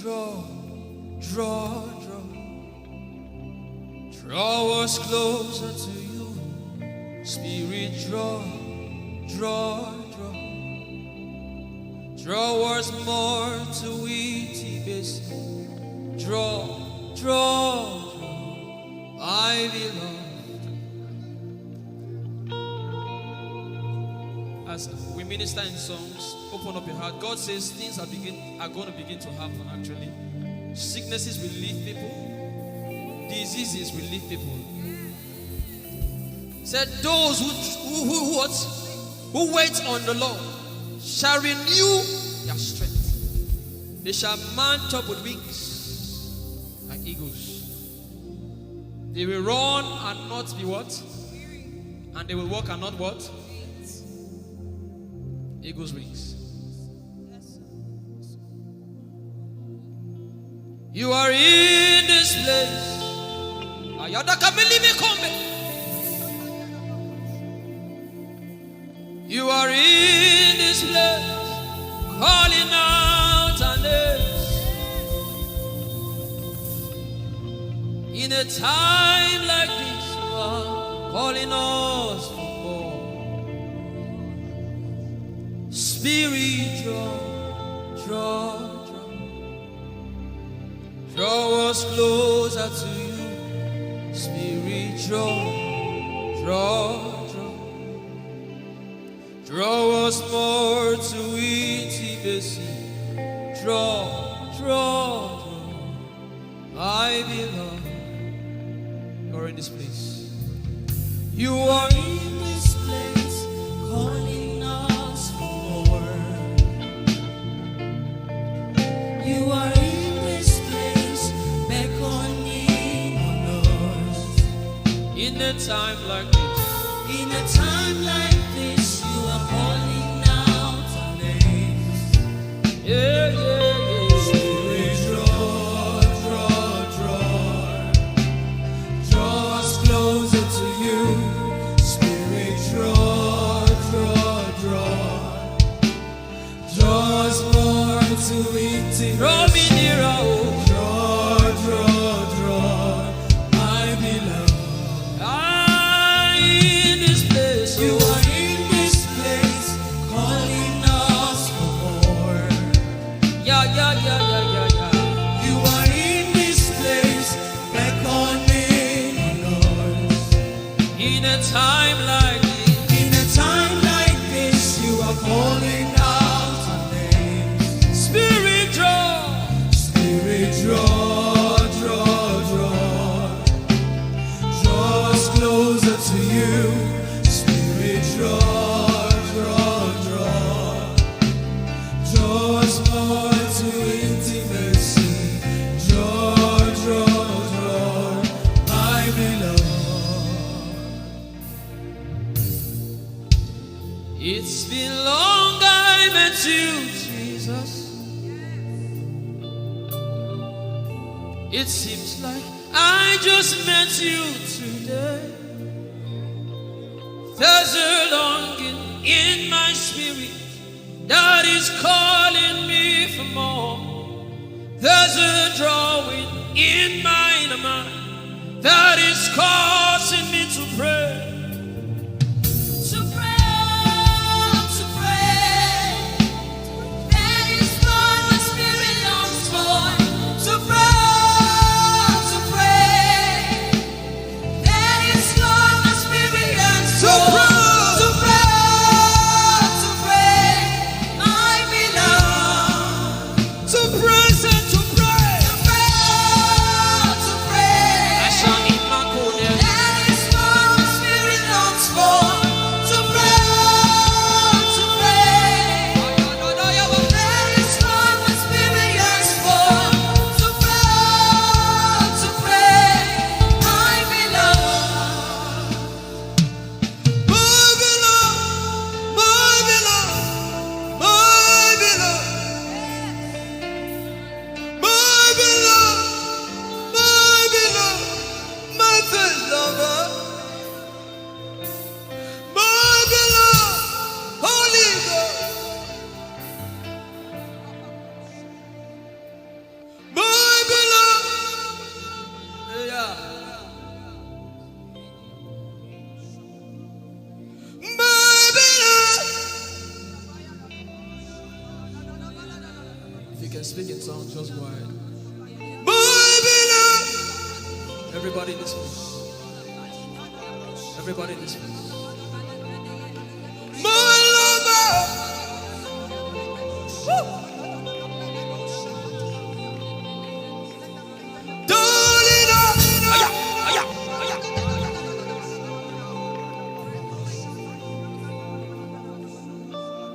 draw, draw, draw. Draw us closer to you. Spirit, draw, draw, draw. Draw us more to intimacy. Draw, draw, draw. I belong. As we minister in songs, open up your heart. God says things are going to begin to happen actually. Sicknesses will leave people. Diseases will leave people. Said those who wait on the Lord shall renew their strength. They shall mount up with wings like eagles. They will run and not be what? And they will walk and not what? Eagle's wings. You are in this place. You are in this place, calling out our names. In a time like this, you are calling us for more. Spirit, draw, draw, draw. Draw us closer to you. Spirit, draw, draw, draw. Draw us more to intimacy. Draw, draw, draw. I belong. You're in this place. You are in this place, calling us for more. You are in this place, beckoning on us. In a time like this, in a time like this, you are calling out our names. Yeah, yeah, yeah. Spirit, draw, draw, draw. Draw us closer to you. Spirit, draw, draw, draw. Draw us more to intimacy. Draw me nearer, oh. Draw, draw, draw. I belong. In this place, you are in this place, calling us for more. Yeah, yeah, yeah, yeah, yeah, yeah. You are in this place, beckoning on us. In a time like this, in a time like this, you are calling out our names. Spirit, draw, draw, draw. Draw us closer to you. Spirit, draw, draw, draw. Draw us more to intimacy. Draw, draw, draw. I belong. It's been long I met you, Jesus. It seems like I just met you today. There's a longing in my spirit that is calling me for more. There's a drawing in my mind that is causing me to pray. To pray, to pray. That is what my spirit longs for. To pray. Yeah. can speak in tongues, just go ahead. Everybody in this place. Everybody in this place.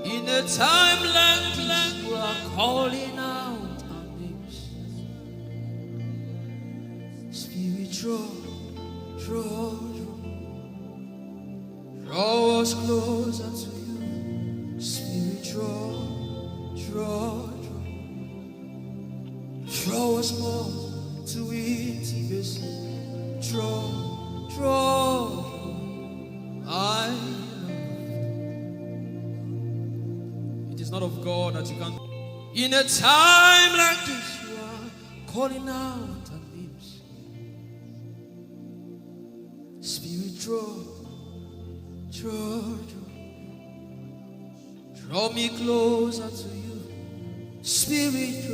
In a time like we are calling out our names. Spirit, draw us closer to you. Spirit, draw us more to intimacy. Draw. It is not of God that you can. In a time like this, you are calling out our names. Spirit, draw me closer to you. Spirit,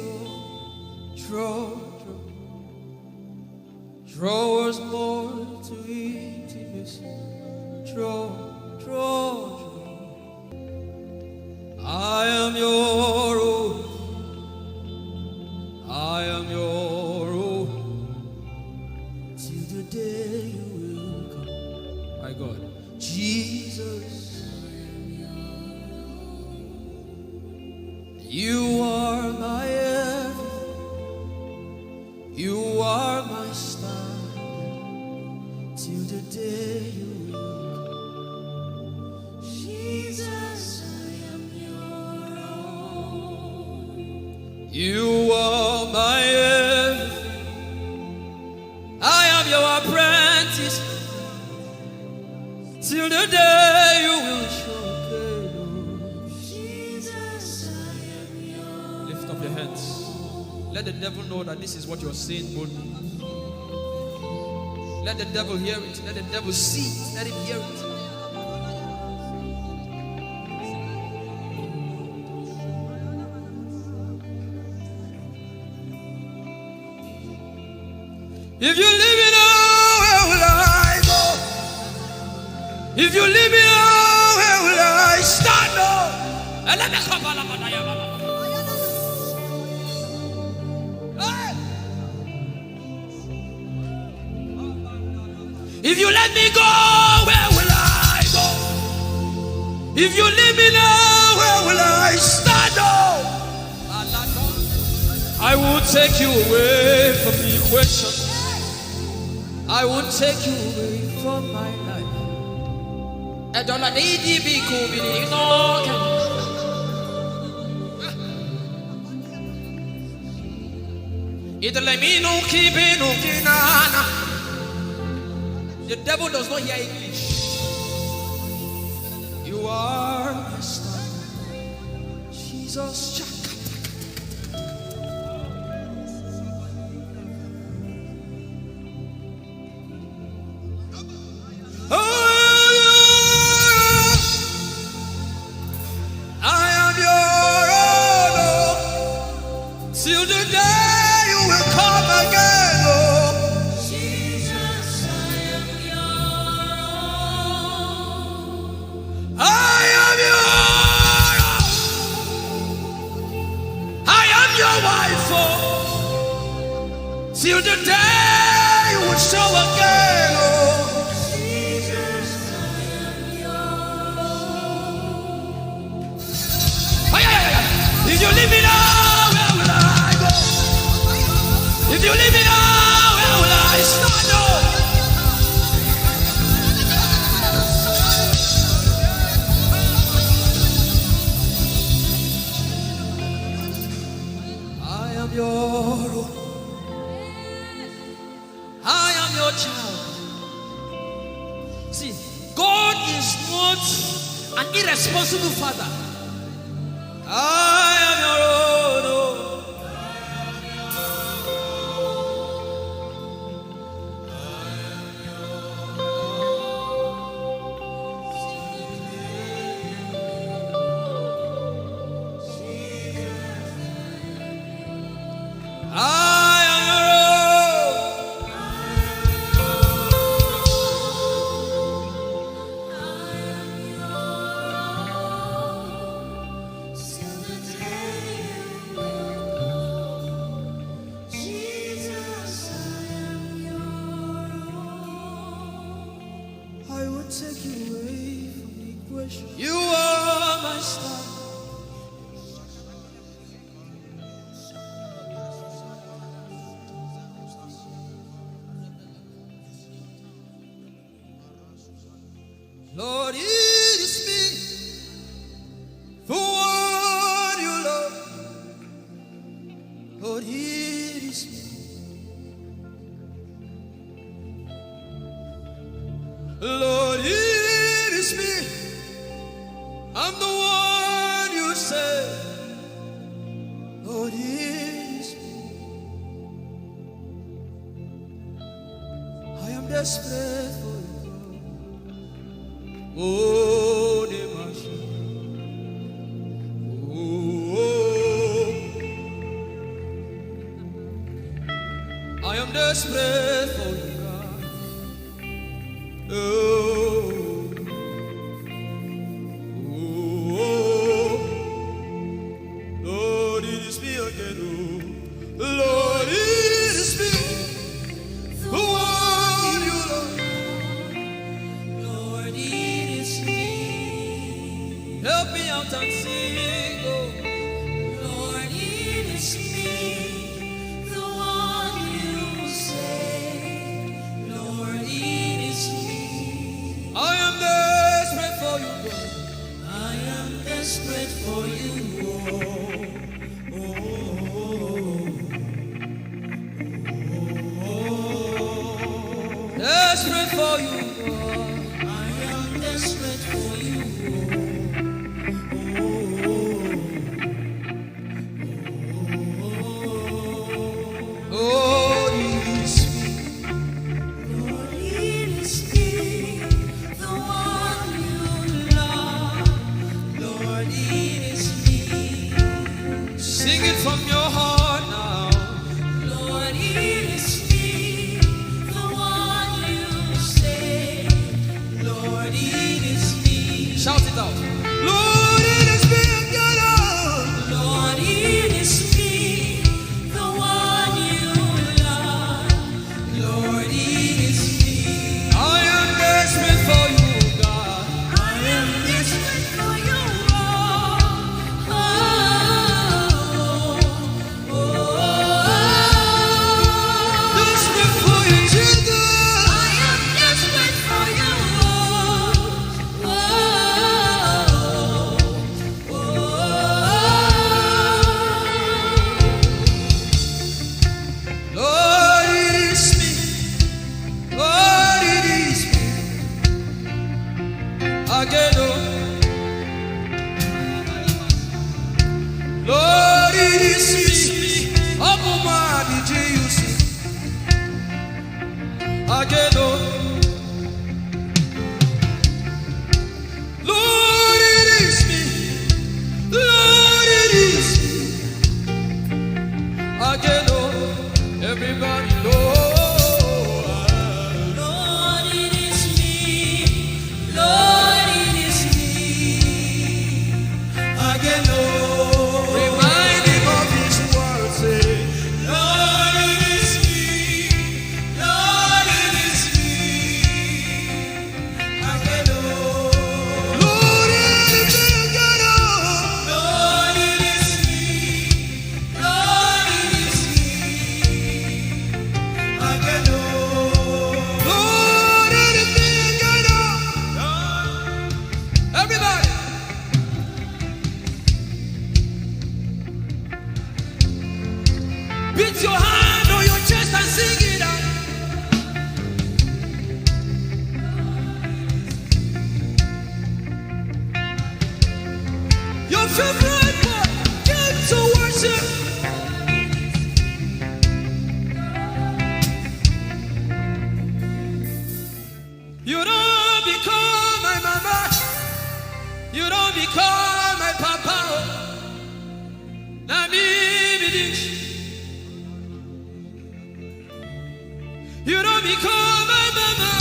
draw us more to intimacy. Draw. I am your own. I am your own. Till the day you will come. My God. Jesus. You are my everything. You are my star. Till the day you will come. Jesus, I am your own. You are my everything. I am your apprentice. Till the day you will show me. Jesus, I am your. Lift up your hands. Let the devil know that this is what you're saying boldly. Let the devil hear it. Let the devil see it. Let him hear it. If you leave me now, where will I go? If you leave me now, where will I stand up? If you let me go, where will I go? If you leave me now, where will I stand up? I will take you away from the equation. I will take you away from my life. I don't let it be cool. The devil does not hear English. You are my star, Jesus. Till the day you will show again, oh Jesus, I am yours. If you leave me now, where will I go? If you leave me now, where will I stand up? I am your own. I am your child. See, God is not an irresponsible father. I am your own. You are my star. Lord, it is me, the one you love. Lord, it is me. Lord, it is me. I'm the one you say. Lord, it is me. I am desperate for you. Oh, Demasha. Oh, I am desperate for you, God. Oh, Lord, it is me again. Oh, Lord, it is me. The one you love. Lord, it is me. Help me out and sing. Oh, Lord, it is me. The one you say. Lord, it is me. I am desperate for you, God. I am desperate for you. Desperate for you, God. I am desperate for you. Oh, it is me. Lord, it is me, the one you love. Lord, it is me. Sing it from your heart now. Lord, it is me, the one you say. Lord, it is me. Shout it out. Lord, it is me, your Lord. Lord, it is me, the one you love. Lord, it is me. I am desperate for you, God. I am desperate for you, oh, oh, oh. Desperate for you, Jesus. I am desperate for you, oh, oh, oh. Lord, it is me. Lord, it is me. Again, oh. Lord, it is me. Omatade, Jesus. Again, oh. Lord, it is me. Lord, it is me. Again, oh. Everybody, Lord. Lord, it is me. Lord, it is me. Again, oh. Remind him of his word, say, Lord, it is me. Lord, it is me. Again, oh. Lord, it is me. Again, oh. Lord, it is me. Lord, it is me. Again, oh. Lord, it is me. Again, oh. Everybody. Beat your hand on your chest and sing it out. Your favorite boy came to worship. You don't become my mama. You don't become my papa. Na me be this. You don't become my mama.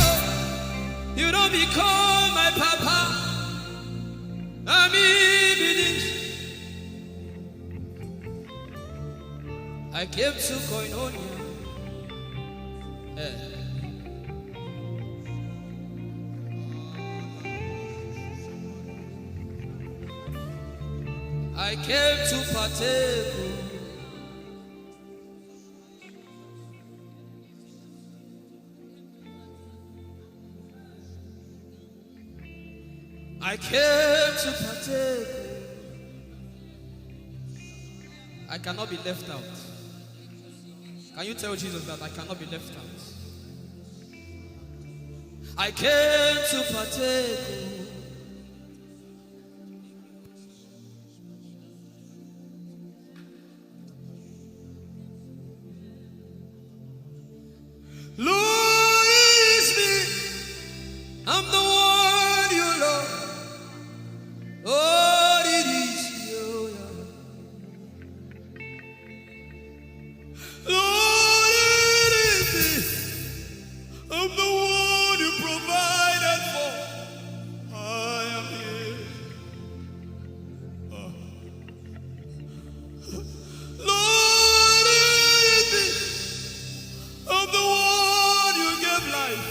You don't become my papa. Na me be this. I came to Koinonia. Yeah. came to partake. I came to partake. I cannot be left out. Can you tell Jesus that I cannot be left out? I came to partake. Lord, it's me. I'm the one you love. Lord, it is you. Lord, it is me. I'm the one you provided for. I am here. Lord, it is me. I'm the one you gave life.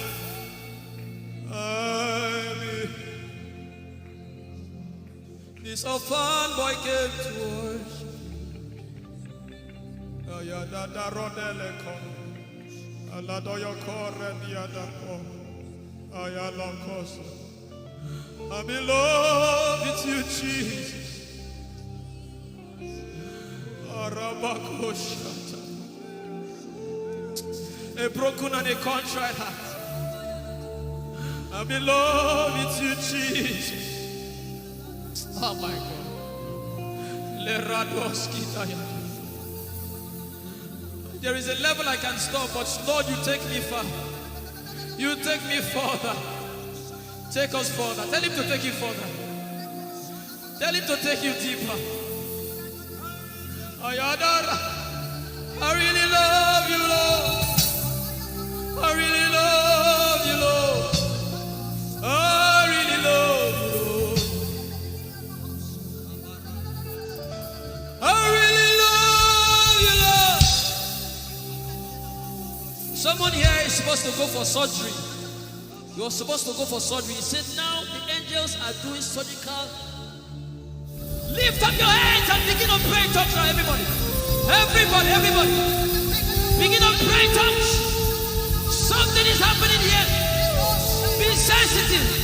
I'm here. This orphan boy came to worship. I'm in love with you, Jesus. A broken and a contrite heart. I'm in love with you, Jesus. Oh my God. There is a level I can stop, but Lord, you take me far. You take me further. Take us further. Tell him to take you further. Tell him to take you deeper. I really love you, Lord. I really love you, Lord. I really love you, Lord. I really love you, Lord. Someone here is supposed to go for surgery. You're supposed to go for surgery. He said, now the angels are doing surgical. Lift up your hands and begin to pray in tongues now, everybody. Everybody. Begin to pray in tongues. Something is happening here. Be sensitive.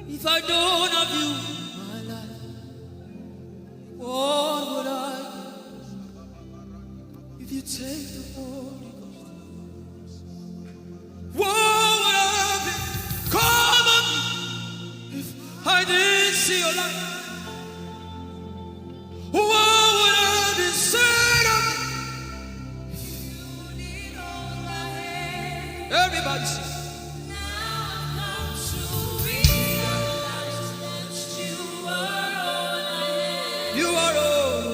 If I don't have you, my life, what would I do? If you take the Holy Ghost, what would I be? Come on me, if I didn't see your light, what would I be said of me? If you need all my hand, everybody sing. You are all.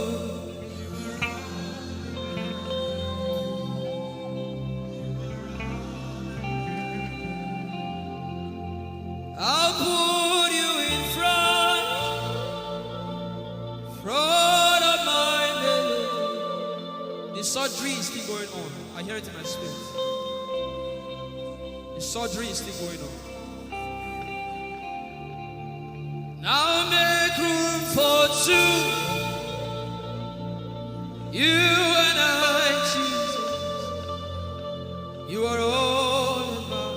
I'll put you in front of my belly. The surgery is still going on. I hear it in my spirit. The surgery is still going on. Now make room for two. You and I, Jesus. You are all about.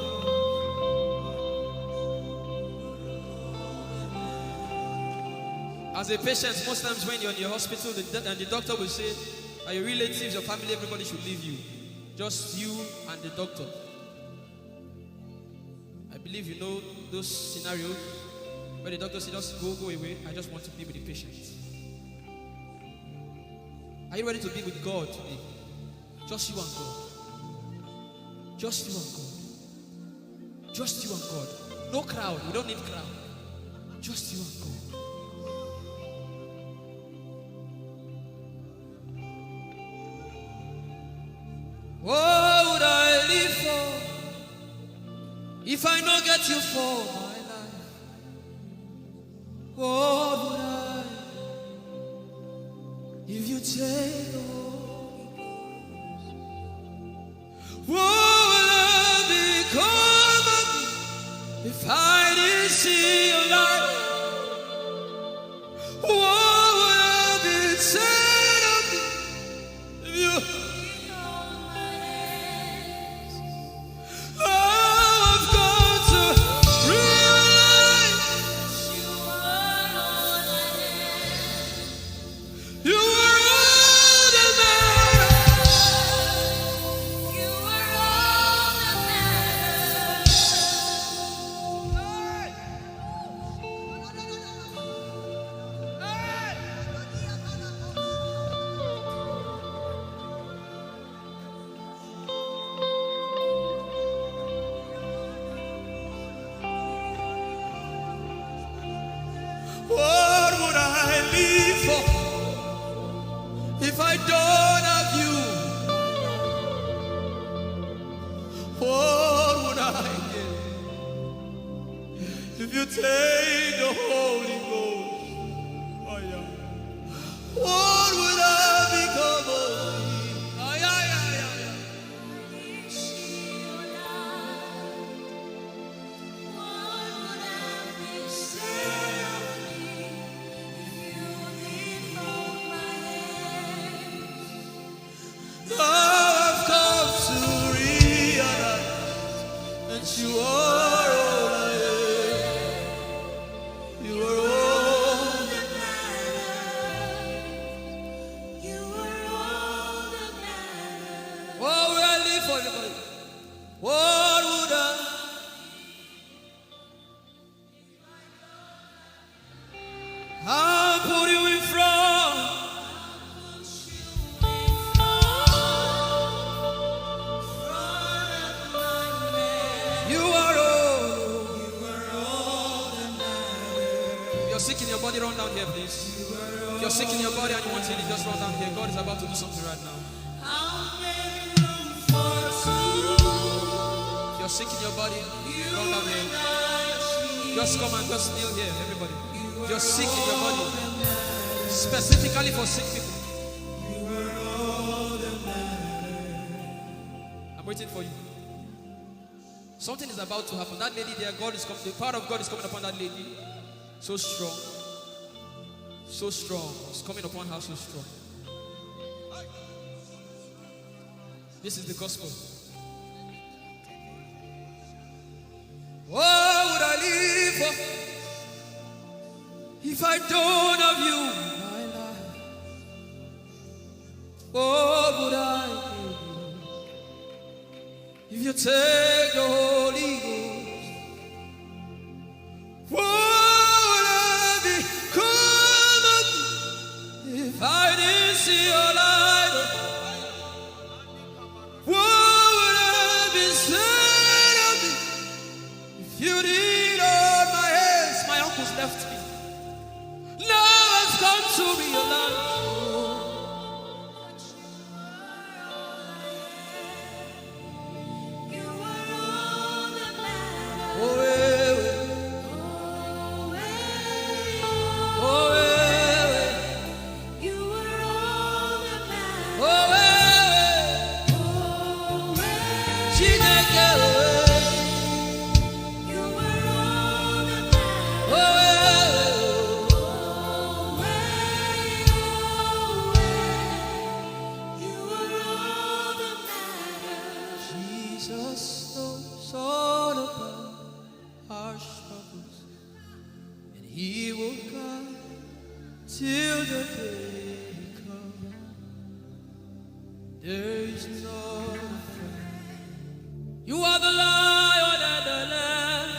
As a patient, most times when you're in the hospital, and the doctor will say, are your relatives, your family, everybody should leave you. Just you and the doctor. I believe you know those scenarios. But the doctor said, just go away. I just want to be with the patient. Are you ready to be with God today? Just you and God. Just you and God. Just you and God. No crowd. We don't need crowd. Just you and God. Whoa. If I not get you for my life, what would I? If you take the Holy Ghost, what will I become of me if I didn't see your light? What would I be said of me if you? I've got to realize you are all that matters. You are all that matters. What would I live for if I don't have you? What would I get if you take the Holy Ghost? Oh, yeah. What would I become of me? Oh, yeah, yeah, yeah, yeah. Now I've come to realize that you are all I am. You are all that matters. You are all that matters. What would I live for, everybody? What would I? I'll put you in front. You are all that matters. You're sick in your body, run down here, please. If you're sick in your body and you want healing, just run down here. God is about to do something right now. If you're sick in your body, run down here. Just come and just kneel here, everybody. If you're sick in your body, specifically for sick people, I'm waiting for you. Something is about to happen. That lady there, God is coming. The power of God is coming upon that lady. So strong. So strong. It's coming upon her so strong. This is the gospel. What would I live for if I don't have you in my life? What would I do if you take the Holy Ghost? What would I become of me if I didn't see your light? What would I be said of me if you did hold my hands? My uncles left me. Now I've come to realize you are all that matters. Oh, you are all that matters. Oh, Chineke, you are all that matters. Oh, you are all that matters. Jesus knows all about our struggles, and He will guide till the day comes. There is no friend. You are the Lion and the Lamb,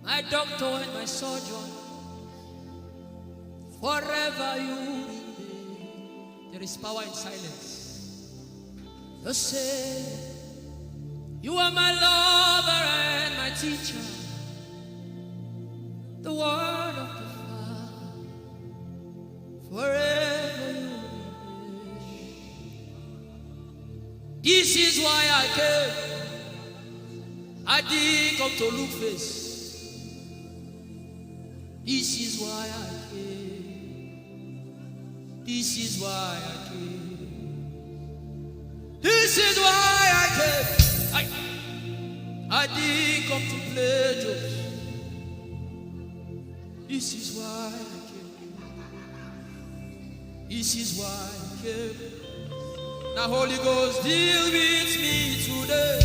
my doctor and my surgeon. Forever you remain. There is power in silence. You say, you are my lover and my teacher, the word of the Father. Forever you remain. This is why I came. I didn't come to look face. This is why I came. This is why I came. This is why I came. I didn't come to play jokes. This is why I came. This is why I came. Now Holy Ghost, deal with me today.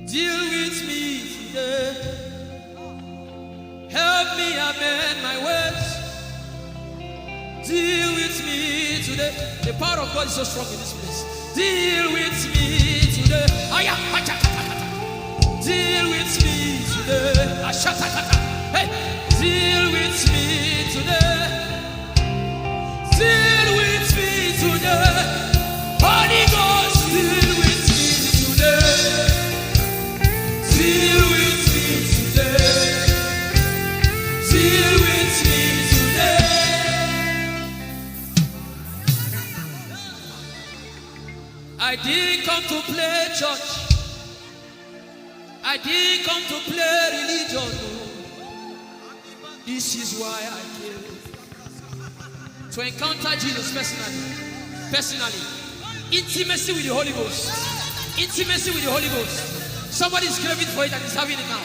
Deal with me today. Help me amend my words. Deal with me today. The power of God is so strong in this place. Deal with me today. Deal with me today. Hey, deal with me today. Deal with me today. Holy Ghost, deal with me today. Deal with me today. Deal with me today. I didn't come to play church. I didn't come to play religion. This is why I came. To encounter Jesus personally. Intimacy with the Holy Ghost. Intimacy with the Holy Ghost. Somebody is craving for it and is having it now.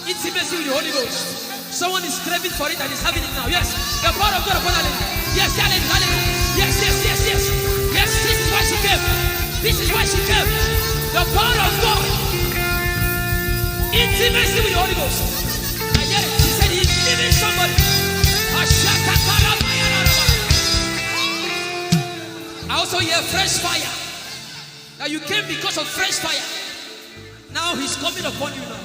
Intimacy with the Holy Ghost. Someone is craving for it and is having it now. Yes. The power of God upon hallelujah. Yes, hallelujah. Yes, yes, yes, yes. Yes, this is why she came. This is why she came. The power of God. Intimacy with the Holy Ghost. I get it. She said he's giving somebody. I also hear fresh fire. Now you came because of fresh fire. Now he's coming upon you now.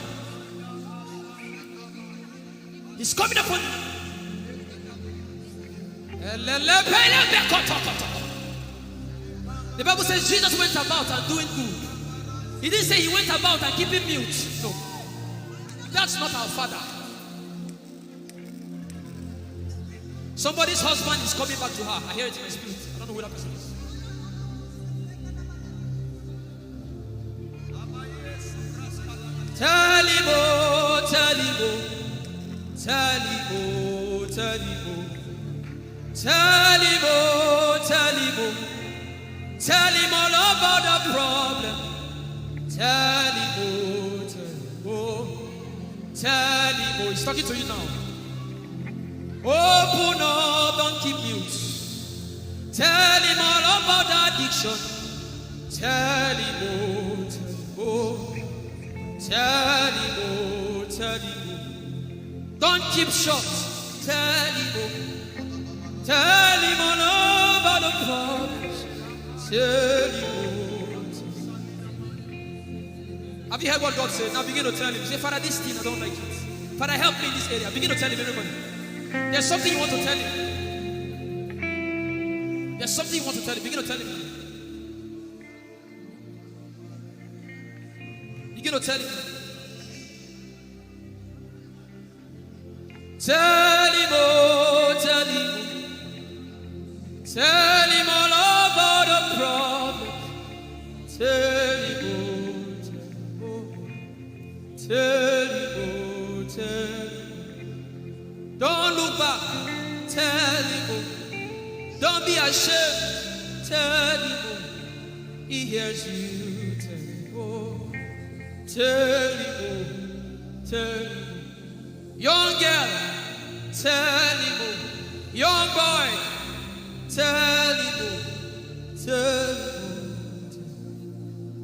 He's coming upon you. The Bible says Jesus went about and doing good. He didn't say he went about and keeping mute. No. That's not our Father. Somebody's husband is coming back to her. I hear it in my spirit. I don't know who that person is. Tell him, oh, tell him, oh, tell him, oh, tell him, oh, tell him, oh, tell him, oh, tell him all about the problem. Tell him, oh, tell him, oh, tell him, oh, he's talking to you now. Open up, don't keep mute. Tell him all about the addiction. Tell him, oh, tell him, oh. Tell him, oh, tell him, oh. Don't keep short. Tell him, oh. Tell him all about the problems. Tell him, oh. Have you heard what God said? Now begin to tell him. Say, Father, this thing, I don't like it. Father, help me in this area. Begin to tell him, everybody. There's something you want to tell him. There's something you want to tell him. Begin to tell him. Begin to tell him. Tell him, oh, tell him. Tell him all about the problem. Tell him, oh, tell him, oh, tell him. Don't look back. Tell him, oh. Don't be ashamed. Tell him, oh. He hears you. Tell him, oh. Tell him, oh. Tell him, oh. Young girl. Tell him, oh. Young boy. Tell him, oh. Tell him, oh.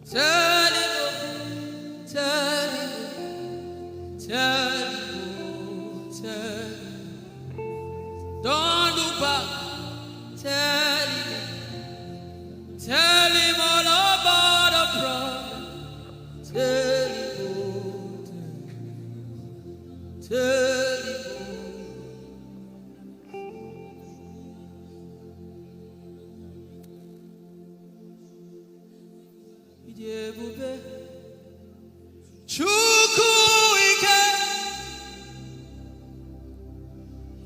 Tell him, oh. Tell him, oh. Tell him. Don't look back. Tell him all about the problem. Tell him, oh, tell him, oh. Ijeoma Chukwu ike.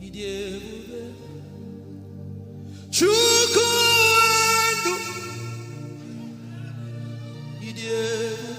Ijeoma Chukwu enu. Ijeoma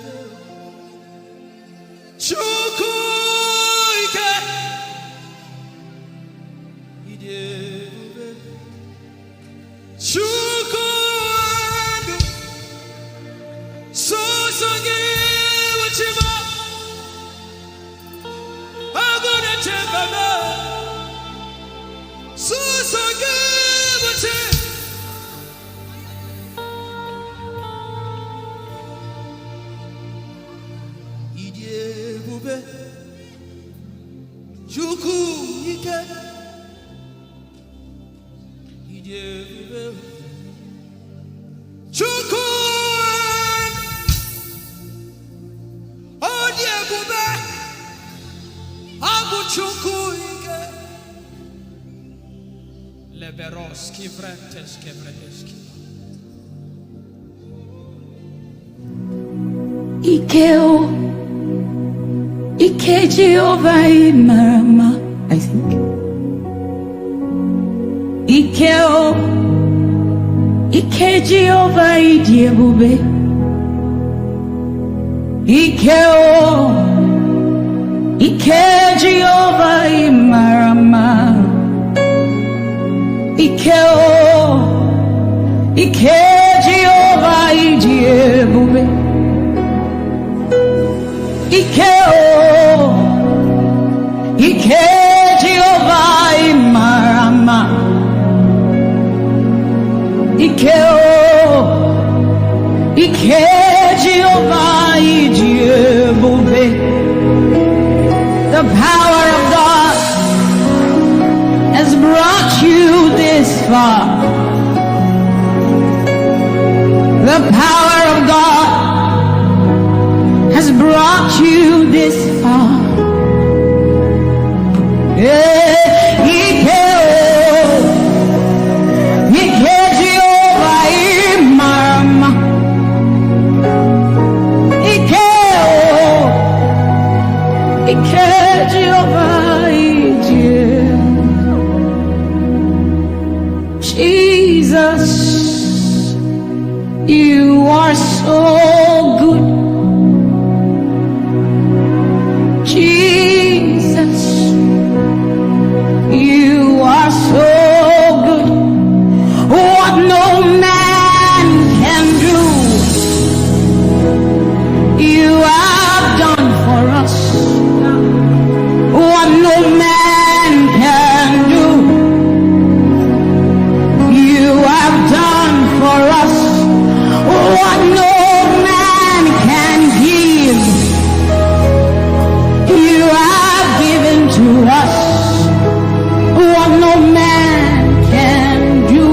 Ike Jehovah Marama, I think. Ike Jehovah Idiebube. Ike Jehovah Marama. Ike Jehovah Idiebube. Ike Jehovah Marama. Ike Jehovah Ijeoma. The power of God has brought you this far. The power of God has brought you this far. Jesus, you are so good. Jesus, you are so good. What no man can do, you have done for us. What no man can do, you have done for us. What no man can give, you have given to us. What no man can do,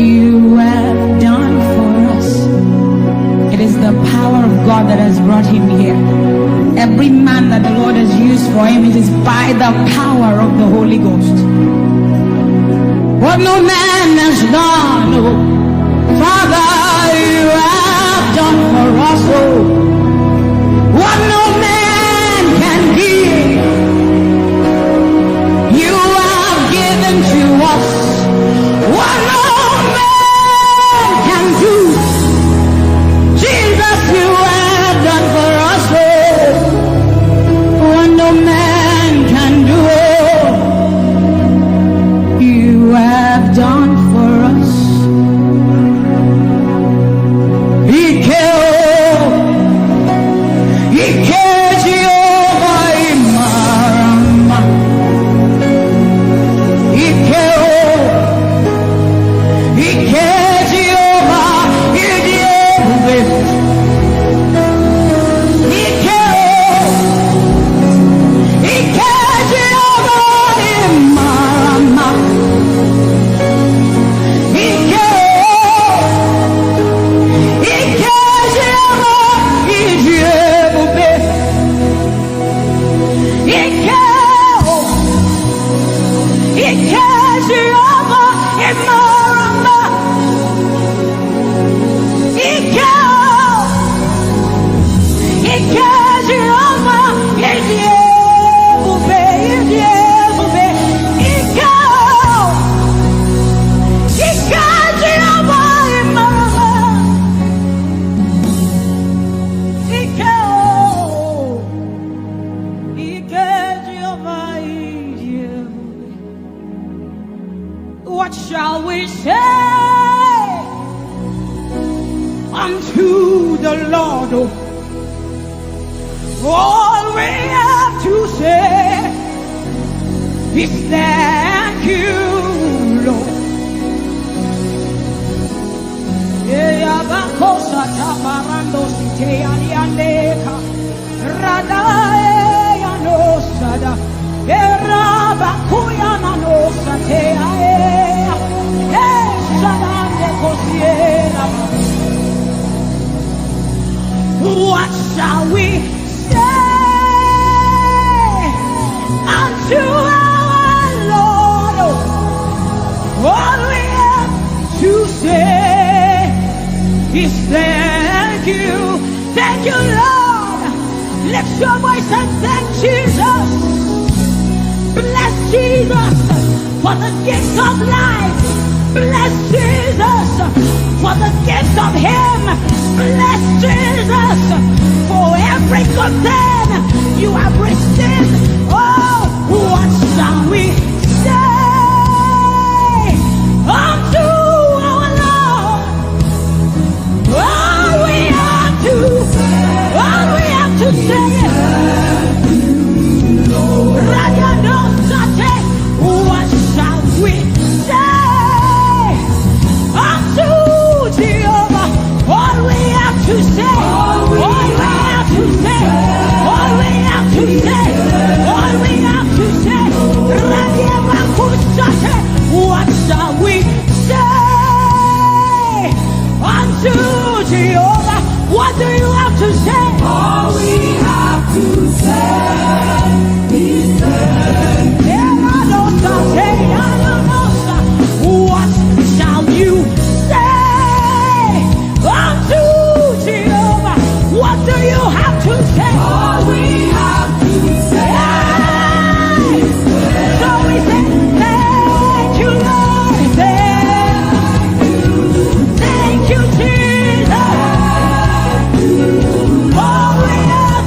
you have done for us. It is the power of God that has brought him here. Every man that the Lord has used for him, it is by the power of the Holy Ghost. What no man has done, oh, Father, you have done for us, oh. What no man can give, you have given to us. What no man can do, Jesus, you have done for us, oh. What no man can do, oh, you have done for us. unto the Lord. All we have to say is thank you, Lord. Bakosa tabarando site aliandeka radae anosada eraba kuyana nosa te ae kosiera. What shall we say unto our Lord? All we have to say is thank you, Lord. Lift your voice and thank Jesus. Bless Jesus for the gift of life. Bless Jesus for the gift of Him. Bless Jesus for every good thing you have received. Oh, what shall we say unto our Lord? All we have to say what shall we say unto Jehovah? All we have to say, all we have to say, all we have to say, all we have to say. What shall we say unto Jehovah? What do you have to say? All we have to say is thank you. What shall you say unto Jehovah? What do you have to say? All we have to say is thank so we say thank you, Lord. Thank you, Jesus. All we have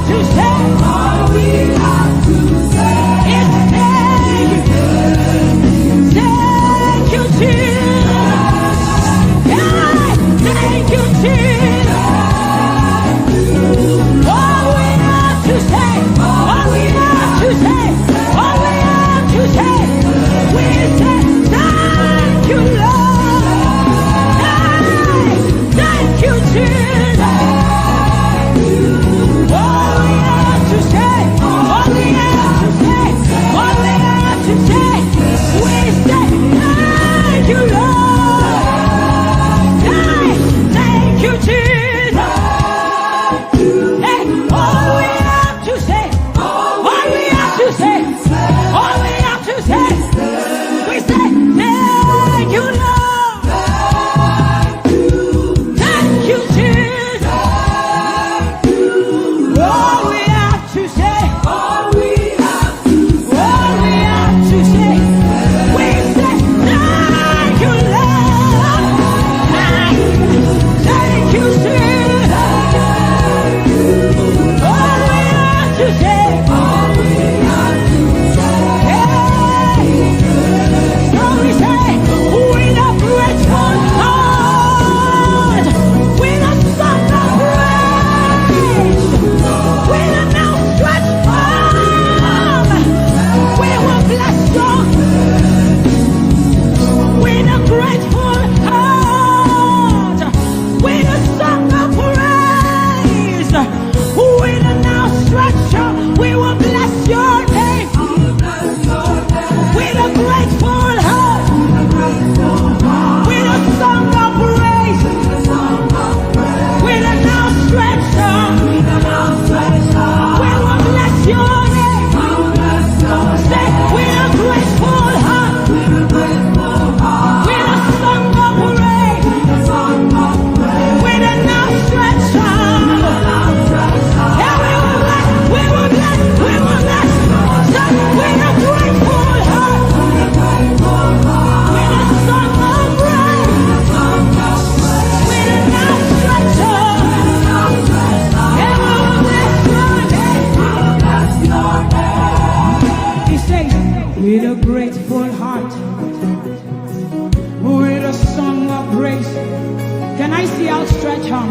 see outstretched arm?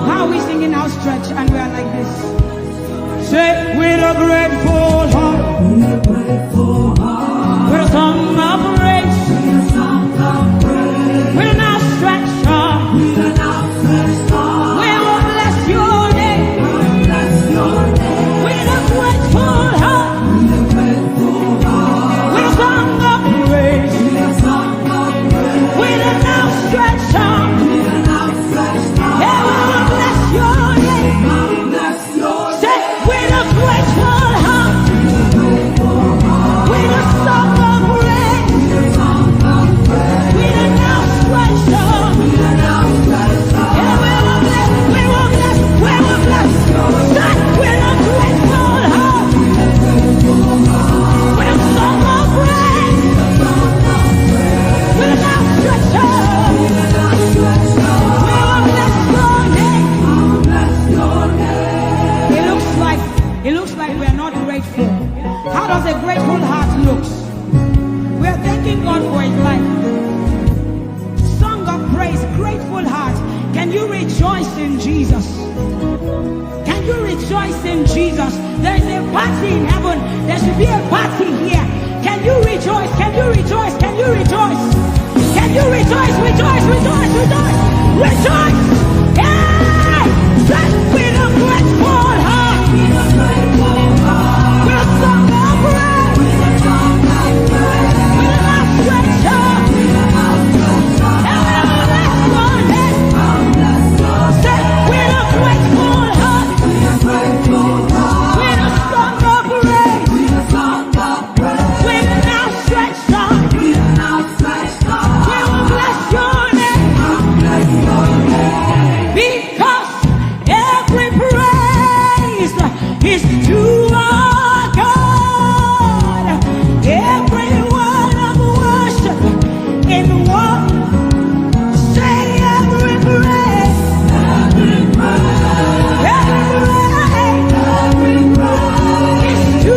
How are we singing outstretched and we are like this? Say, with a grateful heart, with a song of praise, with an outstretched arm, we will bless your name. With a grateful heart, with a song of praise, with an outstretched arm, yeah, we will bless your name. Say, with a grateful heart, with a song of praise, with an outstretched arm, yeah, we will bless, we will bless, we will bless. Say, with a grateful heart, with a song of praise, with an outstretched arm, we will bless your name. It looks like we are not grateful. How does a grateful heart look? We are thanking God for his life. Song of praise, grateful heart. Can you rejoice in Jesus? Can you rejoice in Jesus? There is a party in heaven. There should be a party here. Can you rejoice? Can you rejoice? Can you rejoice? Can you rejoice? Rejoice, rejoice, rejoice, rejoice! Yeah! With a grateful heart, with a song of praise, with an outstretched arm, and we will bless your name. Say, with a grateful heart, with a song of praise, with an outstretched arm, we will bless your name. Because every praise is to our God. Every word of worship in one. Say every praise. Every praise is to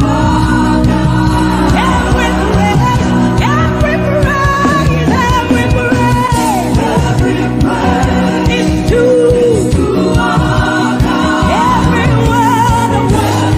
our God. Every praise, every praise, every praise is to our God. Every word of worship,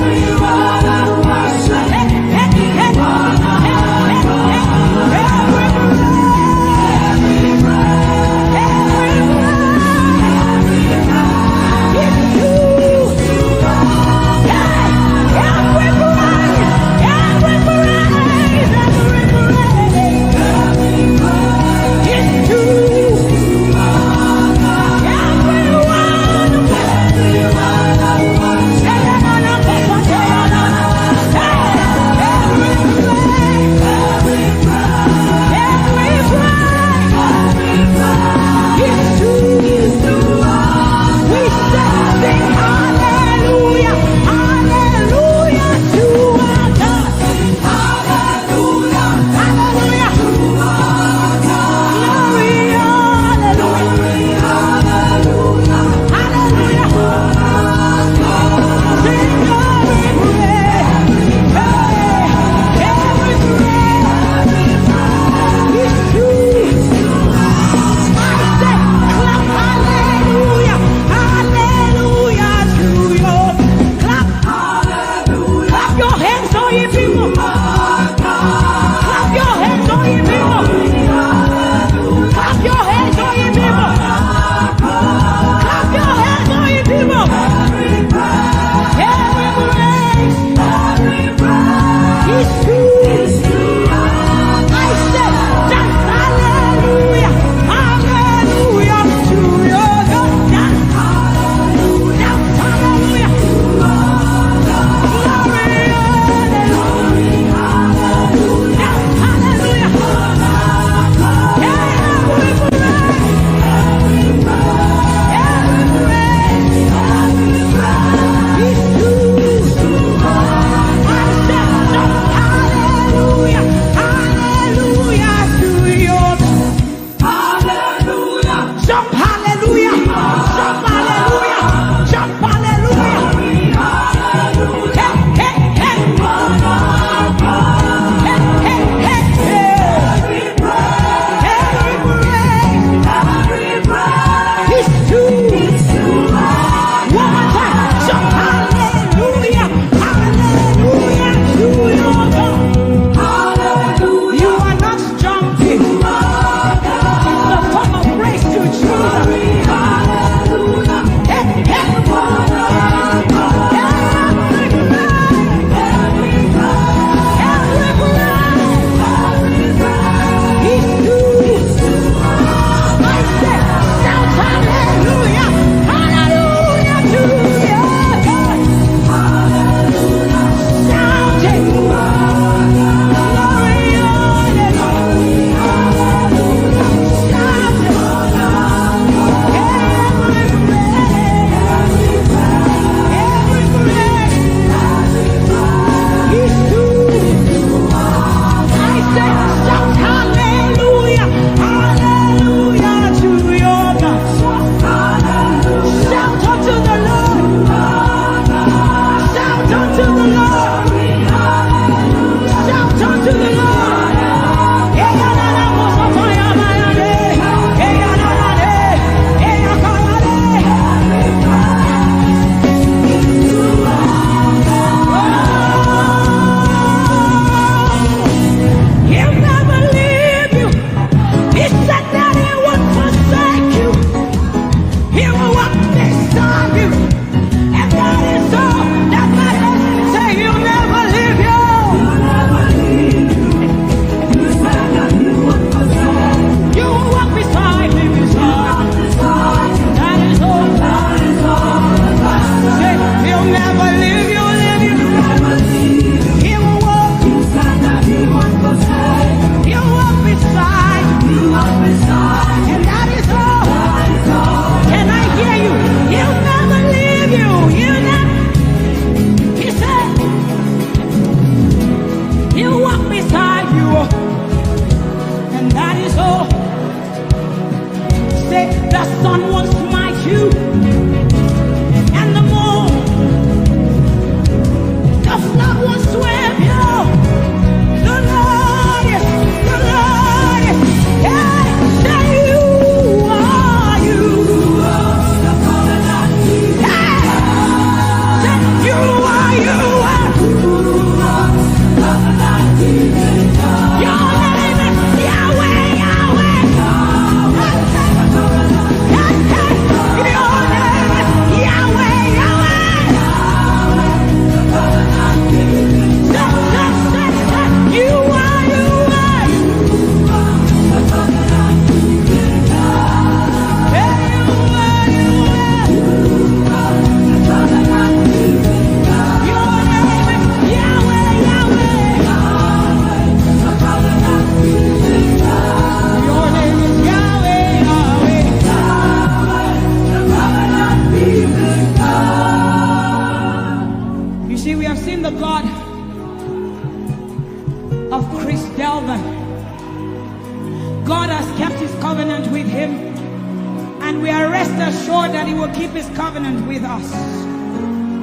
And we are rest assured that he will keep his covenant with us.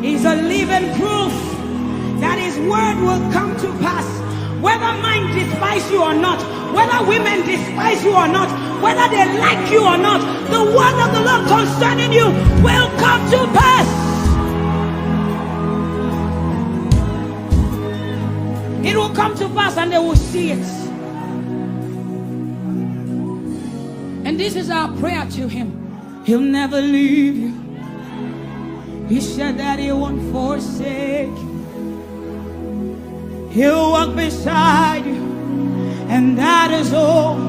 He's a living proof that his word will come to pass. Whether men despise you or not, whether women despise you or not, whether they like you or not, the word of the Lord concerning you will come to pass. It will come to pass and they will see it. And this is our prayer to him. He'll never leave you. He said that he won't forsake you. He'll walk beside you, and that is all.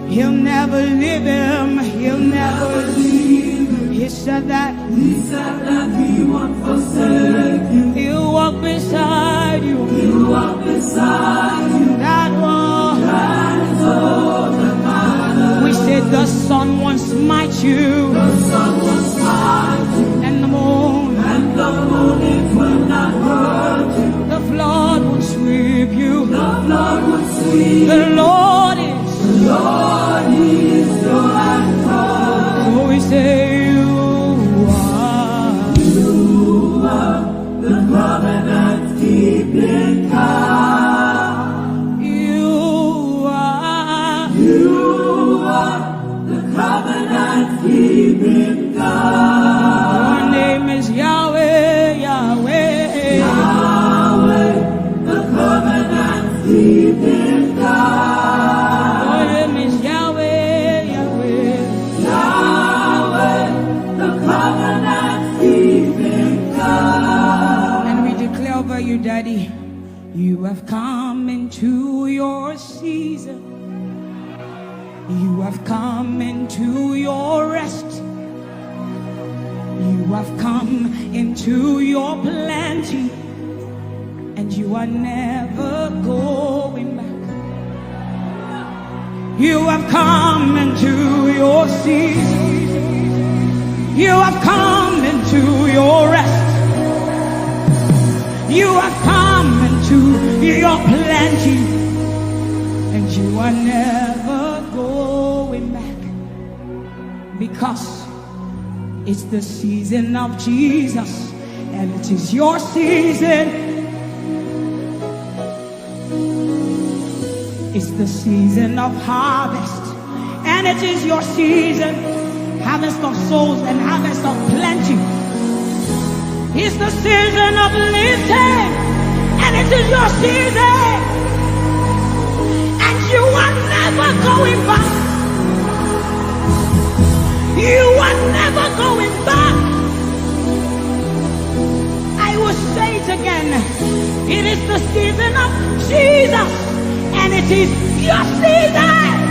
He'll never leave him. He'll never leave him. He said that he won't forsake you. He'll walk beside you. He'll walk beside you. That is all that matters. We said the sun won't smite you. The sun won't smite you. And the moon. And the moon it will not hurt you. The flood will sweep you. The flood will sweep. The Lord is your anchor. So we say you are the covenant keeping God. You are the covenant keeping God. Your name is Yahweh, Yahweh, Yahweh, the covenant keeping God. Your name is Yahweh, Yahweh, Yahweh, the covenant keeping God. And we declare over you, Daddy, you have come into your season. You have come into your rest. You have come into your plenty, and you are never going back. You have come into your season. You have come into your rest. You have come into your plenty, and you are never going back, because it's the season of Jesus, and it is your season. It's the season of harvest, and it is your season. Harvest of souls and harvest of plenty. It's the season of lifting, and it is your season. And you are never going back. You are never going back. I will say it again. It is the season of Jesus, and it is your season.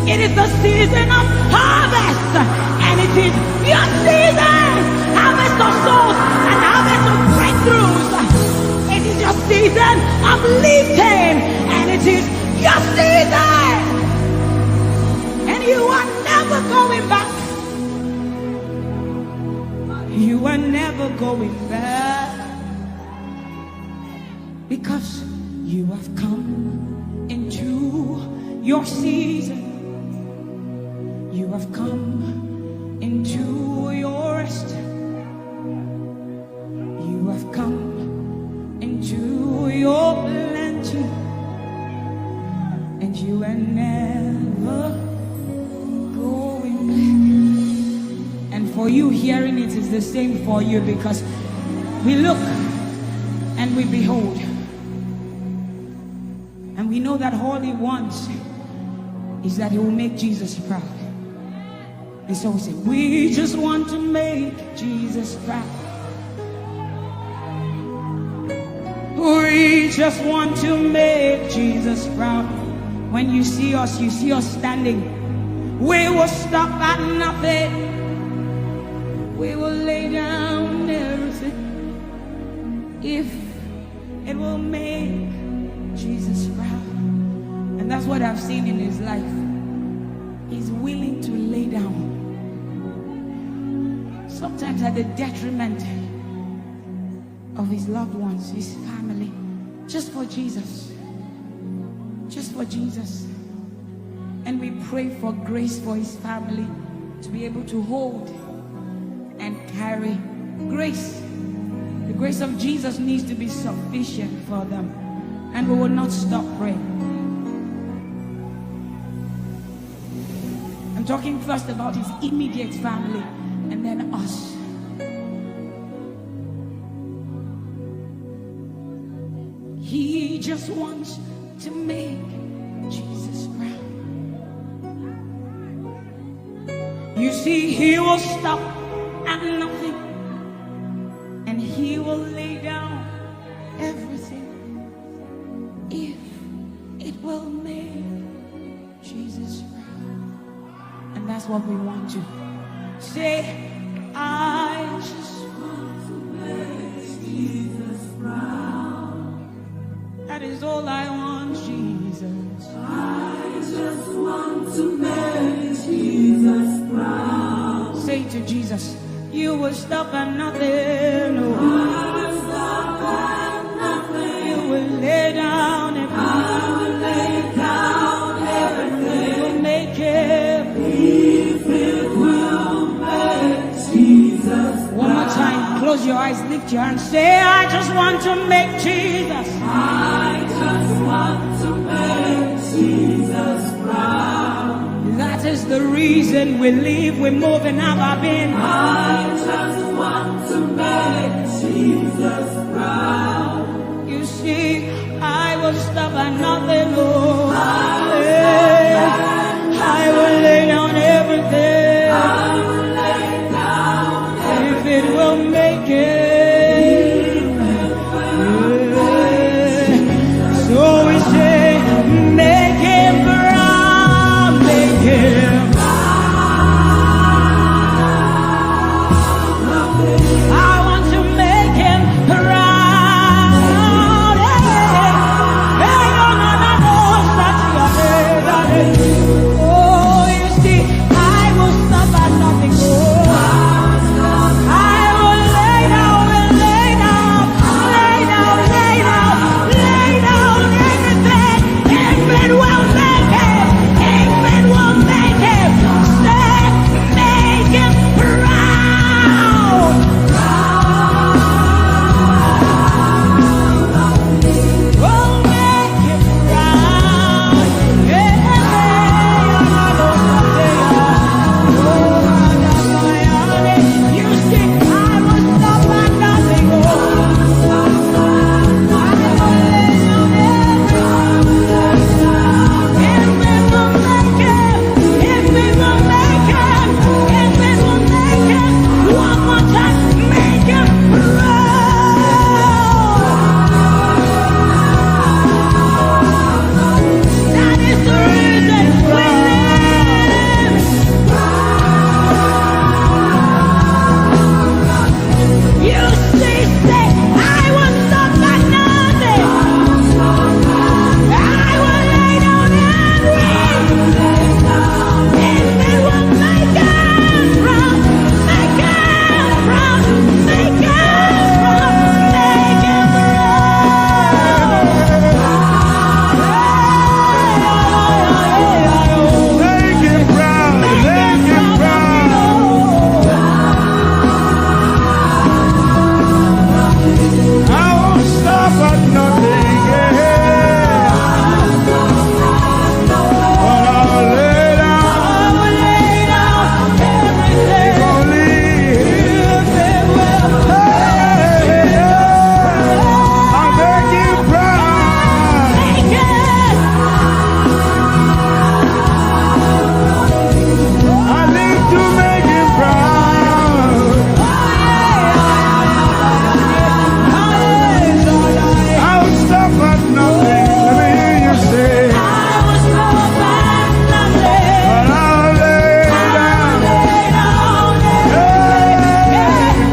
It is the season of harvest, and it is your season. Harvest of souls and harvest of breakthroughs. It is your season of lifting, and it is your season. You are never going back. You are never going back, because you have come into your season. You have come into your rest. You have come into your plenty, and you are never going back. And for you hearing it is the same for you, because we look and we behold, and we know that all he wants is that he will make Jesus proud. And so we say, we just want to make Jesus proud. We just want to make Jesus proud. When you see us standing. We will stop at nothing. We will lay down everything if it will make Jesus proud. And that's what I've seen in his life. He's willing to lay down, sometimes at the detriment of his loved ones, his family, just for Jesus. Just for Jesus. And we pray for grace for his family to be able to hold and carry grace. The grace of Jesus needs to be sufficient for them. And we will not stop praying. I'm talking first about his immediate family and then us. He just wants to make Jesus proud. You see, he will stop at nothing, and he will lay down everything if it will make Jesus proud. And that's what we want to say. I just want to make Jesus proud. That is all I want, Jesus. I just want to make Jesus proud. Say to Jesus, you will stop at nothing. No. I will stop at nothing. You will lay down everything. I will lay down everything. You will make it. If it will make Jesus proud. One more time, close your eyes, lift your hands, say, I just want to make Jesus. I just want to make Jesus proud. That is the reason we live, we move, and have our being. I just want to make Jesus proud. You see, I will stop at nothing. Oh, I will lay down everything. I will lay down everything. If it will make it. So we say, make him proud, make him proud. I want to make him proud. Oh, you see, I will stop at nothing. I will lay down and lay down, lay down, lay down, lay down everything. If it will make him, if it will make him, say, make him proud. Oh, make him proud. You see, I will stop at nothing. I will lay down everything. If it will make him, if it will make him, if it will make him, one more time, make him proud. That is the reason we live. You see, say, I will stop at nothing. I will lay down everything. If it will make him proud, make him proud, make him proud, make him Make him proud, make him proud. I won't stop at nothing, yeah. But I'll lay down, everything. only If it will I'll make him proud. make it. I need to make him proud. I'll stop at nothing. Let me hear you say, I was stop at nothing. but I'll lay down.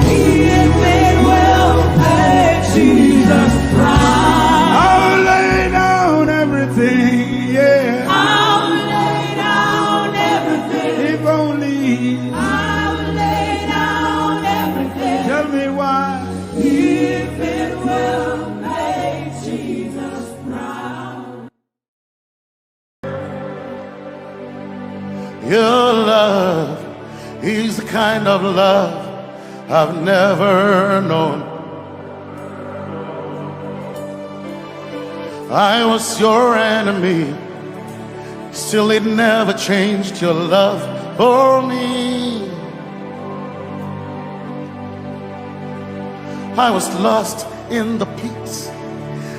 If it will make Jesus proud, I'll lay down everything, yeah. I'll lay down everything. If only, I'll lay down everything. tell me why. If it will make Jesus proud. Your love is the kind of love I've never known. I was your enemy, still it never changed your love for me. I was lost in the pits,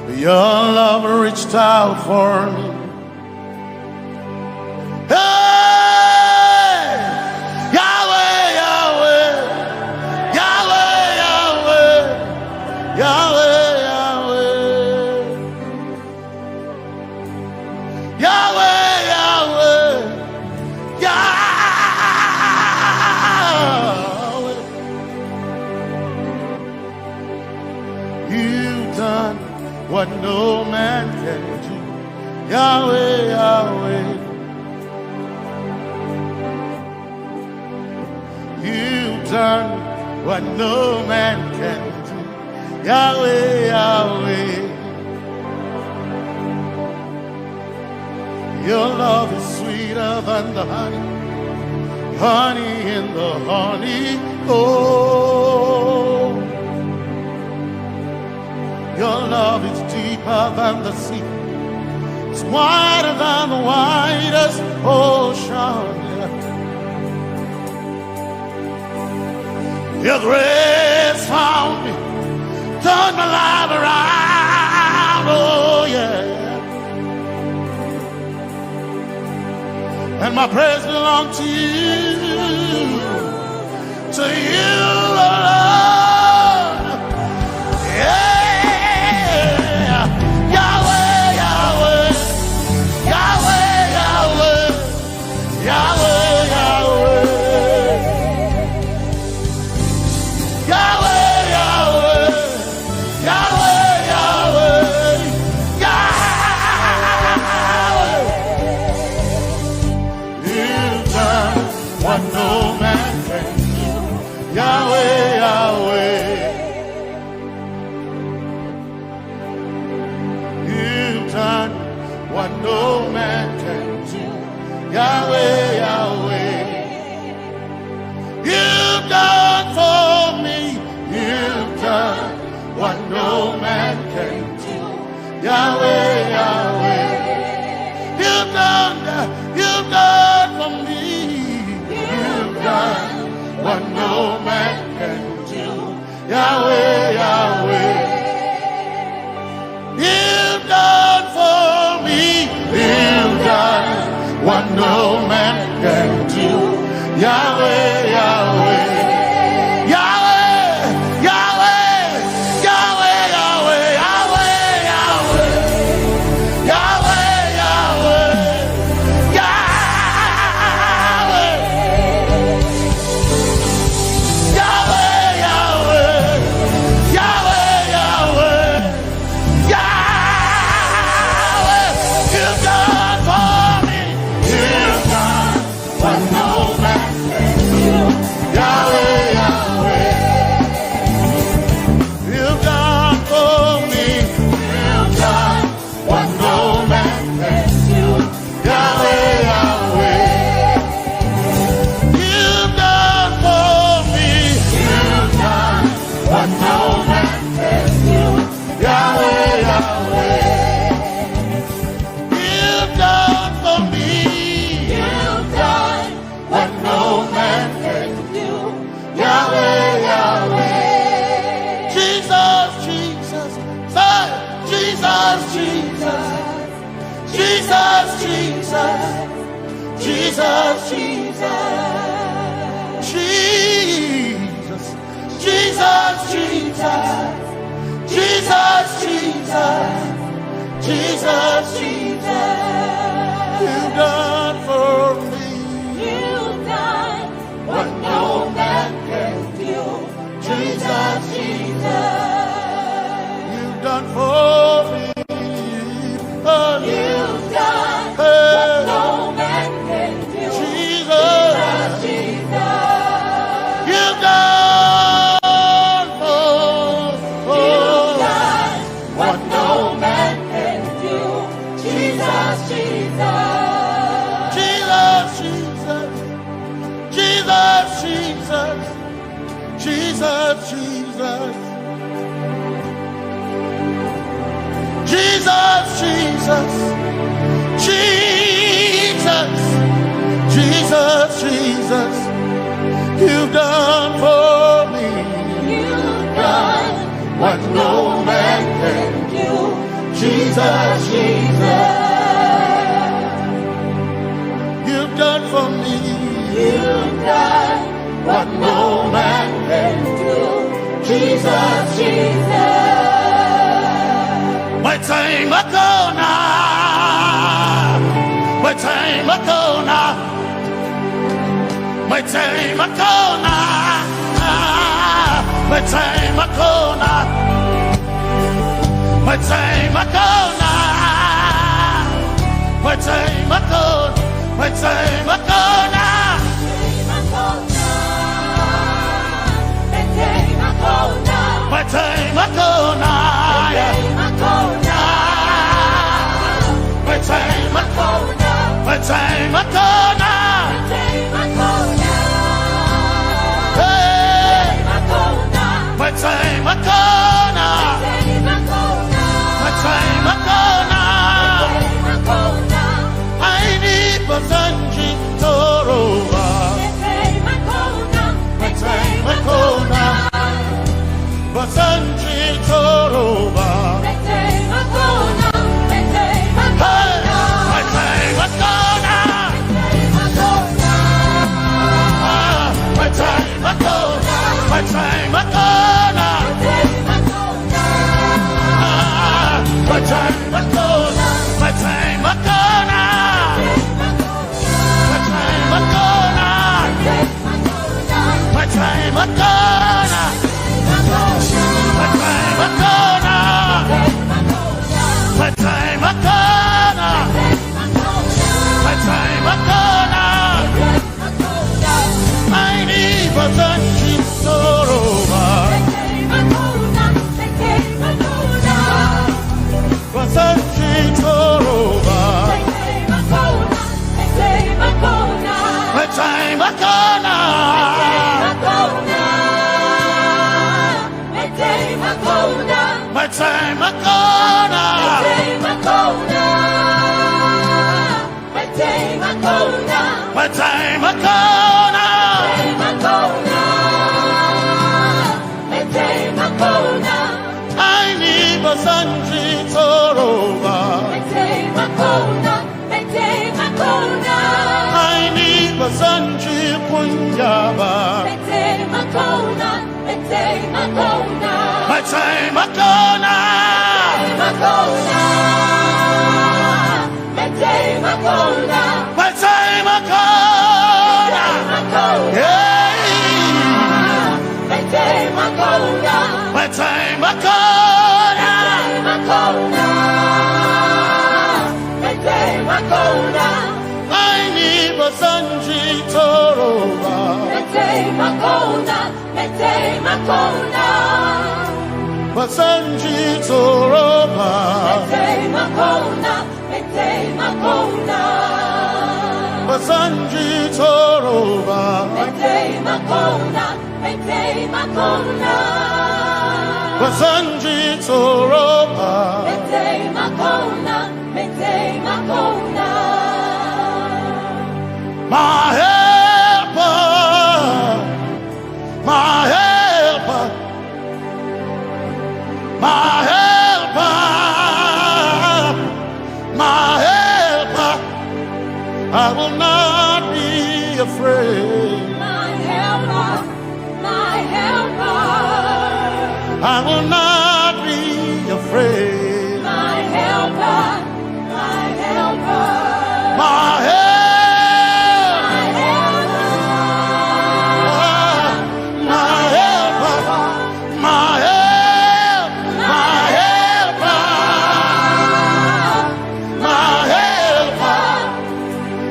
but your love reached out for me. Hey! Yahweh, Yahweh, Yahweh, Yahweh, Yahweh, Yahweh, Yahweh, Yahweh, Yahweh. You've done what no man can do. Yahweh, Yahweh. You've done what no man can do. Yahweh, Yahweh. Your love is sweeter than the honey, honey in the honey. Oh, your love is deeper than the sea. It's wider than the widest ocean. Your grace found me, turned my life around, oh yeah. And my praise belongs to you, Lord. Yeah. Yahweh, Yahweh, Yahweh, Yahweh, Yahweh, Yahweh. Yahweh, Yahweh, Yahweh, Yahweh, Yahweh. You've done what no man can do. Yahweh, Yahweh. You've done what no man can do. Yahweh, Yahweh. You've done for me. You've done what no man can do. Yahweh, Yahweh. You've done for me. You've done what no man can do. Yahweh, Yahweh. You've done for me. You've done what no man can do. Yahweh, Yahweh. Jesus, Jesus, Jesus, Jesus, Jesus, Jesus, Jesus, Jesus. You've done for me. You've done what no man can do. Jesus, Jesus. You've done for me. Oh, you've done what no man can do. Jesus, Jesus. You've done you've done what no man can do. Jesus, Jesus. Jesus, Jesus. Jesus, Jesus, Jesus, Jesus. Jesus, Jesus, Jesus, Jesus, Jesus, you've done for me. You've done what no man can do. Jesus, Jesus, you've done for me. you've done what no man can do. Jesus, Jesus. My time ago now, my time ago now, my time ago now, my time ago now, my time ago now, my time ago, my time ago now, my time ago now. My time ago, my time ago now. Hey, my time ago now. My time ago now. I need Basanji Toroba. My time ago now. Basanji Toroba. My time ago now. My time ago. My time ago now. My time ago now. My time ago now. My time ago now. My time ago now. My time ago now. I need Basanji Toroba. Basanji Toroba. My time ago now. My time ago now. My time ago now. I need Basanji Toroba. I need Basanji Punjaba. My time ago now. My time ago now. Yeah. My time ago now. I need Basanji Toroba. Basanji Toroba. Basanji Toroba. Basanji Toroba. My helper, my helper, my helper, my helper. I will not be afraid. My helper, my helper. I will not be afraid. My helper, my helper. My helper.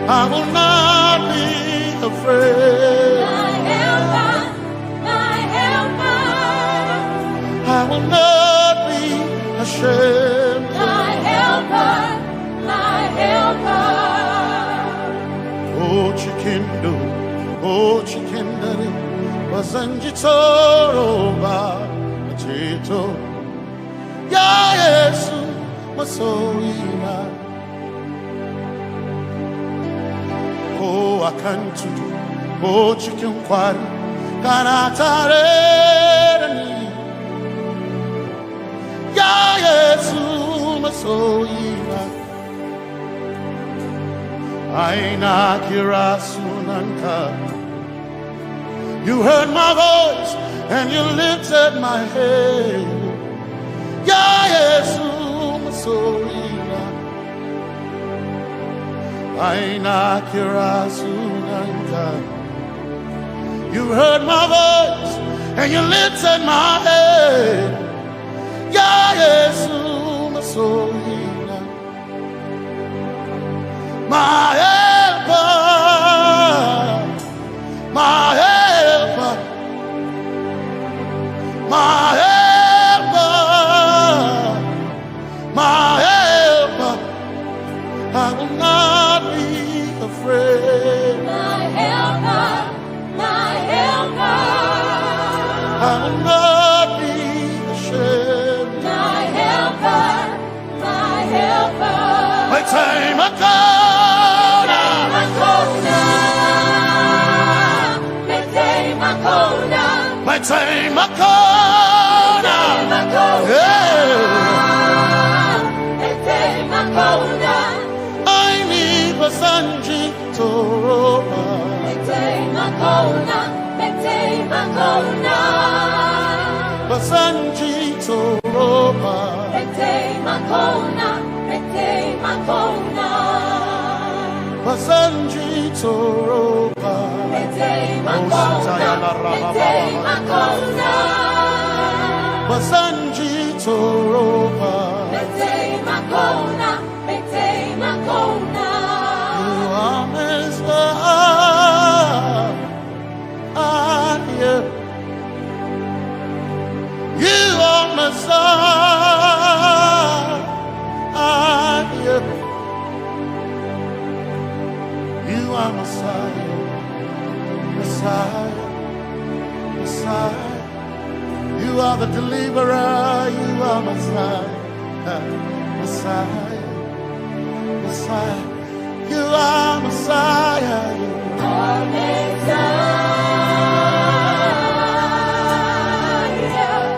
I will not be afraid. My helper, my helper. I will not be ashamed. My helper, my helper. Oh, Chikindo, O chikendere wasanjitoroba chito ya Yesu masoima O akantudu O chikenkwari kanatareni ya Yesu masoima aina kirasunanka. You heard my voice and you lifted my head. Ya Yesu masoina aina kirasunanka. You heard my voice and you lifted my head. Ya Yesu masoina my helper, my helper, my helper, my helper. I will not be afraid. My helper, my helper. I will not be ashamed. My helper, my helper. My time I come. My time I come. I need a Sanji Toroba. Basanji Toroba. Basanji Toroba. Basanji Toroba. You are Messiah. You are Messiah. You are Messiah. Messiah. Messiah. You are the deliverer. You are Messiah. Messiah. Messiah. You are Messiah. You are Messiah.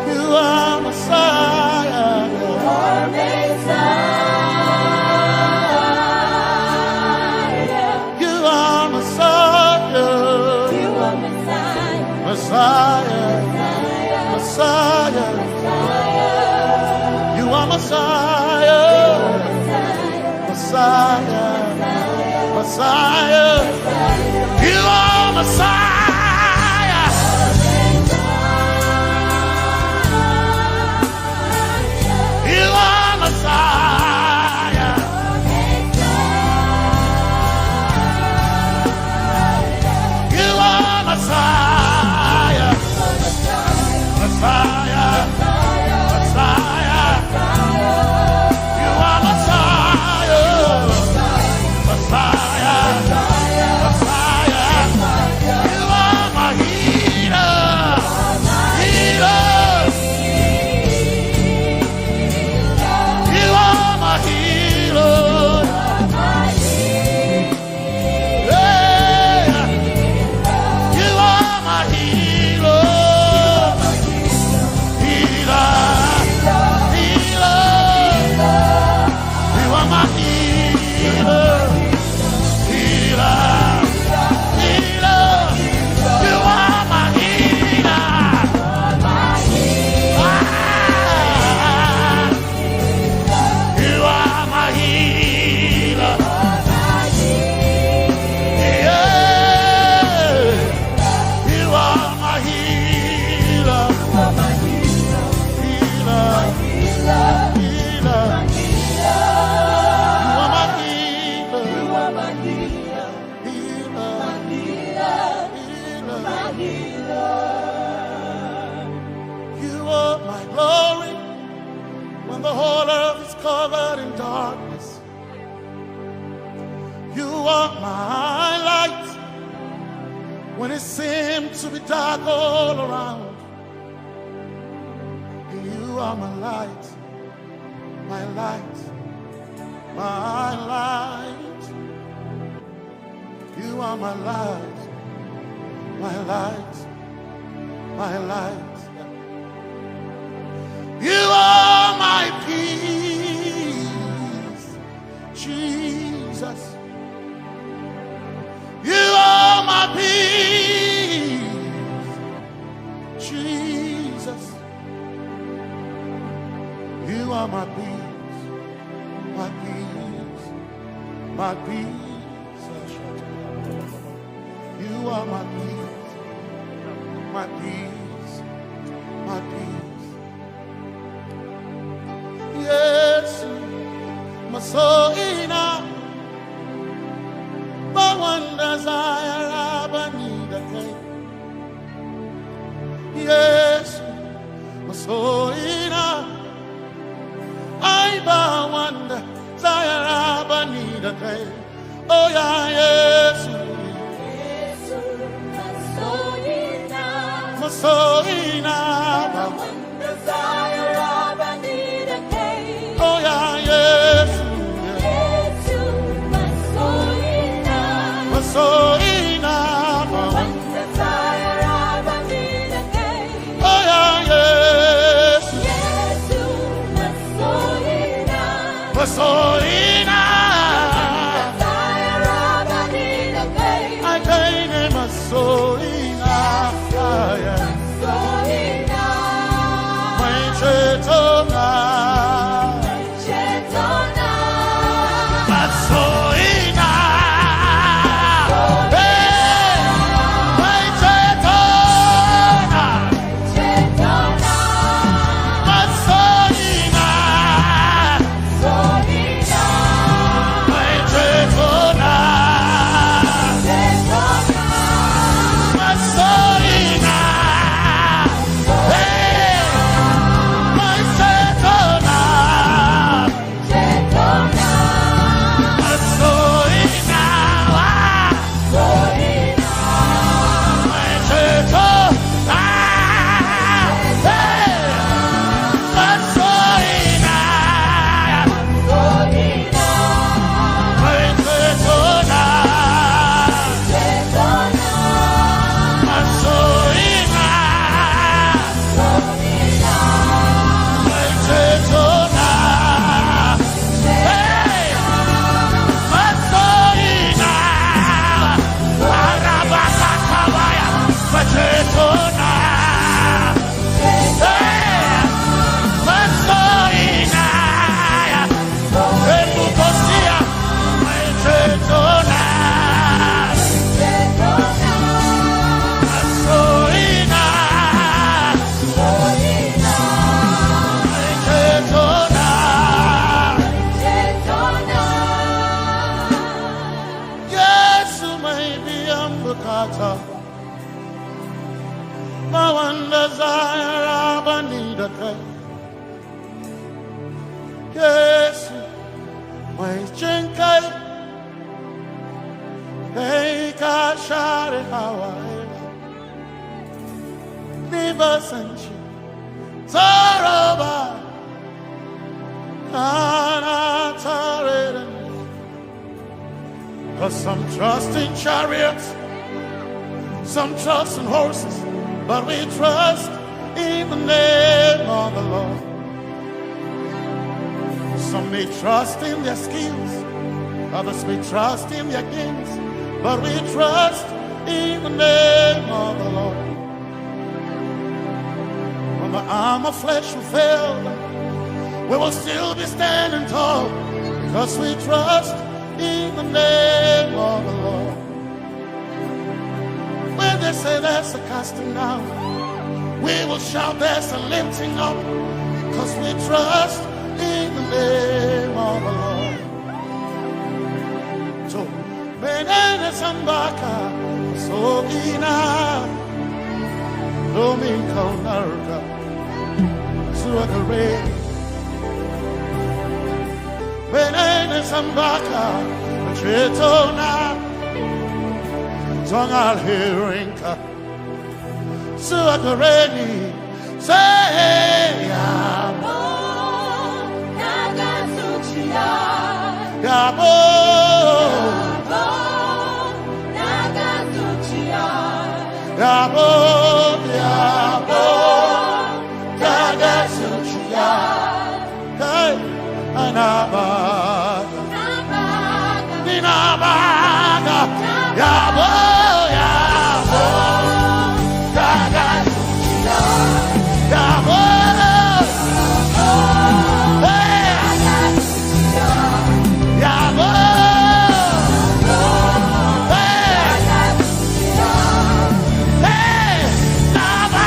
You are Messiah. You are Messiah. You are Messiah. You are Messiah. Messiah. You are Messiah. Messiah. Messiah. You are Messiah. You are Messiah. You are Messiah. Messiah. Messiah. You are Messiah. Messiah. Messiah. You are my healer. Healer. You are my healer. Yeah. You are my healer. Healer. Healer. You are my healer. Healer. Healer. You are my healer. You are my healer. Yeah. You are my healer. Healer. Healer. You are my healer. Healer. You are my glory when the whole earth is covered in darkness. You are my light when it seemed to be dark all around. You are my light, my light, my light. You are my light, my light, my light. You are my peace, Jesus. You are my peace, Jesus. You are my peace, my peace, my peace. You are my peace, my peace, my peace. Yes, my soul in a but one desire I need a day. Yes, my soul in a I but one desire I need a day. Oh yeah, yes, my soul in a one desire I need a day. Oh yeah, yes, so enough, one desire of a need again. Oh yeah, yes, yes, my soul enough, desire of a need again. I gain my soul enough, yeah, my chetona, my soul. Yes, my chenkai, they can share how never sent you, Zaraba, cause some trust in chariots, some trust in horses, but we trust in the name of the Lord. Some may trust in their skills, others may trust in their gains, but we trust in the name of the Lord. When the arm of flesh will fail, we will still be standing tall, because we trust in the name of the Lord. When they say there's a casting down, we will shout there's a lifting up, because we trust in the name of the Lord. So, Benene Sambaka, so ina, Domingo Narga, Suakare, Benene Sambaka, Chetona, Tongal Hirinka, Suakareni, say, Yabo, Nagasuchia, Yabo, Nagasuchia, Yabo, Yabo, Nagasuchia, Hey, Anabaga, Ninabaga, Yabo, Yabo, Nagasuchia, Yabo, Hey, Yabo, Hey, Nabaga,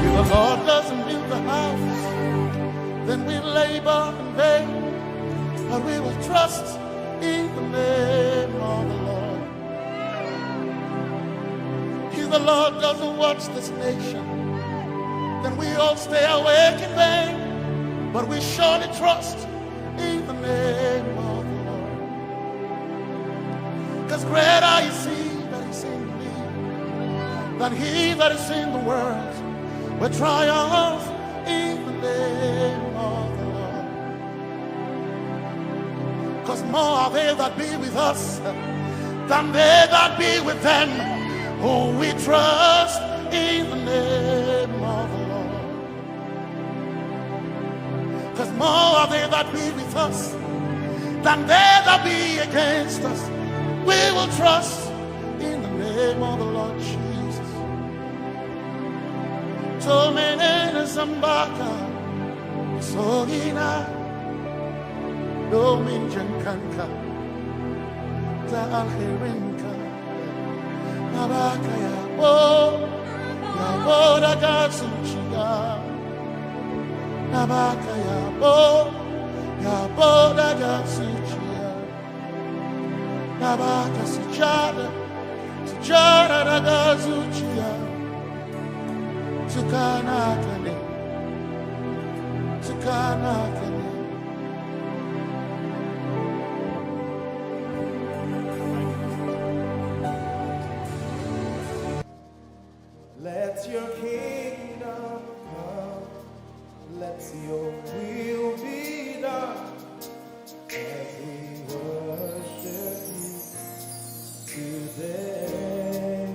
If the Lord doesn't build the house, then we labor in vain, but we will trust in the name of the Lord. If the Lord doesn't watch this nation, then we all stay awake in vain, but we surely trust in the name of the Lord. Because greater is He that is in me than he that is in the world. We triumph in the name of the Lord. Because more are they that be with us than they that be with them. Oh, we trust in the name of the Lord. Because more are they that be with us than they that be against us. We will trust in the name of the Lord Jesus. Tomenene Zambaka, Sogina, Dominjan Kanka, Ta Alherinka, Nabaka Yabo, Yaboda Gatsuchia, Nabaka Yabo, Yaboda Gatsuchia, Nabaka Sujada, Sujada Gatsuchia. Tukanakane, Tukanakane. Let your kingdom come, let your will be done, as we worship you today.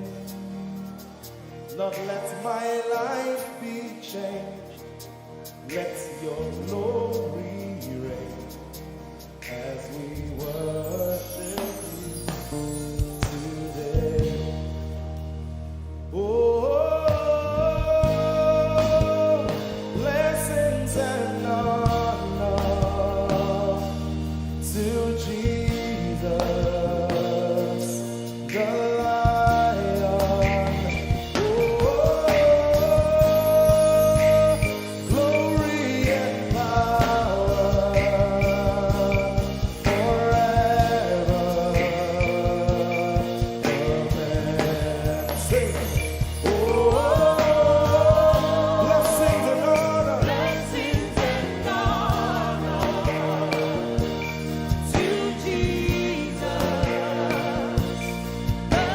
Lord, let my life be changed. Let your glory reign as we worship you today. Oh, blessings and honor to Jesus, the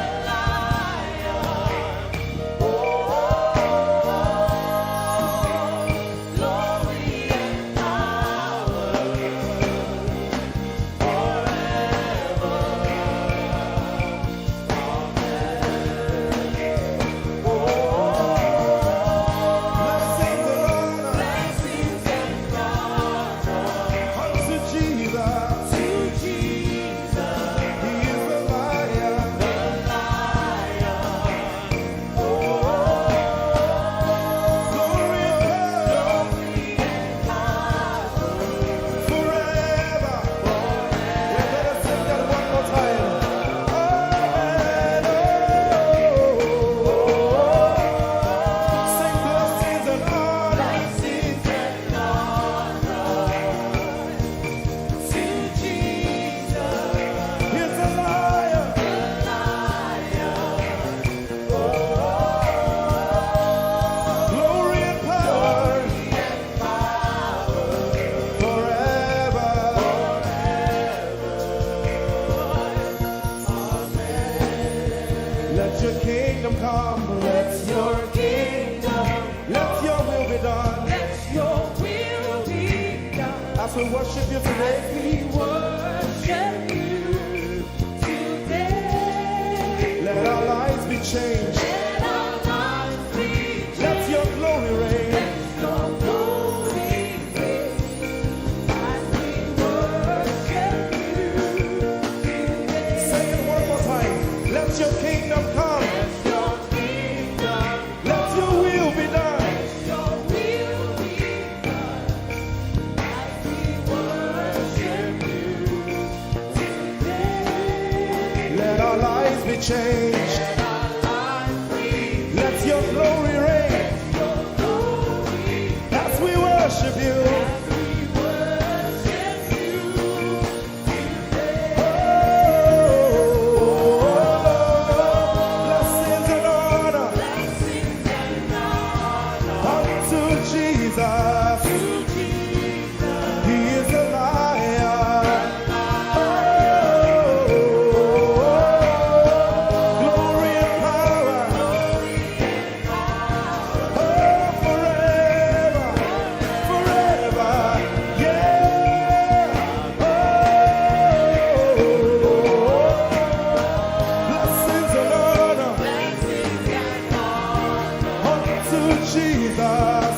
your kingdom come. Let your kingdom. Let your will be done. Let your will be done. As we worship you today. We worship you today. Let our lives be changed. Let our lives be changed. Let your glory reign. Let your glory reign. As we worship you today. Say it one more time. Let your kingdom come. Let your kingdom. Let your will be done. Let your will be done. As we worship you today. Let our lives be changed. Let our lives be Let your glory reign. your glory. As we worship you. We worship you today. Blessings and honor Blessings and honor unto Jesus. to Jesus. He is a lion. Glory and power. Forever. Forever. Yeah. Blessings and honor Blessings and honor unto Jesus.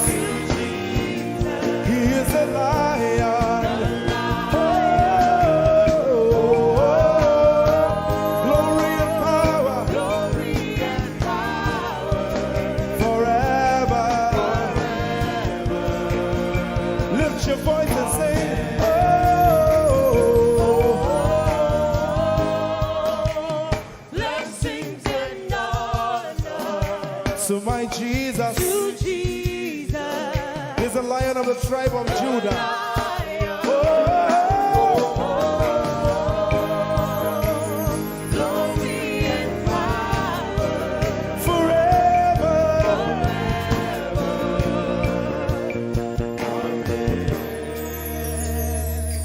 He is a lion. Glory and power glory and power forever. Lift your voice and sing. blessings and honor So my Jesus to Jesus. is the Lion of the tribe of Judah. Glory and power Forever.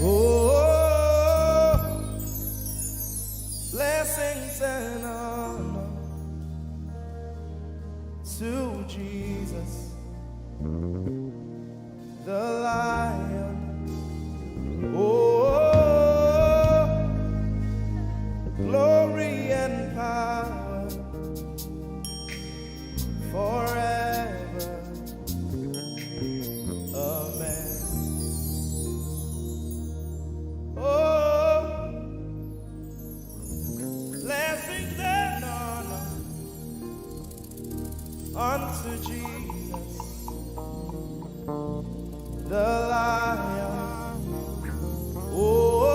Oh, blessings and honor to Jesus, the Lion. Oh, glory and power forever. Amen. Oh, blessings and honor unto Jesus, the Lion. Oh,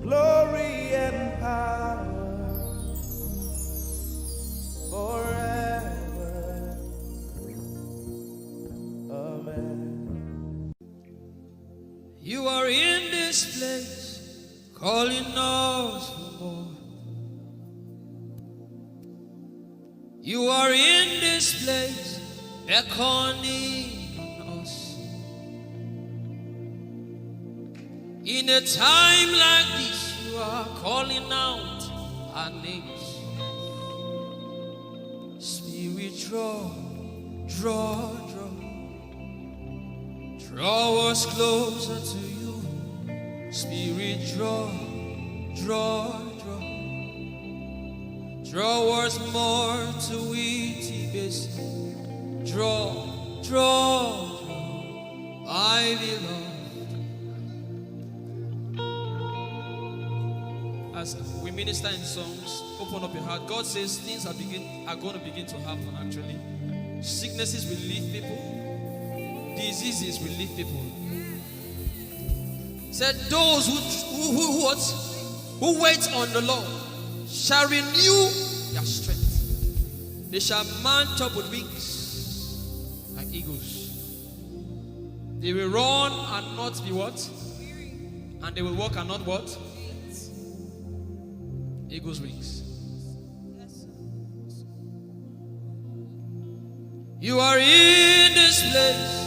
glory and power forever. Amen. You are in this place, calling us for more. You are in this place, beckoning us. In a time like this, you are calling out our names. Spirit, draw, draw, draw. Draw us closer to you. Spirit, draw, draw, draw. Draw us more to Ehi Moses. Draw, draw, draw. I belong. As we minister in songs, open up your heart. God says things are going to begin to happen actually. Sicknesses will leave people. Diseases will leave people. Said those who wait on the Lord shall renew their strength. They shall mount up with wings like eagles. They will run and not be what? And they will walk and not what? Eagle's wings. You are in this place.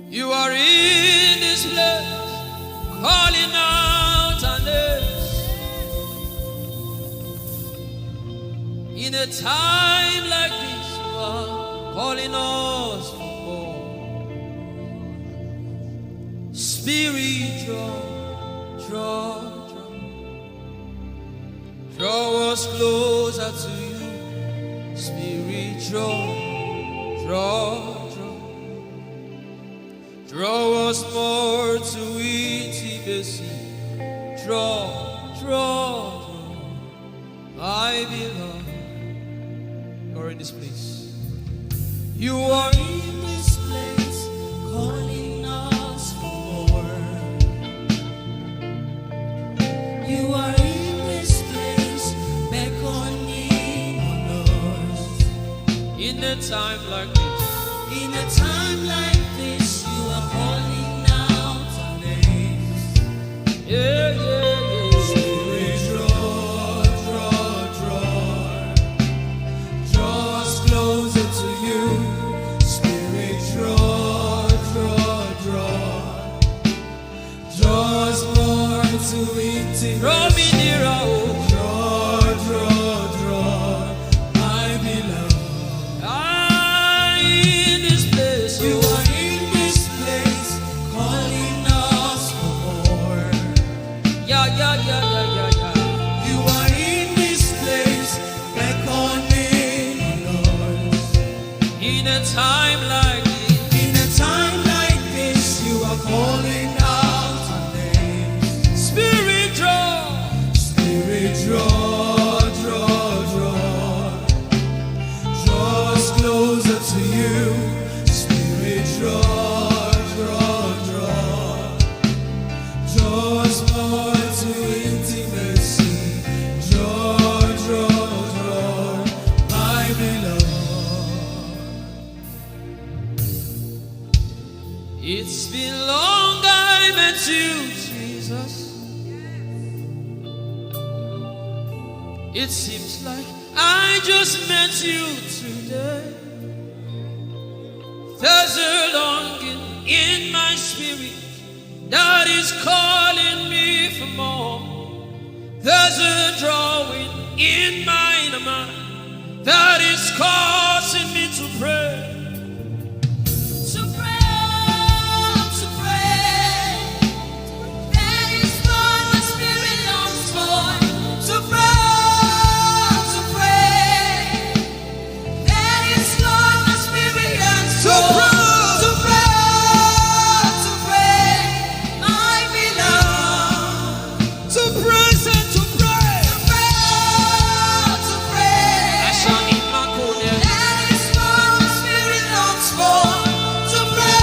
You are in this this place, calling out our names. In a time like this, you are calling us for more. Spirit, draw us closer to you. Spirit, draw us more to intimacy. Draw, my beloved. You're in this place. You are in this place, calling us for more. You are in this place, beckoning on us. In a time like this, in a time like this, you are calling out our names. Yeah. Spirit, draw us closer to you. Spirit, draw us more to intimacy. Draw me nearer, oh. Draw, my beloved. In this place, you are in this place, calling us for more. Yeah. You are in this place, beckoning on us. In a time like this, you are calling out our names. Spirit, draw us closer to you. Spirit, draw us more to intimacy. Draw, my beloved. It's been long I met you, Jesus. It seems like I just met you today. There's a longing in my spirit that is calling me for more. There's a drawing in my mind that is causing me to pray. That is what my spirit longs for. To pray. That is what my spirit yearns for. To pray, my beloved. To praise and to pray. To pray. That is what my spirit longs for. To pray.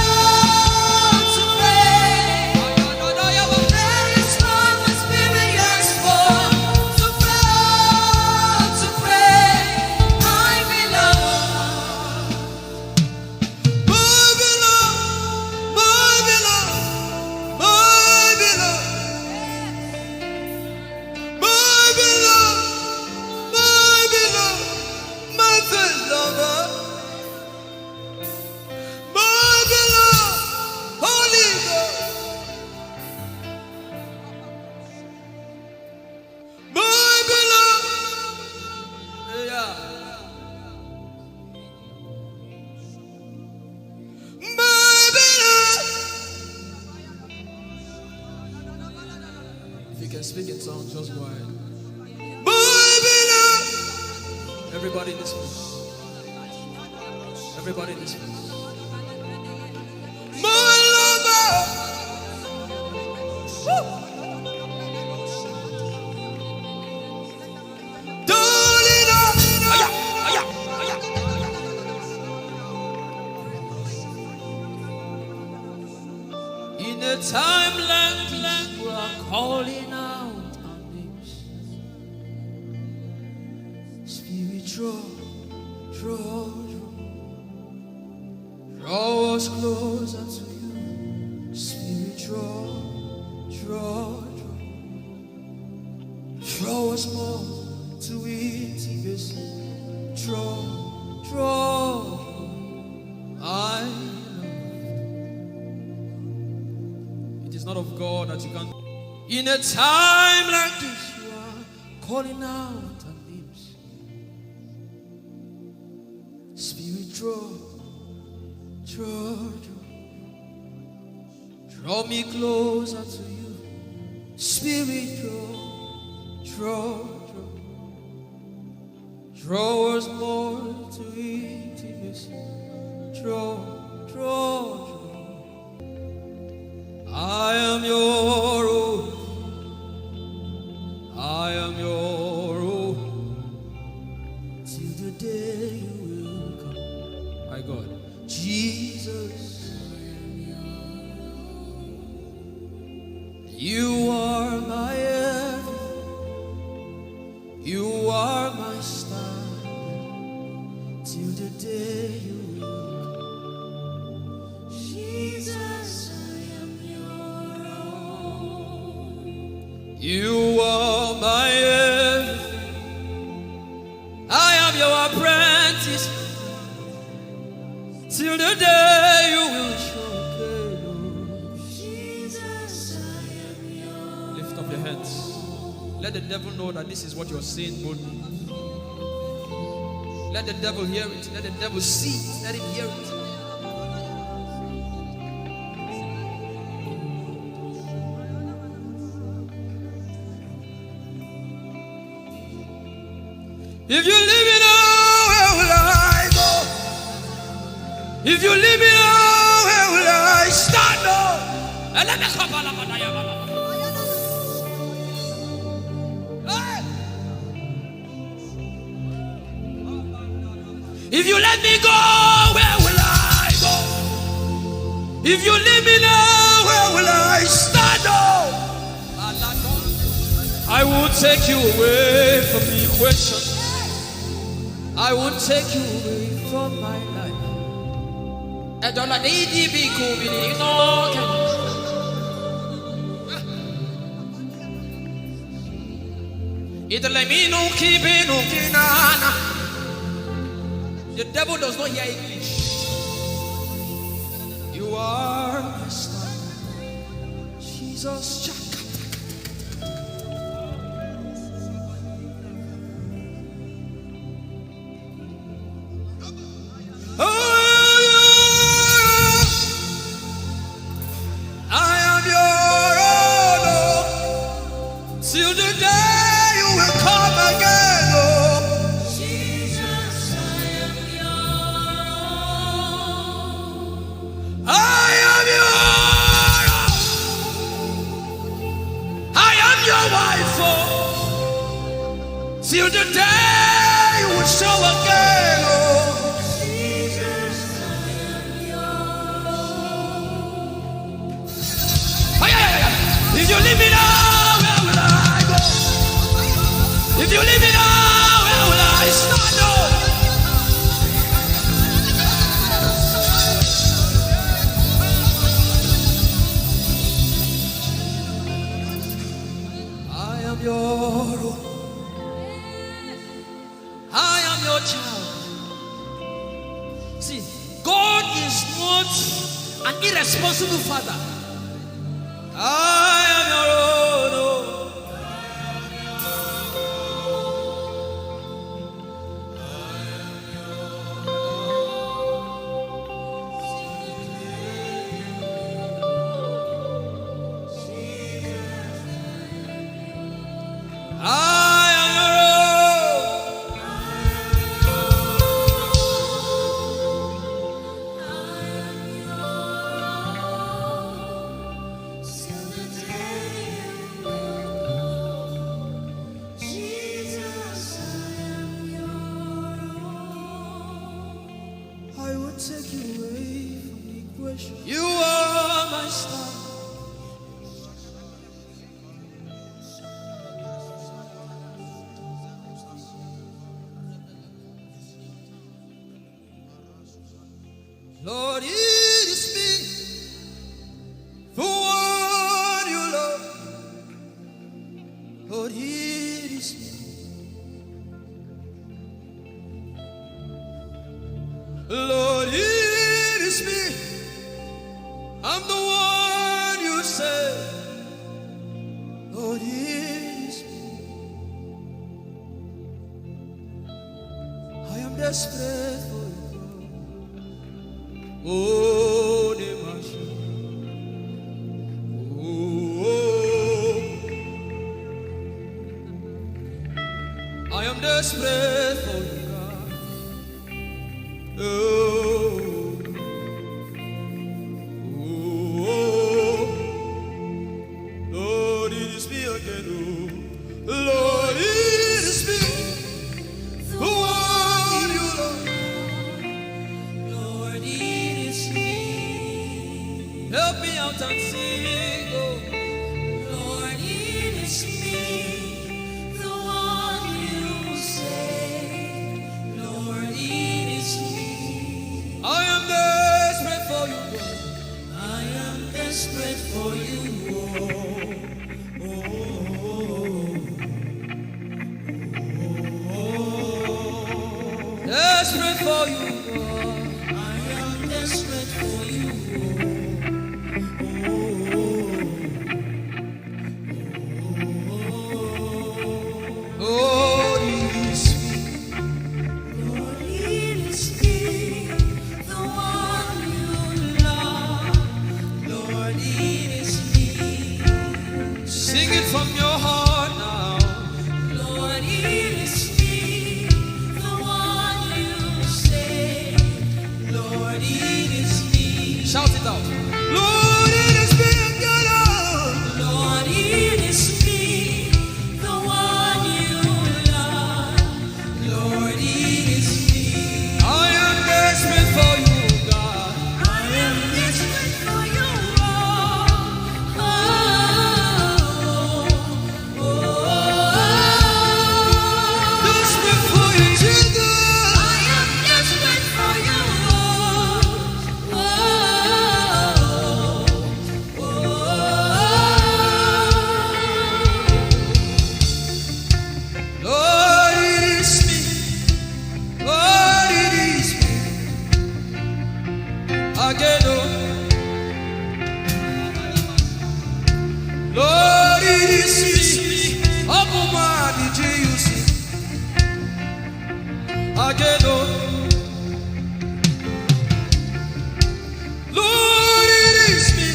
That is what my spirit yearns for. To pray, my beloved. My If you can speak in tongues, just go ahead. Everybody in this place. Everybody in this place. My lover. In a time like this, we are calling out our names. Spirit, draw us closer to you. Spirit, draw us more to intimacy. Draw, I is not of God that you can't. In a time like this, you are calling out our names. Spirit, draw me closer to you. Spirit, draw us more to intimacy. Draw. I am your own. I am your own. Till the day you will come. My God, Jesus, you are my everything. You are my standard. Till the day you will come. Jesus, you are my everything. I am your apprentice. Till the day you will show. Jesus, I am yours. Lift up your hands. Let the devil know that this is what you're saying boldly. Let the devil hear it. Let the devil see it. Let him hear it. If you leave me now, where will I go? If you leave me now, where will I stand? If you let me go, where will I go? If you leave me now, where will I stand? I will take you away from the equation. I will take you away from my life. The devil does not hear English. You are my star, Jesus. Till the day you will show again, oh Jesus, I am yours. If you leave me now, where will I go? If you leave me now, where will I stand? I am your own. Child. See, God is not an irresponsible father. I am your own. desperate for you. Oh, I am desperate for you, God. Lord, it is me again. Lord, it is me. The one you love. Lord, it is me. Help me out and sing. Lord, it is me. The one you say. Lord, it is me. I am desperate for you, God. I am desperate for you. Desperate for you, God. I am desperate for you. Lord, it is me. Lord, it is me. The one you love. Lord, it is me. Sing it from your heart now. Lord, it is me. The one you say. Lord, it is me. Shout it out. Lord, it is me again. Lord, it is me. The one you love. Lord, it is me. I am desperate for you, God. I am desperate for you, oh, desperate for you, Jesus. I am desperate for you, Lord, it is me. Lord, it is me. Again, Lord, it is me. Omatade, Jesus. Again, Lord, it is me.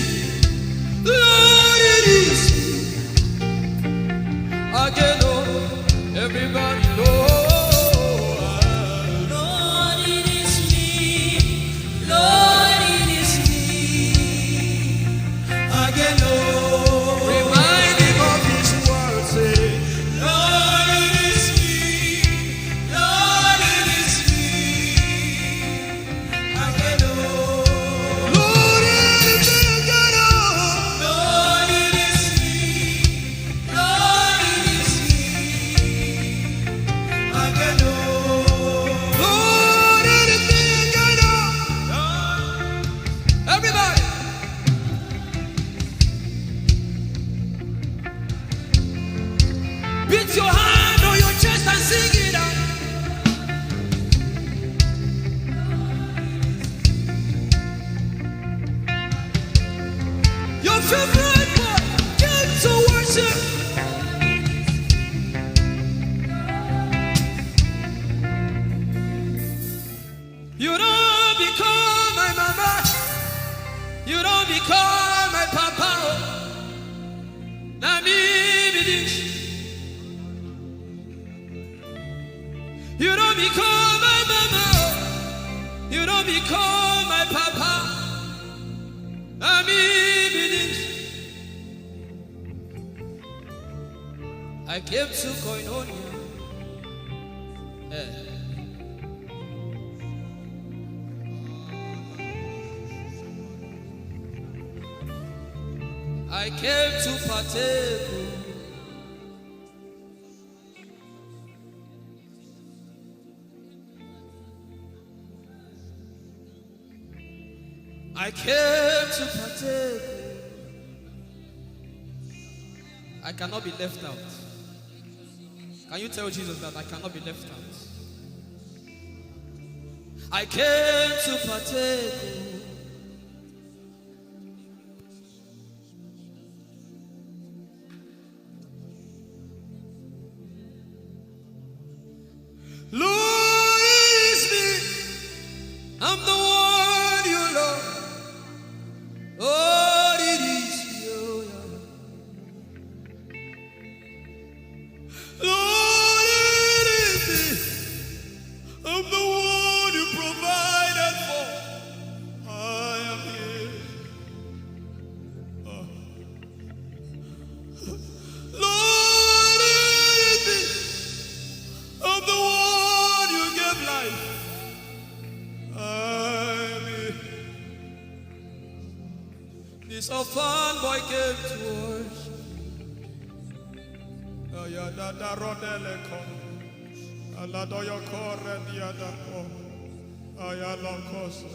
Lord, it is me. Again, everybody, Lord, it is me. Lord, it is me. Again, remind him of his word, say, Lord, it is me. Lord, it is me. Again, Lord, it is me. Lord, it is me. Lord, it is me. Again, Lord, it is me again. Everybody. Beat your hand on your chest and sing it out. Your favorite part, get to worship. You don't become my mama. You don't become my papa. Na me be this. You don't become my mama. You don't become my papa. Na me be this. I came to Koinonia. I came to partake. I came to partake. I cannot be left out. Can you tell Jesus that I cannot be left out? I came to partake. Lord, it is This orphan boy came to worship. Ayadada rodele kom. Aladoyo kore diadako. Ayalokoso.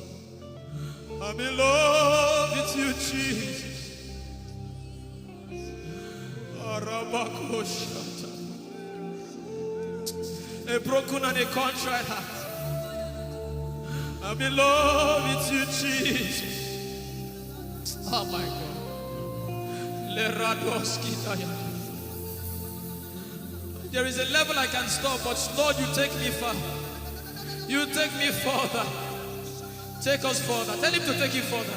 I'm in love with you, Jesus. Arabakoshata. A broken and a contrite heart. I'm in love with you, Jesus. Oh my God. There is a level I can stop, but Lord, you take me far. You take me further. Take us further. Tell him to take you further.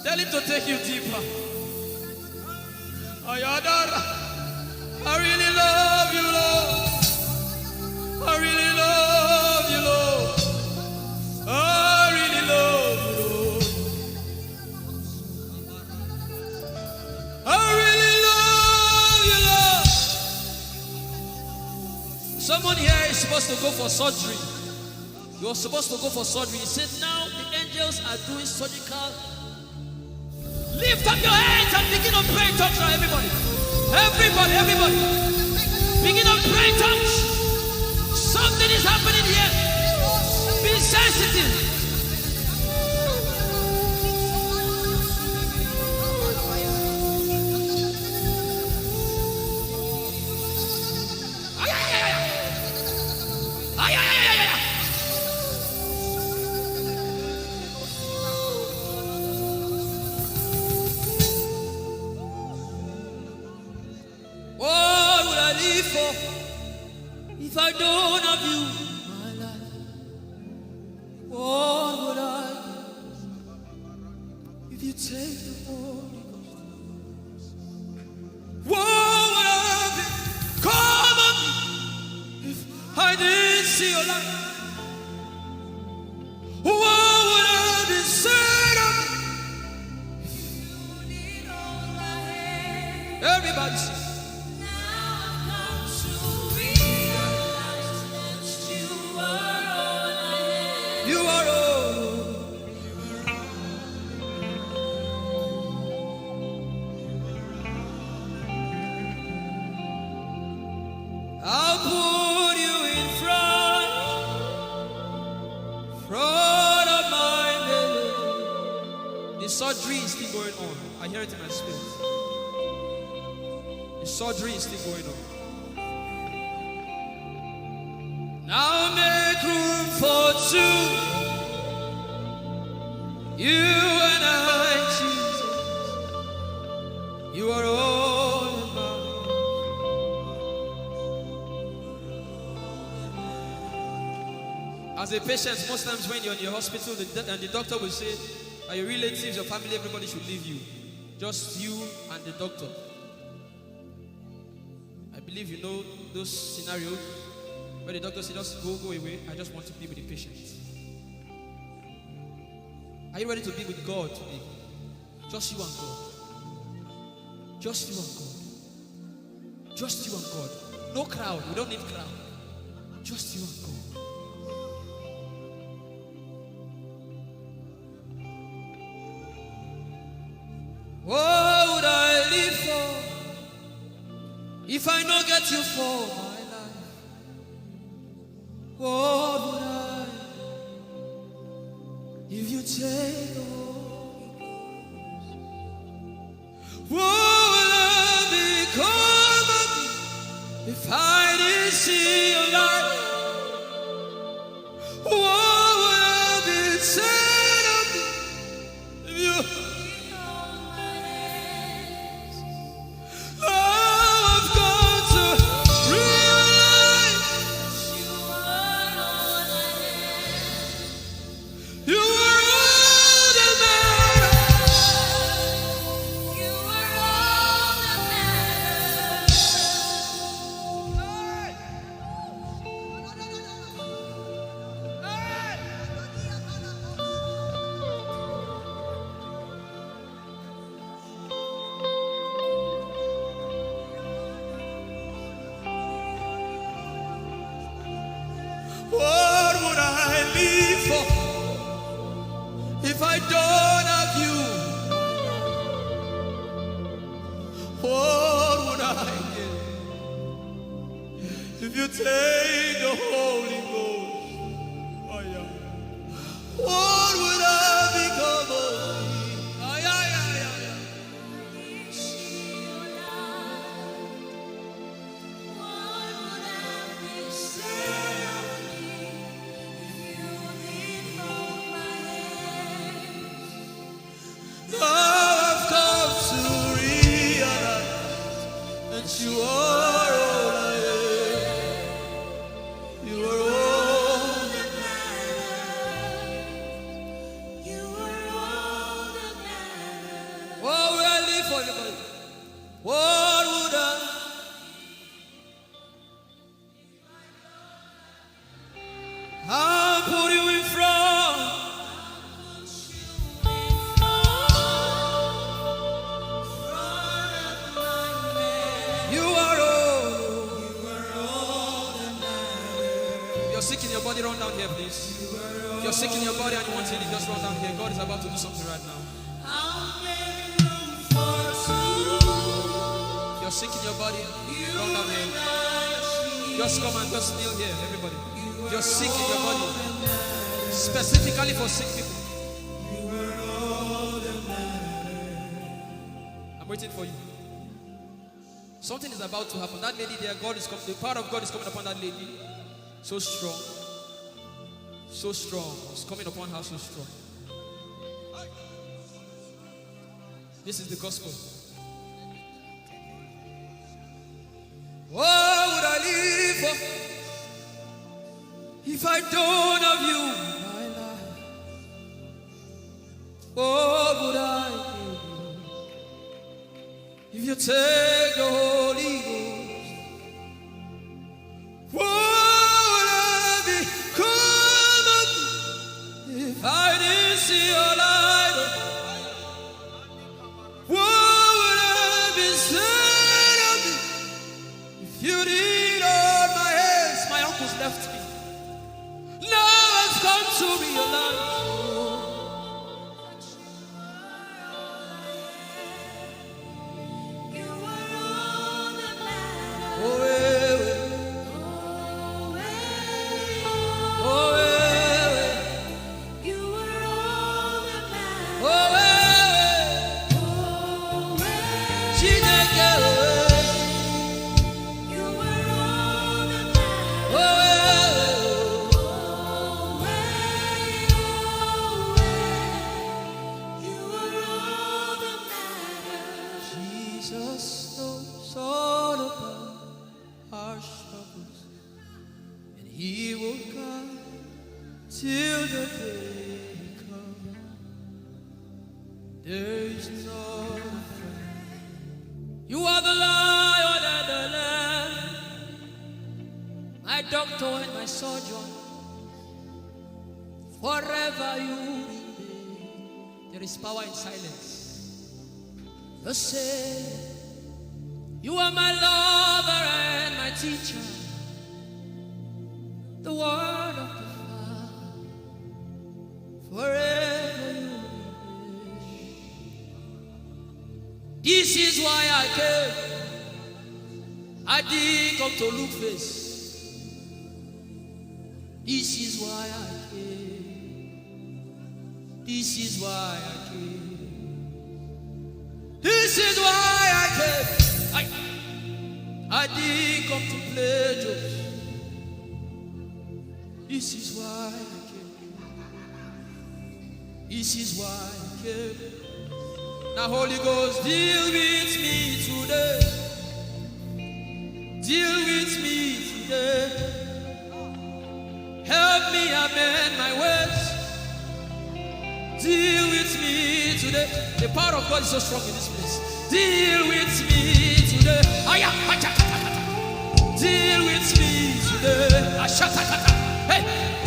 Tell him to take you deeper. I really love you, Lord. I really love you, Lord. I really love you, Lord. I really love you, Lord. Someone here is supposed to go for surgery. You're supposed to go for surgery. He said, now the angels are doing surgical. Lift up your hands and begin to pray in tongues now, everybody. Everybody. Begin to pray in tongues. Something is happening here. Be sensitive. What would I live for if I don't have you in my life? What would I give if you take the Holy Ghost? What would I become of me if I didn't see your light? What would I be said of me? Everybody sing. You are all. I'll put you in front of my belly. The surgery is still going on. I hear it in my spirit. The surgery is still going on. Now make room for two. You and I, Jesus. You are all in mine. As a patient, most times when you're in your hospital, the doctor will say, your relatives, your family, everybody should leave you. Just you and the doctor. I believe you know those scenarios. But the doctor said, just go away. I just want to be with the patient. Are you ready to be with God today? Just you and God. Just you and God. Just you and God. No crowd. We don't need crowd. Just you and God. What would I live for if I don't get you for my life? What would I if you take the Holy Ghost? What will I become of me if I didn't see your light? What would I be said of me if you? I've got to realize you are all that matters. You are all that What would I live for if I don't have you? If you take the Holy Ghost, oh yeah, what would I become of me? Oh yeah, yeah, yeah, yeah. Now I've come to realize that you are all I am. You are all that matters. You are all that matters. What would I live for anybody? What would I? I'll put you in front. You are all that matters. You're sick in your body, run down here, please. You're sick in your body and you want healing, just run down here. God is about to do something right now. You're sick in your body, run down here. Just come and just kneel here, everybody. You're sick in your body, specifically for sick people. I'm waiting for you. Something is about to happen. That lady there, God is coming. The power of God is coming upon that lady. So strong. So strong. It's coming upon her so strong. This is the gospel. What would I live for if I don't have you in my life? What would I do if you take the Holy Ghost? What would I become of me if I didn't see your light? What would I be said of me if you did all my hands? My uncles left me. Now I've come to realize. Power in silence. You say, you are my lover and my teacher, the word of the Father, forever you wish. This is why I came. I didn't come to look face. This is why I came. This is why I came. This is why I came. I didn't come to play jokes. This is why I came. This is why I came. Now Holy Ghost, deal with me today. Deal with me today. Help me amend my ways. Deal with me today. The power of God is so strong in this place. Deal with me today. Deal with me today. Hey,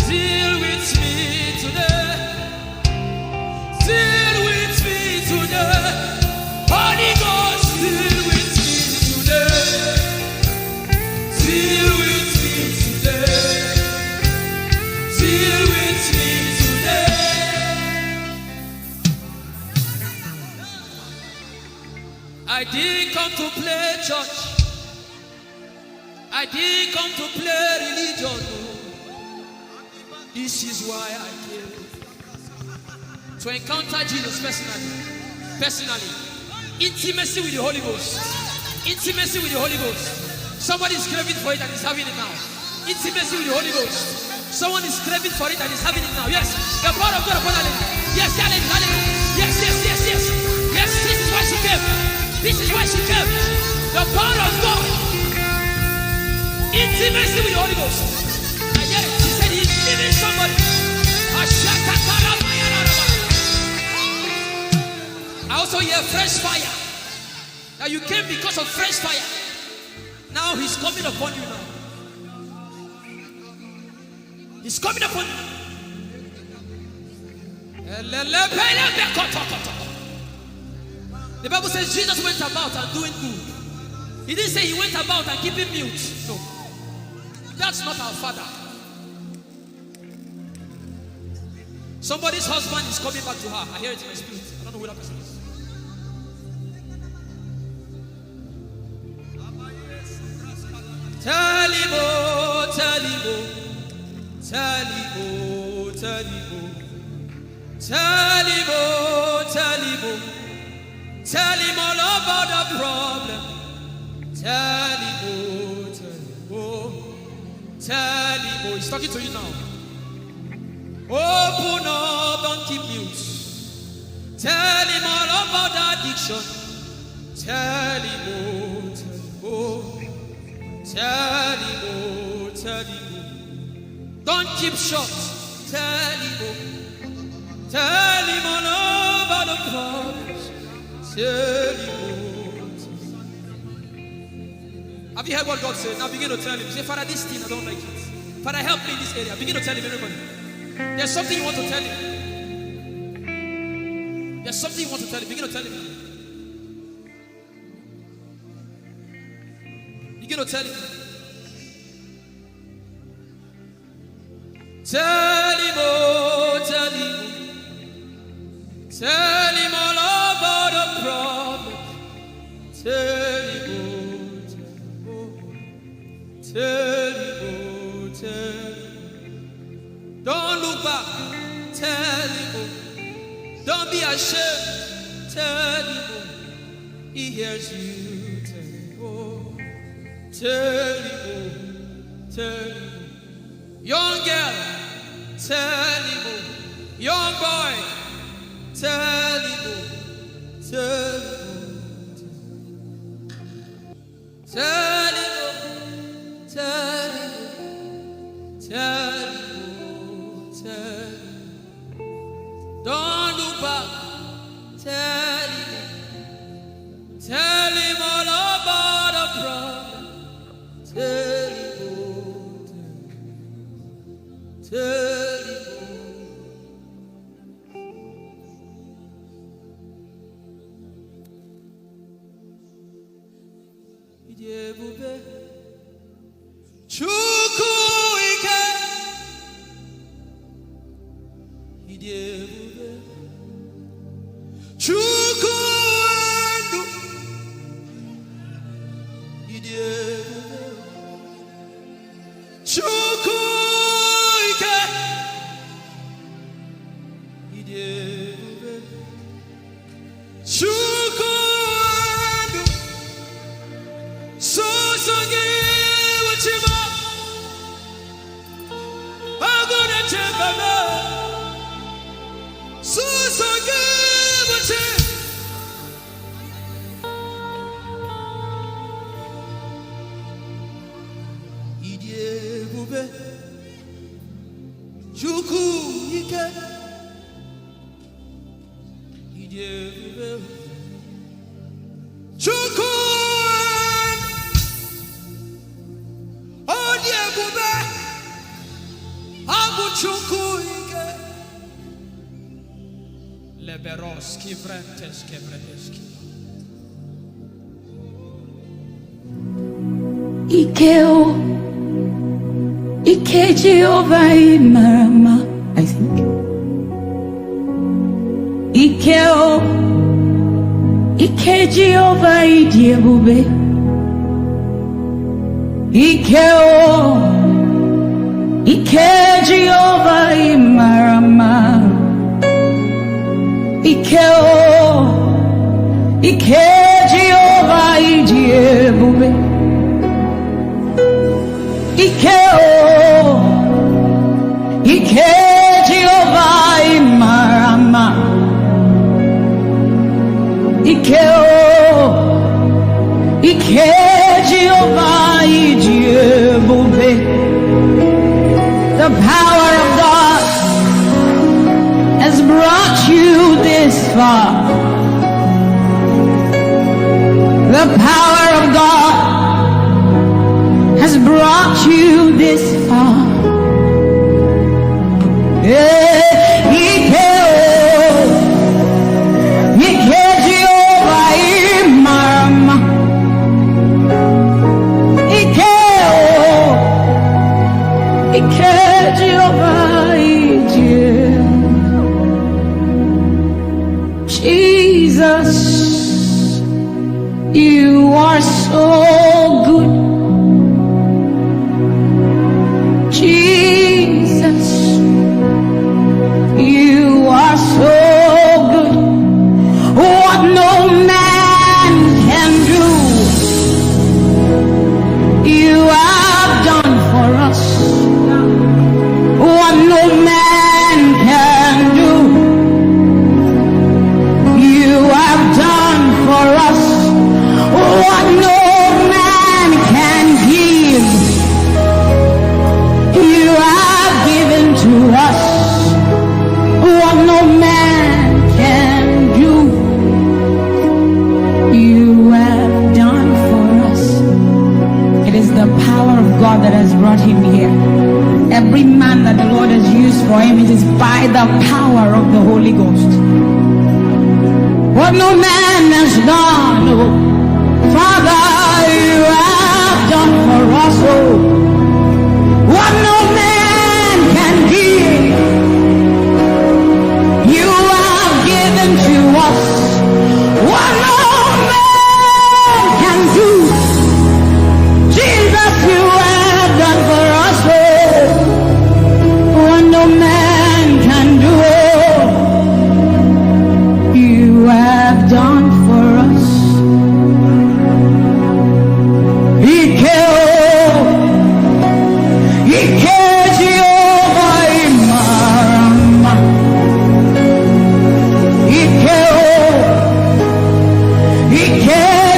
deal with me today. Deal with me today. Holy Ghost, deal with me today. Deal with me today. Deal with me today. I didn't come to play church. I didn't come to play religion. This is why I came. To encounter Jesus personally. Intimacy with the Holy Ghost. Intimacy with the Holy Ghost. Somebody is craving for it and is having it now. Intimacy with the Holy Ghost. Someone is craving for it and is having it now. Yes. The power of God upon her. Yes, hallelujah. Yes. Yes, this is why she came. This is why she came. The power of God. Intimacy with the Holy Ghost. I get it. She said he's giving somebody. I also hear fresh fire. Now you came because of fresh fire. Now he's coming upon you now. He's coming upon you. The Bible says Jesus went about and doing good. He didn't say he went about and keeping mute. No. That's not our Father. Somebody's husband is coming back to her. I hear it in my spirit. I don't know who that person is. Tell him, oh, tell him, oh, tell him, oh, tell him, oh, tell him, oh, tell him, oh, tell him all about the problem. Tell him, oh, tell him, oh, tell him, oh. He's talking to you now. Open up, don't keep mute. Tell him all about the addiction. Tell him, oh, tell him, oh. Tell him, oh, tell him, oh. Don't keep short. Tell him, oh. Tell him all about the problems. Tell him, oh. Have you heard what God said? Now begin to tell him. Say, Father, this thing I don't like it. Father, help me in this area. Begin to tell him, everybody. There's something you want to tell him. There's something you want to tell him. Begin to tell him. Begin to tell him. Tell him, oh, tell him. Tell him all about the problem. Tell him, oh, tell him, oh, tell him. Don't look back. Tell him, oh. Don't be ashamed. Tell him, oh. He hears you. Tell him, oh. Tell him, oh. Tell him, oh. Young girl. Tell him, oh. Young boy. Tell him, oh. Tell him, oh. Tell him, oh. Tell him, oh. Tell him. Don't look back. Tell him all about the problem. Tell him, oh, tell him, Ijeoma Chukwu ike. Ijeoma Chukwu ndu. Ijeoma Chukwu ike. Ijeoma Chukwu ndu. Sosogi wachima. Agune chembaba. Sosogi wachima. Ijeoma Chukwu ike. Ijeoma Chukwu Ijeoma Abu Chukwu ike. Leberoski vrenteski vrenteski. Ikeo, Ike Jehovah Marama, I think. Ikeo, Ike Jehovah Ijeoma. Ike Jehovah Imarama. Ike Jehovah Ijeoma. Ike Jehovah Imarama. Ike Jehovah Ijeoma. The power of God has brought you this far. The power of God has brought you this far. Jesus, you are so good. Jesus, you are so good. What no man can do, you have done for us. What no man can do, you have done for us. What no man can give, you have given to us. What no man can do, you have done for us. It is the power of God that has brought him here. Every man that the Lord has used for him, it is by the power of the Holy Ghost. What no man has done, oh, Father, you have done for us, oh. What no man can give, you have given to us. What no man can do, Jesus, you have done for us, oh. What no man can do, you have done for us. Ike Jehovah Imarama. Ike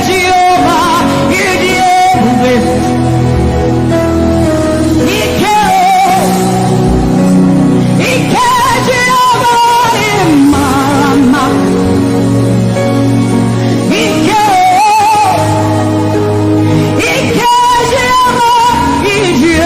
Jehovah Ijeoma. Ike Jehovah Imarama. Ike Jehovah Ijeoma. Ike Jehovah Imarama. Ike Jehovah Ijeoma.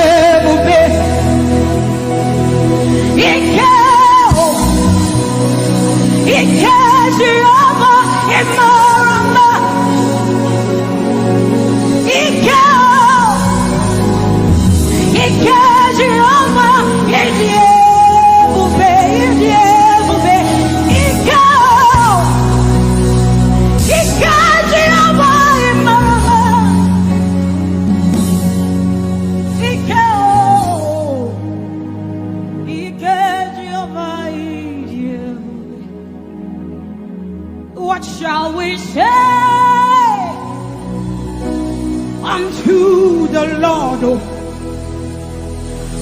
Ike Jehovah Imarama. Ike Jehovah Ijeoma. What shall we say unto the Lord?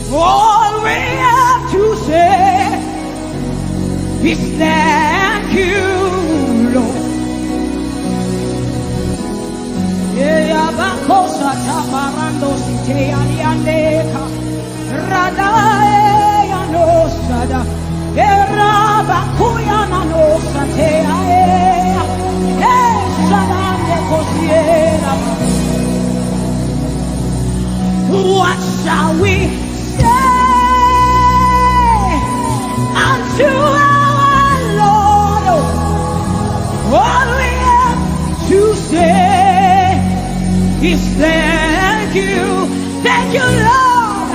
All we have to say is thank you, Lord. Bakosa taparando site aliandeka radae anosada eraba kuyana nosate ae sadande kosiera. What shall we say unto our Lord? All we have to say is thank you, Lord.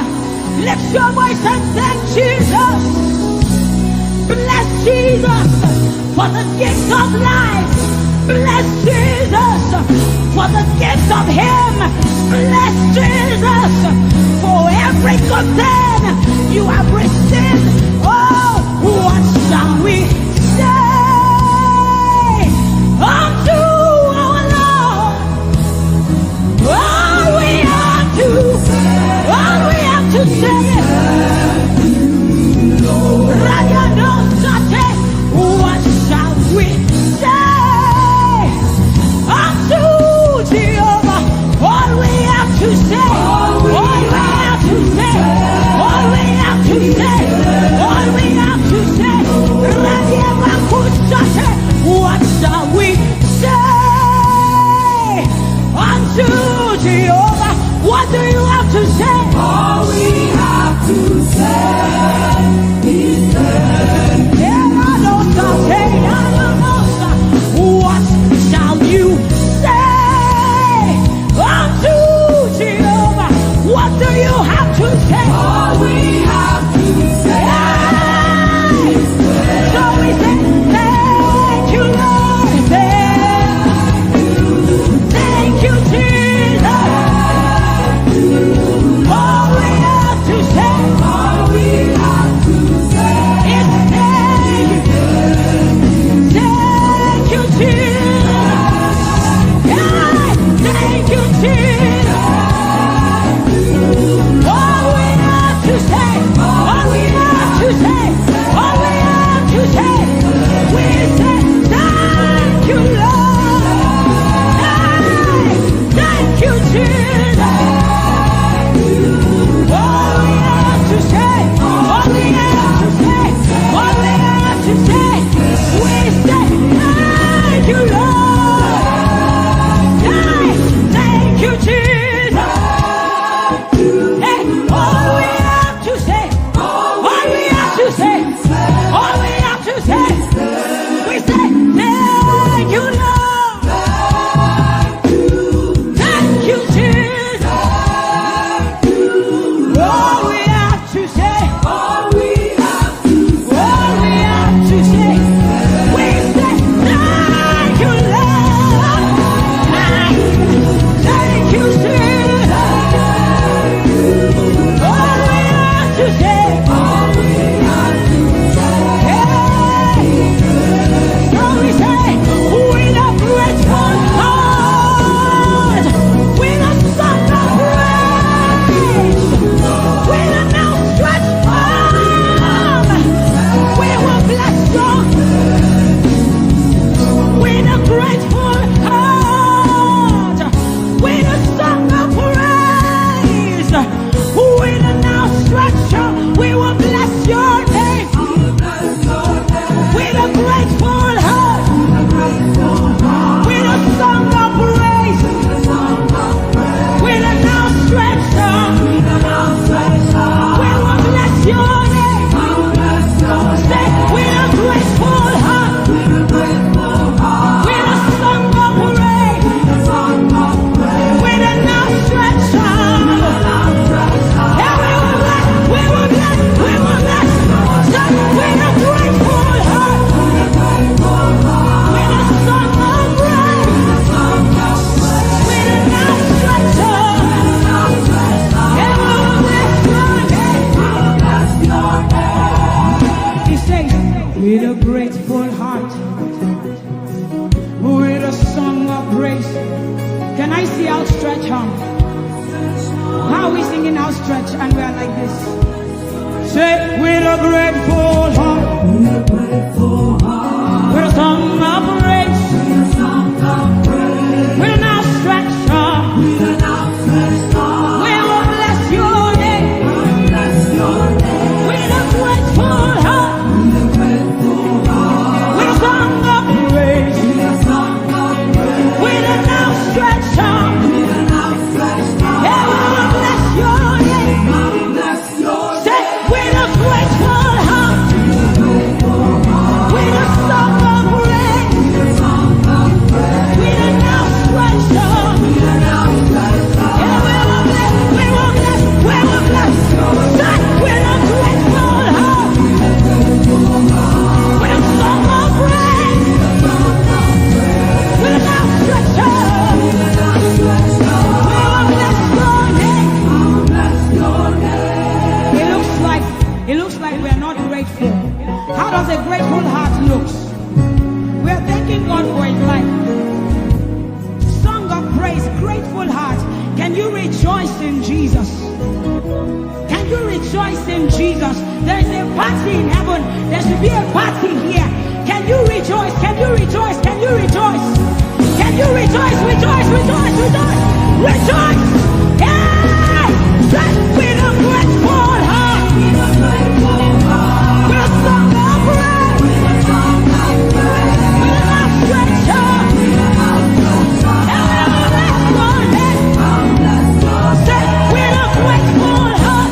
Lift your voice and thank Jesus. Bless Jesus for the gift of life. Bless Jesus for the gift of him. Bless Jesus for every good thing you have received. Oh, what shall we say unto our Lord? All we have to say. What shall we say unto Jehovah? All we have to say, all we have to say, all we have to say, all we have to say. What shall we say unto Jehovah? What do you have to say? All we have to say is what shall you say unto Jehovah? What do you have to say? all we have to say. So we say, thank you, Lord. Thank you, Jesus. All we have to say, All we have to say is thank you, Jesus. Thank you, Jesus. All we have to say, all we have to say, all we have to say, we say thank you, Lord. Thank you, Jesus. All we have to say, all we have to say, all we have to say, we say thank you, Lord. Thank you, Jesus. Hey, all we have to say, all we have to say, all we have to say, we say thank you, Lord. Thank you, Jesus. All we have to say, all we have to all we have to say, we say thank you, Lord. Thank you, Jesus. All we have to say, all we have to hey. So we say, with a grateful heart, with a song of praise, with an outstretched arm, we will bless you. With a grateful heart, with a song of praise, with an outstretched arm, we will bless your name. With a grateful heart, with a song of praise, with an outstretched arm, we will bless your name. Say, with a grateful heart, with a song of praise, with an outstretched arm, yeah, we will bless, we will bless, we will bless. Say, with a grateful heart, with a song of praise, with an outstretched arm, yeah, we will bless your name. He says, with a grateful heart, with a song of praise. Can I see outstretched arm? How are we singing outstretched and we are like this? Say, with a grateful heart, with a song of praise, with an outstretched arm, we will bless your name. With a grateful heart, with a song of praise, with an outstretched arm, yeah, we will bless your name. Say, with a grateful heart, with a in Jesus? Can you rejoice in Jesus? There is a party in heaven. There should be a party here. Can you rejoice? Can you rejoice? Can you rejoice? Can you rejoice? Rejoice, rejoice, rejoice, rejoice! Hey! Let's win a grateful heart. With a song of praise. With a outstretched arm. Say, with a grateful heart.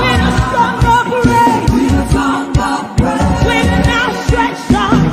With a song of praise. With an outstretched arm.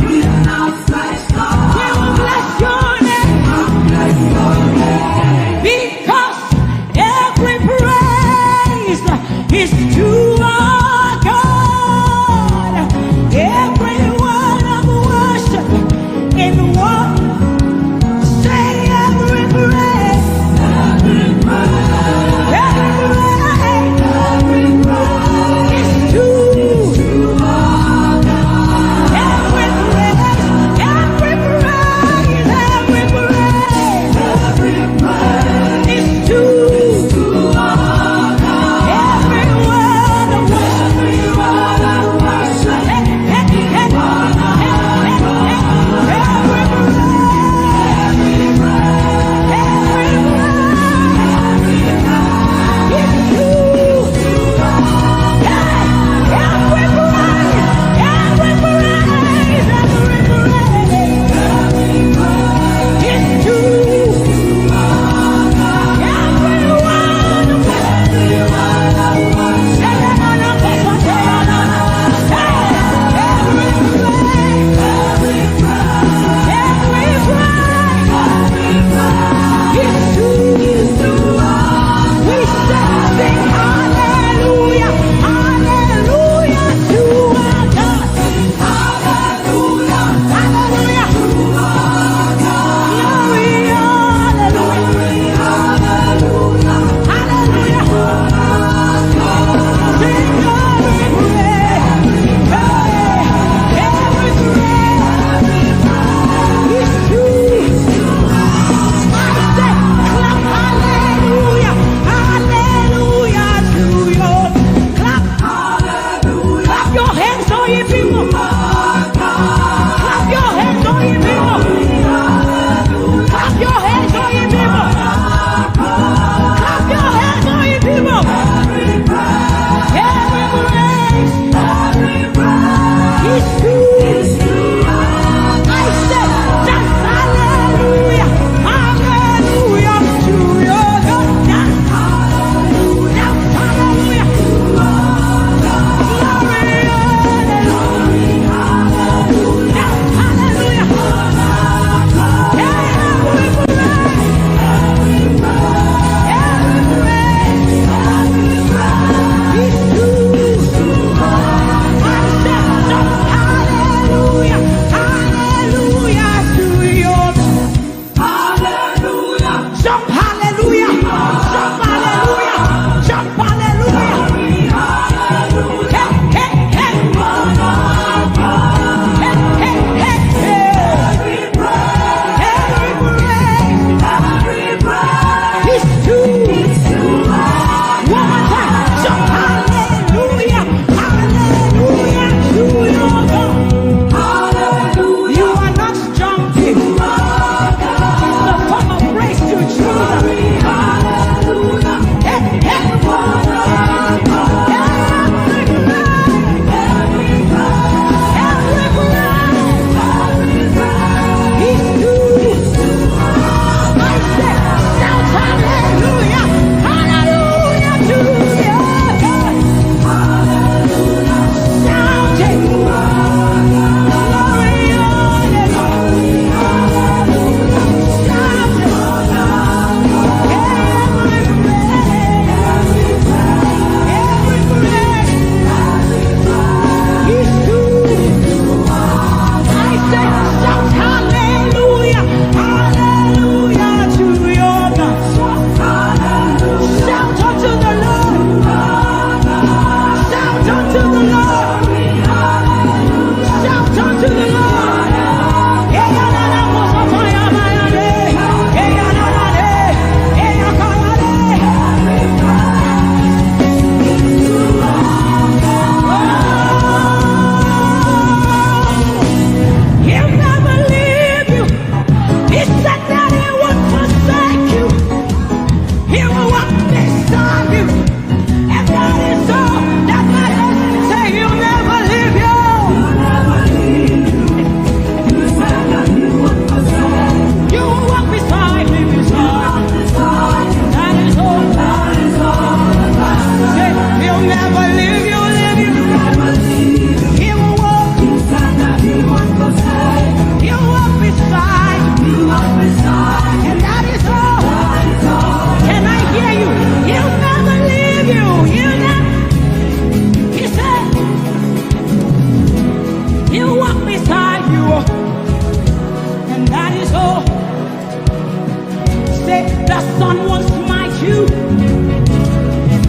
sun won't smite you,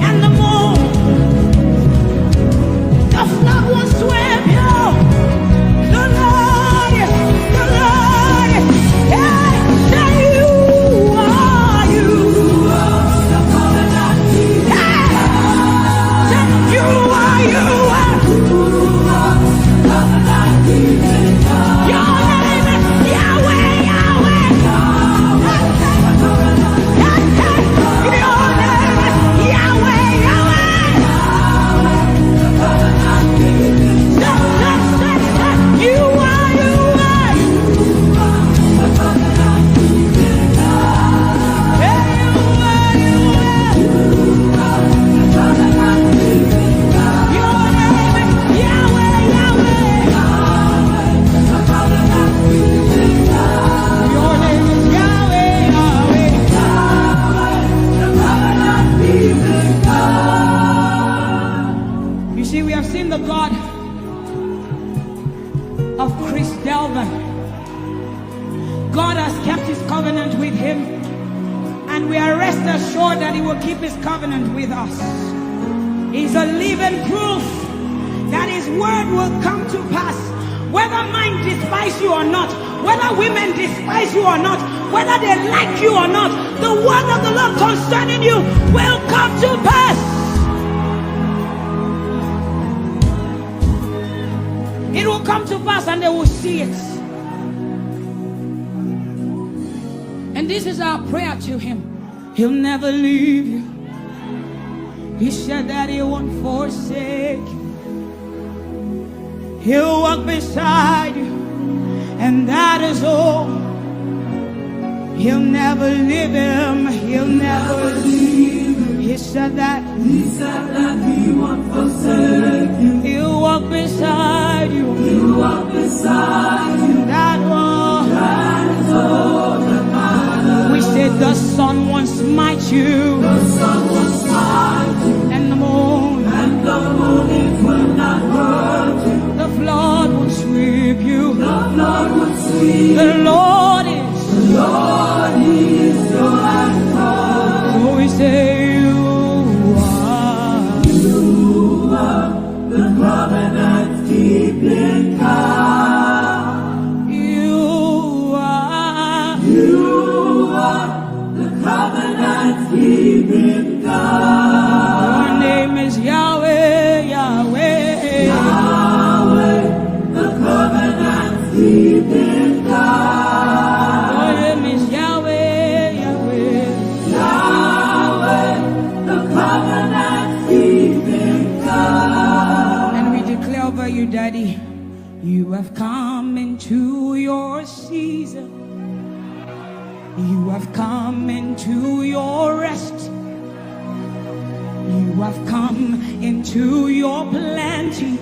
and the moon, the flood won't swim you. The Lord, hey, say you are you. Hey, say you are you. Your name is Yahweh, Yahweh. Your name is Yahweh, Yahweh. You are, you are. Hey, you are, you are. Your name is Yahweh, Yahweh. Your name is Yahweh, Yahweh. You see, we have seen the God of Chris Delvin. God has kept his covenant with him, and we are rest assured that he will keep his covenant with us. He's a living proof that his word will come to pass. Whether men despise you or not, whether women despise you or not, whether they like you or not, the word of the Lord concerning you will come to pass. It will come to pass and they will see it. And this is our prayer to him. He'll never leave you. He said that he won't forsake you. He'll walk beside you, and that is all. He'll never leave him. He'll never leave him. He said that he won't forsake you. He'll walk beside you. He'll walk beside you. That is all that matters. We said the sun won't smite you. The sun won't smite you. And the moon. And the moon it will not hurt you. The flood will sweep you. The flood will sweep. The Lord is your anchor. So we say you are the covenant keeping God. You are the covenant keeping God. Your name is Yahweh, Yahweh. Yahweh, the covenant keeping God. Your name is Yahweh, Yahweh. Yahweh, the covenant keeping God. And we declare over you, Daddy, you have come into your season. You have come into your rest. You have come into your plenty,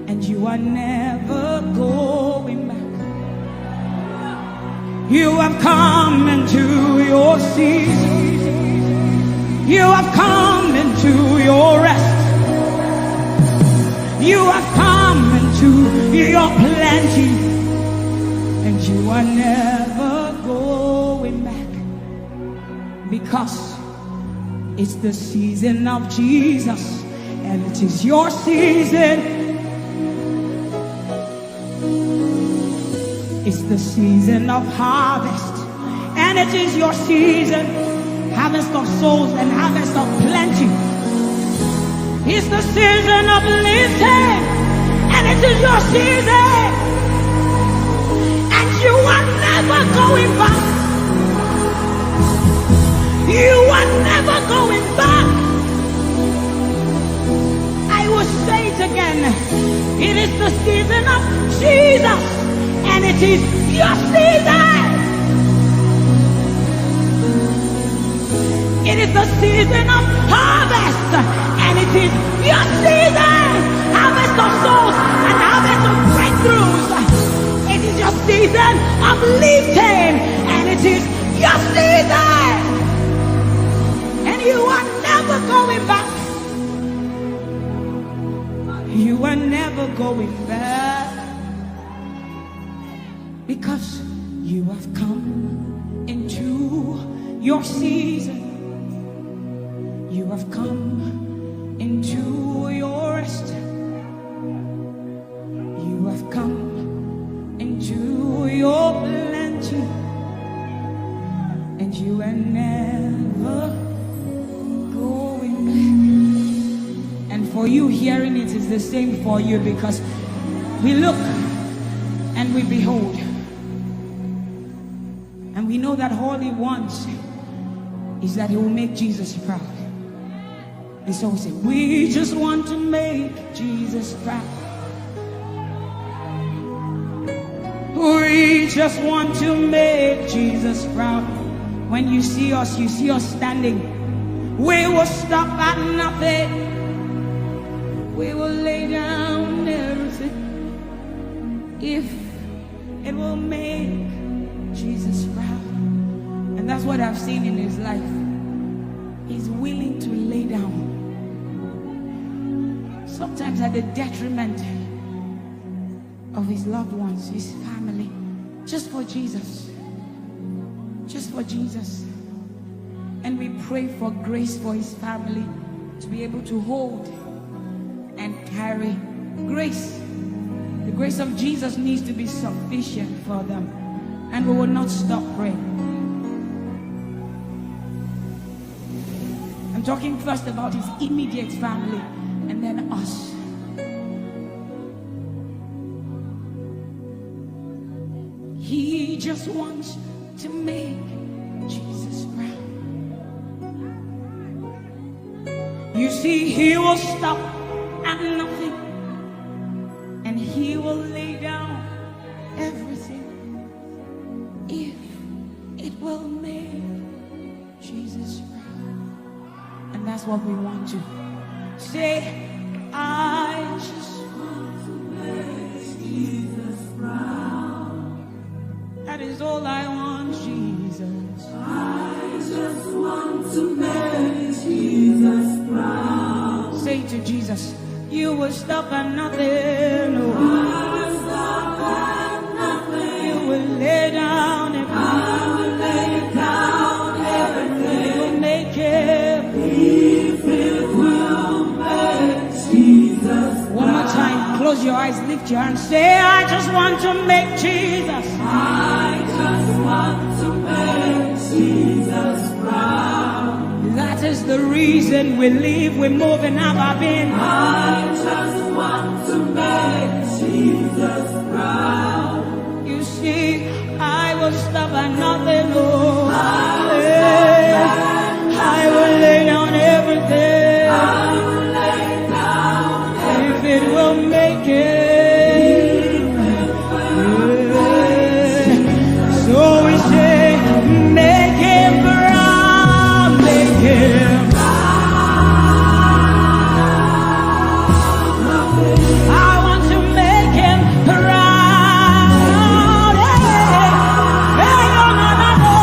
and you are never going back. You have come into your season. You have come into your rest. You have come into your plenty, and you are never going back, because it's the season of Jesus, and it is your season. It's the season of harvest, and it is your season. Harvest of souls and harvest of plenty. It's the season of lifting, and it is your season. And you are never going back. You are never going back. I will say it again. It is the season of Jesus, and it is your season. It is the season of harvest, and it is your season. Harvest of souls and harvest of breakthroughs. It is your season of lifting, and it is your season. And you are never going back. You are never going back, because you have come into your season. You have come into your rest. You have come into your plenty, and you are never going back. And for you, hearing it is the same for you, because we look and we behold, and we know that all he wants is that he will make Jesus proud. And so we say, we just want to make Jesus proud. We just want to make Jesus proud. When you see us standing. We will stop at nothing. We will lay down everything if it will make Jesus proud. And that's what I've seen in his life. He's willing to lay down, sometimes at the detriment of his loved ones, his family, just for Jesus. Just for Jesus. And we pray for grace for his family to be able to hold and carry grace. The grace of Jesus needs to be sufficient for them, and we will not stop praying. I'm talking first about his immediate family and then us. He just wants to make Jesus proud. You see, he will stop at nothing, and he will lay down everything if it will make Jesus proud. And that's what we want to say. I just want to make Jesus proud. That is all I want, Jesus. I just want to make Jesus proud. Say to Jesus, you will stop at nothing. No. I will stop at nothing. You will lay down and I will lay down everything. you will make it. If it will make Jesus One more time, close your eyes, lift your hands, say, I just want to make Jesus. I just want to make Jesus proud. That is the reason we live, we move, and have our being. I just want to make Jesus proud. You see, I will stop at nothing, Lord. I will lay down everything. I will lay down If it will make it. So we say, make him proud, make him I want to make him proud. Hey, no, no, no, no.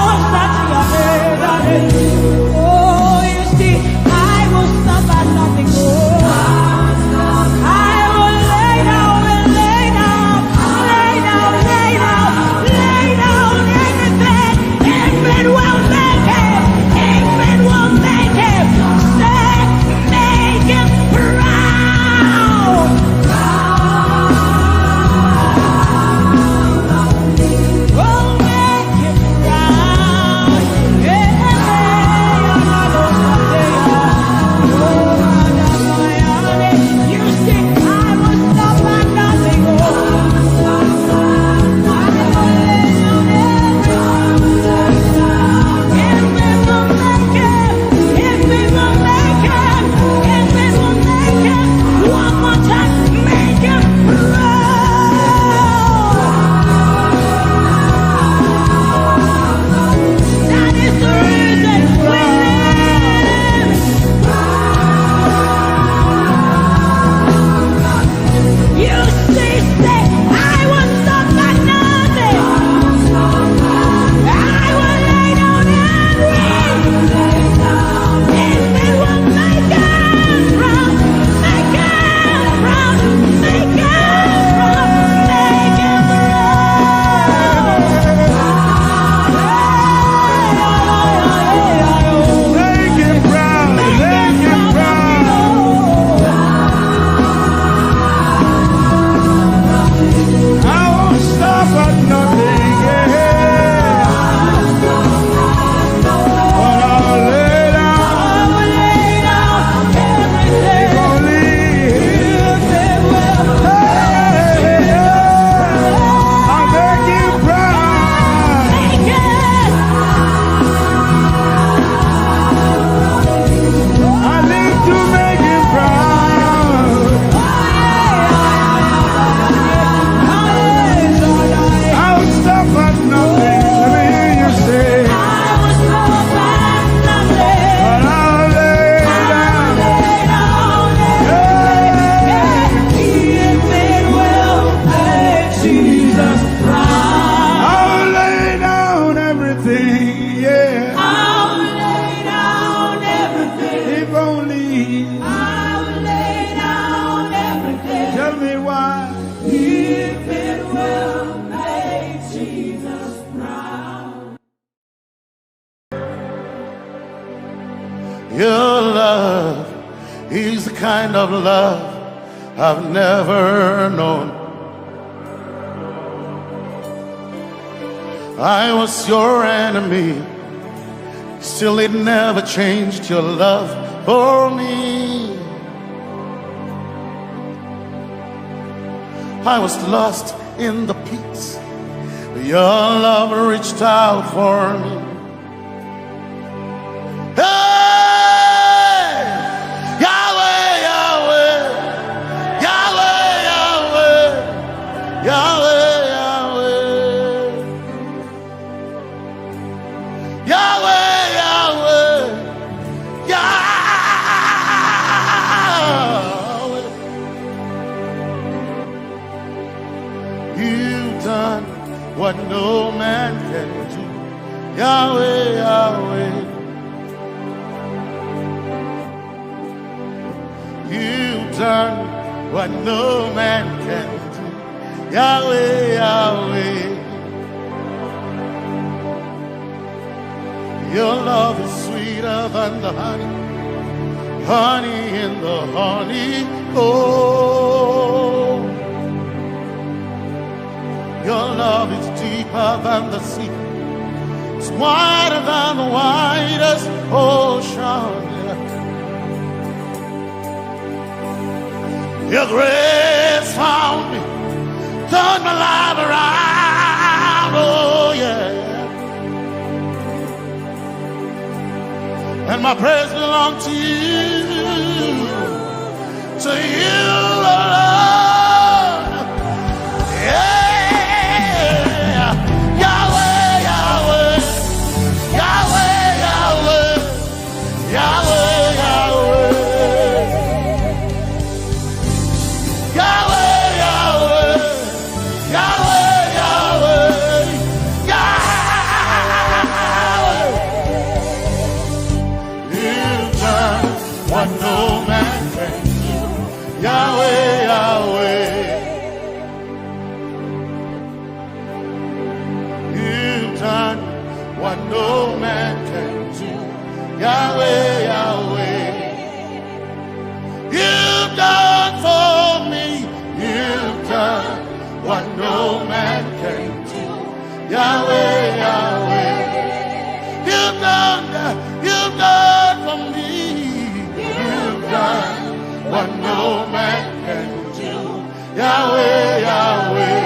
Your love is the kind of love I've never known. I was your enemy, still it never changed your love for me. I was lost in the pits, but your love reached out for me. Hey! Yahweh, Yahweh, Yahweh, Yahweh, Yahweh, Yahweh, Yahweh, Yahweh, Yahweh. You've done what no man can do. Yahweh, Yahweh. You've done what no man can do. Yahweh, Yahweh. Your love is sweeter than the honey, honey in the honey. Oh, your love is deeper than the sea. It's wider than the widest ocean. Your grace found me, turned my life around. Oh yeah. And my praise belongs to you alone. Yeah. Yahweh, Yahweh, Yahweh, Yahweh, Yahweh, Yahweh, Yahweh, Yahweh, Yahweh, what no man can do. Yahweh, Yahweh. You've done what no man can do. Yahweh, Yahweh. You've done for me. You've done what no man can do. Yahweh, Yahweh. You've done for me. What no man can do. Yahweh, Yahweh.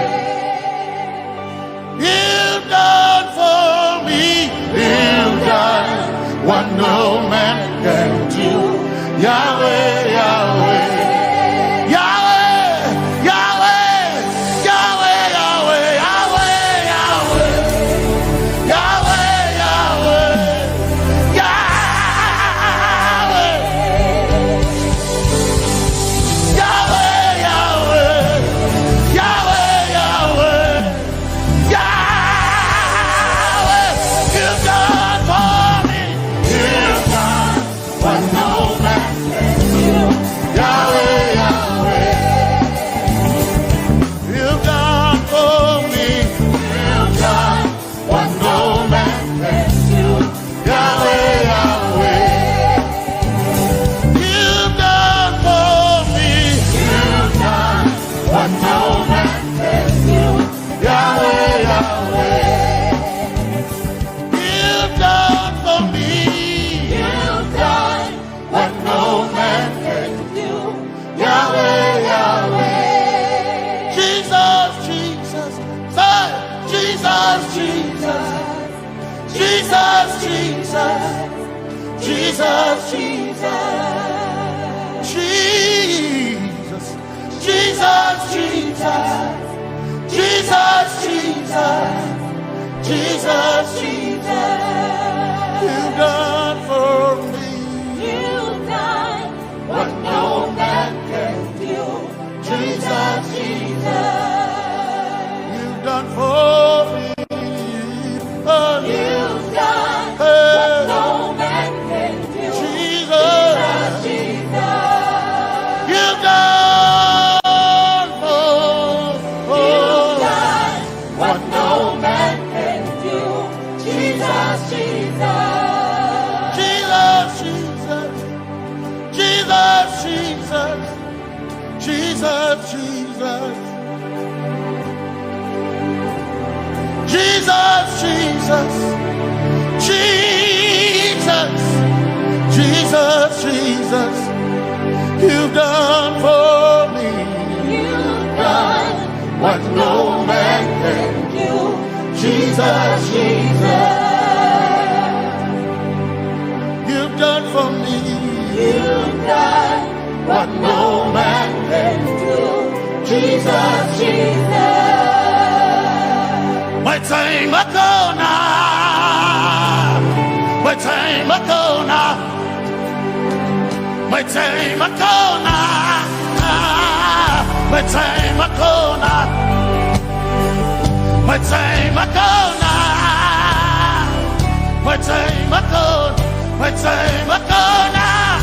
You've done for me. You've done what no man can do. Yahweh, Yahweh. Yahweh, Yahweh, Yahweh, Yahweh, Yahweh, Yahweh, Yahweh, Yahweh, Jesus, Jesus, Jesus, Jesus, Jesus, you've done for me. You've done what no man can do. Jesus, you've done for me. Oh, you've done what no man can do. Jesus, you've done what no man can do. Jesus. Jesus, Jesus, you've done for me. You've done what no man can do. Jesus, Jesus, you've done for me. you've done what no man can do. Jesus, Jesus. My time ago now, my time ago now, my time ago now, my time ago now, my time ago now, my time ago, my time ago now.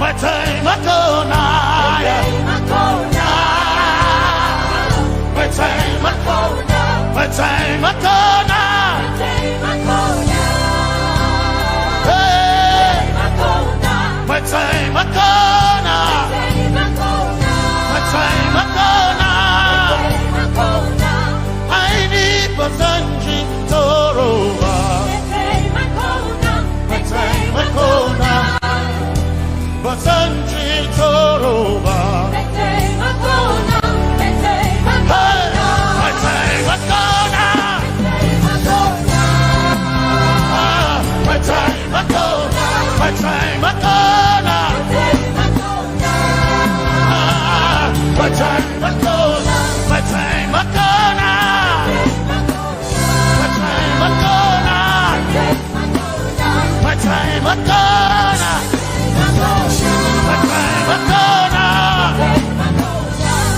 My time ago now, my time ago, my time ago now, hey, my time ago now, my time ago now, I need Basanji Toroba, my time ago now. Basanji Toroba. Hey, my time Makona. My time Makona. My time Makona. My time Makona. My time Makona. My time Makona. My time Makona.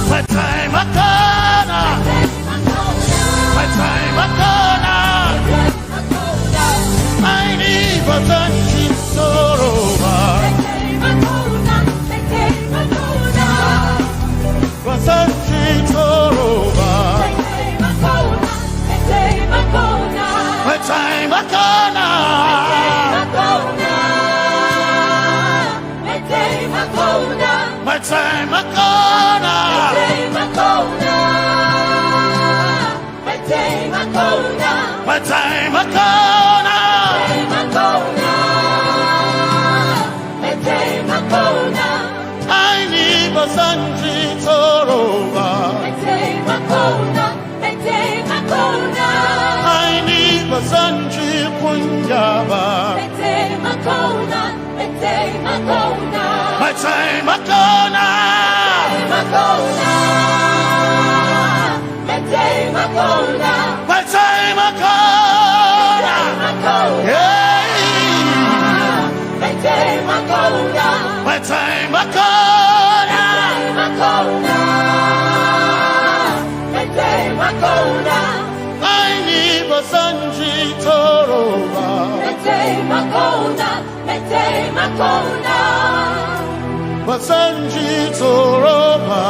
My time Makona. My time Makona. My time Makona. I need Basanji Toroba. Basanji Toroba. My time Makona. My time Makona. My time Makona. I need Basanji Toroba. I need Basanji Punjaba. My time Makona. My time Makona. Yeah. My time Makona. I need Basanji Toroba. Basanji Toroba.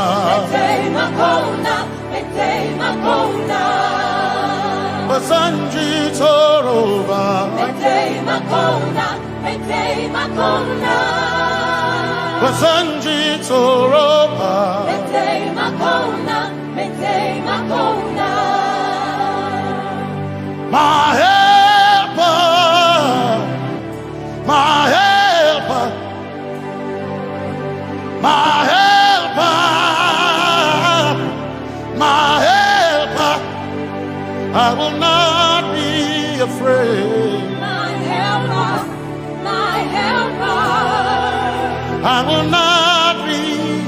Basanji Toroba. Basanji Toroba. My helper, my helper, my helper, my helper. I will not be afraid. My helper, my helper. I will not be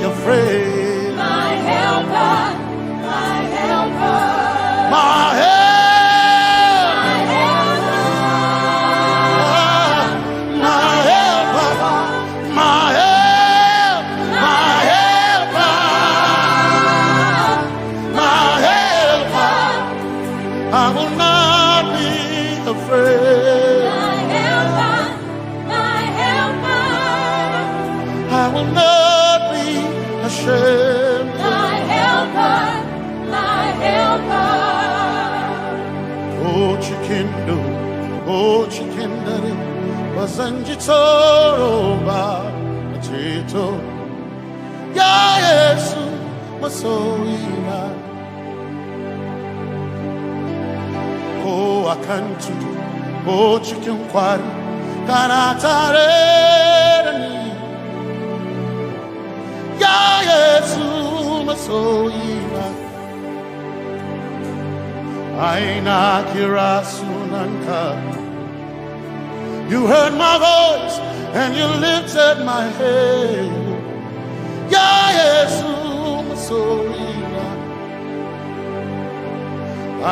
afraid. My helper, my helper. My helper. I will not be afraid. My helper, my helper. I will not be ashamed. My helper, my helper. Oh, chikindo, oh, chikindari, Basanji Toroba, Chito, Ya Yesu, Masoina. Oh, I Wakantu, O chicken quarry, Kanatare, Ya Yesu Masoiba, Aina Kirasunanka. You heard my voice and you lifted my head. Ya Yesu Masoiba,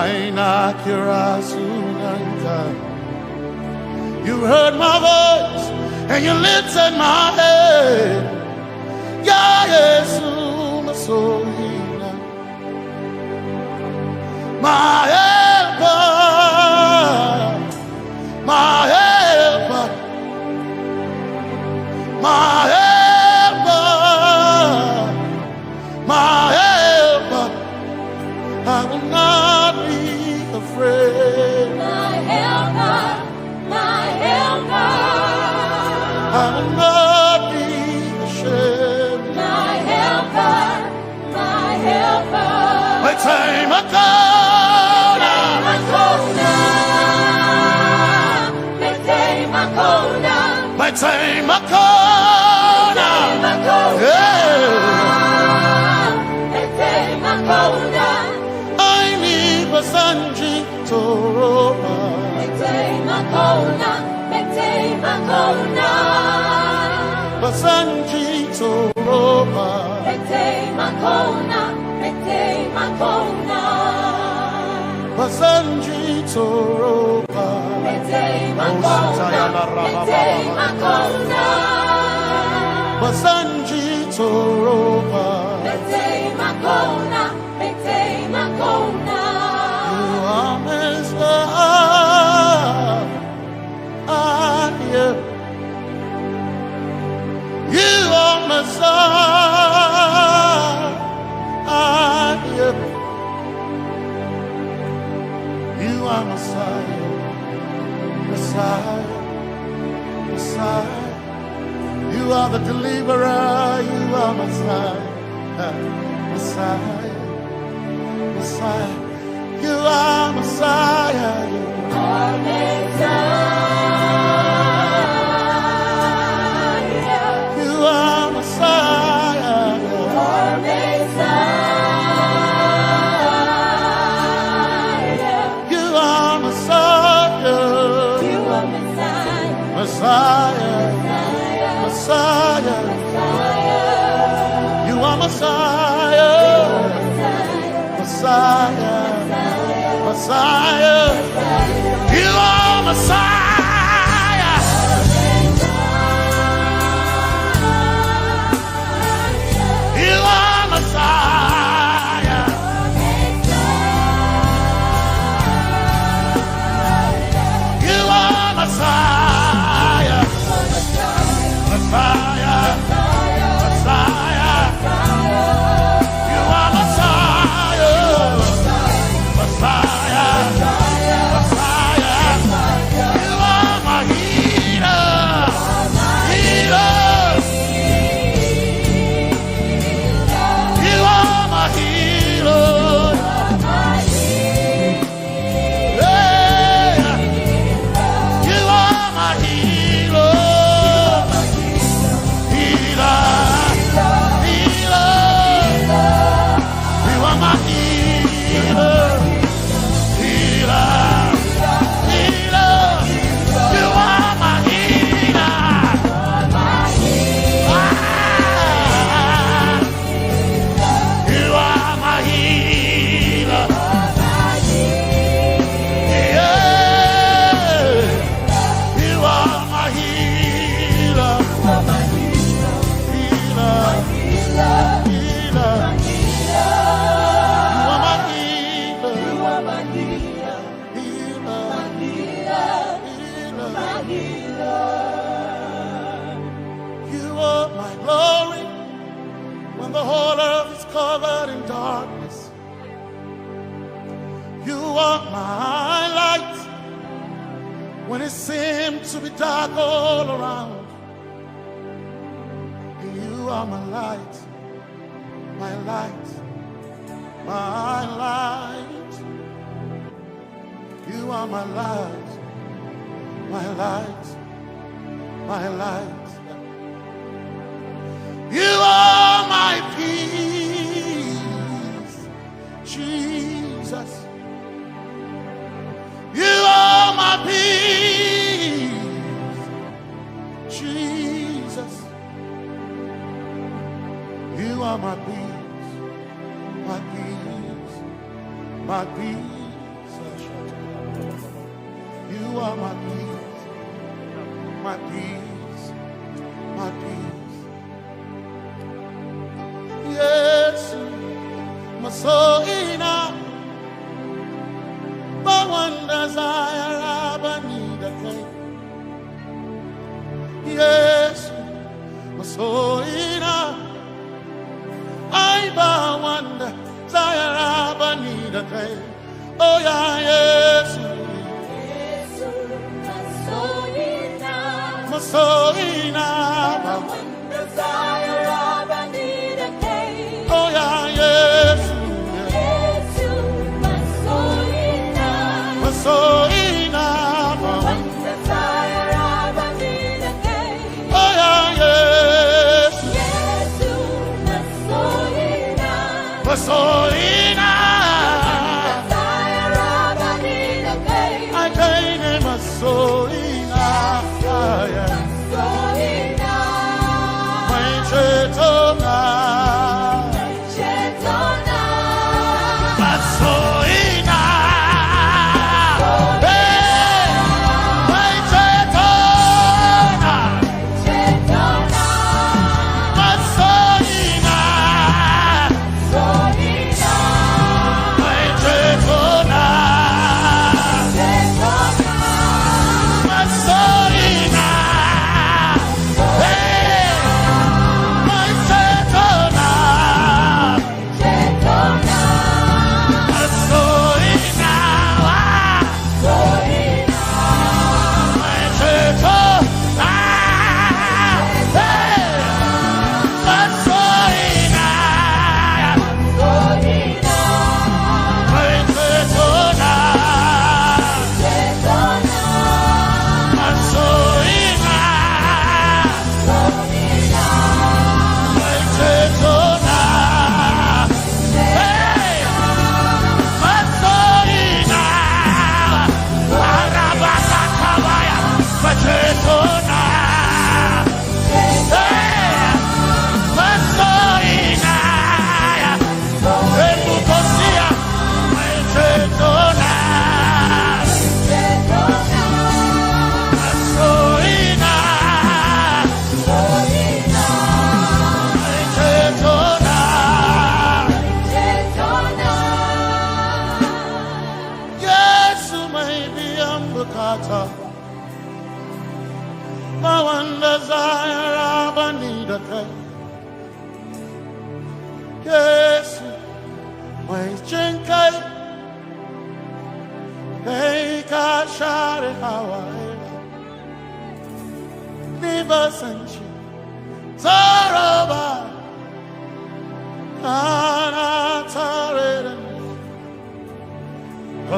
Aina Kirasunanka. You heard my voice and you lifted my head. Ya Yesu Masoiba, my helper, my helper, my helper, my helper. I will not be afraid. My helper, my helper. I will not be ashamed. My helper, my helper. My time I I need Basanji Toroba. Basanji Toroba. Basanji Toroba. Basanji Toroba. You are Messiah. You are Messiah. You are Messiah. Messiah. Messiah. You are the deliverer. You are Messiah. Messiah. Messiah. You are Messiah. You are Messiah. You are Messiah. You are Messiah. You are Messiah. You are Messiah. Messiah. Messiah. You are Messiah. Messiah. Messiah. You are Messiah. You are Messiah. You are Messiah. Messiah. Messiah. You are Messiah. Messiah. Messiah. You are my healer. Healer. You are my healer. Yeah. You are my healer. Healer. Healer. You are my healer. Healer. Healer. You are my healer. Ah. You are my healer. Yeah. You are my healer. Healer. Healer. You are my healer. Healer. You are my glory when the whole earth is covered in darkness. You are my light when it seemed to be dark all around. You are my light, my light, my light. You are my light, my light, my light. You are my peace, Jesus. You are my peace, Jesus. You are my peace, my peace, my peace. You are my peace, my peace, my peace. Yes, my soul enough. But one desire I need a day. Yes, my soul enough. I bow one desire I need a day. Oh yeah, yes. My soul enough. One desire I need a day. Oh yeah, yes. So enough, one desire I need a day. Oh yeah, yes, yes, so enough, desire I need a day. I gain him a so enough, yeah, so enough. My Chetona, but so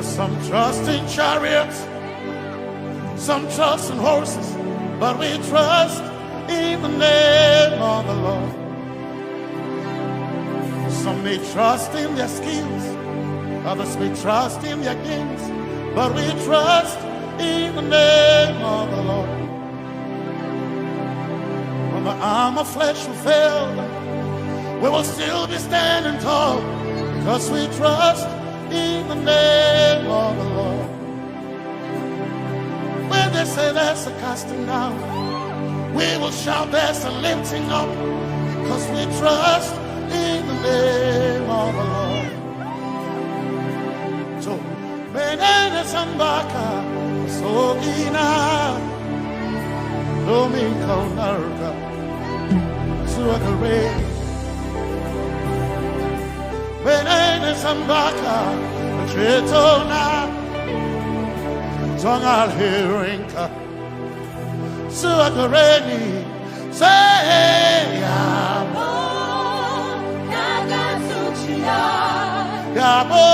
some trust in chariots, some trust in horses, but we trust in the name of the Lord. Some may trust in their skills, others may trust in their gains, but we trust in the name of the Lord. When the arm of flesh will fail, we will still be standing tall, because we trust in the name of the Lord. When they say there's a casting down, we will shout there's a lifting up, because we trust in the name of the Lord. So, Benene Sambaka, so ina, Domingo Narga, Suakare. Benene Sambaka, Chetona, Tongal Hirinka, Suakareni, say, Yabo, Nagasuchia, Yabo,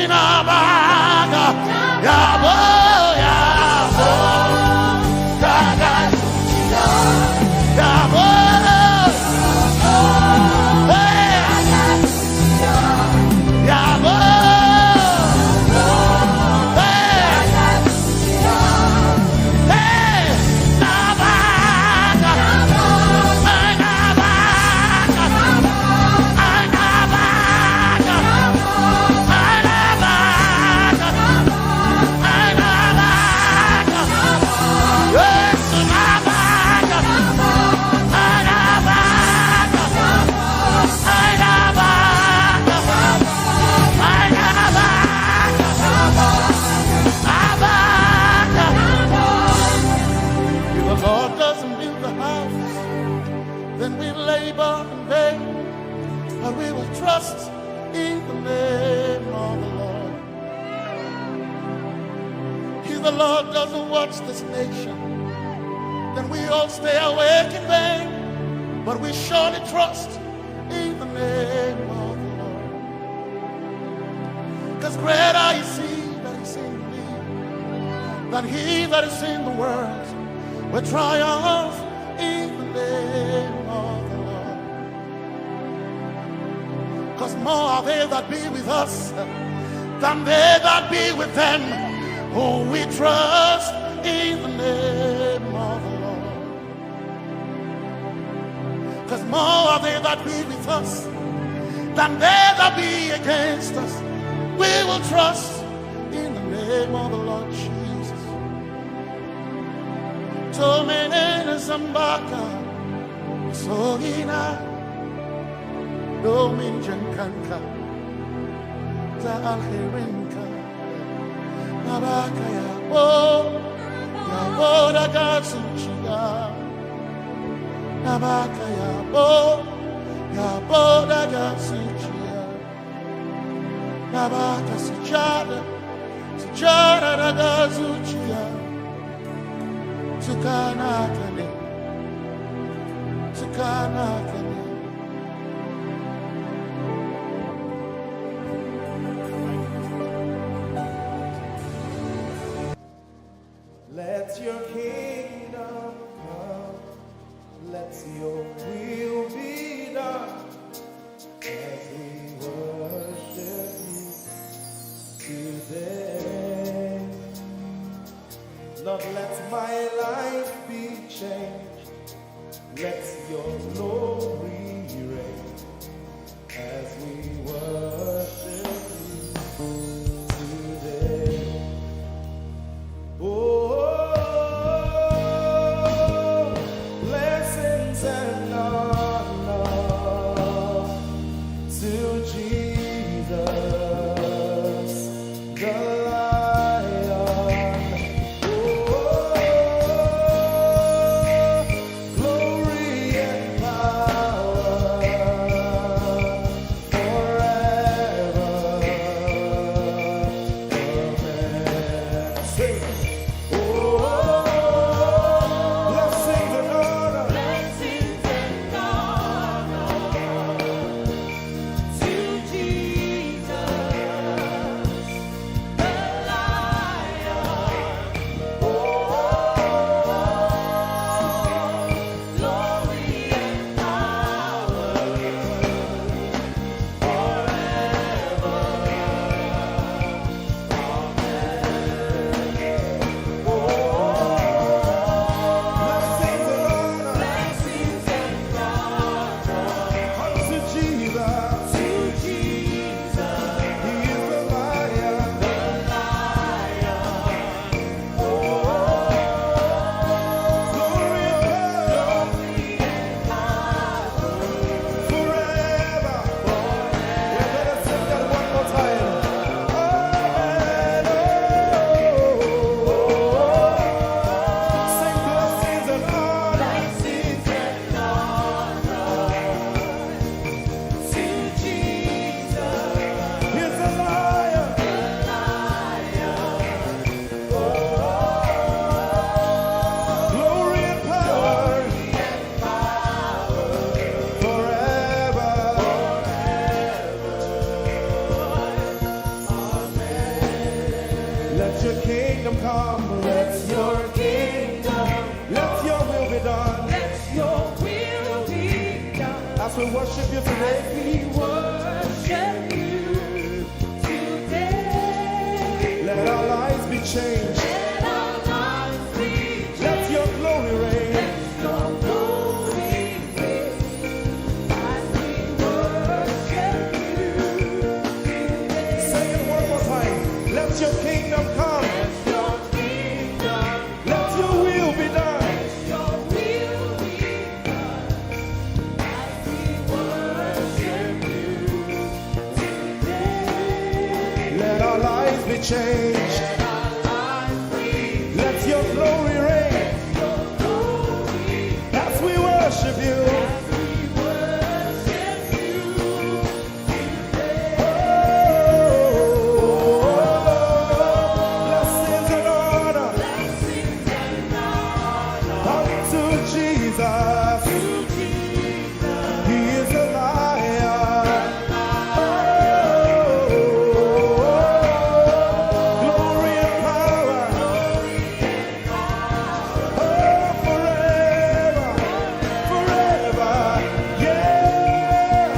Inabaga, Yabo, Yabo, Gaga, Yabo, hey, Yabo, hey, Nabaga, we will trust in the name of the Lord. If the Lord doesn't watch this nation, then we all stay awake in vain. But we surely trust in the name of the Lord. Because greater is He that is in me than he that is in the world. We triumph in the name of the Lord. Because more are they that be with us than they that be with them. Oh, we trust in the name of the Lord. Because more are they that be with us than they that be against us. We will trust in the name of the Lord Jesus. Tomenene Zambaka, Sohina. Dominjan kanka, za alherenka, nabaka ya bo da gatsuchiya, nabaka ya bo da gatsuchiya, nabaka sujada da gatsuchiya, tukana kane. Let your kingdom come, let your will be done, as we worship you today. Lord, let my life be changed, let your glory reign, as we worship you today. Oh, glory and power. your kingdom come. Let your kingdom. Let your will be done. Let your will be done. As we worship you today. We worship you today. Let our lives be changed. Let our lives be changed. Let your glory reign. Let your glory reign. As we worship you today. Say it one more time. Let your kingdom come. Let your kingdom. Let your will be done. Let your will be done. As we worship you today. Let our lives be changed. Let our lives be Let your glory reign. your glory. As we worship you. As we worship you today. Blessings and honor Blessings and honor unto Jesus. to Jesus. He is a lion. Glory and power. Oh, forever, forever. Yeah.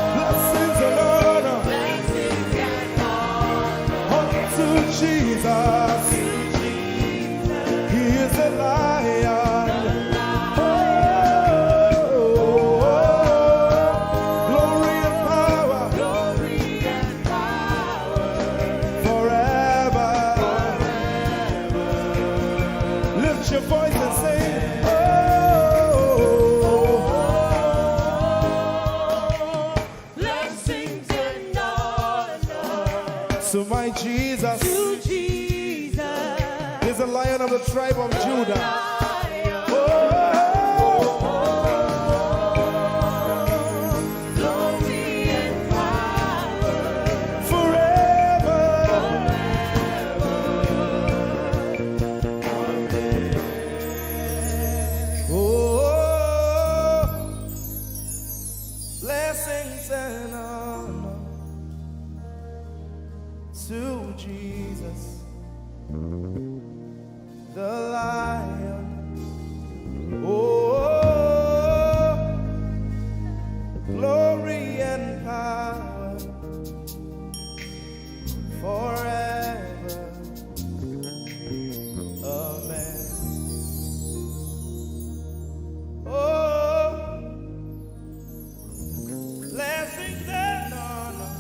Blessings and honor Blessings and honor unto Jesus. He is a lion. Glory and power forever. Lift your voice and sing. blessings and honor So my Jesus to Jesus. is a lion of the tribe of Judah. Lion, Oh, glory and power forever. Oh, blessings and honor to Jesus, the lion. Oh, glory and power forever. Amen. Oh, blessings and honor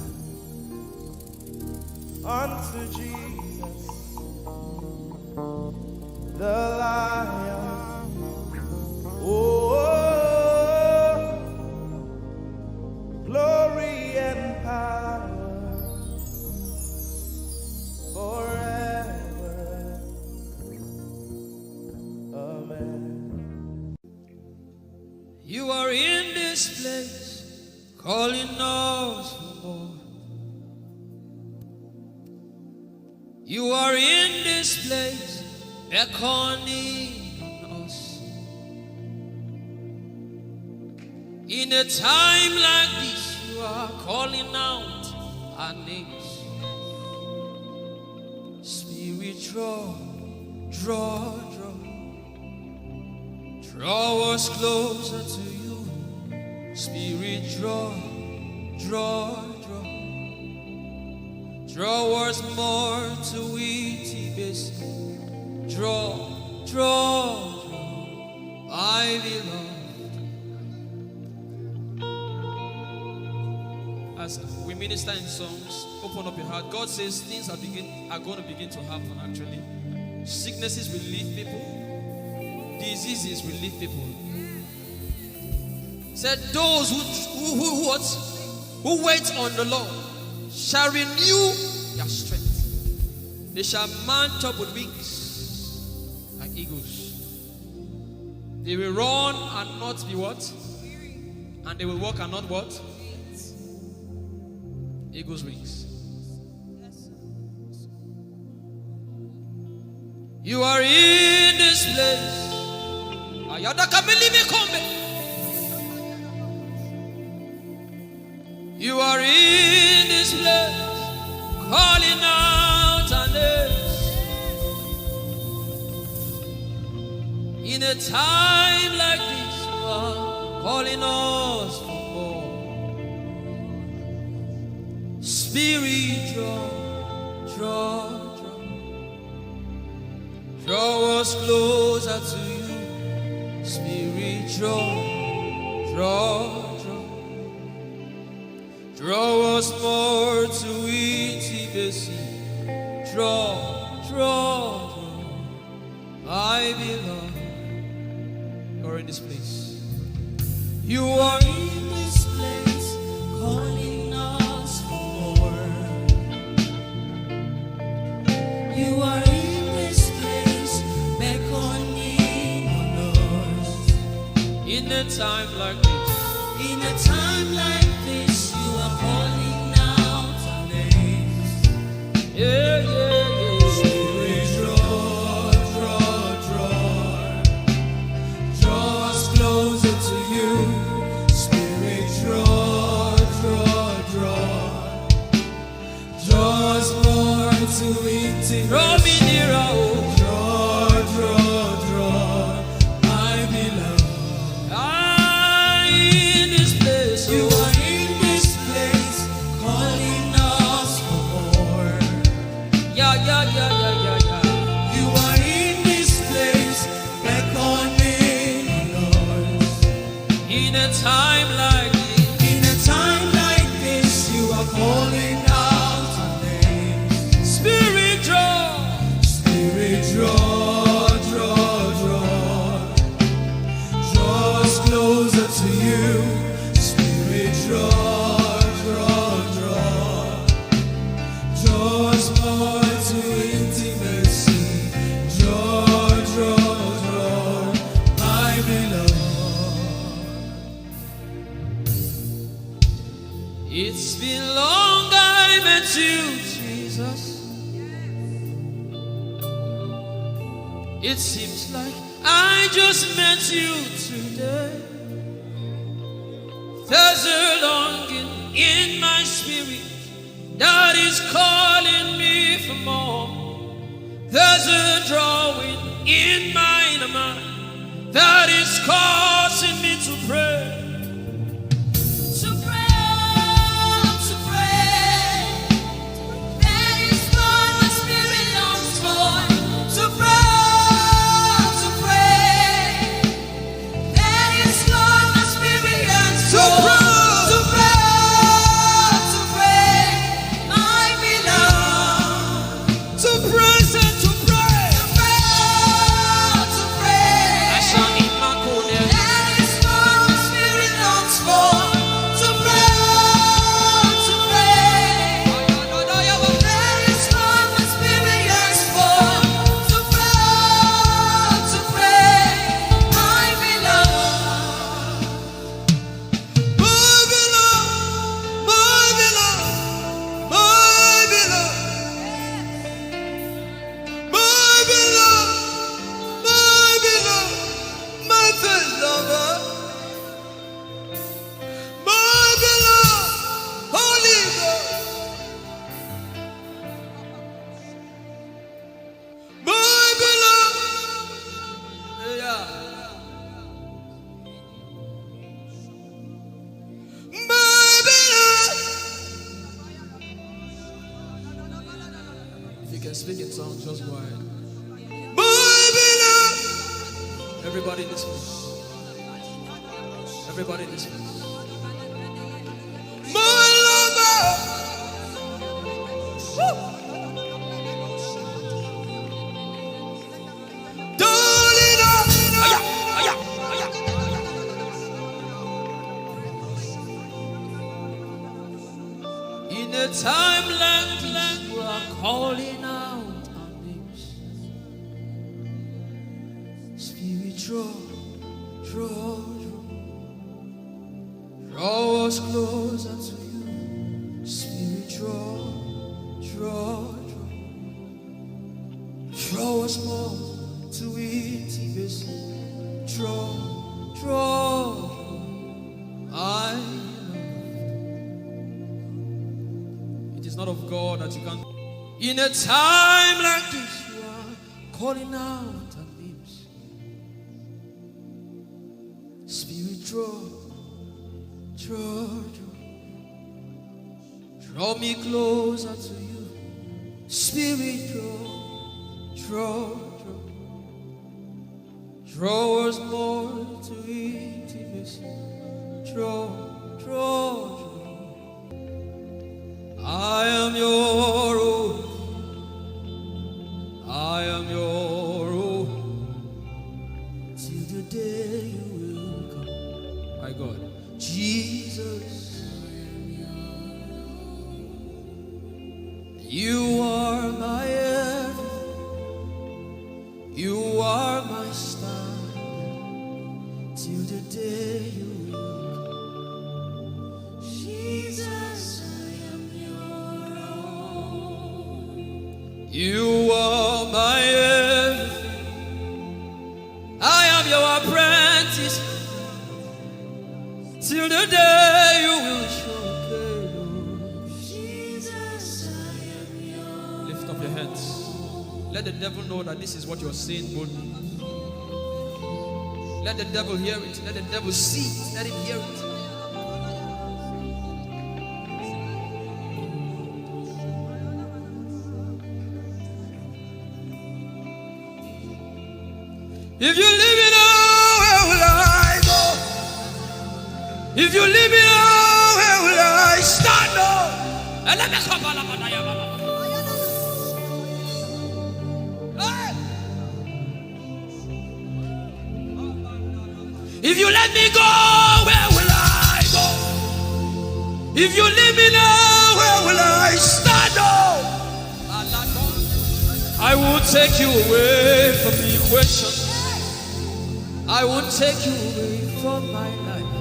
unto Jesus, the lion. Oh, glory and power forever. Amen. You are in this place, calling us for more. You are in this place, beckoning us. In a time like this, you are calling out our names. Spirit, draw, draw, draw. Draw us closer to you. Spirit, draw, draw, draw. Draw us more to Ehi Moses. Draw, draw, draw. I belong. As we minister in songs, open up your heart. God says things are going to begin to happen actually. Sicknesses will leave people. Diseases will leave people. Said those who wait on the Lord shall renew their strength. They shall mount up with wings like eagles. They will run and not be what? And they will walk and not what? Eagle's wings. You are in this place. You are in this In a time like this, you are calling us for more. Spirit, draw us closer to you. Spirit, draw us more to intimacy. Draw. I belong. You're in this place. You are in this place, calling us for more. You are in this place, beckoning on us. In a time like this, in a time like this, you are calling out our names. Yeah. Draw me nearer, oh. Draw. I belong. In this place, you are in this place, calling us for more. Yeah. You are in this place, beckoning us. In a time like this, you are calling out our names. Spirit, draw us closer to you. Spirit, draw us more to intimacy. Draw, I belong. It's been long I met you, Jesus. It seems like I just met you today. There's a longing in my spirit that is calling me for more. There's a drawing in my mind that is causing me to pray. That is what my spirit longs for. To pray. Speak in songs, just go ahead. Everybody in this place. Everybody in this place. My lover. In a time like this, you are calling out our names. Spirit, draw us closer to you. Spirit, draw us more to intimacy. Draw. It is not of God that you can. In a time like this, you are calling out our names. Draw me closer to you. Spirit, draw us more to intimacy. Draw. I am your own. I am your own. Till the day you will come. My God. Jesus. You are my everything. You are my standard. Till the day you will come. Jesus, I am your own. You are my everything. I am your apprentice. Till the day you will show. Your hands. Let the devil know that this is what you're saying boldly. Let the devil hear it. Let the devil see it. Let him hear it. If you leave me now, where will I go? If you leave me now, where will I stand up? And let me come. If you let me go, where will I go? If you leave me now, where will I stand up? I will take you away from the equation. I will take you away from my life.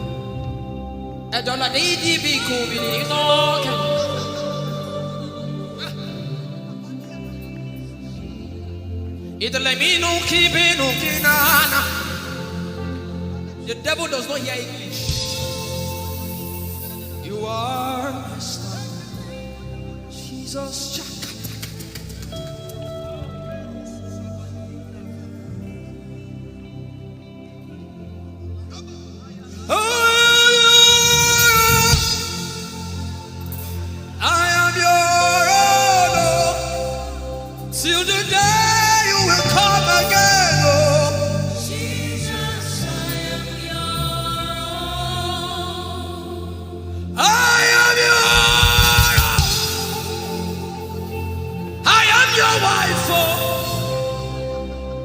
I don't let it be cool. It let me no keep it no. The devil does not hear English. You are my star, Jesus. I am your own, till the day you will come again.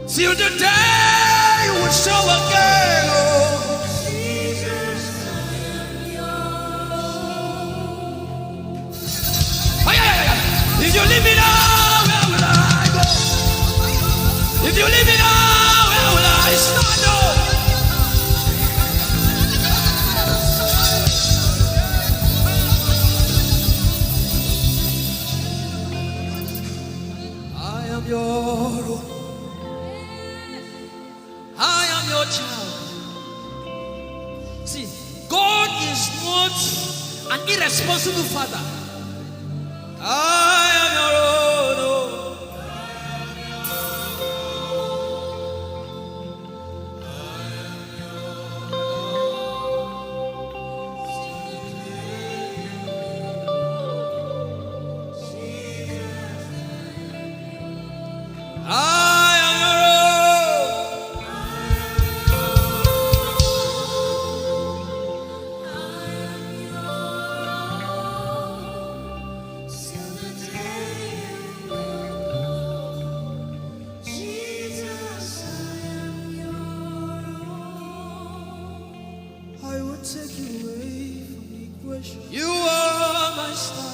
Till the day you will show again, oh Jesus, I am yours. If you leave me now, where will I go? If you leave me now, where will I stand up? I am your own. I am your child. See, God is not an irresponsible father. I am your own. You are my star.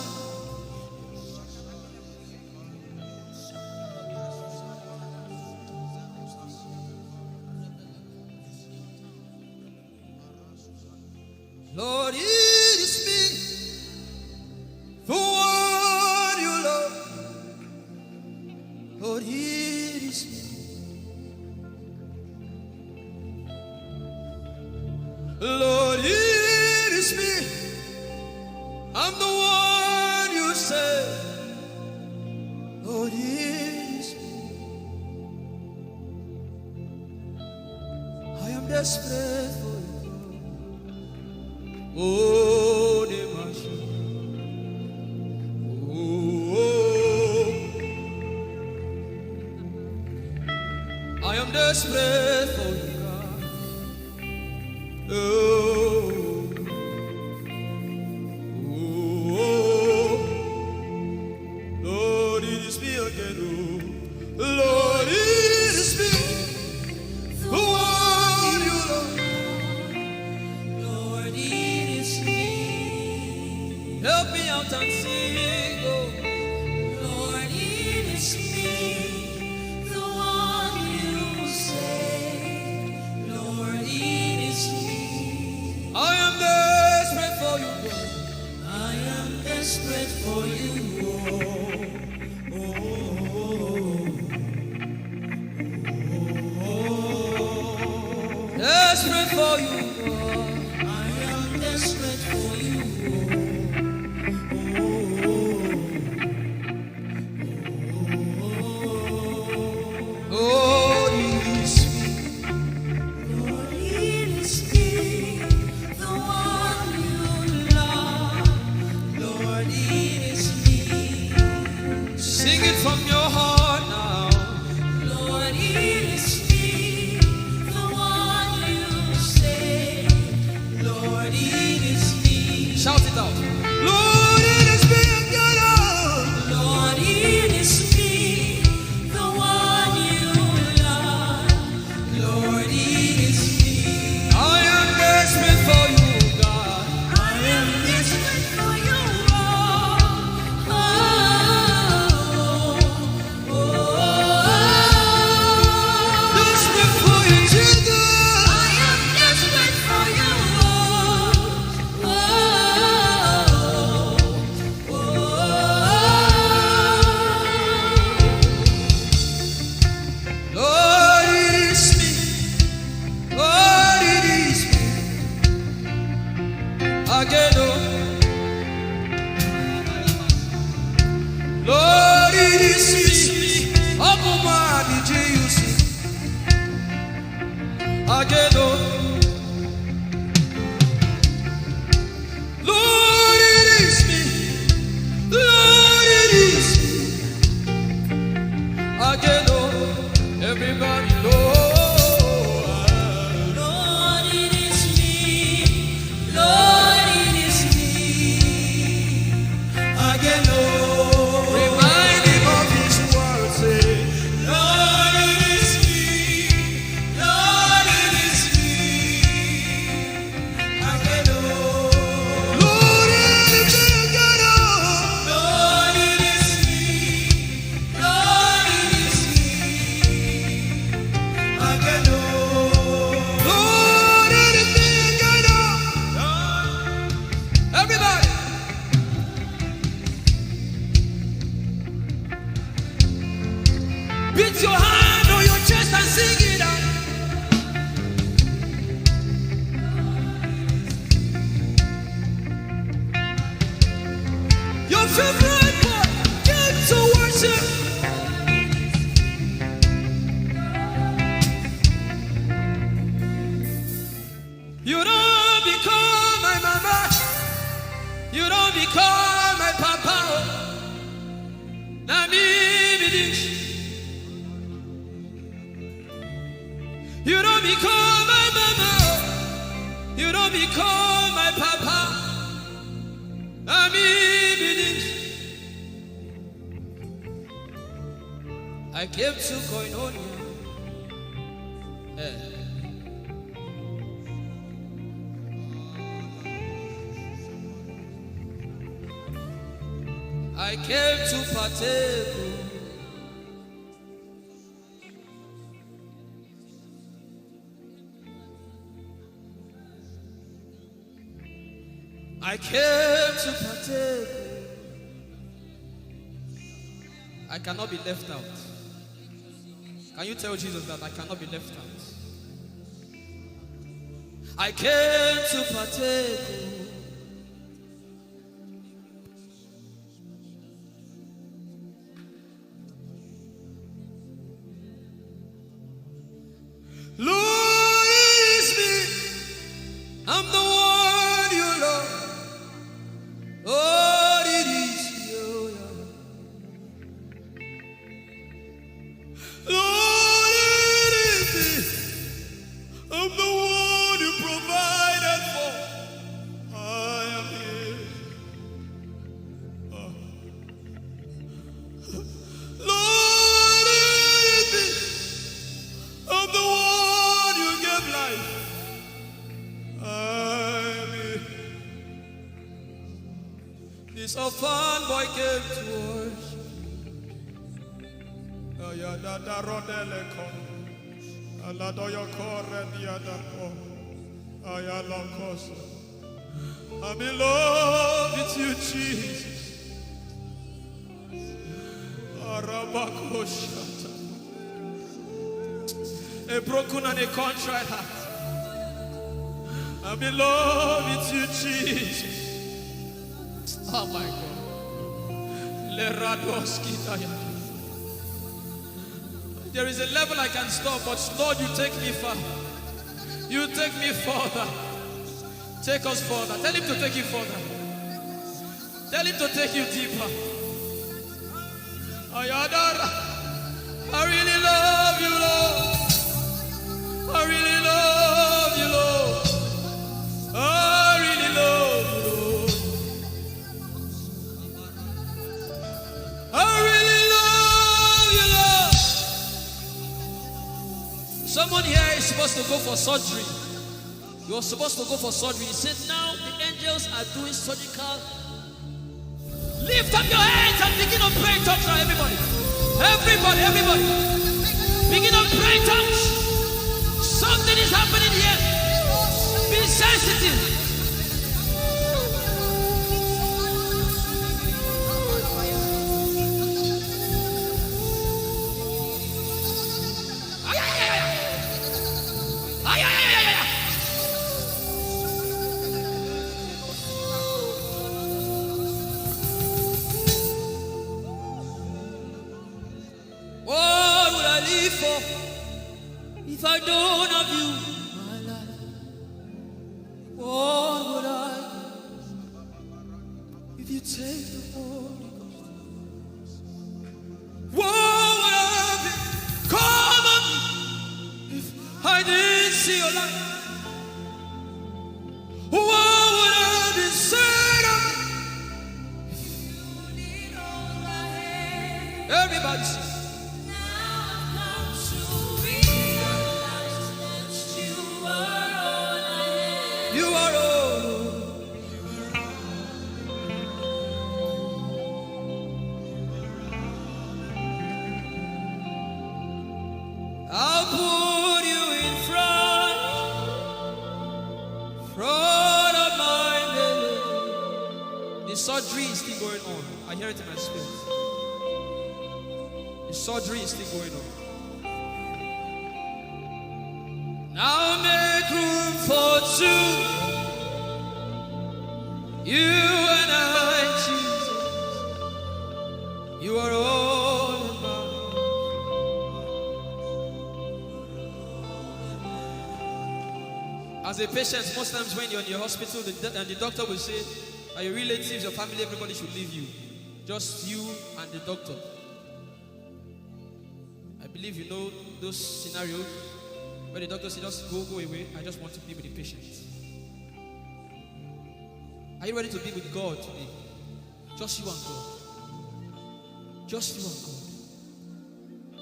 Lord, it is me for what you love. Lord, it is me. Lord, it is me. I'm the one you say. Lord, it is me. I am desperate for you. desperate for you, God. Oh, oh, oh. Lord, it is me again. Oh, Lord, it is me. The one you love. Lord, it is me. Help me out and sing. Oh, Lord, it is me. The one you say. Lord, it is me. I am desperate for you, God. I am desperate for you. Oh, oh, oh, oh. Desperate for you, God. I am desperate for you. Oh, it is me. Lord, it is me, the one you love. Lord, it is me. Sing it from your heart now. Lord, it is me, the one you say. Lord, it is me. Shout it out. Lord, it is me again. Lord, it is me, the one you love. Lord, it is me. I am desperate for you, God. I am desperate for you. Oh, oh, oh, Desperate for you, Jesus. I am desperate for you. Oh, oh, oh. Lord, it is me. Lord, it is me. Again, oh. Lord, it is me. Omatade, Jesus. Again, oh. Lord, it is me. Lord, it is me. Again, oh. Everybody, Lord. Lord, it is me. Lord, it is me. Again, oh. Remind him of his word, say, Lord, it is me. Lord, it is me. Again, oh. Lord, it is me again, oh. Lord, it is me. Lord, it is me. Again, oh. Lord, it is me again, oh. Everybody. Beat your hand on your chest and sing it out. Your favorite boy came to worship. You don't become my mama. You don't become my papa. Na me be this. You don't become my mama. You don't become my papa. Na me be this. I came to Koinonia. I came to partake. I came to partake. I cannot be left out. Can you tell Jesus that I cannot be left out? I came to partake. Lord, it is me. I'm the one you love. Lord, it is you. Lord, it is me. This orphan boy came to worship. Ayadada rodele kon. Aladoyo kore diadapo. Ayalokoso. I'm in love with you, Jesus. Arabakoshata. A broken and a contrite heart. I'm in love with you, Jesus. Oh my God. Leradoski Daya. There is a level I can stop, but Lord, you take me far. You take me further. Take us further. Tell him to take you further. Tell him to take you deeper. Ayadara. I really love you, Lord. I really love you, Lord. I really love you, Lord. I really love you, Lord. Someone here is supposed to go for surgery. You're supposed to go for surgery. He said, now the angels are doing surgical. Lift up your hands and begin to pray in tongues now, everybody. Everybody. Begin to pray in tongues. Something is happening here. Be sensitive. If I don't have you, my life, what would I give? If you take the Holy Ghost, what would I become of me if I didn't see your light? What would I be said of me if you did all my hand? Everybody sing. You are all. I'll put you in front of my belly. The surgery is still going on. I hear it in my spirit. The surgery is still going on. Now make room for two. You and I, Jesus. You are all about. As a patient, most times when you're in your hospital, the doctor will say, are your relatives, your family, everybody should leave you. Just you and the doctor. I believe you know those scenarios. But the doctor said, just go away. I just want to be with the patient. Are you ready to be with God today? Just you and God. Just you and God.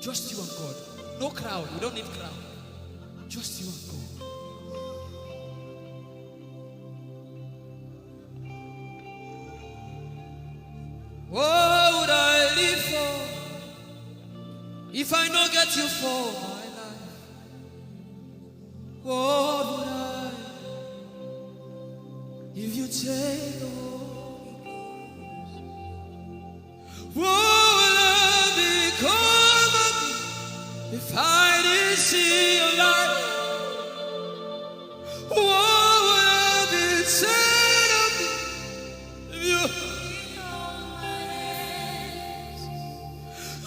Just you and God. No crowd. We don't need crowd. Just you and God. What would I live for if I don't get you for my life? What would I if you take the Holy Ghost? What will I become of me if I didn't see your light? What would I be said of me if you?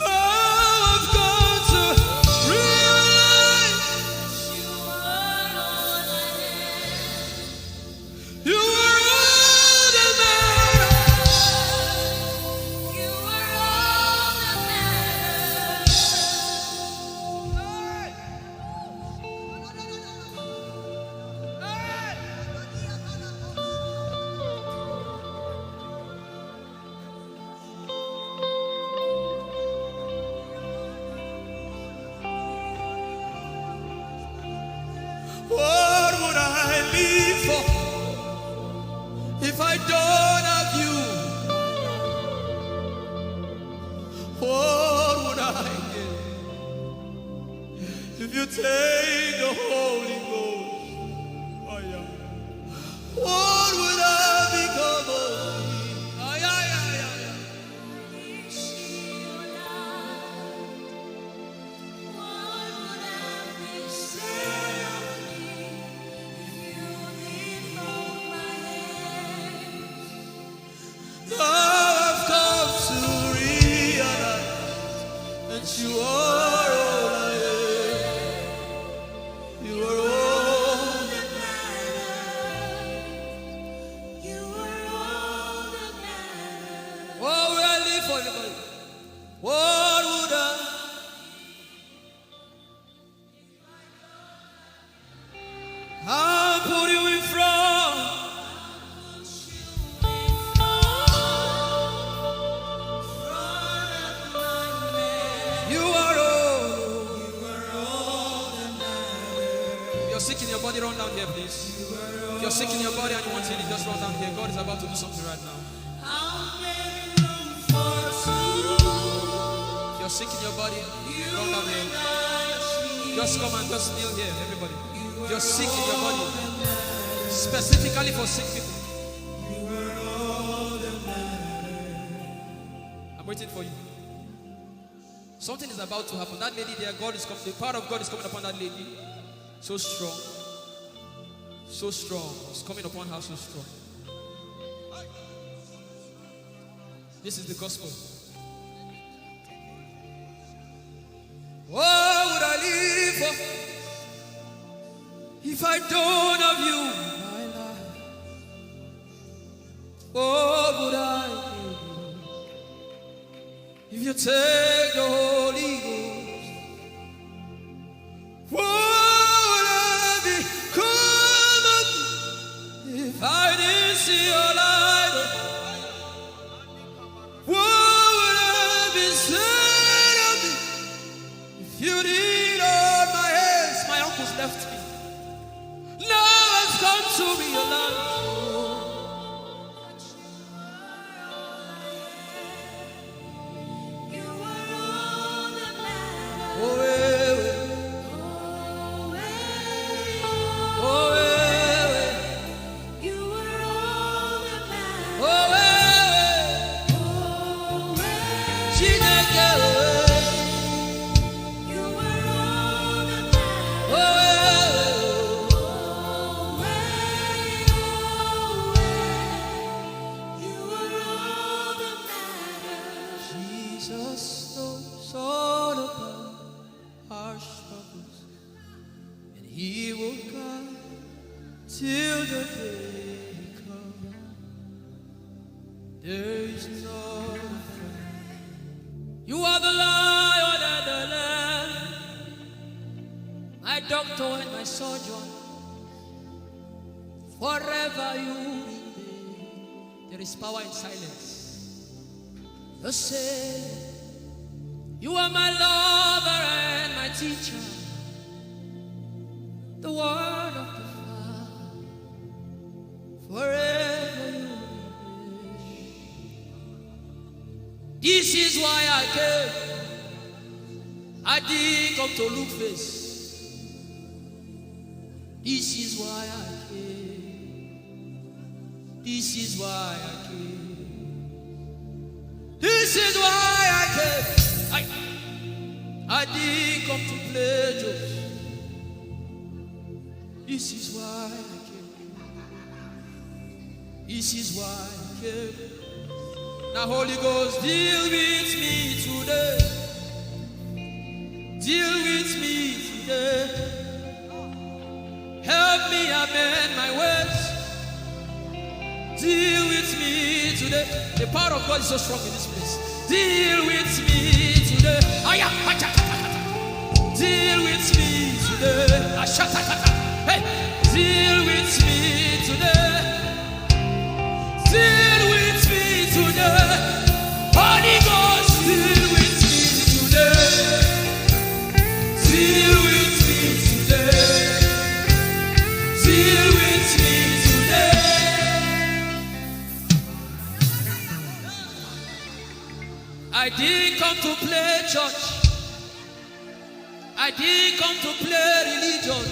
I've got to realize you are all that matters. You are all that matters. you take the Holy Ghost, oh yeah, what would I become of me? Oh yeah, yeah, yeah, yeah. Now I've come to realize that you are all I am. You are all that matters. You are all that matters. What would I live for, everybody? What would I? I'll put you in front. You are all that matters. If you're sick in your body, run down here, please. If you're sick in your body and you want healing, just run down here. God is about to do something right now. If you're sick in your body, run down here. Just come and just kneel here, everybody. If you're sick in your body, specifically for sick people. I'm waiting for you. Something is about to happen. That lady there, God is coming. The power of God is coming upon that lady. So strong. So strong. It's coming upon her so strong. This is the gospel. What would I live for if I don't have you in my life? What would I do if you take the Holy Ghost? What would I become of me if I didn't see your light? What would I be said of me if you did hold my hands? My uncles left me. Now I've come to realize. Forever you remain. There is power in silence. You say, you are my lover and my teacher, the word of the Father. Forever you remain. This is why I came. I didn't come to look face. This is why I came. This is why I came. This is why I came. I didn't come to play jokes. This is why I came. This is why I came. Now Holy Ghost, deal with me today. Deal with me today. Help me amend my ways. Deal with me today. The power of God is so strong in this place. Deal with me today. Deal with me today. Hey, deal with me today. Deal with me today. Holy Ghost, deal with me today. Deal with me today. Deal with me today. I didn't come to play church. I I didn't come to play religion.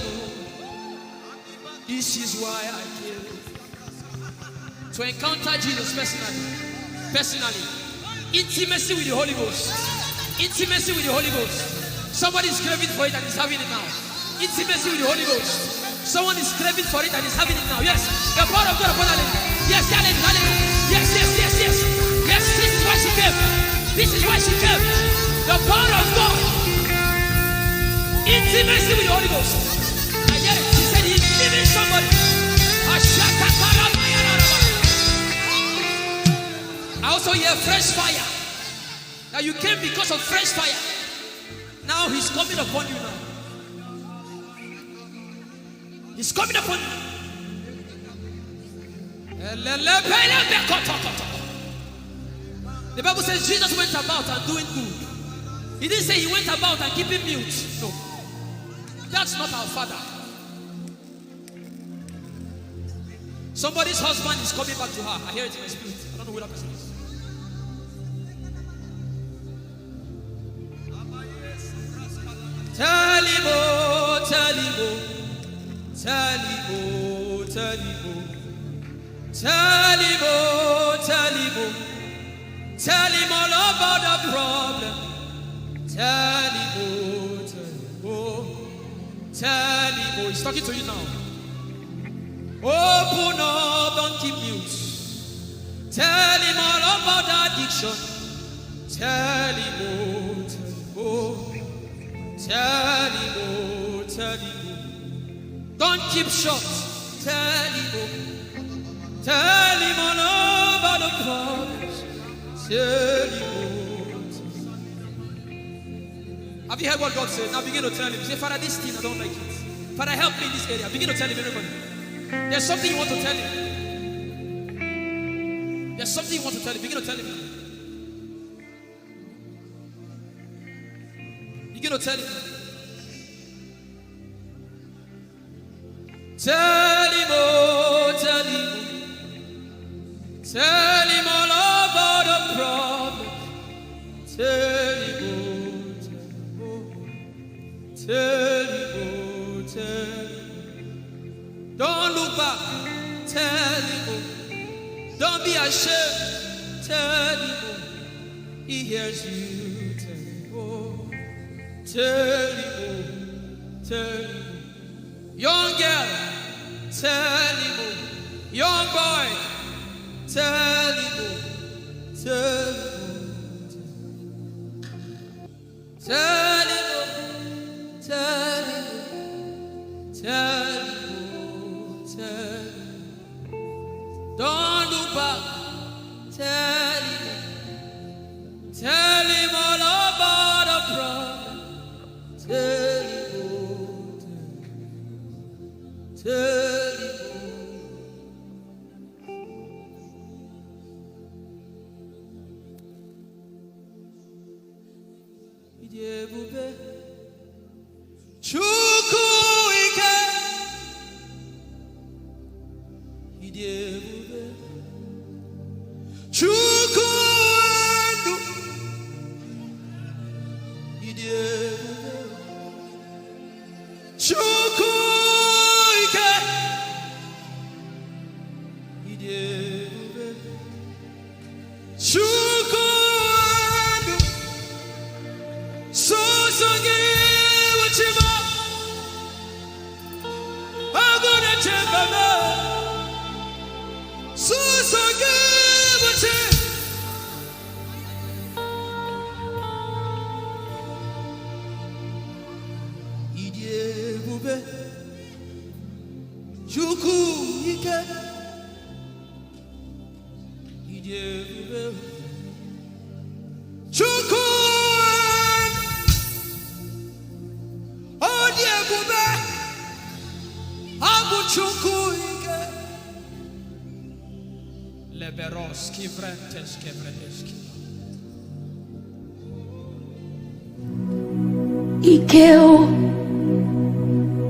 This is why I came. To encounter Jesus personally. Intimacy with the Holy Ghost. Intimacy with the Holy Ghost. Somebody is craving for it and is having it now. Intimacy with the Holy Ghost. Someone is craving for it and is having it now. Yes. The power of God upon her. Yes, hallelujah. Yes. Yes, this is why she came. This is why she came. The power of God. Intimacy with the Holy Ghost. I get it. She said he's giving somebody. I also hear fresh fire. Now you came because of fresh fire. Now he's coming upon you now. He's coming upon you. The Bible says Jesus went about and doing good. He didn't say he went about and keeping mute. No. That's not our Father. Somebody's husband is coming back to her. I hear it in my spirit. I don't know who that person is. Tell him all about the problem. Tell him, he's talking to you now. Open up, don't keep mute. Tell him all about the addiction. Tell him, tell him. Don't keep short. Tell him all about the problems. Tell him. Have you heard what God said? Now begin to tell him. Say, Father, this thing I don't like it. Father, help me in this area. Begin to tell him, everybody. There's something you want to tell him. There's something you want to tell him. Begin to tell him. Begin to tell him. Tell him, tell him. Tell him all about the problem. Tell him, tell him. Don't look back. Tell him. Don't be ashamed. Tell him. He hears you. Tell him. Tell him. Young girl. Tell him. Young boy. Tell him. Tell him. Tell him. Tell him. Tell him. Don't look back. Tell him all about the problem. Tell him.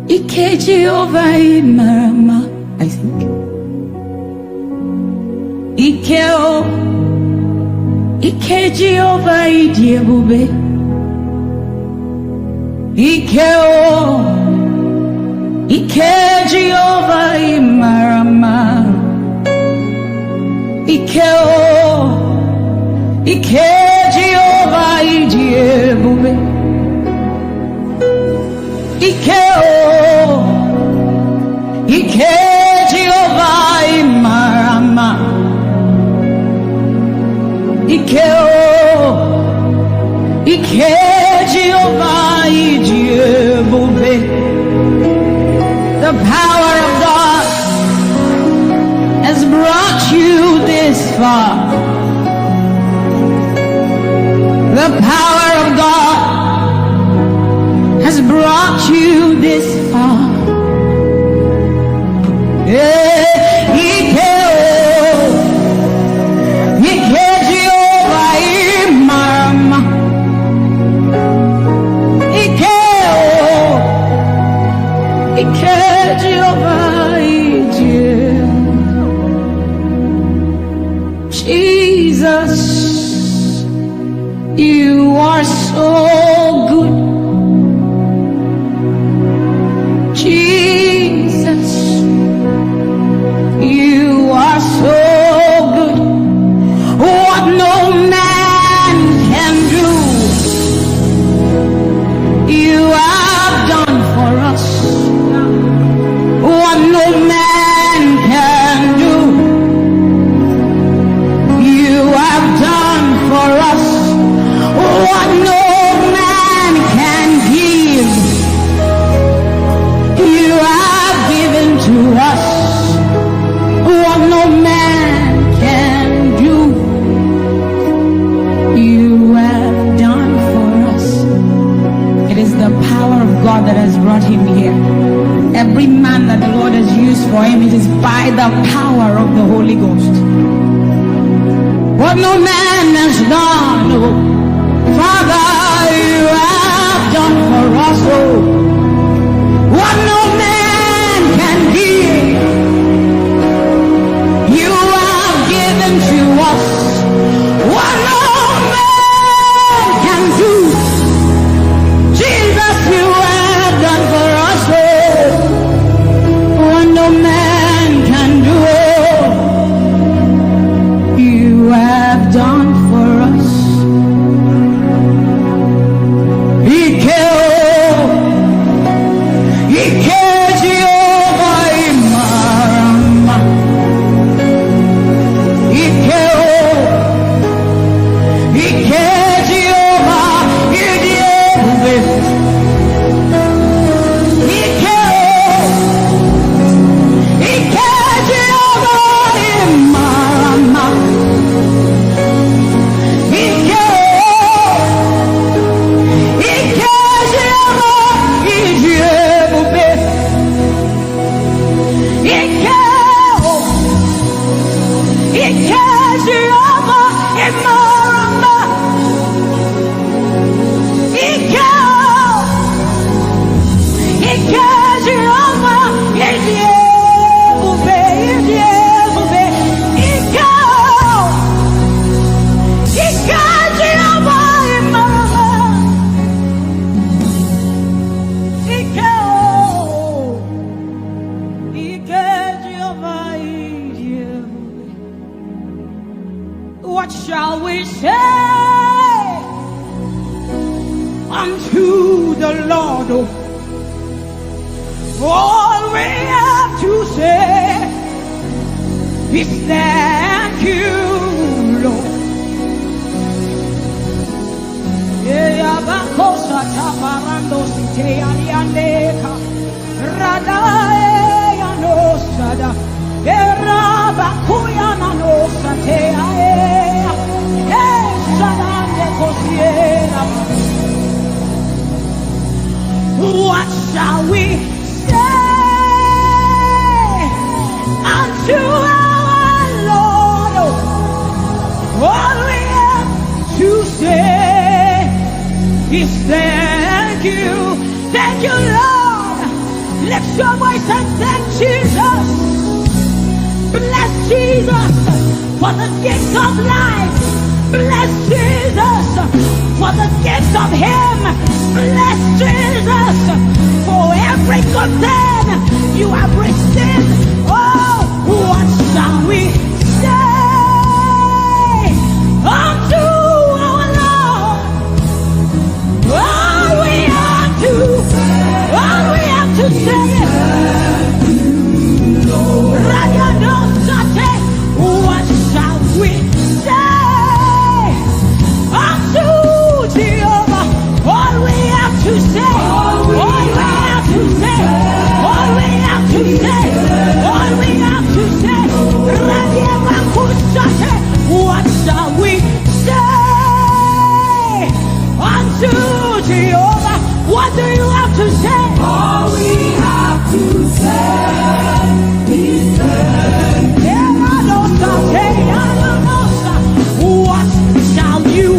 Ike Jehovah Marama, I think. Ike Jehovah Idiebube. Ike Jehovah Imarama. Ike Jehovah Ijeoma. Ike Jehovah Imarama. Ike Jehovah Ijeoma. The power of God has brought you this far. The power of God has brought you this far. Jesus, you are so good. Jesus, you are so good. What no man can do, you have done for us. What no man can do, you have done for us. What no man can give, you have given to us. What no man can do, you have done for us. It is the power of God that has brought him here. Every man that the Lord has used for him, it is by the power of the Holy Ghost. What no man has done, oh, Father, you have done for us, oh. What no man can give, you have given to us. What no man can do, Jesus, you have done for us, oh. What no man can do, oh, you have done for us. What shall we say unto the Lord? All we have to say is thank you, Lord. What shall we say unto our Lord? All we have to say is thank you, Lord. Lift your voice and thank Jesus. Bless Jesus for the gift of life. Bless Jesus for the gift of him. Bless Jesus for every good thing you have received. Oh, what shall we say unto our Lord? All we have to say is what shall we say unto Jehovah? All we have to say, all we have to say, all we have to say, all we have to say. What shall we say unto Jehovah? What do you have to say? All we have to say is what shall you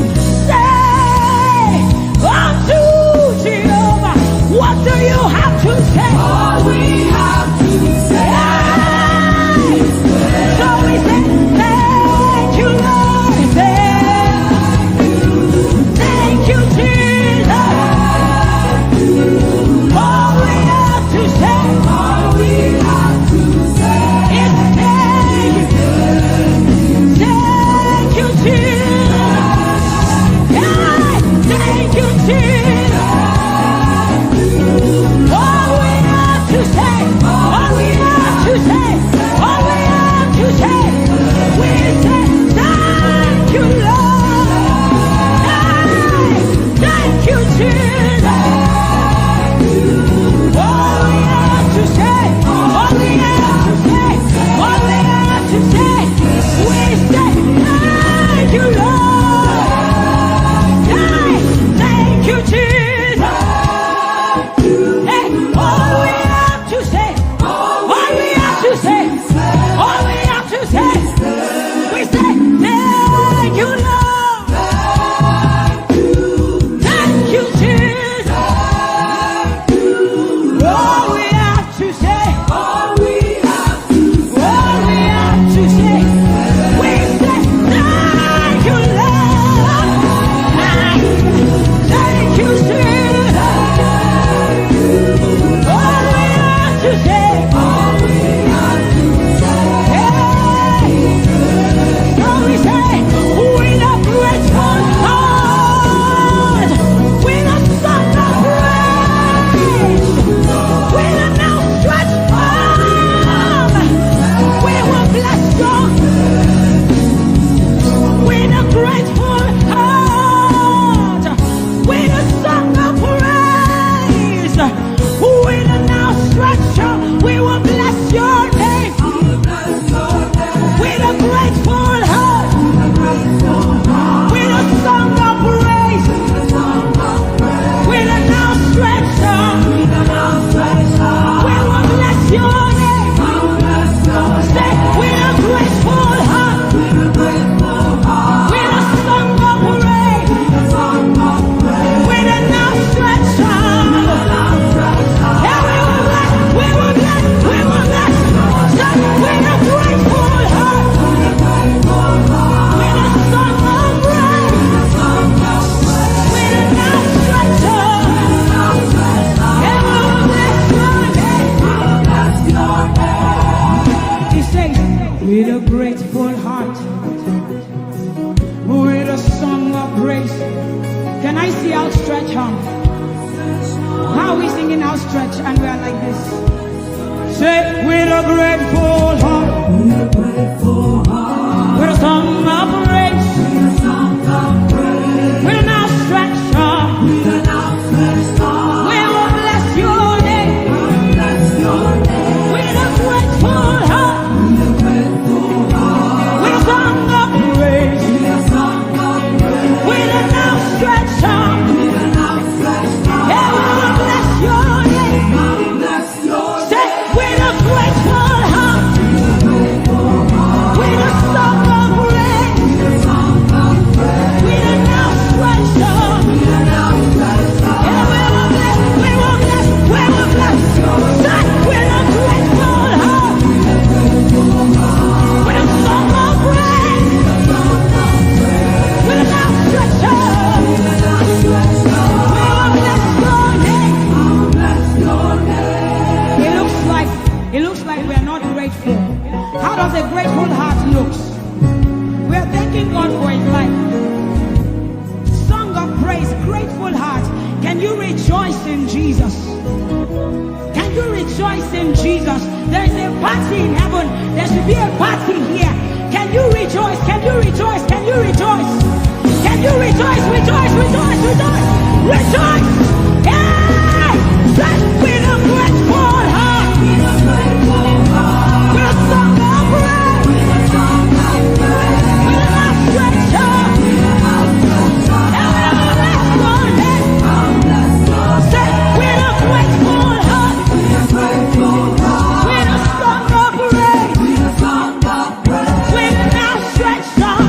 say unto Jehovah? What do you have to say? all we have to say. So we say, thank you, Lord. Thank you, Jesus. All we have to say, All we have to say is thank you, Jesus. Thank you, Jesus. All we have to say, all we have to say, all we have to say, we say thank you, Lord. Thank you, Jesus. All we have to say, all we have to say, all we have to say, we say thank you, Lord. Thank you, Jesus. Hey, all we have to say, all we have to say, all we have to say, we say thank you, Lord. Thank you, Jesus. All we have to say, all we have to all we have to say, we say thank you, Lord. Thank you, Jesus. All we have to say, all we have to so we say, with a grateful heart, with a song of praise, with an outstretched arm, we will bless God. With a grateful heart, with a song of praise, with an outstretched arm, we will bless your name. With a grateful heart, with a song of praise, with an outstretched arm, we will bless your name. Say, with a grateful heart, with a song of praise, with an outstretched arm, yeah, we will bless. Say, with a grateful heart, with a song of praise, with an outstretched arm, yeah, we will bless your name. He says, with a grateful heart, with a song of praise. Can I see outstretched arm? How are we singing outstretched and we are like this? Say, with a grateful heart, with a song of praise, with an outstretched arm, we will bless your name. With a grateful heart, with a song of praise, with an outstretched arm, yeah, we will bless your name. Say, with a grateful heart, with a song of praise, rejoice? Can you rejoice? Can you rejoice? Can you rejoice? Rejoice, rejoice, rejoice, rejoice! Hey! Set with a grateful heart! With a song of praise! With an outstretched arm! Set with a grateful heart! With a song of praise! With an outstretched arm!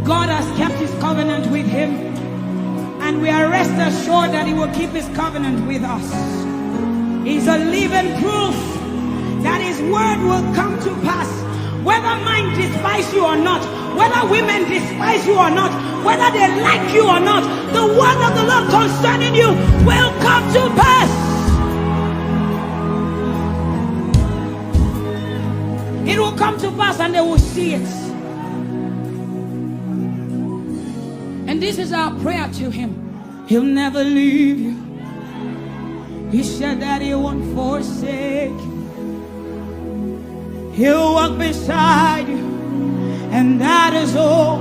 God has kept his covenant with him, and we are rest assured that he will keep his covenant with us. He's a living proof that his word will come to pass. Whether men despise you or not, whether women despise you or not, whether they like you or not, the word of the Lord concerning you will come to pass. It will come to pass and they will see it. And this is our prayer to him. He'll never leave you. He said that he won't forsake you. He'll walk beside you, and that is all.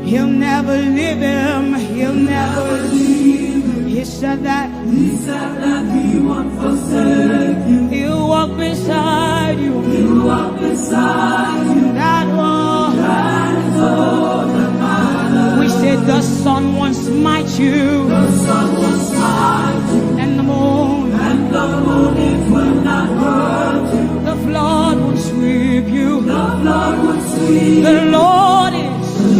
He'll never leave him. He'll never leave him. He said that he won't forsake you. He'll walk beside you. He'll walk beside you. And that is all that matters. We said the sun won't smite you. The sun won't smite you. And the moon. And the moon, it will not hurt you. The flood will sweep you. The flood will sweep. The Lord is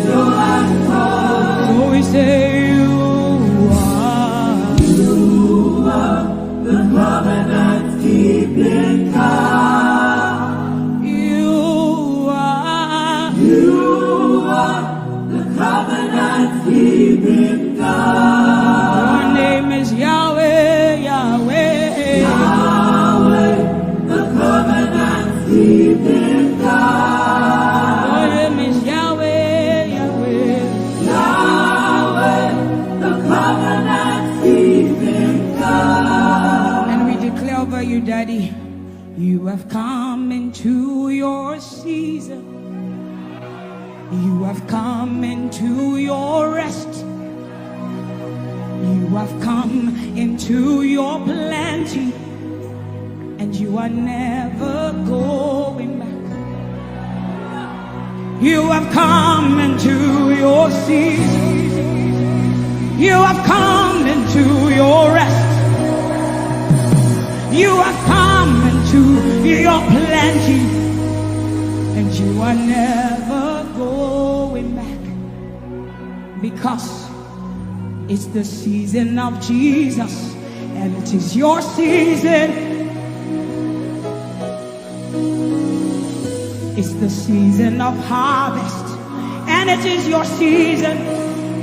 your anchor. So we say you are the covenant keeping God. You are the covenant keeping God. Your name is Yahweh, Yahweh, Yahweh, the covenant keeping God. Your name is Yahweh, Yahweh, Yahweh, the covenant keeping God. And we declare over you, Daddy, you have come into your season. You have come into your rest. You have come into your plenty, and you are never going back. You have come into your season. You have come into your rest. You have come into your plenty, and you are never going back, because it's the season of Jesus, and it is your season. It's the season of harvest, and it is your season.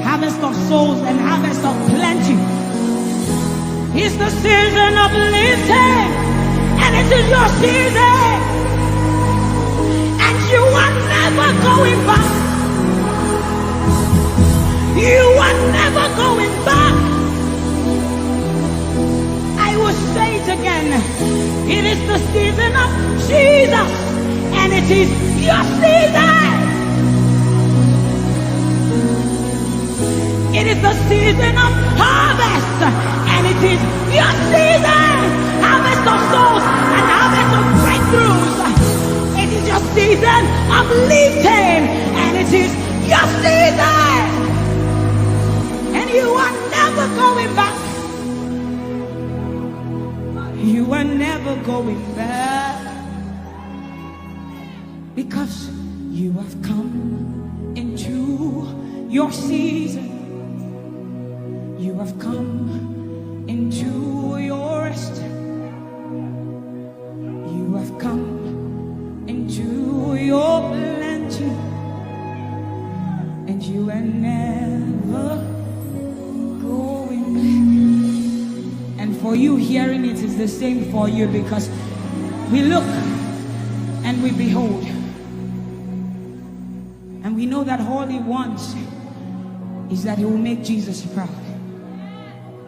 Harvest of souls and harvest of plenty. It's the season of lifting, and it is your season. And you are never going back. You are never going back. I will say it again. It is the season of Jesus, and it is your season. It is the season of harvest, and it is your season. Harvest of souls and harvest of breakthroughs. It is your season of lifting, and it is your season. You are never going back. You are never going back, because you have come into your season. You have come into your rest. You have come into your plenty, and you are never going back. And for you hearing it is the same for you, because we look and we behold, and we know that all he wants is that he will make Jesus proud.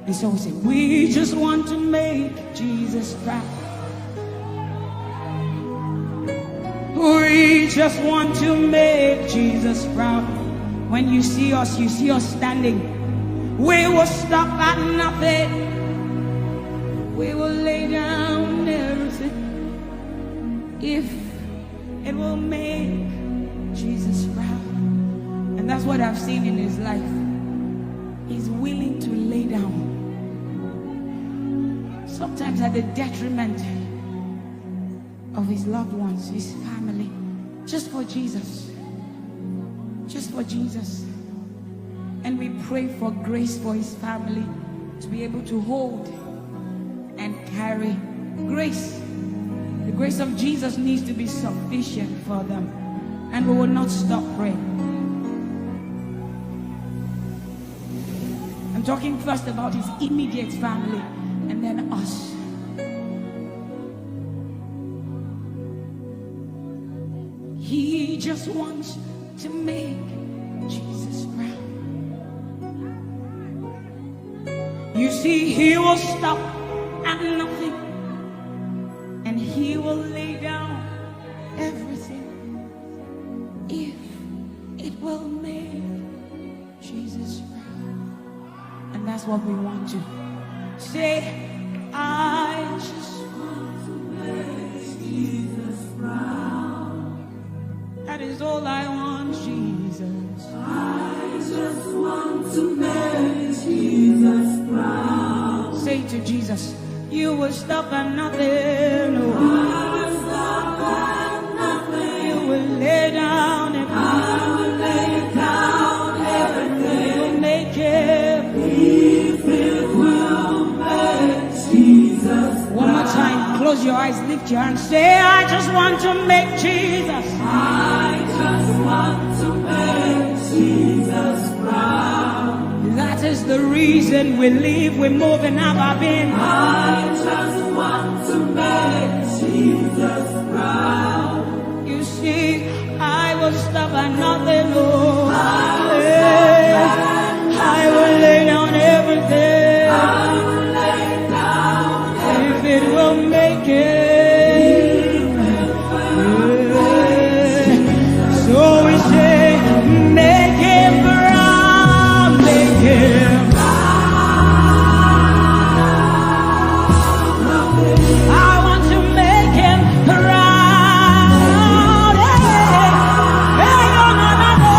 And so we say, we just want to make Jesus proud. We just want to make Jesus proud. When you see us standing. We will stop at nothing. We will lay down everything if it will make Jesus proud. And that's what I've seen in his life. He's willing to lay down, sometimes at the detriment of his loved ones, his family, Just for Jesus. Just for Jesus. And we pray for grace for his family to be able to hold and carry grace. The grace of Jesus needs to be sufficient for them. And we will not stop praying. I'm talking first about his immediate family and then us. He just wants to make Jesus proud. You see, he will stop at nothing and he will lay down everything if it will make Jesus proud. And that's what we want to say. I just want to make Jesus proud. That is all I want, Jesus. I just want to make Jesus proud. Say to Jesus, you will stop at nothing. No. I will stop at nothing. You will lay down and I will lay down everything. You will make it. If it will make Jesus. One more time, close your eyes, lift your hands, say, I just want to make Jesus. I just want to make Jesus proud. That is the reason we live, we move, and have our being. I just want to make Jesus proud. You see, I will stop at nothing, Lord. I will lay down everything. I will lay down if it will make it. So we say, make him proud, make him proud. I want to make him proud. Hey, no, no, no, no.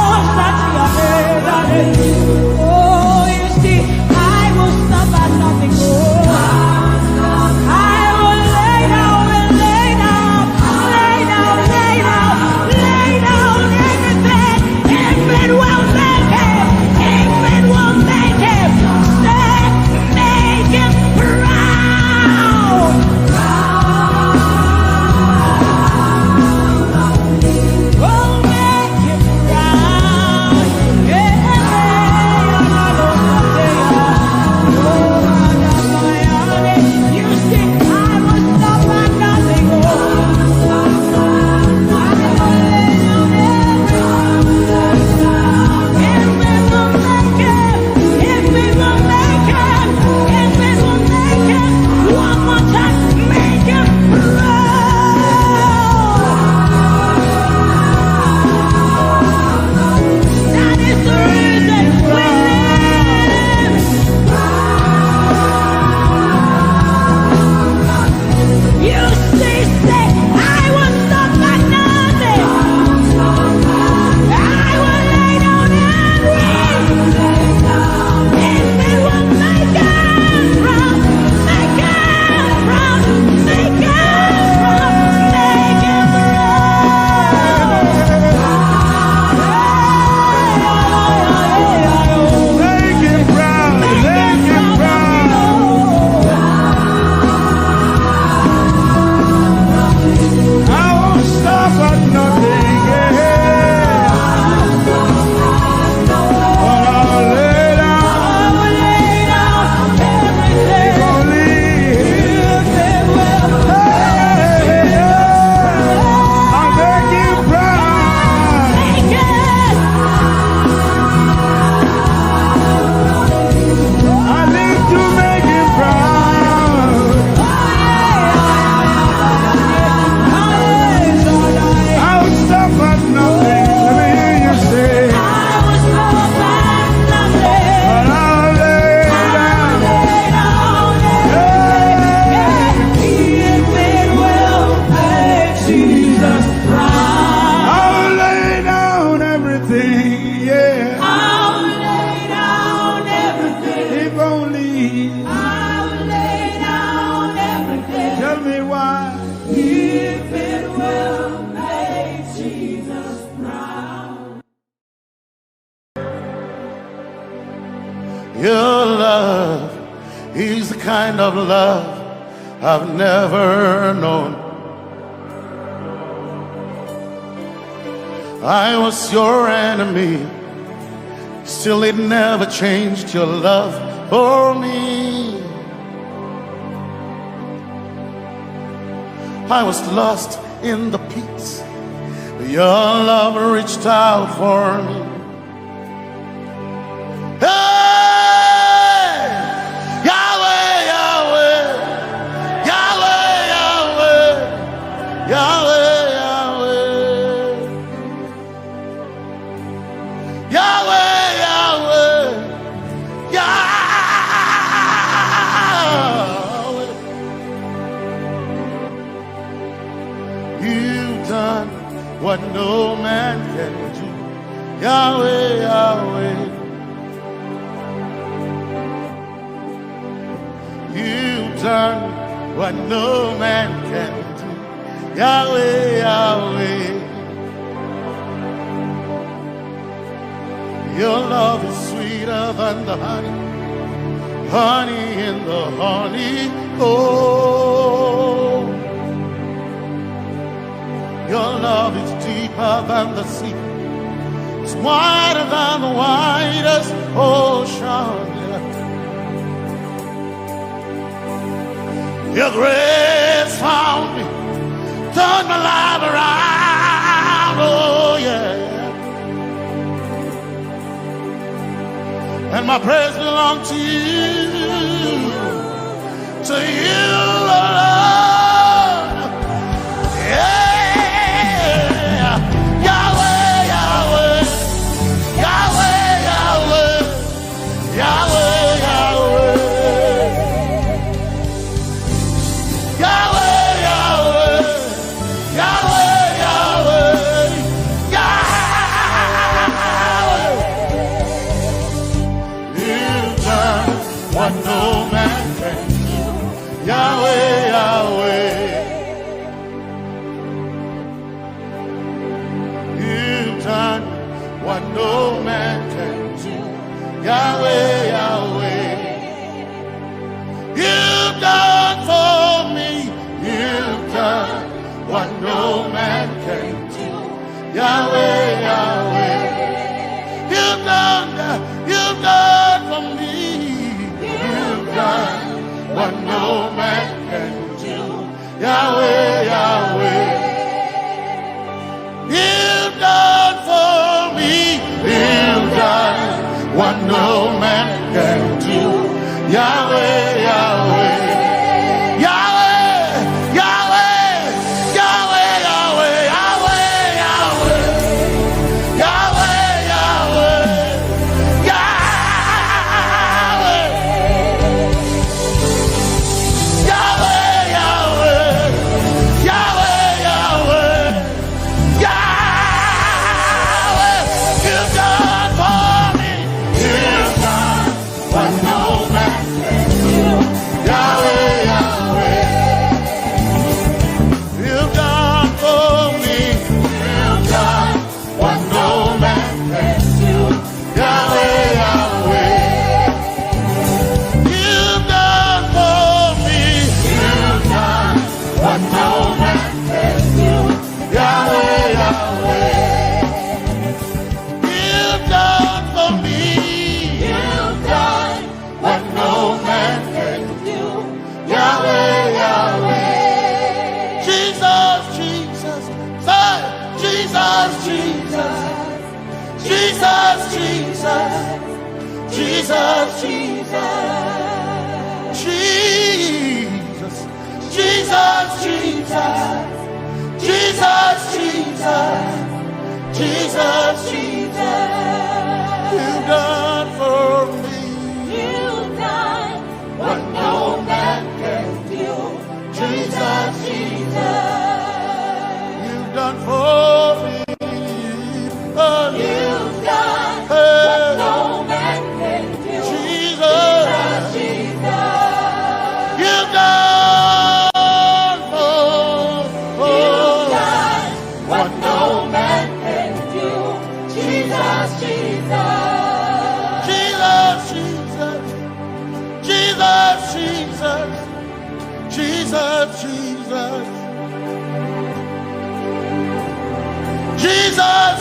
Your love is the kind of love I've never known. I was your enemy, still it never changed your love for me. I was lost in the pits, but your love reached out for me. Hey! Yahweh, Yahweh, Yahweh, Yahweh, Yahweh, Yahweh, Yahweh, Yahweh, Yahweh. You've done what no man can do. Yahweh, Yahweh. You've done what no man can do. Yahweh, Yahweh. Your love is sweeter than the honey, honey in the honey. Oh, your love is deeper than the sea. It's wider than the widest ocean. Your grace found me, turned my life around, oh yeah. And my praise belongs to you, Lord. Yeah. Yahweh, Yahweh, Yahweh, Yahweh, Yahweh, Yahweh. Yahweh, Yahweh, Yahweh, Yahweh, Yahweh. You've done what no man can do. Yahweh, Yahweh. You've done what no man can do. Yahweh, Yahweh. You've done for me. You've done what no man can do. Yahweh, Yahweh. You've done for me. You've done what no man can do. Yahweh, Yahweh. You've done for me. You've done what no man can do. Yahweh, Yahweh.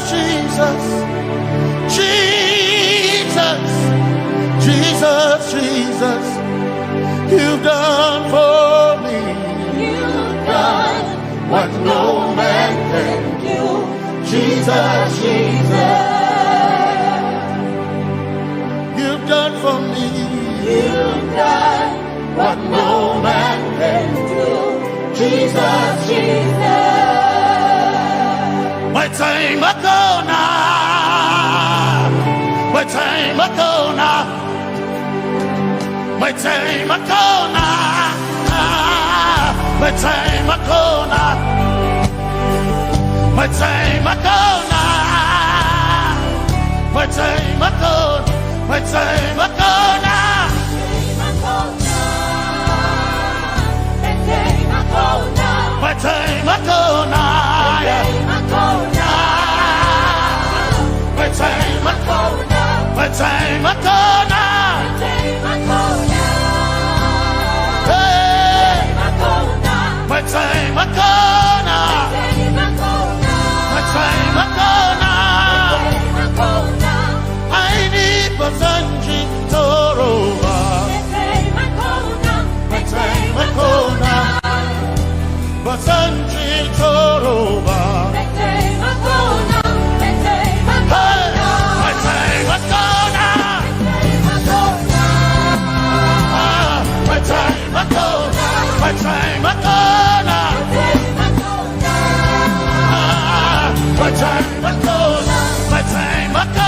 Jesus, Jesus, Jesus, Jesus, you've done for me. You've done what no man can do. Jesus, Jesus, you've done for me. you've done what no man can do. Jesus, Jesus. My time ago now, my time ago now, my time ago now, my time ago now, my time ago now, my time ago, my time ago now. My time ago now, my time ago, my time ago now, hey, my time ago now, my time ago now. I need Basanji Toroba, my time ago now. Basanji Toroba. My time ago now. My time ago. My time ago now. My time ago. My time ago now.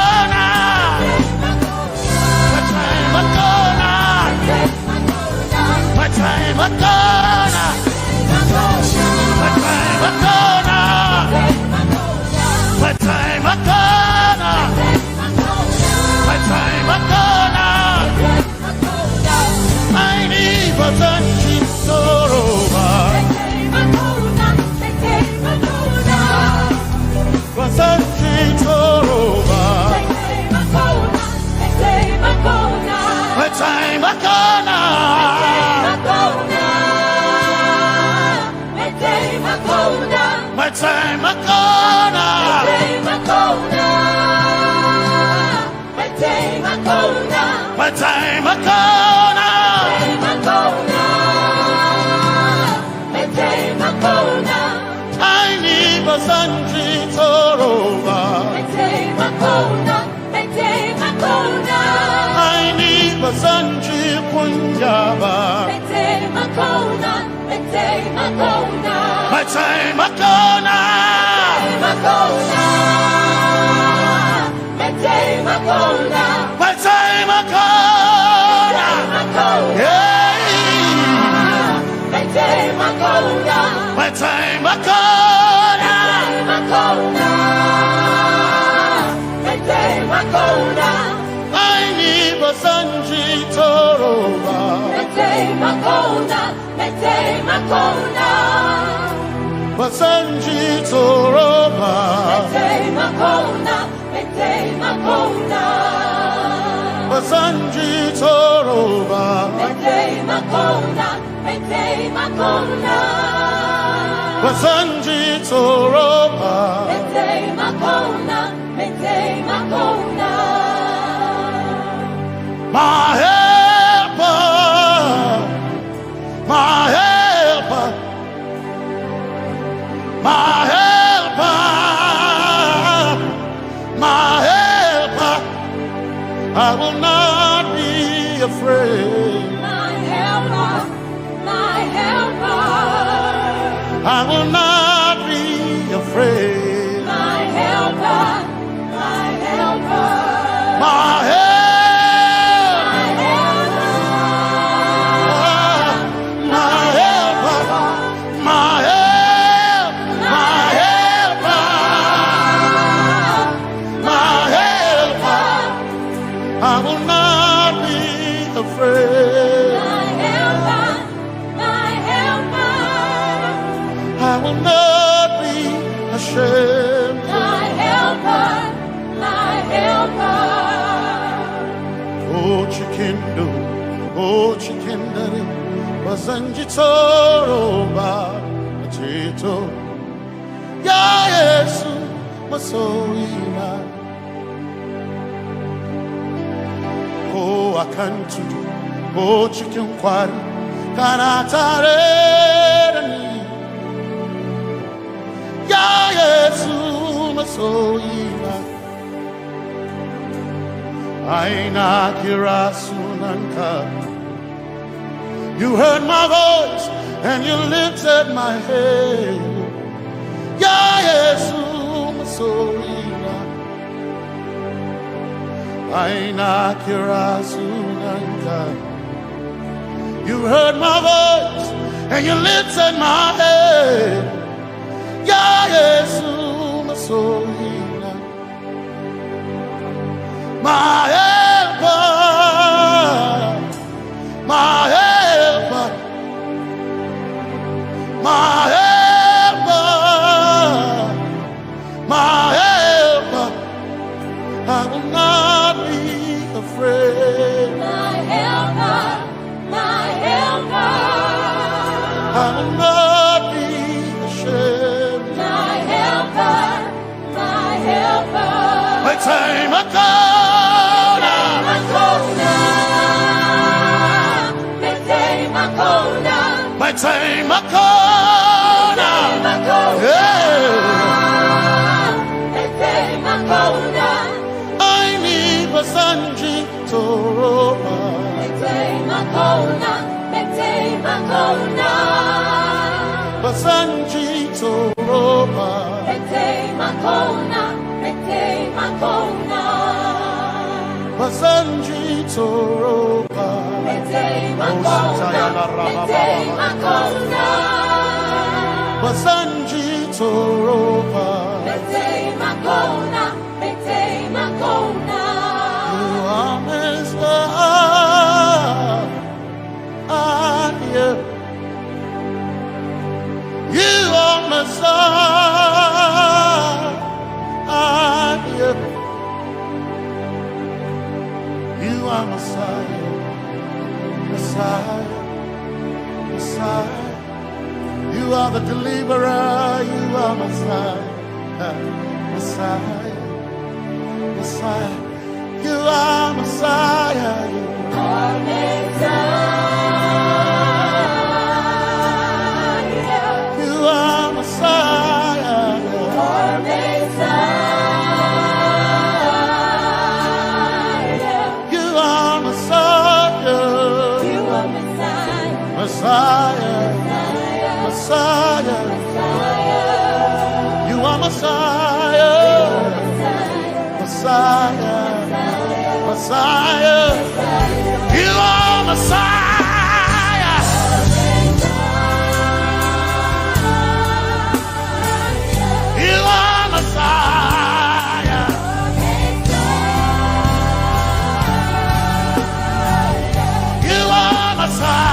My time ago now. My time ago now. My time ago now. My time ago now. My time ago now. I need Basanji Toroba. Basanji Toroba. My time ago now. My time ago now. My time ago now. I need Basanji Toroba. I need Basanji Punjaba. My time ago now. My time ago now. Yeah. My time ago now. My time ago now. I need Basanji Toroba. Basanji Toroba. Basanji Toroba. Basanji Toroba. My helper, my helper, my helper, my helper. I will not be afraid. My helper, my helper. I will not be afraid. My helper, my helper. My helper. I will not be ashamed. My helper, my helper. Oh, chikindo, oh, chikindari, Basanji Toroba, Chito, Ya Yesu, Masoi. akantudu o chicken kwari kanatare ya Yesu masoyina aina kirasunanka. You heard my voice and you lifted my head. Ya Yesu masoyina aina kirasunanka. You heard my voice and you lifted my head. Ya Yesu masoyina my helper, my helper, my helper, my helper. I will not be afraid. My helper, my helper. I will not be ashamed. My helper, my helper. My time I come. My time I call I need Basanji Toroba. Basanji Toroba. Basanji Toroba. Basanji Toroba. You are Messiah. You are Messiah. You are Messiah. Messiah, Messiah, you are the deliverer, you are Messiah, Messiah, Messiah, you are Messiah, you are Messiah, you are Messiah, you are Messiah, you are Messiah. Messiah, Messiah, you are Messiah, Messiah, Messiah, you are Messiah, you are Messiah, you are Messiah.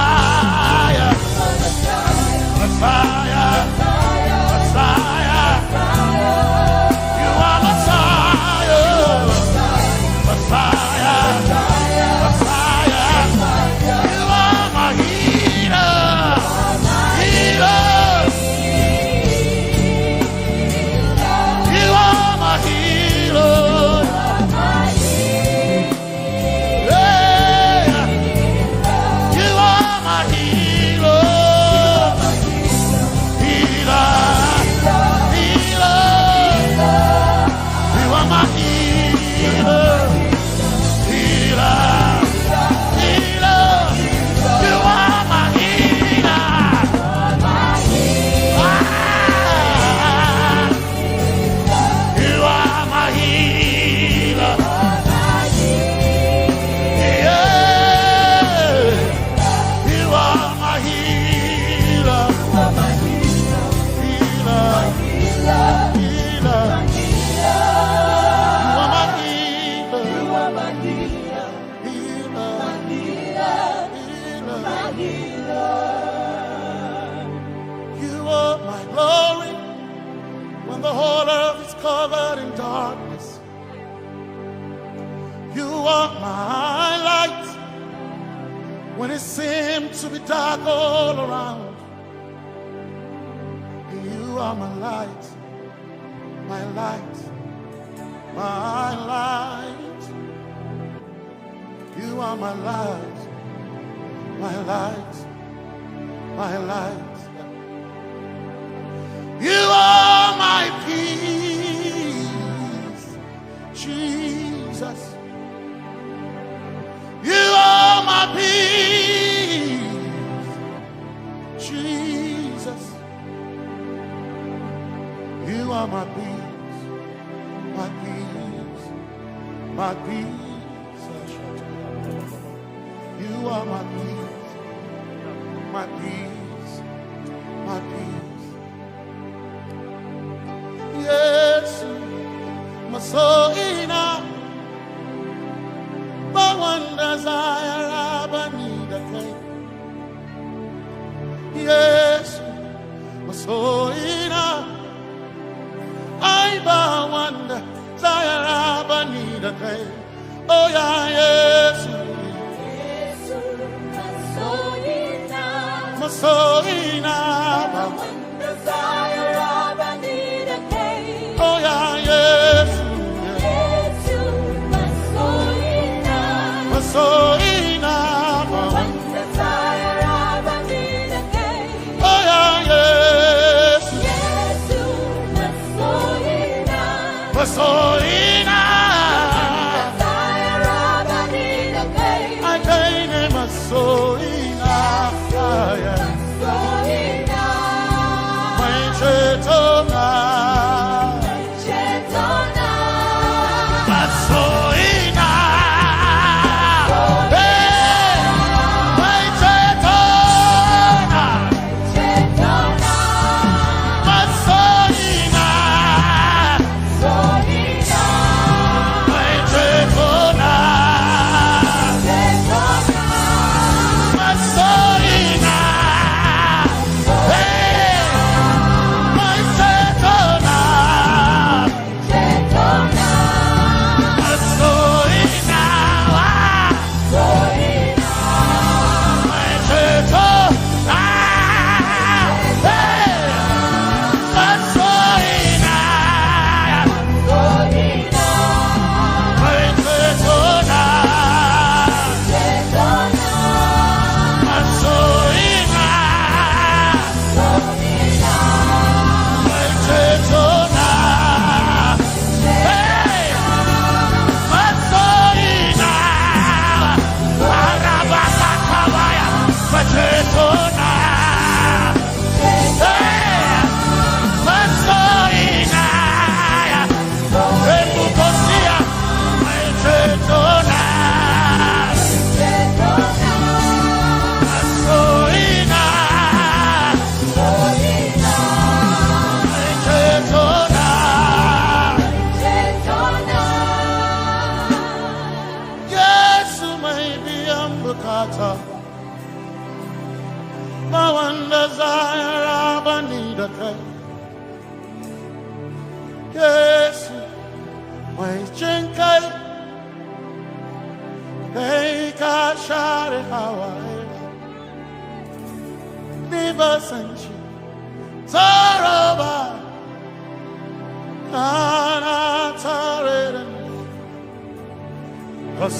Messiah, Messiah, you are Messiah, Messiah, Messiah, you are my healer, healer, you are my healer, yeah, you are my healer. Covered in darkness, you are my light when it seemed to be dark all around. You are my light, my light, my light. You are my light, my light, my light. You are my peace, Jesus. You are my peace, Jesus. You are my peace, my peace, my peace. You are my peace, my peace, my peace. Yes, my soul in a but one desire I need a thing. Yes, my soul in a I but one desire I need a thing. Oh yeah, yes, my soul in a one desire I need a thing. Oh yeah, yes, my soul in a one desire I need a thing. Oh yeah, yes, my soul in a desire I need a thing. I gain my soul in a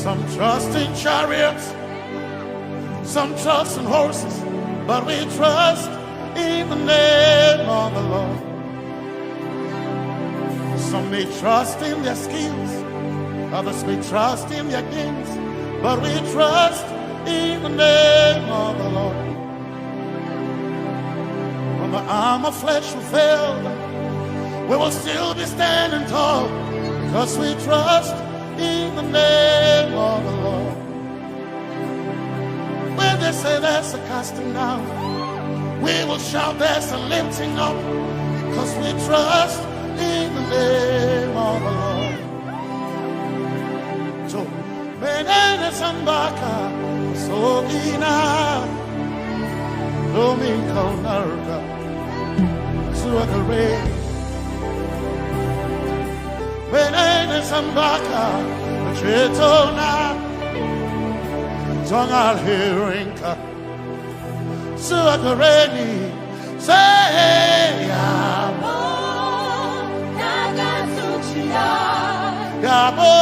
Some trust in chariots, some trust in horses, but we trust in the name of the Lord. Some may trust in their skills, others may trust in their gains, but we trust in the name of the Lord. When the arm of flesh will fail, we will still be standing tall, because we trust in the name of the Lord. When they say there's a casting down, we will shout there's a lifting up, because we trust in the name of the Lord. So, Benene Sambaka, so ina, Domingo Narga, Suakare. Benene Sambaka, Chetona, Tongal Hirinka, Suakareni, say, Yabo, Nagasuchia, Yabo,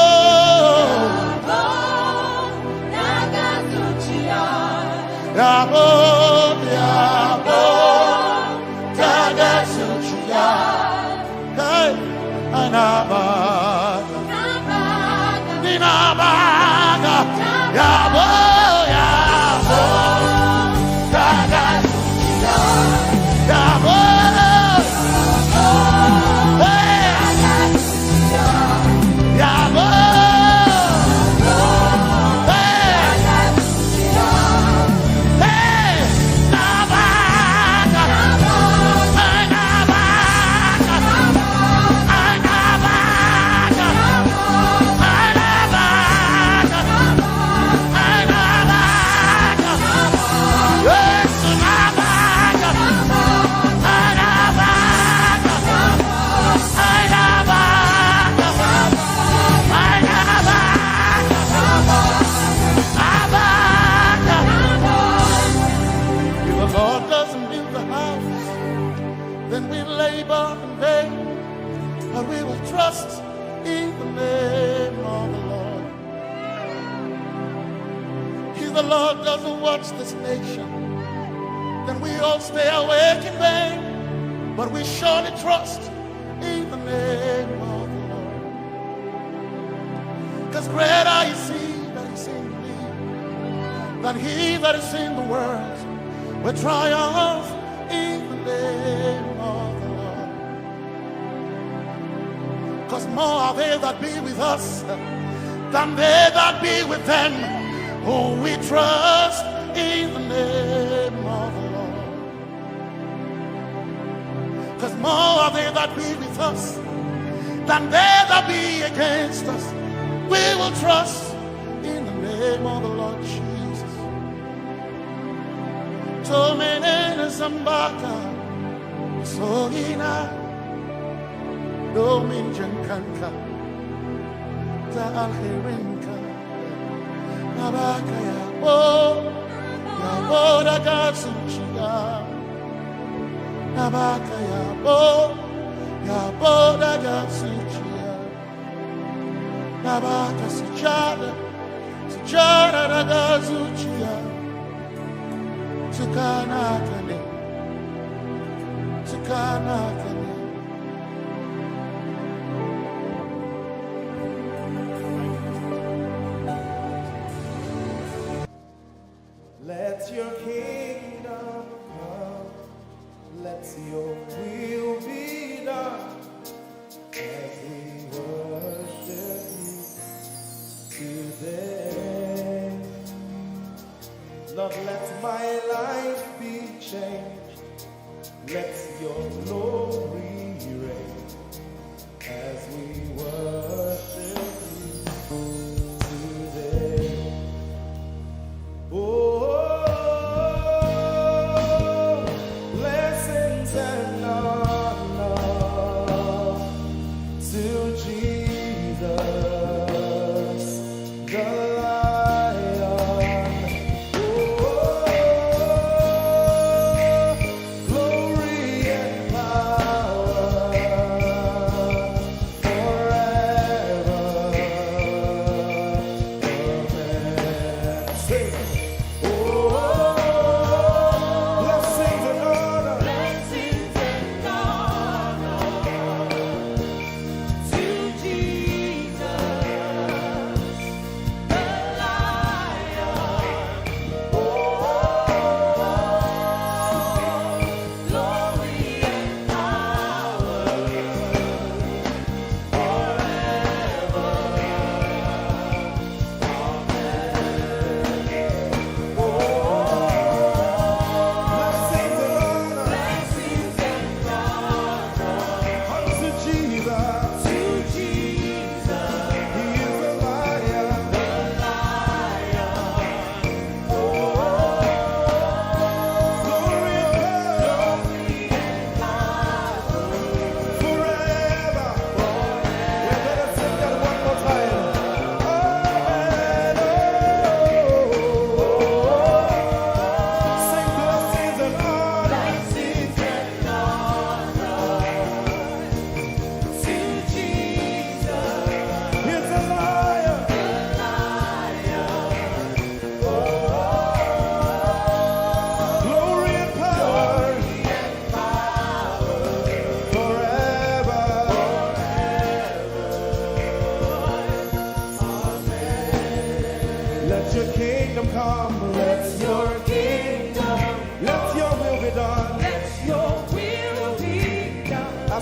This nation, then we all stay awake in vain, but we surely trust in the name of the Lord. Because greater is He that is in me than he that is in the world. We triumph in the name of the Lord. Because more are they that be with us than they that be with them who we trust in the name of the Lord. Because more are they that be with us than they that be against us. We will trust in the name of the Lord Jesus. Tomenene Zambaka Sohina Dominjankanka Ta Alherinka Nabakaya Oh Yaboda Gatsuchiya Nabaka Yabo Yaboda Gatsuchiya Nabaka Sijada Sijada Gatsuchiya Tukanakane Tukanakane. Let your kingdom come, let your will be done, as we worship you today. Lord, let my life be changed, let your glory reign, as we worship you today. Oh, blessings and honor to Jesus, the Lion. Oh, glory and power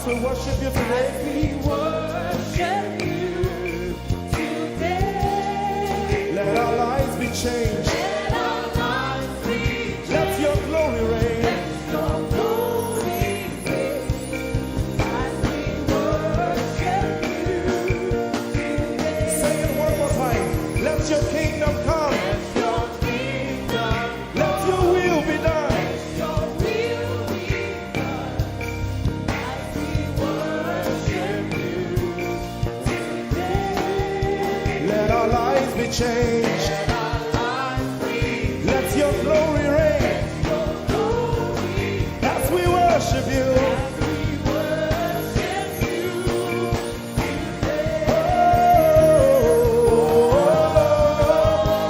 As we worship you today, We worship you today. let our lives be changed. Let our lives be Let your glory reign. your glory reign. As we worship you today. Say it one more time. Let your kingdom come. Your kingdom, Let your will be done. your will be done. As we worship you today. Let our lives be changed. Let our lives be Let your glory reign. your glory. As we worship you. We worship you today.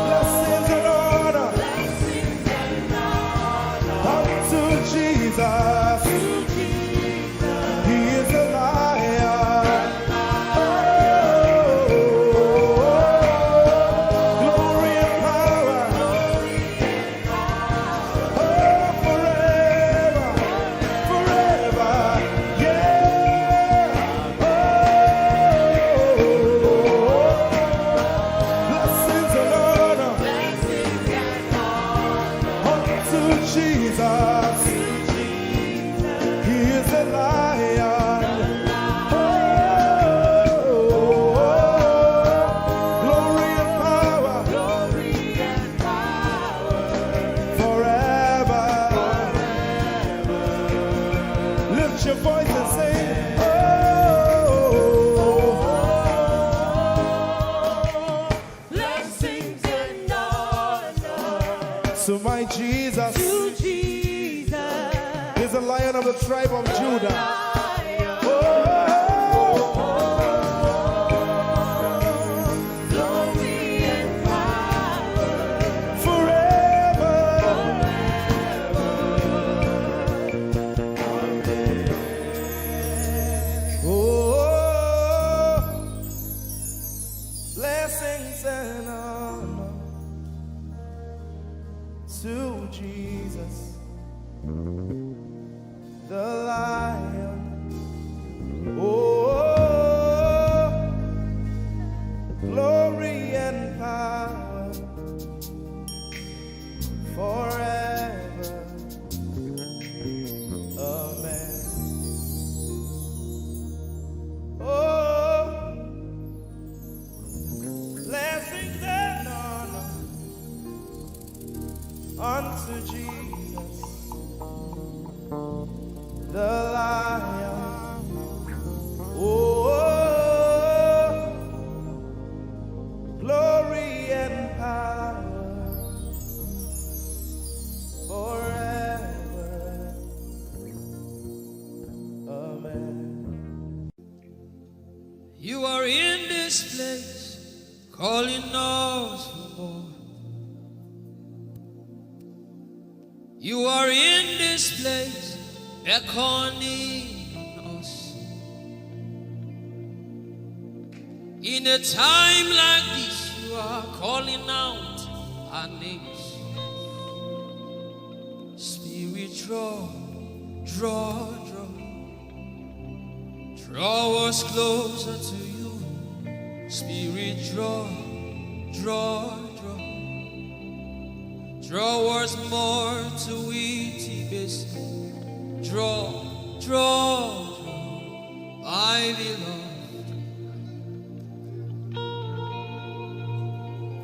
Blessings and honor Blessings and honor unto Jesus. to Jesus. He is a lion. Glory and power. Forever. Forever. Yeah. Blessings and honor Blessings and honor unto Jesus. He is a lion. Glory and power forever. Lift your voice and sing. blessings and honor So my Jesus to Jesus. is the Lion of the tribe of Judah. Glory and power Forever. Oh, blessings and honor to Jesus, the Lion. Oh, glory and power forever. Amen. Oh, blessings and honor unto Jesus, the Lion. Oh, glory and power forever. Amen. You are in this place, calling us for more. You are in this place, beckoning us. In a time like this, you are calling out our names. Spirit, draw, draw, draw. Draw us closer to you. Spirit, draw, draw, draw. Draw us more to Iti Basin. Draw, draw, draw. I belong.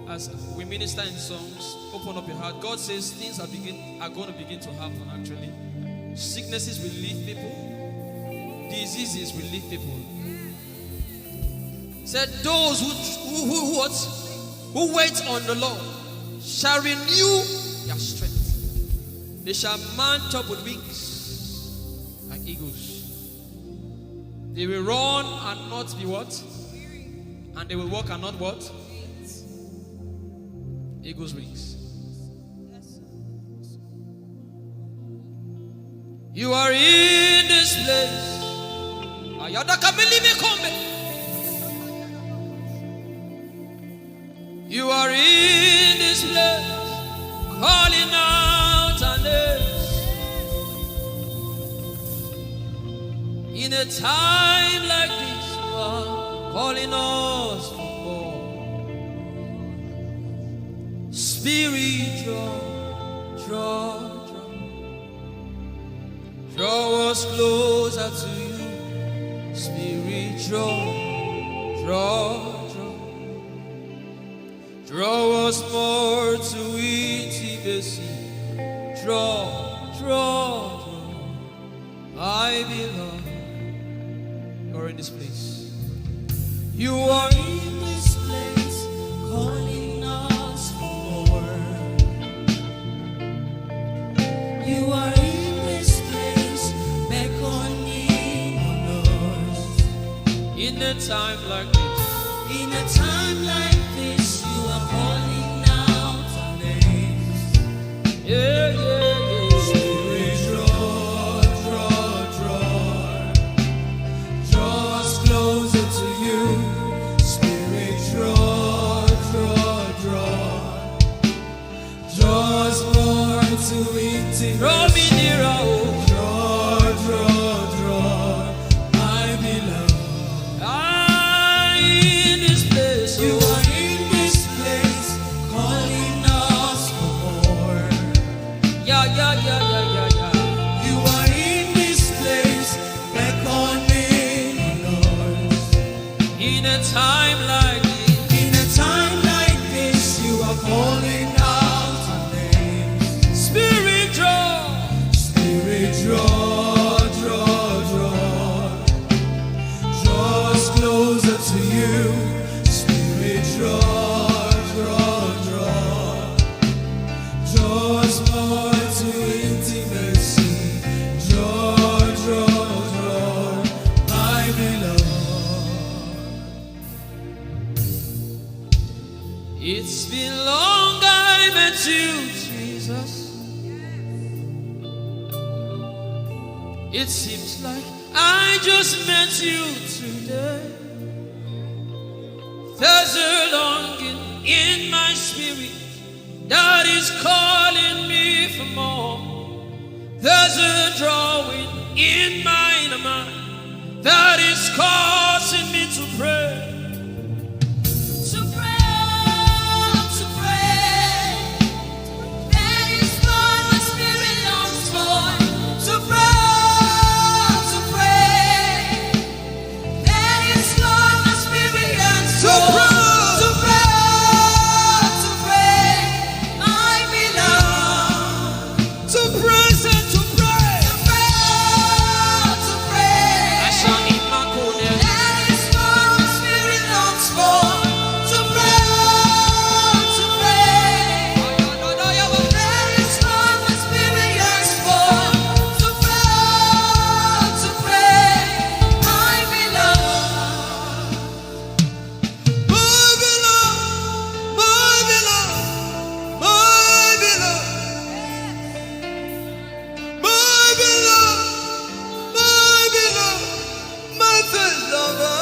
As we minister in songs, open up your heart. God says things are going to begin to happen actually. Sicknesses will leave people. Diseases will leave people. Said those who wait on the Lord shall renew their strength. They shall mount up with wings like eagles. They will run and not be what? And they will walk and not what? Eagles' wings. You are in this place. You are in this place, calling out our names. In In a time like this, you are calling us for more. Spirit, draw us closer to you. Spirit, draw us more to intimacy. Draw, I belong. You're in this place. You are in this place, calling us for more. You are in this place, beckoning on us. In a time like this, in a time like this, you are calling out our names. Yeah. Spirit, draw us closer to you. Spirit, draw us more to intimacy. Draw me nearer, draw, my beloved. In this place, you are in this place, calling us for more. Yeah. You are in this place, beckoning on us. In a time like this, you are calling out our names. Spirit, draw us closer to you. Spirit, draw us more to intimacy. Draw, my beloved. It's been long I met you, Jesus. It seems like I just met you today. There's a longing in my spirit that is calling me for more. There's a drawing in my mind that is causing me to pray. That is what my spirit longs for. To pray. That is what my spirit yearns for. To pray, my beloved. To praise and to pray. To pray. I shall eat my corner. That is what my spirit longs for. To pray. That is what my spirit yearns for. To pray, my beloved. My first lover,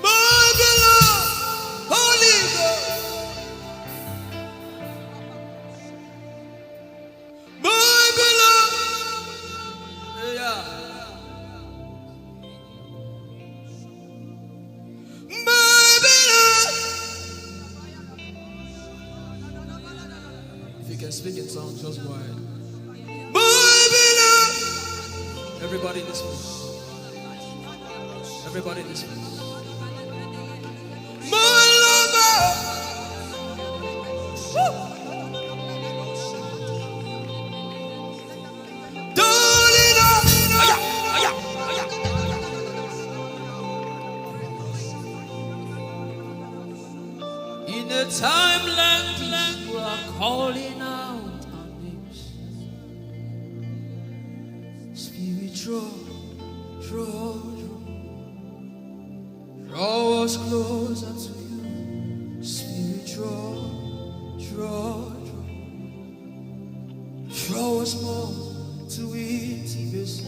my beloved, Holy Ghost, my beloved, yeah. My beloved. If you can speak in tongues, just go ahead. My beloved. Everybody in this place. Everybody in this place. My lover. Woo. Darling, in a time like this, you are calling out our names. Spirit, draw us closer to you. Spirit, draw us more to intimacy.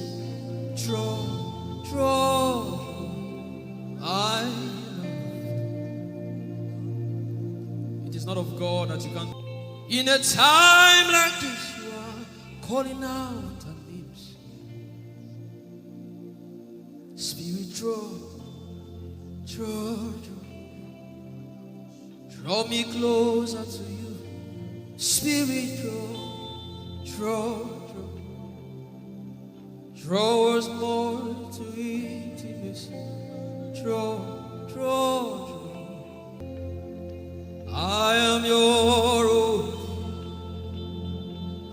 Draw, I love. It is not of God that you can. In a time like this, you are calling out our names. Draw me closer to you. Spirit, draw us more to intimacy. Draw. I am your own.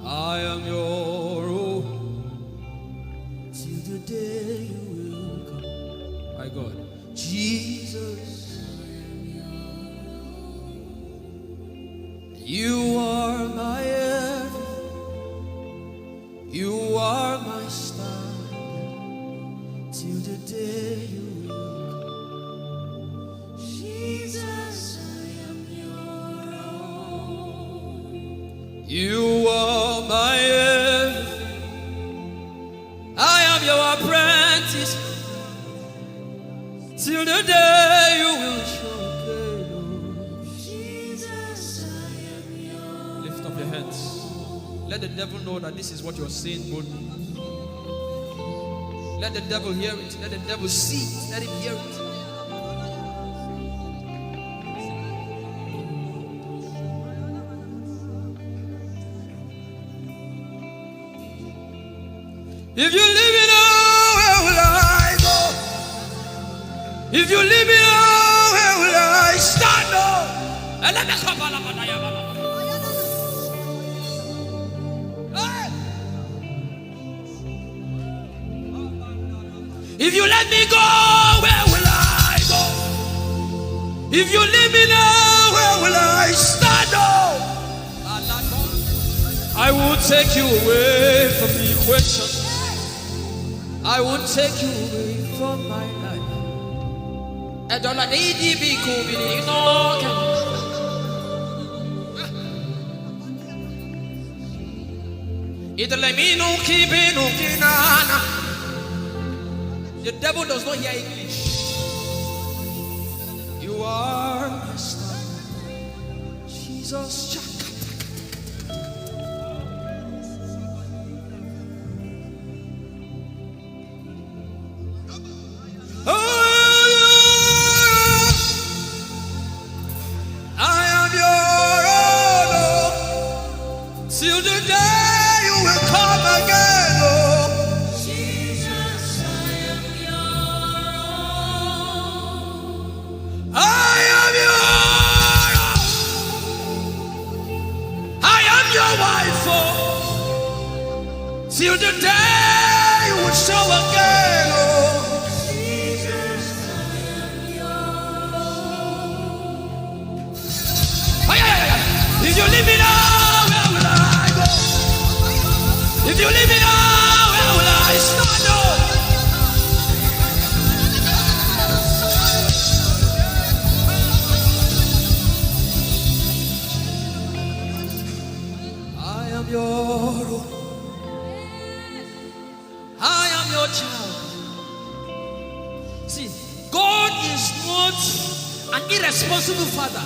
I am your own. Till the day you will come. My God. Jesus. You are my everything. You are my star. Till the day you will come. Jesus, I am your own. You are my everything. I am your apprentice. Till the day you will show. Let the devil know that this is what you're saying boldly. Let the devil hear it. Let the devil see it. Let him hear it. If you leave me now, where will I go? If you leave me now, where will I stand up? And let me come. If you let me go, where will I go? If you leave me now, where will I stand up? I will take you away from the equation. I will take you away from my life. The devil does not hear English. You are my star, Jesus. I am your own, till the day you will come again, oh. Till the day you will show again, oh Jesus, I am yours. If you leave me now, where will I go? If you leave me now, where will I stand up? I am your own. Child. See, God is not an irresponsible father.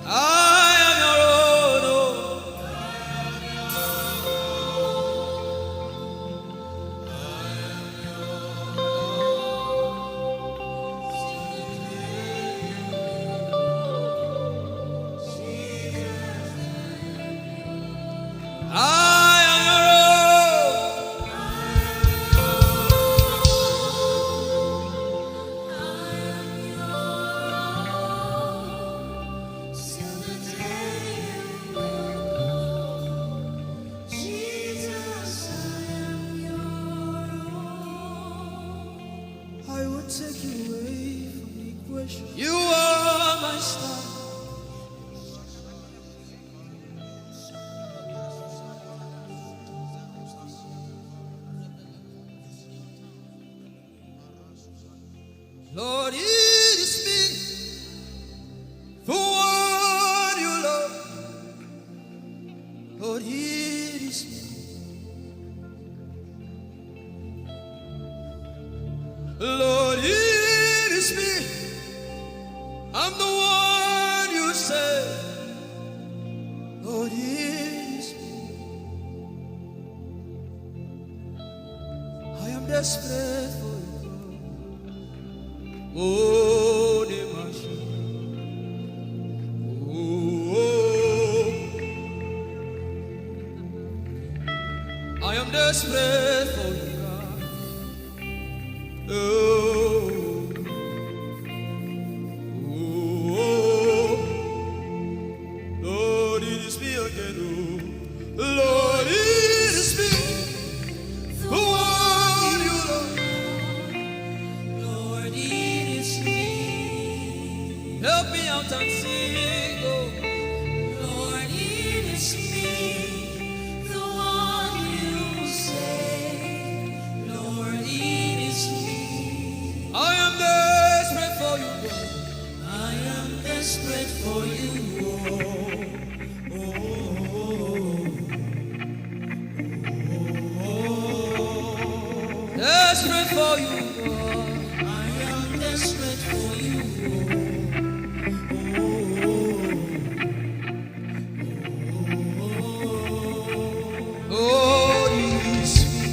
I am your own. You are my star. Lord, it is me, the one you love. Lord, it is me. Lord, it is me. I'm the one you say. Lord, it is me. I am desperate for you. Oh, Nemashi. Oh, I am desperate for you, God. Oh, Lord, it is me again. Oh, Lord, it is me. The one you love. Lord, it is me. Help me out and sing. Oh, Lord, it is me. The one you say. Lord, it is me. I am desperate for you, God. I am desperate for you. Desperate for you, God. I am desperate for you. Lord, it is me.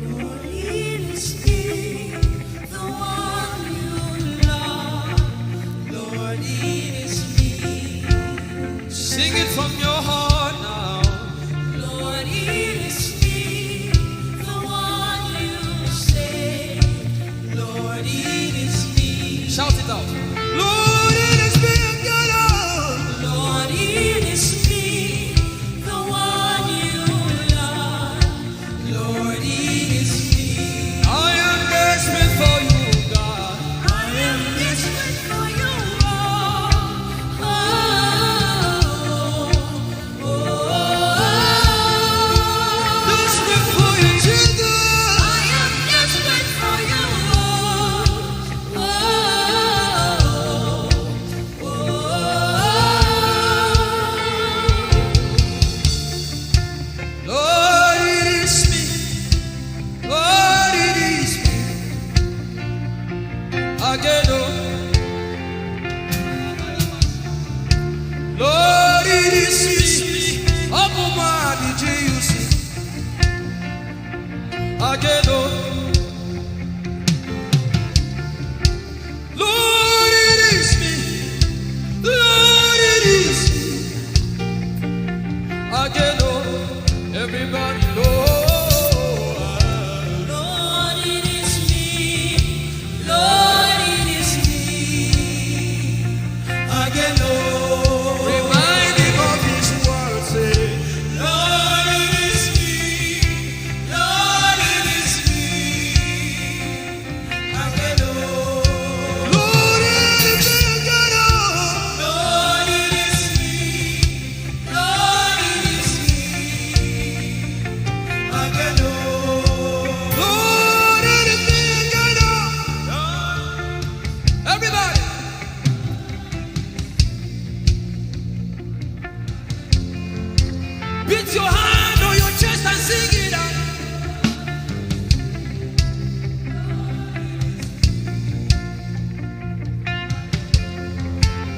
Lord, it is me, the one you love. Lord, it is me. Sing it from your heart now. Lord, it is me, the one you say. Lord, it is me. Shout it out. Lord, it is me, your Lord. Lord, it is me, the one you love. Lord, it is me. I am desperate for you, God. I am desperate for you, oh, oh, Desperate for you, Jesus. I am desperate for you, Lord, it is me. Lord, it is me. Again, oh. Lord, it is me. Omatade, Jesus. Again, oh. Lord, it is me. Lord, it is me. Again, oh. Everybody, Lord. Lord, it is me. Lord, it is me. Again, Lord. Remind him of his word, say, Lord, it is me. Lord, it is me. Again, Lord. Lord, it is me, God, oh. Lord, it is me. Lord, it is me. Again, Lord. Lord, it is me, God, oh. Everybody. Beat your hand on your chest and sing it out.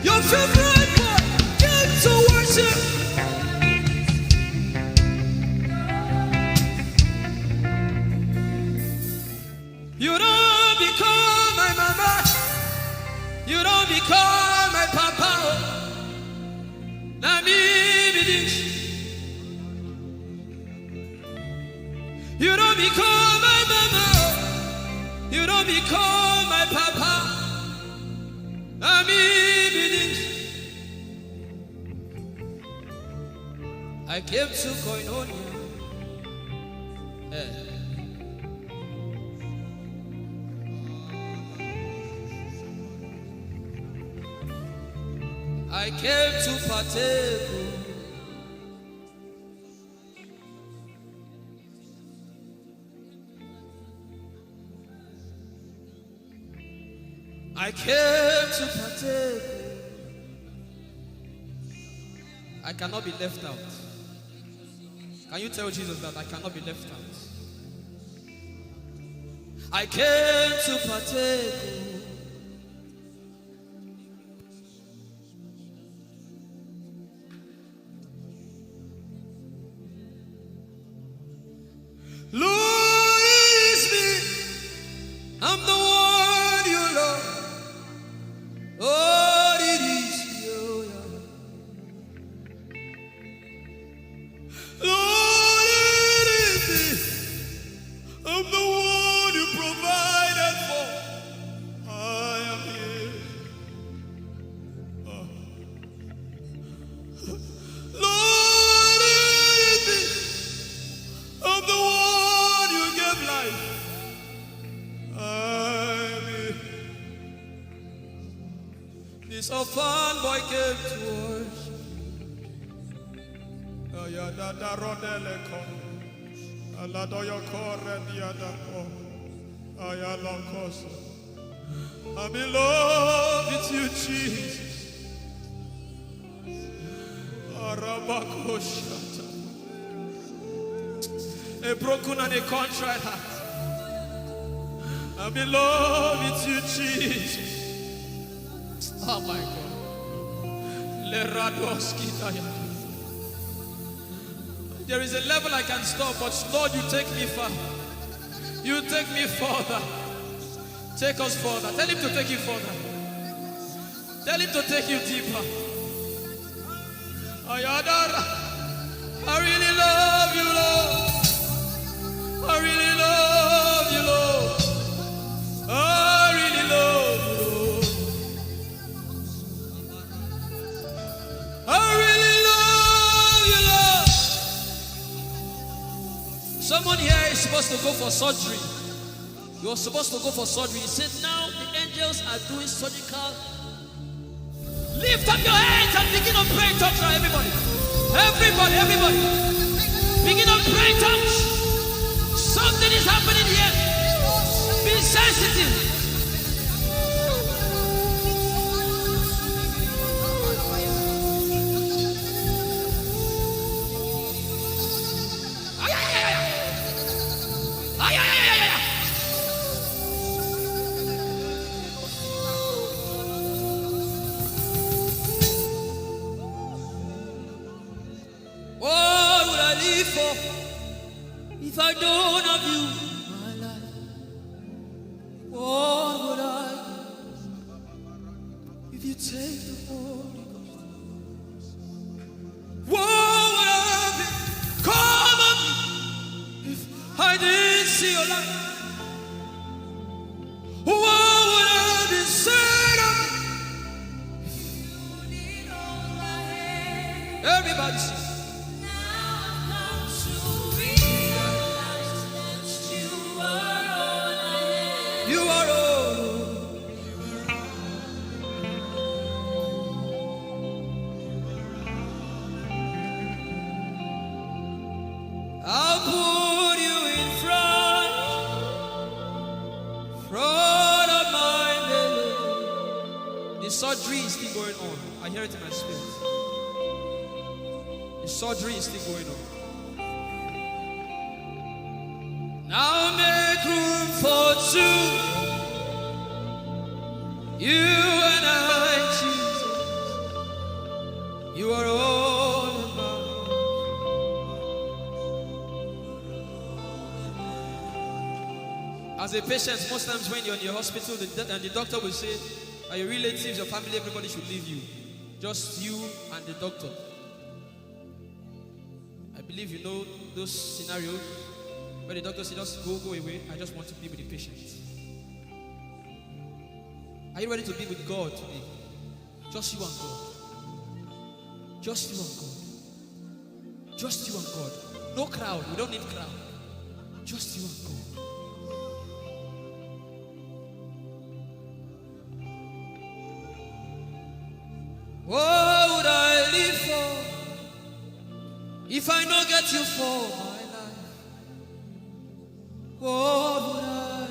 Your favorite part, get to worship. You don't become my mama. You don't become my papa. Na me be this. You don't become my mama. You don't become my papa. Na me be this. I came to Koinonia. I came to partake. I came to partake. I cannot be left out. Can you tell Jesus that I cannot be left out? I came to partake. Lord, it is me. I'm the one you love. This orphan boy came to worship. Oyelade rodeleko. Aladoyokore diadako. Oyalokoso. I'm in love with you, Jesus. Arabakoshata. A broken and a contrite heart. I'm in love with you, Jesus. Oh my God. There is a level I can stop, but Lord, you take me far. You take me further. Take us further. Tell him to take you further. Tell him to take you deeper. Ayadara. I really love you, Lord. I really love you, Lord. I really love you, Lord. I really love you, Lord. Someone here is supposed to go for surgery. You're supposed to go for surgery. He said, now the angels are doing surgical. Lift up your hands and begin to pray in tongues now, everybody. Everybody. Begin to pray in tongues. Something is happening here. Be sensitive. If I don't have you, my life, what would I do? If you take the Holy Ghost, what would I become of me if I didn't see your light? What would I be said of me if you need all my hand? Everybody sing. You are all. I'll put you in front of my belly. The surgery is still going on. I hear it in my spirit. The surgery is still going on. Now make room for two. You and I, Jesus. You are all about. As a patient, most times when you're in your hospital, the doctor will say, are your relatives, your family, everybody should leave you. Just you and the doctor. I believe you know those scenarios. But the doctor said, just go away. I just want to be with the patient. Are you ready to be with God today? Just you and God. Just you and God. Just you and God. No crowd. We don't need crowd. Just you and God. What would I live for if I don't get you for my life? What would I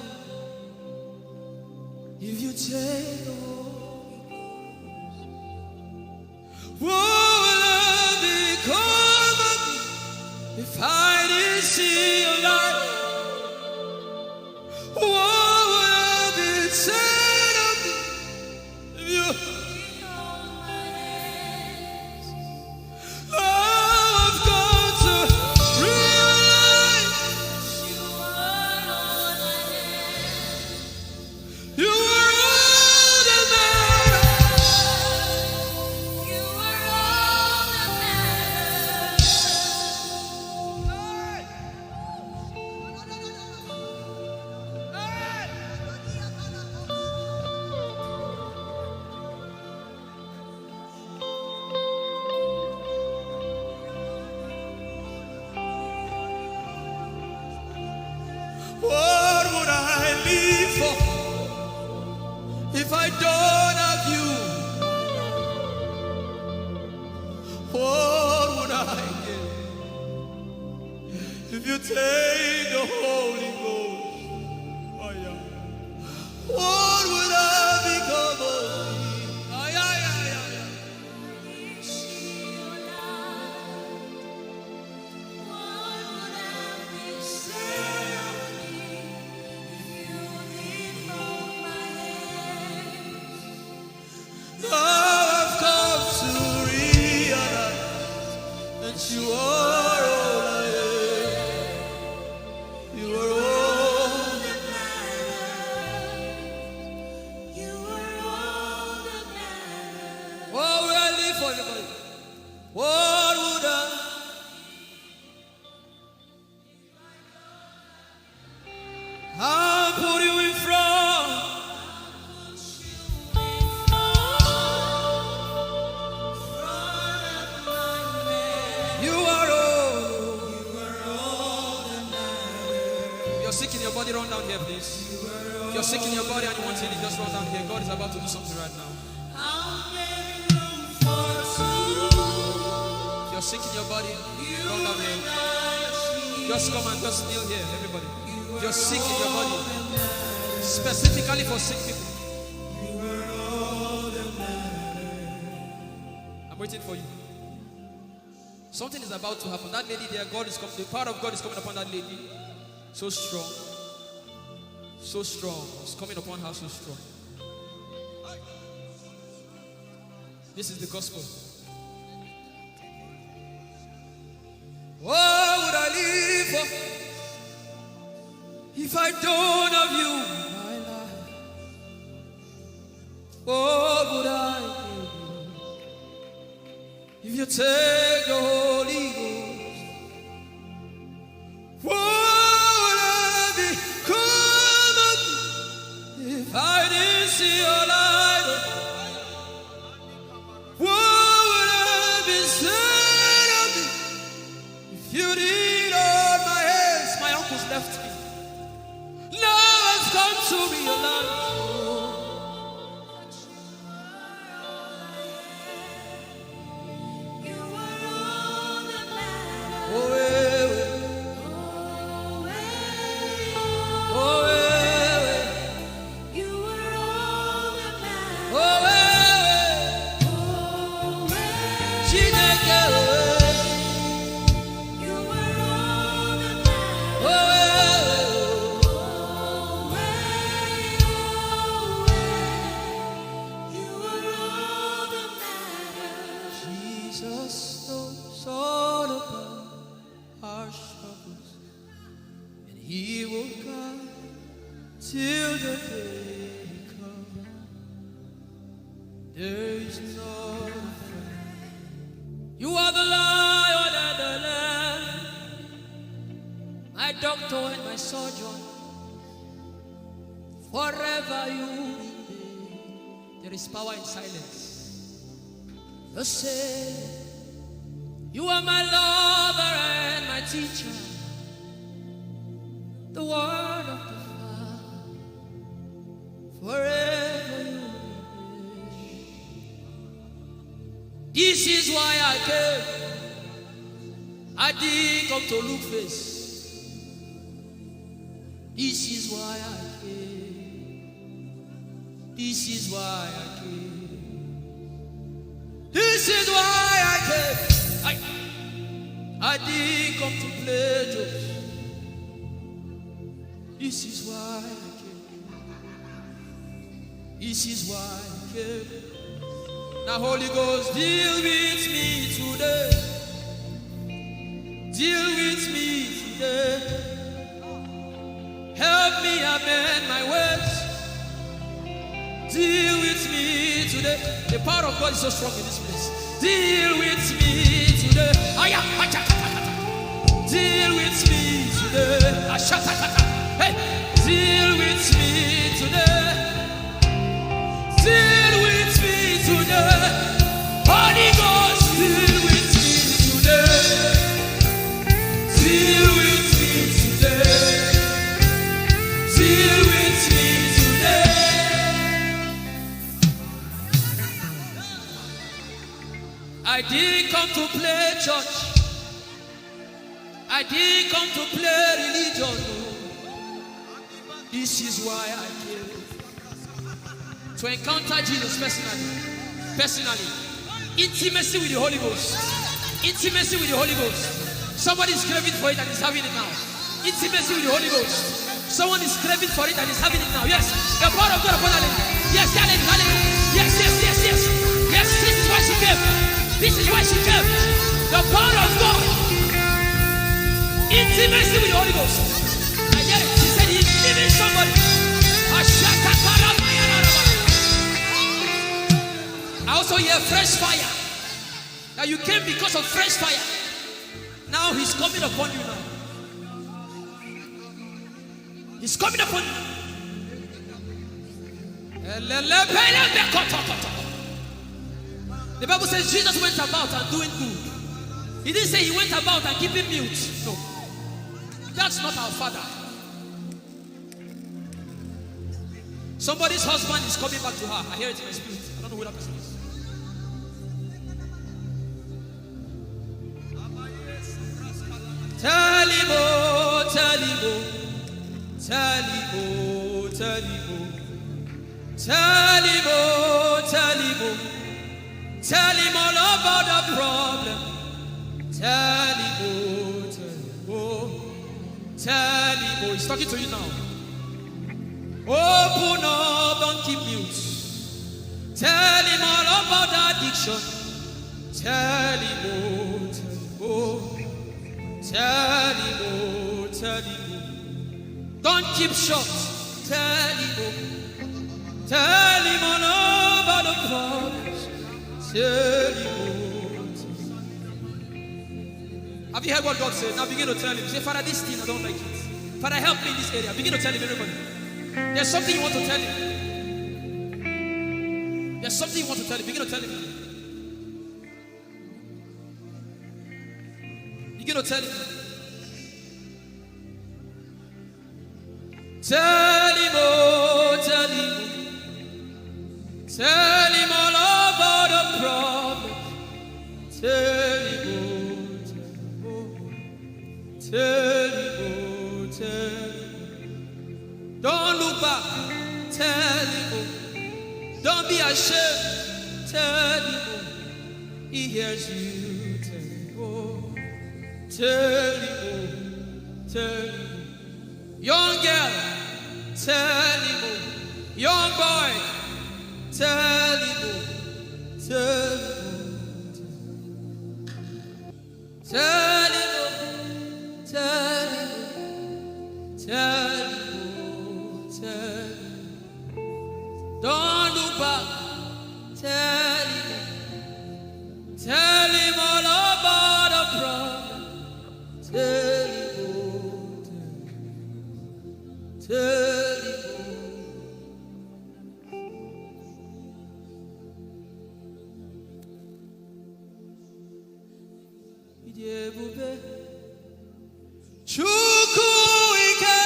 if you take the Holy Ghost? What will I become of me if I didn't see your light? What would I be said of me if you I've got to realize you are all that matters. You are all that matters. What would I live for if I don't have you? you take the Holy Ghost, oh yeah, what would I become of me? Oh yeah, yeah, yeah, yeah. Now I've come to realize that you are all I am. You are all that matters. You are all that matters. What would I live for, everybody? What would I? I'll put you in front. You are all that matters. If you're sick in your body, run down here, please. If you're sick in your body and you want healing, just run down here. God is about to do something right now. If you're sick in your body, run down here. Just come and just kneel here, everybody. If you're sick in your body, specifically for sick people, I'm waiting for you. Something is about to happen. That lady there, God is coming. The power of God is coming upon that lady. So strong. So strong. It's coming upon her so strong. This is the gospel. What would I live for if I don't have you in my life? What would I do if you take the Holy Ghost? What would I become of me if I didn't see your light? What would I be said of me if you did hold my hands? My uncles left me. Now I've come to realize. Power in silence. You say, you are my lover and my teacher, the word of the Father, forever you will. This is why I came. I didn't come to look face. This is why I came. This is why I came. This is why I came. I didn't come to play jokes. This is why I came. This is why I came. Now Holy Ghost, deal with me today. Deal with me today. Help me amend my words. Deal with me today. The power of God is so strong in this place. Deal with me today. Deal with me today. Hey, deal with me today. Deal with me today. Holy Ghost, deal with me today. Deal with me today. Deal with me today. I didn't come to play church. I I didn't come to play religion. No. This is why I came. To encounter Jesus personally. Intimacy with the Holy Ghost. Intimacy with the Holy Ghost. Somebody is craving for it and is having it now. Intimacy with the Holy Ghost. Someone is craving for it and is having it now. Yes. The power of God upon hallelujah. Yes, hallelujah. Yes. Yes, this is why she came. This is why she came. The power of God. Intimacy with the Holy Ghost. I get it. She said he's giving somebody. I also hear fresh fire. That you came because of fresh fire. Now he's coming upon you now. He's coming upon you. The Bible says Jesus went about and doing good. He didn't say he went about and keeping mute. No. That's not our Father. Somebody's husband is coming back to her. I hear it in my spirit. I don't know who that person is. Tell him, oh, tell him, oh, tell him, oh, tell him, oh, tell him, oh, tell him, oh, tell him all about the problem. Tell him, oh, tell him, oh, tell him, oh, he's talking to you now. Open up, don't keep mute. Tell him all about the addiction. Tell him, oh, tell him, oh. Tell him, oh, tell him, oh. Don't keep short. Tell him, oh. Tell him all about the problems. Tell him, oh. Have you heard what God said? Now begin to tell him. Say, Father, this thing I don't like it. Father, help me in this area. Begin to tell him, everybody. There's something you want to tell him. There's something you want to tell him. Begin to tell him. Begin to tell him. Tell him, oh, tell him. Tell him all about the problem. Tell him, oh, tell him, oh, tell him. Don't look back. Tell him, oh. Don't be ashamed. Tell him, oh. He hears you. Tell him, oh. Tell him, oh. Tell him. Young girl, tell him, oh. Young boy, tell him, oh. Tell him, oh. Tell him, oh. Tell him, oh. Tell him, oh. Tell him. Don't look back. Tell him, oh. Tell him all about the problem. Tell him, oh. Tell him, oh. Ijeoma Chukwu ike.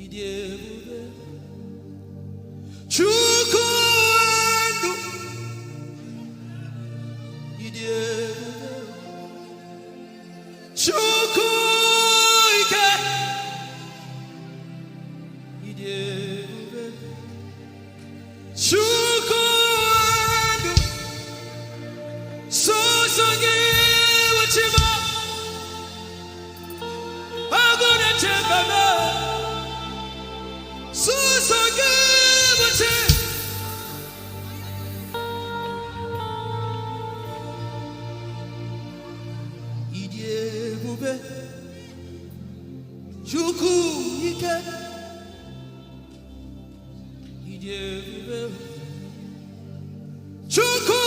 Ijeoma Chukwu ndu. Ijeoma Chukwu ike. Ijeoma Chukwu ndu. Songi wachima. Aguna chembama. Songi wachima. Ijeoma Chukwu ike. Ijeoma Chukwu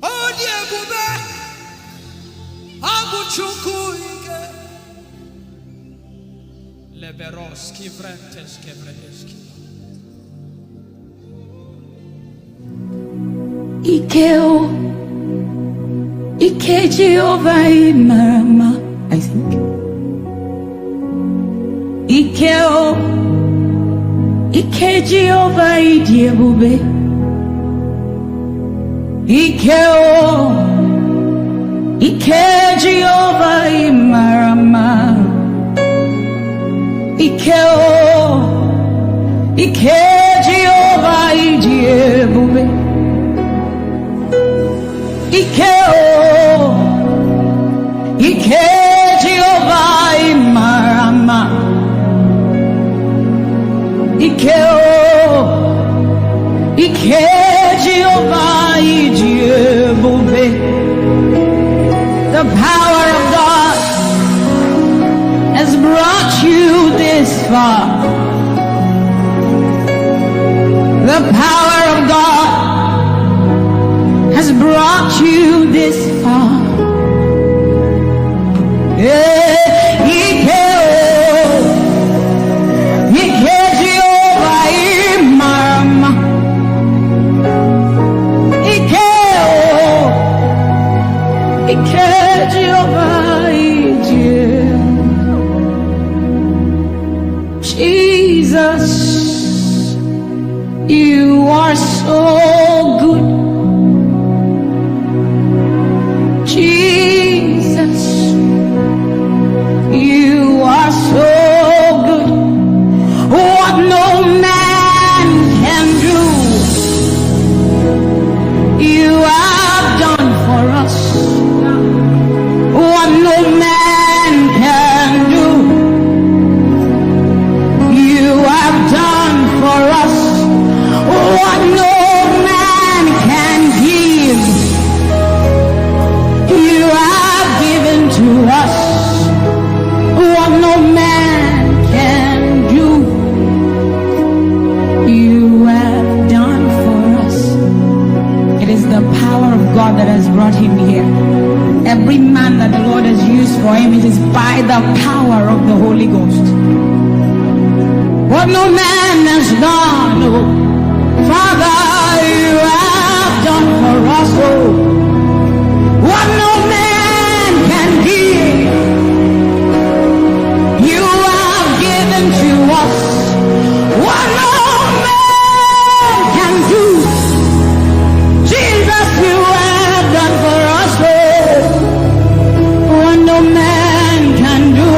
Odiebube Abu Chukwu ike. Leberos kivrentes kevredeski. Ikeo, Ike Jehovah Marama, I think. Ikeo, Ike Jehovah Idiebube. Ikeo, Ike Jehovah Imarama. Ikeo, Ike Jehovah Ijeoma. Ikeo, Ike Jehovah Imarama. Ikeo, Ike Jehovah Ijeoma. The power of God has brought you this far. The power of God has brought you this far. Jesus, you are so good. Jesus, you are so good. What no man can do, you have done for us. What no man can do, you have done for us. What no man can give, you have given to us. What no man can do, you have done for us. It is the power of God that has brought him here. Every man that the Lord has used for him, it is by the power of the Holy Ghost. What no man has done, oh, Father, you have done for us, oh. What no man can give, you have given to us. What no man can do, Jesus, you have done for us, oh. What no man can do,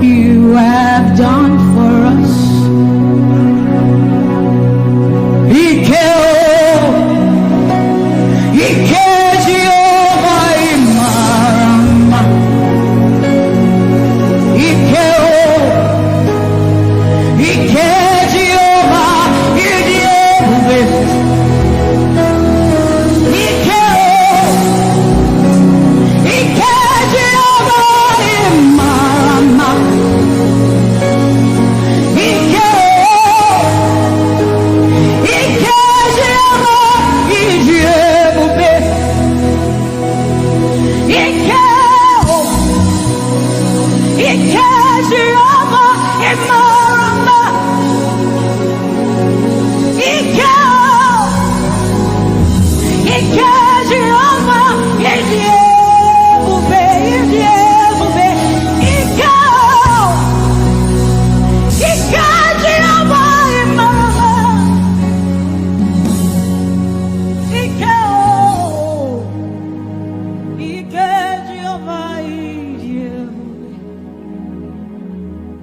you have done for us.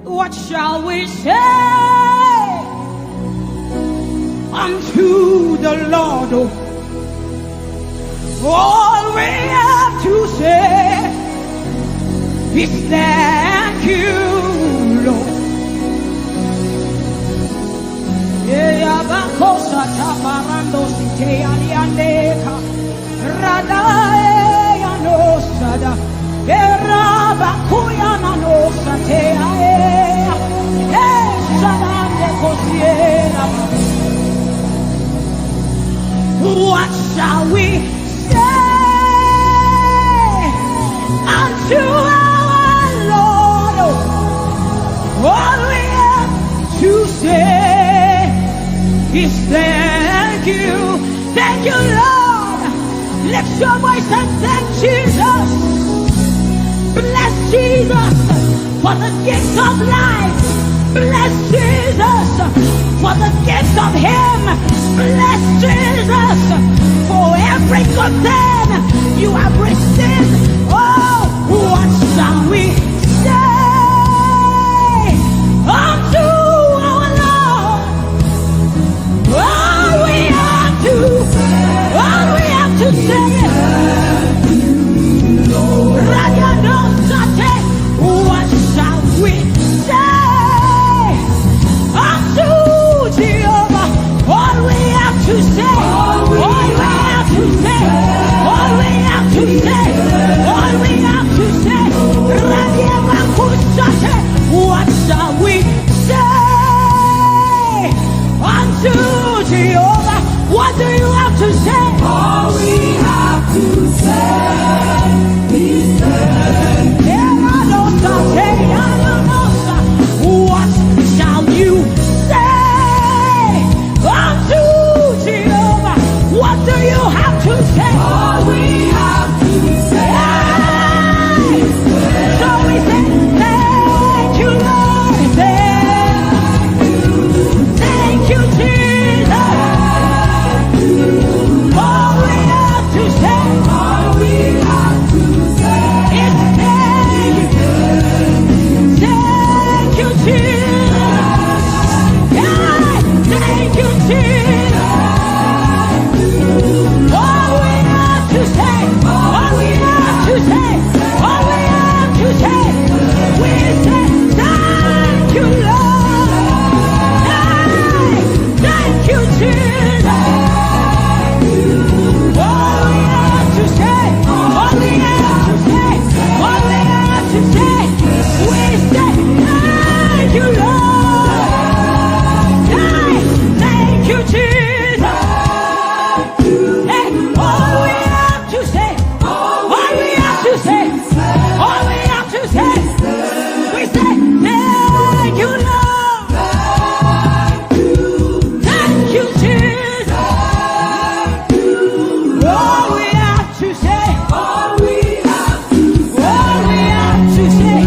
What shall we say unto the Lord? All we have to say is thank you, Lord. What shall we say unto our Lord? All we have to say is thank you, Lord. Lift your voice and thank Jesus. Bless Jesus for the gift of life. Bless Jesus for the gift of him. Bless Jesus for every good thing you have received. Oh, what shall we say unto our Lord? All we have to say, what shall we say unto Jehovah? All we have to say, all we have to say, all we have to say, all we have to say, what shall we say unto Jehovah? What do you have to say? All we have to say is what shall you say unto Jehovah? What do you have to say? all we have to say. So we say, thank you, Lord. Thank you, Jesus. All we have to say, All we have to say is thank you, Jesus. Yeah, thank you, Jesus. All we have to say, all we have to say, all we have to say, we say thank you, Lord. Thank you, Jesus. All we have to say, all we have to say, all we have to say, we say thank you, Lord. Thank you, Jesus. Hey, all we have to say, all we have to say, all we have to say, we say thank you, Lord. Thank you, Jesus. All we have to say, all we have to all we have to say,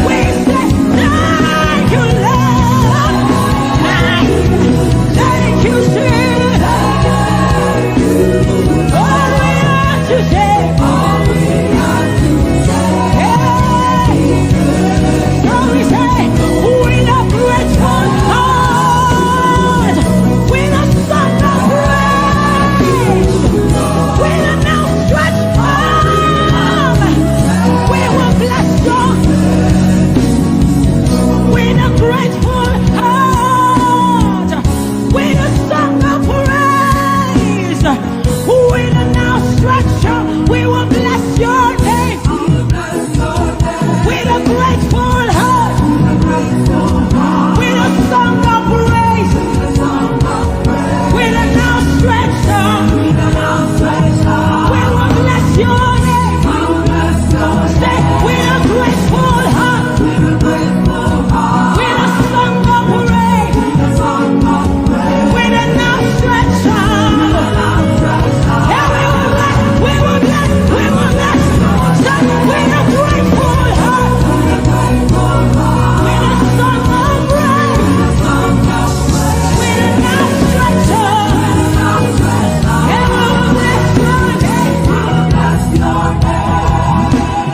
we say thank you, Lord. Thank you, Jesus. All we have to say, all we have to hey. So we say, with a grateful heart, with a song of praise, with an outstretched arm, we will bless you. With a grateful heart, with a song of praise, with an outstretched arm, we will bless your name. With a grateful heart, with a song of praise, with an outstretched arm, we will bless your name. Say, with a grateful heart, with a song of praise, with an outstretched arm. Yeah, we will bless, we will bless, we will bless. Say, with a grateful heart, with a song of praise, with an outstretched arm. Yeah, we will bless your name.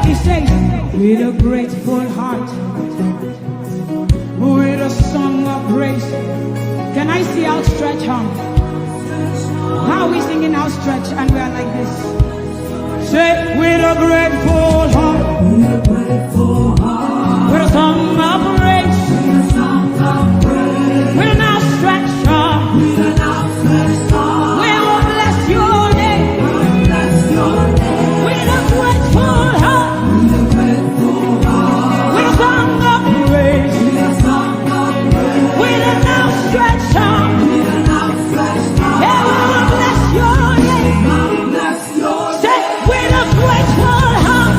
He says, with a grateful heart, with a song of praise. Can I see outstretched arm? How are we singing outstretched and we are like this? Say, with a grateful heart, with a song of praise, with an outstretched arm, we will bless your name. With a grateful heart, with a song of praise, with an outstretched arm, yeah, we will bless your name. Say, with a grateful heart,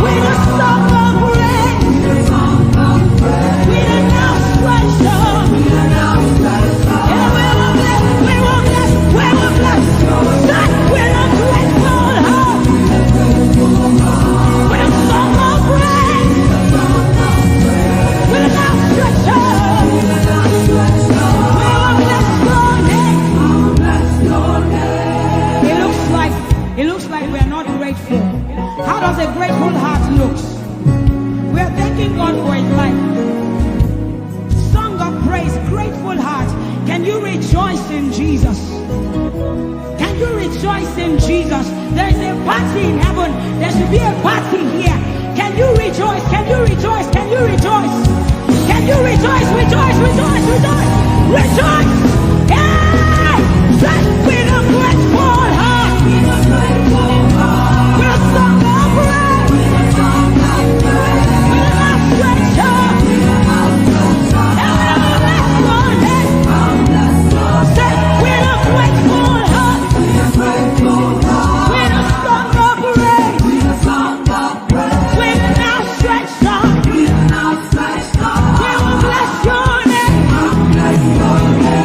with thank God for his life. Song of praise, grateful heart. Can you rejoice in Jesus? Can you rejoice in Jesus? There is a party in heaven. There should be a party here. Can you rejoice? Can you rejoice? Can you rejoice? Can you rejoice? Rejoice, rejoice, rejoice, rejoice! Hey! Say with a grateful heart. With a grateful heart. With a song of praise. With a song of praise. With an outstretched heart. With an outstretched heart. And we'll bless your name. I'll bless your name. Say with a grateful heart. With a grateful heart. With a song of praise. With a song of praise. With an outstretched heart. With an outstretched heart. We will bless your name. I'll bless your name.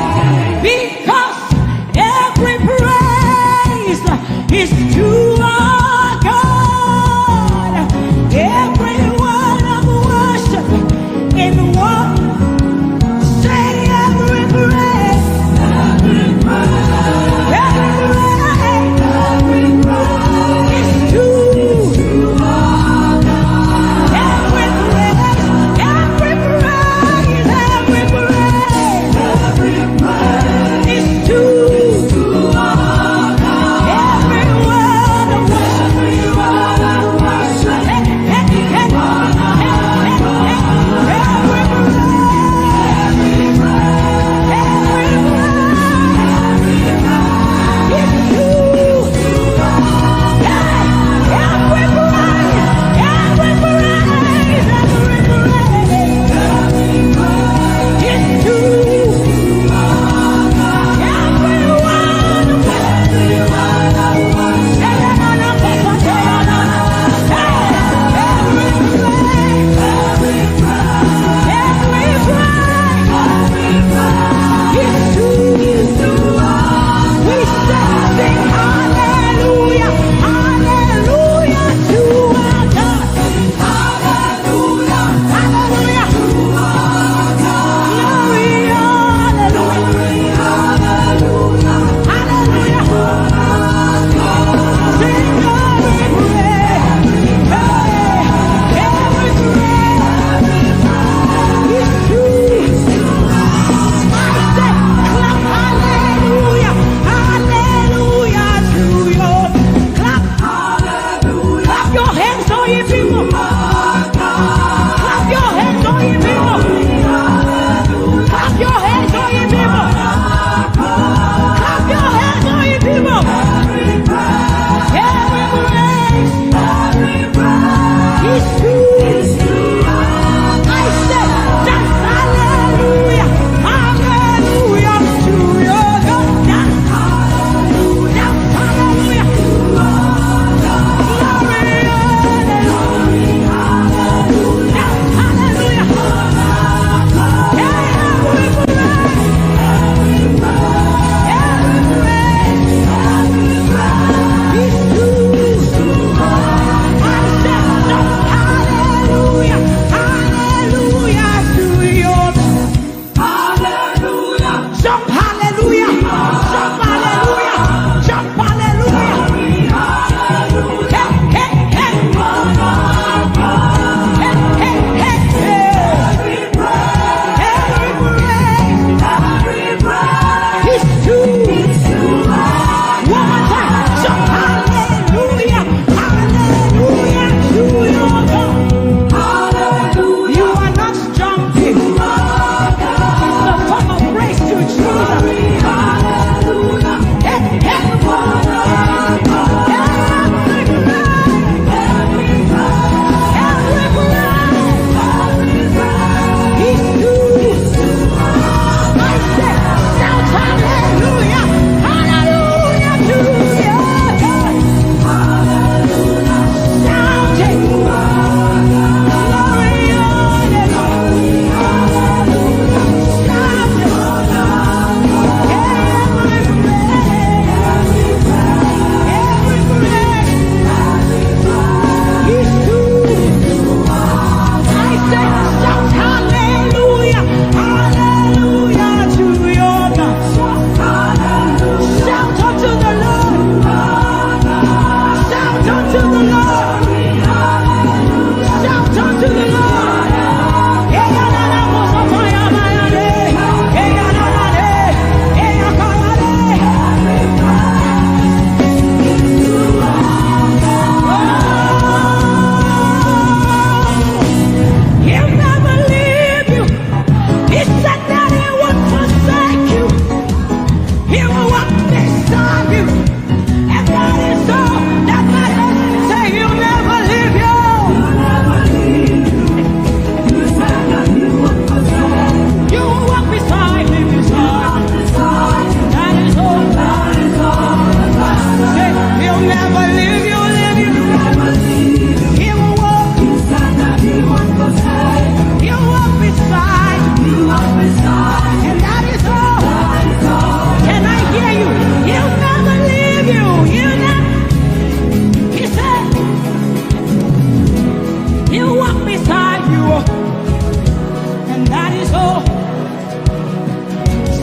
soul.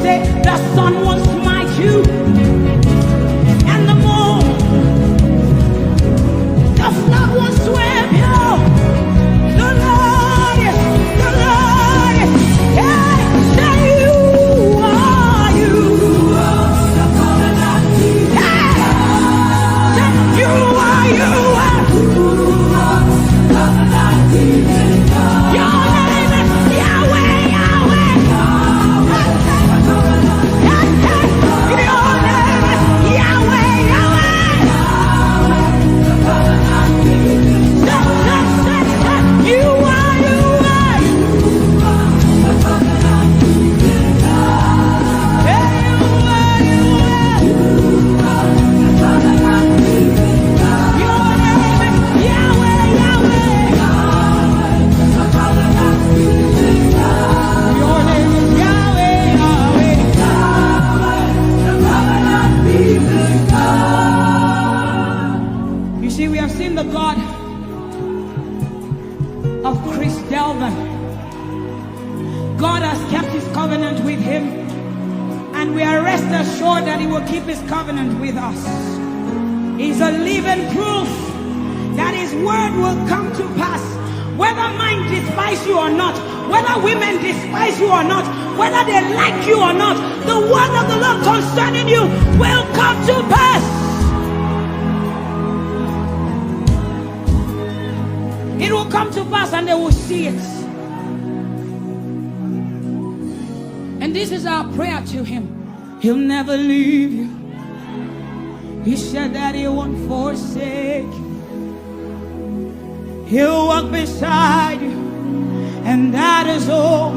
Say, the sun will smite you, and the moon, the flood will swim you. The Lord is, hey, say you are you. Hey, say you are you. Your name is Yahweh, Yahweh. Hey, hey, your name is Yahweh, Yahweh. You are, you are. Hey, you are, you are. Your name is Yahweh, Yahweh. Your name is Yahweh, Yahweh. You see, we have seen the God of Chris Delvin. God has kept his covenant with him, and we are rest assured that he will keep his covenant with us. He's a living proof that his word will come to pass. Whether men despise you or not, whether women despise you or not, whether they like you or not, the word of the Lord concerning you will come to pass. It will come to pass and they will see it. And this is our prayer to him. He'll never leave you. He said that he won't forsake you. He'll walk beside you, and that is all.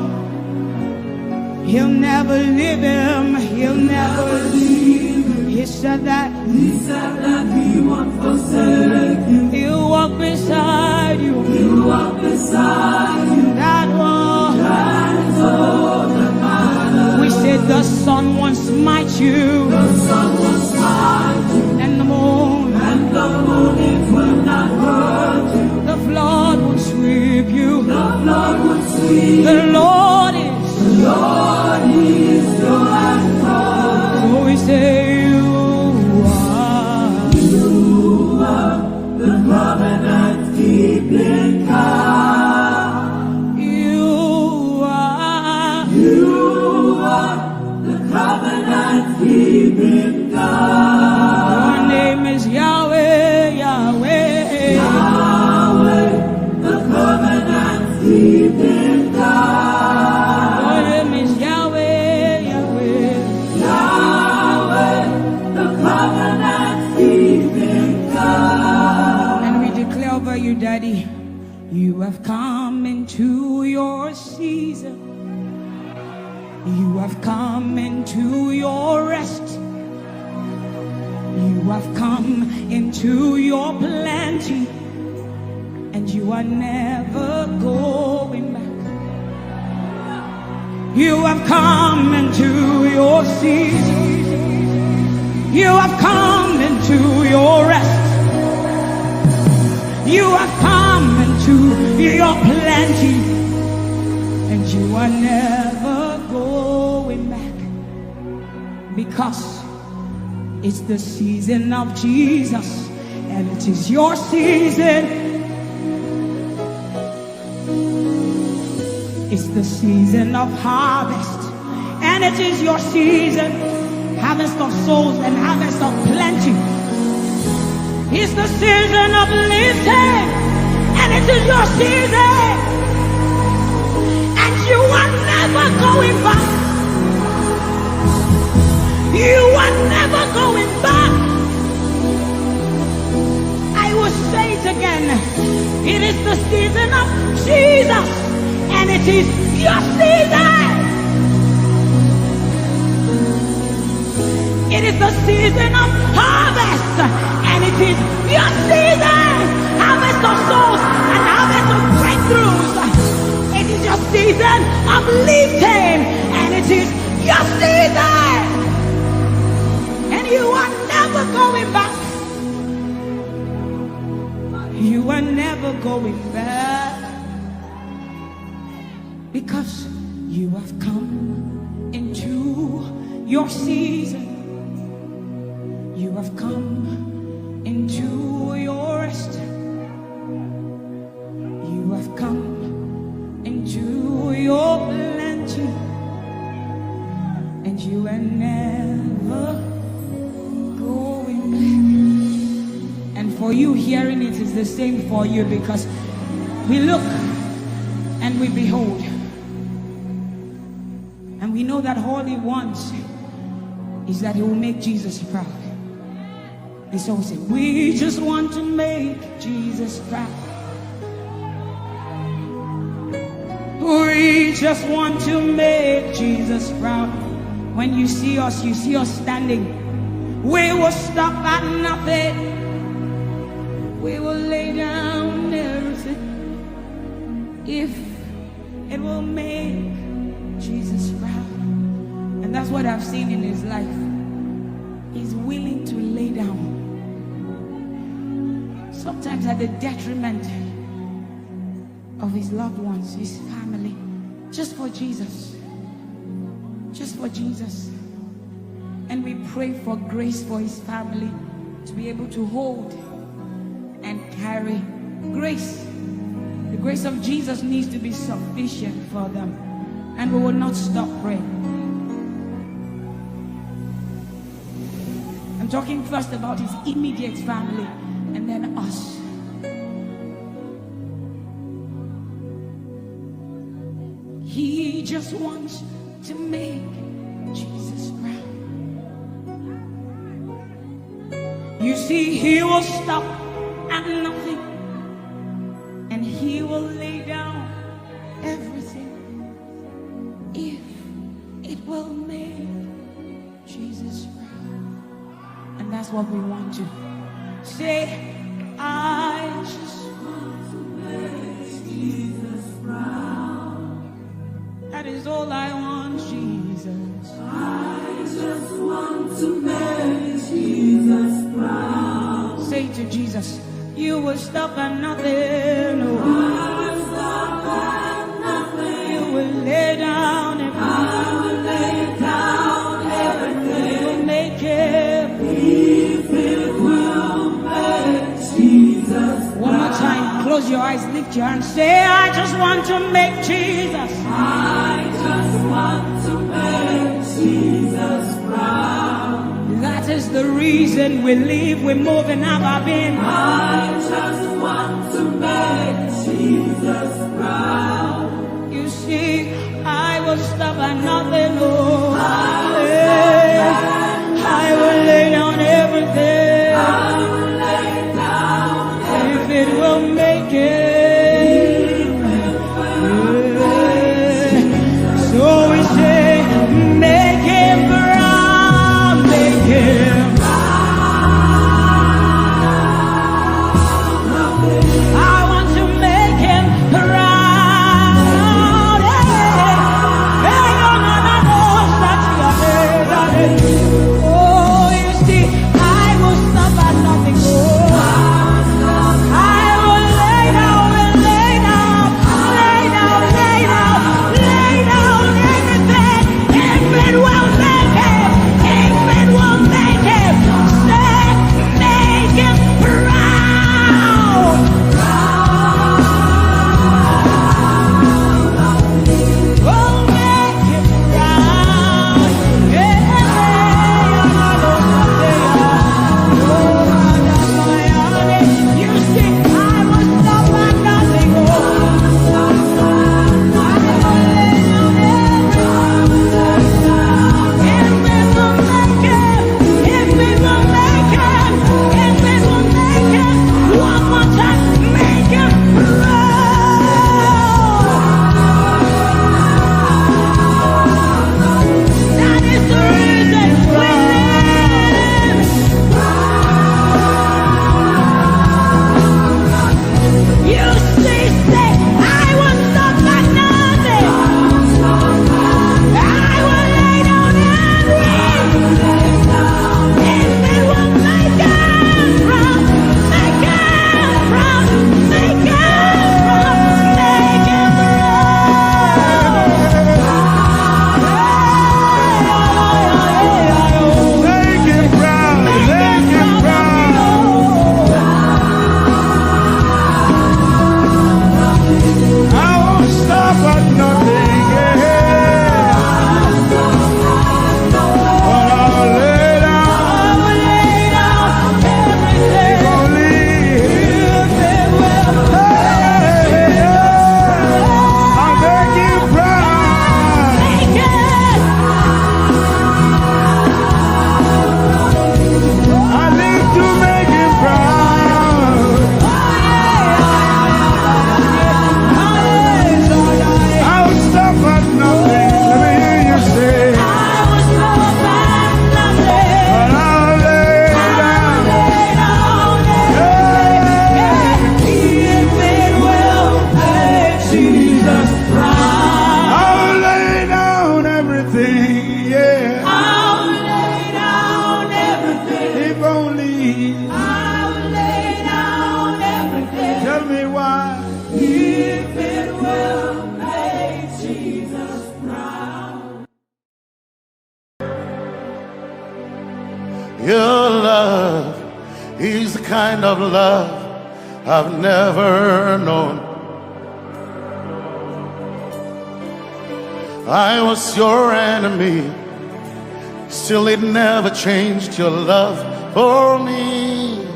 He'll never leave him. He'll never leave him. He said that he won't forsake you. He'll walk beside you. He'll walk beside you. That is all that matters. We said the sun won't smite you. The sun won't smite you. And the moon. And the moon it will not hurt you. The flood will sweep you. The flood will sweep. The Lord is your anchor. So we say you are the covenant keeping God. You are the covenant keeping God. Your name is Yahweh, Yahweh. Yahweh, the covenant keeping God. Your name is Yahweh, Yahweh. Yahweh, the covenant keeping God. And we declare over you, Daddy, you have come into your season. You have come into your rest. You have come into your plenty, and you are never going back. You have come into your season. You have come into your rest. You have come into your plenty, and you are never going back, because it's the season of Jesus, and it is your season. It's the season of harvest, and it is your season. Harvest of souls and harvest of plenty. It's the season of lifting, and it is your season. And you are never going back. You are never going back. I will say it again. It is the season of Jesus, and it is your season. It is the season of harvest, and it is your season. Harvest of souls and harvest of breakthroughs. It is your season of lifting, and it is your season. And you are never going back. You are never going back, because You have come into your season. You have come into your rest. You have come into your plenty, and you are never going back. And for you, hearing it is the same for you, because we look and we behold, and we know that all he wants is that he will make Jesus proud. And so we say, we just want to make Jesus proud. We just want to make Jesus proud. When you see us standing. We will stop at nothing. We will lay down everything if it will make Jesus proud. And that's what I've seen in his life. He's willing to lay down, sometimes at the detriment of his loved ones, his family, just for Jesus. Just for Jesus. And we pray for grace for his family to be able to hold and carry grace. The grace of Jesus needs to be sufficient for them, and we will not stop praying. I'm talking first about his immediate family and then us. He just wants to make Jesus proud. You see, he will stop at nothing, and he will lay down everything if it will make Jesus proud. And that's what we want to say. I just want to make Jesus proud. That is all I want, Jesus. I just want to make Jesus proud. Say to Jesus, you will stop at nothing. No. I will stop at nothing. You will lay down everything. I will lay down everything. You will make it. If it will make Jesus. One more time, close your eyes, lift your hands, say, I just want to make Jesus. I just want to make Jesus proud. That is the reason we live, we move, and have our being. I just want to make Jesus proud. You see, I will stop at nothing, Lord. I will lay down everything. I will lay down everything. If it will make it. So we say, make him proud, make him proud. I want to make him proud. Hey, no, no, no. Your love is the kind of love I've never known. I was your enemy, still it never changed your love for me.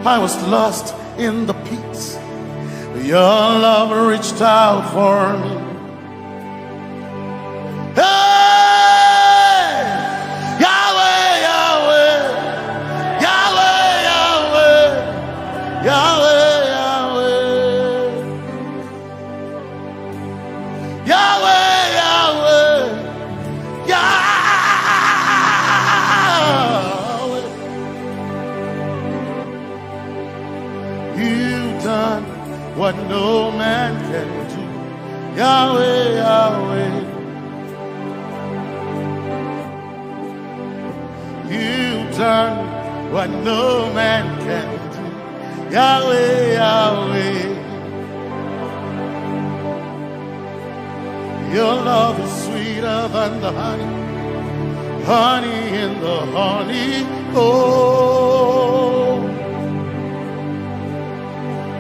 I was lost in the pits, but your love reached out for me. Hey! Yahweh, Yahweh, Yahweh, Yahweh, Yahweh. What no man can do, Yahweh, Yahweh. You've done what no man can do, Yahweh, Yahweh. Your love is sweeter than the honey, honey in the honey. Oh.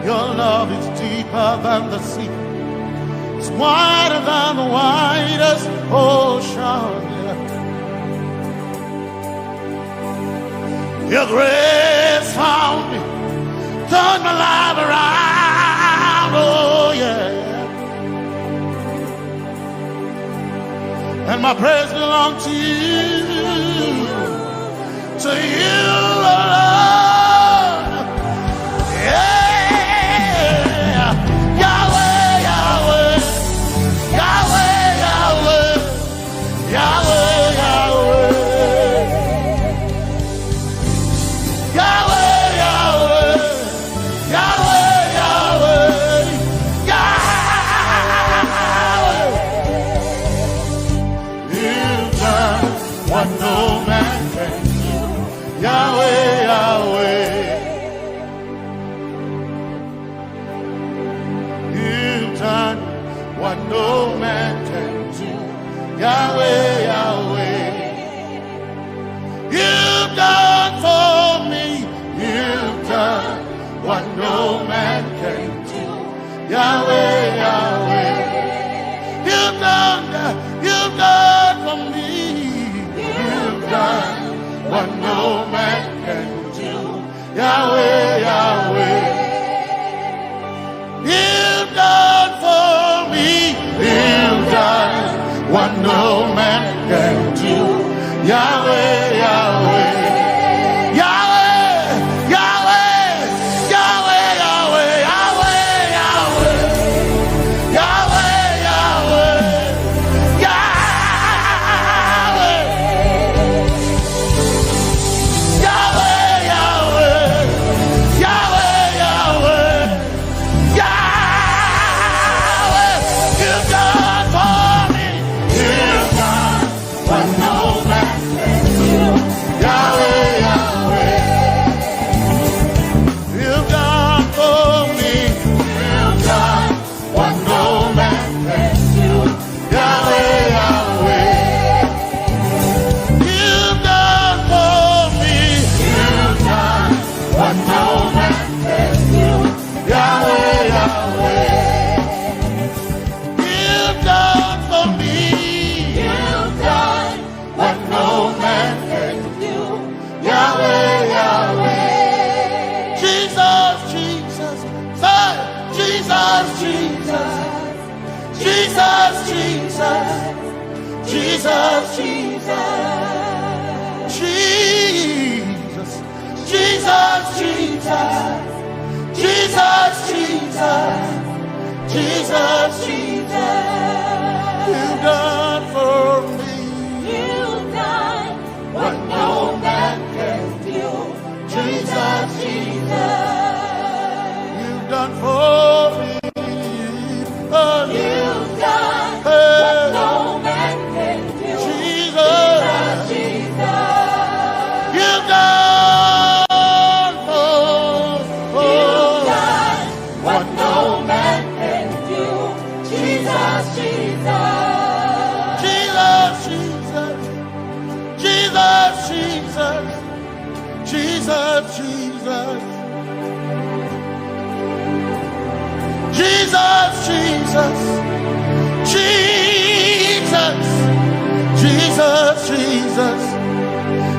Your love is deeper than the sea. It's wider than the widest ocean. Your grace found me, turned my life around. Oh yeah. And my praise belongs to you. To you alone. Yeah. Yahweh, Yahweh, you've done for me, you've done what no man can do. Yahweh, Yahweh, you've done for me, you've done what no man can do. Yahweh, Yahweh, you've done for me, you've done what no man can do. Yahweh, Yahweh, Yahweh, Yahweh, Yahweh, Yahweh, Yahweh, Yahweh, Yahweh, Yahweh, Yahweh, Yahweh, Yahweh, Yahweh, Yahweh, you've done for me. What no man can do, Yahweh, Yahweh, you've done for me, you've done what no man can do, Yahweh, Yahweh, you've done for me, you've done what no man can do, Yahweh, Yahweh, you've done for me. What no man can do, Yahweh, Yahweh. Jesus, Jesus, say, Jesus, Jesus, Jesus, Jesus, Jesus, Jesus, Jesus, Jesus, Jesus, Jesus, Jesus, Jesus, you've done for me. You've done what no man can do. Jesus, Jesus. You've done for me. Oh, you've done what no man can do. Jesus, Jesus. You've done you've done what no man can do. Jesus, Jesus. Jesus, Jesus. Jesus, Jesus, Jesus, Jesus, Jesus,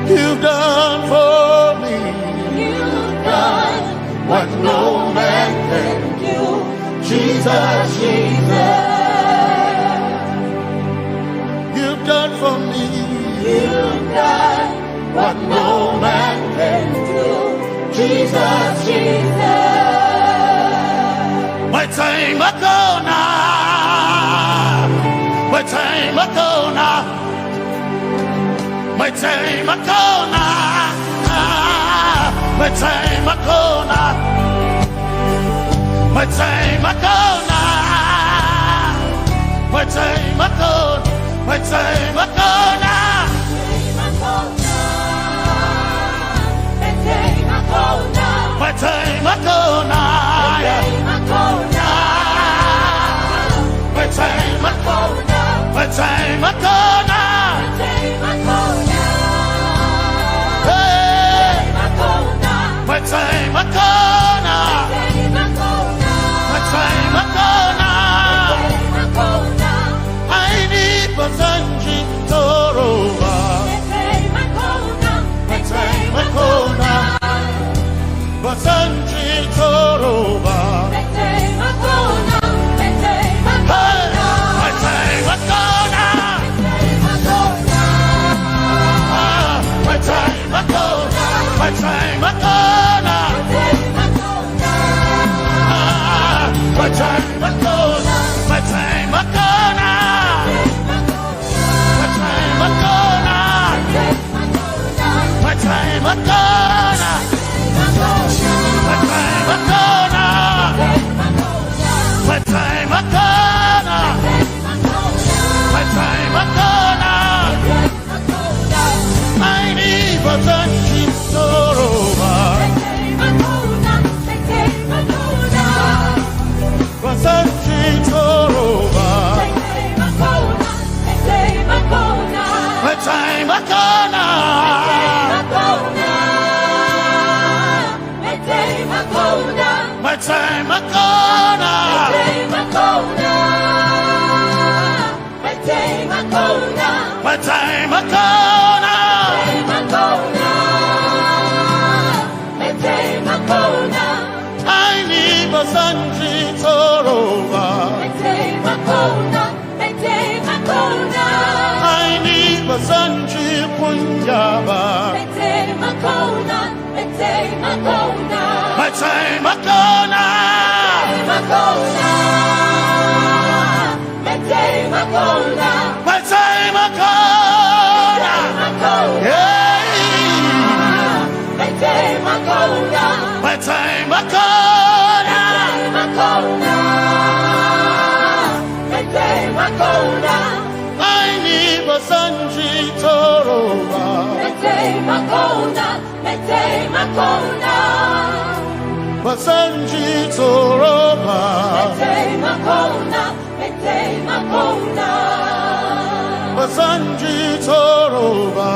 you've done for me. You've done what no man can do. Jesus, Jesus, you've done for me. you've done what no man can do. Jesus, Jesus. My time ago now, my time ago now, my time ago now, my time ago now, my time ago now, my time ago, my time ago now. My time ago now, my time ago, my time ago now, hey, my time ago now, my time ago now, I need Basanji Toroba, my time ago now. Basanji Toroba. Hey, my time Makona. My time Makona. My time Makona. My time Makona. My time Makona. My time Makona. My time Makona. My time Makona. My time Makona. My time Makona. I need Basanji Toroba. Basanji Toroba. My time Makona. My time Makona. My time Makona. I need Basanji Toroba. I need Basanji Punjaba. My time Makona. My time Makona. Yeah. My time Makona. I need Basanji Toroba. Basanji Toroba. Basanji Toroba.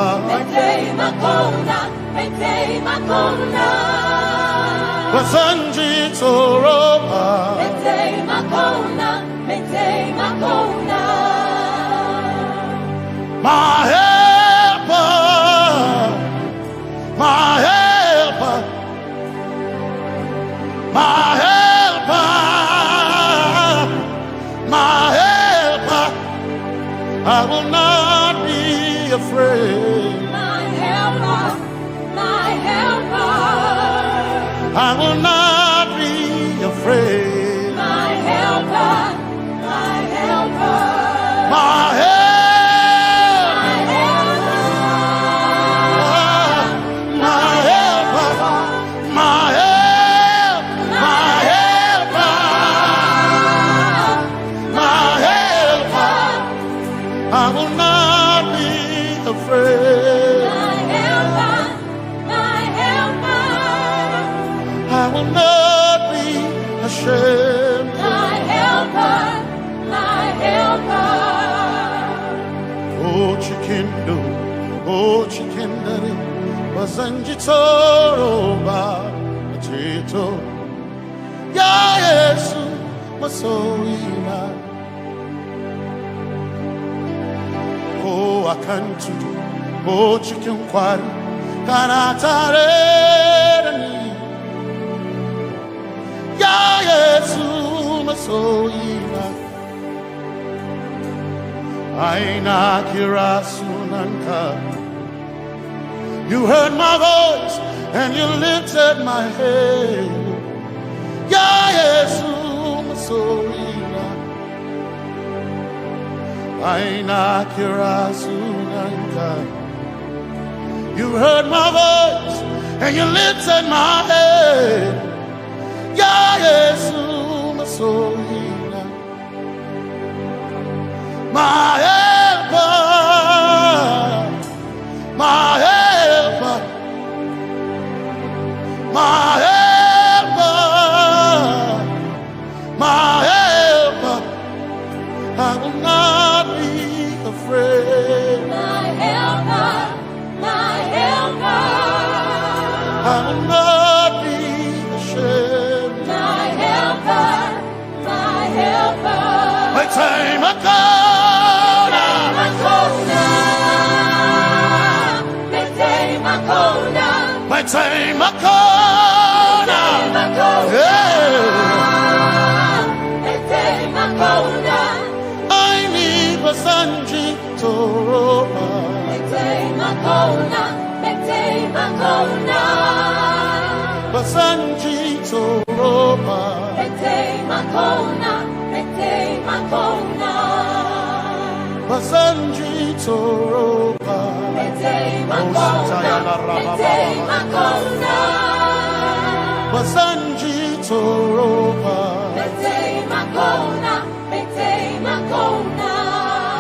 Basanji Toroba. My helper, my helper, my helper, my helper. I will not be afraid. My helper, my helper. I will not be afraid. My helper, my helper. My helper. I will not be afraid. My helper, my helper. I will not be ashamed. My helper, my helper. Oh, chikindo, oh, chikindari, Basanji Toroba, Chito. Ya Yesu, masoina. Oh, akantu, oh, chicken quarry, kanatare. Ya Yesu masoina. Aina kirasunanka. You heard my voice and you lifted my head. Ya Yesu masoina. Aina kirasunanka. You heard my voice and you lifted my head. Ya Yesu masoina. My helper, my helper, my helper, my helper. I will not be afraid. My helper, my helper. I will not be ashamed. My helper, my helper. My time I come. My time I come. I need a Sanji Toroba. Basanji Toroba. Basanji Toroba. Basanji Toroba.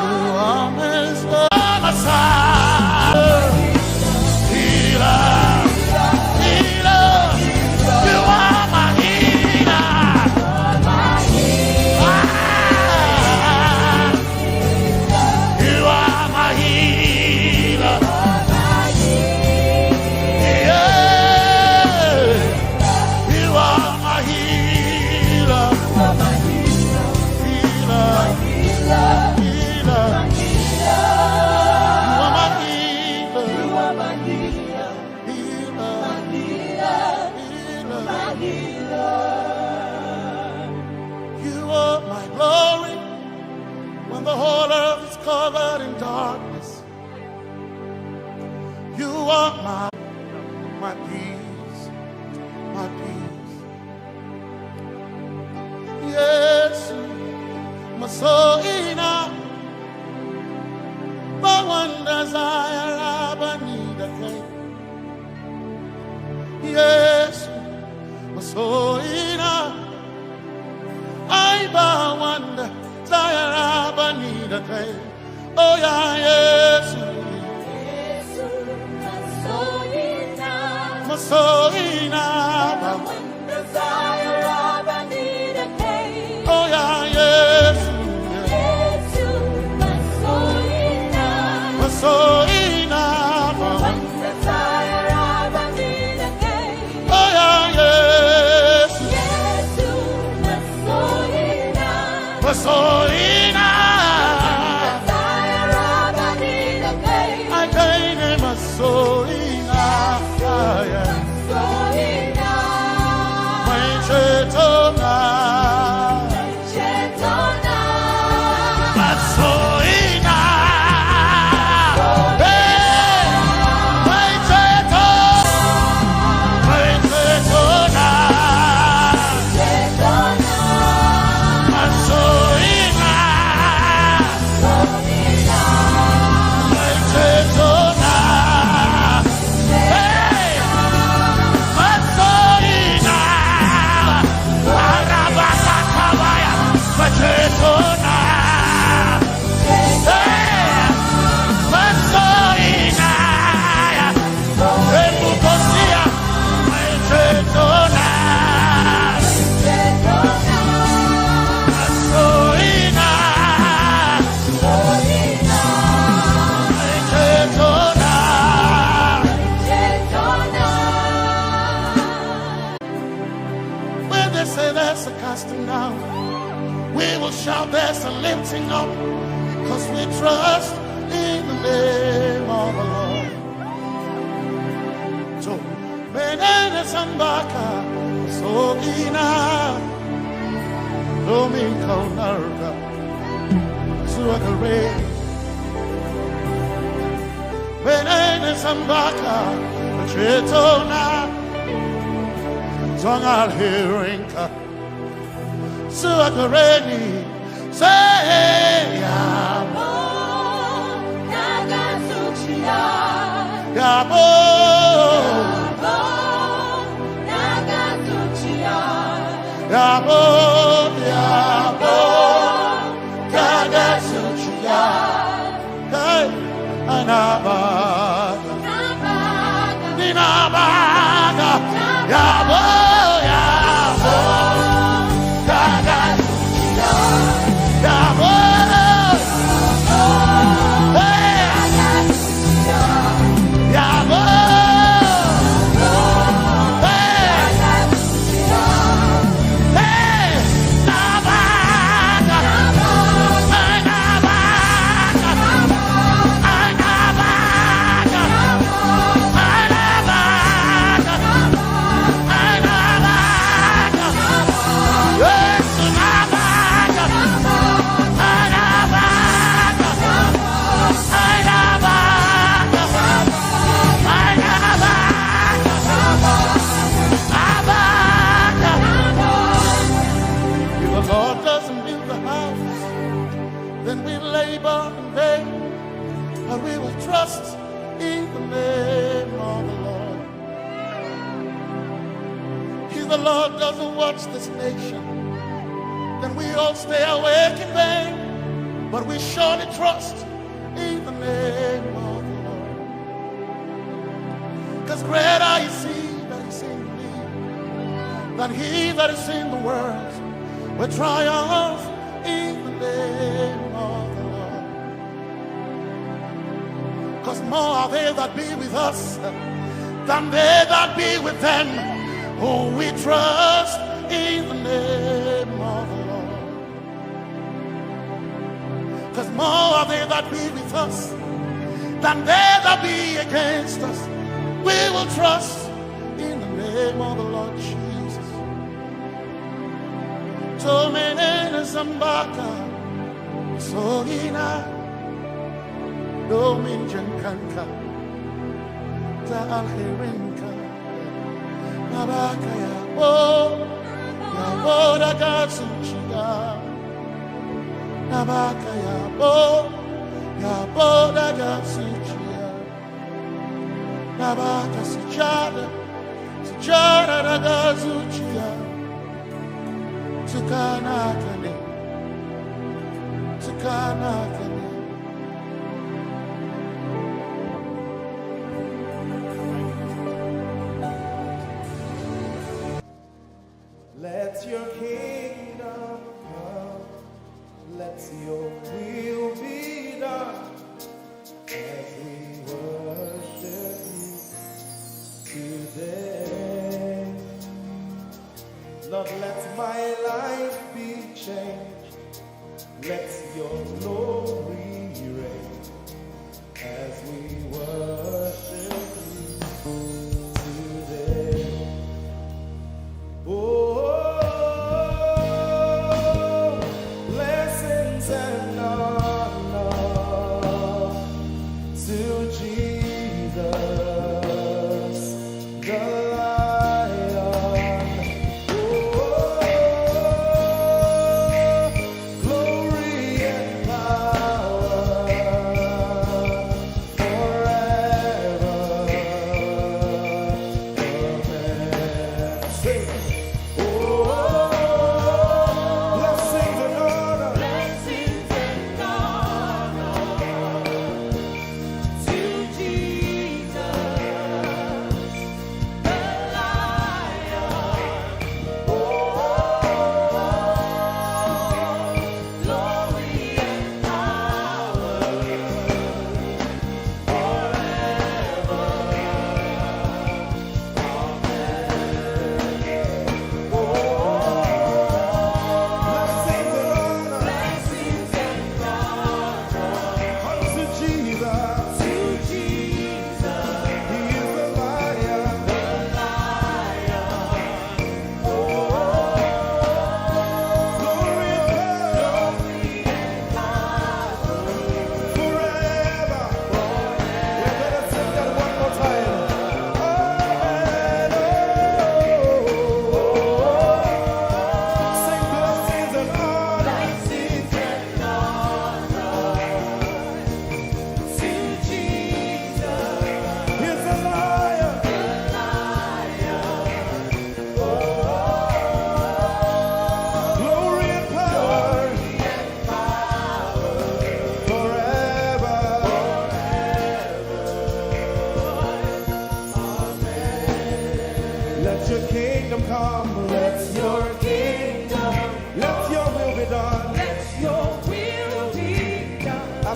You are Messiah. Healer. Healer. You are my healer. You are my healer. The whole earth is covered in darkness. You are my peace, my peace. Yes, my soul in a one desire, I need a thing. Yes, my soul in a I wonder. Oh yeah, yes, Masoina, oh yeah, yes, Masoina, oh yeah, yes, Masoina. We will shout there's a lifting up, because we trust in the name of the Lord. So, Benene Sambaka, Sogina, Domingo Narga, Suakare, Benene Sambaka, Chetona, Tongal Hearinka, Suakareni, say, Yabo, Nagasuchia, Yabo, Nagasuchia, Yabo, Yabo, Nagasuchia, hey, Anabaga, Ninabaga, Yabo, Yabo, Nagasuchia, Yabo, hey, Yabo, hey, Nabaga, if the Lord doesn't build the house, then we labor in vain, but we will trust in the name of the Lord. If the Lord doesn't watch this nation, then we all stay awake in vain, but we surely trust in the name of the Lord. Because greater is He that is in me than he that is in the world. We triumph in the name of the Lord. Because more are they that be with us than they that be with them. Oh, we trust in the name of the Lord. Because more are they that be with us than they that be against us. We will trust in the name of the Lord Jesus. Tomenene Zambaka, Sohina, Dominjan Kanka, Ta Alherinka, Nabaka Yabo, Yabo Dagatsuchia, Nabaka Yabo, Yabo Dagatsuchia, Nabaka Sijada, Sijada Dagatsuchia. Tukanakane, Tukanakane. Let your kingdom come, let your will be done, as we worship you today. Lord, let my life be changed. Let your glory reign as we worship you today. Oh, blessings and honor to Jesus, the glory and power.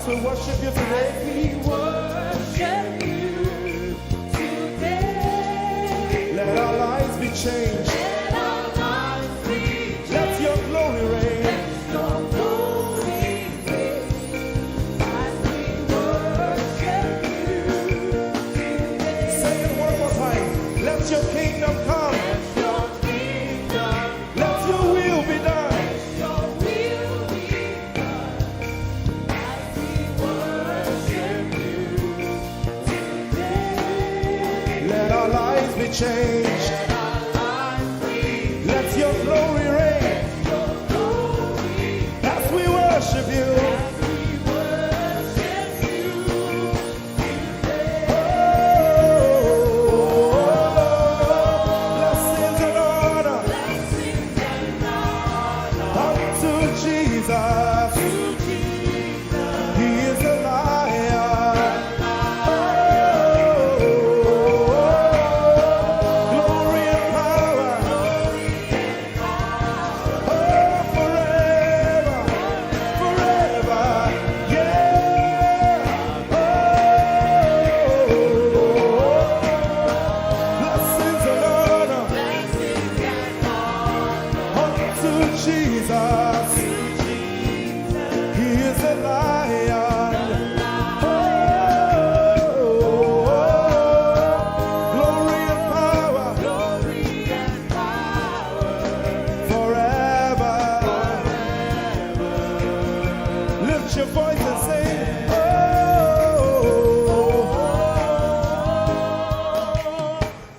to worship you today. We worship you today. Let our lives be changed. Let our lives be changed. Let your glory reign. Let your glory reign. As we worship you today. Say it one more time. Let your kingdom come. Let your kingdom, Let your will be done. let your will be done. As we worship you today. Let our lives be changed. Let our lives be Let your glory reign. your glory. As we worship you. Blessings and honor unto Jesus. He is a lion. Glory and power. Forever, forever. Yeah. Blessings and honor unto Jesus. He is a lion. Glory and power. Forever. Lift your voice and sing.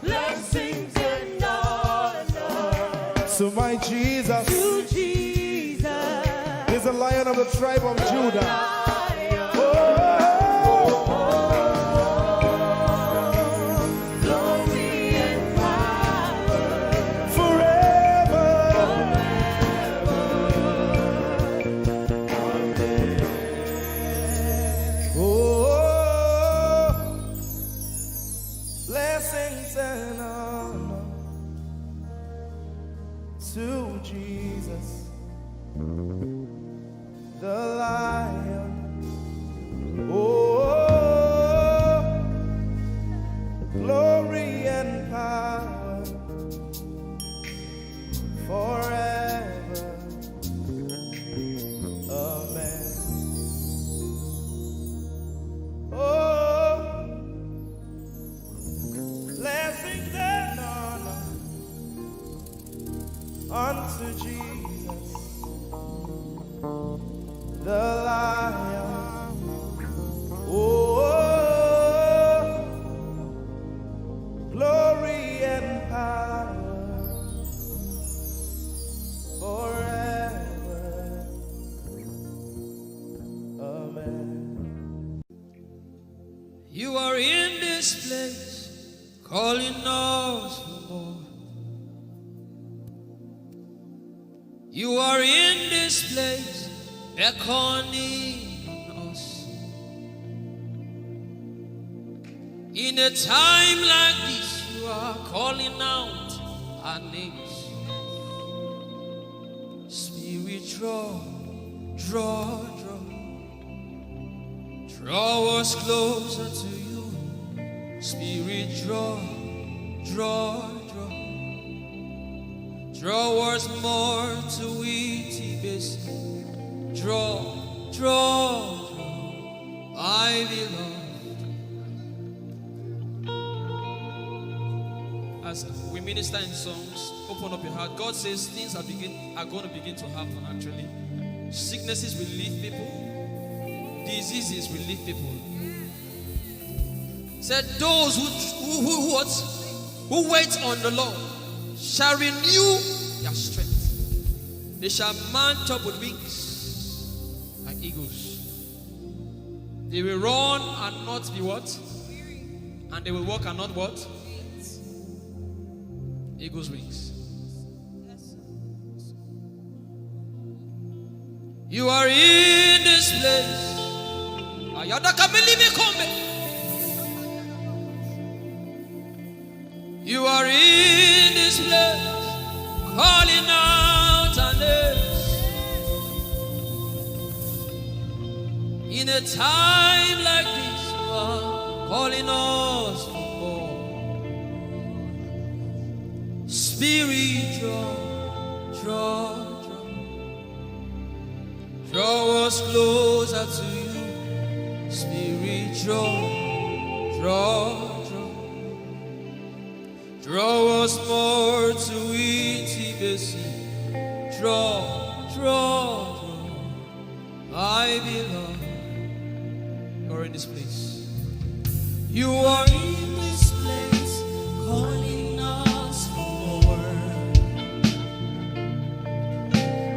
Blessings and honor So my Jesus to Jesus. is a lion of the tribe of Judah. Glory and power Forever. Oh, blessings and honor to Jesus, the Lion. Oh, glory and power forever. Amen. Oh, blessings and honor unto Jesus, the Lion. Oh, glory and power forever. Amen. You are in this place, calling us for more. You are in this place, beckoning us. In a time like this, you are calling out our names. Spirit, draw, draw, draw. Draw us closer to you. Spirit, draw, draw, draw. Draw us more to Eti Bassey. Draw, draw, draw. I belong. As we minister in songs, open up your heart. God says things are going to begin to happen actually. Sicknesses will leave people. Diseases will leave people. Said those who wait on the Lord shall renew their strength. They shall mount up with wings like eagles. They will run and not be what? And they will walk and not what? Eagle's wings. You are in this place. You are in this place, calling out our names. In a time like this, you are calling us for more. Spirit, draw us closer to you. Spirit, draw us more to intimacy. Draw, I belong. You're in this place. You are in this place, calling us for more.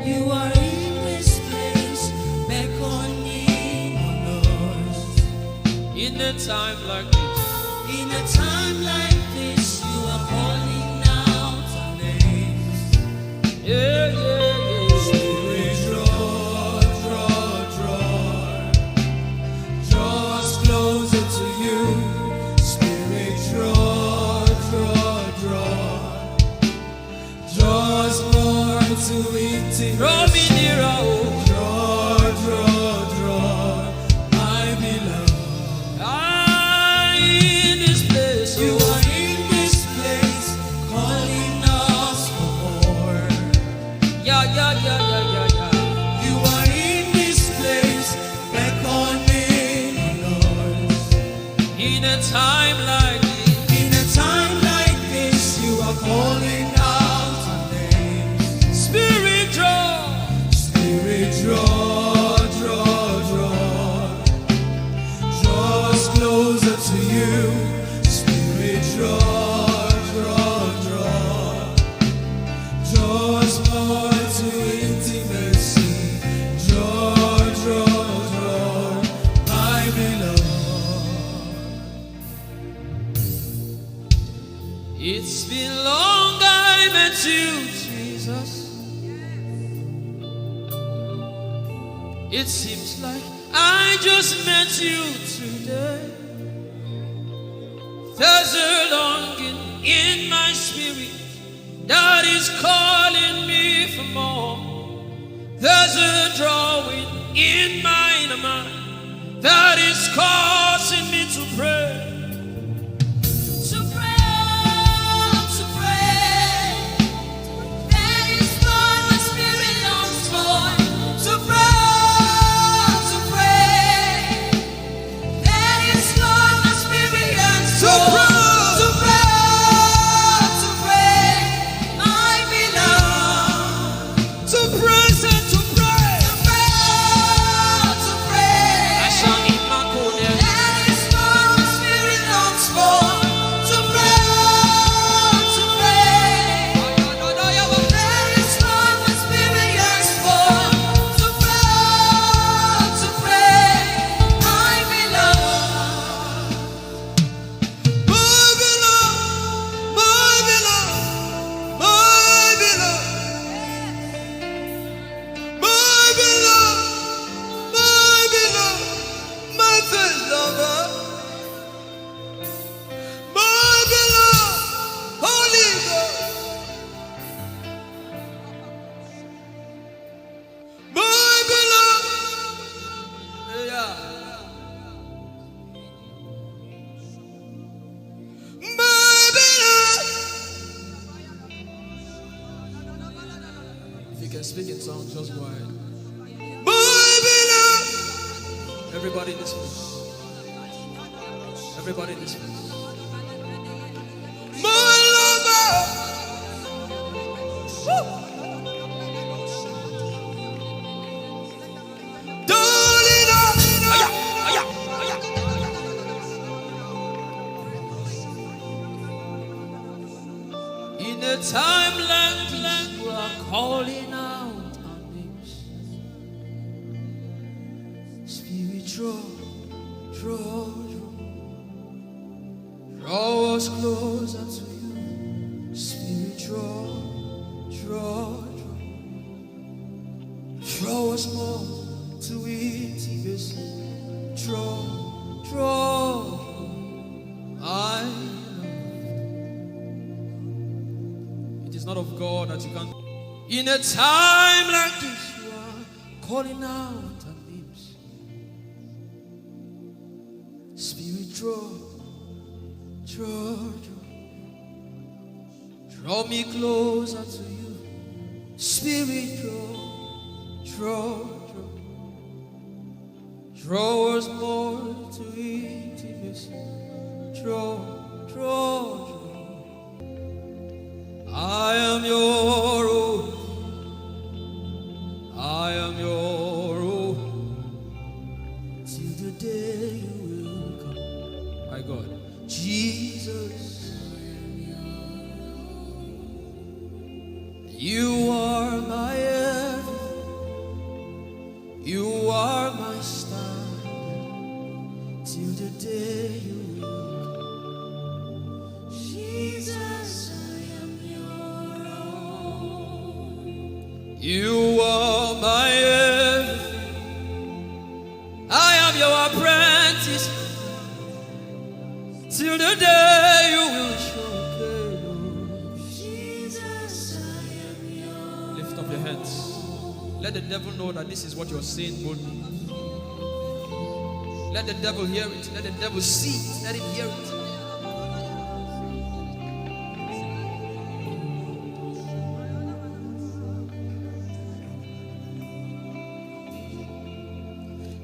You are in this place, beckoning on us. In a time like this, in a time like this, you are calling out our names. Yeah. Draw me nearer, oh. Draw, I belong. I in this place, you are in this place, calling us for more. Yeah. You are in this place, beckoning on us. In a time like this, you are calling out our names. Spirit, draw us closer to you. Spirit, draw us more to intimacy. Draw, I belong. It's been long I met you, Jesus. It seems like I just met you today. There's a longing in my spirit that is calling me for more. There's a drawing in my mind that is causing me to pray. That is what my spirit longs for. To pray. Speak in songs, just go ahead. Everybody in this place. Everybody in this place. My lover. In a time like this, you are calling out our names. Spirit, draw us closer to you. Spirit, draw us more to intimacy. Draw, I know. It is not of God that you can. In a time like this, you are calling out our names. Draw me closer to you. Spirit, draw us more to intimacy. Draw. I am your own. I am your own. Till the day you will come. My God. Jesus. You are my everything. You are my standard. Till the day you will come. Jesus, I am your own. You are my everything. I am your apprentice. Till the day you will show. Your hands. Let the devil know that this is what you're saying boldly. Let the devil hear it. Let the devil see it. Let him hear it.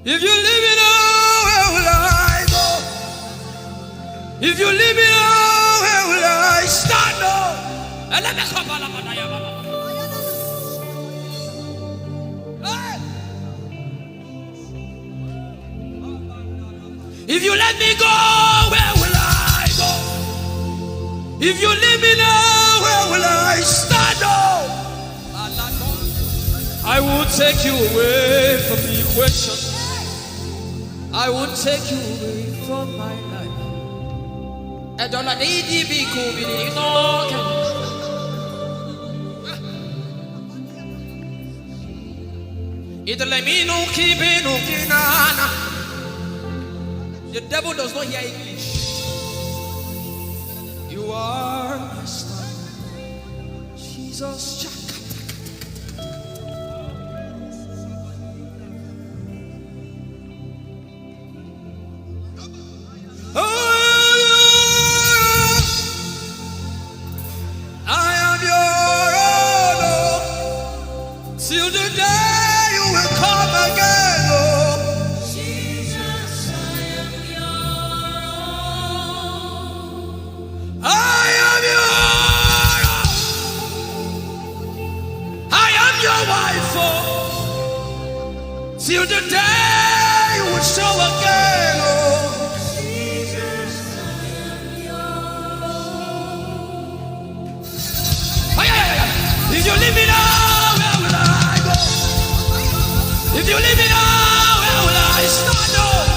If you leave me now, where will I go? If you leave me now, where will I stand up? And let me come. If you let me go, where will I go? If you leave me now, where will I stand up? I will take you away from the equation. I will take you away from my life. The devil does not hear English. You are my star, Jesus. I am your own, till the day you will come again. Till the day you will show again, oh Jesus, I am yours. If you leave me now, where will I go? If you leave me now, where will I stand up?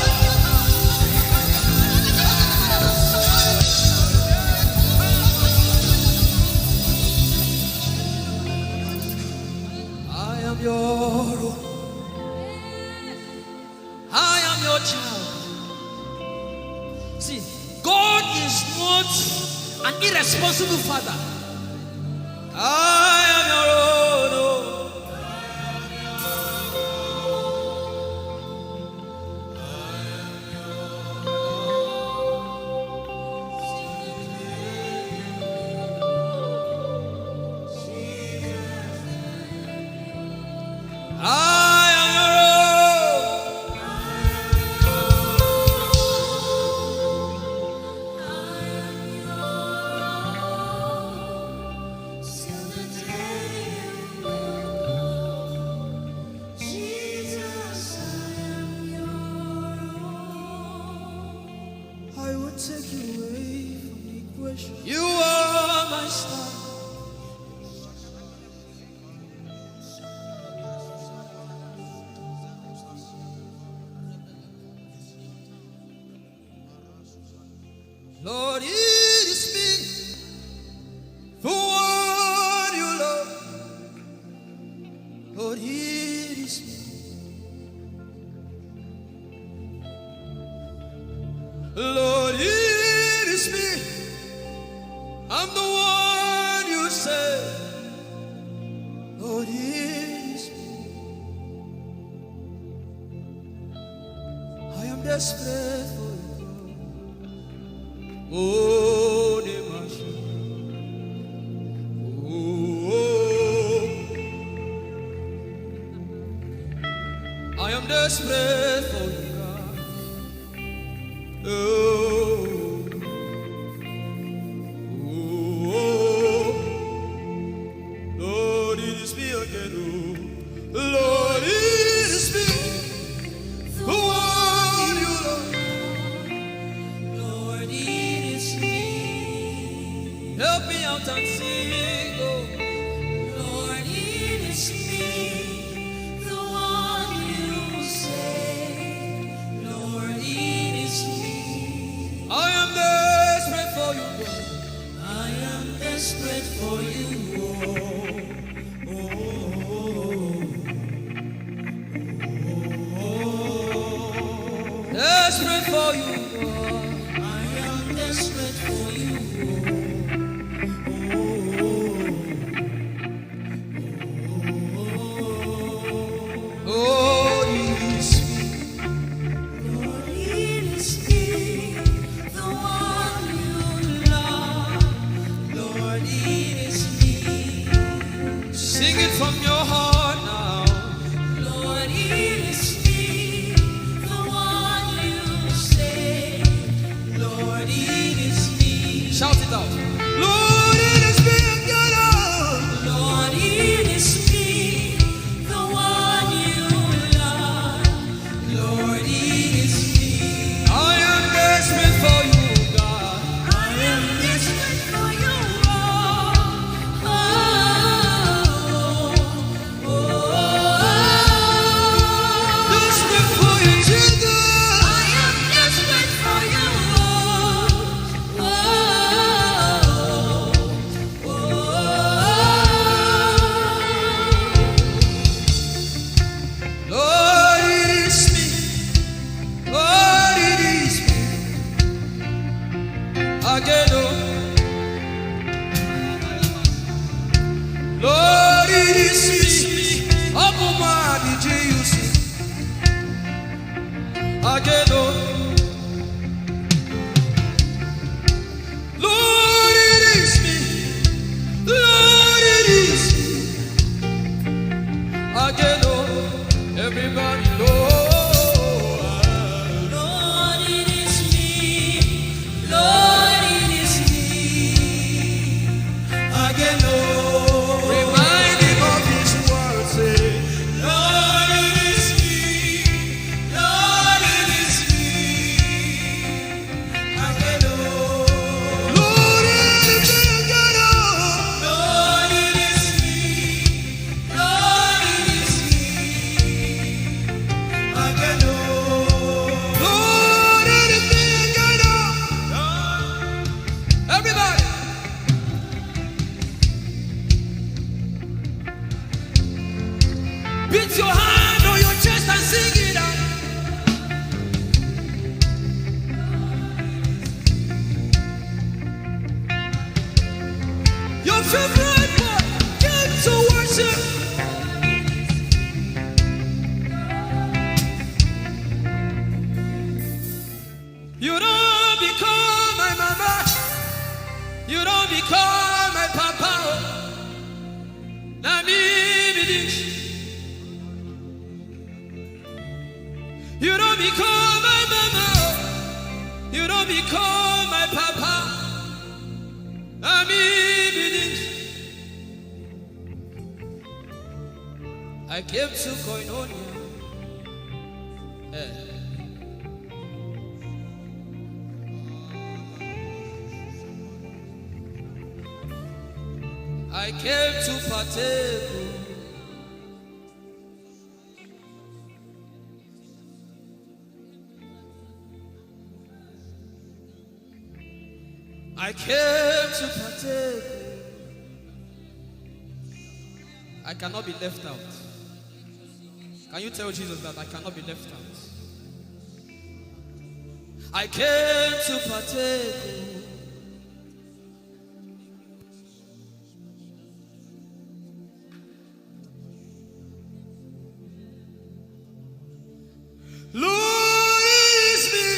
I am your own. Your child. See, God is not an irresponsible father. I am your own. You are my star. Lord, it is me, the one you love. Lord, it is me. Lord, it is me. I'm the one you say. Lord, it is me. I am desperate for you. Oh, Nemasha. Oh, I am desperate for you, God. Oh, Lord, it is me again. Oh, Lord, it is me. The one you love. Lord, it is me. Help me out and sing. Oh, Lord, it is me. The one you say. Lord, it is me. I am desperate for you, God. I am desperate for you. Desperate for you, God. I am desperate for you. Oh, it is me. Lord, it is me, the one you love. Lord, it is me. Sing it from your heart now. Lord, it is me, the one you say. Lord, it is me. Shout it out. Lord, it is me again. Lord, it is me, the one you love. Lord, it is me. I am desperate for you, God. I am desperate for you. Desperate for you, Jesus. I am desperate for you. Lord, it is me. Lord, it is me. Again, oh. Lord, it is me. Omatade, Jesus. Again, oh. Lord, it is me. Lord, it is me. Again, oh. Everybody, Lord. Lord, it is me. Lord, it is me. Again, oh. Remind him of his word, say. Lord, it is me. Lord, it is me. Again, Lord, it is me again, oh. Lord, it is me. Lord, it is me. Again, Lord, it is me again, oh. Everybody. Beat your hand on your chest and sing it out. Your favorite part, get to worship. You don't become my mama. You don't become my papa. Na me be this. You don't become my mama. You don't become my papa. Na me be this. I came to Koinonia. I came to partake. I came to partake. I cannot be left out. Can you tell Jesus that I cannot be left out? I came to partake. Lord, it is me.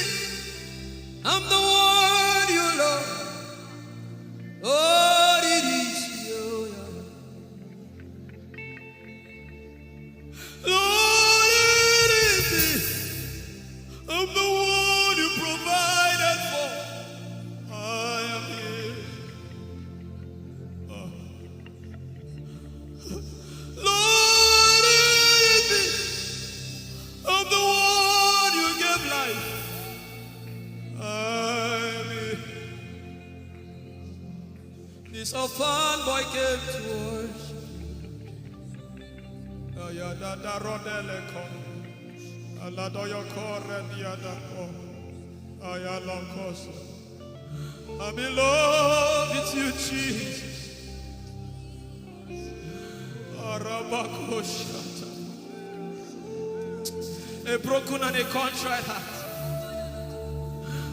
I'm the one you love. This orphan boy came to worship. Ayadada rodele kom. Aladoyo kore diadako. Ayalokoso. I'm in love with you, Jesus. Arabakoshata. A broken and a contrite heart.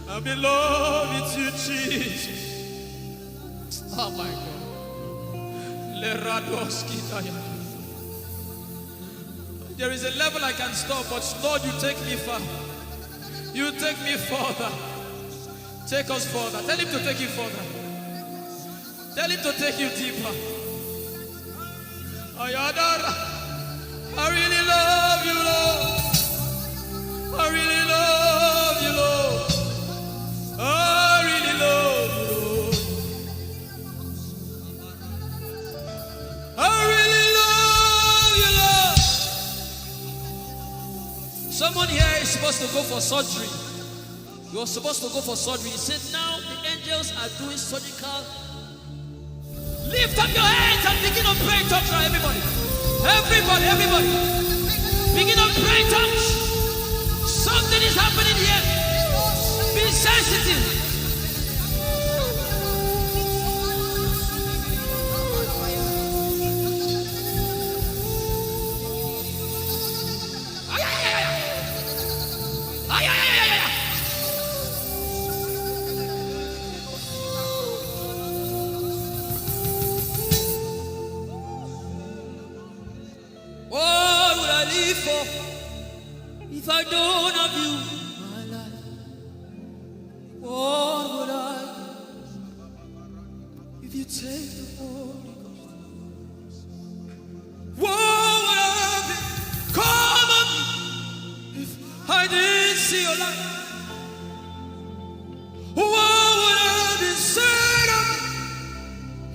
I'm in love with you, Jesus. Oh my God. There is a level I can stop, but Lord, you take me far. You take me further. Take us further. Tell him to take you further. Tell him to take you deeper. I really love you, Lord. I really love you, Lord. I really love you, Lord. I really love you, Lord. Someone here is supposed to go for surgery. You're supposed to go for surgery. He said, now the angels are doing surgical. Lift up your hands and begin to pray in tongues now, everybody. Everybody. Begin to pray in tongues. Something is happening here. Be sensitive. If I don't have you in my life, what would I do? If you take the Holy Ghost, what would I become of me if I didn't see your light? What would I be said of me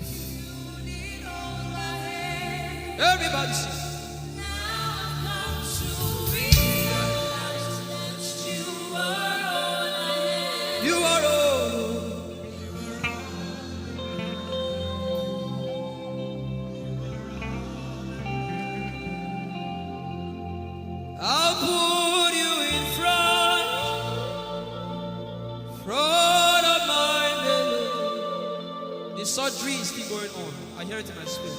if you did all my hand? Everybody sing. You are all. I'll put you in front of my name. The surgery is still going on. I hear it in my spirit.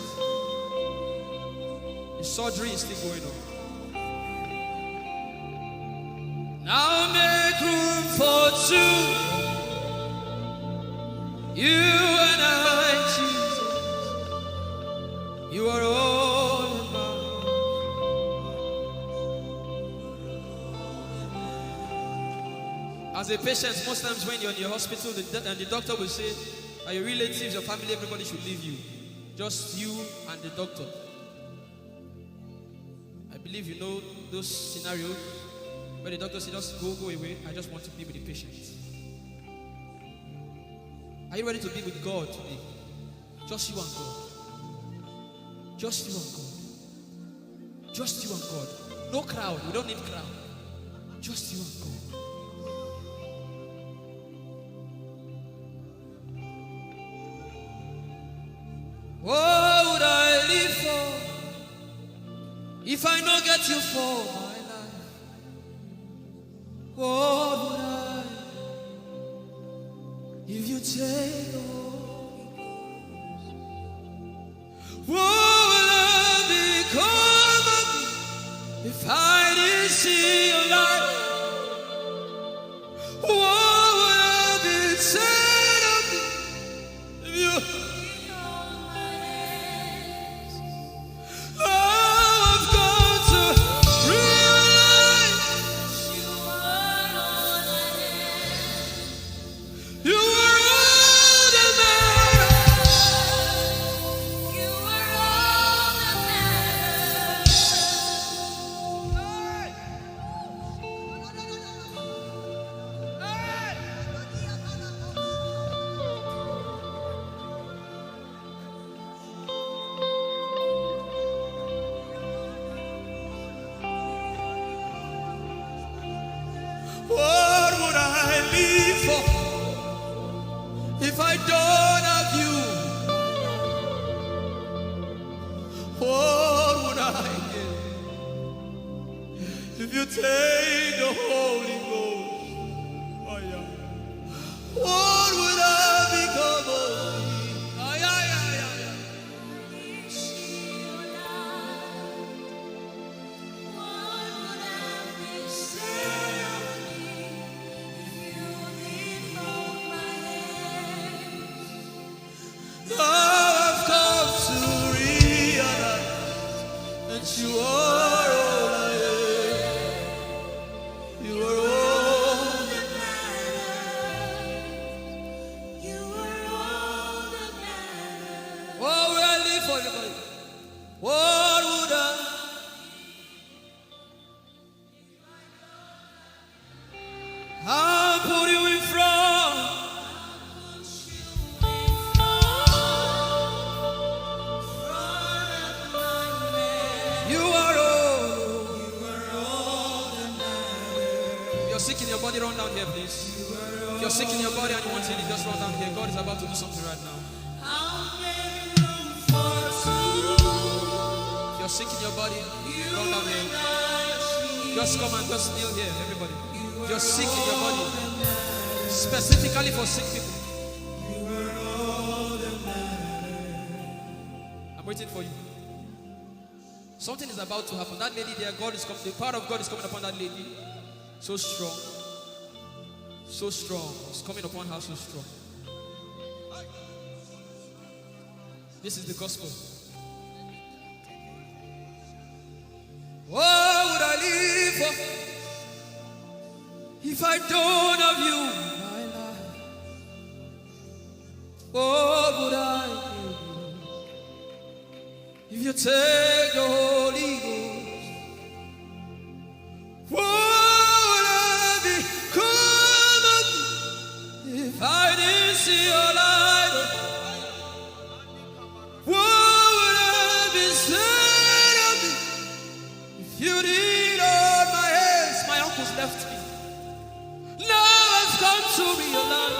The surgery is still going on. Now make room for two. You and I, Jesus. You are all in mine. As a patient, most times when you're in your hospital, the doctor will say, are your relatives, your family, everybody should leave you. Just you and the doctor. I believe you know those scenarios. But the doctor said, just go away. I just want to be with the patient. Are you ready to be with God today? Just you and God. Just you and God. Just you and God. No crowd. We don't need crowd. Just you and God. What would I live for if I don't get you for my life? What would I if you take the Holy Ghost? What will I become of me if I didn't see your light? What would I be said of me if you I've got to realize you are all that matters. You are all that What would I live for if I don't have you? If you take the Holy Ghost, oh yeah, what would I become of me? Oh yeah, yeah, yeah, yeah. Now I've come to realize that you are all I am. You are all that matters. You are all that matters. What would I live for, everybody? What would I? I'll put you in front. You are all that matters. You're sick in your body, run down here, please. You're sick in your body and you want healing, just run down here. God is about to do something right now. You're sick in your body, run down here. Just come and just kneel here, everybody. You're sick in your body, specifically for sick people. I'm waiting for you. Something is about to happen. That lady there, God is coming. The power of God is coming upon that lady. So strong. So strong. It's coming upon her so strong. This is the gospel. What would I live for if I don't have you in my life? What would I do if you take the Holy Ghost? What would I become of me if I didn't see your light? What would I be said of me if you did hold my hands? My uncles left me. Now I've come to realize.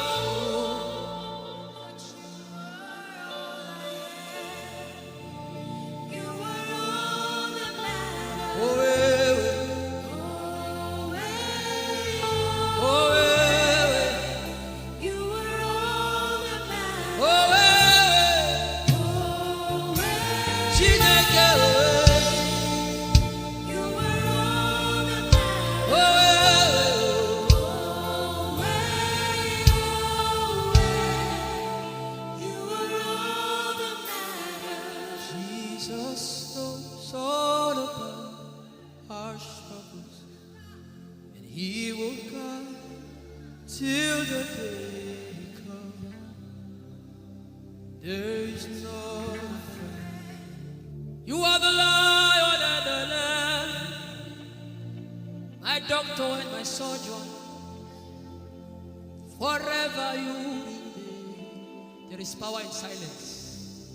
Power in silence.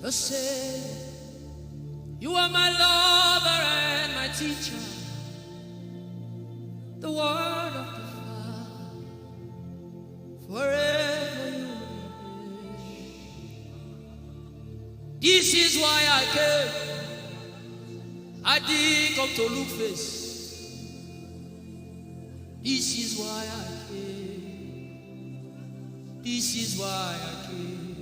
You say, you are my lover and my teacher, the word of the Father, forever you will be. This is why I came. I didn't come to look face. This is why I came. This is why I came.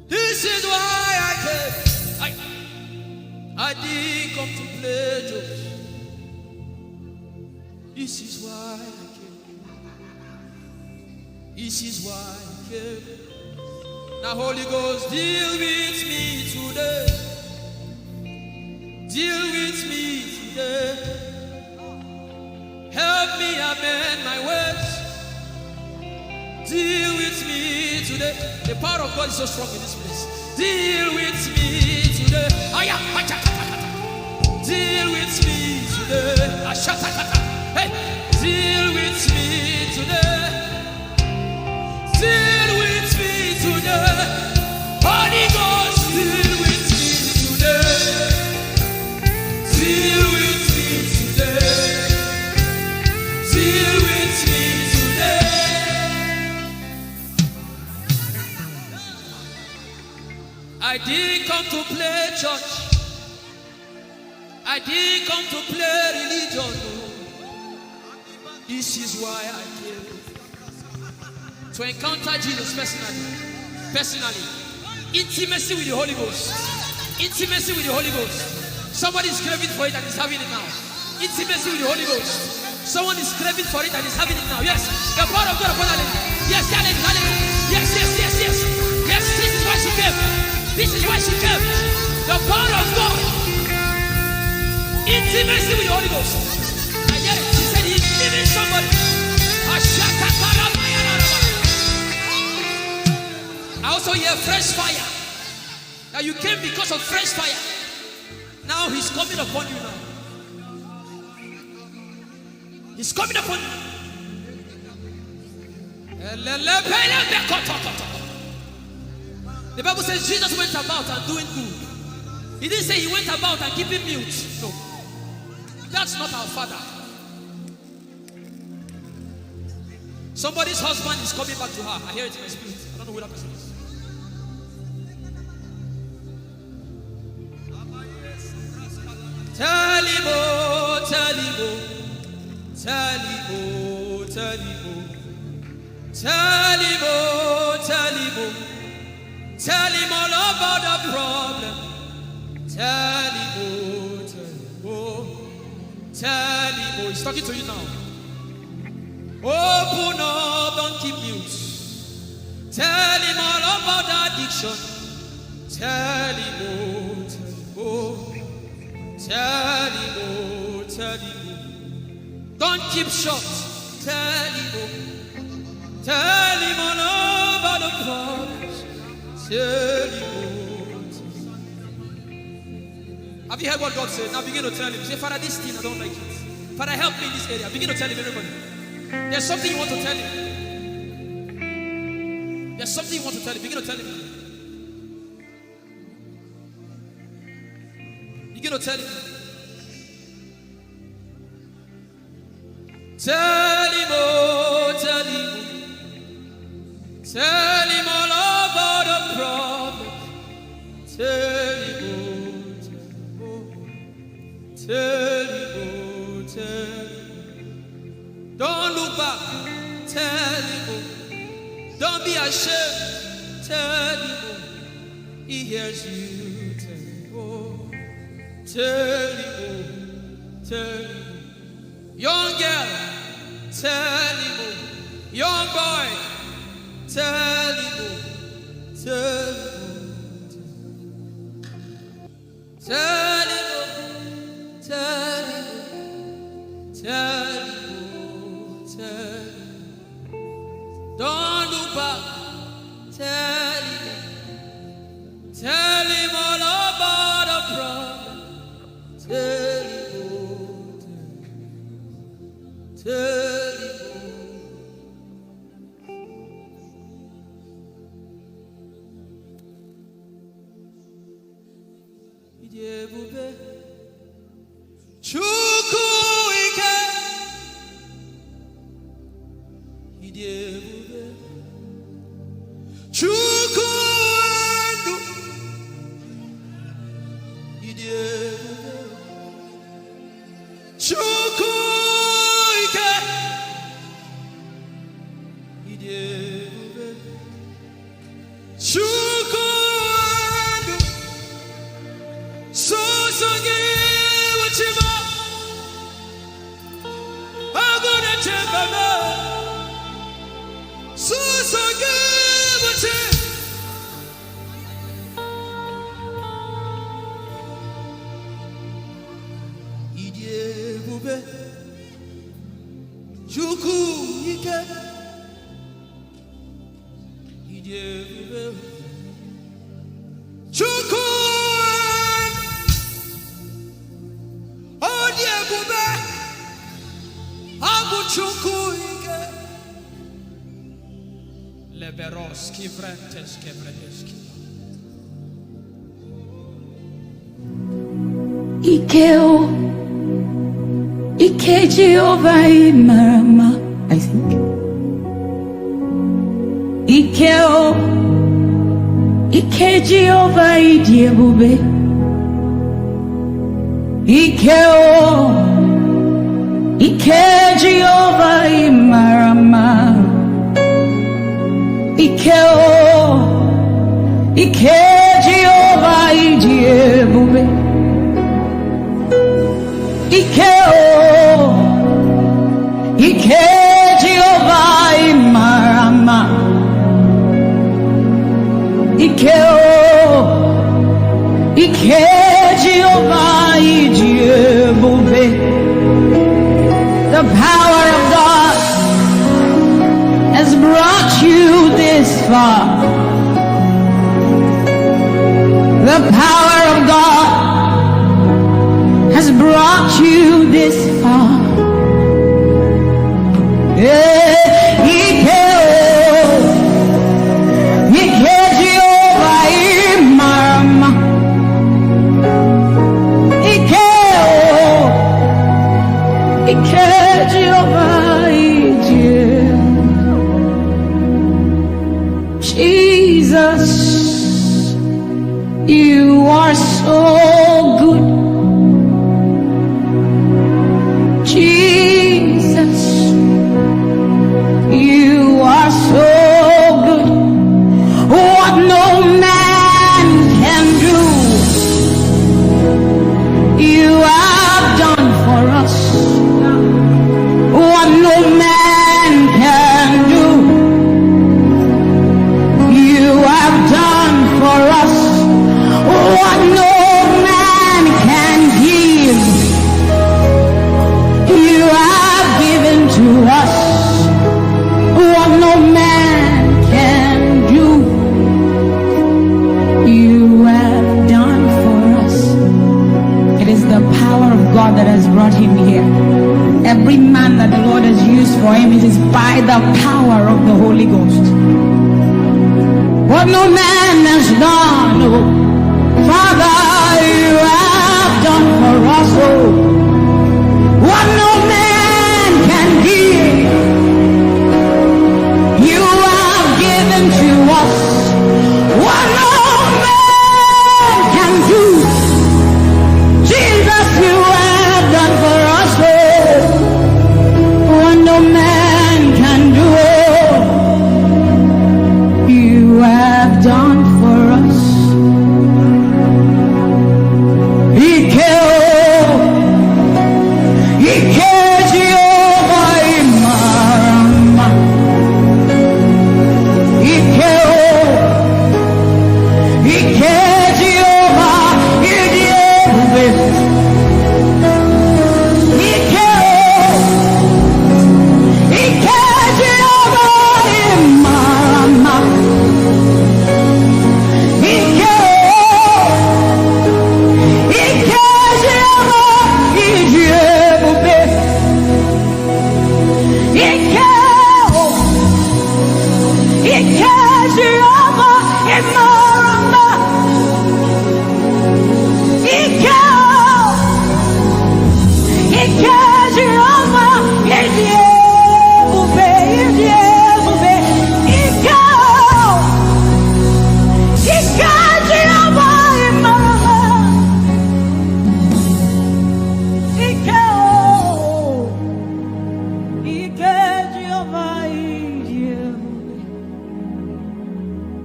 This is why I came. I didn't come to play jokes. This is why I came. This is why I came. Now Holy Ghost, deal with me today. Deal with me today. Help me amend my ways. Deal with me today. The power of God is so strong in this place. Deal with me today. Deal with me today. Hey, deal with me today. Deal with me today. Holy Ghost, deal with me today. Deal with me today. Deal with me today. I didn't come to play church. I I didn't come to play religion. This is why I came. To encounter Jesus personally. Intimacy with the Holy Ghost. Intimacy with the Holy Ghost. Somebody is craving for it and is having it now. Intimacy with the Holy Ghost. Someone is craving for it and is having it now. Yes. The power of God upon that lady. Yes, hallelujah. Yes. Yes, this is why she came. This is why she came. The power of God. Intimacy with the Holy Ghost. I get it. She said he's giving somebody. I also hear fresh fire. Now you came because of fresh fire. Now he's coming upon you now. He's coming upon you. The Bible says Jesus went about and doing good. He didn't say he went about and keeping mute. No. That's not our Father. Somebody's husband is coming back to her. I hear it in my spirit. I don't know who that person is. Tell him, oh, tell him, oh, tell him, oh, tell him, oh, tell him, oh, tell him, oh, tell him all about the problem. Tell him, oh, tell him, oh, tell him, oh. He's talking to you now. Open up, don't keep mute. Tell him all about the addiction. Tell him, oh, tell him, oh. Tell him, oh, tell him, oh. Don't keep short. Tell him, oh. Tell him all about the problems. Tell him, oh. Have you heard what God said? Now begin to tell him. Say, Father, this thing I don't like it. Father, help me in this area. Begin to tell him, everybody. There's something you want to tell him. There's something you want to tell him. Begin to tell him. Begin to tell him. Tell him, oh, tell him. Tell him all about the problem. Tell him, oh, tell him, oh, tell him. Don't look back. Tell him, oh. Don't be ashamed. Tell him, oh. He hears you. Tell him, oh. Tell him, oh. Tell him. Young girl, tell him, oh. Young boy, tell him, oh. Tell him, oh. Tell him, oh. Tell him, oh. Tell him, oh. Tell him. Don't look back. Tell him, oh. Tell him all about the problem. Tell him, oh. Tell him, oh. Ijeoma Chukwu ike. Ijeoma Chukwu ndu. Ijeoma Chukwu ike. Ijeoma Chukwu ndu. Songi wachima. Aguna chembama. Songi wachima. Ijeoma Chukwu ike. Ijeoma Chukwu Ojeoma Abu Chukwu ike. Leberoski Vrenteski Vrenteski. Ikeo, Ike Jehovah Marama, I think. Ikeo, Ike Jehovah Idiebube. Ike Jehovah Imarama. Ike Jehovah Ijeoma. Ike Jehovah Imarama. Ike Jehovah Ijeoma. The power of God has brought you this far. The power of God has brought you this far. Jesus, you are so good. Jesus, you are so good. What no man can do, you have done for us. What no man can do, you have done for us. What no man can give, you have given to us. What no man can do, you have done for us. It is the power of God that has brought him here. Every man that the Lord has used for him, it is by the power of the Holy Ghost. What no man has done, oh, Father, you have done for us, oh. What no man can give, you have given to us. What no man can do, Jesus, you have done for us, oh. What no man can do, oh, you have done for us.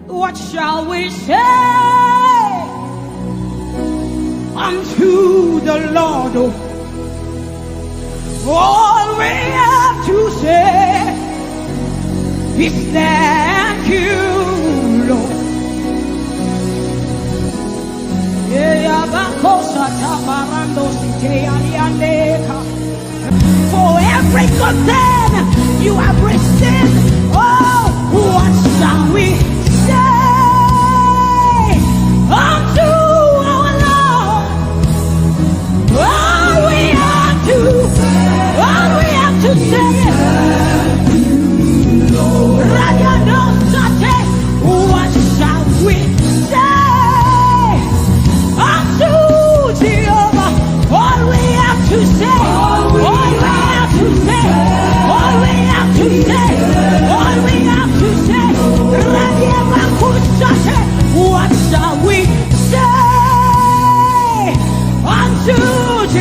What shall we say unto the Lord? All we have to say is thank you, Lord. For every good thing you have received, oh, what shall we say unto our Lord? All we have to say, what shall we say unto Jehovah? All we have to say, all we have to say, all we have to say, all we have to say, what shall we say unto Jehovah?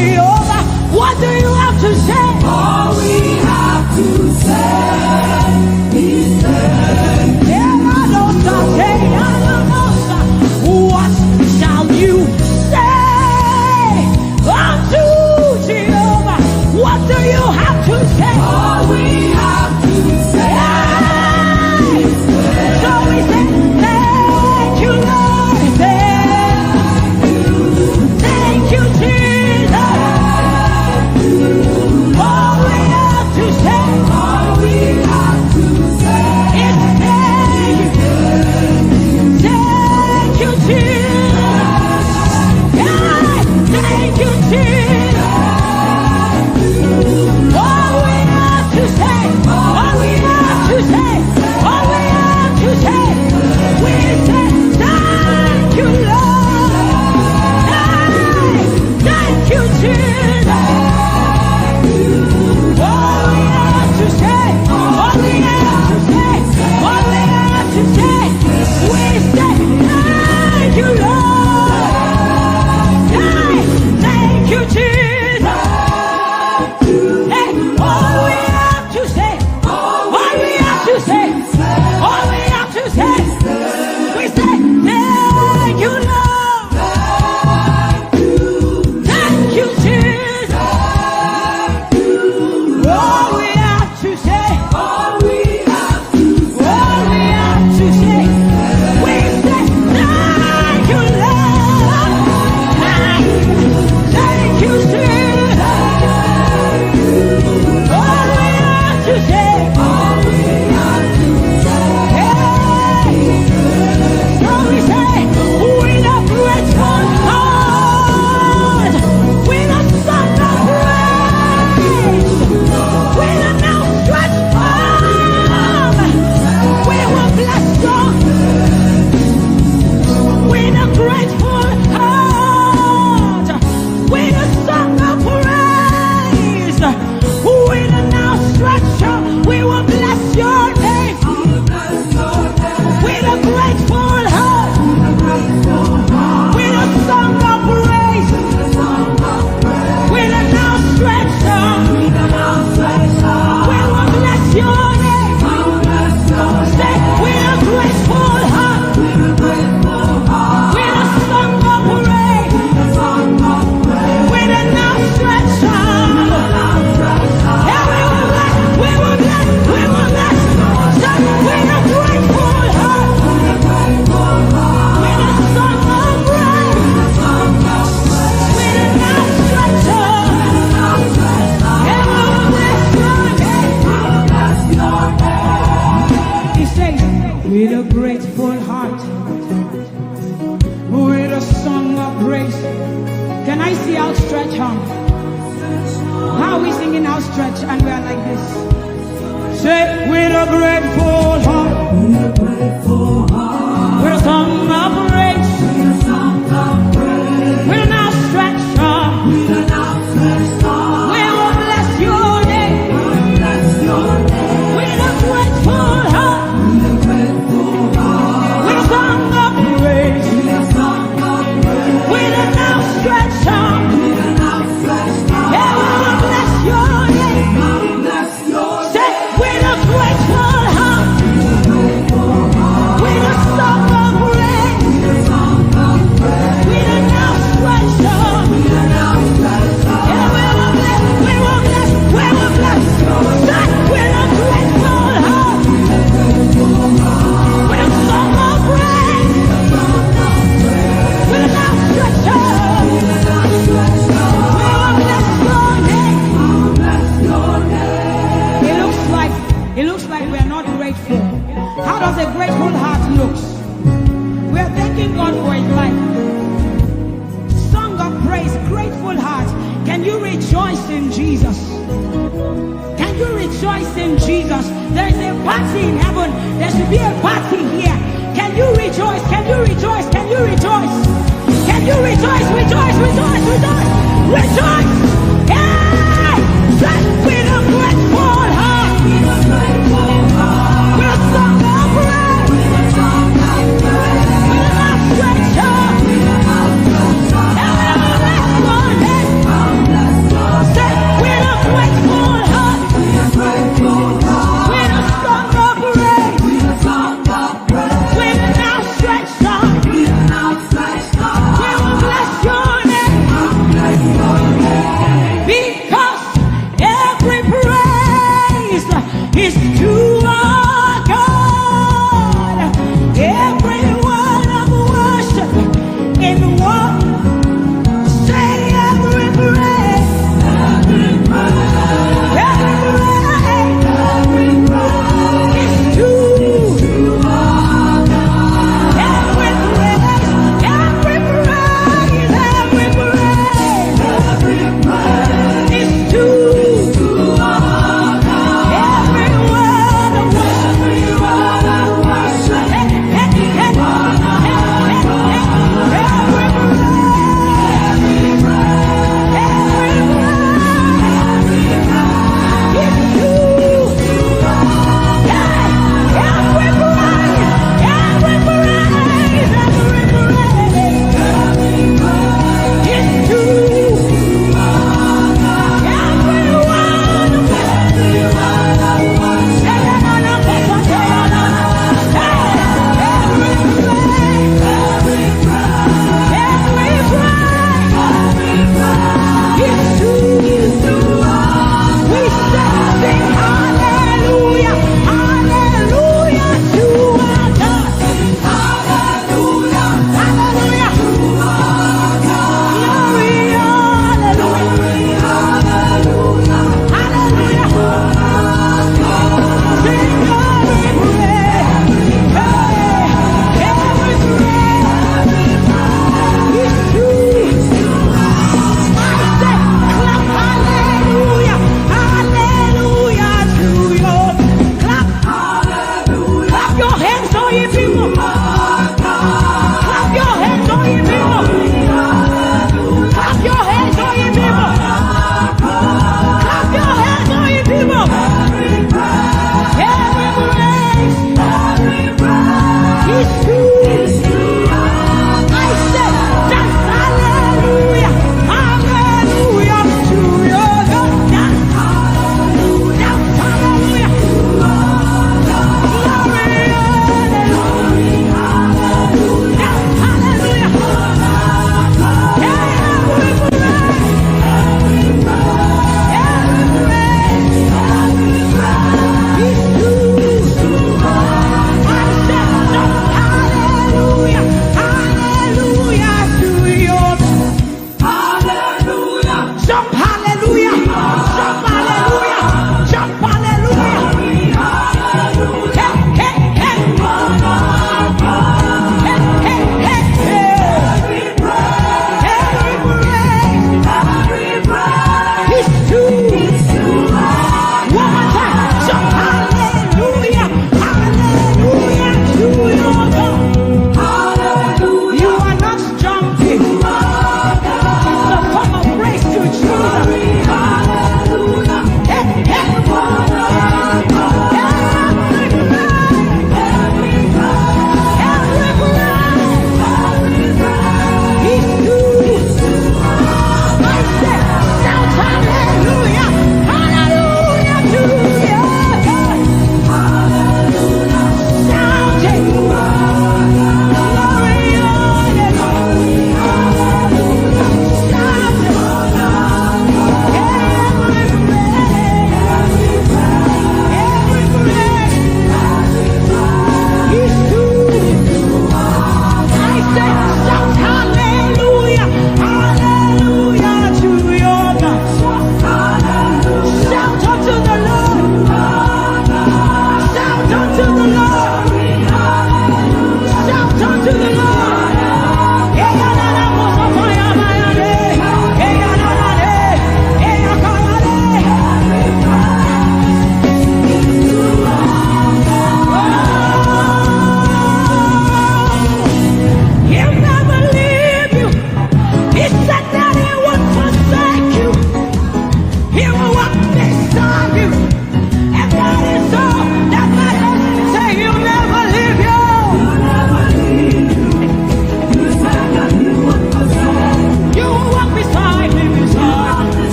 Bless your name.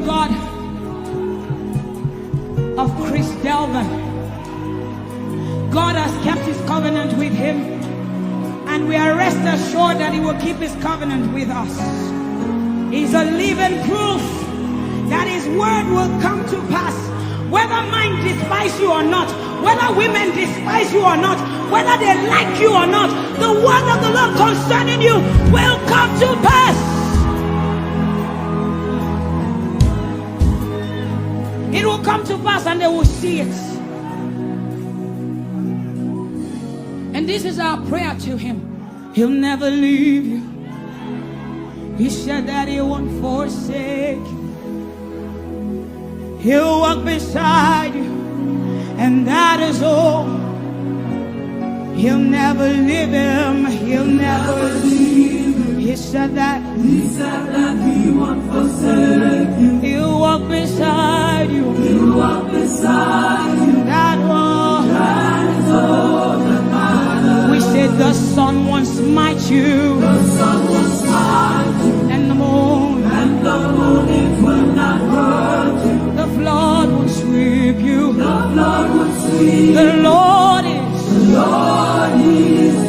God of Chris Delvin. God has kept his covenant with him, and we are rest assured that he will keep his covenant with us. He's a living proof that his word will come to pass. Whether men despise you or not, whether women despise you or not, whether they like you or not, the word of the Lord concerning you will come to pass. It will come to pass and they will see it. And this is our prayer to him. He'll never leave you. He said that he won't forsake you. He'll walk beside you, and that is all. He'll never leave him. He'll never leave him. He said that he won't forsake you. He'll walk beside you. He'll walk beside you. That is all that matters. We said the sun won't smite you. The sun won't smite you. And the moon. And the moon it will not hurt you. The flood will sweep you. The flood will sweep. The Lord is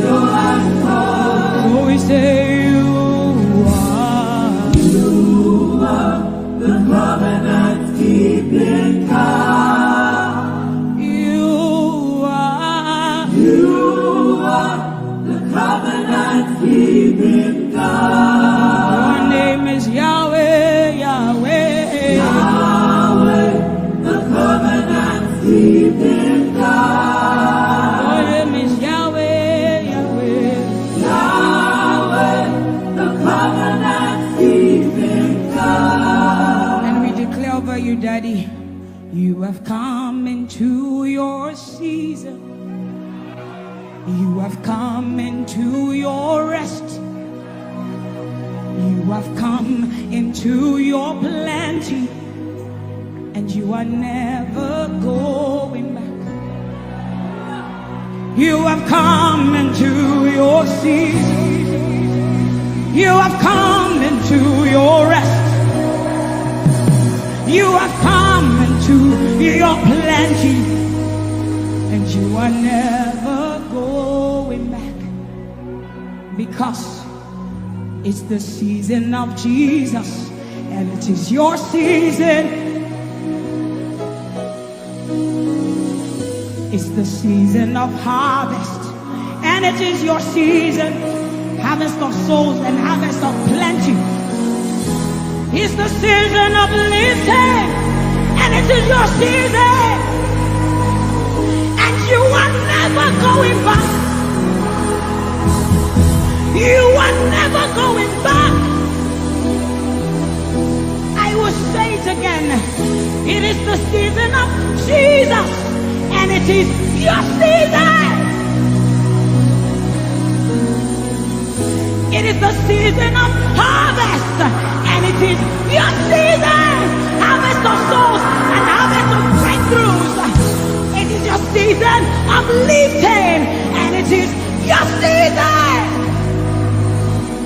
your anchor. So we say you are the covenant keeping God. You are the covenant keeping God. Your name is Yahweh, Yahweh. Yahweh, the covenant keeping God. Your name is Yahweh, Yahweh. Yahweh, the covenant keeping God. And we declare over you, Daddy, you have come into your season. You have come into your rest. You have come into your plenty, and you are never going back. You have come into your season. You have come into your rest. You have come into your plenty, and you are never going back, because it's the season of Jesus, and it is your season. It's the season of harvest, and it is your season. Harvest of souls and harvest of plenty. It's the season of lifting, and it is your season. And you are never going back. You are never going back. I will say it again. It is the season of Jesus, and it is your season. It is the season of harvest, and it is your season. Harvest of souls and harvest of breakthroughs. It is your season of lifting, and it is your season.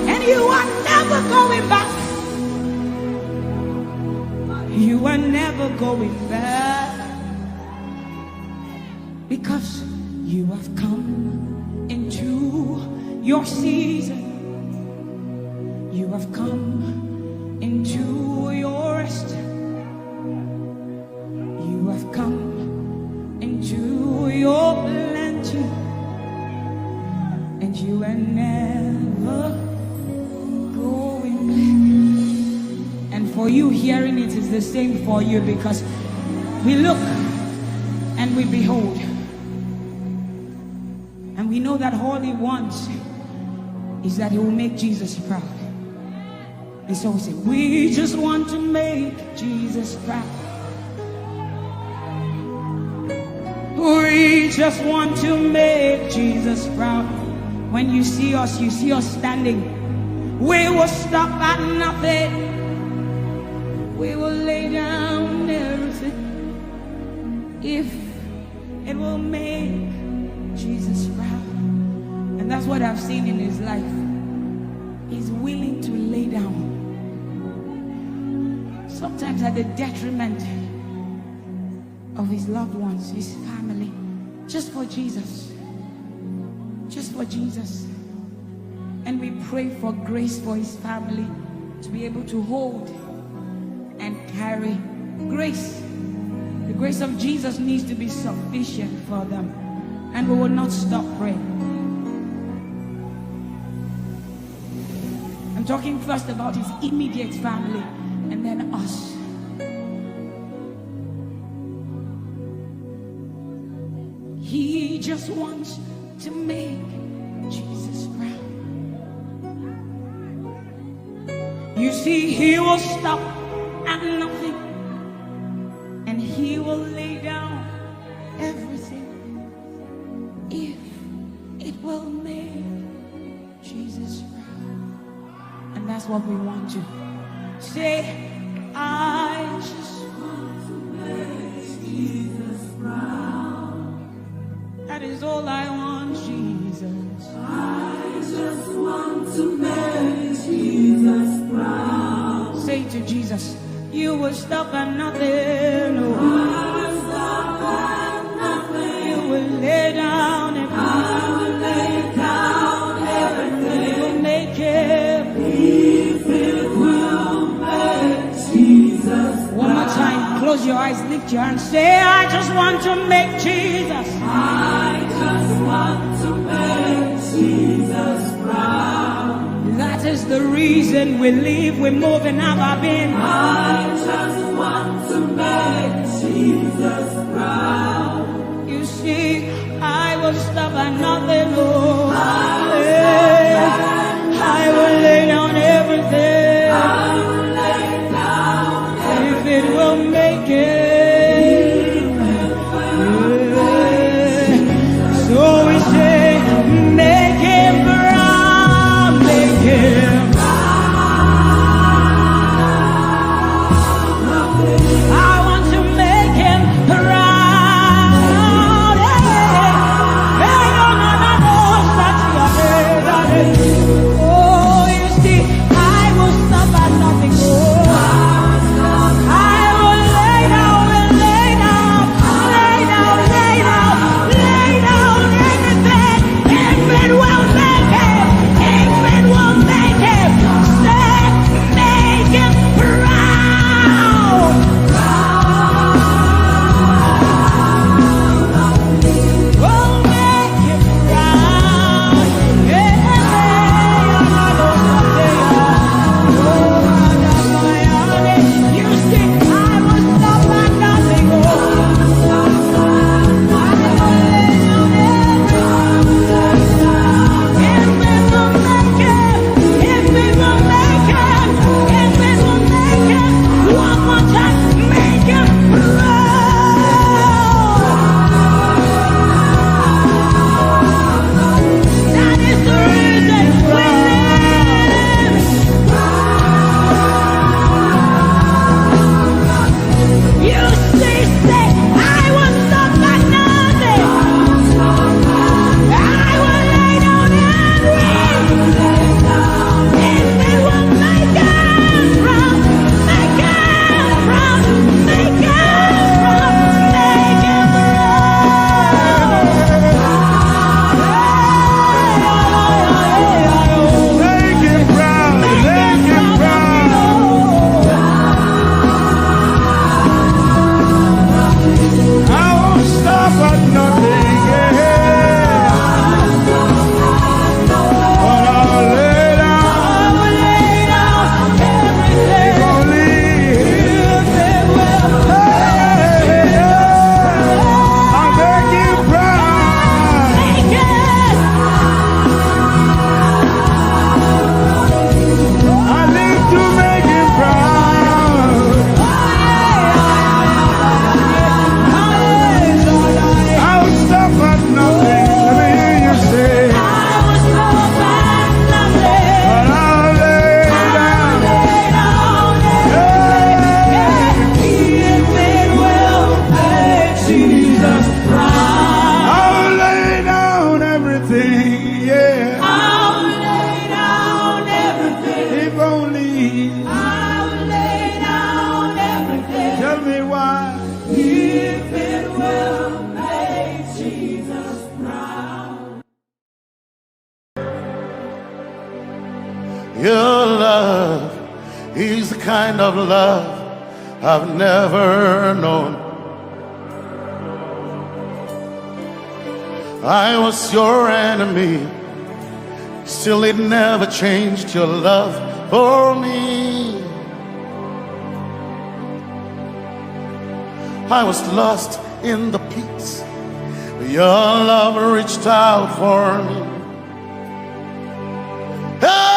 And you are never going back. You are never going back, because you have come into your season. You have come into your rest. You have come into your plenty, and you are never going back. And for you, hearing it is the same for you, because we look and we behold, and we know that all he wants is that he will make Jesus proud. And so we say, we just want to make Jesus proud. We just want to make Jesus proud. When you see us standing. We will stop at nothing. We will lay down everything if it will make Jesus proud. And that's what I've seen in his life. He's willing to lay down sometimes at the detriment of his loved ones, his family, just for Jesus. Just for Jesus. And we pray for grace for his family to be able to hold and carry grace. The grace of Jesus needs to be sufficient for them. And we will not stop praying. I'm talking first about his immediate family and then us. He just wants to make Jesus proud. You see, he will stop at nothing and he will lay down everything if it will make Jesus proud. And that's what we want to say. I just want to make Jesus proud. That is all I want, Jesus. I just want to make Jesus proud. Say to Jesus, you will stop at nothing. No. I will stop at nothing. You will lay down and I will lay down everything. You will make it. If it will make Jesus proud. One more time, close your eyes, lift your hands, say, I just want to make Jesus. I just want to make Jesus proud. That is the reason we live, we move, and have our being. I just want to make Jesus proud. You see, I will stop at nothing, Lord. I will lay down everything. I will lay down everything. If it will make it. So we say, make him proud, make him proud. I want to make him proud. Hey, no, no, no, no, such a Your love is the kind of love I've never known. I was your enemy, still it never changed your love for me. I was lost in the pits, but your love reached out for me. Hey!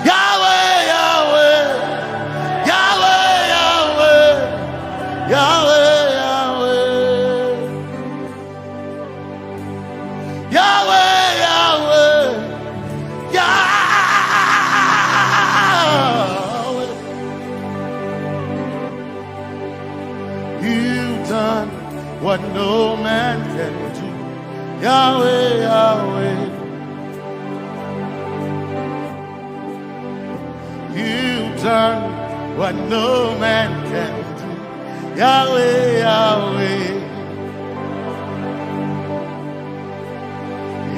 Yahweh, Yahweh, Yahweh, Yahweh, Yahweh, Yahweh, Yahweh, Yahweh, Yahweh. You've done what no man can do. Yahweh, Yahweh. You've done what no man can do. Yahweh, Yahweh.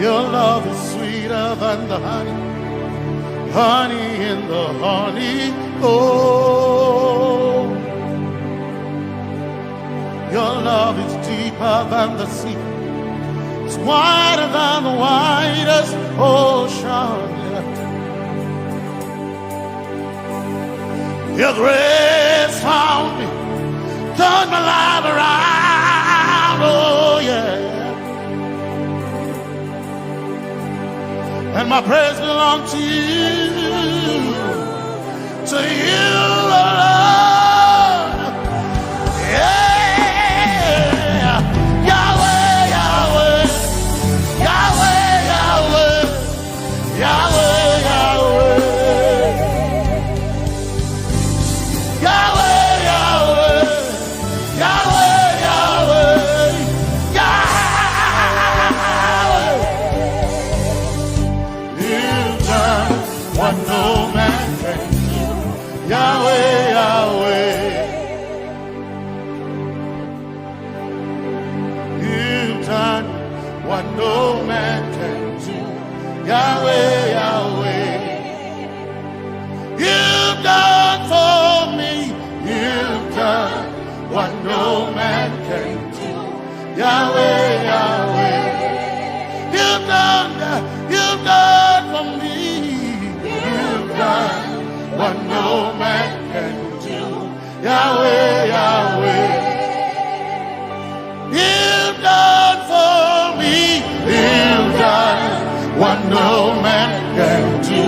Your love is sweeter than the honey, honey in the honey. Oh, your love is deeper than the sea. It's wider than the widest ocean. Your grace found me, turned my life around. Oh yeah. And my praise belongs to you alone. Yeah, Yahweh, Yahweh, Yahweh, Yahweh, Yahweh, Yahweh, Yahweh, Yahweh, Yahweh, Yahweh, Yahweh. What no man can do, Yahweh, Yahweh. You've done what no man can do, Yahweh, Yahweh. You've done for me, you've done what no man can do, Yahweh, Yahweh. You've done for me. You've done what no man can do,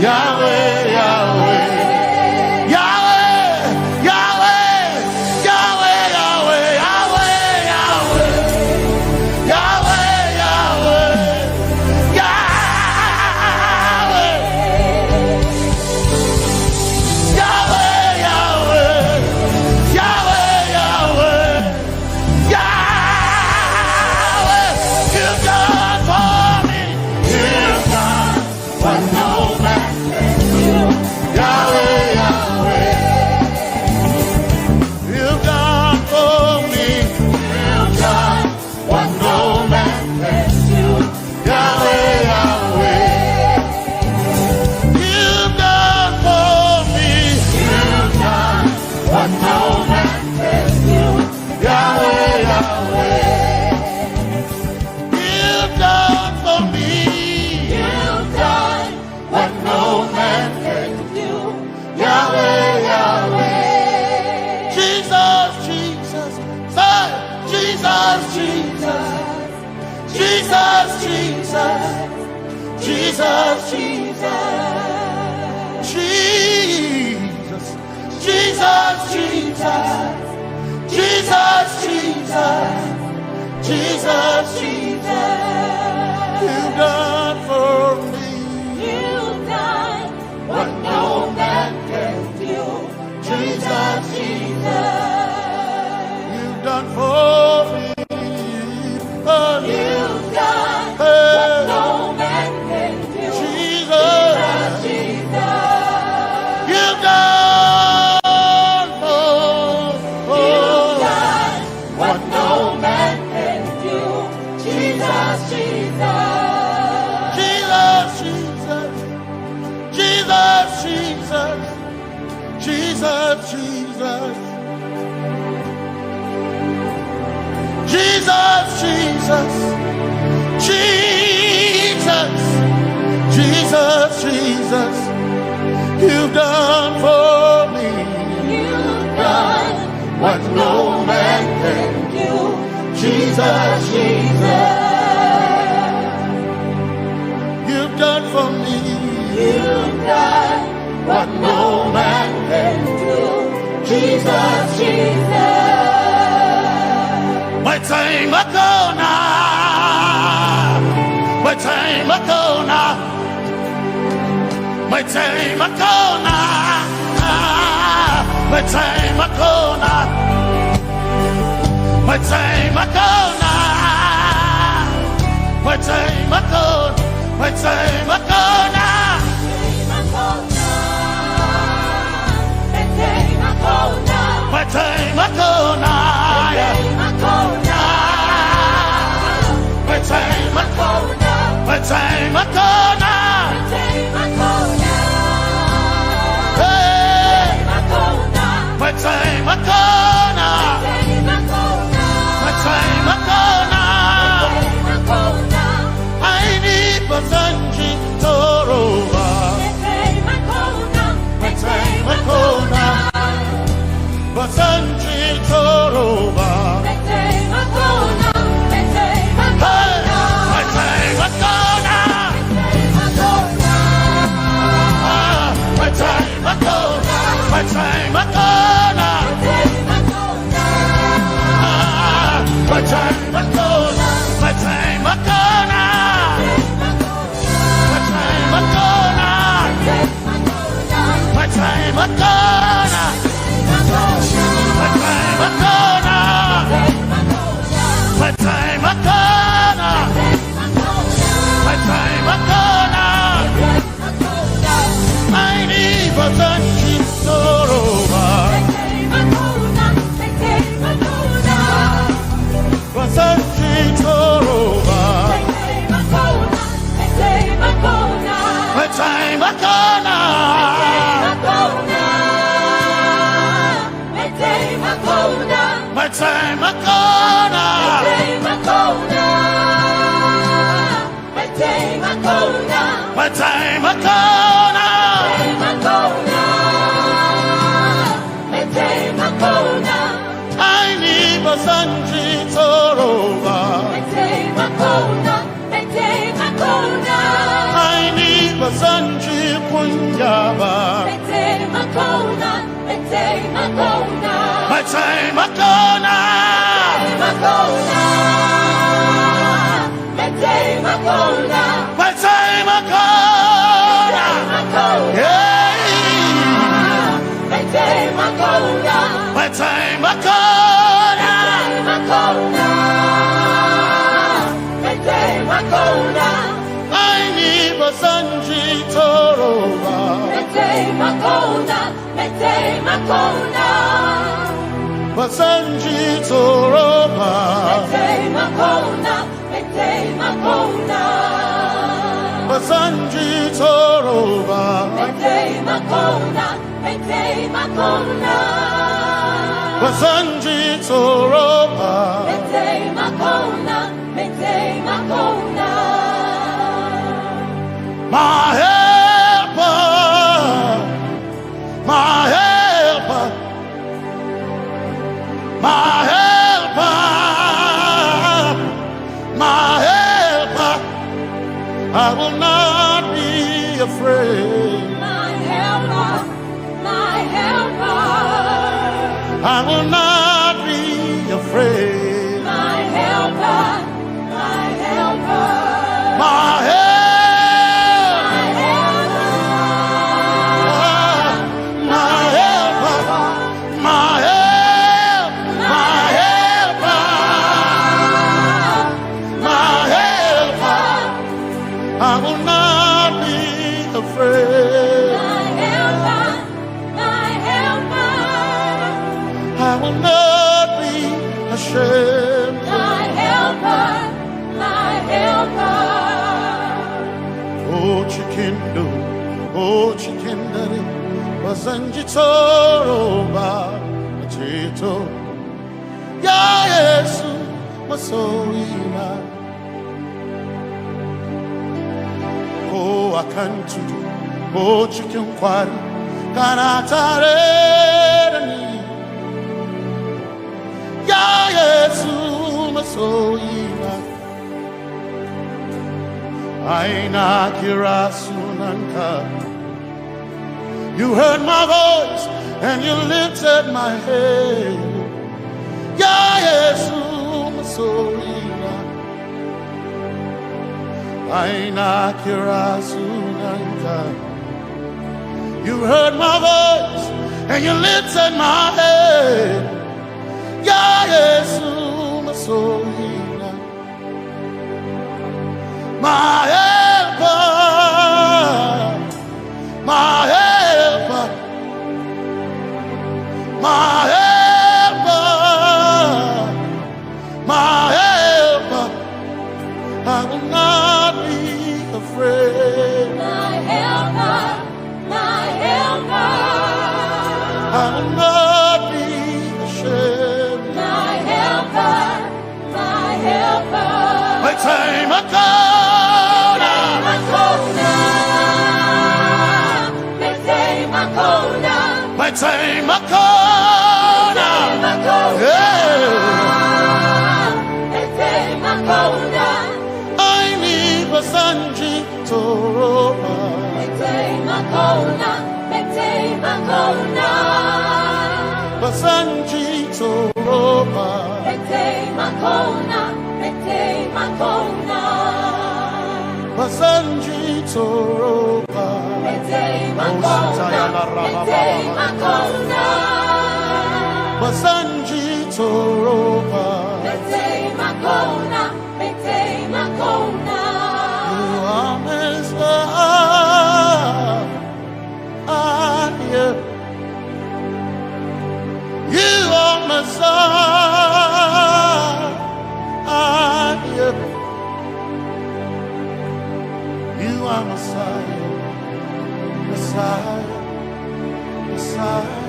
Yahweh, Yahweh. You've done for me. You've done what no man can do, Yahweh, Yahweh. You've done for me. You've done what no man can do, Jesus, Jesus. You've done for me. Oh, you've done what no man can do, Jesus, Jesus. You've done you've done what no man can do, Jesus, Jesus. Jesus, Jesus, Jesus, Jesus, you've done for me. You've done what no man can do. Jesus, Jesus, you've done for me. you've done what no man can do. Jesus, Jesus. My time ago now, my time ago now, my time ago now, my time ago now, my time ago now, my time ago, my time ago now. My time ago now, my time ago, my time ago now, hey, my time ago now, my time ago now. I need Basanji Toroba, my time ago now. Basanji Toroba, hey, my time ago now, my time ago, my time ago now, my time ago, my time ago now, my time ago now, my time ago now. My time ago now, my time ago now, my time ago now. I need Basanji Toroba, Basanji Toroba. My time ago now. My time ago now. My time ago now. I need Basanji Toroba. I need Basanji Punjaba. My time ago now. My time ago now. Yeah. My time ago now. My time ago now. I need Basanji Toroba. Basanji Toroba. Basanji Toroba. Basanji Toroba. My helper, my helper, my helper, my helper. I will not be afraid. My helper, my helper. I will not be afraid. My helper, my helper. My helper. I will not be afraid. My helper, my helper. I will not be ashamed. My helper, my helper. Oh, chikindo, oh, chikindari, Basanji Toroba, Chito, Ya Yesu, Masoima. Wakantudu, O chicken quarry, Kanatare, Ya Yesu, Masoina, Aina Kirasunanka. You heard my voice and you lifted my head. Ya Yesu, Masoina, Aina Kirasunanka. You heard my voice and you lifted my head. Ya Yesu, Masoina, my helper, my helper, my helper, my helper. I will not be afraid. My helper, my helper. I will not be ashamed. My helper, my helper. My time I Say Makona, I need Basanji Toroba. Basanji Toroba. Basanji Toroba. Basanji Toroba. You are Messiah. You are Messiah. You are Messiah. Messiah, Messiah,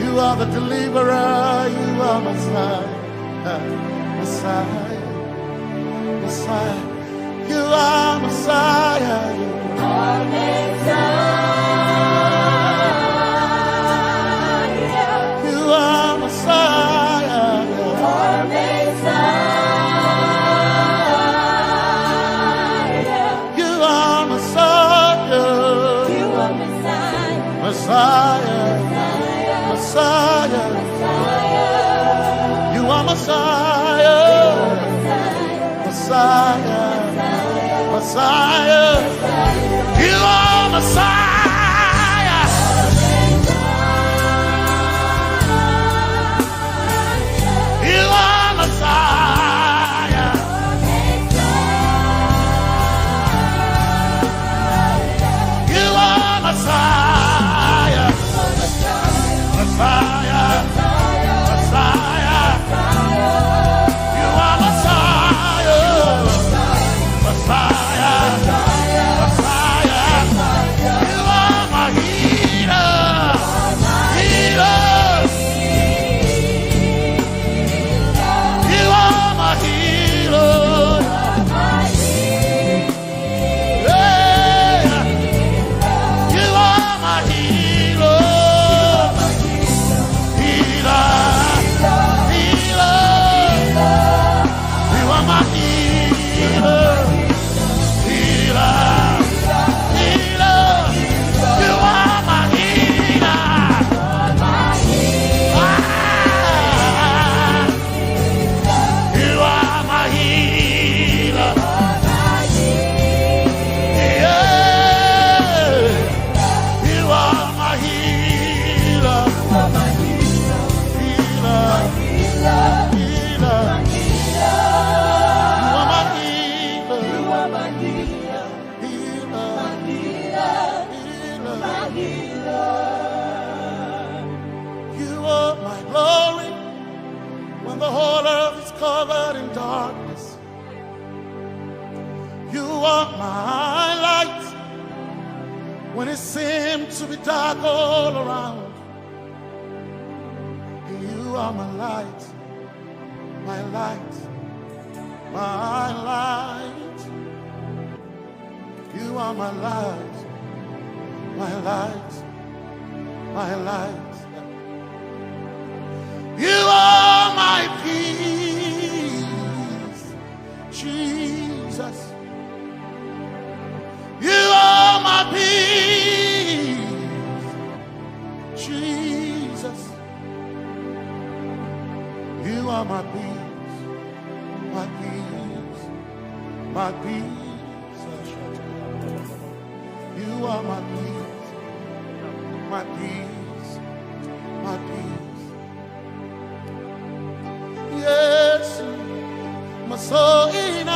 you are the deliverer, you are Messiah, Messiah, Messiah, you are Messiah, you are Messiah, you are Messiah, you are Messiah, you are Messiah. Messiah, Messiah, you are Messiah, Messiah, Messiah, you are Messiah, you are Messiah, you are Messiah. Messiah, Messiah, you are Messiah, Messiah, Messiah, you are my healer, healer, you are my healer, yeah, you are my healer. Covered in darkness, you are my light when it seemed to be dark all around. You are my light, my light, my light. You are my light, my light, my light. You are my peace, Jesus. You are my peace, Jesus. You are my peace, my peace, my peace. You are my peace, my peace, my peace. Yes, my soul in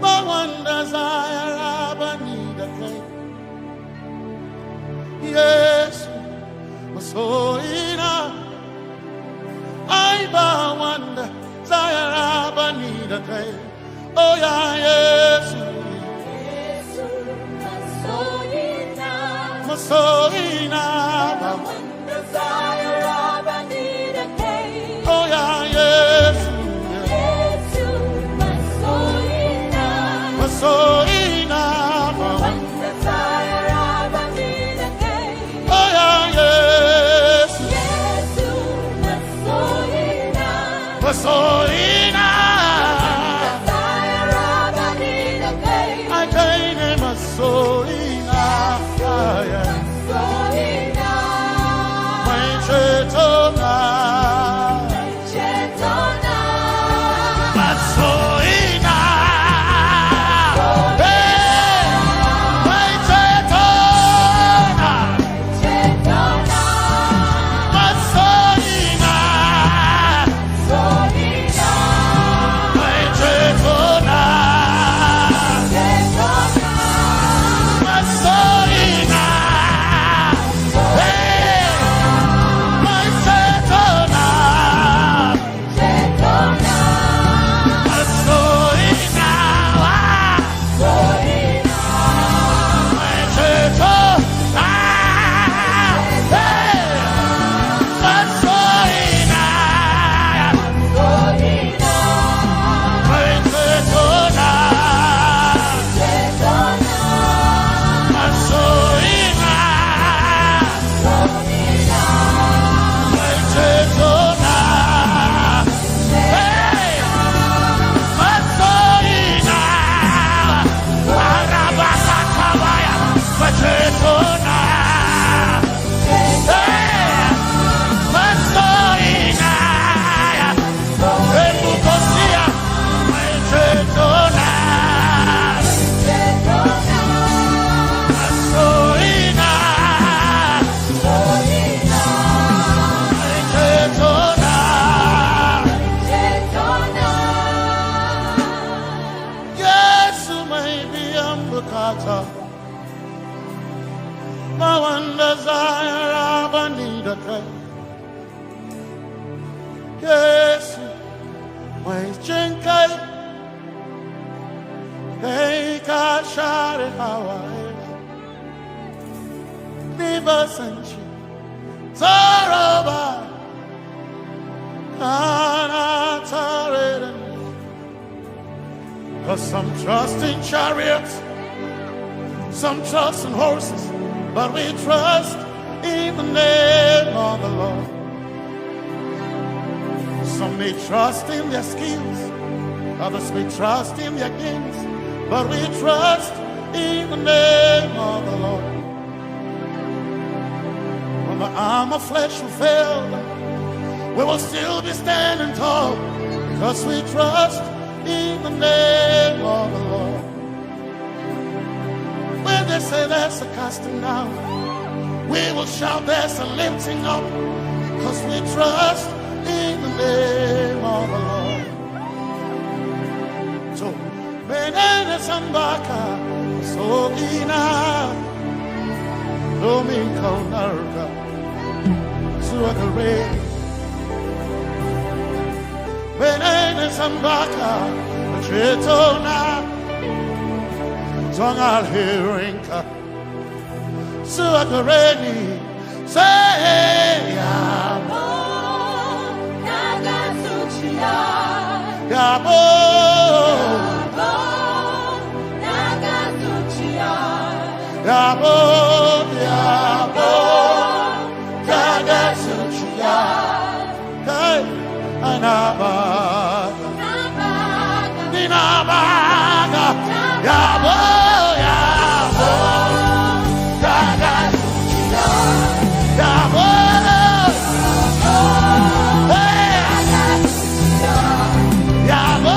my one desire, I need a thing. Yes, my soul in I one desire, I need a thing. Oh yeah, yes. My soul in my one desire, I need a thing. Oh yeah, yes. So enough, one desire of a need a day. Oh yeah, yes, yes, so enough, desire of a need a day. I can't name a so enough, so enough, my chetona, but so some trust in chariots, some trust in horses, but we trust in the name of the Lord. Some may trust in their skills, others may trust in their gains, but we trust in the name of the Lord. When the arm of flesh will fail, we will still be standing tall, because we trust in the name of the Lord. When they say there's a casting down, we will shout there's a lifting up, because we trust in the name of the Lord. So, Benene Sambaka, so ina, Domingo Narga, Suagare. Benene Sambaka, Chetona, Zongal Hirinka, Suagareni, say, Yabo, Yabo, Yabo, Yabo, Yaga Suchia, Kai, Anabaga, Ninabaga, Yabo, Yabo, Yaga Suchia, Yabo, Yabo.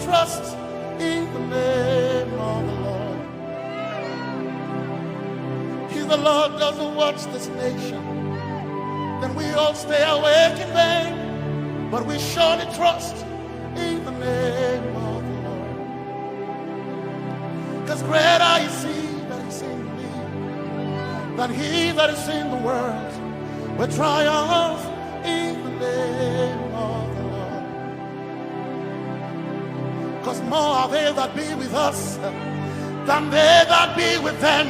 Trust in the name of the Lord. If the Lord doesn't watch this nation, then we all stay awake in vain. But we surely trust in the name of the Lord. Because greater is He that is in me than he that is in the world. We triumph in the name of the Lord. Because more are they that be with us than they that be with them.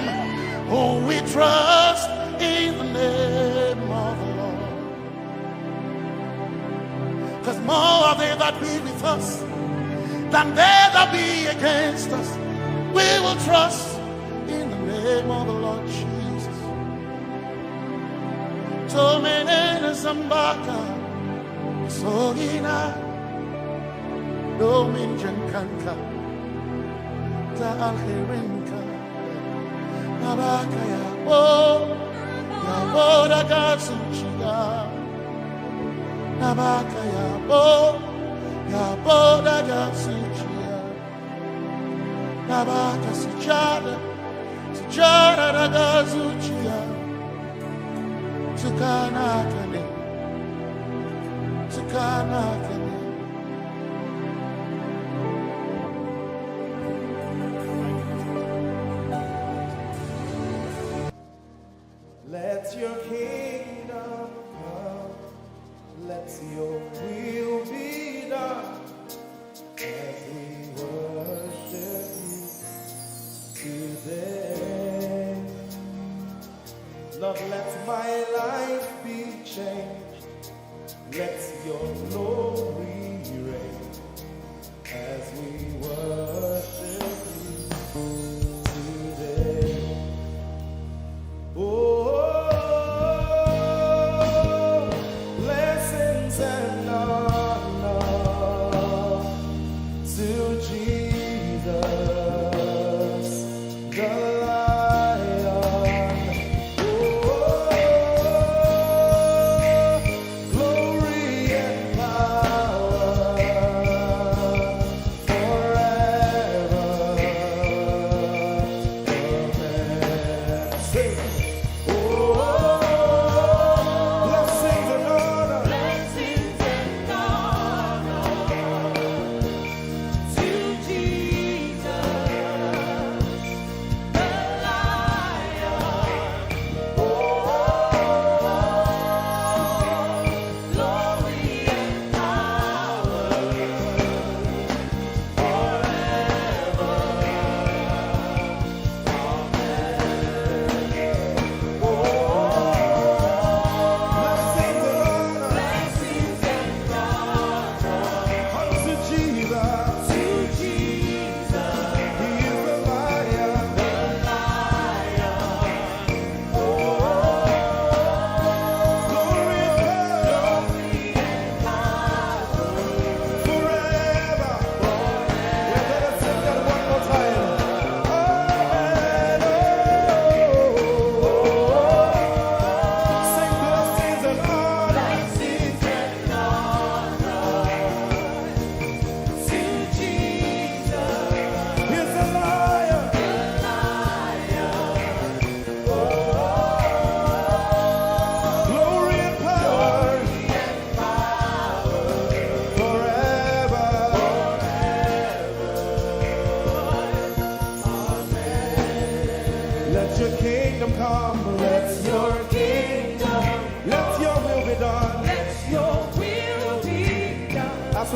Oh, we trust in the name of the Lord. Because more are they that be with us than they that be against us. We will trust in the name of the Lord Jesus. Tomene Zambaka, Sogina. Dominjan kanka ta alherinka nabaka ya bo daga suchiga nabaka ya bo daga suchiga nabaka sujada daga suchiga tukana kane Let your kingdom come, let your will be done, as we worship you today. Lord, let my life be changed, let your glory reign, as we worship you today. Oh, blessings and honor to Jesus, the Lion. Oh, glory and power forever. Amen. Sing.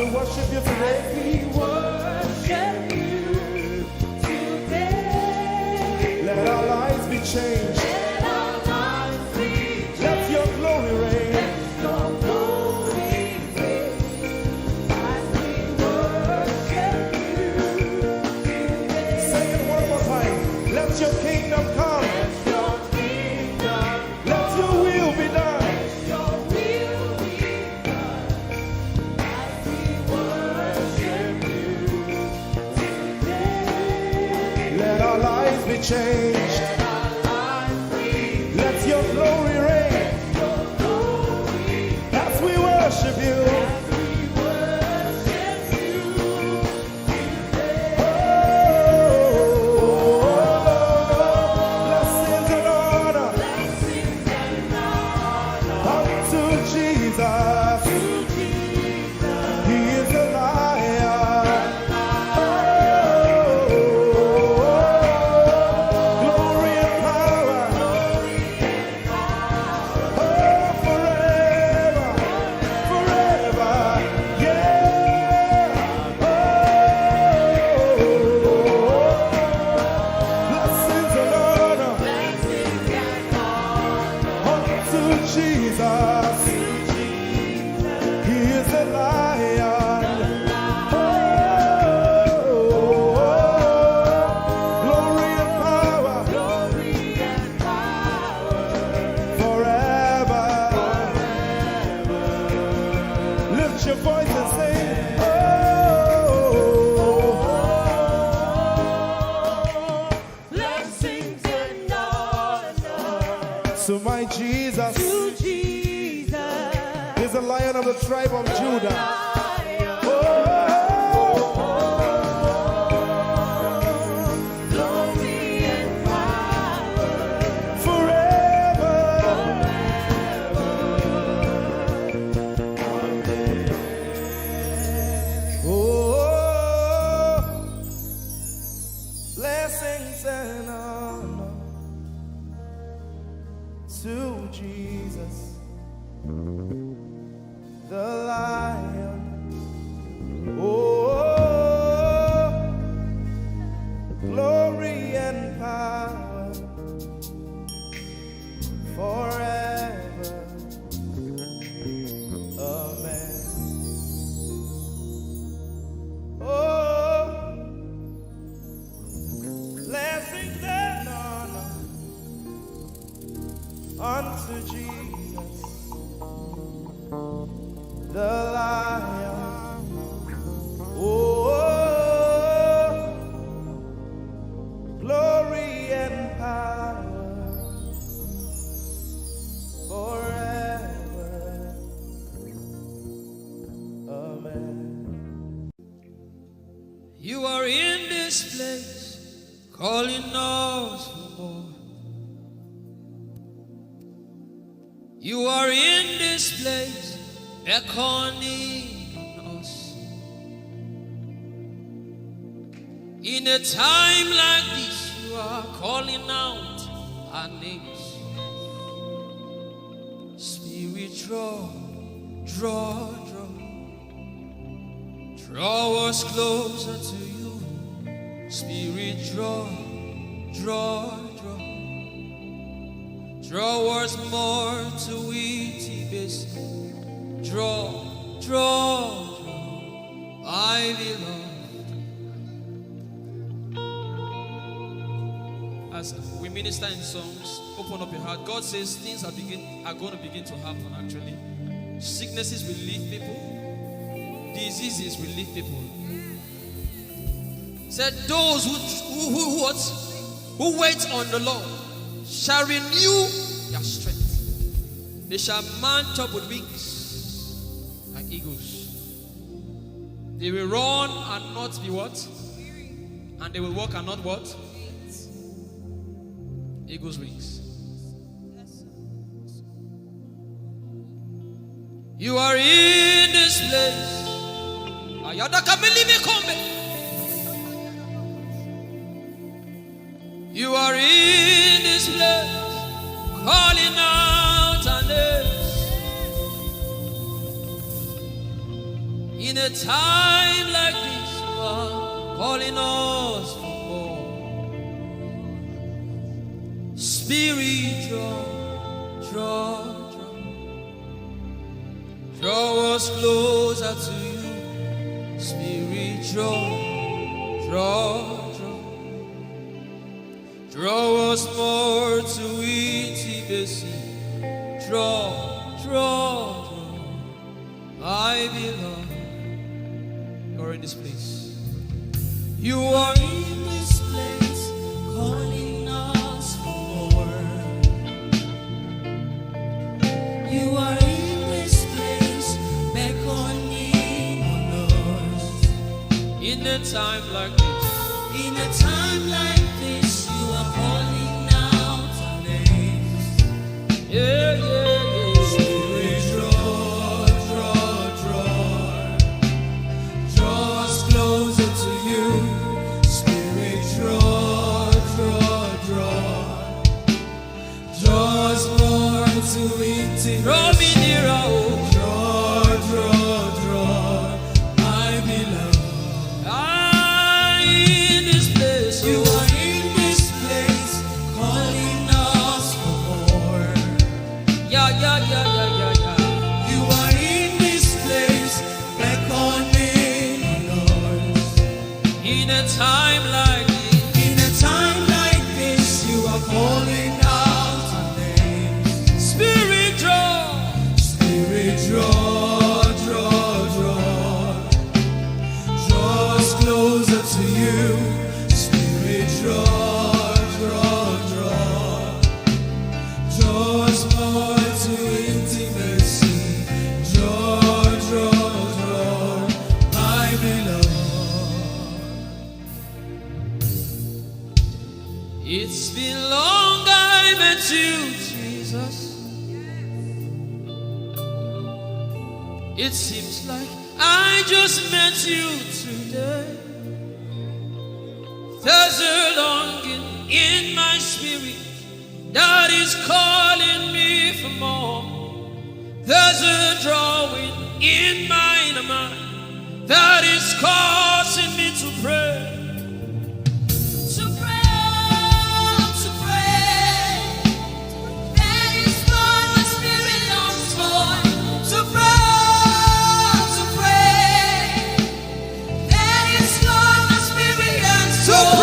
worship you today. We worship you today. Let our lives be changed. Let our lives be changed. Let your glory reign. Let your glory reign. As we worship you today. Say it one more time. Let your kingdom come. Let your kingdom Let your will be done. your will be done. As we worship you today. Let our lives be changed. Let our lives be Let your glory reign. your glory. As we worship you. Blessings and honor unto Jesus. He is a lion. Glory and power. Forever, forever. Yeah. Blessings and honor unto Jesus. He is a lion. Glory and power. Forever. Lift your voice and sing. Blessings and honor So my Jesus to Jesus. is the Lion of the tribe of Judah. Glory and power Forever. Oh, blessings and honor to Jesus, the Lion. Oh, glory and power forever. Amen. Oh, blessings and honor unto Jesus, the Lion. Oh, glory and power forever. Amen. You are in this place, calling us for more. You are in this place, beckoning us. In a time like this, you are calling out our names. Spirit, draw, draw, draw. Draw us closer to you. Spirit, draw, draw, draw. Draw us more to Eti Bassey. Draw, draw, draw. My beloved. As we minister in songs, open up your heart. God says things are going to begin to happen actually. Sicknesses will leave people. Diseases will leave people. Said those who wait on the Lord shall renew their strength. They shall mount up with wings like eagles. They will run and not be what? And they will walk and not what? Eagle's wings. You are in this place. You are in this place, calling out our names. In In a time like this, you are calling us for more. Spirit, draw us closer to you. Spirit, draw us more to intimacy. Draw, I belong. You're in this place. You are in this place, calling us for more. You are in this place, beckoning on us. In a time like this, in a time like this, you are calling out our names. Yeah, yeah, yeah. Spirit, draw us closer to you. Spirit, draw us more to intimacy. Draw me nearer, oh. Draw, I belong. I in this place, you are in this place, calling us for more. Yeah. You are in this place, beckoning on us. In a time like this, you are calling out our names. Spirit, draw us closer to you. Spirit, draw us more to intimacy. Draw, I belong. It's been long I met you, Jesus. It seems like I just met you today. There's a longing in my spirit that is calling me for more. There's a drawing in my mind that is causing me to pray. That is what my spirit longs for. To pray. That is what my spirit yearns for.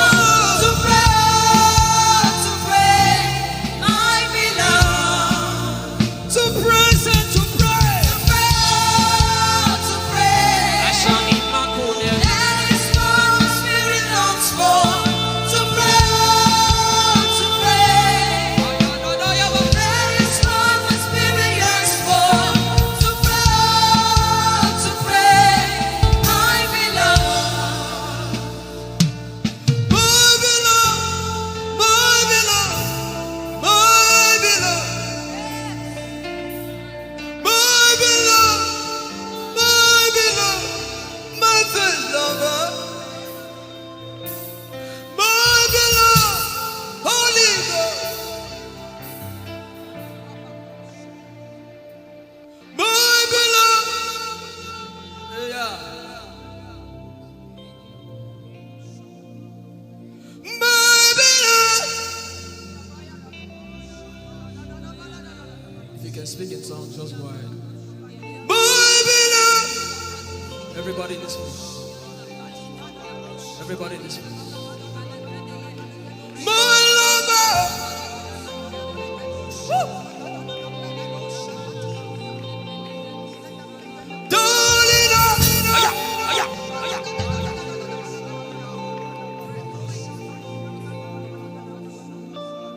Speak in tongues, just go ahead. Everybody in this place. Everybody in this place. My lover.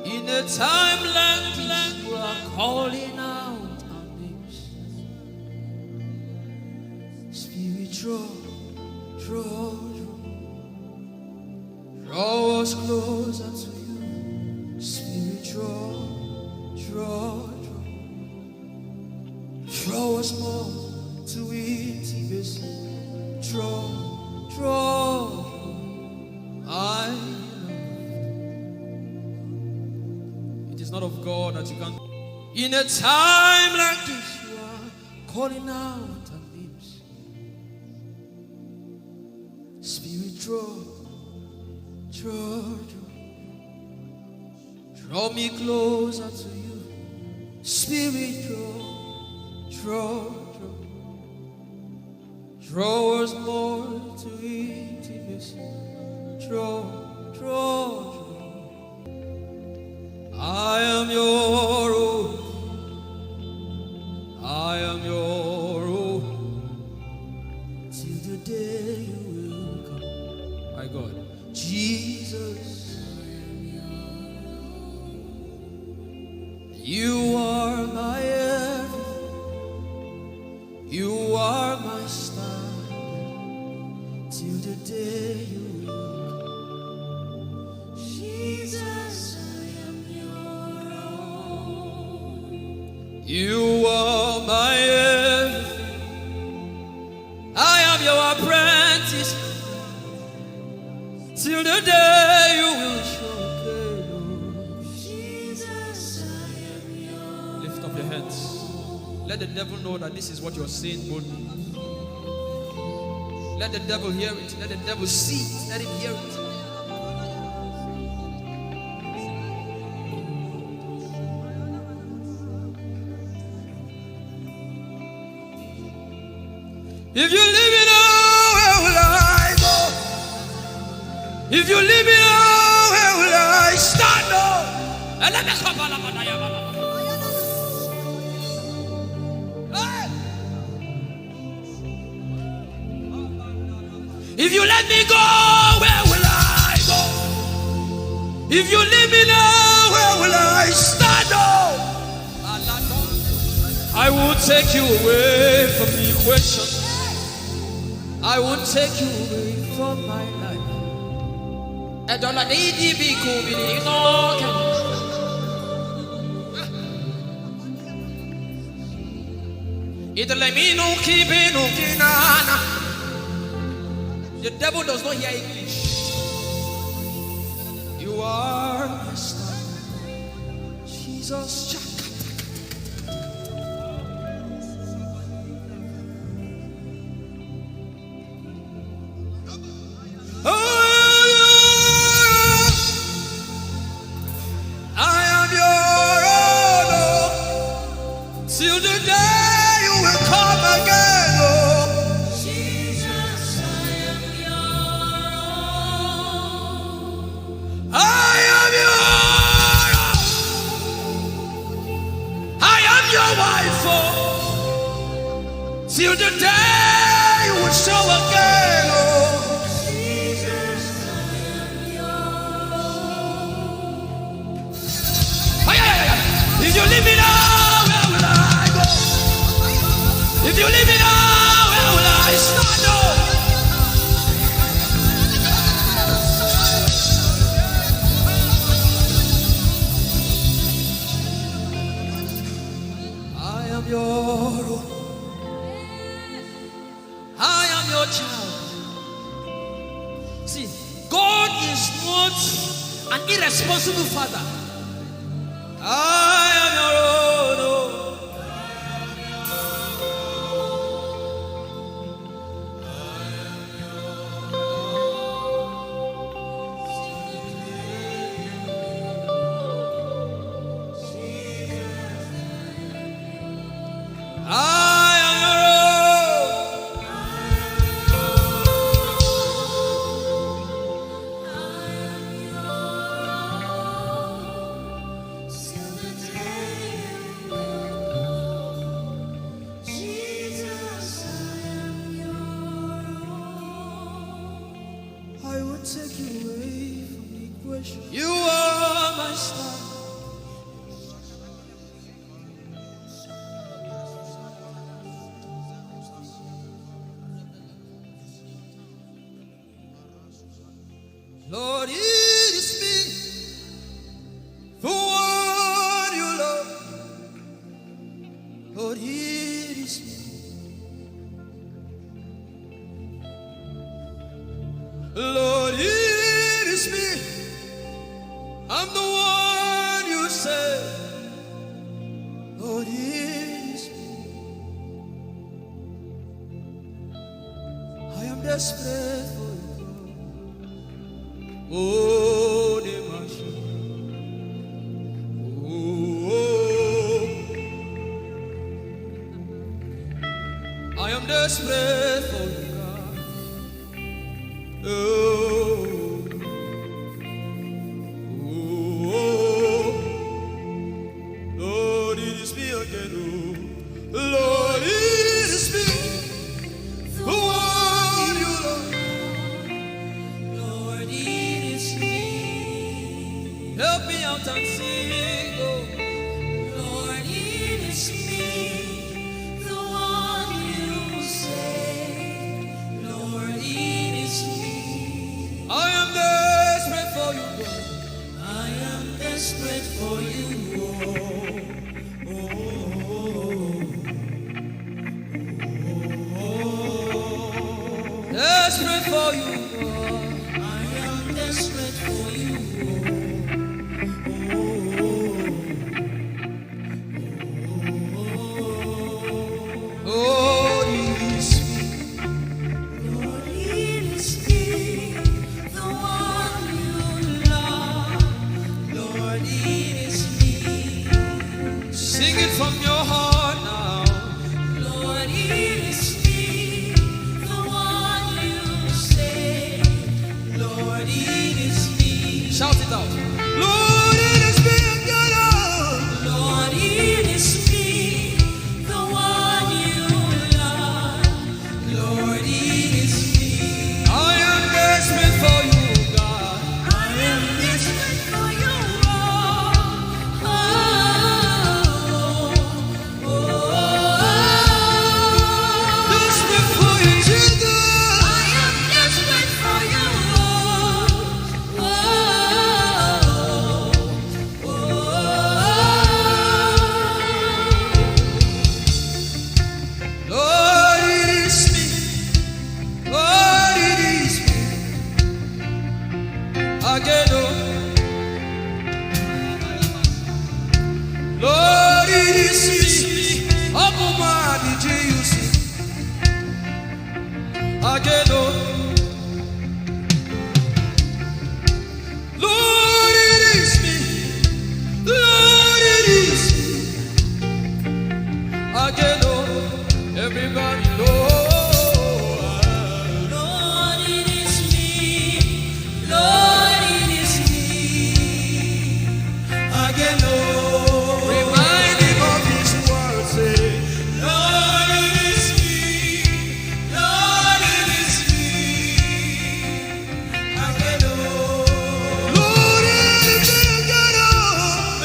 In a time like this, we are calling out our names. Spirit, draw us closer to you. Spirit, draw us more to intimacy. Draw, I love. It is not of God that you can. In a time like this, you are calling out our names. Spirit, draw me closer to you. Spirit, draw us more to intimacy. Draw. I am your own. I am your own. Till the day you will come. My God. Jesus. You are my everything. You are my star. Till the day you will come. Jesus, I am your own. You are my everything. I am your apprentice. Till the day you will show me. Jesus, I am your. Lift up your hands. Let the devil know that this is what you're saying boldly. Let the devil hear it. Let the devil see it. Let him hear it. If you leave me now, where will I go? If you leave me now, where will I stand up? If you let me go, where will I go? If you leave me now, where will I stand up? I will take you away from the equation. I will take you away from my life. The devil does not hear English. You are my star, Jesus. Till the day you will show again, oh Jesus, I am yours. If you leave me now, where will I go? If you leave me now, where will I stand up? I am your own. I am your child. See, God is not an irresponsible father. I am your own. You are my star. Lord, it is me, the one you love. Lord, it is me. Lord, it is me. I'm the one you say. Lord, it is me. I am desperate for you. Oh, the Masha. Oh, I am desperate for you, God. Oh, oh, Lord, it is me again. Oh, Lord, it is me. The one you love. Lord, it is me. Help me out and sing. Oh, Lord, it is me. The one you say. Lord, it is me. I am desperate for you, God. I am desperate for you. Desperate for you, God. I am desperate for you. Oh, it is me. Lord, it is me, the one you love. Lord, it is me. Sing it from your heart now. Lord, it is me, the one you say. Lord, it is me. Shout it out. Lord, it is me again. Lord, it is me, the one you love. Lord, it is me. I am desperate for you, God. I am desperate for you. Desperate for you, Jesus. I am desperate for you. Lord, it is me. Lord, it is me. Again, oh. Lord, it is me. Omatade, Jesus. Again, oh. Lord, it is me. Lord, it is me. Again, oh. Everybody, Lord. Lord, it is me. Lord, it is me. Again, oh. Remind him of his word, say, Lord, it is me. Lord, it is me. Again, oh. Lord, it is me again, oh.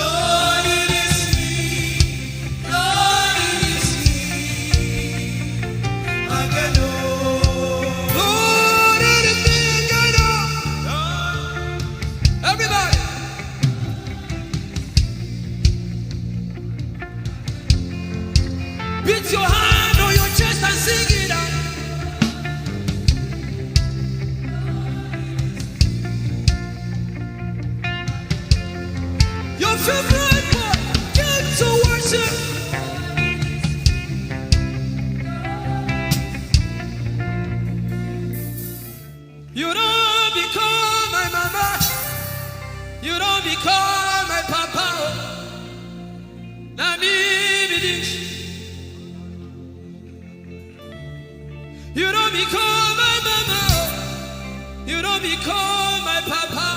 Lord, it is me. Lord, it is me. Again, oh. Lord, it is me again, oh. Everybody. Beat your hand on your chest and sing it out. Your favorite boy came to worship. You don't become my mama. You don't become my papa. Na me be this. You don't become my mama. You don't become my papa.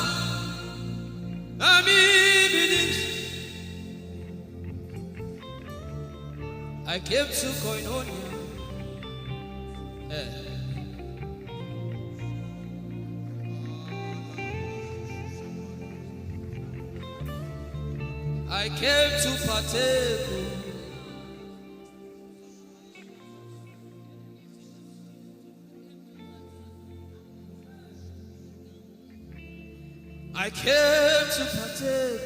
Na me be this. I came to Koinonia. I came to partake. I came to partake.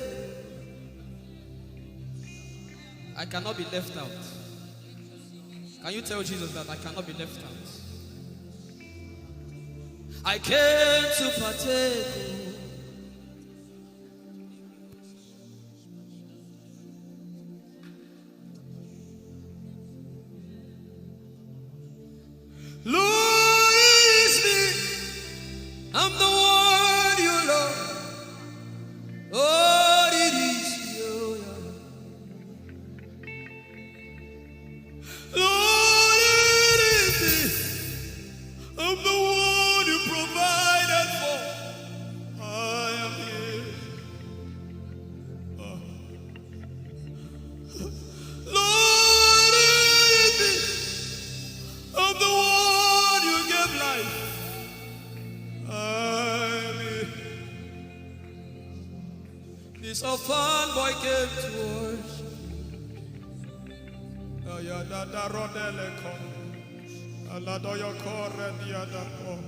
I cannot be left out. Can you tell Jesus that I cannot be left out? I came to partake. Lord, it is me. I'm the one you love. So fun boy came to worship. Ayadada rodele kon. Aladoyo kore diada kon.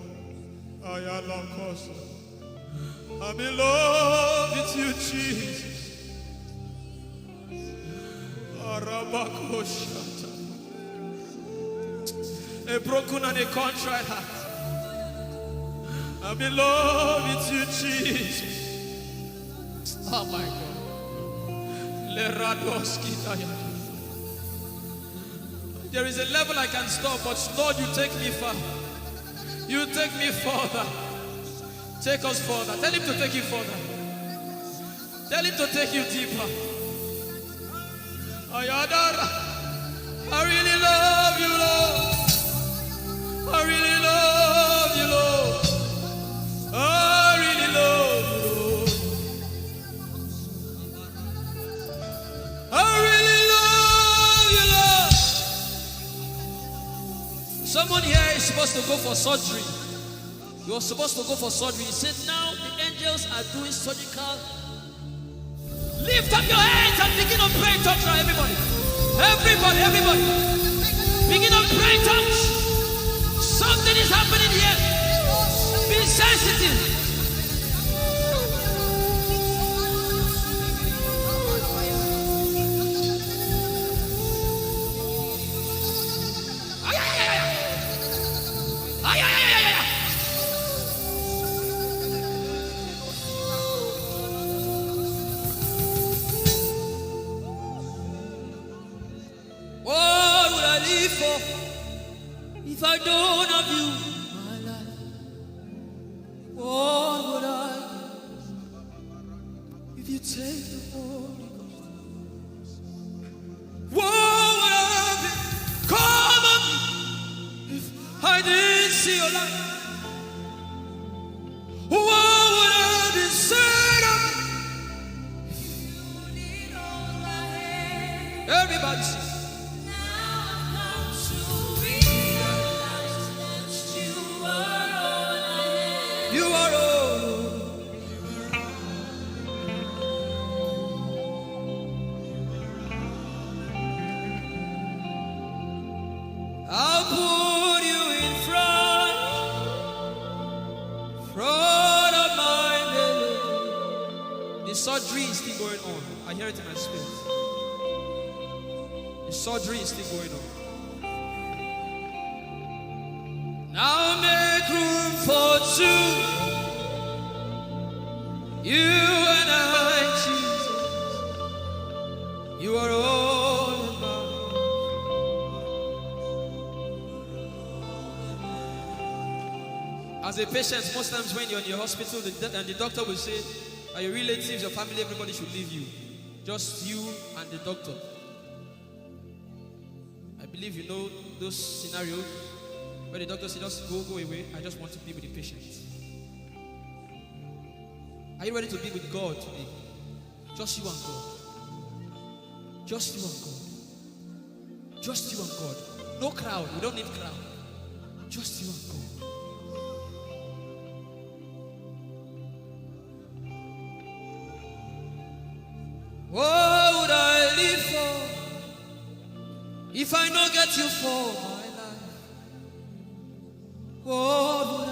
Ayalokoso. I'm in love with you, Jesus. Arabakoshata. A broken and a contrite heart. I'm in love with you, Jesus. Oh my God. Leradoski daya. There is a level I can stop, but Lord, you take me far. You take me further. Take us further. Tell him to take you further. Tell him to take you deeper. Ayadara. I really love you, Lord. I really love you, Lord. I really love you, Lord. I really love you, Lord. Someone here is supposed to go for surgery. You are supposed to go for surgery. He said, now the angels are doing surgical. Lift up your hands and begin to pray in tongues now, everybody. Everybody. Begin to pray in tongues. Something is happening here. Be sensitive. If I don't have you, my life, what would I give? If you take the Holy Ghost, what would I be? Come on, if I didn't see your light, what would I be said of? If you need all my hand, everybody sing. You are all. I'll put you in front of my belly. The surgery is still going on. I hear it in my spirit. The surgery is still going on. Now make room for two. You and I, Jesus. You are all about. As a patient, most times when you're in your hospital, the doctor will say, are your relatives, your family, everybody should leave you. Just you and the doctor. I believe you know those scenarios. Where the doctor said, just go away. I just want to be with the patient. Are you ready to be with God today? Just you and God. Just you and God. Just you and God. No crowd. We don't need crowd. Just you and God. What would I live for if I don't get you for my life? What would I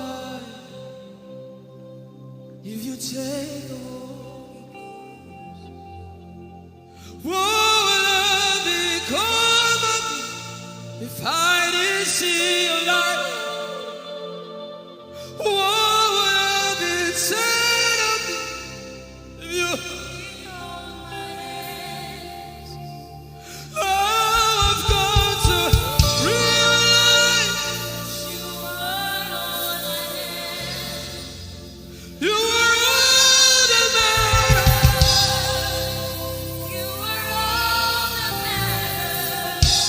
if you take the Holy Ghost? What will I become of me if I didn't see your light? What would I be said of me if you I've got to realize you are all that matters. You are all that matters.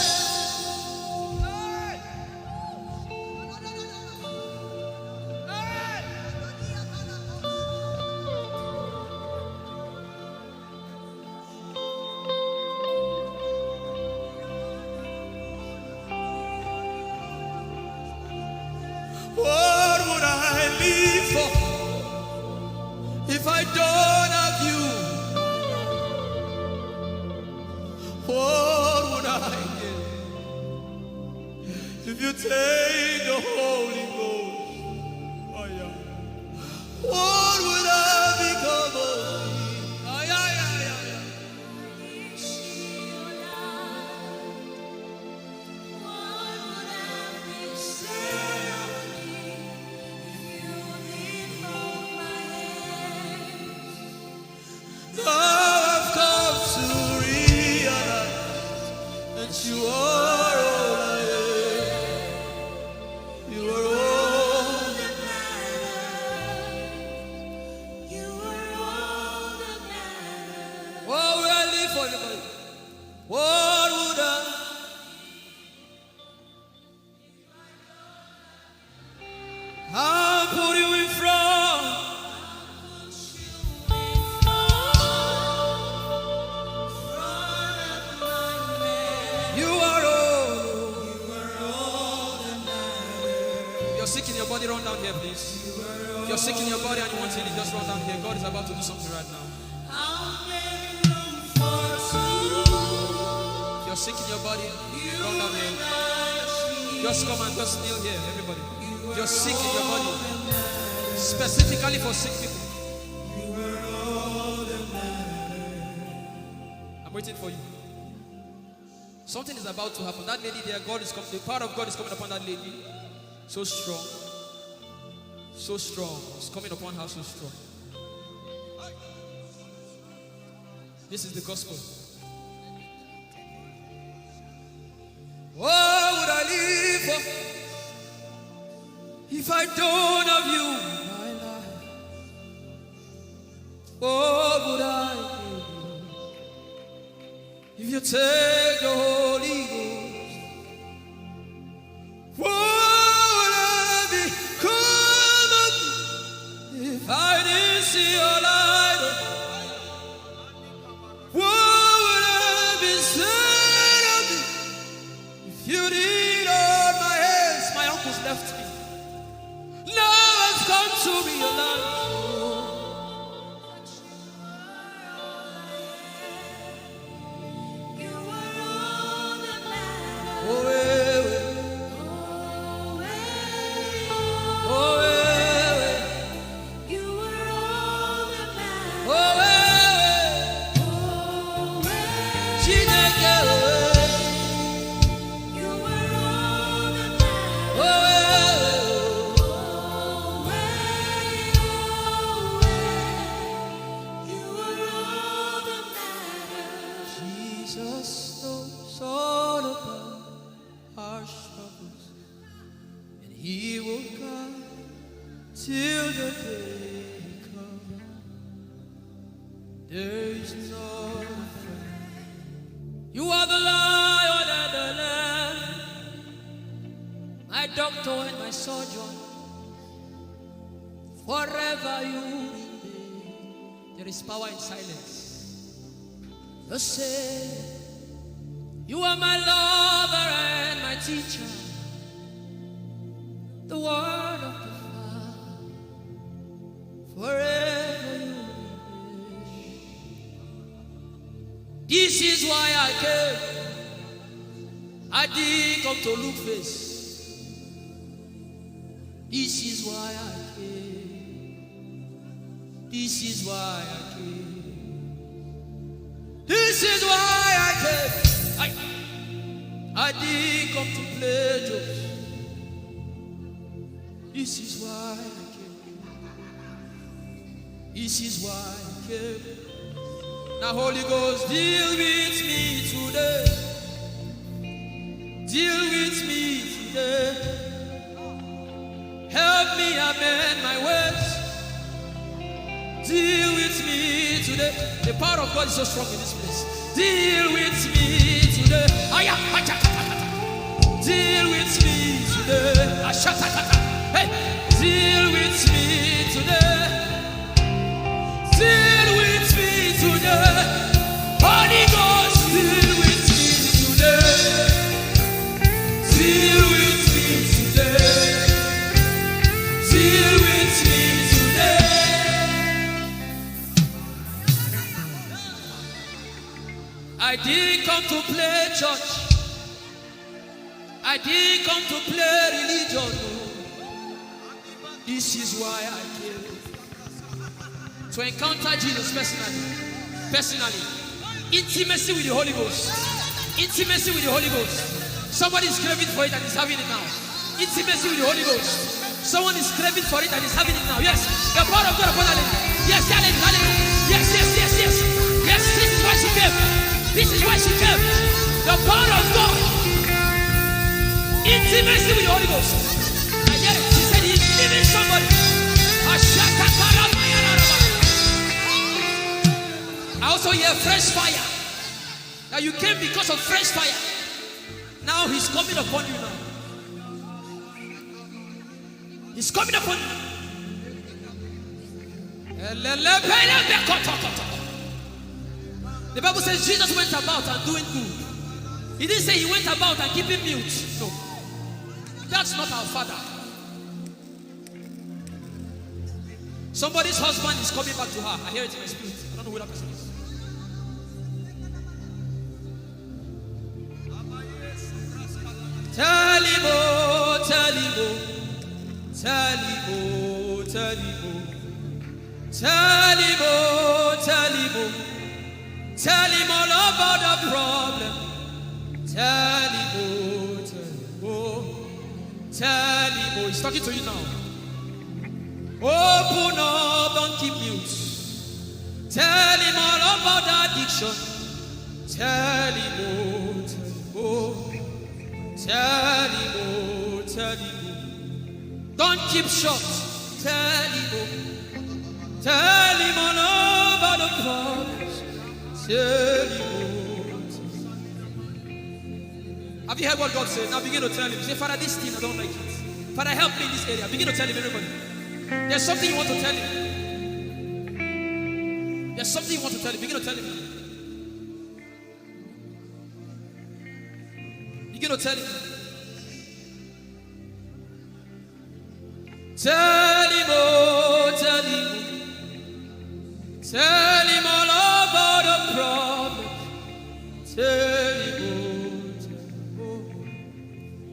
What would I live for if I don't have you? What would I get if you take the Holy Ghost? Oh, yeah. What would I become of me? Oh, yeah, yeah, yeah, yeah. Now I've come to realize that you are all I am. You are all that matters. You are all that matters. What would I live for anybody? What would I? I'll put you in front. You are all that matters. You're sick in your body, run down here, please. If you're sick in your body and you want healing, just run down here. God is about to do something right now. If you're sick in your body, run down here. Just come and just kneel here, everybody. If you're sick in your body, specifically for sick people. I'm waiting for you. Something is about to happen. That lady there, God is coming. The power of God is coming upon that lady. So strong. So strong. It's coming upon her so strong. This is the gospel. What would I live for if I don't have you in my life? What would I do if you take the Holy Ghost? What would I become of me if I didn't see your light? What would I be said of me if you did hold my hands? My uncles left me. Now I've come to realize. Forever you remain. There is power in silence. You say, you are my lover and my teacher, the word of the Father. Forever you remain. This is why I came. I didn't come to look face. This is why I came. This is why I came. This is why I came. I didn't come to play jokes. This is why I came. This is why I came. Now Holy Ghost, deal with me today. Deal with me today. Help me amend my words. Deal with me today. The power of God is so strong in this place. Deal with me today. Deal with me today. Hey, deal with me today. Deal with me today. Holy Ghost, deal with me today. Deal with me today. Deal with me today. I did. didn't come to play church. I didn't come to play religion. This is why I came. To encounter Jesus personally. Intimacy with the Holy Ghost. Intimacy with the Holy Ghost. Somebody is craving for it and is having it now. Intimacy with the Holy Ghost. Someone is craving for it and is having it now. Yes. The power of God upon her. Yes, hallelujah. Yes. Yes, this is why she came. This is why she came. The power of God. Intimacy with the Holy Ghost. I get it. She said he's giving somebody. I also hear fresh fire. Now you came because of fresh fire. Now he's coming upon you now. He's coming upon you. The Bible says Jesus went about and doing good. He didn't say he went about and keeping mute. No. That's not our Father. Somebody's husband is coming back to her. I hear it in my spirit. I don't know who that person is. Tell him, oh, tell him, oh. Tell him, oh, tell him, oh. Tell him, oh, tell him, oh. Tell him all about the problem. Tell him, oh, tell him, oh. Tell him, oh. He's talking to you now. Open up, don't keep mute. Tell him all about the addiction. Tell him, oh, tell him, oh. Tell him, oh, tell him, oh. Don't keep short. Tell him, oh. Tell him all about the problems. Tell him, oh. Have you heard what God said? Now begin to tell him. Say, Father, this thing, I don't like it. Father, help me in this area. Begin to tell him, everybody. There's something you want to tell him. There's something you want to tell him. Begin to tell him. Begin to tell him. Tell him, oh, tell him. Tell him all about the problem. Tell him, oh,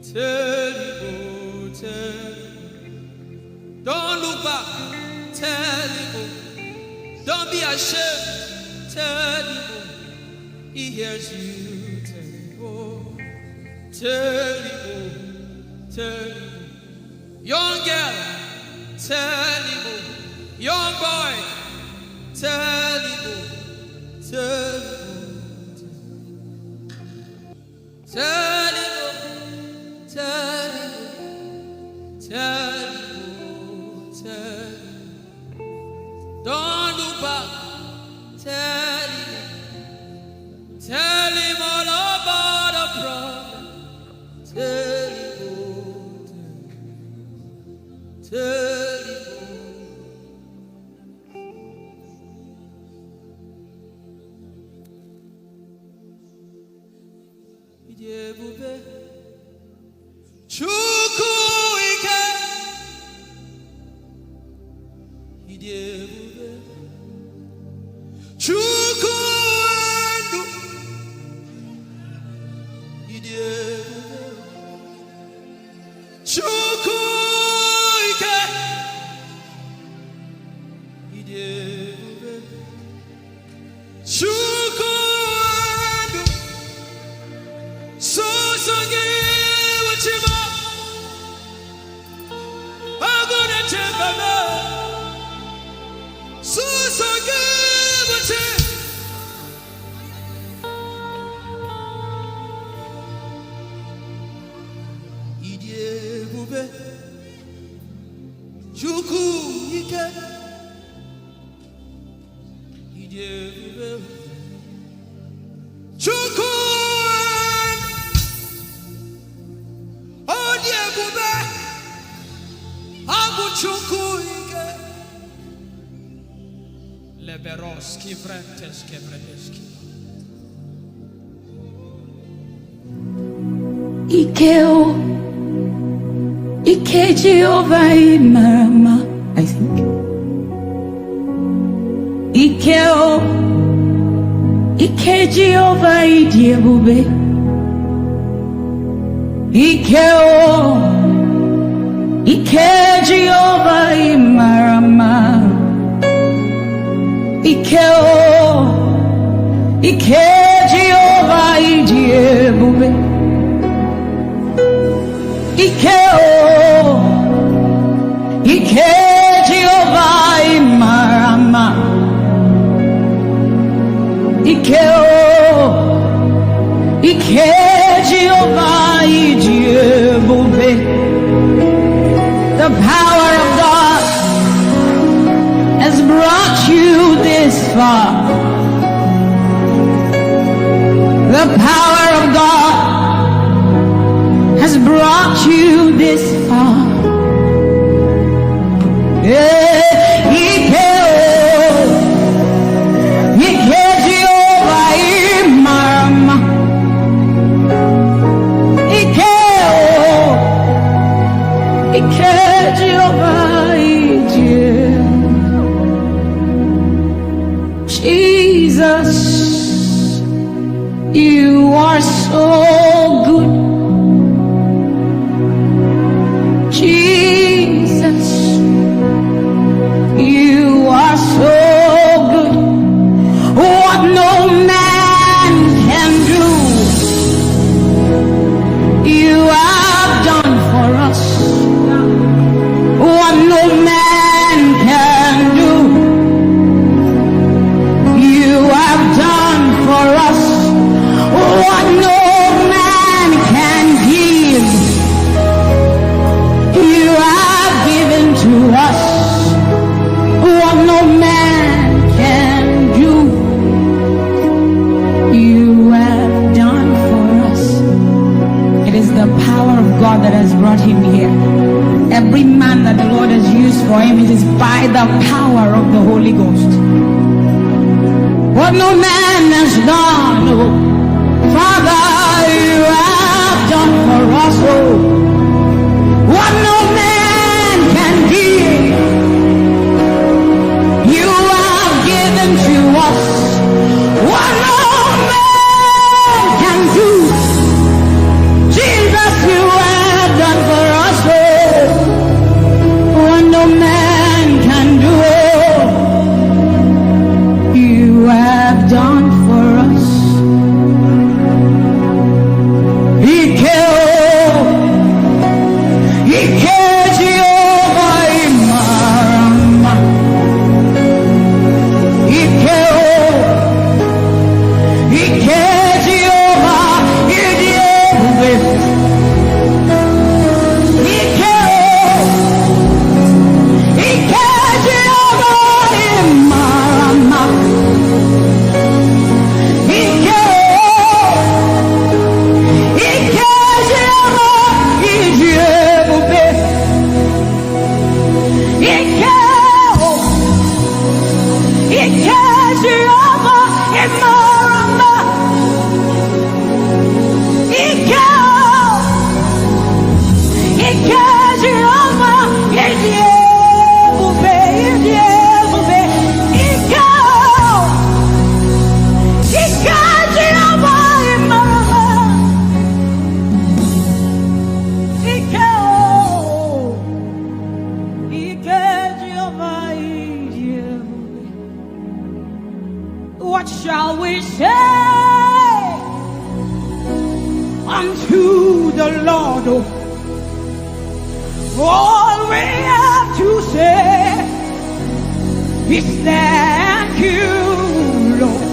tell him, oh, tell him. Don't look back. Tell him, oh. Don't be ashamed. Tell him, oh. He hears you. Tell him, oh. Tell him, oh. Tell him, oh. Young girl, tell him, oh. Young boy, tell him, oh. Tell him, oh. Tell him, oh. Tell him, oh. Tell him, oh. Tell him. Don't look back. Tell him. Tell him all about the problem. Tell him, oh. Tell him, oh. Ijeoma Chukwu ike. Ijeoma Chukwu ndu. Ijeoma Chukwu ike. Ijeoma Chukwu ndu. Songi wachima. Agone chembama. Songi wachima. Ijeoma Chukwu ike. Ijeoma Chukwu Odiebube Abu Chukwu ike. Leberoski Vrenteski Vredeski. Ikeo, Ike Jehovah Marama, I think. Ikeo, Ike Jehovah Idiebube. Ike o. Ike Jehovah Imarama. Ike o. Ike Jehovah Idiebube. Ike o. Ike Jehovah Imarama. Ike o. Ike Jehovah Idiebube. The power of God has brought you this far. The power of God has brought you this far. Yeah, Ike Jehovah Imarama. Ike Jehovah Ijeoma. Jesus, you are so good. Jesus, you are so good. What no man can do, you have done for us. What no man can do, you have done for us. What no man can give, you have given to us. What no man can do, you have done for us. It is the power of God that has brought him here. Every man that the Lord has used for him, it is by the power of the Holy Ghost. What no man has done, oh, Father, you have done for us, oh. What no man can give, you have given to us. What no man can do, Jesus, you have done for us, oh. What no man can do, oh, you have done for us. Ike Jehovah Imarama. Ike Jehovah Idiebube. Ike Jehovah Imarama. Ike Jehovah Idiebube. Ike Jehovah Imarama. Ike Jehovah Idiebube. Ike Jehovah Imarama. Ike Jehovah Idiebube. What shall we say unto the Lord? All we have to say is thank you, Lord.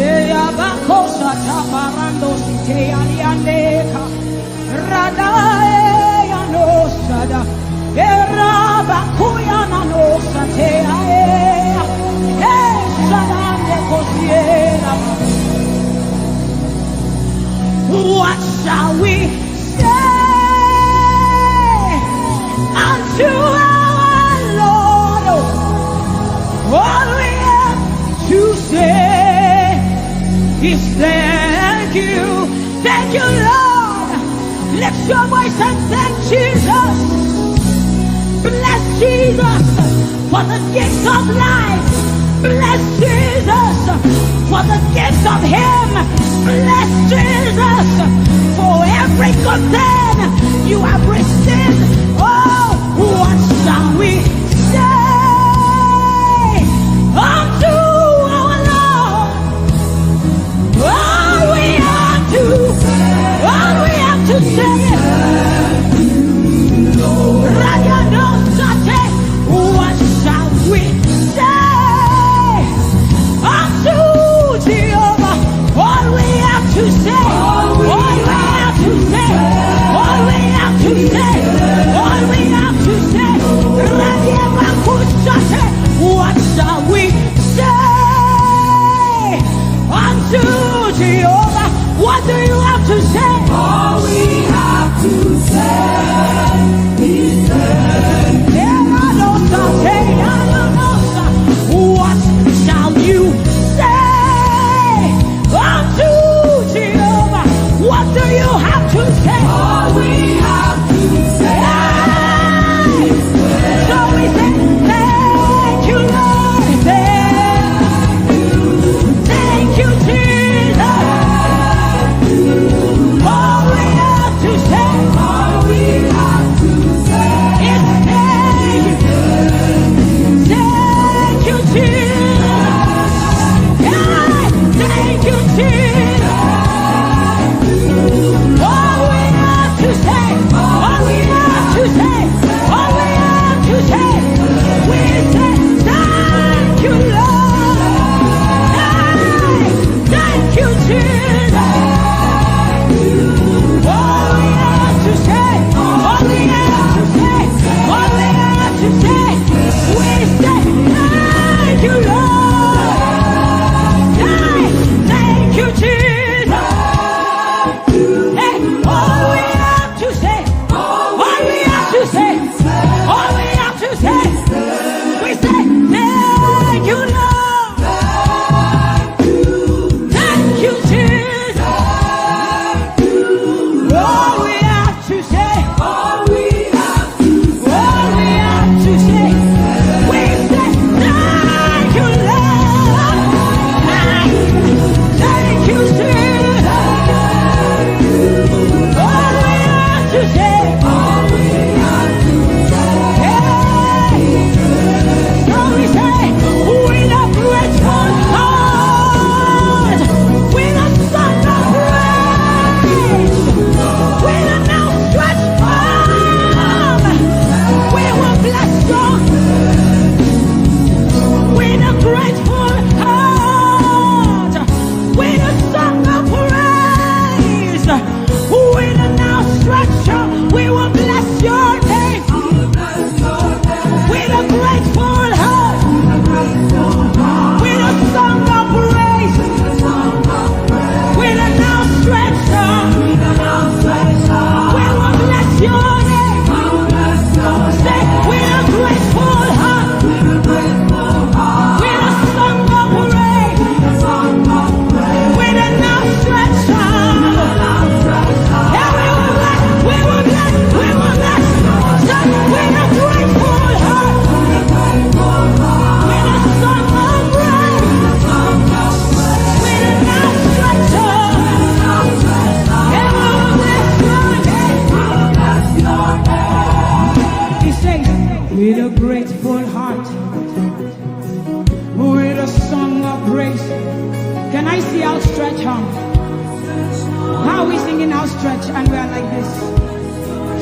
Yabakosa taparando site aliandeka radae yanosada erabakuya nanosa te aea esanande kosiera. What shall we say unto our Lord? All we have to say is thank you, Lord. Lift your voice and thank Jesus. Bless Jesus for the gift of life. Bless Jesus for the gifts of him. Bless Jesus for every good thing you have received. Oh, what shall we say unto our Lord? All we have to say is, what shall we say unto Jehovah? All we have to say, all we have to say, all we have to say, all we have to say. What shall we say unto Jehovah? What do you have to say? All we have to say is what shall you say unto Jehovah? What do you have to say? all we have to say. So we say, thank you, Lord. Thank you, Jesus. All we have to say, All we have to say is thank you, Jesus. Thank you, Jesus. All we have to say, all we have to say, all we have to say, we say thank you, Lord. Thank you, Jesus. All we have to say, all we have to say, all we have to say, we say thank you, Lord. Thank you, Jesus. Hey, all we have to say, all we have to say, all we have to say, we say thank you, Lord. Thank you, Jesus. All we have to say, all we have to all we have to say, we say thank you, Lord. Thank you, Jesus. All we have to say, all we have to hey. So we say, with a grateful heart, with a song of praise, with an outstretched arm, we will bless you. With a grateful heart, with a song of praise, with an outstretched arm, we will bless your name. With a grateful heart, with a song of praise, with an outstretched arm, we will bless your name. Say, with a grateful heart, with a song of praise, with an outstretched arm. Yeah, we will bless, we will bless, we will bless. Say, with a grateful heart, with a song of praise, with an outstretched arm. Yeah, we will bless your name. He says, with a grateful heart, with a song of praise. Can I see outstretched arm? How are we singing outstretched and we are like this?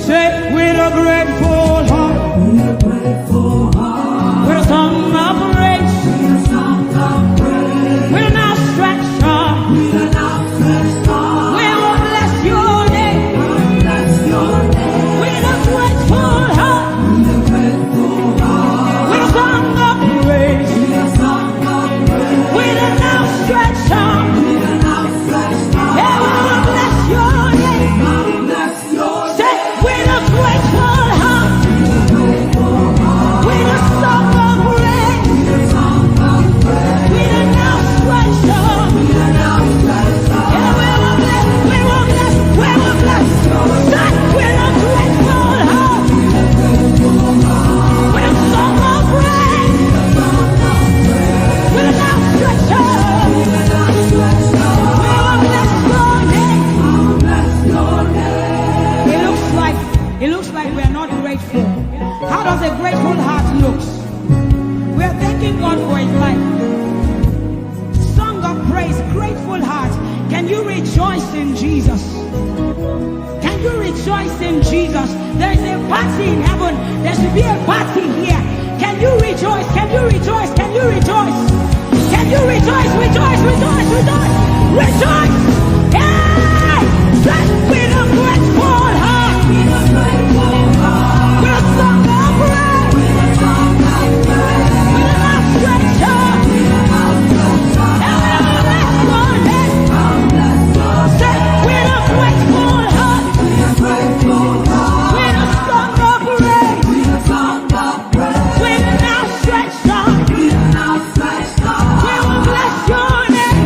Say, with a grateful heart, with a song of praise, with an outstretched arm, we will bless your name. With a grateful heart, with a song of praise, with an outstretched arm, yeah, we will bless your name. Say, with a grateful heart, with a song of praise, rejoice in Jesus? Can you rejoice in Jesus? There is a party in heaven. There should be a party here. Can you rejoice? Can you rejoice? Can you rejoice? Can you rejoice? Rejoice, rejoice, rejoice, rejoice! Hey! Blessed with a grateful heart. With a song of praise. With a outstretched arm. With an outstretched arm. We will bless your name.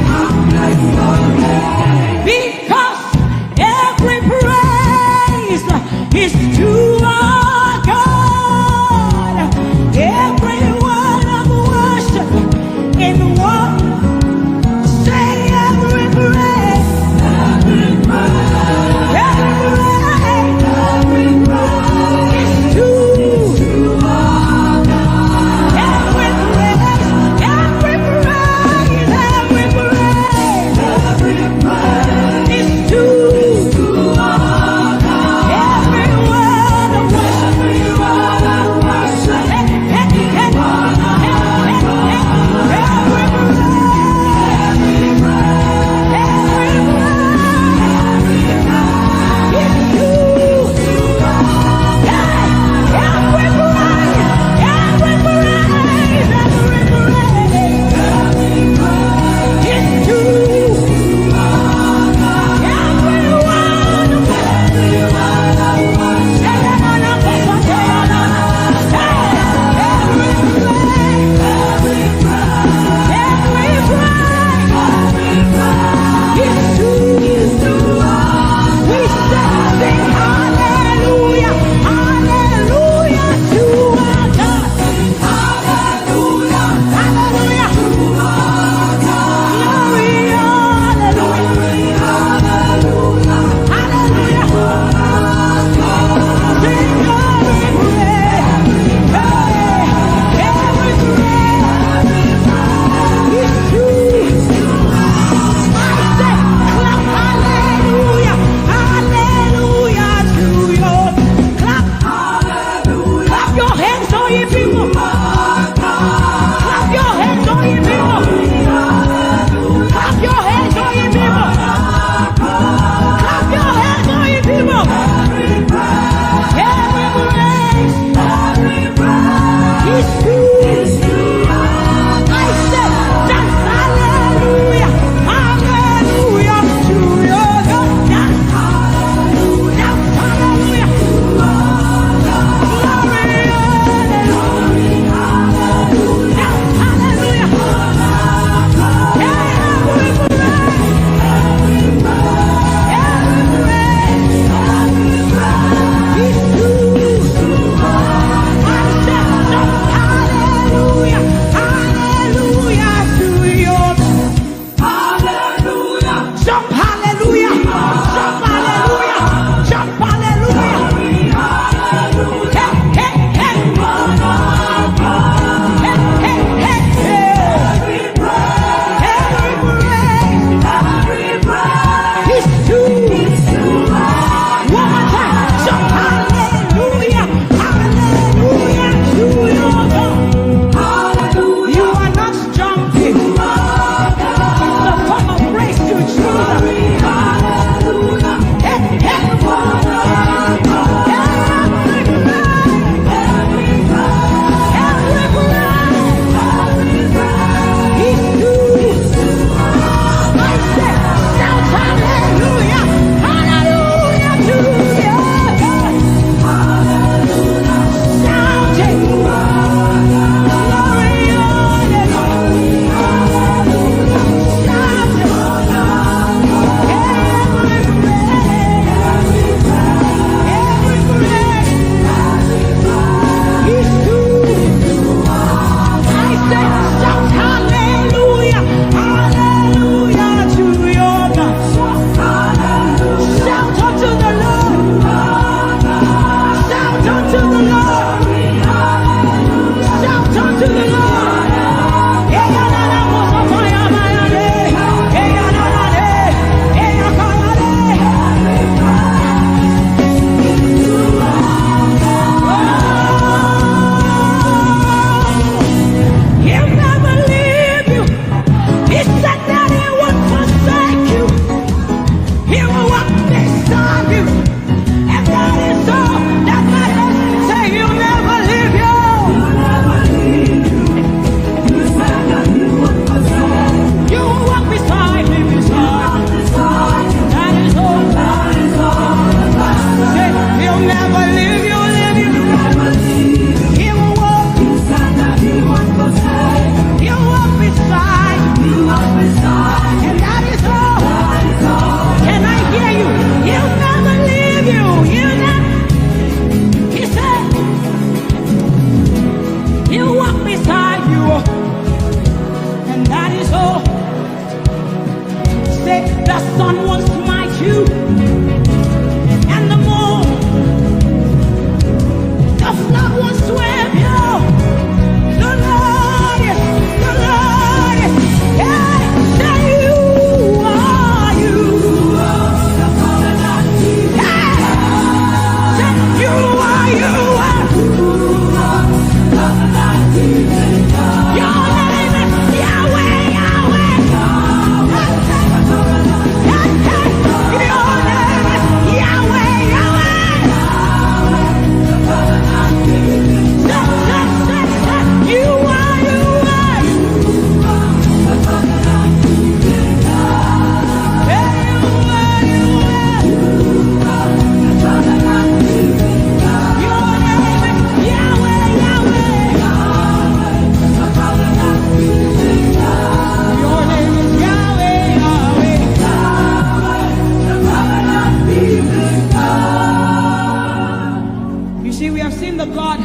seen the God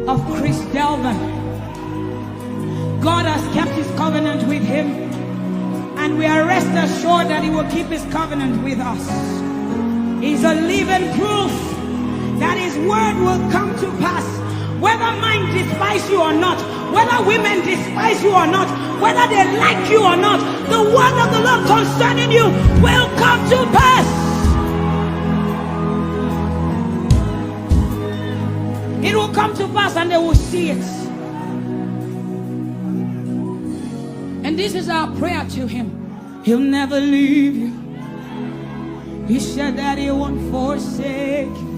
of Chris Delvin. God has kept his covenant with him, and we are rest assured that he will keep his covenant with us. He's a living proof that his word will come to pass. Whether men despise you or not, whether women despise you or not, whether they like you or not, the word of the Lord concerning you will come to pass. It will come to pass and they will see it. And this is our prayer to him. He'll never leave you. He said that he won't forsake you.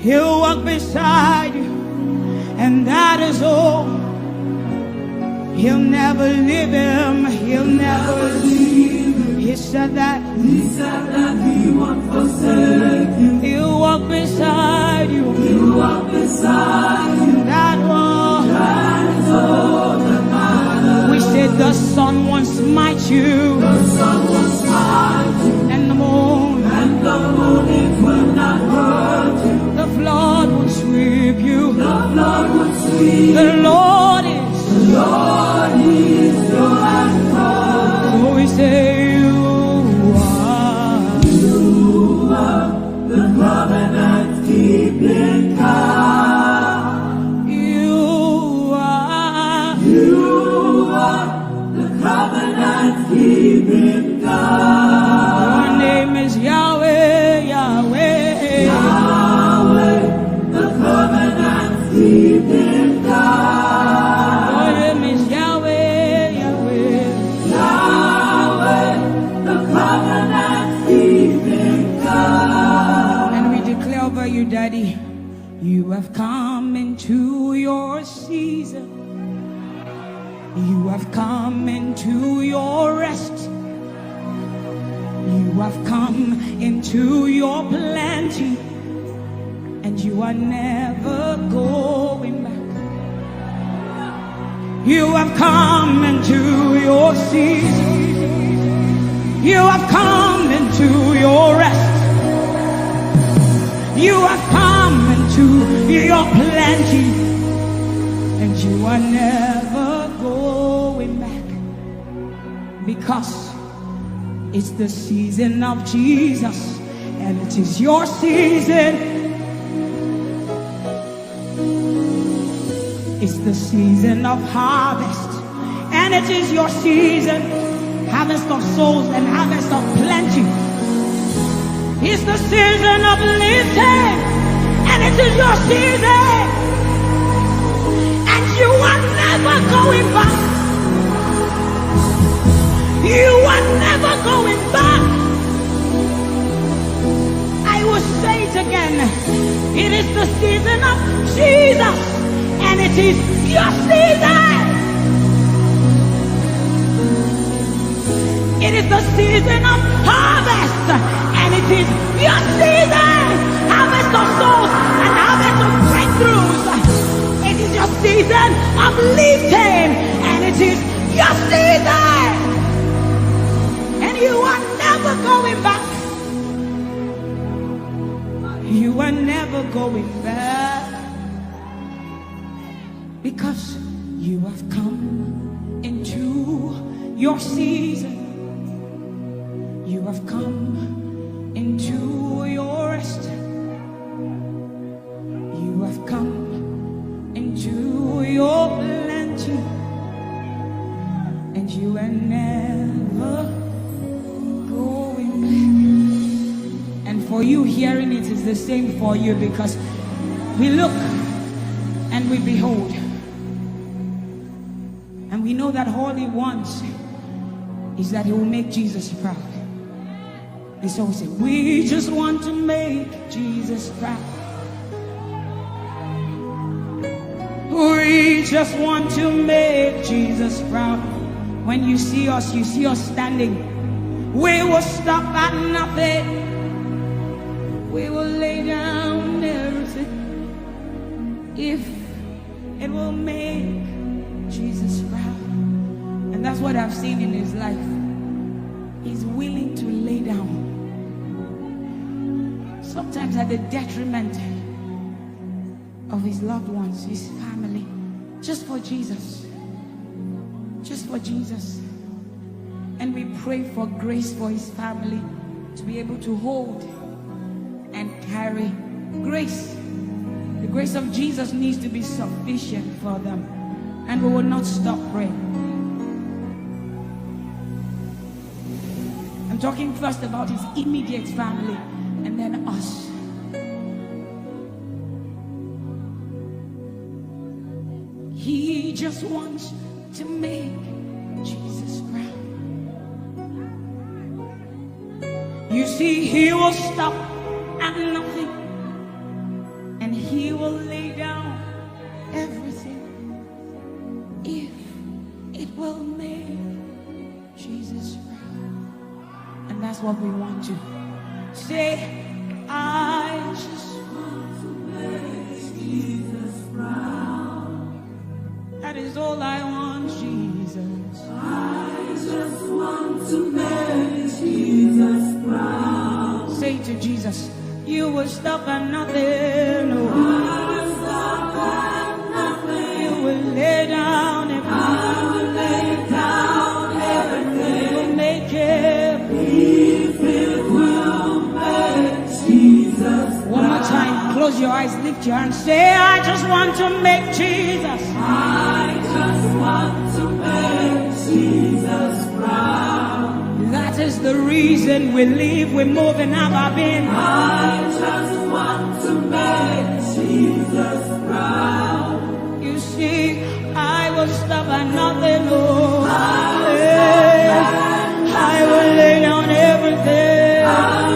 He'll walk beside you, and that is all. He'll never leave him. He'll never leave him. He said that he won't forsake you. He'll walk beside you. He'll walk beside you. That one. That is all that matters. We said the sun won't smite you. The sun won't smite you. And the moon. And the moon it will not hurt you. The flood will sweep you. The flood will sweep. The Lord is your anchor. So we say you are the covenant keeping God. You are the covenant keeping God. Your name is Yahweh, Yahweh, Yahweh, the covenant keeping God. Your name is Yahweh, Yahweh, Yahweh, the covenant keeping God. And we declare over you, Daddy, you have come into your season. You have come into your rest. You have come into your plenty, and you are never going back. You have come into your season. You have come into your rest. You have come into your plenty, and you are never going back, because it's the season of Jesus, and it is your season. It's the season of harvest, and it is your season. Harvest of souls and harvest of plenty. It's the season of lifting, and it is your season. And you are never going back. You are never going back. I will say it again. It is the season of Jesus, and it is your season. It is the season of harvest, and it is your season. Harvest of souls and harvest of breakthroughs. It is your season of lifting, and it is your season. And you are never going back. You are never going back, because you have come into your season. You have come into your rest. You have come into your plenty, and you are never going back. And for you hearing it is the same for you, because we look and we behold, and we know that all he wants is that he will make Jesus proud. And so we say, we just want to make Jesus proud. We just want to make Jesus proud. When you see us standing. We will stop at nothing. We will lay down everything if it will make Jesus proud. And that's what I've seen in his life. He's willing to lay down sometimes at the detriment of his loved ones, his family, just for Jesus. Just for Jesus. And we pray for grace for his family to be able to hold and carry grace. The grace of Jesus needs to be sufficient for them. And we will not stop praying. I'm talking first about his immediate family and then us. He just wants to make Jesus proud. You see, he will stop at nothing, and he will lay down everything if it will make Jesus proud. And that's what we want to say. I just want to make Jesus proud. That is all I want, Jesus. I just want to make Jesus proud. Say to Jesus, you will stop at nothing. No. I will stop at nothing. You will lay down everything. I will lay down everything. You will make it. If it will make Jesus. One more time, close your eyes, lift your hands, say, I just want to make Jesus. I just want to make Jesus proud. That is the reason we live, we move, and have our being. I just want to make Jesus proud. You see, I will stop at nothing, Lord. I will lay down everything. I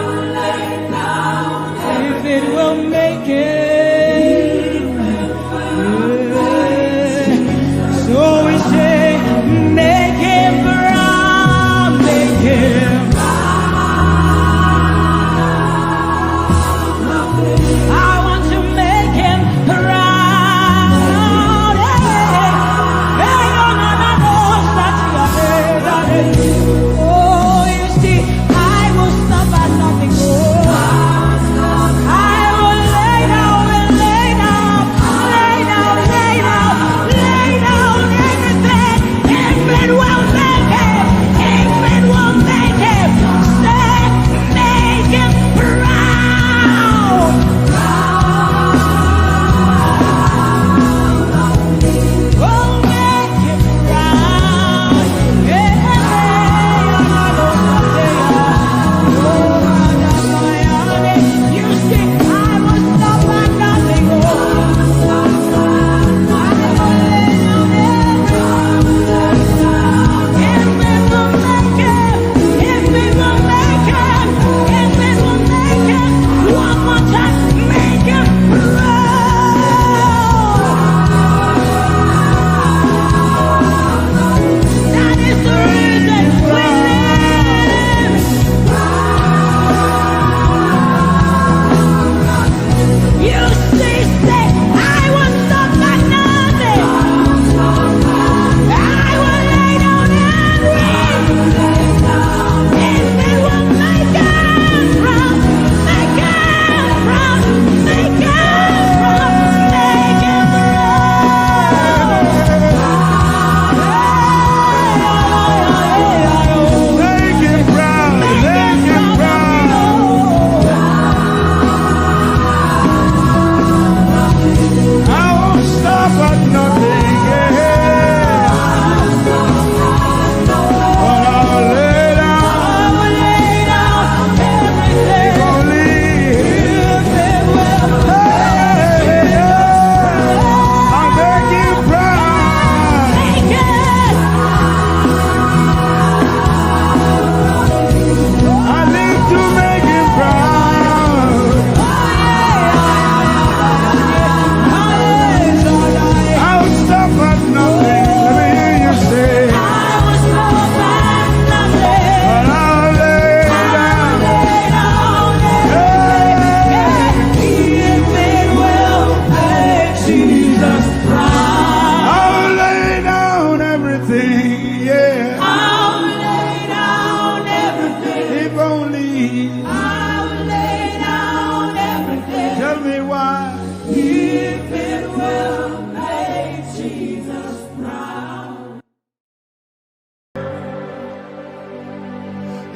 will lay down everything. If it will make it. So we say, make him proud, make him proud. I want to make him proud. Hey, no, no, no, no,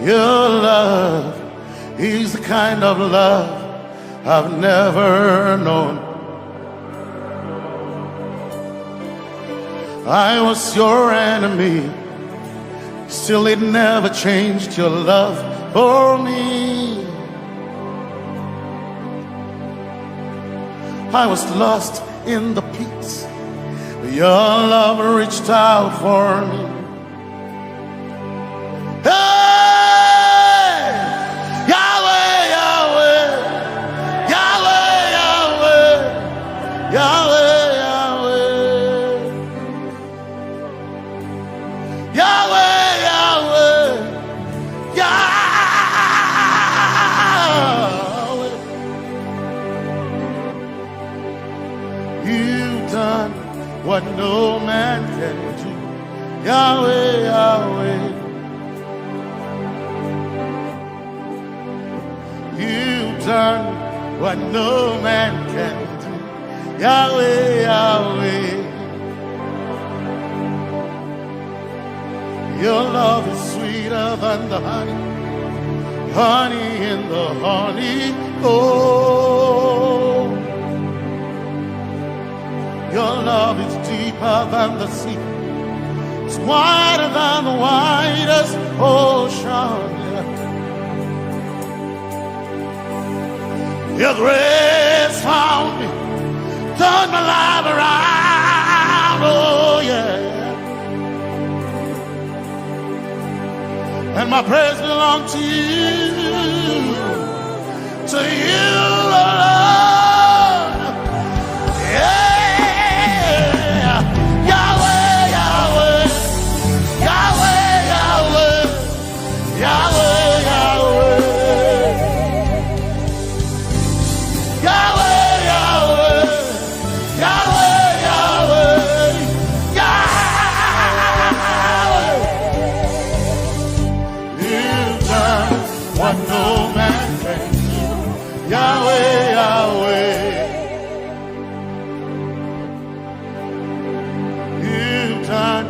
Your love is the kind of love I've never known. I was your enemy, still it never changed your love for me. I was lost in the pits, but your love reached out for me. Hey! Yahweh, Yahweh, Yahweh, Yahweh, Yahweh, Yahweh, Yahweh, Yahweh, Yahweh. You've done what no man can do. Yahweh, Yahweh. You've done what no man can do. Yahweh, Yahweh. Your love is sweeter than the honey, honey in the honey. Oh, your love is deeper than the sea. It's wider than the widest ocean. Your grace found me, turned my life around. Oh yeah. And my praise belongs to you alone. Yeah, Yahweh, Yahweh, Yahweh, Yahweh, Yahweh, Yahweh, Yahweh, Yahweh, Yahweh, Yahweh, Yahweh. What no man can do, Yahweh, Yahweh. You've done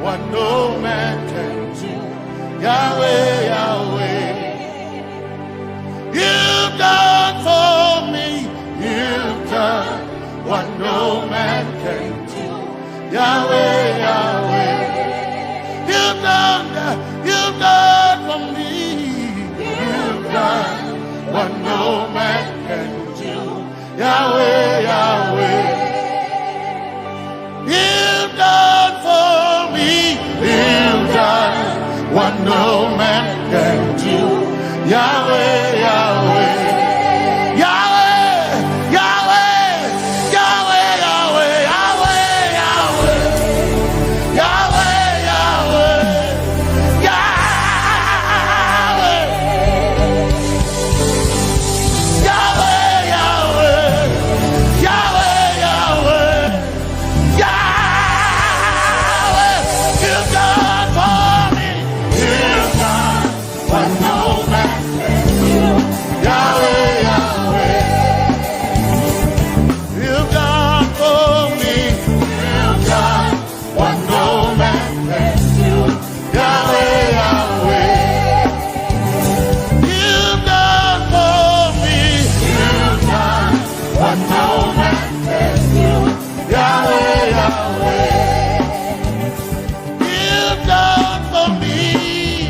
what no man can do, Yahweh, Yahweh. You've done for me, you've done what no man can do, Yahweh, Yahweh. You've done for me. What no man can do, Yahweh, Yahweh. You've done for me, you've done what no man can do, Yahweh, Yahweh. You've done for me.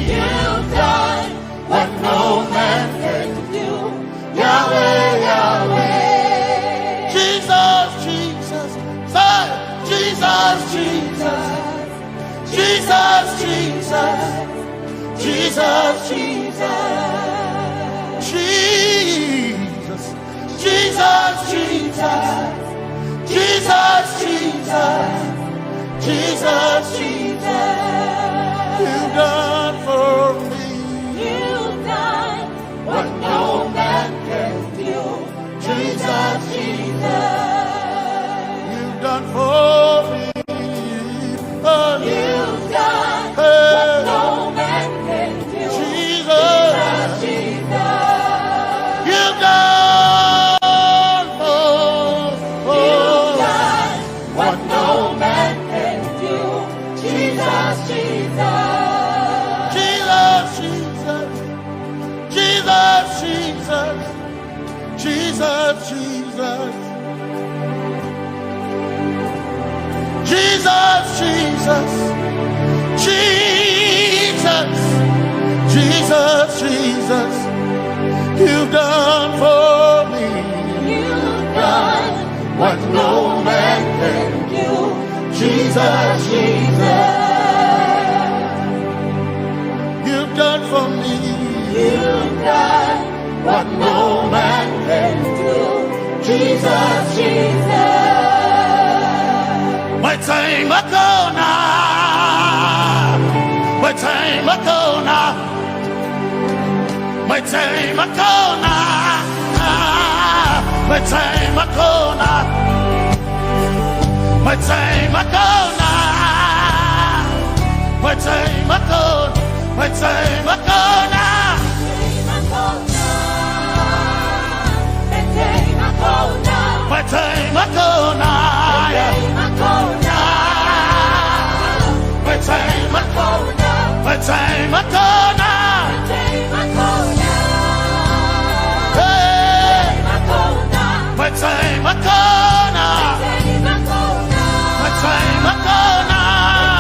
You've done what no man can do. Jesus, Jesus. You've done for me. You've done what no man can do. Jesus, Jesus. You've done what no man can do. Jesus, Jesus. Jesus, Jesus, Jesus, you've done for me. You've done what no man can do. Jesus, Jesus, you've done for me. you've done what no man can do. Jesus, Jesus. My time ago now, my time ago now, my time ago now, my time ago now, my time ago now, my time ago, my time ago now. My time ago now, my time ago, my time ago now, hey, my time ago now, my time ago now.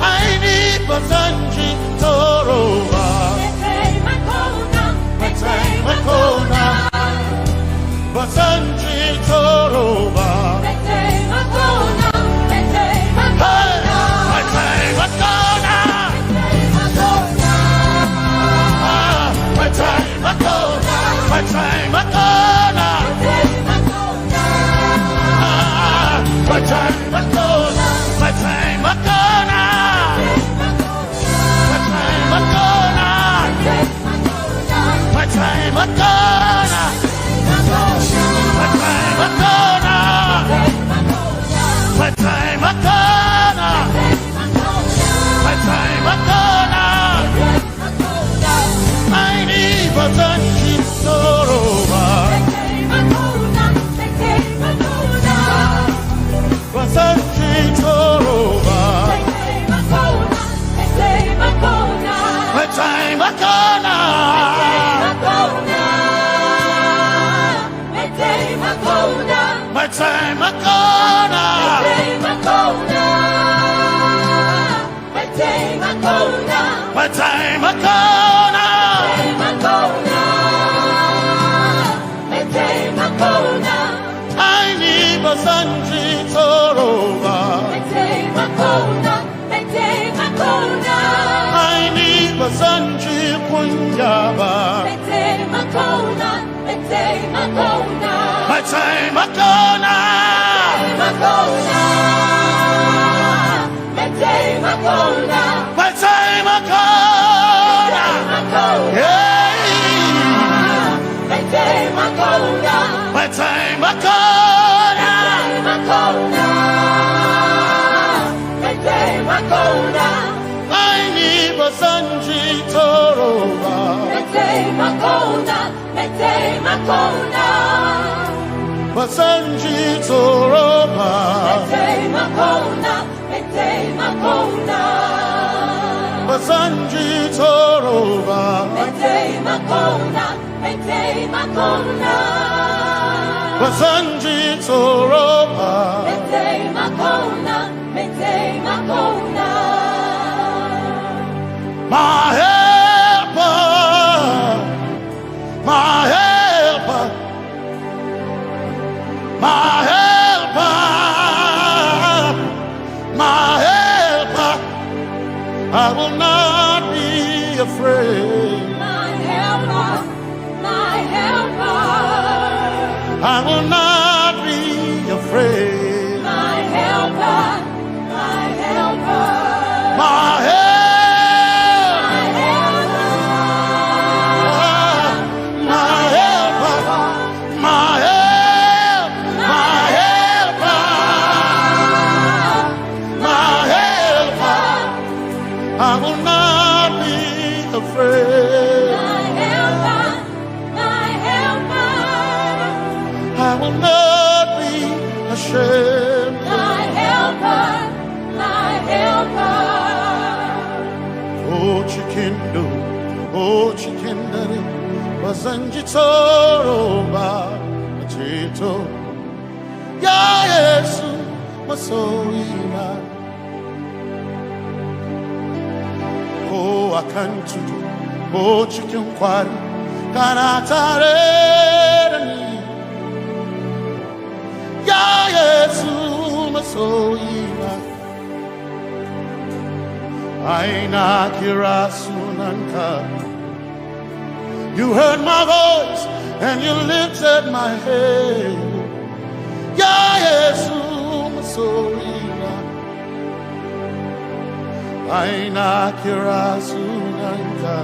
I need Basanji Toroba, my time ago now. Basanji Toroba. Hey, my time Akona. My time Akona. My time Akona. My time Akona. My time Akona. My time Akona. My time Akona. My time Akona. My time Akona. My time Akona. I need Basanji Toroba. Basanji Toroba. My time Akona. My time Akona. My time Akona. I need Basanji Toroba. I need Basanji Kunyaba. My time Akona. My time Akona. Yeah. My time Akona. I need Basanji Toroba. Basanji Toroba. Basanji Toroba. Basanji Toroba. My helper, my helper, my helper, my helper. I will not be afraid. My helper, my helper. I will not be afraid. My helper, my helper. My helper. I will not be afraid. My helper, my helper. I will not be ashamed. My helper, my helper. Oh, chikindo, oh, chikindari, Basanji Toroba, Chito, Ya Yesu, masoina. Oh, I can't do. Oh, chicken quarry. Kanatare. Ya Yesu masoina. Aina kirasunanka. You heard my voice and you lifted my head. Ya Yesu masoina. Aina kirasunanka.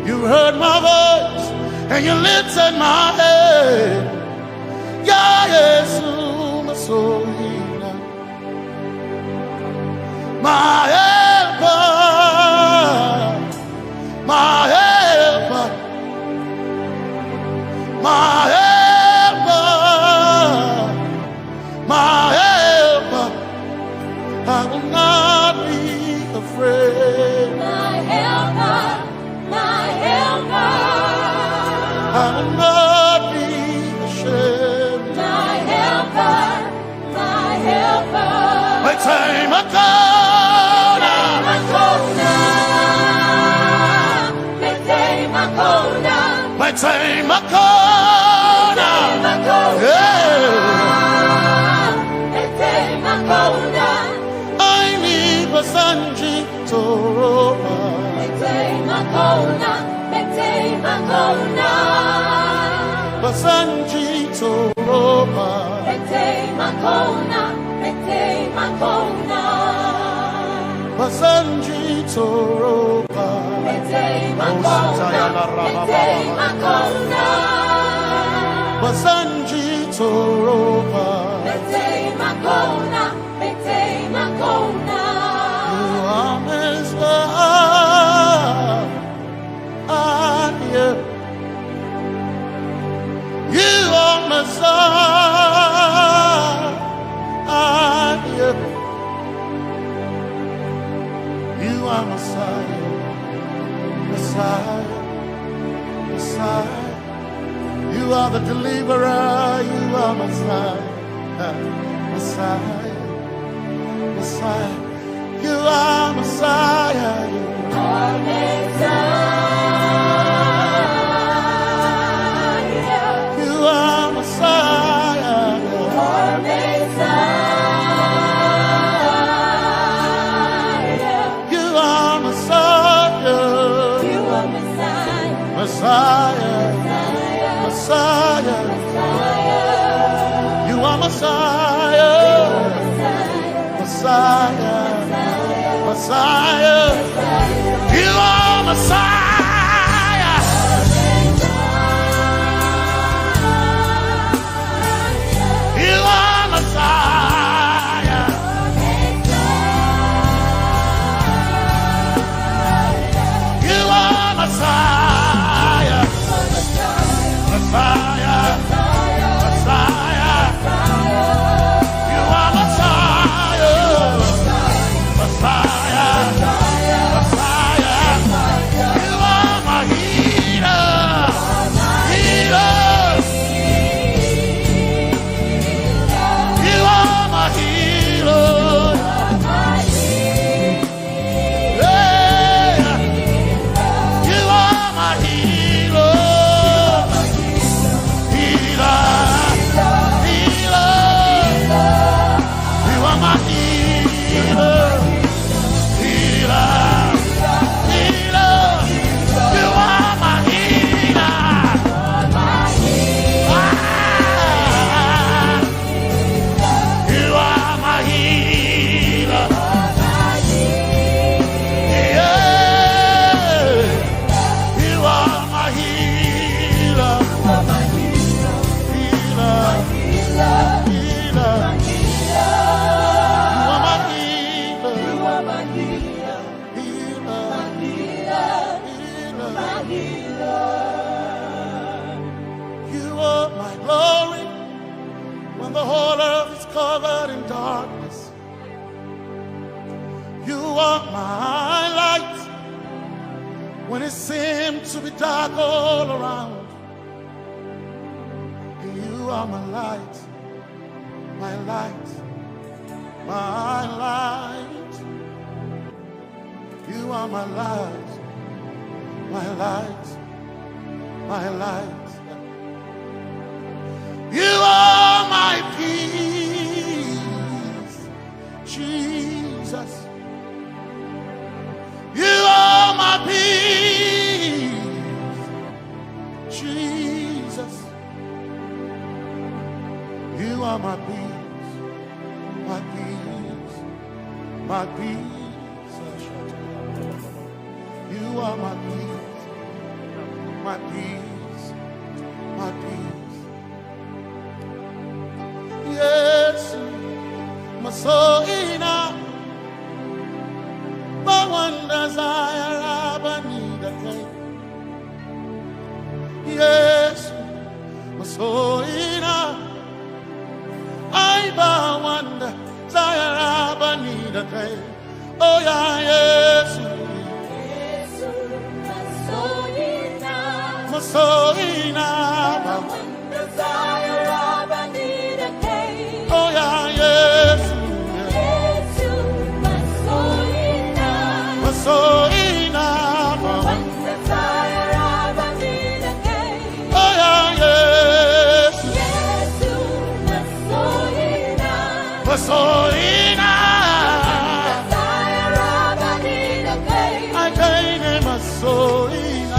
You heard my voice and you lifted my head. Ya Yesu masoina. My helper, my helper, my helper, my helper. I will not be afraid. My helper, my helper. I will not be ashamed. My helper, my helper. My time I come. My time I come. I need Basanji Toroba. Basanji Toroba. Basanji Toroba. Basanji Toroba. You are Messiah. You are Messiah. You are Messiah. Messiah, Messiah, you are the deliverer, you are Messiah, Messiah, Messiah, you are Messiah, you are Messiah, you are Messiah, you are Messiah, you are Messiah. Messiah, Messiah, you are Messiah, Messiah, Messiah, you are Messiah, you are Messiah, you are Messiah. Messiah, Messiah, you are Messiah, Messiah, Messiah, you are my healer, healer, you are my healer, yeah, you are my healer. My light when it seemed to be dark all around. You are my light, my light. my light. You are my light, my light, my light. You are my peace, Jesus. You are my peace, Jesus. You are my peace, my peace, my peace. You are my peace, my peace, my peace. Yes, my soul in my one desire, I need a king. Yes, my soul in I one desire, I need a king. Oh yeah, yes. My soul in oh yeah, yes. My soul in oh yeah, yes. My soul in I gain my soul in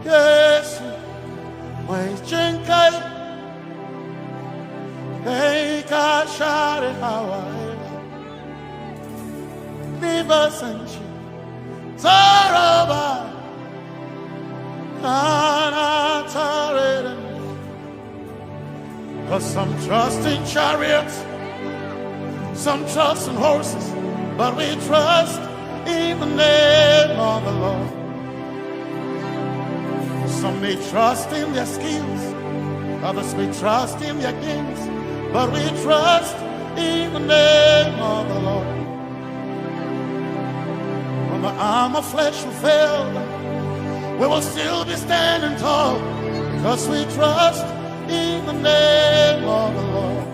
yes, my chenkai, hey, kashare Hawaii, Niba Sanchi, Zaraba, Anatare. Cause some trust in chariots, some trust in horses, but we trust in the name of the Lord. Some may trust in their skills, others may trust in their gifts, but we trust in the name of the Lord. When the arm of flesh will fail, we will still be standing tall, because we trust in the name of the Lord.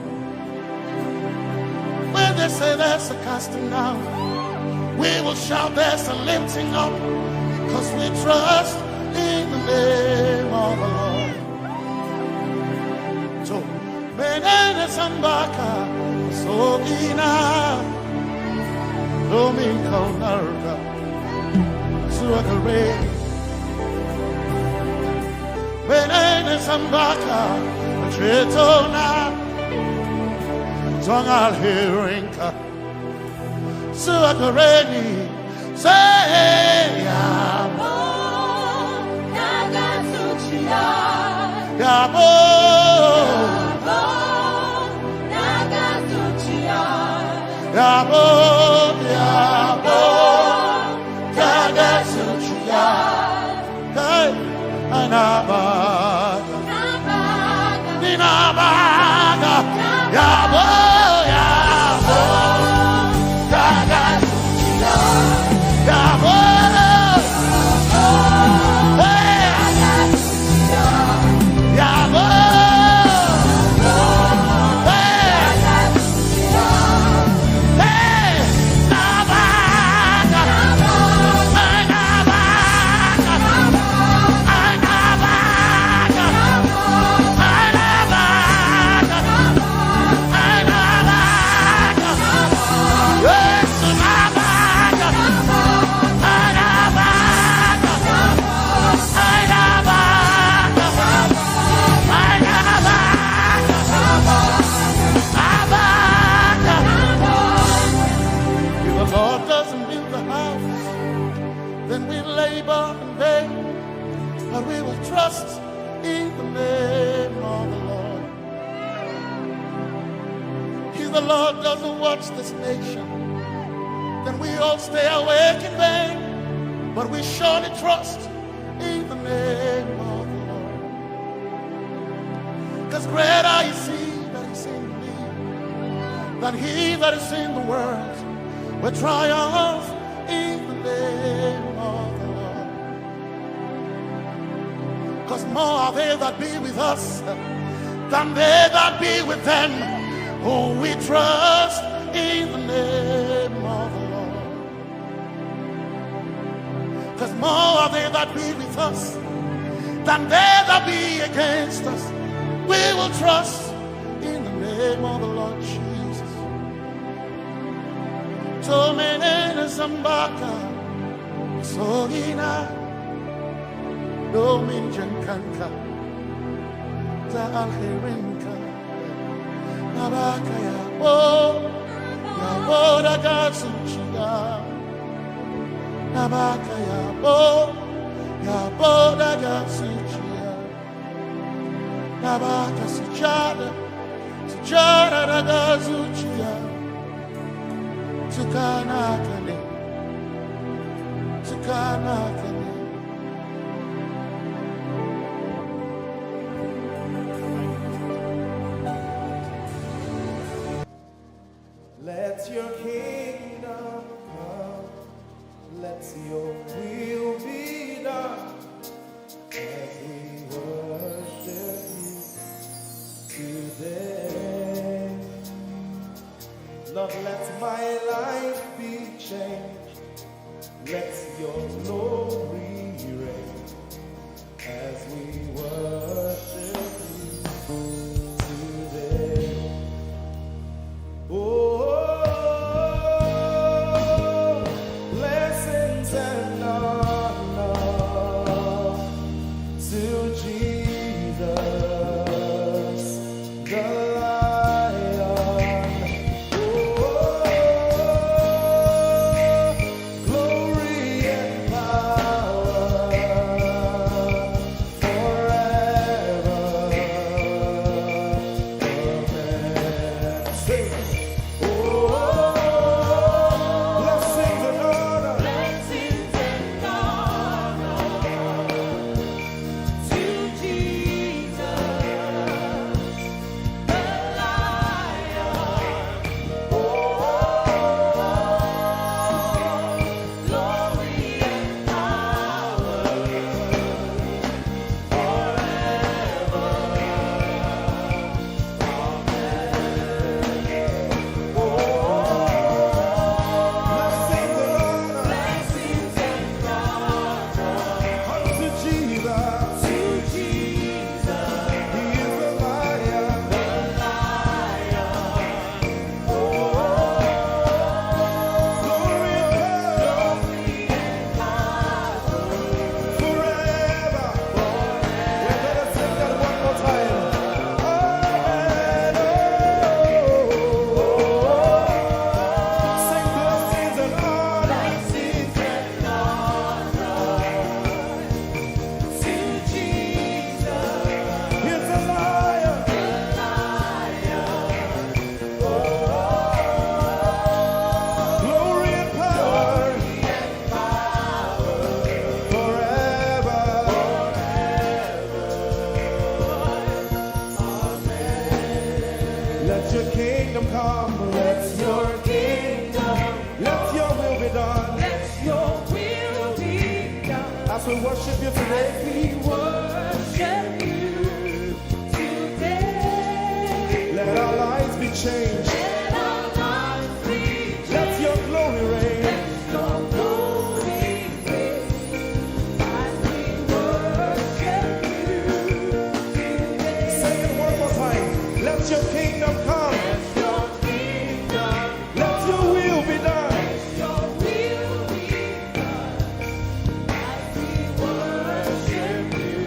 When they say there's a casting down, we will shout there's a lifting up, because we trust in the name of the Lord. So, Benene Sambaka, Sogina, Domingo Narga, Suakare, Benene Sambaka, Chetona, Tongal Hirinka, Suakareni, say, Let your kingdom come, let your will be done, as we worship you today. Lord, let my life be changed, let your glory reign, as we worship you today. Oh, blessings and honor to Jesus, the Lion. Oh, glory and power forever. your kingdom come. Let your kingdom, Let your will be done. let your will be done. As we worship you today, We worship you today. let our lives be changed. Let our lives be changed. Let your glory reign. Let your glory reign. As we worship you today. Say it one more time. Let your kingdom come. Let your kingdom, Let your will be done. your will be done. As we worship you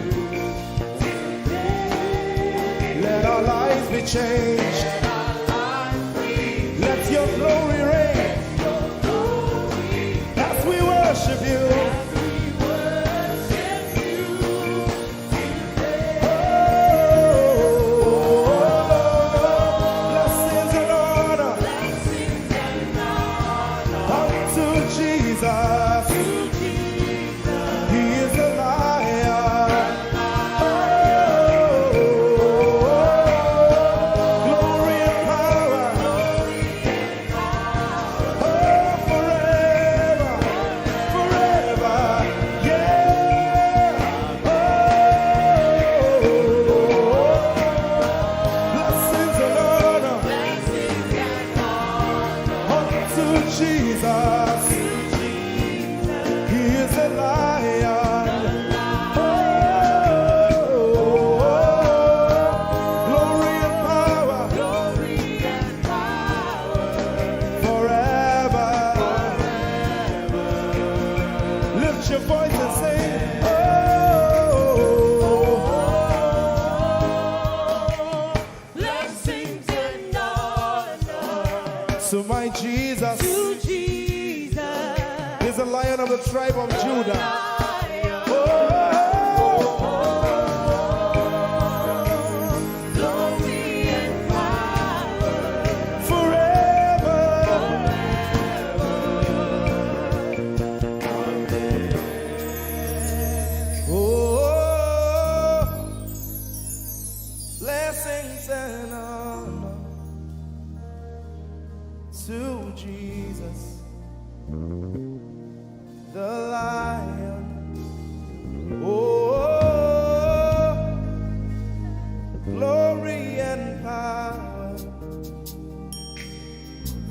today. Let our lives be changed. Let our lives be Let your glory reign. your glory. As we worship you. We worship you today. Blessings and honor Blessings and honor unto Jesus. to Jesus. He is a lion. Glory and power. Forever. Forever. Yeah. Blessings and honor Blessings and honor unto Jesus. He is a lion. Glory and power glory and power forever. Lift your voice and sing. blessings and honor So my Jesus to Jesus. is a lion of the tribe of Judah. Lion, glory and power Forever. Oh, blessings and honor to Jesus, the lion. Oh, glory and power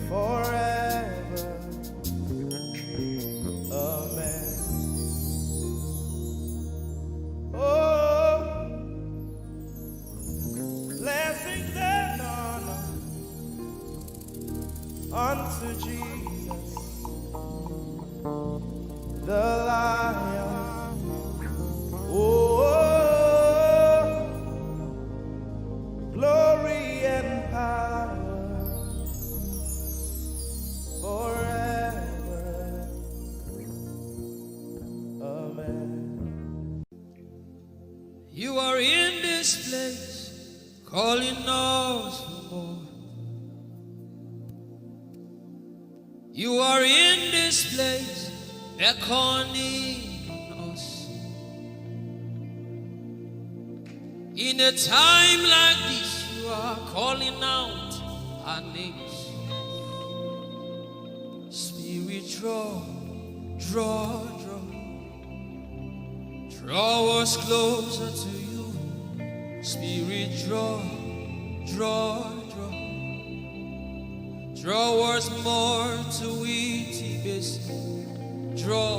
forever. Amen. Oh, blessings and honor unto Jesus, the lion. Oh, glory and power forever. Amen. You are in this place, calling us for more. You are in this place, beckoning us. In a time like this, you are calling out our names. Spirit, draw, draw, draw. Draw us closer to you. Spirit, draw, draw, draw. Draw us more to Eti Bassey. Draw,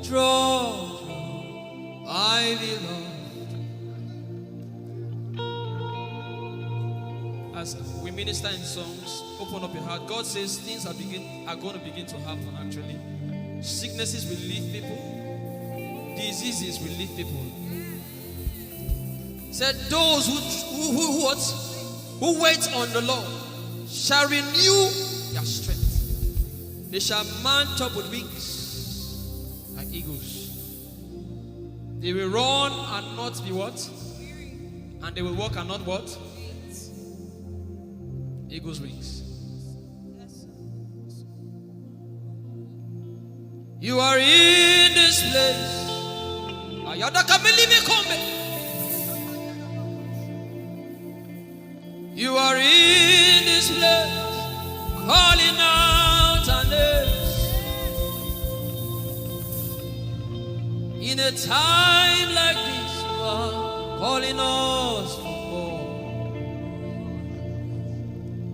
draw, draw. My beloved. As we minister in songs, open up your heart. God says things are going to begin to happen actually. Sicknesses will leave people. Diseases will leave people. Said those who wait on the Lord shall renew their strength. They shall mount up with wings like eagles. They will run and not be what? And they will walk and not what? Eagle's wings. You are in this place. You are in this this place, calling out our names. In a time like this, you are calling us for more.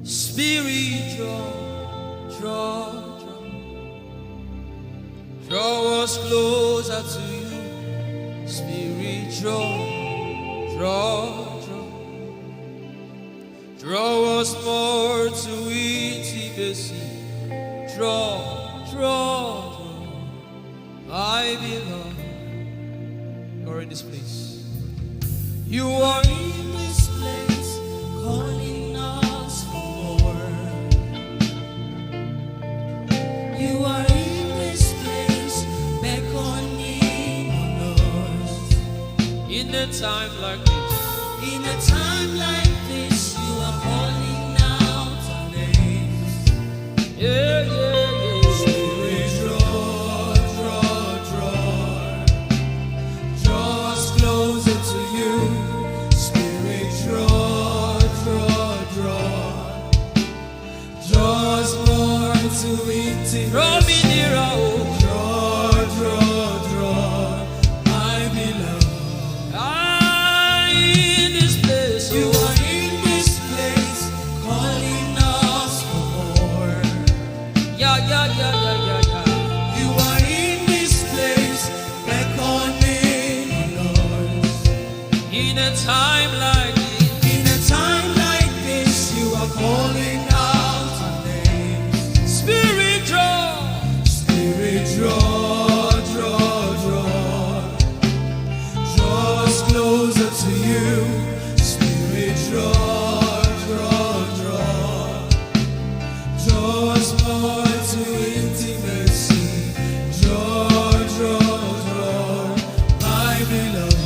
Spirit, draw us closer to you. Spirit, draw us more to intimacy. Draw, I belong. You're in this place. You are in this place, calling us for more. You are in this place, beckoning on us. In a time like this, in a time like this, you are calling out our names. Yeah. Spirit, draw us closer to you. Spirit, draw us more to intimacy. Draw me nearer, oh. Draw, I belong. In this place, you are in this place, calling us for more. Yeah. You are in this place, beckoning us. In a time like this, you are calling out our names. Spirit, draw us closer to you. Spirit, draw us more to intimacy. Draw, I belong.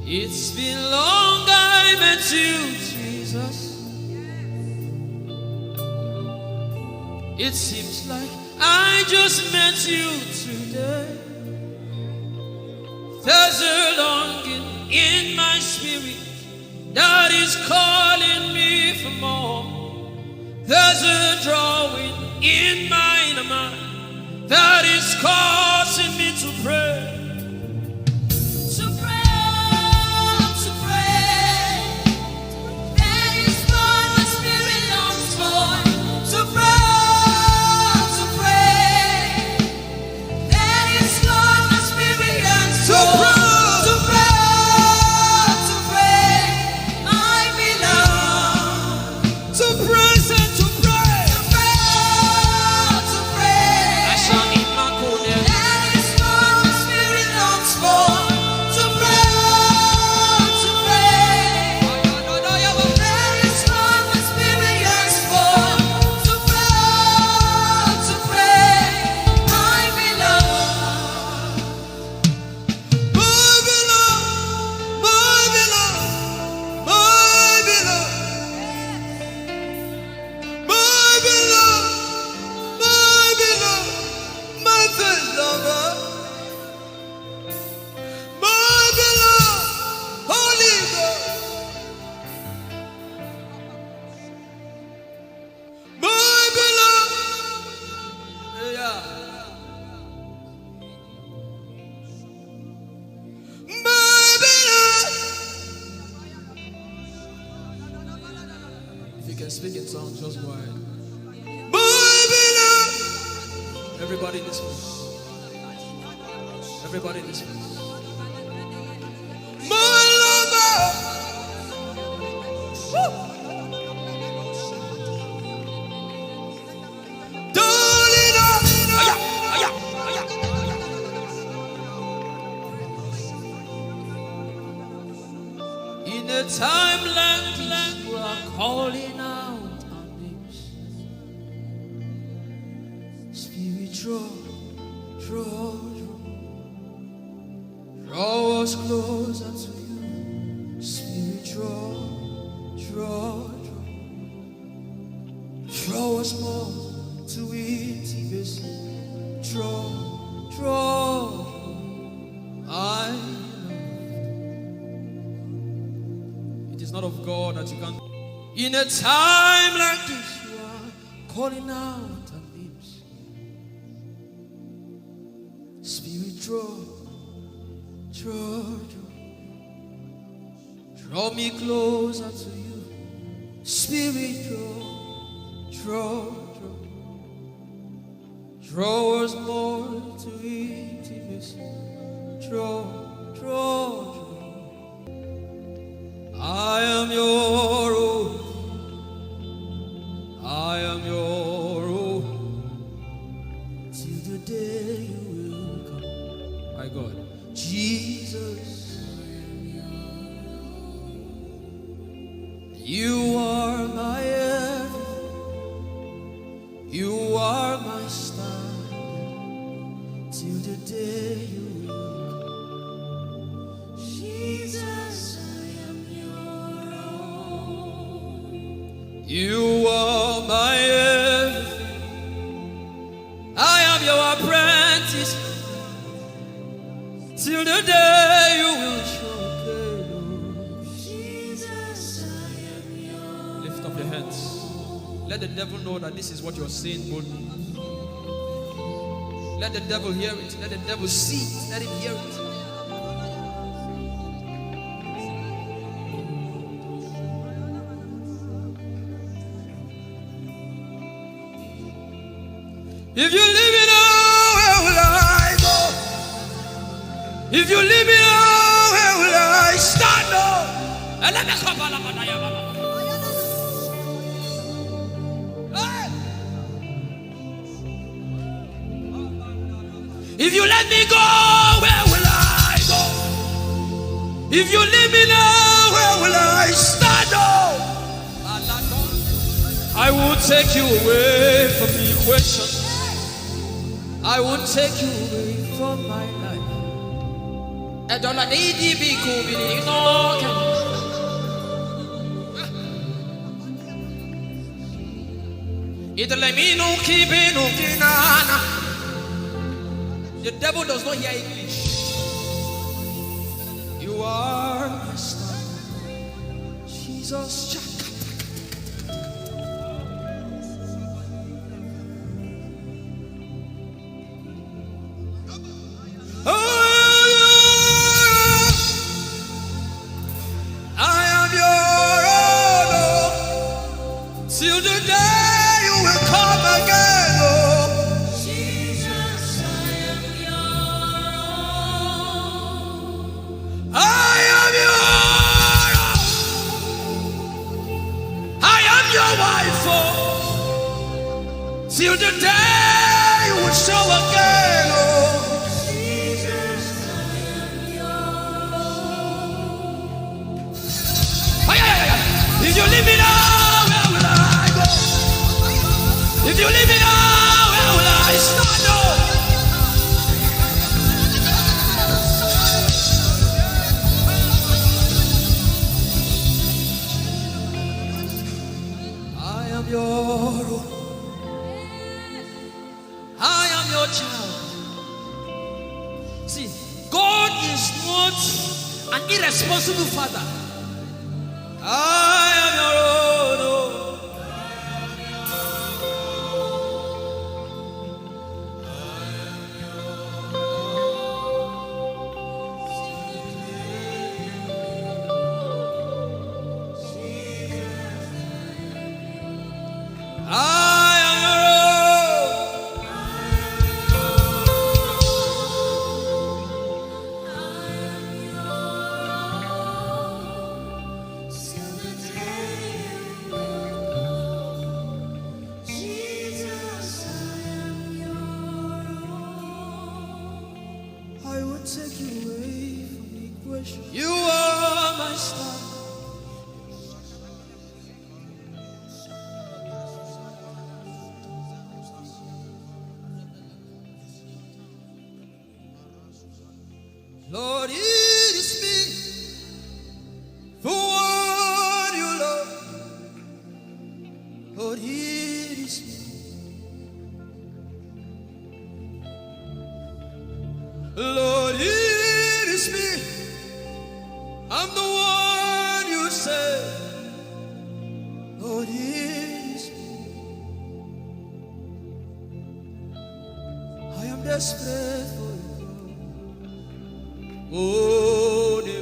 It's been long I met you, Jesus. It seems like I just met you today. There's a longing in my spirit that is calling me for more. There's a drawing in my mind that is causing me to pray. That is what my spirit longs for. To pray. That is what my spirit yearns for. To pray. I belong. To praise and to pray. To pray. I shall eat my cold. That is what my spirit longs for. To pray. That is what my spirit yearns for. To pray. I belong. If you can speak in tongues, just go ahead. Everybody in this place. Everybody in this place. In a time like we are calling out our names. Spirit, draw us closer to you. Spirit, draw us more to intimacy. I It is not of God that you can. In a time like this, you are calling out our names. Spirit, draw me closer to you. Spirit, draw us more to intimacy. Draw. I am your own. I am your own. Till the day you will come. My God. Jesus. You are my everything. You are my standard. Till the day you will come. Jesus, I am your own. You are my everything. I am your apprentice. Till the day you will show me. Jesus, I am your. Lift up your hands. Let the devil know that this is what you're saying boldly. Let the devil hear it. Let the devil see it. Let him hear it. If you leave me now, where will I go? If you leave me now, where will I stand up? If you let me go, where will I go? If you leave me now, where will I stand up? I will take you away from the equation. I will take you away from my life. I don't let it be cool. The devil does not hear English. You are my star, Jesus. Till the day you will come again, oh Jesus, I am your own. I am your own. I am your wife, oh. Till the day you will show again, oh Jesus, I am your own. If you leave me now, if you leave me now, where will I stand up? I am your own. I am your child. See, God is not an irresponsible father. I am your own. Oh. desperate for you. Oh, the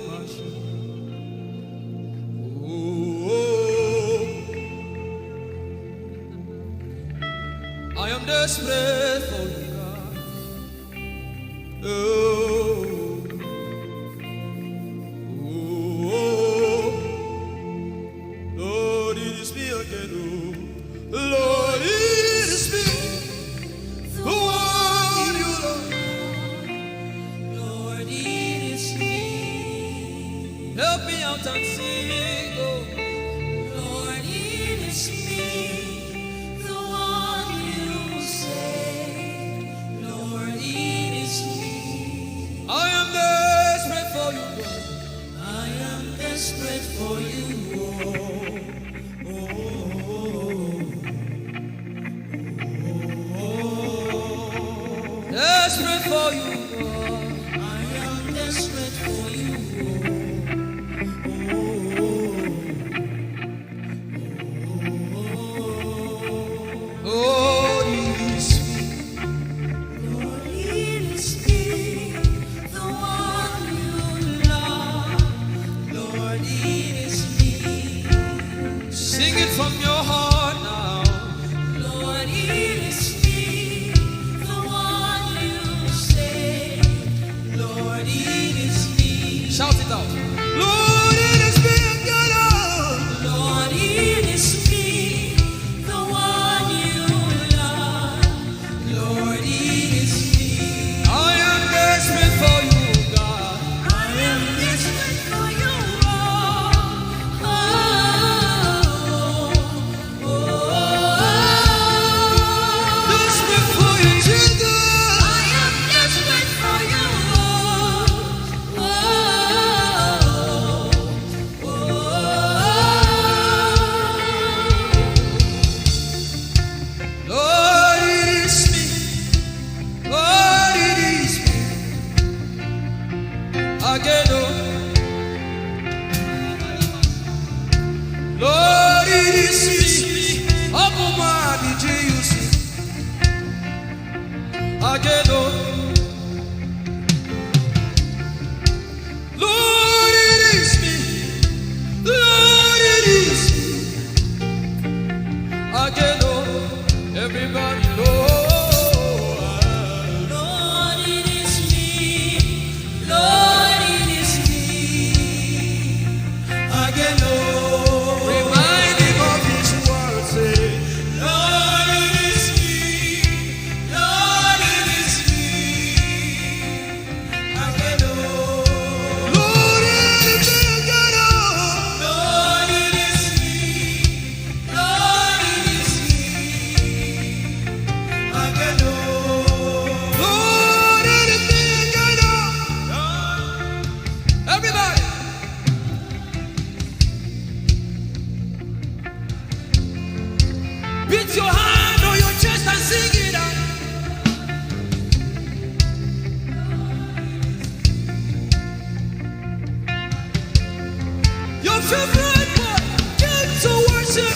I am desperate for you, God. Oh, Lord, it is me again. Oh, Lord, it is me. The one you love. Lord, it is me. Help me out and sing. Oh, Lord, it is me. The one you say. Lord, it is me. I am desperate for you, God. I am desperate for you. Desperate for you, God. I am desperate for you. Oh, it is me. Lord, it is me, the one you love. Lord, it is me. Sing it from your heart now. Lord, it is me, the one you say. Lord, it is me. Shout it out. Lord, it is me again. Lord, it is me, the one you love. Lord, it is me. I am desperate for you, God. I am desperate for you. Desperate for you, Jesus. I am desperate for you. Lord, it is me. Lord, it is me. Again, oh. Lord, it is me. Omatade, Jesus. Again, oh. Lord, it is me. Lord, it is me. Again, oh. Everybody, Lord. Lord, it is me. Lord, it is me. Again, oh. Remind him of his word, say, Lord, it is me. Lord, it is me. again, oh. Lord, it is me again, oh. Lord, it is me. Lord, it is me. Again, oh. Lord, it is me again, oh. Everybody. Beat your hand on your chest and sing it out. Your favorite part, came to worship.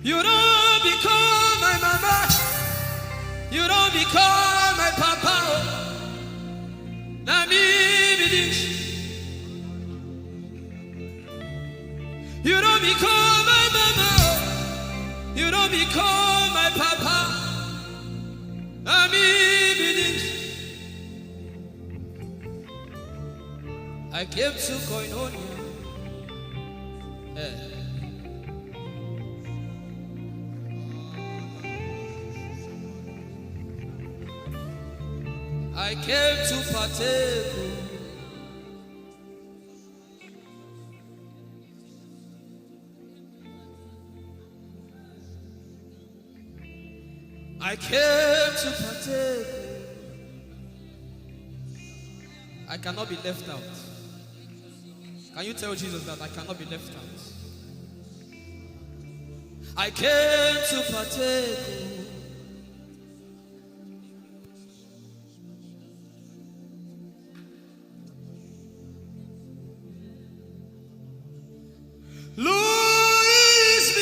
You don't become my mama. You don't become my papa. Na me be this. You don't become my mama. You don't become my papa. Na me be this. I came to Koinonia. I came to partake. I came to partake. I cannot be left out. Can you tell Jesus that I cannot be left out? I came to partake. Lord, it is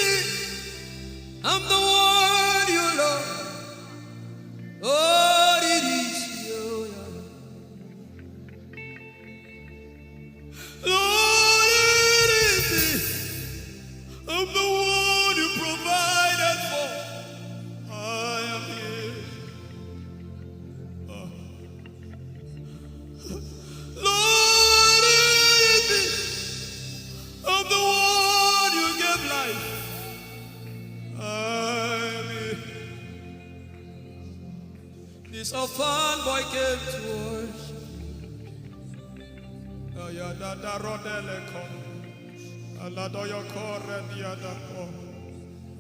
So fun boy came to worship. Ayada rodele kon. Aladoyo kore diada kon.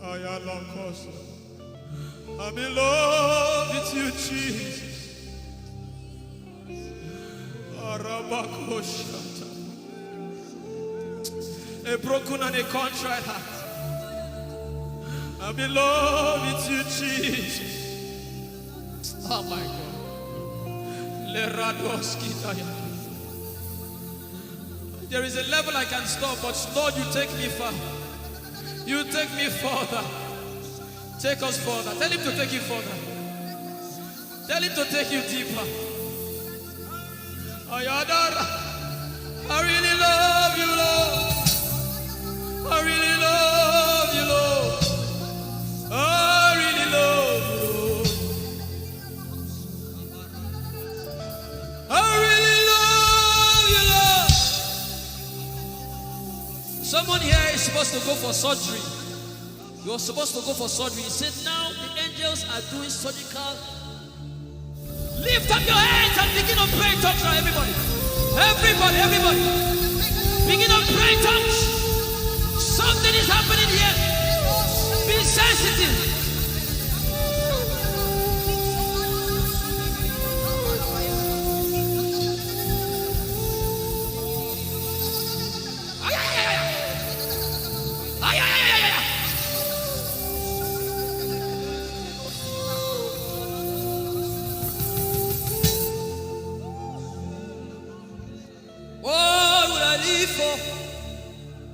Ayala koso. I'm in love with you, Jesus. Arabakoshata. A broken and a contrite heart. I'm in love with you, Jesus. Oh my God. There is a level I can stop, but Lord, you take me far. You take me further. Take us further. Tell him to take you further. Tell him to take you deeper. I really love you, Lord. I really love you, Lord. I really love you, Lord. I really love you, Lord. Someone here is supposed to go for surgery. You're supposed to go for surgery. He said, now the angels are doing surgical. Lift up your hands and begin to pray in tongues now, everybody. Everybody. Begin to pray in tongues. Something is happening here. Be sensitive.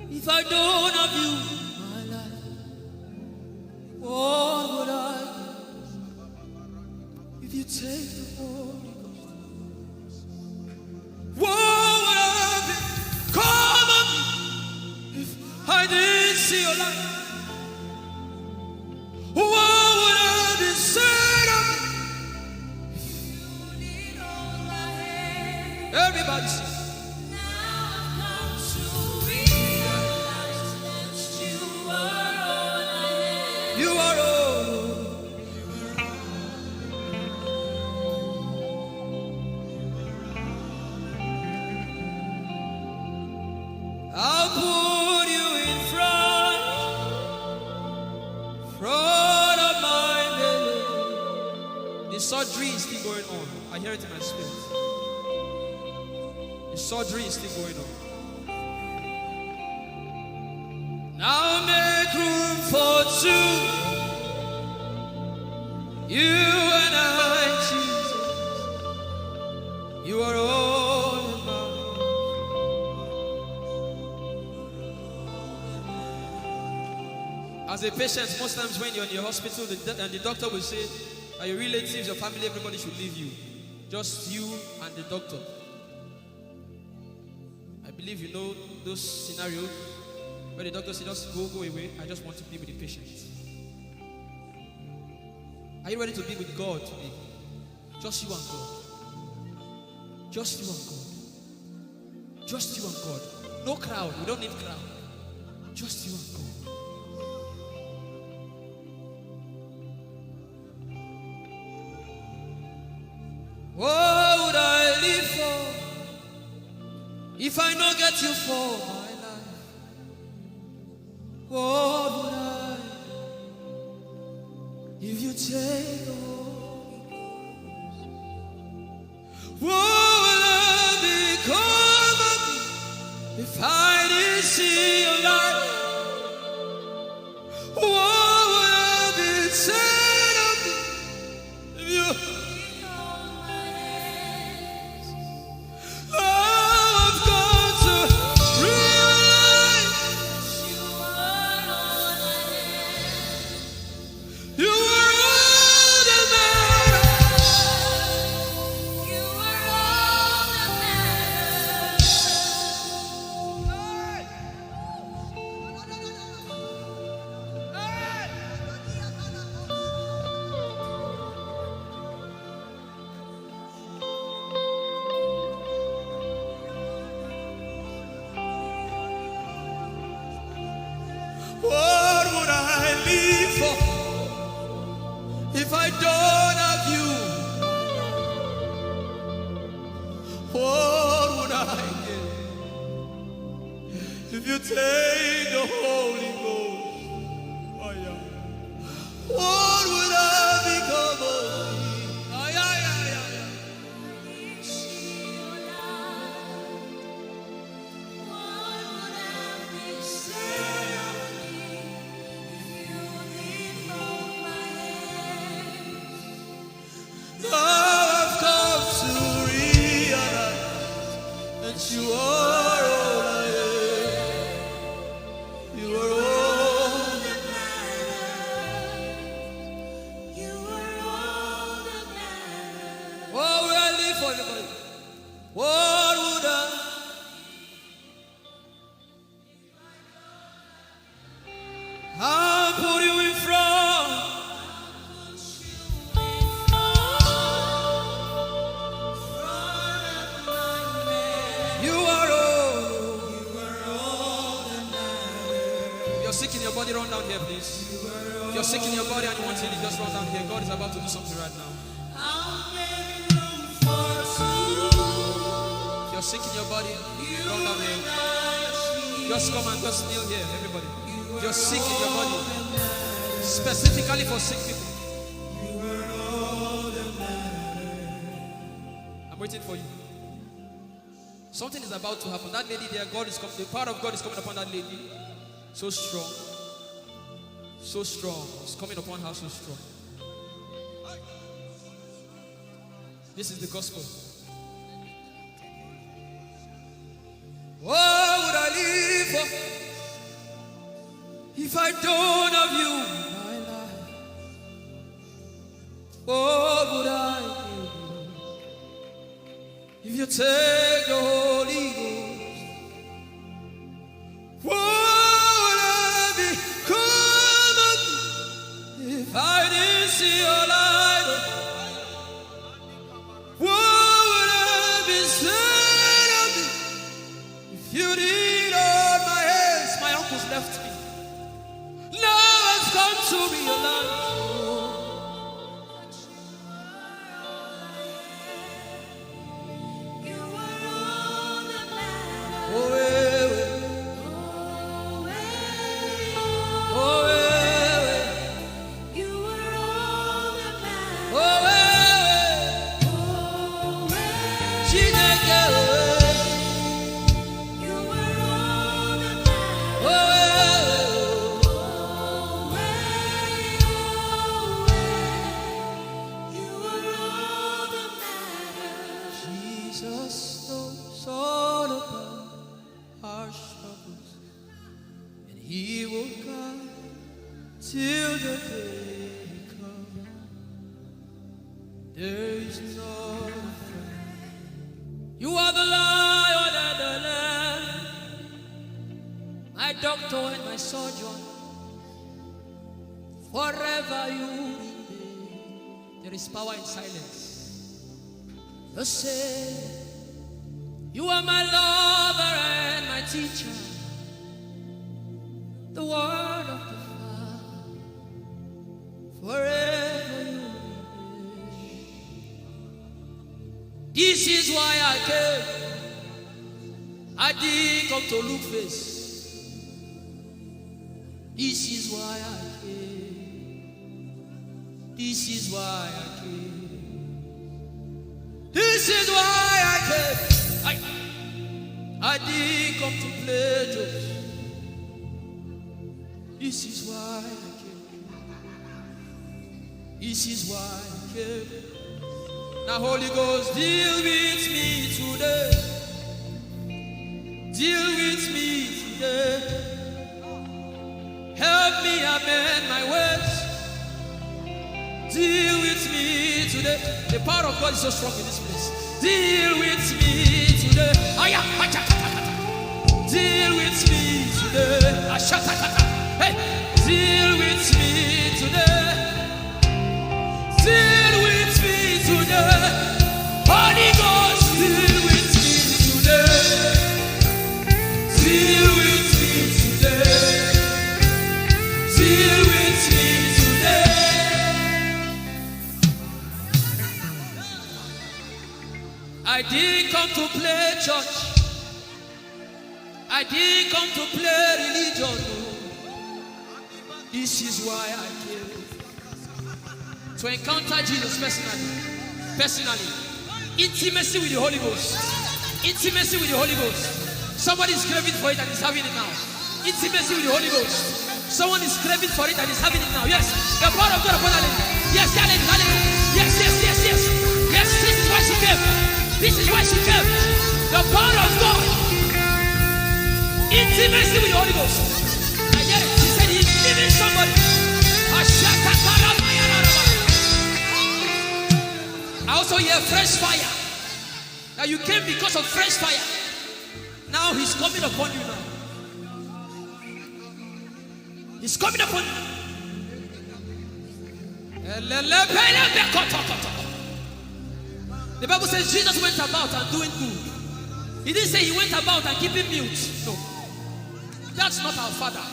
If I don't have you, my life, what would I do? If you take the Holy Ghost, what would I become of me if I didn't see your light? What would I be said of me if you need all my hand? Everybody sing. You are all. I'll put you in front of my belly. The surgery is still going on. I hear it in my spirit. The surgery is still going on. Now make room for two. You and I, Jesus. You are all about. As a patient, most times when you're in the hospital, the doctor will say, are your relatives, your family, everybody should leave you. Just you and the doctor. I believe you know those scenarios. Where the doctor said, just go away. I just want to be with the patient. Are you ready to be with God today? Just you and God. Just you and God. Just you and God. No crowd. We don't need crowd. Just you and God. What would I live for if I not get you for my life? What would I if you take the Holy Ghost? What will I become of me if I didn't see your light? What would I be said of me if you I've got to realize you are all that matters. You are all that matters. What would I live for if I don't have you? What would I get if you take the Holy Ghost? Oh, yeah. What would I become of me? Oh, yeah, yeah, yeah, yeah. Now I've come to realize that you are all I am. You are all that matters. You are all that matters. What would I live for, everybody? What would I? I'll put you in front. You are all that matters. You're sick in your body, run down here, please. If you're sick in your body and you want healing, just run down here. God is about to do something right now. If you're sick in your body, run down here. Just come and just kneel here, everybody. If you're sick in your body, specifically for sick people. I'm waiting for you. Something is about to happen. That lady there, God is coming. The power of God is coming upon that lady. So strong. So strong. It's coming upon her so strong. This is the gospel. What would I live for if I don't have you in my life? What would I do if you take the Holy Ghost? What would I become of me if I didn't see your light? What would I be said of me if you did hold my hands? My uncles left me. Now I've come to realize. Forever you remain. There is power in silence. You say, you are my lover and my teacher, the word of the Father. Forever you remain. This is why I came. I didn't come to look face. This is why I came. This is why I came. This is why I came. I didn't come to play jokes. This is why I came. This is why I came. Now Holy Ghost, deal with me today. Deal with me today. Help me amend my words. Deal with me today. The power of God is so strong in this place. Deal with me today. Deal with me today. Hey, deal with me today. Deal with me today. Holy Ghost, deal with me today. Deal with me today. Deal with me today. I didn't come to play church. I didn't come to play religion. No. This is why I came. To encounter Jesus personally. Intimacy with the Holy Ghost. Intimacy with the Holy Ghost. Somebody is craving for it and is having it now. Intimacy with the Holy Ghost. Someone is craving for it and is having it now. Yes. The power of God upon her. Yes, hallelujah. Yes, yes, yes, yes. Yes, this is why she came. This is why she came. The power of God. Intimacy with the Holy Ghost. I get it. She said he's giving somebody. I also hear fresh fire. That you came because of fresh fire. Now he's coming upon you now. He's coming upon you. The Bible says Jesus went about and doing good. He didn't say he went about and keeping mute. No. That's not our Father.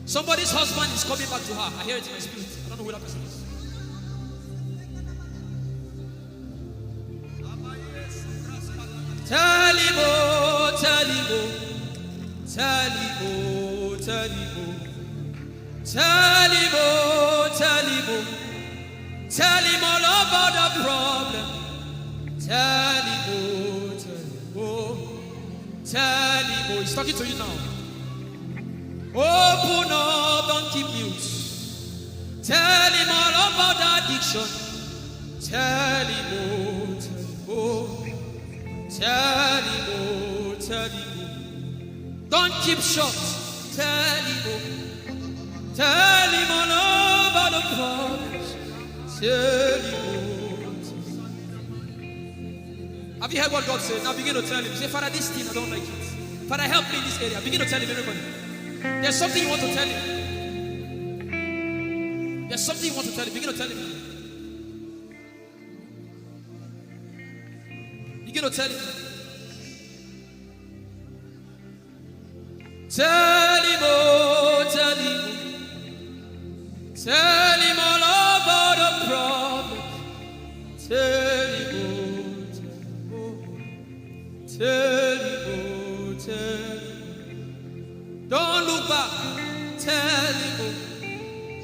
Somebody's husband is coming back to her. I hear it in my spirit. I don't know who that person is. Tell him, oh, tell him, oh, tell him, oh, tell him, oh, tell him, oh, tell him, oh, tell him all about the problem. Tell him, oh, tell him, oh, tell him, oh, he's talking to you now. Open up, don't keep mute. Tell him all about the addiction. Tell him, oh, tell him, oh. Tell him, oh, tell him, oh. Don't keep short. Tell him, oh. Tell him all about the problems. Tell him, oh. Have you heard what God said? Now begin to tell him. Say, Father, this thing, I don't like it. Father, help me in this area. Begin to tell him, everybody. There's something you want to tell him. There's something you want to tell him. Begin to tell him. Begin to tell him. Tell him, oh, tell him. Tell him all about the problem. Tell him, oh, tell him, oh, tell him. Don't look back. Tell him, oh.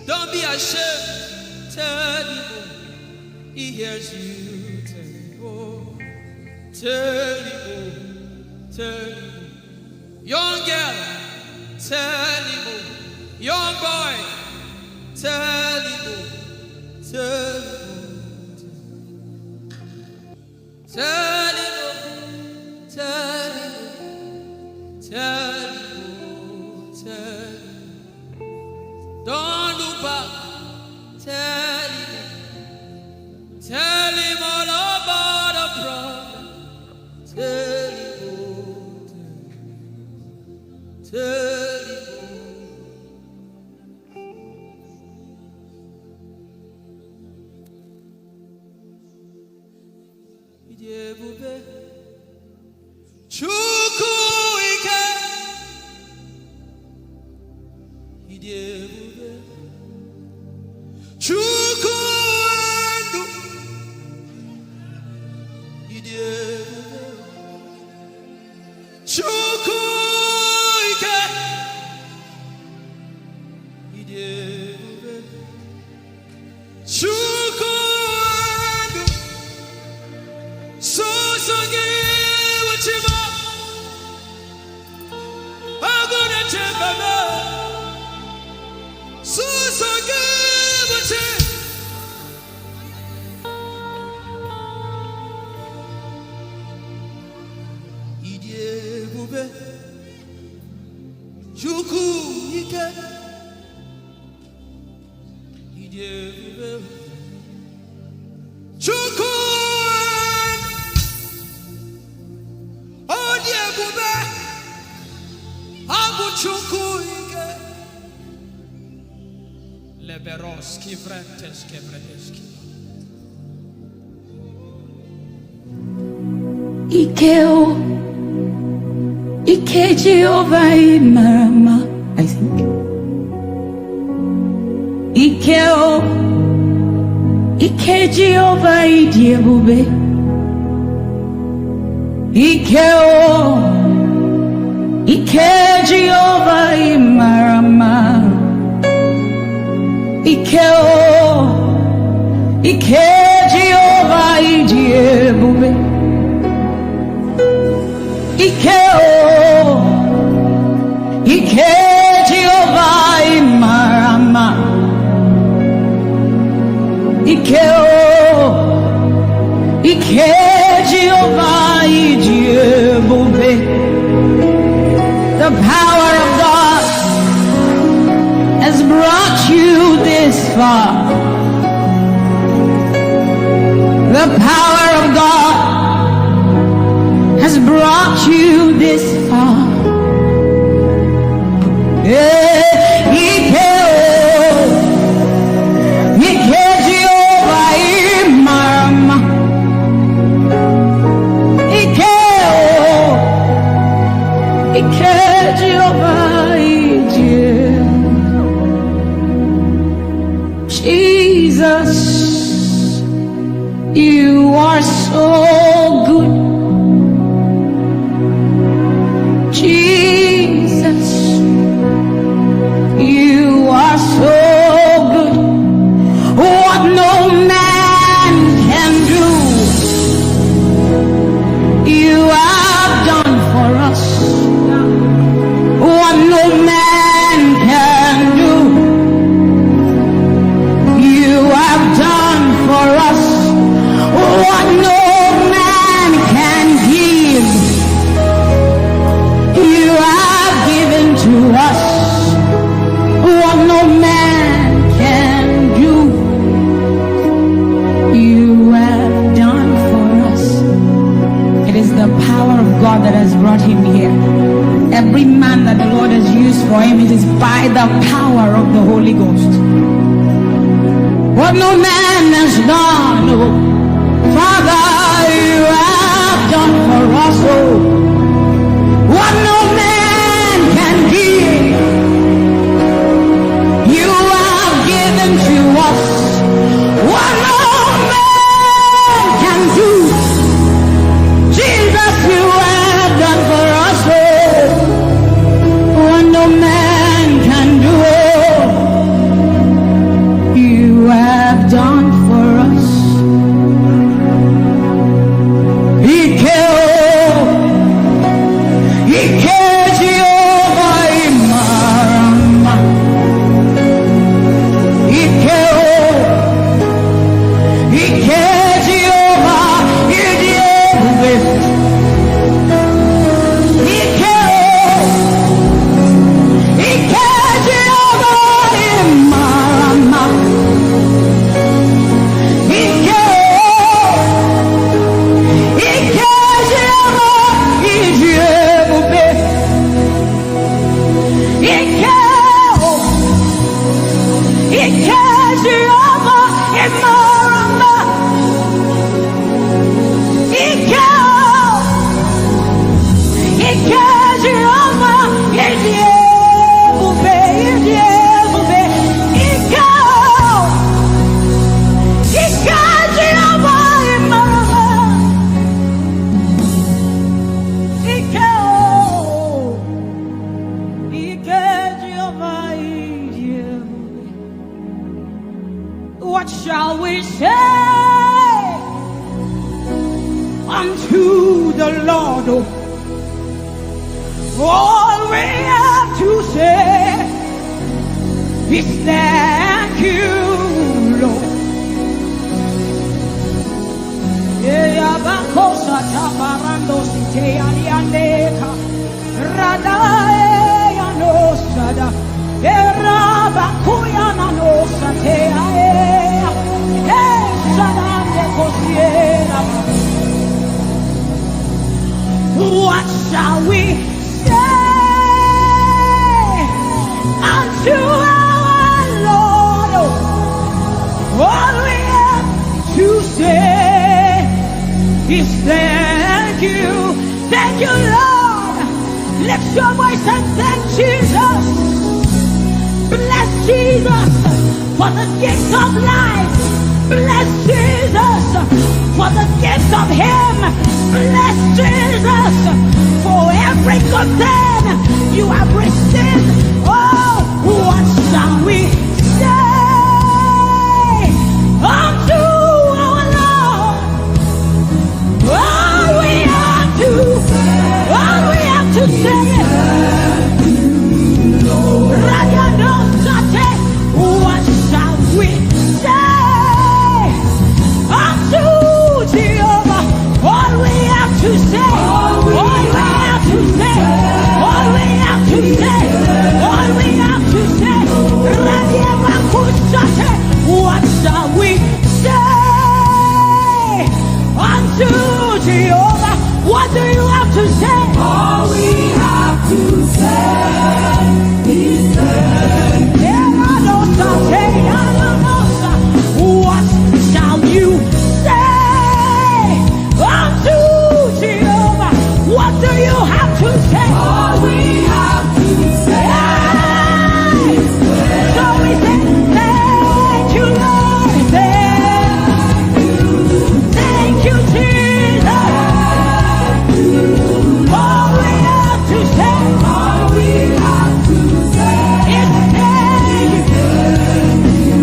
Don't be ashamed. Tell him, oh. He hears you. Tell him, oh. Tell him, oh. Tell him, oh. Young girl. Tell him, oh. Young boy. Tell him, oh. Tell him, oh. Tell him, oh. Tell him, oh. Tell him. Don't look back. Tell him all about the problem. Tell him, oh, tell him, oh. Ijeoma Chukwu ike. Ijeoma Chukwu enu. Ijeoma Chukwu ike. Ijeoma Chukwu enu. Sosogi wachima. Agone chembaba. Sosogi wachima. Ijeoma Chukwu ike. Ijeoma Chukwu Odiebube Abu Chukwu ike. Leberoski vrenteski vredeski. Ikeo, Ike Jehovah Marama, I think. Ikeo, Ike Jehovah Idiebube. Ike o. Ike Jehovah Imarama. Ike o. Ike Jehovah Idiebube. Ike o. Ike Jehovah Imarama. Ike o. Ike Jehovah Idiebube. The power of God has brought you this far. The power of God has brought you this far. Jesus, you are so good. Jesus, you are so good. What no man can do, you have done for us. What no man can do, you have done for us. What no man can give, you have given to us. What no man can do, you have done for us. It is the power of God that has brought him here. Every man that the Lord has used for him, it is by the power of the Holy Ghost. What no man has done, oh, Father, you have done for us, oh. What no man can give, you have given to us. What no man can do, Jesus, you have done for us, oh. What no man can do, oh, you have done for us. Ike o, Ike Jehovah Imarama. Ike o, Ike Jehovah Idiebube. Ike o, Ike Jehovah Imarama. Ike o, Ike Jehovah Idiebube. Ike o, Ike Jehovah Imarama. Ike o, Ike Jehovah Idiebube. Idiebube. Ike o, Ike Jehovah Imarama. Ike o, Ike Jehovah Idiebube. What shall we say unto the Lord? All we have to say is thank you, Lord. Yabakosa tabarando site aliandeka radae anosada erabakuya nanosa teae esanande kosiera. What shall we say unto our Lord? All we have to say is thank you. Thank you, Lord. Lift your voice and thank Jesus. Bless Jesus for the gift of life. Bless Jesus for the gift of him. Bless Jesus for every good thing you have received. Oh, what shall we say unto our Lord? All we have to say what shall we say unto Jehovah? All we have to say, all we have to say, all we have to say, all we have to say. What shall we say unto Jehovah? What do you have to say? All we have to say is what shall you say unto Jehovah? What do you have to say? all we have to say. So we say, thank you, Lord. Thank you, Jesus. All we have to say, All we have to say is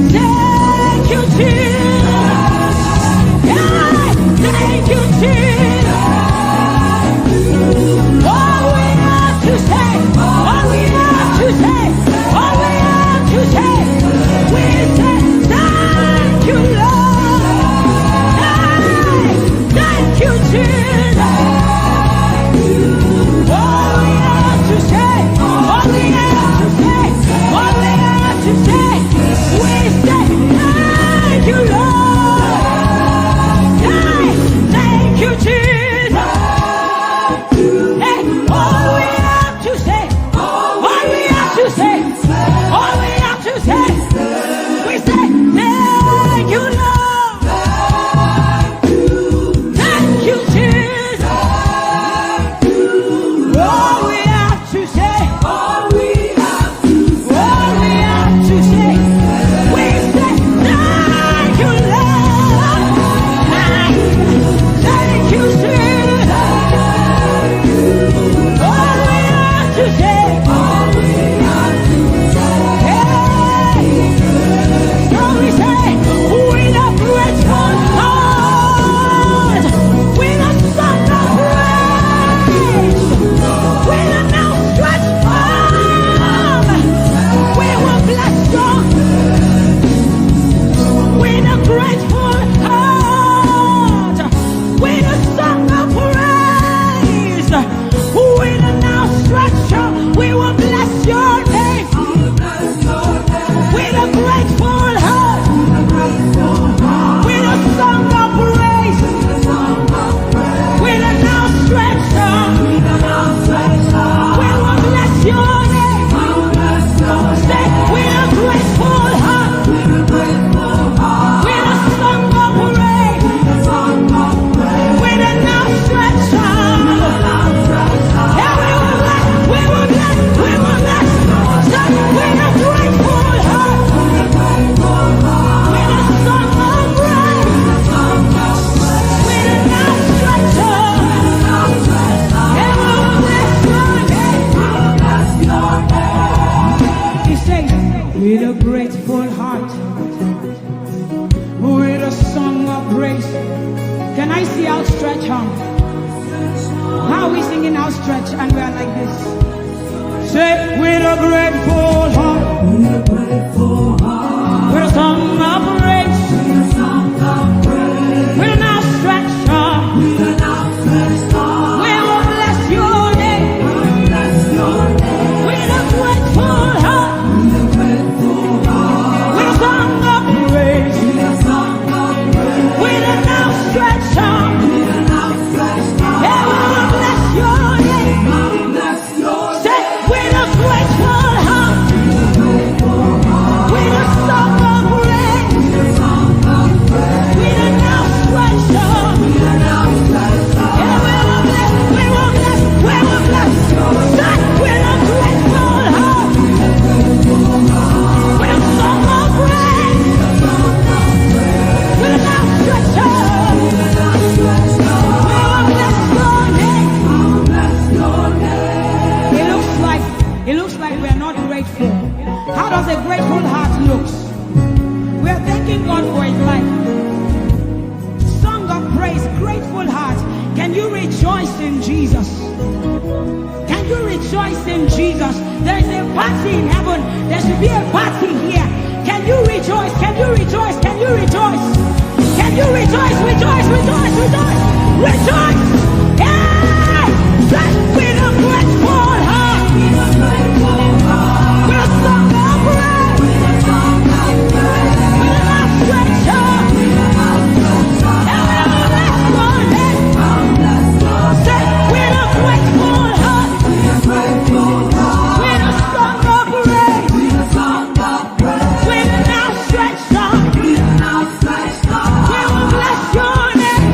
thank you, Jesus. Thank you, Jesus. All we have to say, all we have to say, all we have to say, we say, thank you, Lord. Thank you, Jesus. All we have to say, all we have to say, all we have to say, we say, thank you, Lord. Thank you, Jesus. Hey, all we have to say, all we have to say, all we have to say, we say, thank you, Lord. Thank you, Jesus. All we have to say, all we have to all we have to say, we say, thank you, Lord. Thank you, Jesus. All we have to say, all we have to hey. So we say, with a grateful heart, with a song of praise, with an outstretched arm, we will bless you. With a grateful heart, with a song of praise, with an outstretched arm, we will bless your name. With a grateful heart, with a song of praise, with an outstretched arm, we will bless your name. Say, with a grateful heart, with a song of praise, with an outstretched arm. Yeah, we will bless, we will bless, we will bless. Say, with a grateful heart, with a song of praise, with an outstretched arm. Yeah, we will bless your name. He says, with a grateful heart, with a song of praise. Can I see outstretched arm? How are we singing outstretched and we are like this? Say, with a grateful heart, with a song of praise, with an outstretched arm, we will bless your name. With a grateful heart, with a song of praise, with an outstretched arm, yeah, we will bless your name. Say, with a grateful heart, with a song of praise, rejoice in Jesus? Can you rejoice in Jesus? There is a party in heaven. There should be a party here. Can you rejoice? Can you rejoice? Can you rejoice? Can you rejoice? Rejoice, rejoice, rejoice, rejoice! Yeah! Just with a grateful heart. With a song of praise. With a stretch heart. And we'll bless your name. Say with a grateful heart. With a song of praise. With an outstretched arm. We will bless your name.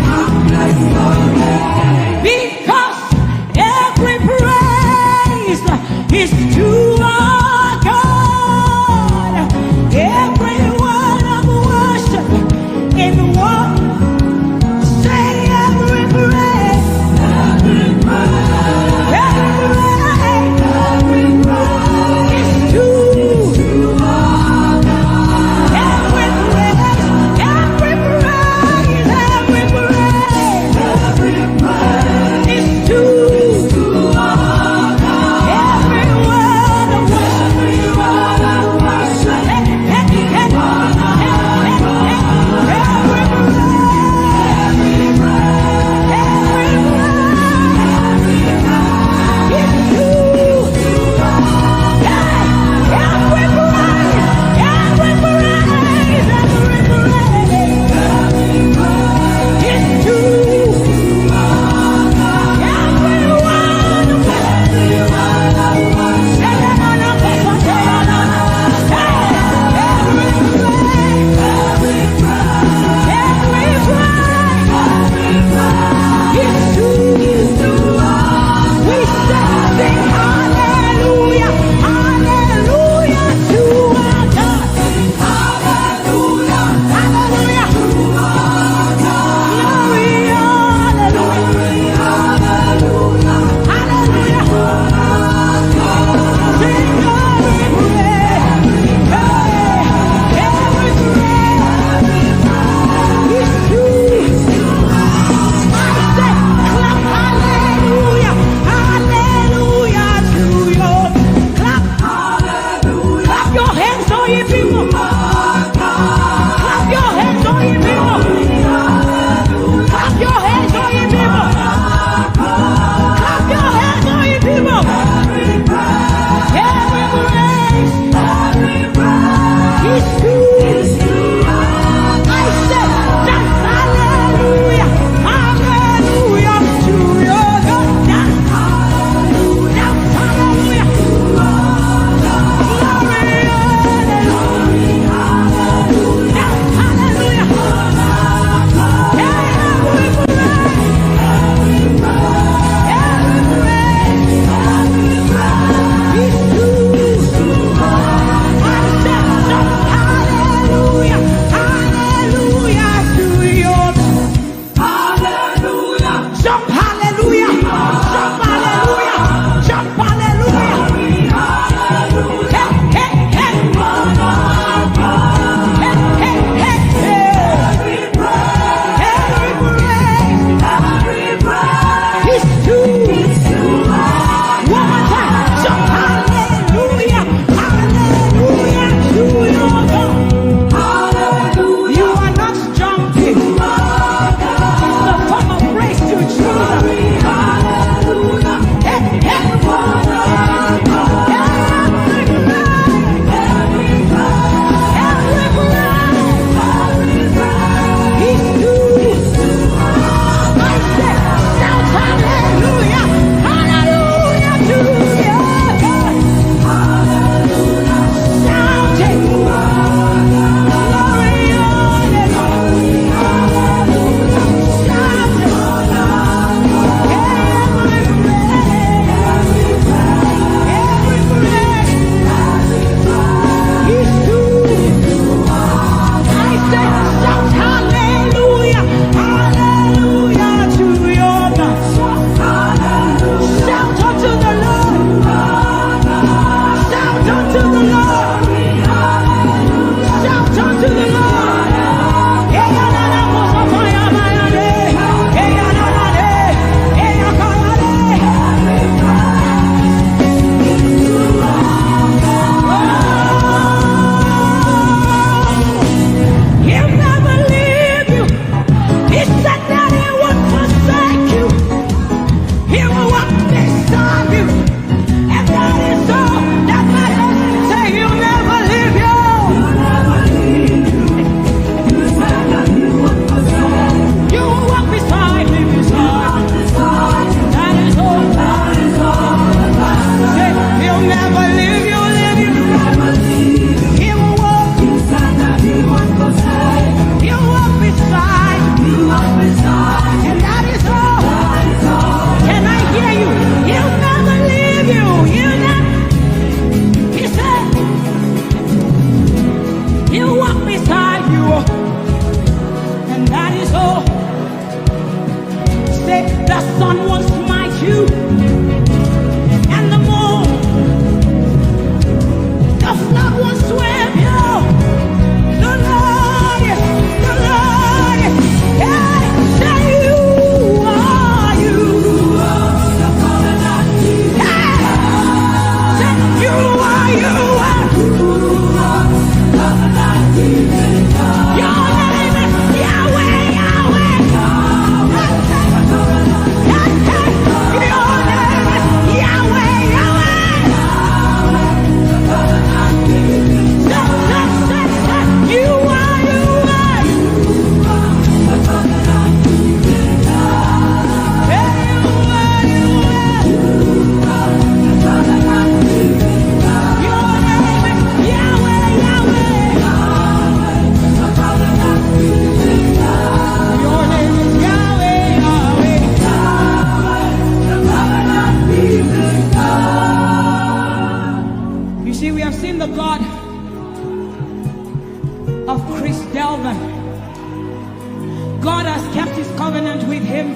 covenant with him,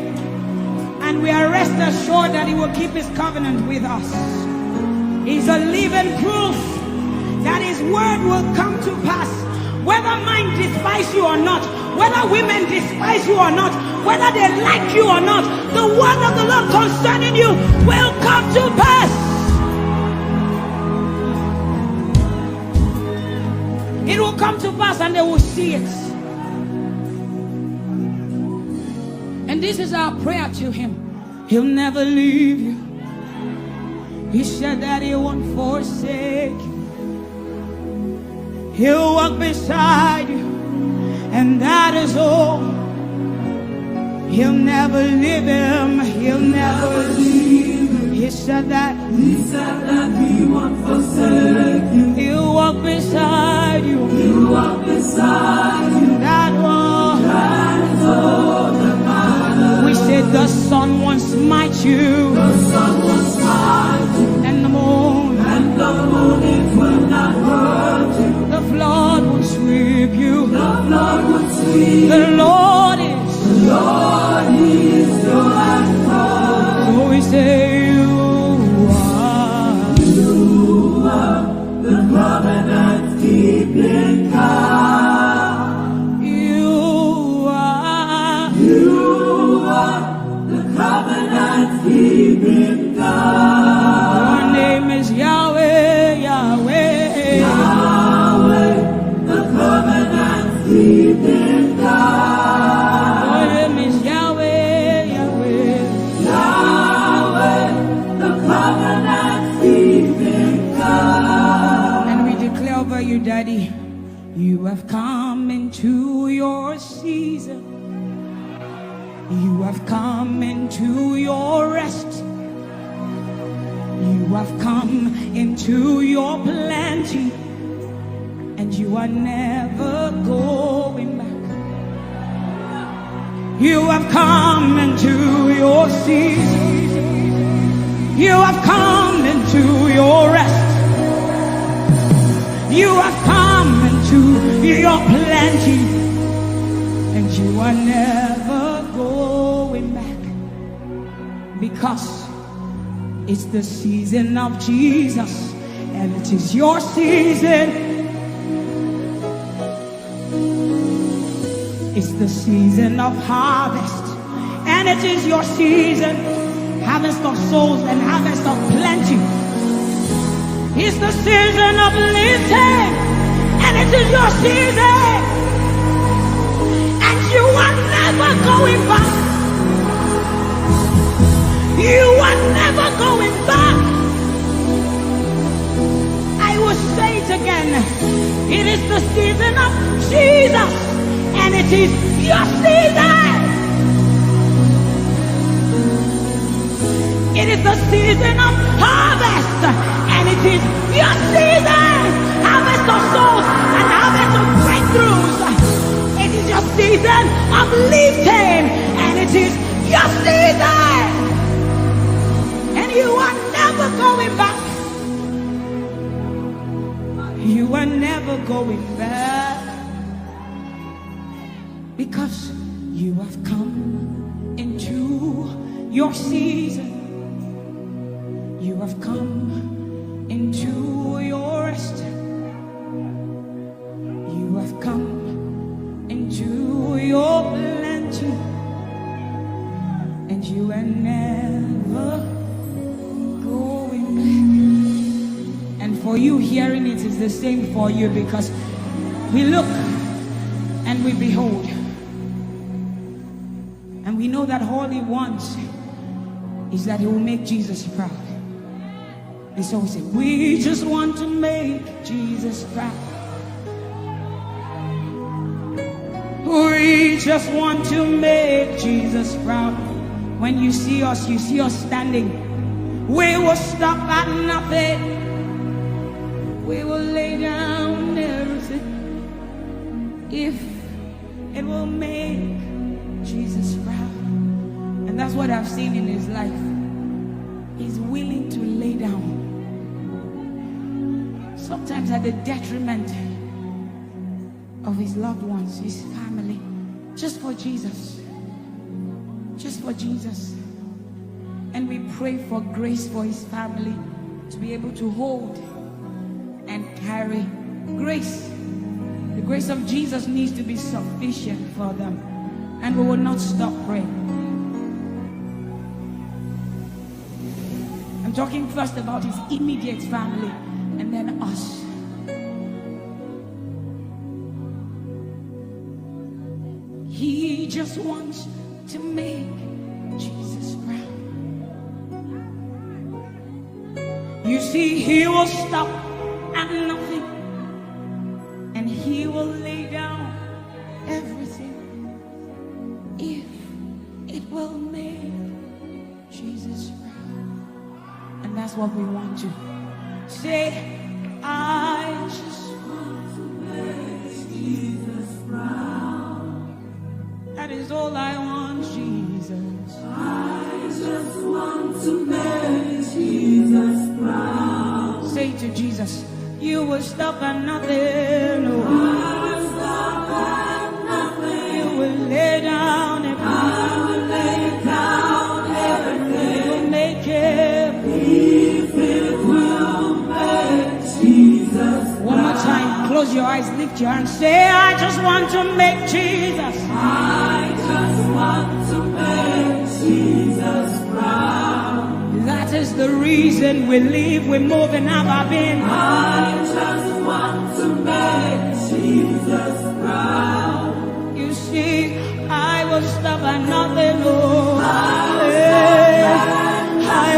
and we are rest assured that he will keep his covenant with us. He's a living proof that his word will come to pass. Whether men despise you or not, whether women despise you or not, whether they like you or not, the word of the Lord concerning you will come to pass. It will come to pass and they will see it. And this is our prayer to him. He'll never leave you. He said that he won't forsake you. He'll walk beside you, and that is all. He'll never leave him. He'll never leave him. He said that he won't forsake you. He'll walk beside you. He'll walk beside you. That is all that matters. We said the sun won't smite you. The sun won't smite you. And the moon. And the moon it will not hurt you. The flood will sweep you. The flood will sweep. The Lord is your anchor. So we say you are the covenant keeping God. You are the covenant keeping God. Your name is Yahweh, Yahweh, Yahweh, the covenant keeping God. Your name is Yahweh, Yahweh, Yahweh, the covenant keeping God. And we declare over you, Daddy, you have come into your season. You have come into your rest. You have come into your plenty, and you are never going back. You have come into your season. You have come into your rest. You have come into your plenty, and you are never going back, because it's the season of Jesus, and it is your season. It's the season of harvest, and it is your season. Harvest of souls and harvest of plenty. It's the season of lifting, and it is your season. And you are never going back. You are never going back. I will say it again. It is the season of Jesus, and it is your season. It is the season of harvest, and it is your season. Harvest of souls and harvest of breakthroughs. It is your season of lifting, and it is your season. You are never going back. You are never going back, because you have come into your season. You have come into your rest. You have come into your plenty, and you are never going back. And for you hearing it is the same for you, because we look and we behold, and we know that all he wants is that he will make Jesus proud. And so we say, we just want to make Jesus proud. We just want to make Jesus proud. When you see us standing. We will stop at nothing. We will lay down everything if it will make Jesus proud. And that's what I've seen in his life. He's willing to lay down, sometimes at the detriment of his loved ones, his family, just for Jesus. just for Jesus. And we pray for grace for his family to be able to hold and carry grace. The grace of Jesus needs to be sufficient for them. And we will not stop praying. I'm talking first about his immediate family and then us. He just wants to make Jesus proud. You see, he will stop at nothing, and he will lay down everything if it will make Jesus proud. And that's what we want to say. I just want to make Jesus proud. That is all I want, Jesus. I just want to make Jesus proud. Say to Jesus, you will stop at nothing. No. I will stop at nothing. You will lay down everything. I will lay down everything. You will make it. If it will make Jesus. One more time, close your eyes, lift your hands, say, I just want to make Jesus. I just want to make Jesus proud. That is the reason we live, we move, and have our being. I just want to make Jesus proud. You see, I will stop at nothing, Lord. I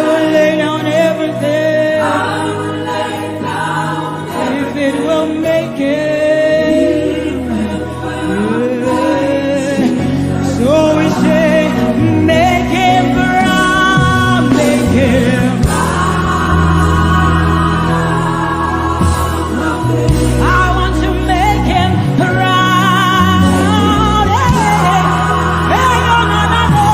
will lay down everything. I will lay down everything. If it will make it. So we say, make him proud, make him proud. I want to make him proud. Hey, no, no, no, no.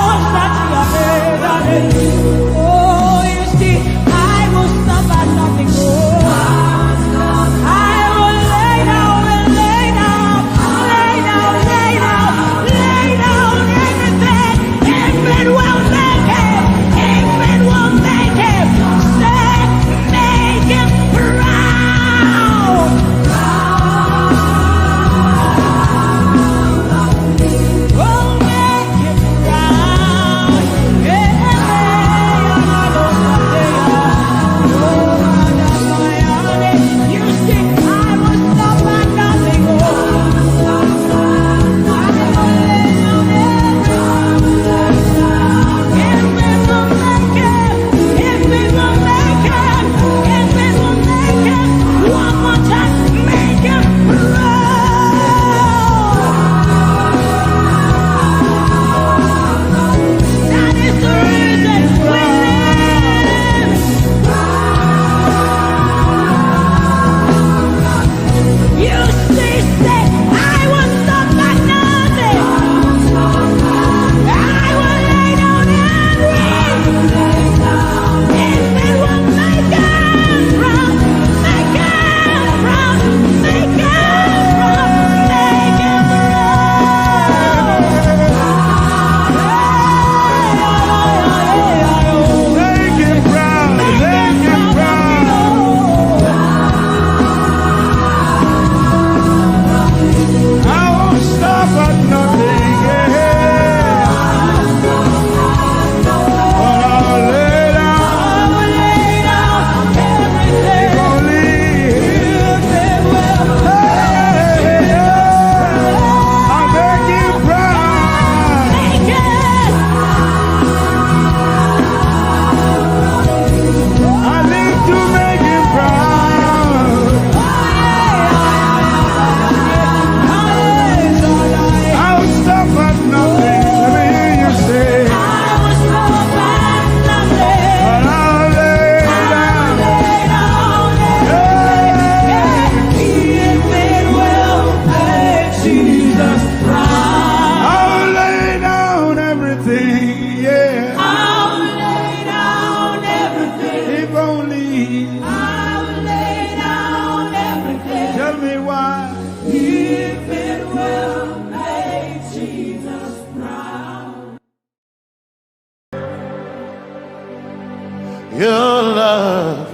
Your love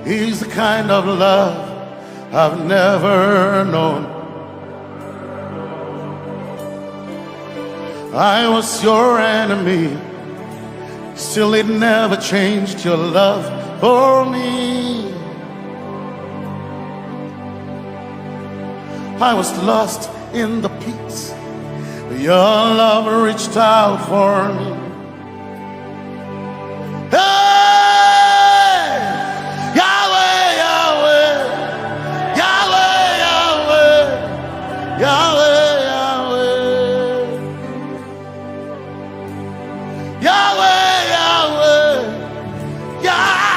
is the kind of love I've never known. I was your enemy, still it never changed your love for me. I was lost in the pits, but your love reached out for me. Hey! Yahweh, Yahweh, Yahweh, Yahweh, Yahweh, Yahweh, Yahweh, Yahweh, Yahweh.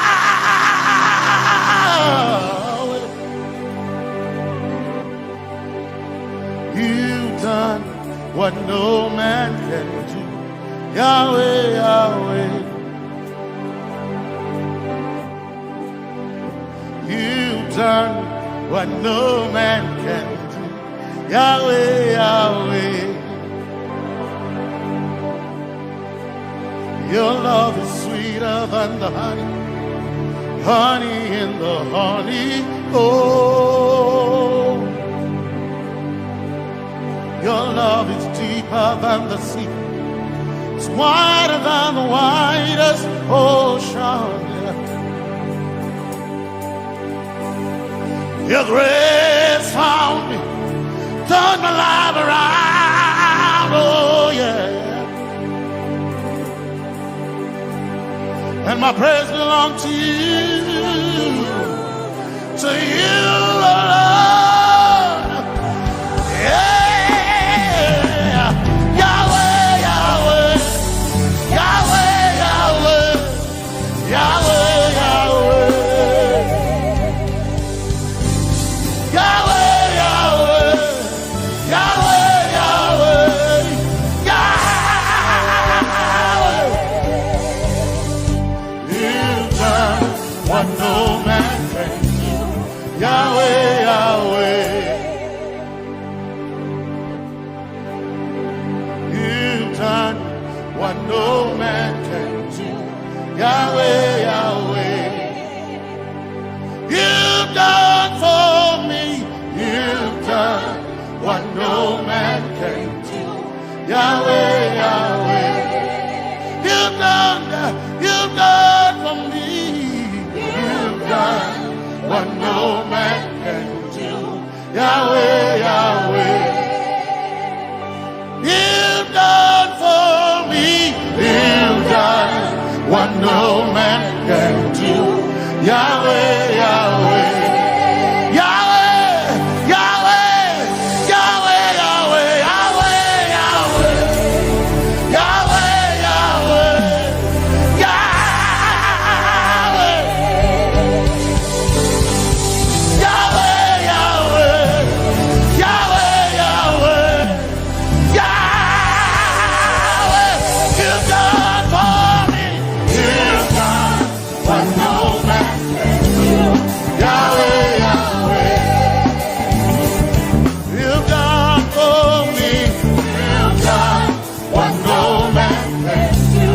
You've done what no man can do. Yahweh, Yahweh. You've done what no man can do. Yahweh, Yahweh. Your love is sweeter than the honey, honey in the honey. Oh, your love is deeper than the sea. It's wider than the widest ocean. Your grace found me, turned my life around. Oh yeah. And my praise belongs to you, Lord. Yeah. Yahweh, Yahweh, Yahweh, Yahweh, Yahweh, Yahweh, Yahweh, Yahweh, Yahweh, Yahweh, Yahweh. You've done what no man can do. Yahweh, Yahweh. You've done what no man can do. Yahweh, Yahweh. You've done for me. You've done what no man can do. Yahweh, Yahweh. You've done for me. You've done what no man can do. Yahweh, Yahweh. You've done for me. You've done what no man can do. Yahweh, Yahweh. Yahweh, Yahweh, Yahweh, Yahweh, Yahweh, Yahweh, Yahweh, Yahweh, Yahweh, Yahweh, Yahweh, Yahweh, Yahweh. You've done for me. You've done what no man can do. Yahweh, Yahweh. You've done for me. You've done what no man can do.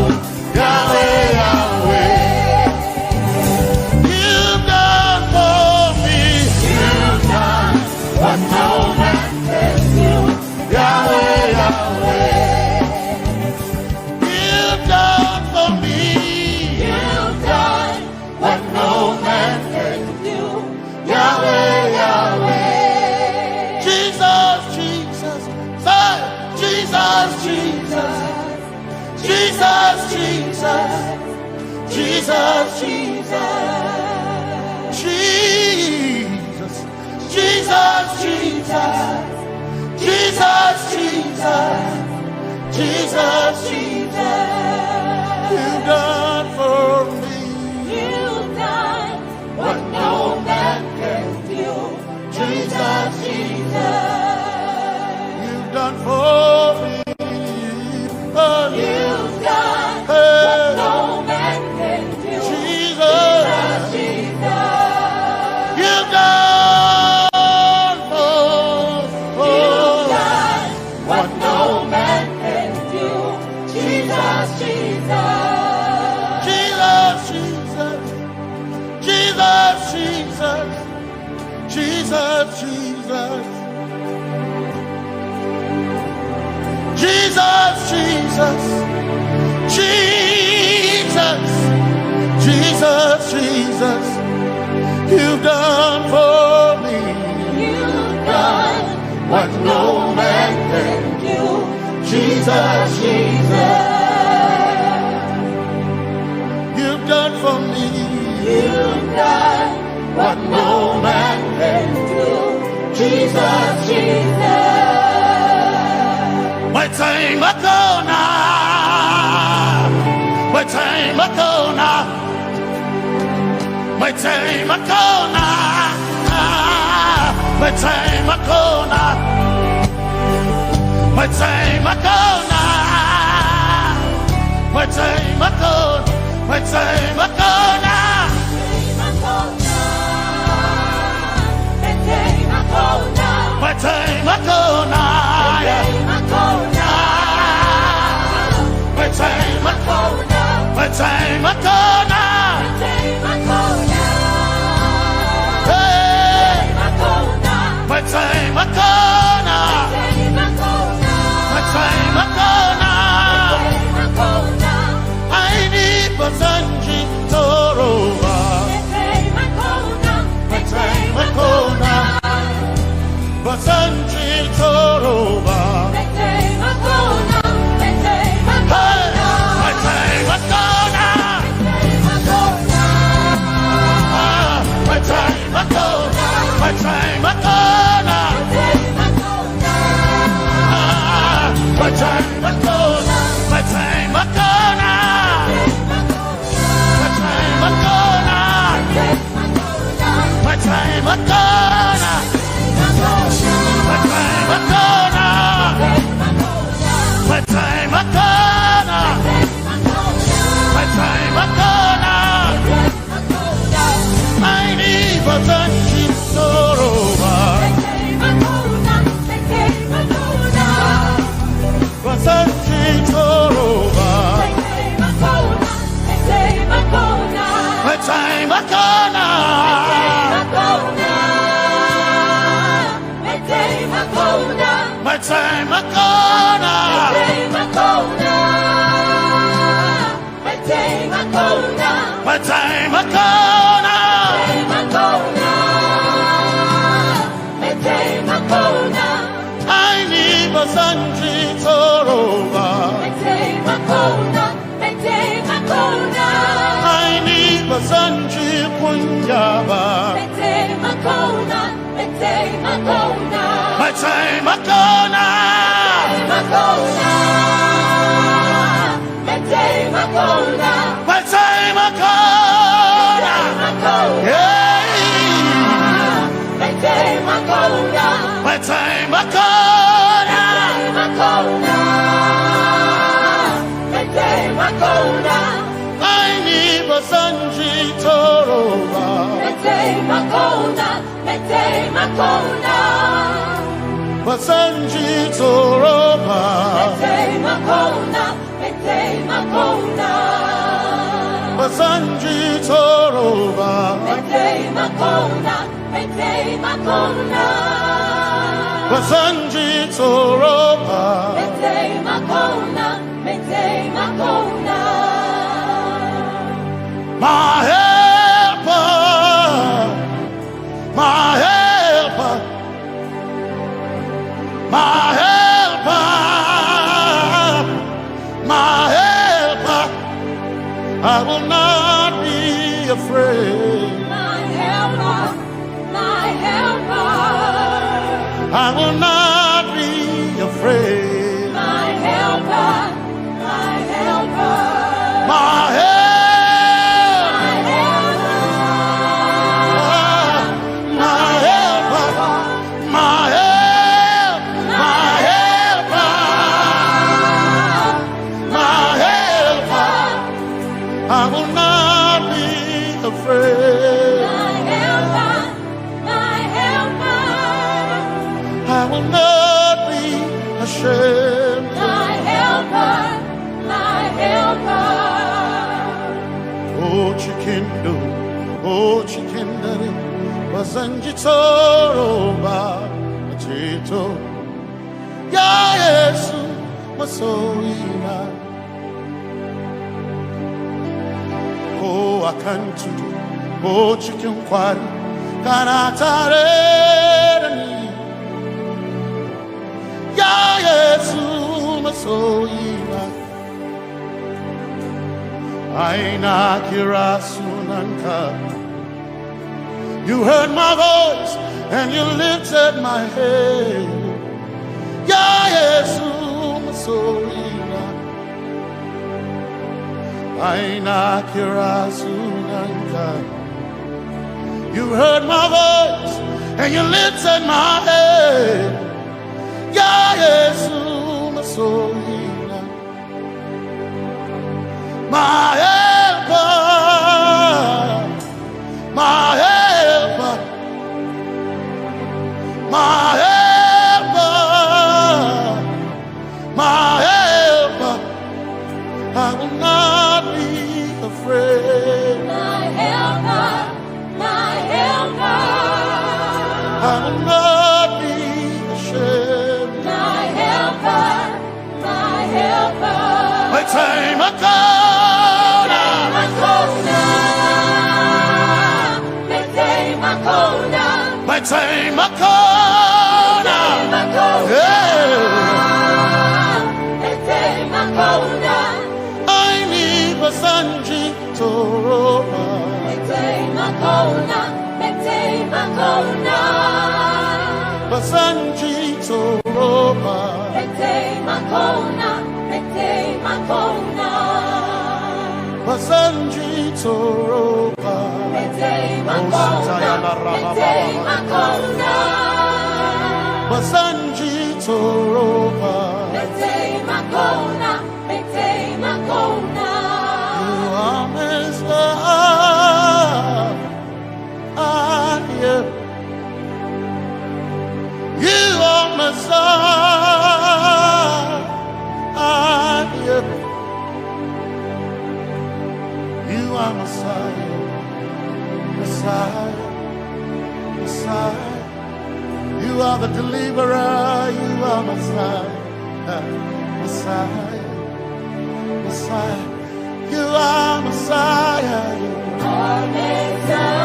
Yahweh, Yahweh. You've done for me. You've done what no man can do. Yahweh, Yahweh. You've done for me. You've done what no man can do. Yahweh, Yahweh. Jesus, Jesus, say, Jesus, Jesus, Jesus, Jesus, Jesus, Jesus, Jesus, Jesus, Jesus, Jesus, Jesus, Jesus. You've done for me. You've done what no man can do. Jesus, Jesus. You've done for me. Oh, you've done what no man can do. Jesus, Jesus. You've done you've done what no man can do. Jesus, Jesus. Jesus, Jesus. Jesus, Jesus, Jesus, Jesus, Jesus, you've done for me. You've done what no man can do. Jesus, Jesus, you've done for me. you've done what no man can do. Jesus, Jesus. My time Makona, my time Makona, my time Makona, my time Makona, my time Makona, my time Makona, my time Makona. My time Makona, my time Makona, my time Makona, hey, my time Makona, my time Makona. I need Basanji Toroba, my time Makona. Basanji Toroba, my time Makona, my time Makona, my time Makona, my time Makona, my time Makona, my time Makona, my time Makona, my time Makona. My time Makona, my time Makona, my time Makona. I need Basanji Toroba, Basanji Toroba, my time Makona. My time Makona, my time Makona, my time Makona, my time Makona. I need Basanji Toroba, my time Makona, my time Makona. I need Basanji Punyaba, my time Makona, my time Makona. My time Makona, my time Makona, my time Makona, yeah, my time Makona, my time Makona, my time Makona. I need Basanji Toroba, my time Makona, my time Makona. Basanji Toroba, Basanji Toroba, Basanji Toroba, my helper, my helper. My helper, my helper, I will not be afraid. My helper, my helper, I will not be afraid. My helper, my helper, my helper. I will not be afraid. My helper, my helper. I will not be ashamed. My helper, my helper. Oh, chikindo, oh, chikindari, Basanji Toroba, Chito, Ya Yesu, masoina. Oh, I can't do. Oh, chicken quarry. Kanatare. Ya Yesu masoina. Aina kirasunanka. You heard my voice and you lifted my head. Ya Yesu masoina. Aina kirasunanka. You heard my voice and you lifted my head. Ya Yesu masoina. My helper, my helper, my helper, my helper. I will not be afraid. My helper, my helper. I will not be ashamed. My helper, my helper. My time I come. My time I come. I need Basanji Toroba. Basanji Toroba. Basanji Toroba. Basanji Toroba. You are Messiah. You are Messiah. You are Messiah. Messiah, Messiah. You are the deliverer. You are Messiah. Messiah, Messiah. You are Messiah. You are Messiah.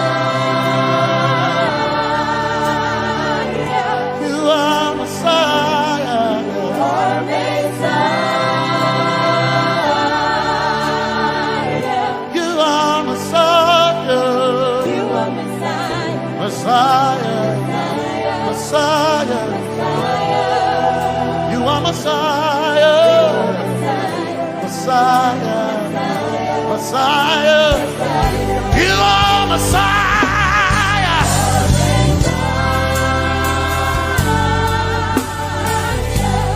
You are Messiah. You are Messiah. You are Messiah. You are Messiah. Messiah. You are Messiah. Messiah. Messiah. You are Messiah.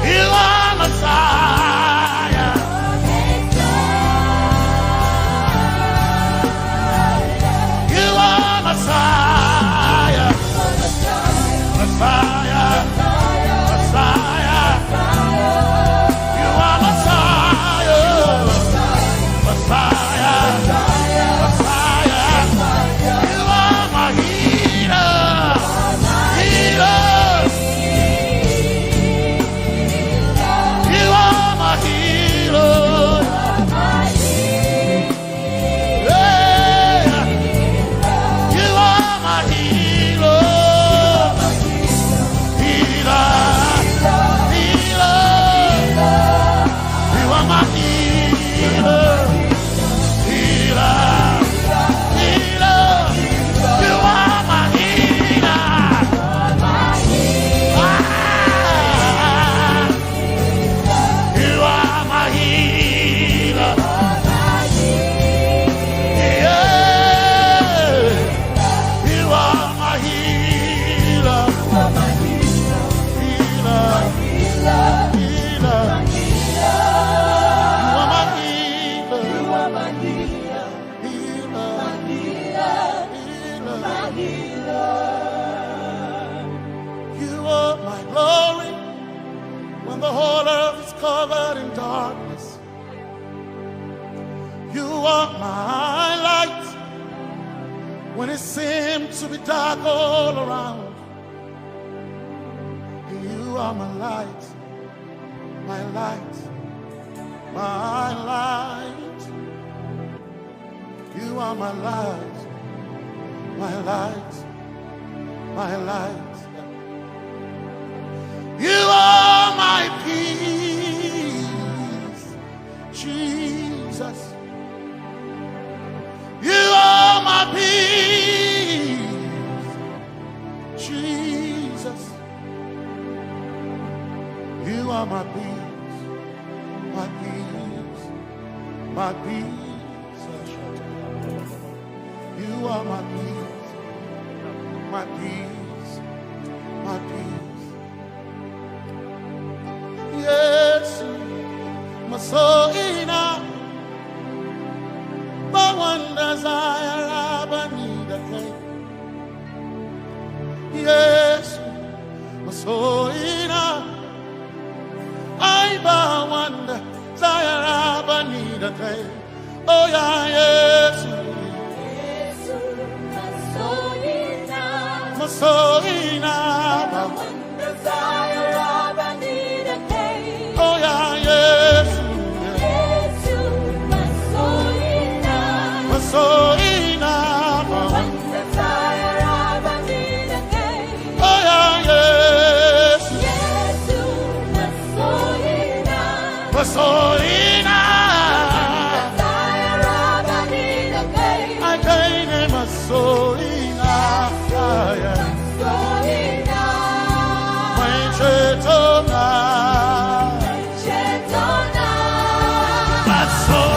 You are Messiah. You are Messiah. Messiah. Messiah. You are Messiah. Messiah. Messiah. You are my healer. Healer. You are my healer. Yeah. You are my healer. Healer. Healer. You are my healer. Healer. Healer. You are my healer. You are my healer. Yeah. You are my healer. Healer. Healer. You are my healer. You are my glory when the whole earth is covered in darkness. You are my light when it seems to be dark all around. You are my light, my light. my light. You are my light, my light, my light. You are my peace, Jesus. You are my peace, Jesus. You are my peace, my peace, my peace. You are my peace, my peace, my peace. Yes, my soul in a but one desire I need a thing. Yes, my soul in a I but one desire I need a thing. Oh yeah, yes. My soul in a one desire I need a thing. Oh yeah, yes. So enough, one desire I need a day. Oh yeah, yes, yes, my soul enough, desire I need a day. I gain my soul enough, my chetona, my soul.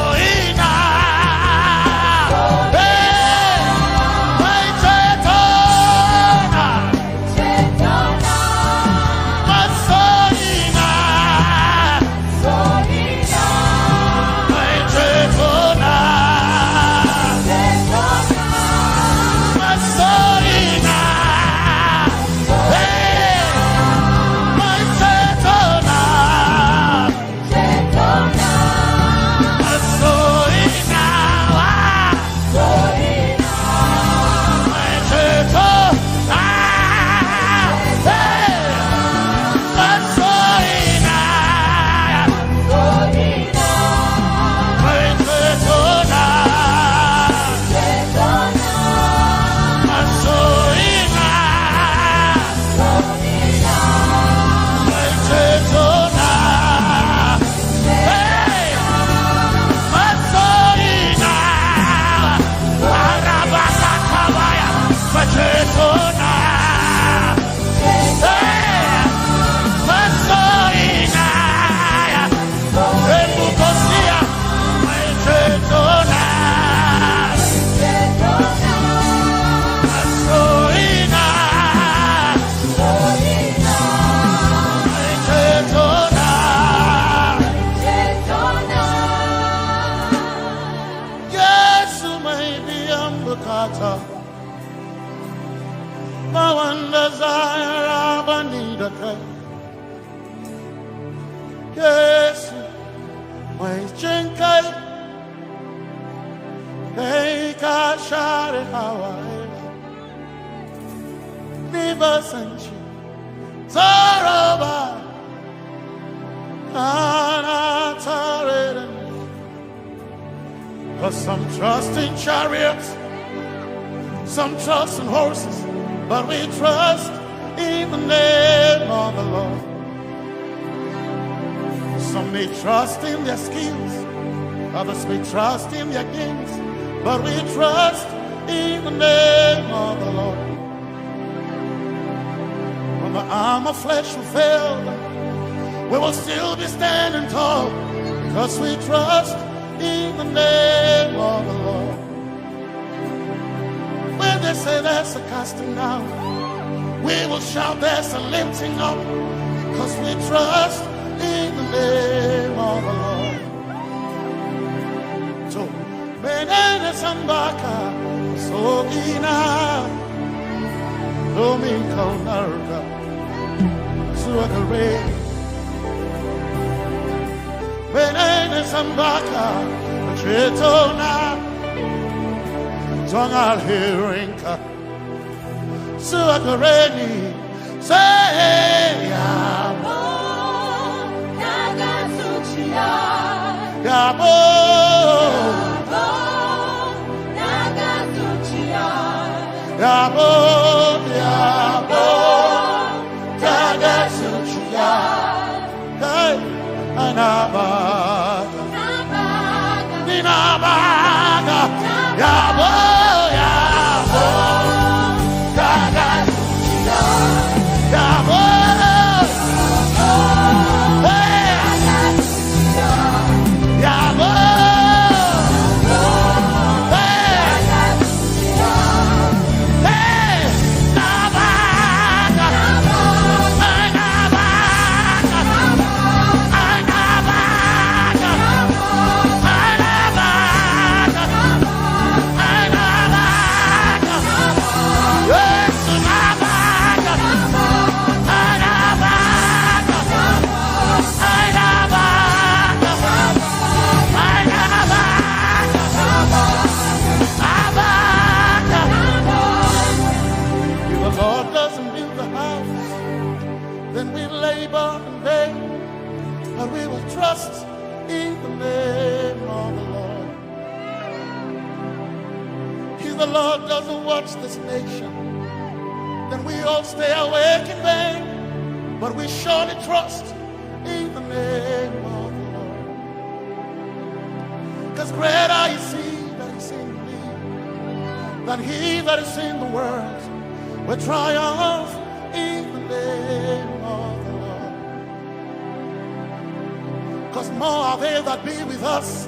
Yes, my chenkai, they can share Hawaii. Never sent you, Zaraba, Anatare. Cause some trust in chariots, some trust in horses, but we trust in the name of the Lord. Some may trust in their skills, others may trust in their gains, but we trust in the name of the Lord. When the arm of flesh will fail, we will still be standing tall, because we trust in the name of the Lord. When they say there's a casting down, we will shout there's a lifting up, because we trust in the name of the Lord. So, Benene Sambaka, so ina, Domingo Narga, Suakare, Benene Sambaka, Chetona, Tongal Hirinka, Suakareni, say, Yabo, Yabo, Yabo, Tagasuchiya, hey, Anabaga, Ninabaga, Yabo, Yabo, Tagasuchiya, Yabo, hey, Yabo. Trust in the name of the Lord. If the Lord doesn't watch this nation, then we all stay awake in vain. But we surely trust in the name of the Lord. Because greater is He that is in me than he that is in the world. We triumph in the name of the Lord. Because more are they that be with us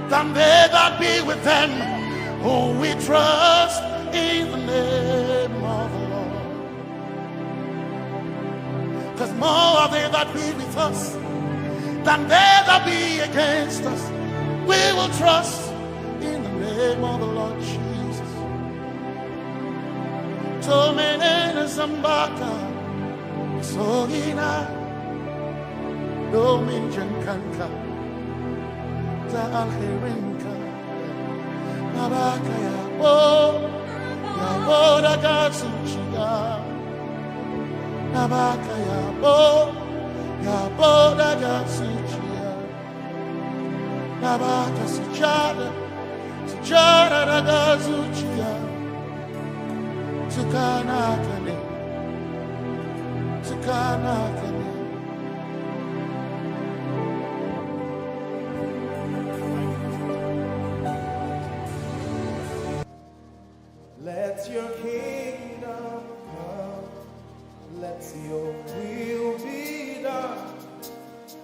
than they that be with them. Oh, we trust in the name of the Lord. Because more are they that be with us than they that be against us. We will trust in the name of the Lord Jesus. Tomene Zambaka, Sohina. Dominjan kanka, za alherinka, nabaka ya bo daga suchiya, nabaka ya bo daga suchiya, nabaka sujada daga suchiya, tukana kane. Let your kingdom come, let your will be done,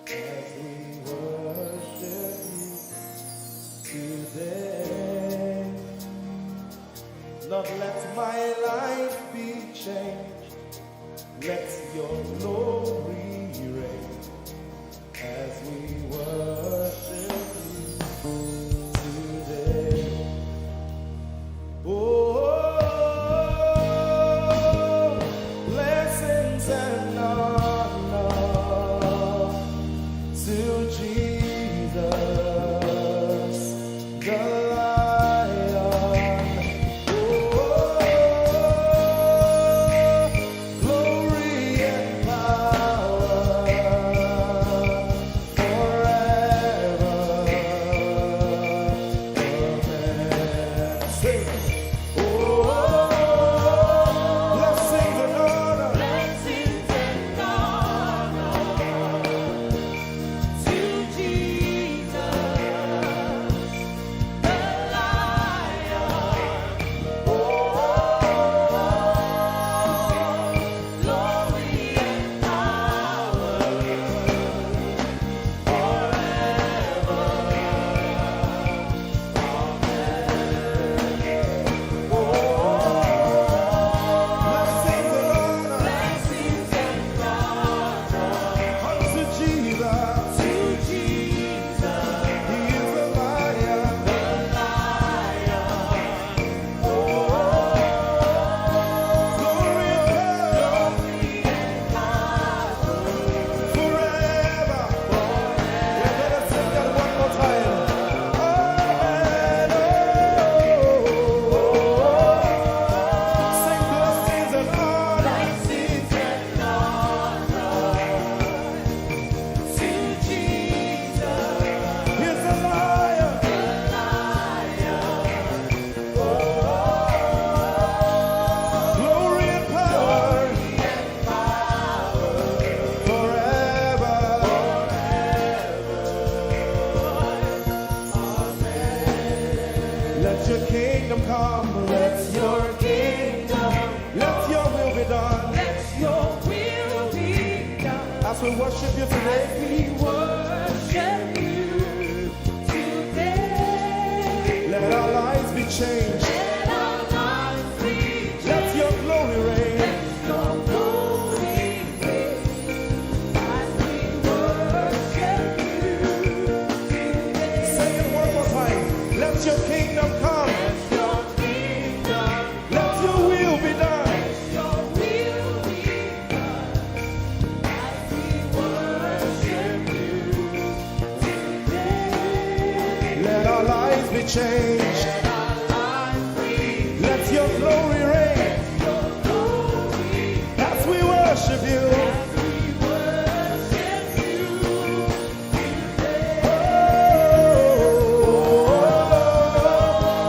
as we worship you today. Lord, let my life be changed, let your glory reign, as we worship you today. Oh, blessings and honor to Jesus, the Lion. Oh, glory and power Let your kingdom come. Let your kingdom. Let your will be done. Let your will be done. As we worship you today. We worship you today. Let our lives be changed. Let our lives be changed. Let your glory reign. Let your glory reign. As we worship you today. Say it one more time. Let your kingdom come. Let your kingdom. Let your will be done. Let your will be done. As we worship you today. Let our lives be changed. Let our lives be Let your glory reign. your glory. As we worship you. We worship you today.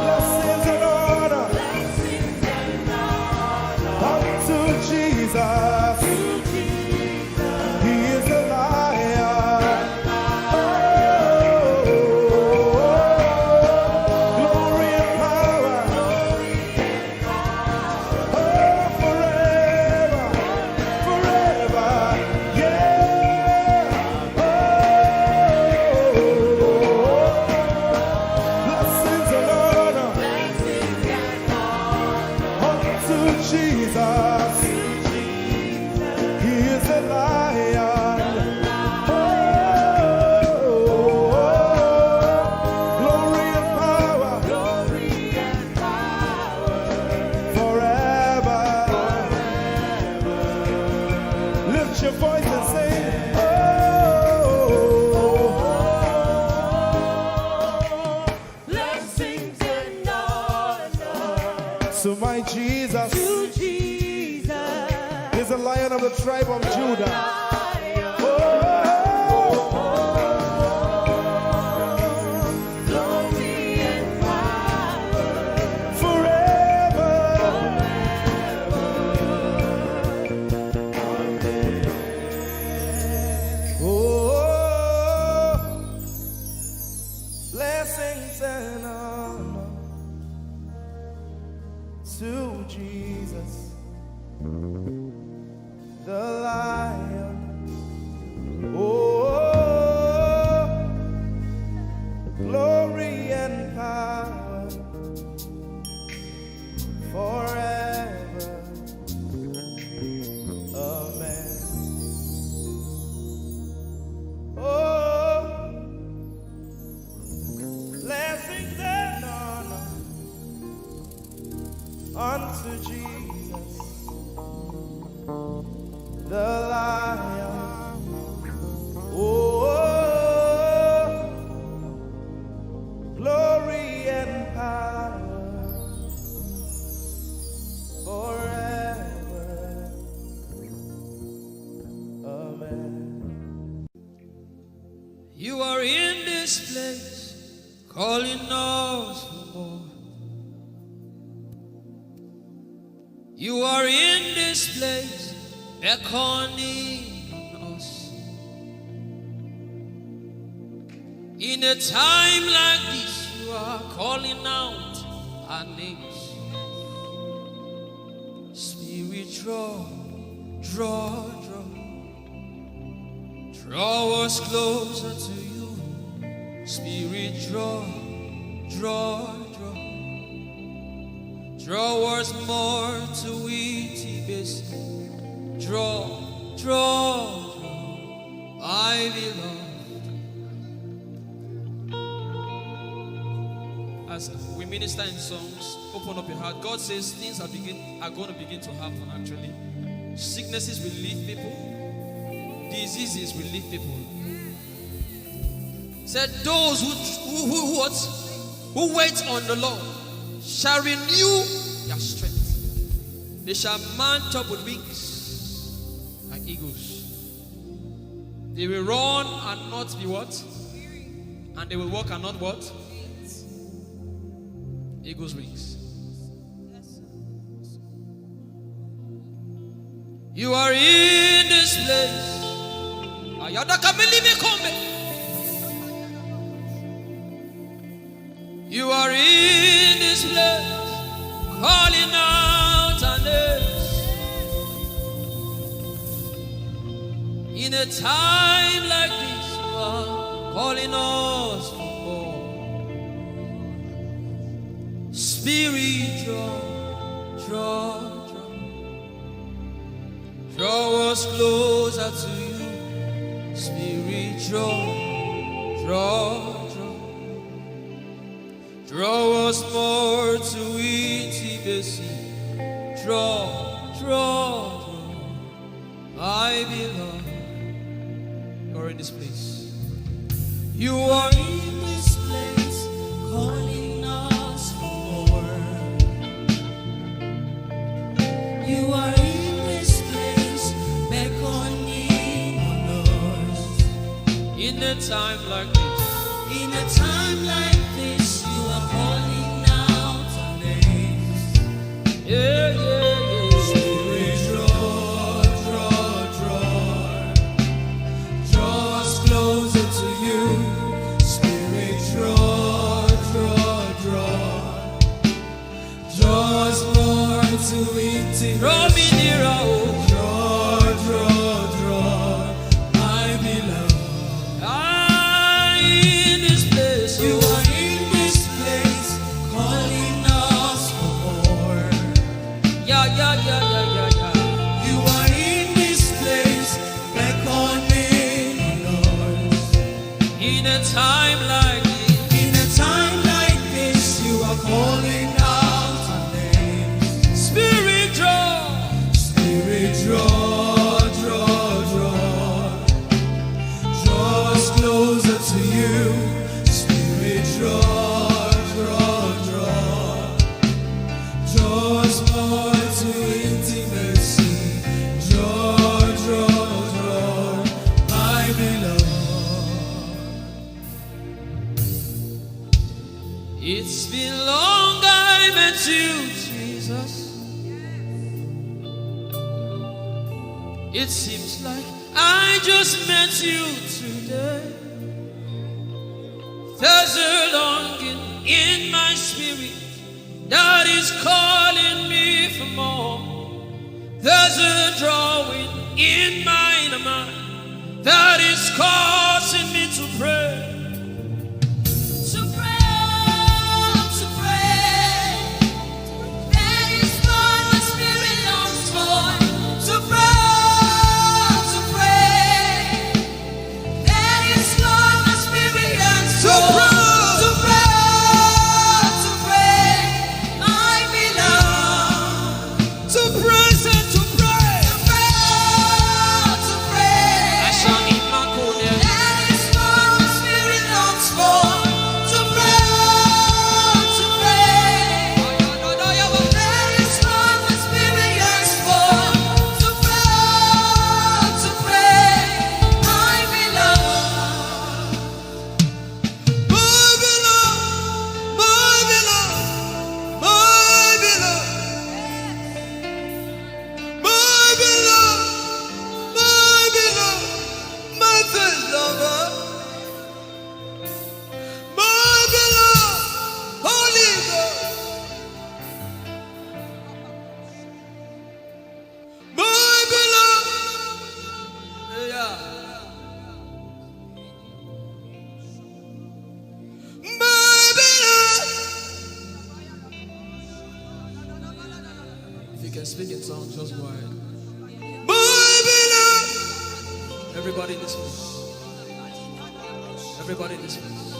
Blessings and honor Blessings and honor unto Jesus. to Jesus. He is a lion. Glory and power. Forever. Forever. Yeah. Blessings and honor Blessings and honor unto Jesus. He is a lion. Glory and power glory and power forever. Lift your voice and sing. blessings and honor So my Jesus to Jesus. is the Lion of the tribe of Judah. Glory and power Forever. Oh, blessings and honor to Jesus, the Lion. Oh, glory and power forever. Amen. Oh, blessings and honor unto Jesus, the Lion. Oh, glory and power forever. Amen. You are in this place, calling us for more. You are in this place, beckoning us. In a time like this, you are calling out our names. Spirit, draw, draw, draw. Draw us closer to you. Spirit, draw, draw, draw. Draw us more to Ehi Moses. Draw, draw, draw. I beloved. As we minister in songs, open up your heart. God says things are going to begin to happen actually. Sicknesses will leave people. Diseases will leave people. Said those who wait on the Lord shall renew their strength. They shall mount up with wings like eagles. They will run and not be what? And they will walk and not what? Eagles' wings. You are in this place. You are in this place, calling out our names. In a time like this, you are calling us for more. Spirit, draw us closer to you. Spirit, draw us more to intimacy. Draw, my beloved. You're in this place. You are in this place, calling us for more. You are in this place, beckoning on us. In a time like this, in a time like this, you are calling out our names. Yeah. Spirit, draw us closer to you. Spirit, draw us more to intimacy. Draw me nearer, oh. Draw, my beloved. In this place, you are in this place, calling us for more. Yeah. You are in this place, beckoning on us. In a time like this, you are calling out our names. Spirit, draw us closer to you. Spirit, draw us more to intimacy. Draw, my beloved. It's been long I met you, Jesus. It seems like I just met you today. There's a longing in my spirit that is calling me for more. There's a drawing in my mind that is causing me to pray. That is what my spirit longs for. To pray. That is what my spirit yearns for. To pray, my beloved. To praise and to pray. To pray. I shall eat my corner. That is what my spirit longs for. To pray. That is what my spirit yearns for. To pray, my beloved. My beloved, my first lover, my beloved, Holy Ghost, my beloved, yeah. My beloved. If you can speak in tongues, just go ahead. My beloved. Everybody in this place. Everybody in this place.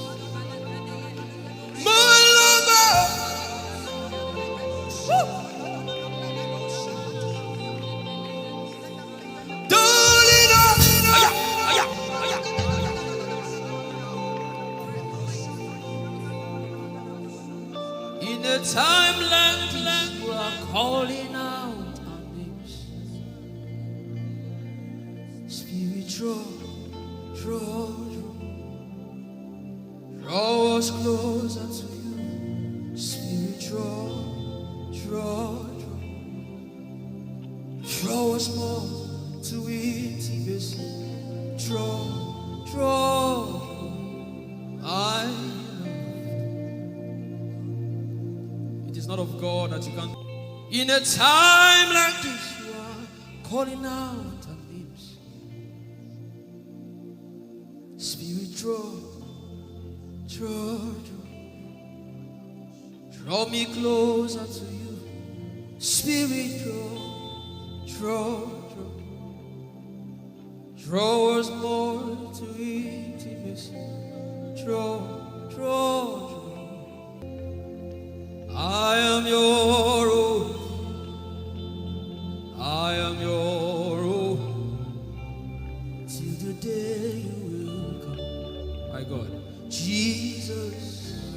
My lover. Woo. Darling, in a time like this, you are calling out our names. Spirit, draw us closer to you. Spirit, draw us more to intimacy. Draw, I not of God that you can't. In a time like this, you are calling out our names. Spirit, draw me closer to you. Spirit, draw us more to intimacy. Draw. I am your own. I am your own. Till the day you will come. My God. Jesus.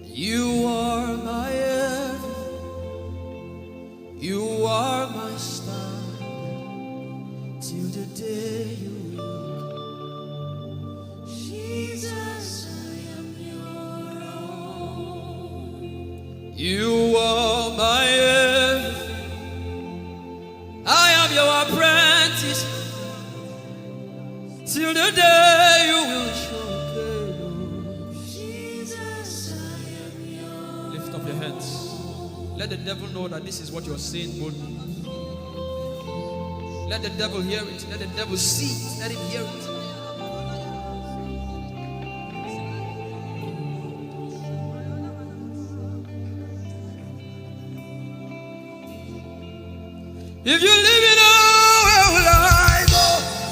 You are my everything. You are my star. Till the day you will come. Jesus, I am your own. You are my everything. I am your apprentice. Till the day you will show me. Jesus, I am your. Lift up your hands. Let the devil know that this is what you're saying boldly. Let the devil hear it. Let the devil see it. Let him hear it. If you leave me now, where will I go?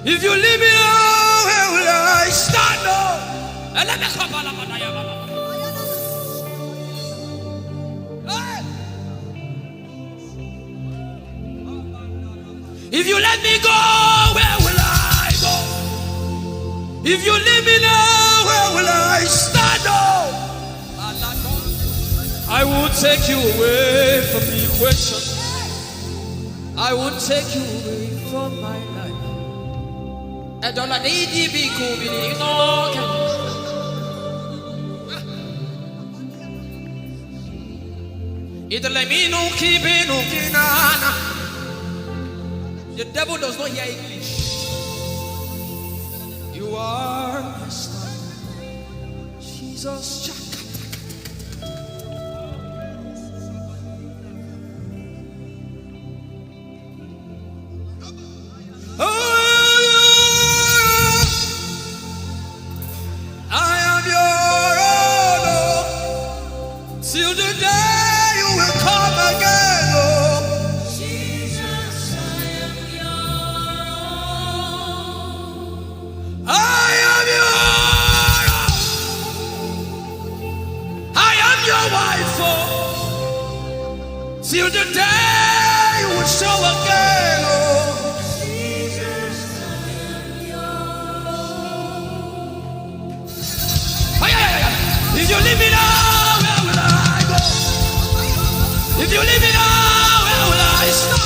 If you leave me now, where will I stand? If you let me go, where will I go? If you leave me now, where will I stand? I will take you away from the equation. I will take you away from my life. I don't let it be cool. The devil does not hear English. You are my star, Jesus. Till the day you will show again, oh Jesus, I am yours. If you leave me now, where will I go? If you leave me now, where will I stand?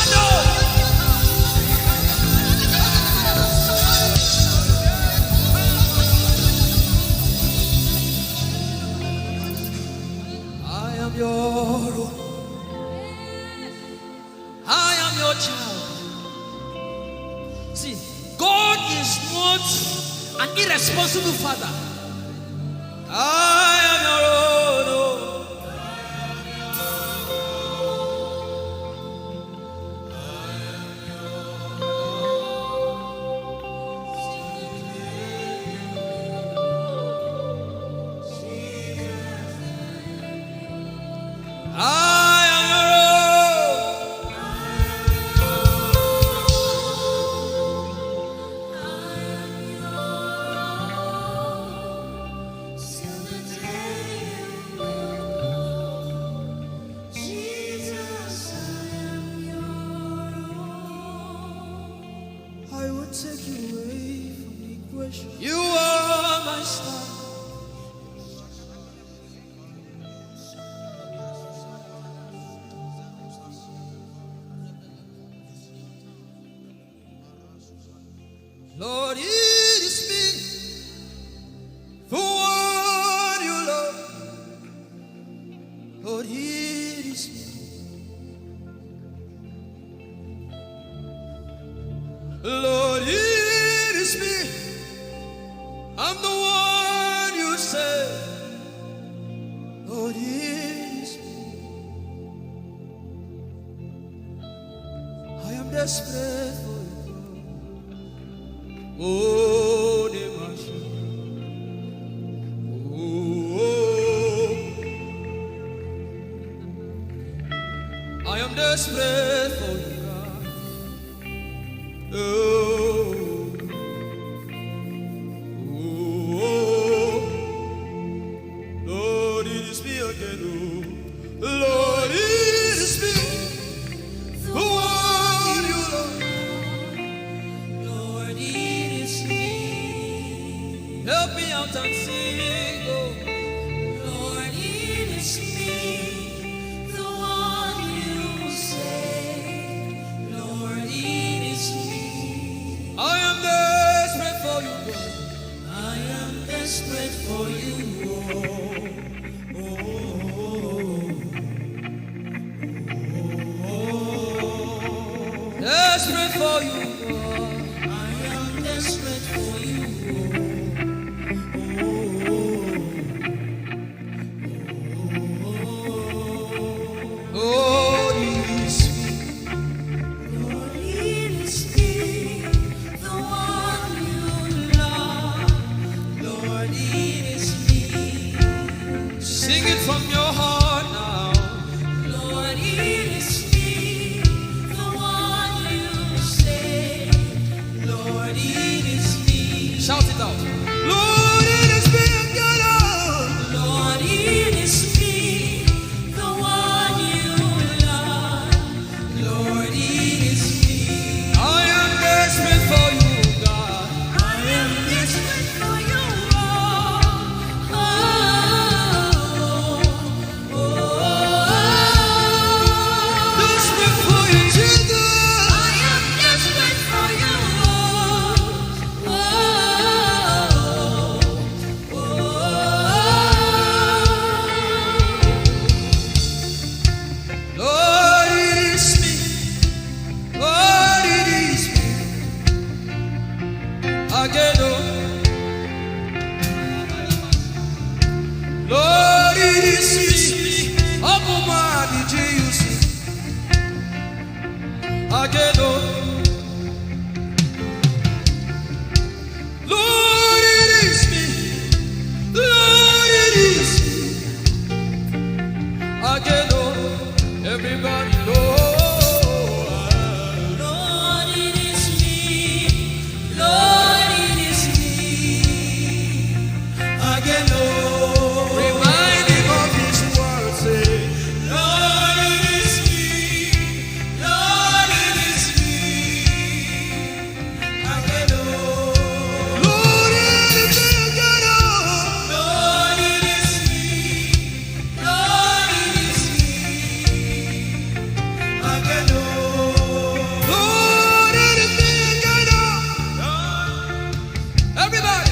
I am your own. Child. See, God is not an irresponsible father. I am your own. Take you away from the equation. You are my star. Lord, it is me for what you love. Lord, it is me. Lord, it is me. I'm the one desperate for you. Oh, I am desperate for you, God. Lord, it is me again. Lord, it is me. The one you love. Lord, it is me. Help me out and sing. Lord, it is me. The one you say. Lord, it is me. I am desperate for you, God. I am desperate for you. Desperate for you, God. I am desperate for you. Oh, it is me. Lord, it is me, the one you love. Lord, it is me. Sing it from your heart now. Lord, it is me, the one you say. Lord, it is me. Shout it out. Lord, it is me again. Lord, it is me, the one you love. Lord, it is me. I am desperate for you, God. I am desperate for you. Desperate for you, Jesus. I am desperate for you. Lord, it is me. Lord, it is me. Again, oh. Lord, it is me. Omatade, Jesus. Again, oh. Lord, it is me. Lord, it is me. Again, oh. Everybody, Lord. Lord, it is me. Lord, it is me. Again, oh. Remind him of his word, say. Lord, it is me. Lord, it is me. Again, oh. Lord, it is me again, oh. Lord, it is me. Lord, it is me. Again, oh. Lord, it is me again, oh. Everybody.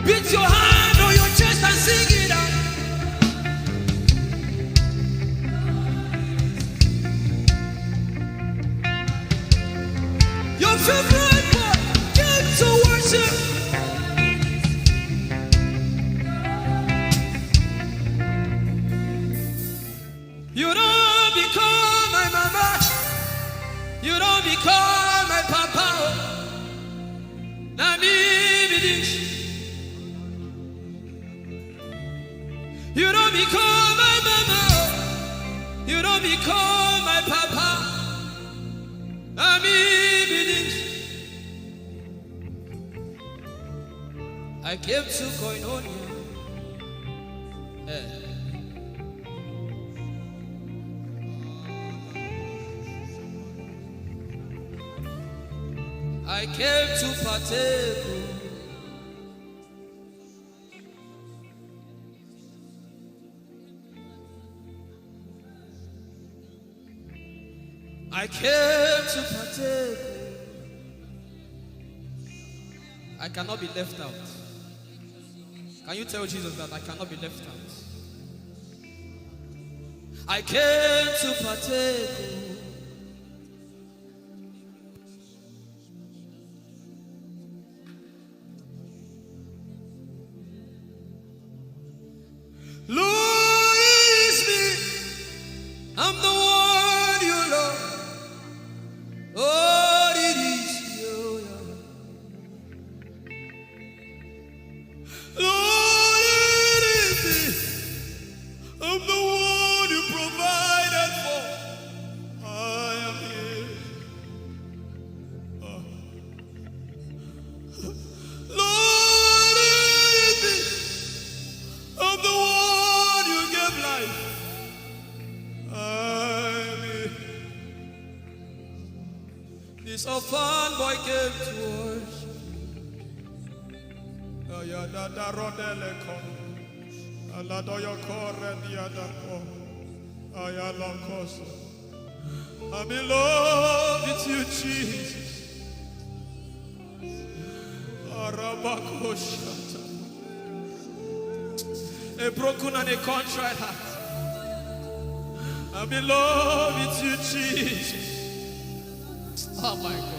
Beat your hand on your chest and sing it out. Your favorite part, get to worship. You don't become my mama. You don't become my papa. Na me be this. You don't become my mama. You don't become my papa. Na me be this. I came to Koinonia. I came to partake. I came to partake. I cannot be left out. Can you tell Jesus that I cannot be left out? I came to partake. Lord, it is This orphan boy came to worship. Ayadada rodele kom. Aladoyo kore diadako. Ayalakoso. I'm in love with you, Jesus. Arabakoshata. A broken and a contrite heart. I'm in love with you, Jesus. Oh my God.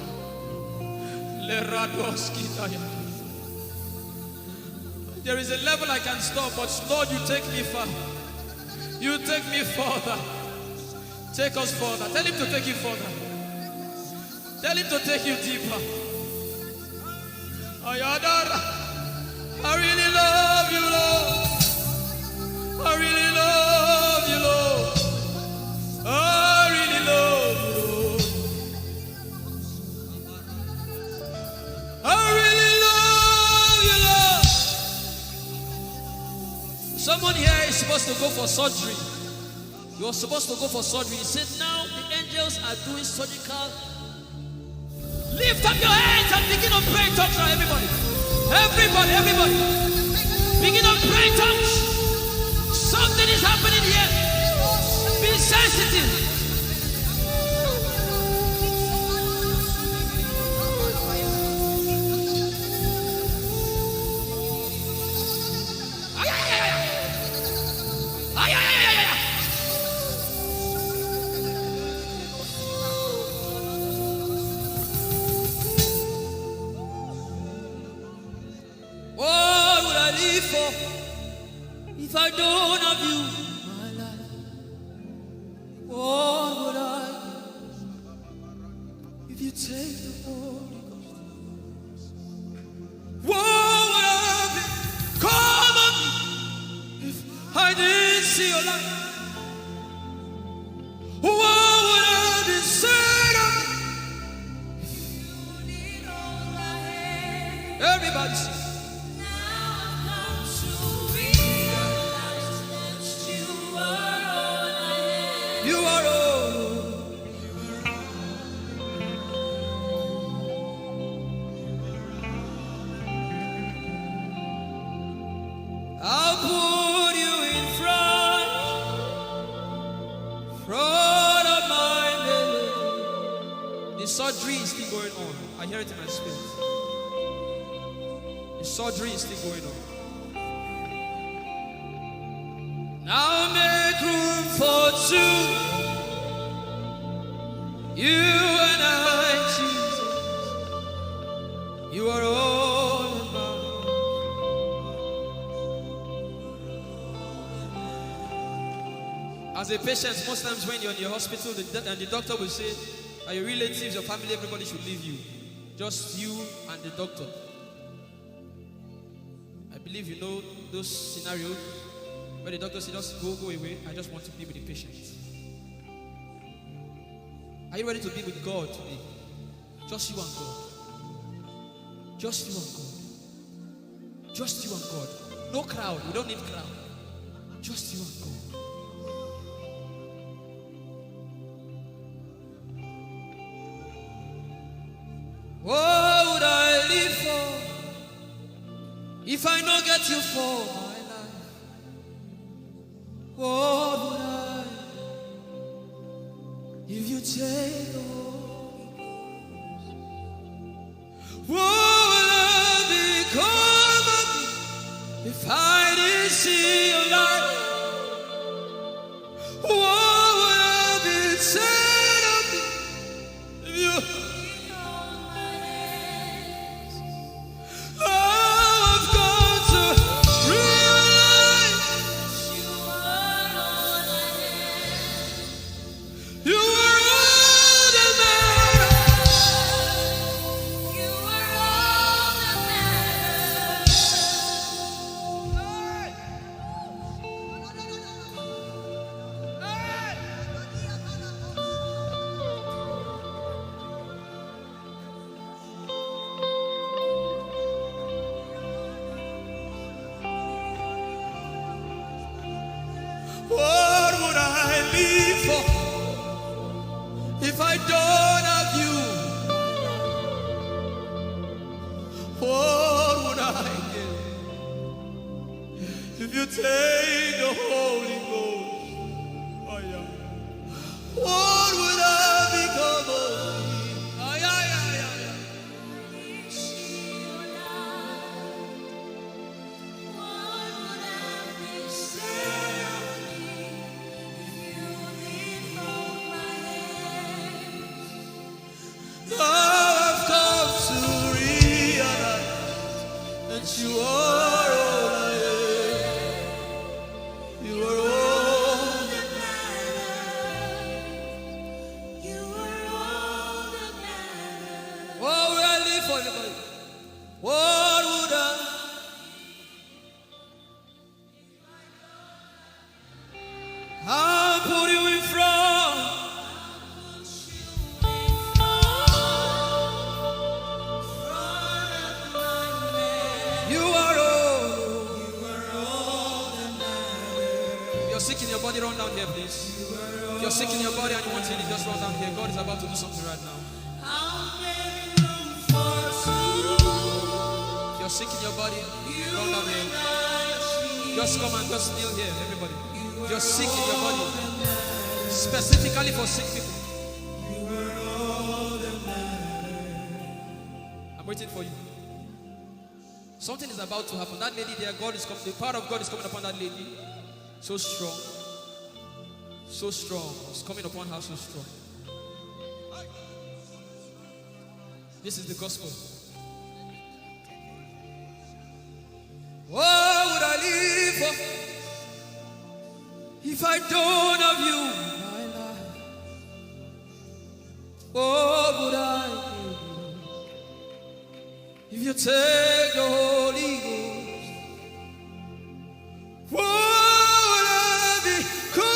There is a level I can stop, but Lord, you take me far. You take me further. Take us further. Tell him to take you further. Tell him to take you deeper. I really love you, Lord. I really love you, Lord. I really love you, Lord. I really love you, Lord. Someone here is supposed to go for surgery. You're supposed to go for surgery. He said, now the angels are doing surgical. Lift up your hands and begin to pray in tongues now, everybody. Everybody. Begin to pray in tongues. Something is happening here. Be sensitive. If I don't have you, my life, what would I do? If you take the Holy Ghost, what would I be? Come on, if I didn't see your light, what would I be said of me? Everybody sing. You are all. I'll put you in front of my belly. The surgery is still going on. I hear it in my spirit. The surgery is still going on. Now make room for two. You and I, Jesus. You are all about. As a patient, most times when you're in your hospital, the doctor will say, are your relatives, your family, everybody should leave you. Just you and the doctor. I believe you know those scenarios. But the doctor said, just go away. I just want to be with the patient. Are you ready to be with God today? Just you and God. Just you and God. Just you and God. No crowd. We don't need crowd. Just you and God. What would I live for if I don't get you for my life? What would I if you take the Holy Ghost? What will I become of me if I didn't see your light? What would I be said of me if you? I've got to realize you are all that matters. You are all that What would I live for if I don't have you? If you take the Holy Ghost, oh yeah, what would I become of me? Oh yeah, yeah, yeah, yeah. Now I've come to realize that you are all I am. You are all that matters. You are all that matters. What would I live for anybody? What would I? I'll put you in front. You are all that matters. If you're sick in your body, run down here, please. If you're sick in your body and you want healing, just run down here. God is about to do something right now. If you're sick in your body, run down here. Just come and just kneel here, everybody. If you're sick in your body, specifically for sick people, I'm waiting for you. Something is about to happen. That lady there, God is coming. The power of God is coming upon that lady. So strong. So strong. It's coming upon her so strong. This is the gospel. What would I live for if I don't have you in my life? What would I do if you take the Holy Ghost? What would I become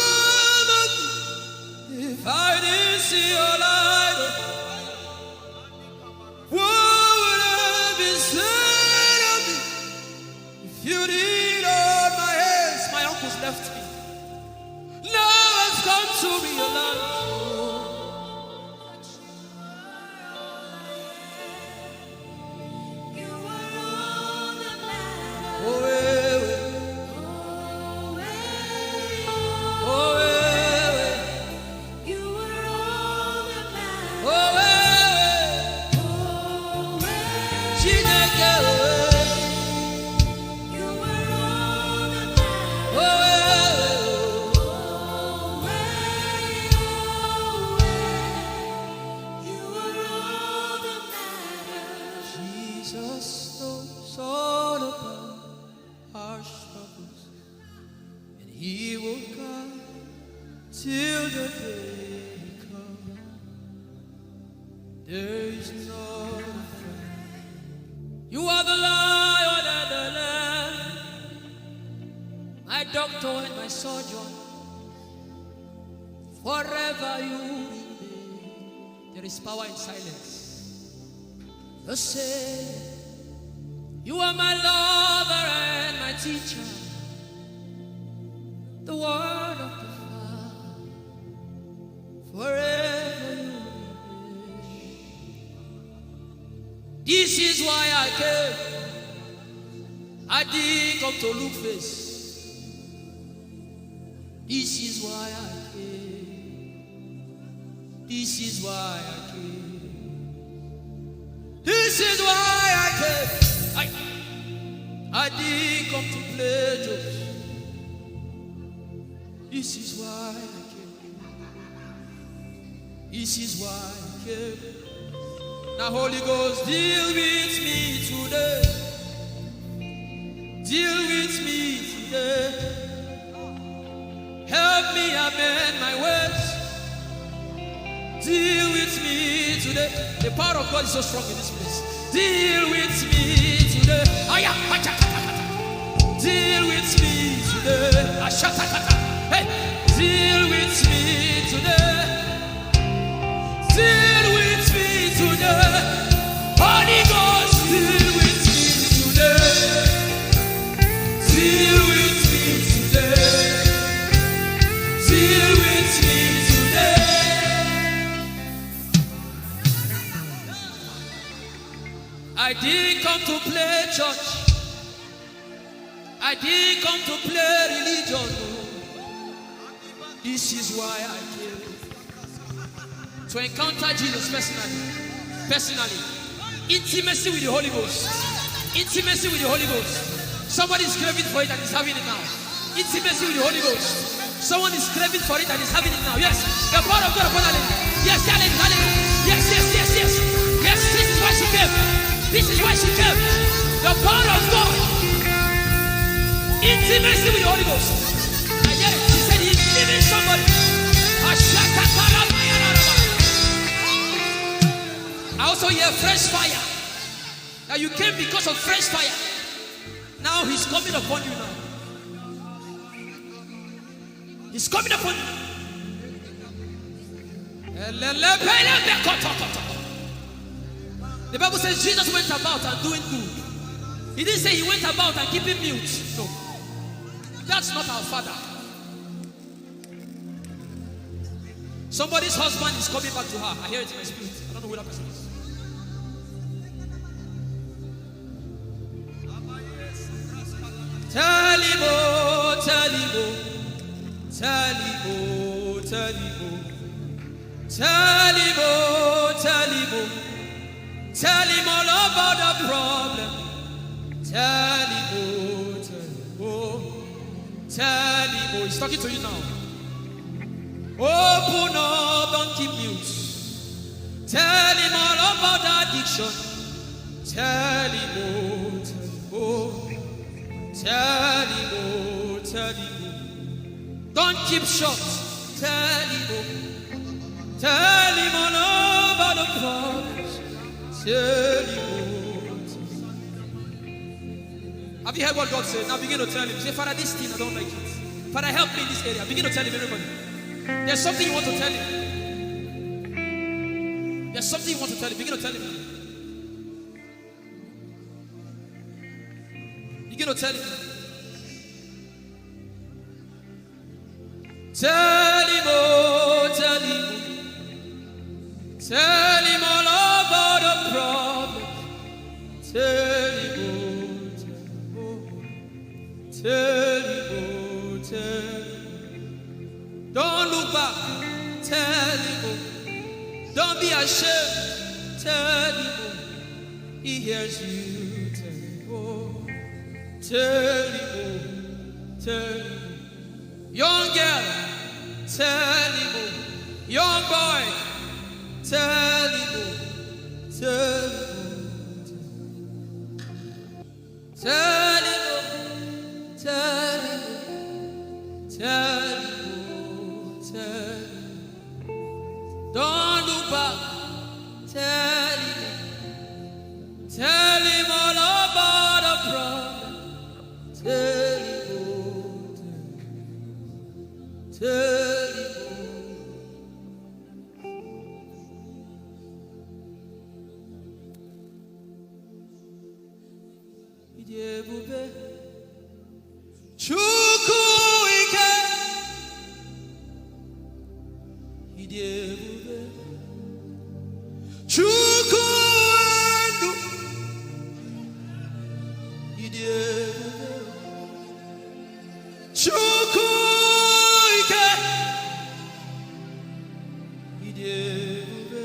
if I didn't see your light? What would I be said of me if you did all my hands? My uncles left me. Now I've come to realize. Power in silence. You say, you are my lover and my teacher, the word of the Father, forever you will be. This is why I came. I didn't come to look face. This is why I came. This is why I came. This is why I came. I didn't come to play jokes. This is why I came. This is why I came. Now Holy Ghost, deal with me today. Deal with me today. Help me amend my words. Deal with me today. The power of God is so strong in this place. Deal with me today. Deal with me today. Hey, deal with me today. Deal with me today. Holy Ghost, deal with me today. Deal with me today. Deal with me today. I didn't come to play church. I didn't come to play religion. This is why I came. To encounter Jesus personally. Intimacy with the Holy Ghost. Intimacy with the Holy Ghost. Somebody is craving for it and is having it now. Intimacy with the Holy Ghost. Someone is craving for it and is having it now. Yes. The power of God upon her. Yes, hallelujah. Yes. Yes, this is why she came. This is why she came. The power of God. Intimacy with the Holy Ghost. And yet, he said he's giving somebody. I also hear fresh fire. Now you came because of fresh fire. Now he's coming upon you now. He's coming upon you. The Bible says Jesus went about and doing good. He didn't say he went about and keeping mute. No. That's not our Father. Somebody's husband is coming back to her. I hear it in my spirit. I don't know who that person is. Tell him, oh, tell him, oh, tell him, oh, tell him, oh, tell him, oh, tell him, oh, tell him all about the problem. Tell him, oh, tell him, oh, tell him, oh. He's talking to you now. Open up, don't keep mute. Tell him all about the addiction. Tell him, oh, tell him, oh. Tell him, oh, tell him, oh. Don't keep short. Tell him, oh. Tell him all about the problems. Tell him, oh. Have you heard what God said? Now begin to tell him. Say, Father, this thing I don't like it. Father, help me in this area. Begin to tell him, everybody. There's something you want to tell him. There's something you want to tell him. Begin to tell him. Begin to tell him. Tell him, oh, tell him. Tell him all about the problem. Tell him, oh, tell him, oh, tell him. Don't look back. Tell him, oh. Don't be ashamed. Tell him, oh. He hears you. Tell him, oh. Tell him, oh. Tell him. Young girl, tell him, oh. Young boy, tell him, oh. Tell him, oh. Tell him, oh. Tell him, oh. Tell him, oh. Tell him. Don't look back. Tell him. Tell him all about the problem. Tell him, oh. Tell him, oh. Ijeoma Chukwu ike. Ijeoma Chukwu ndu. Ijeoma Chukwu ike. Ijeoma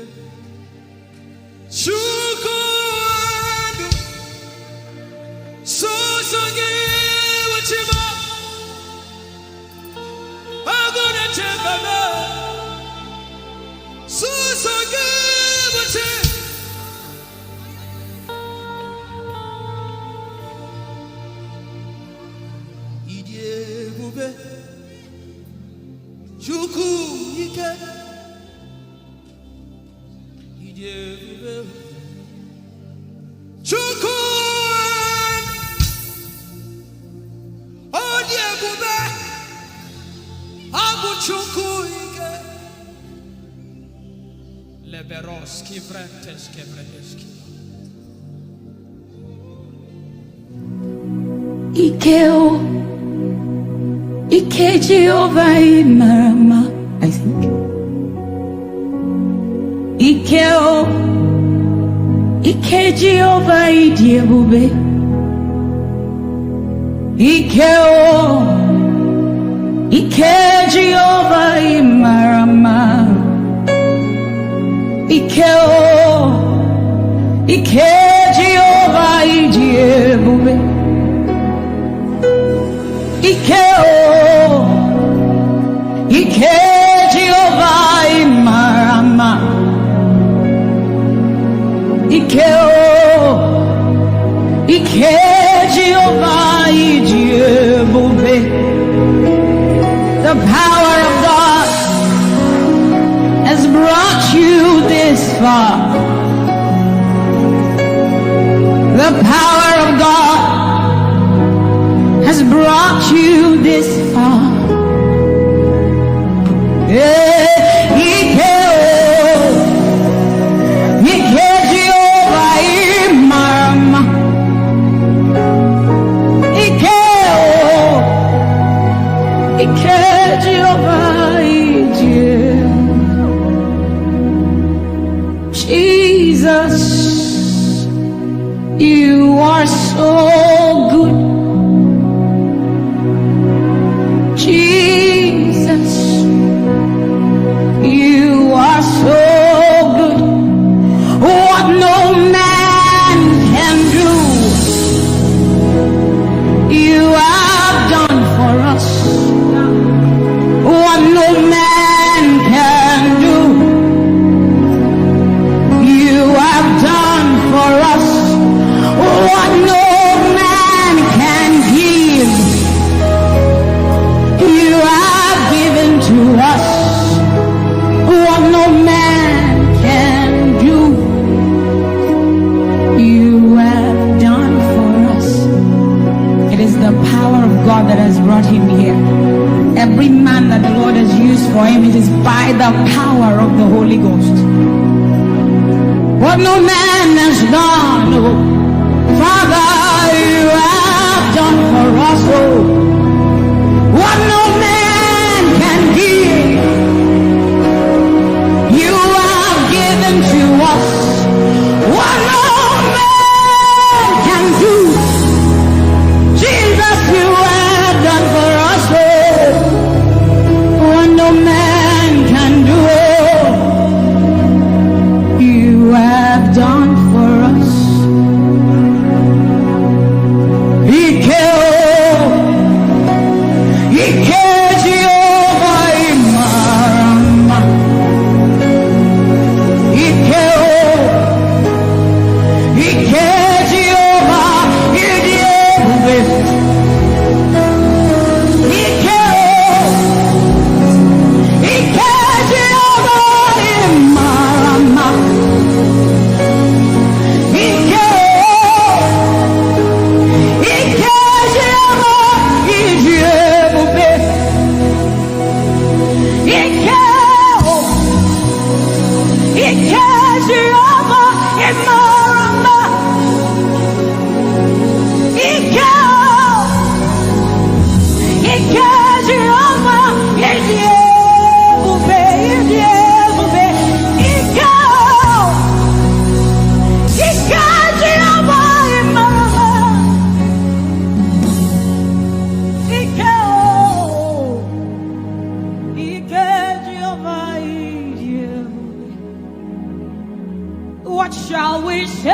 Chukwu ndu. Songi wachima. Aguna chembaba. Songi wachima. Ijeoma Chukwu ike. Ijeoma Chukwu. Ijeoma Abu Chukwu ike. Leberos kivretes kevredeski. Ikeo, Ike Jehovah Marama, I think. Ikeo, Ike Jehovah Idiebube. Ike Jehovah Imarama. Ike Jehovah Ijeoma. Ike Jehovah Imarama. Ike Jehovah Ijeoma. The power of God has brought you this far. The power of God has brought you this far. Jesus, you are so good. Jesus, you are so good. What no man can do, you have done for us. What no man can do, you have done for us. What no man can give, you have given to us. What no man can do, you have done for us. It is the power of God that has brought him here. Every man that the Lord has used for him, it is by the power of the Holy Ghost. What no man has done, oh, Father, you have done for us, oh. What no man can give, you have given to us. What no man can do, Jesus, you have done for us, oh. What no man can do, you have done for us. Ike Jehovah Imarama. Ike Jehovah What shall we say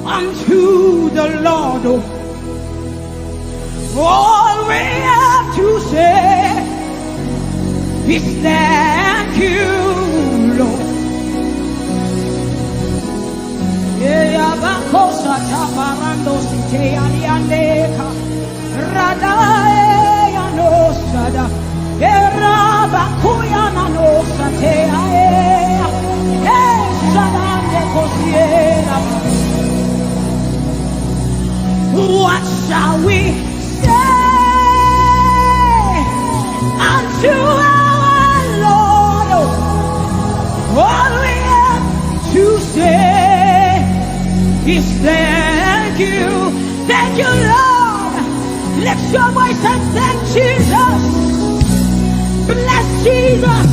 unto the Lord? All we have to say is thank you, Lord. What shall we say unto our Lord? All we have to say is thank you, Lord. Lift your voice and thank Jesus. Bless Jesus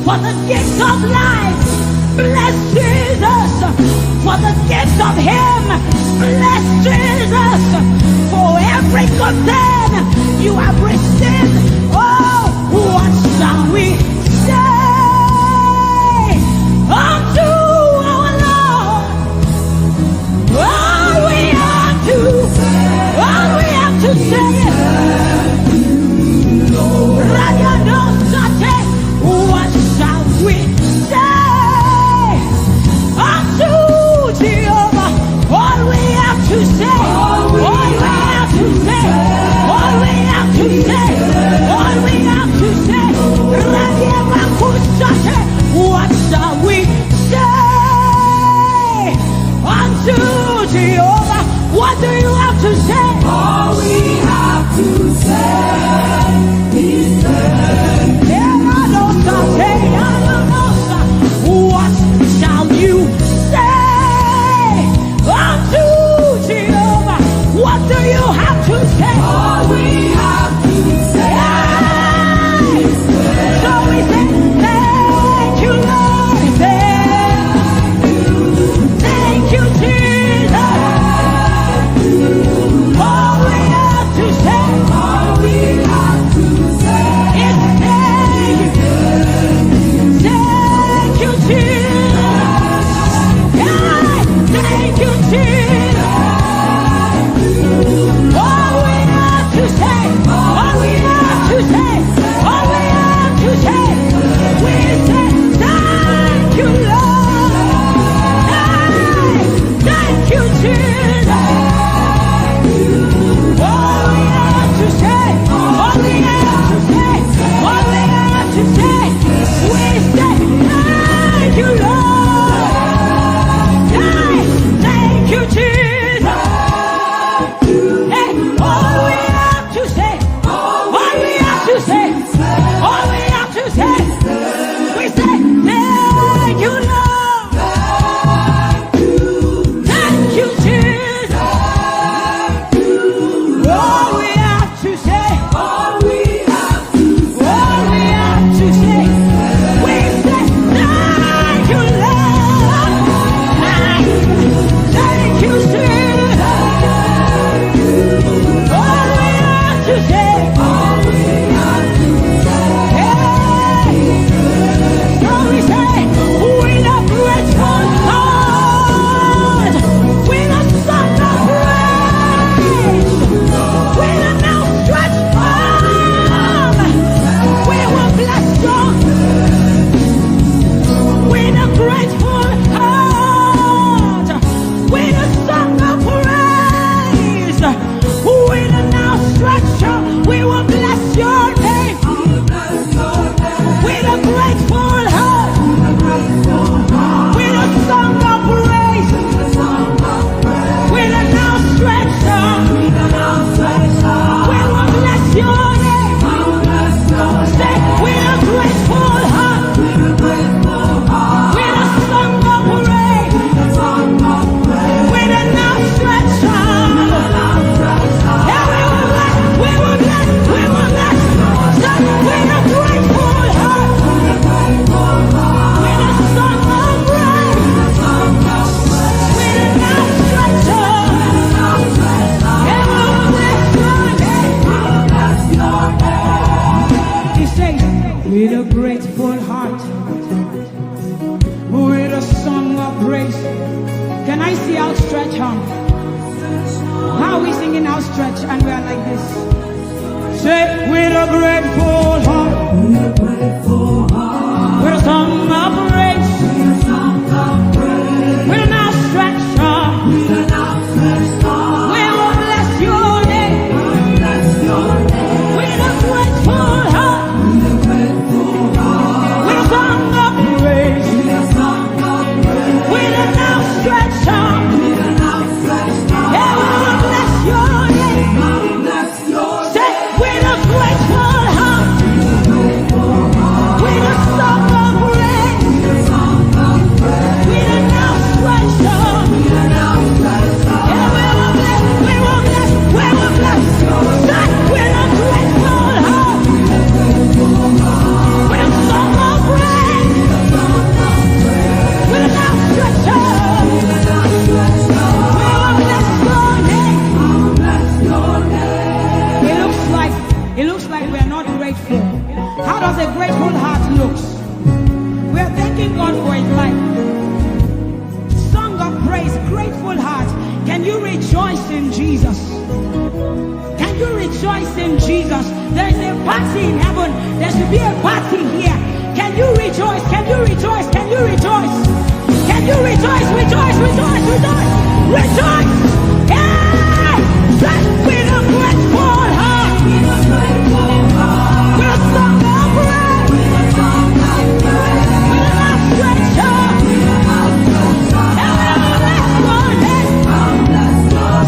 for the gift of life. Bless Jesus for the gift of him. Bless Jesus for every good thing you have received. Oh, what shall we say unto our Lord? All we have to say. What shall we say unto Jehovah? All we have to say, all we have to say, all we have to say, all we have to say. What shall we say unto Jehovah? What do you have to say? All we have to say is what shall you say unto Jehovah? What do you have to say? all we have to say. So we say, thank you, Lord. Thank you, Jesus. All we have to say, All we have to say is thank you. Thank you, Jesus. Thank you, Jesus. All we have to say, all we have to say, all we have to say, we say thank you, Lord. Thank you, Jesus. All we have to say, all we have to say, all we have to say, we say thank you, Lord. Thank you, Jesus. Hey, all we have to say, all we have to say, all we have to say, we say thank you, Lord. Thank you, Jesus. All we have to say, all we have to all we have to say, we say thank you, Lord. Thank you, Jesus. All we have to say, all we have to hey. So we say, with a grateful heart, with a song of praise, with an outstretched arm, we will bless you. With a grateful heart, with a song of praise, with an outstretched arm, we will bless your name. With a grateful heart, with a song of praise, with an outstretched arm, we will bless your name. Say, with a grateful heart, with a song of praise, with an outstretched arm. Yeah, we will bless, we will bless. Say, with a grateful heart, with a song of praise, with an outstretched arm. Yeah, we will bless your name. He says, with a grateful heart, with a song of praise. Can I see outstretched arm? How are we singing outstretched and we are like this? Say, with a grateful heart, with a song of praise, with an outstretched arm, we will bless your name. With a grateful heart, with a song of praise, with an outstretched arm, yeah, we will bless your name. Say, with a grateful heart, with a song of praise. in Jesus? Can you rejoice in Jesus? There is a party in heaven. There should be a party here. Can you rejoice? Can you rejoice? Can you rejoice? Can you rejoice? Rejoice, rejoice, rejoice, rejoice! Hey! Let's win a grateful heart. With a song of praise. With a outstretched arm.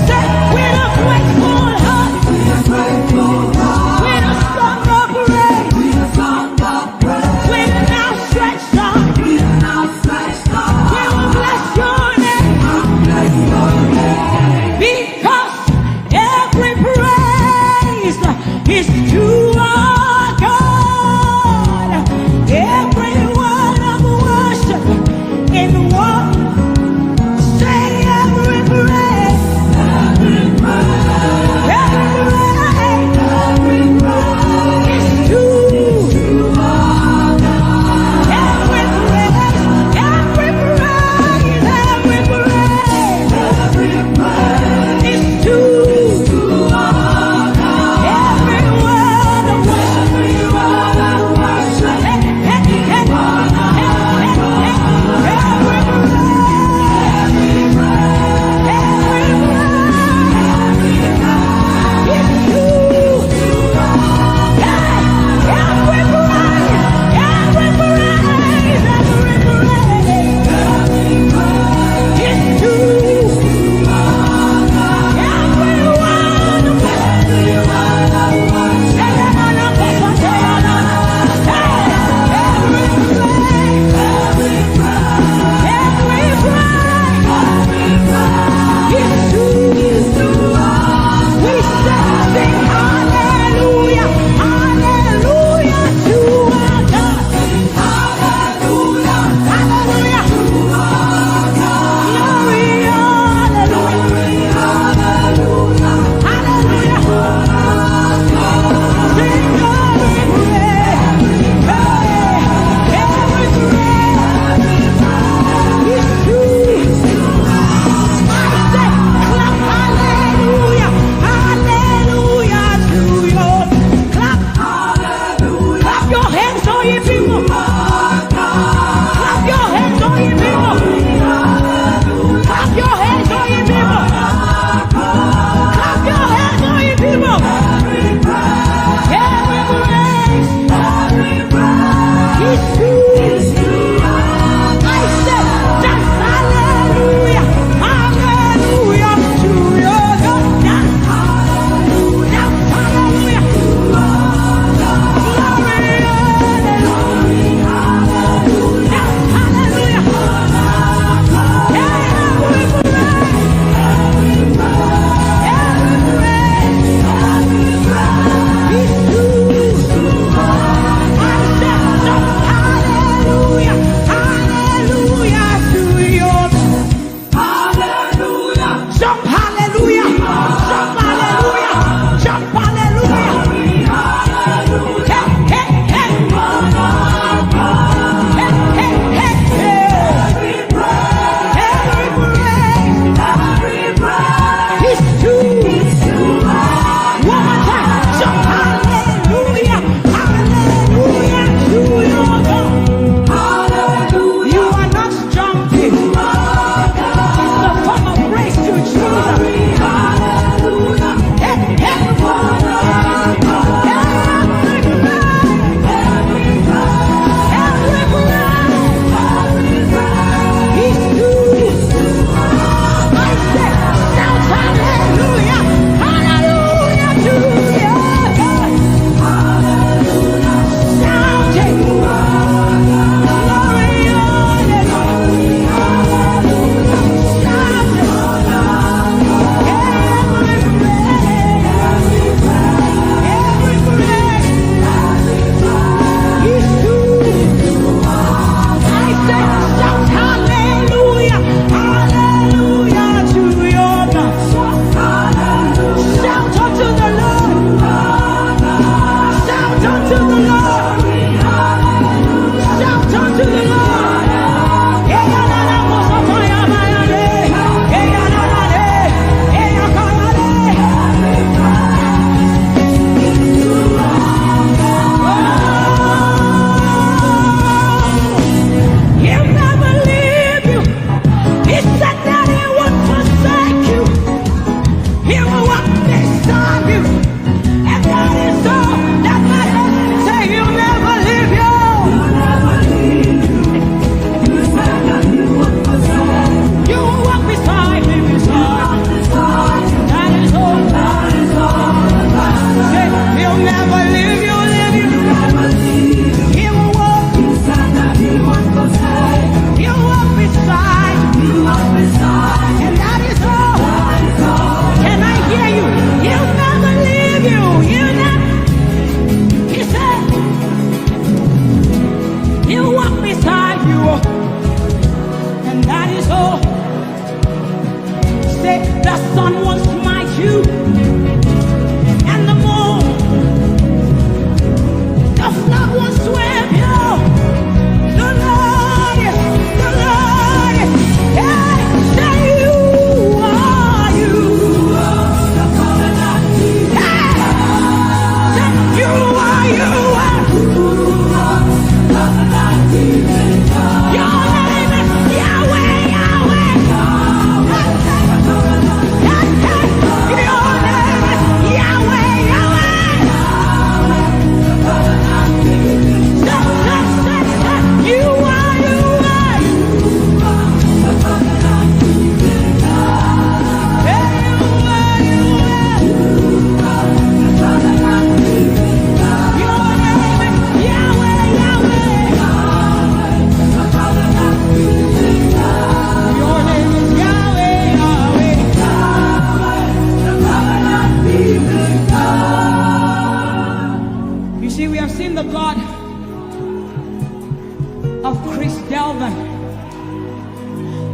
Say, with a grateful heart. With a song of praise. With an outstretched arm.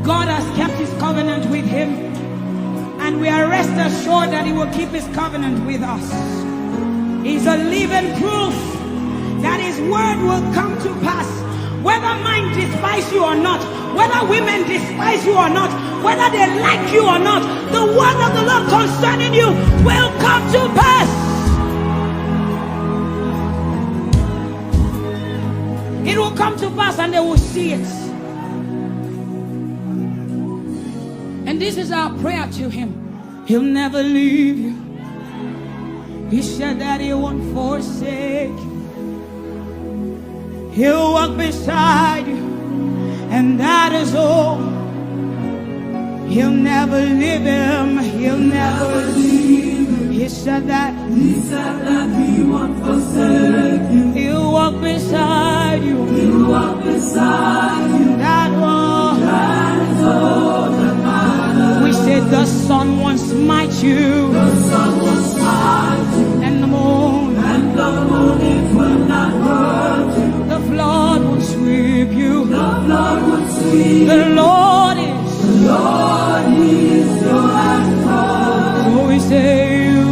God has kept his covenant with him, and we are rest assured that he will keep his covenant with us. He's a living proof that his word will come to pass. Whether men despise you or not, whether women despise you or not, whether they like you or not, the word of the Lord concerning you will come to pass. It will come to pass and they will see it. And this is our prayer to him. He'll never leave you. He said that he won't forsake you. He'll walk beside you, and that is all. He'll never leave him. He'll never leave him. He said that he won't forsake you. He'll walk beside you. He'll walk beside you. That is all that matters. We said the sun won't smite you. The sun won't smite you. And the moon. And the moon, it will not hurt you. The flood will sweep you. The flood will sweep. The Lord is your anchor. So we say you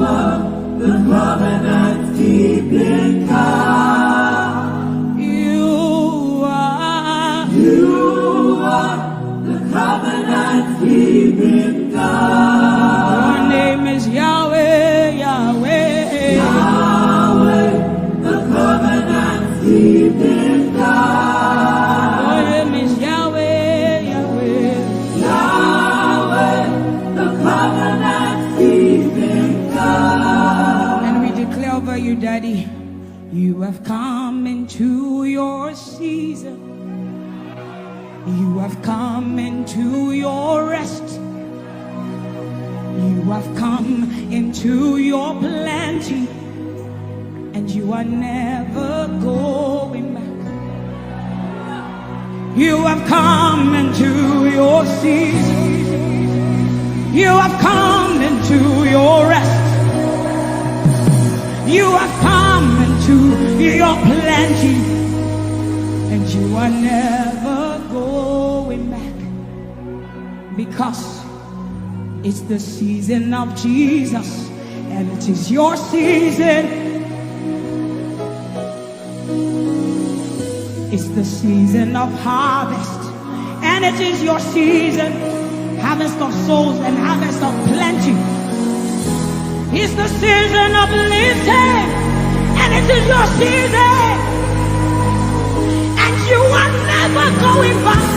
are the covenant keeping God. You are the covenant keeping God. Your name is Yahweh, Yahweh. Keeping God. Your name is Yahweh, Yahweh. Yahweh, the covenant keeping God. And we declare over you, Daddy, you have come into your season. You have come into your rest. You have come into your plenty. And you are never going back. You have come into your season. You have come into your rest. You have come into your plenty. And you are never going back. Because it's the season of Jesus. And it is your season. It's the season of harvest, and it is your season, harvest of souls and harvest of plenty. It's the season of lifting, and it is your season, and you are never going back.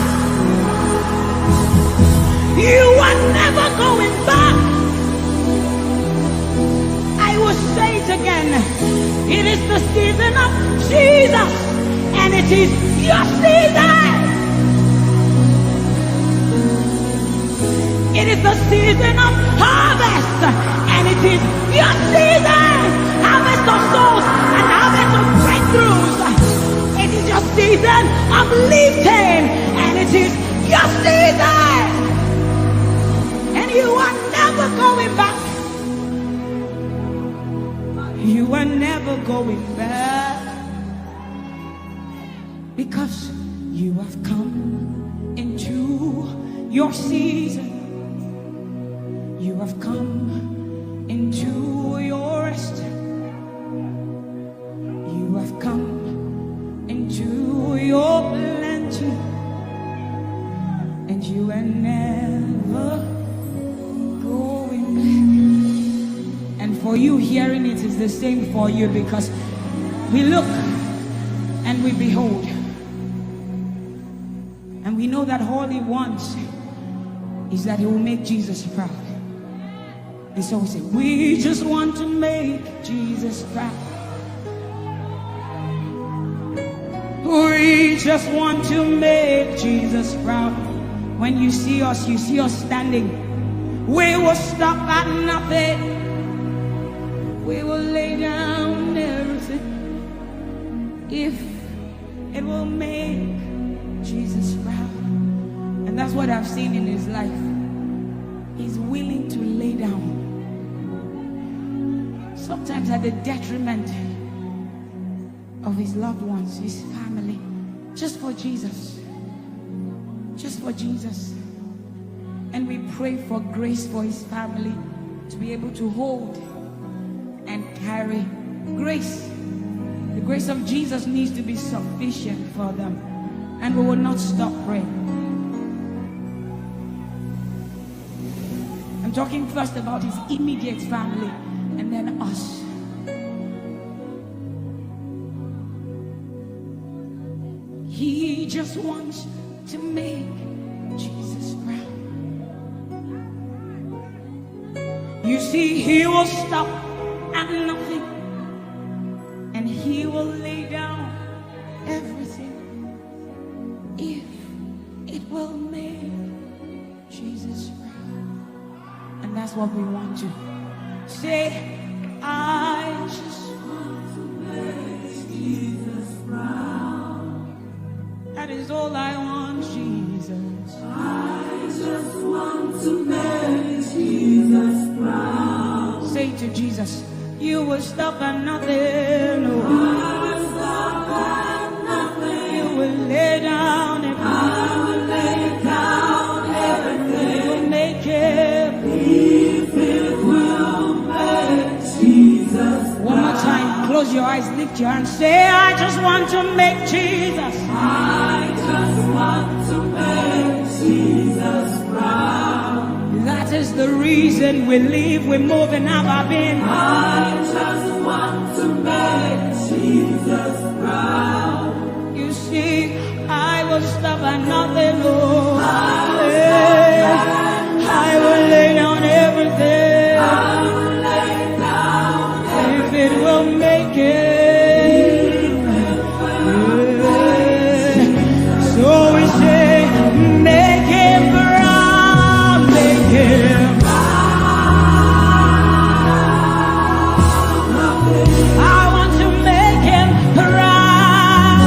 You are never going back. I will say it again. It is the season of Jesus. And it is your season. It is the season of harvest. And it is your season. Harvest of souls and harvest of breakthroughs. It is your season of lifting. And it is your season. And you are never going back. You are never going back. Because you have come into your season. You have come into your rest. You have come into your plenty. And you are never going back. And for you, hearing it is the same for you, because we look and we behold. And we know that all he wants is that he will make Jesus proud. And so we say, we just want to make Jesus proud. We just want to make Jesus proud. When you see us standing. We will stop at nothing. We will lay down everything if it will make Jesus proud. And that's what I've seen in his life. He's willing to lay down, sometimes at the detriment of his loved ones, his family, Just for Jesus. Just for Jesus. And we pray for grace for his family to be able to hold and carry grace. The grace of Jesus needs to be sufficient for them. And we will not stop praying. I'm talking first about his immediate family and then us. He just wants to make Jesus proud. You see, he will stop at nothing and he will lay down everything if it will make Jesus proud. And that's what we want to say. I just want to make Jesus proud. That is all I want, Jesus. I just want to make Jesus proud. Say to Jesus, you will stop at nothing. No. I will stop at nothing. You will lay down and I will lay down everything. You will make it. If it will make Jesus proud. One more time, close your eyes, lift your hands, say, I just want to make Jesus. I just want to make Jesus proud. That is the reason we live, we move, and have our being. I just want to make Jesus proud. You see, I will stop at nothing, Lord. I will lay down everything. I will lay down if it will make it. So we say, make him proud, make him proud. I want to make him proud.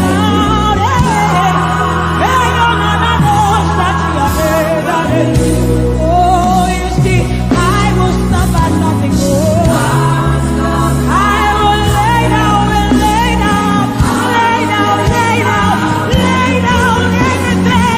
Oh, you see, I will stop at nothing. I will lay down, lay down, lay down, lay down, lay down everything.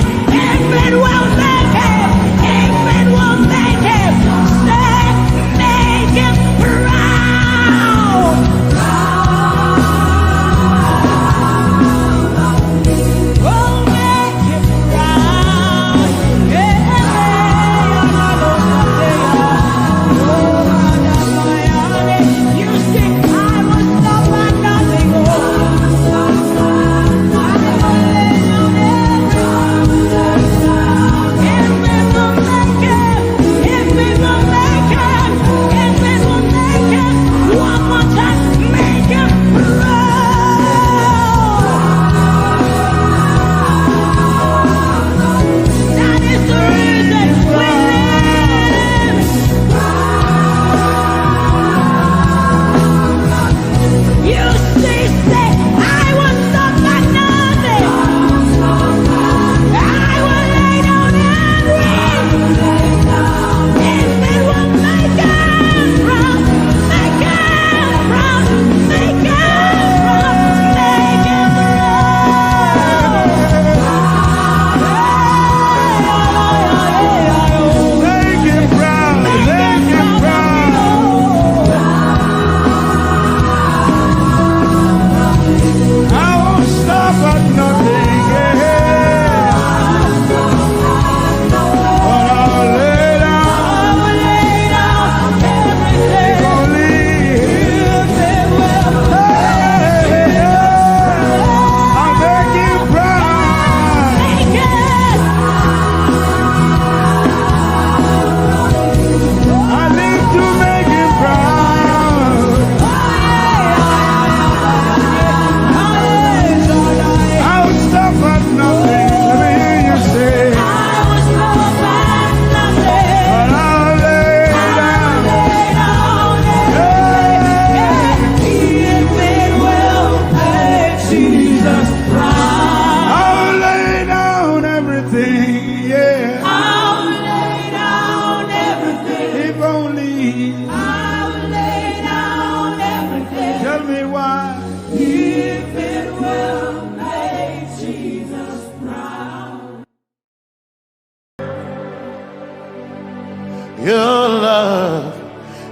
Your love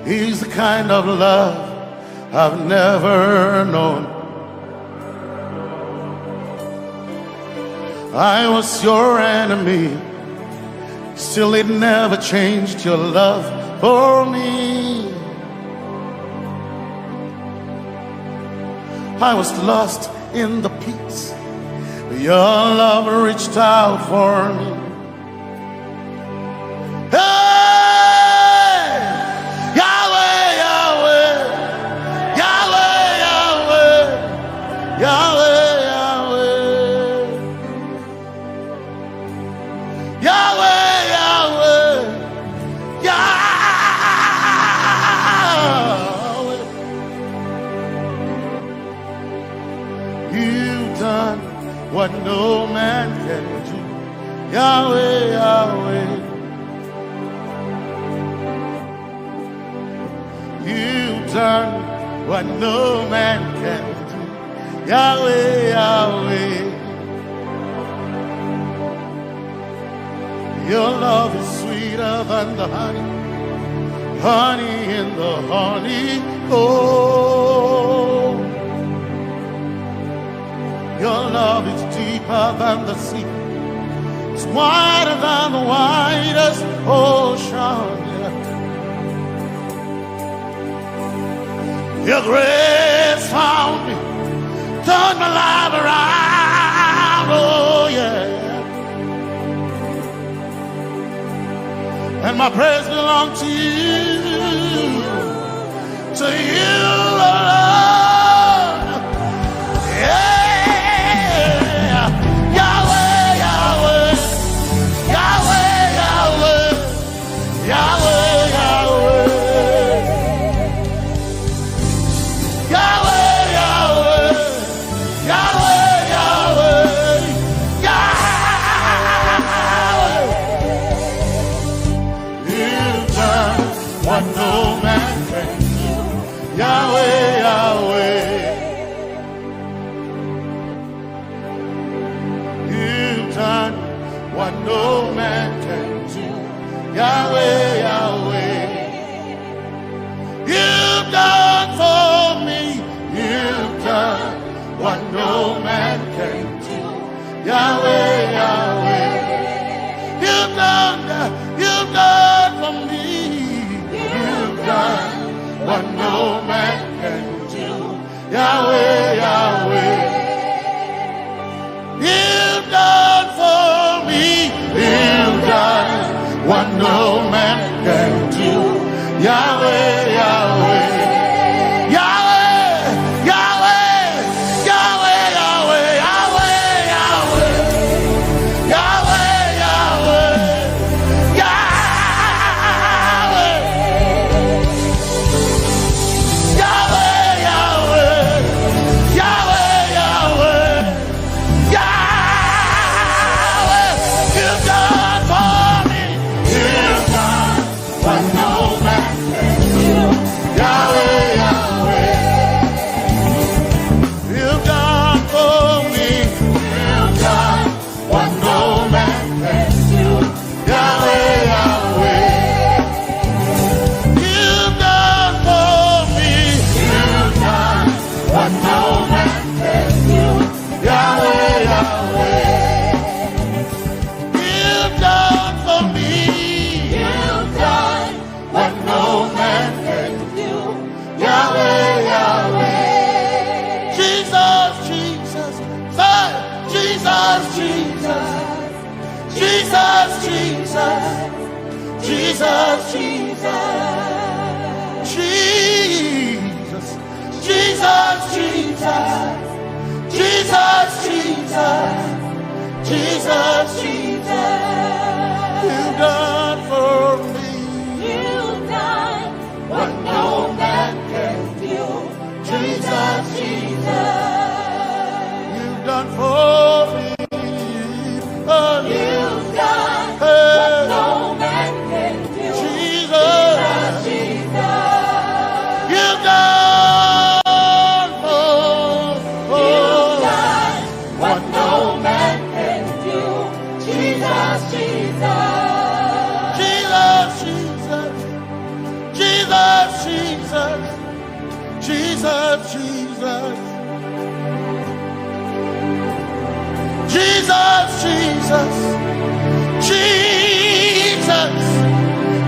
is the kind of love I've never known. I was your enemy, still it never changed your love for me. I was lost in the pits, but your love reached out for me. Hey! Yahweh, Yahweh, Yahweh, Yahweh, Yahweh, Yahweh, Yahweh, Yahweh, Yahweh. You've done what no man can do. Yahweh, Yahweh. You've done what no man can do. Yahweh, Yahweh. Your love is sweeter than the honey, honey in the honey. Oh, your love is deeper than the sea. It's wider than the widest ocean. Your grace found me, turned my life around. Oh yeah. And my praise belongs to you alone. Yeah. Yahweh, Yahweh, Yahweh, Yahweh, Yahweh, Yahweh, Yahweh, Yahweh, Yahweh, what no man can do. Yahweh, Yahweh. You've done what no man can do. Yahweh, Yahweh. You've done for me. You've done what no man can do. Yahweh, Yahweh. You've done for me. You've done what no man can do. Yahweh, Yahweh. You've done for me. You've done what no man can do. Yahweh, Yahweh. Jesus, Jesus, Jesus, Jesus, Jesus, Jesus, Jesus. You've done for me. You've done what no man can do. Jesus, Jesus. You've done for me. Oh, you've done what no man can do. Jesus, Jesus. You've done for me. You've done what no man can do.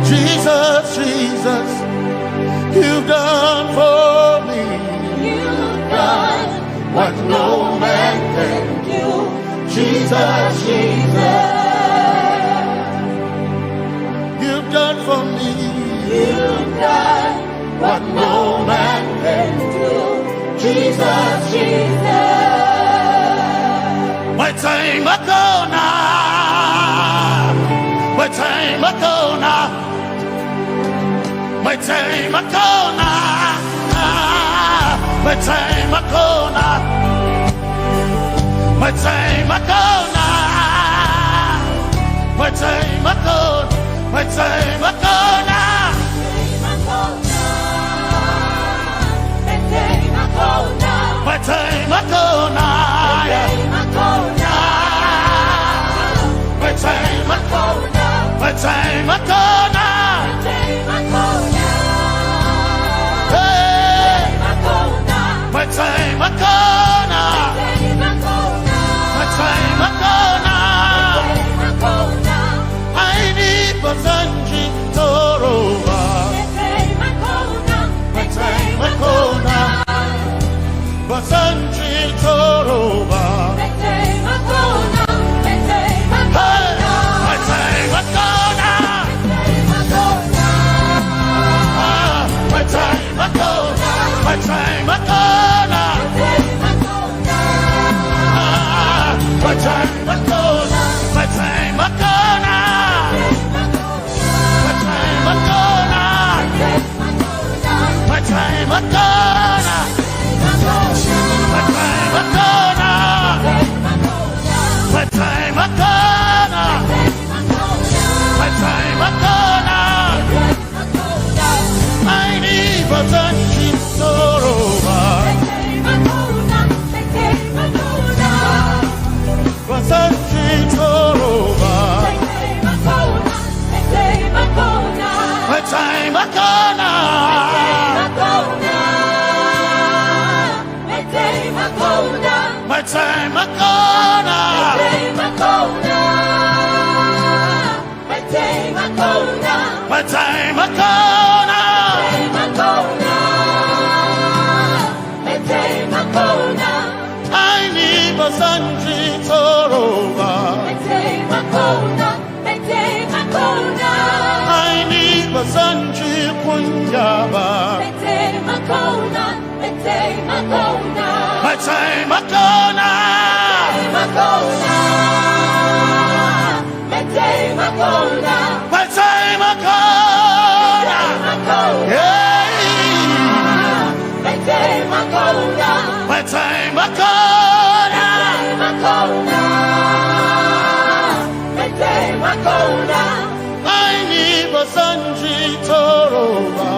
Jesus, Jesus, you've done for me. You've done what no man can do. Jesus, Jesus, you've done for me. you've done what no man can do. Jesus, Jesus. My time ago now, my time ago now, my time ago now, my time ago now, my time ago now, my time ago, my time ago now, my time ago now, my time ago, my time ago now, hey, my time ago now, my time ago now, I need Basanji Toroba, my time ago now, Basanji Toroba. My time ago now, my time ago, my time ago now, my time ago now, my time ago now, my time ago now, my time ago now, my time ago now, I need a touch. My time akona, my time akona, my time akona, I need Basanji Toroba. I need Basanji Punjaba. My time akona, my time akona, yeah. My time akona, I need Basanji Toroba.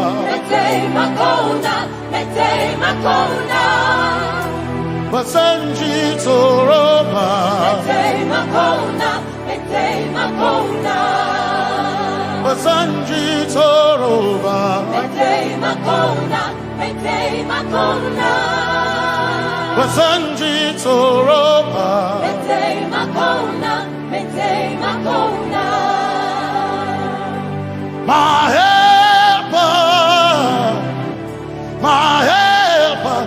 Basanji Toroba. Basanji Toroba. Basanji Toroba. My helper, my helper,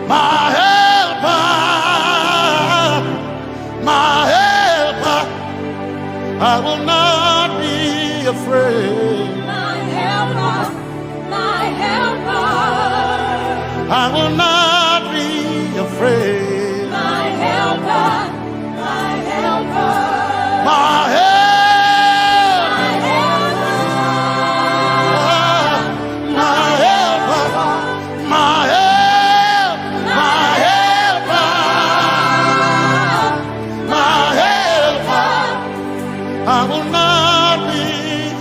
my helper, my helper, I will not be afraid. My helper, my helper, I will not be afraid. my helper, my helper, My helper, I will not be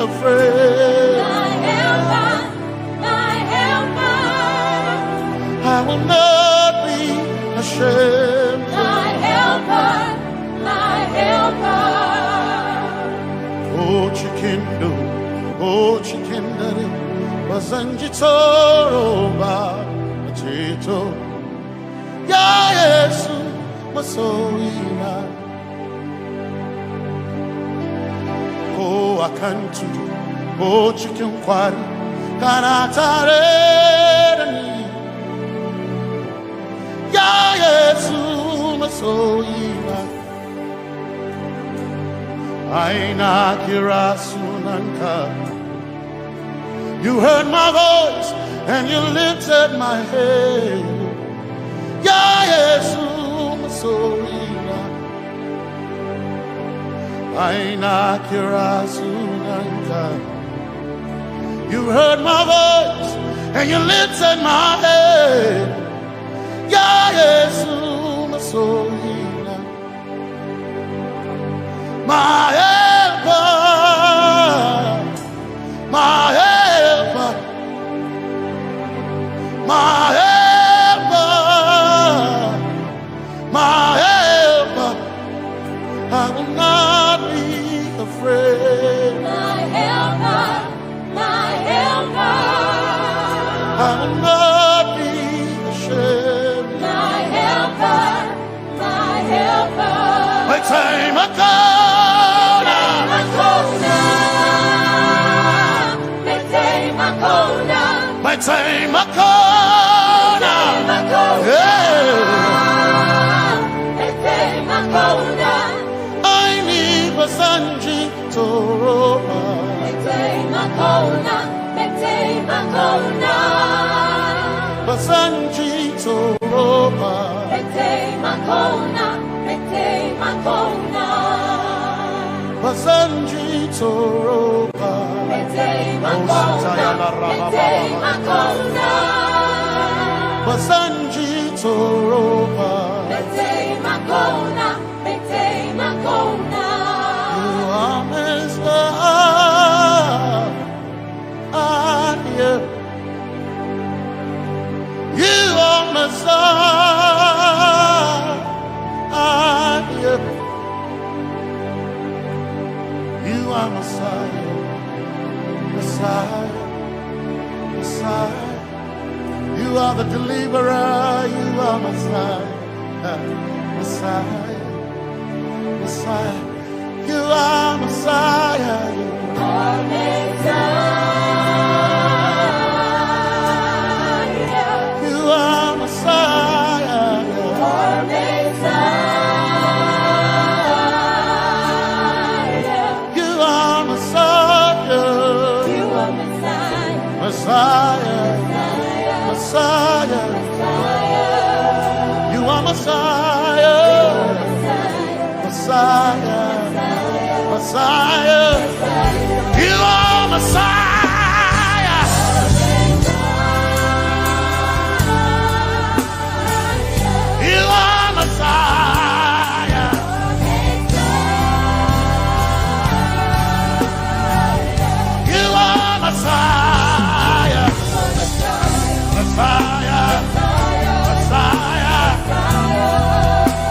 afraid. my helper, I will not be ashamed. my helper, my helper. Oh, chikindo, oh, chikindari, Basanji Toroba, Chito, Ya Yesu, masoina. Oh, akantu, oh, chicken quarry, kanatare ni. Ya Yesu masoina. Aina kirasunanka. You heard my voice and you lifted my head. Ya Yesu masoina. Aina kirasunanka. You heard my voice and you lifted my head. Ya Yesu masoina. My helper, my helper, my helper, my helper. I will not be afraid. My helper, my helper. I will not be ashamed. My helper, my helper. My time I come. My time I come. I need Basanji Toroba. Basanji Toroba. Basanji Toroba. Basanji Toroba. You are Messiah. You are Messiah. You are Messiah. Messiah, Messiah, you are the deliverer, you are Messiah, Messiah, Messiah, you are Messiah, you are Messiah, you are Messiah, you are Messiah, Messiah, you are Messiah, Messiah, Messiah, you are Messiah, you are Messiah, you are Messiah. Messiah, Messiah,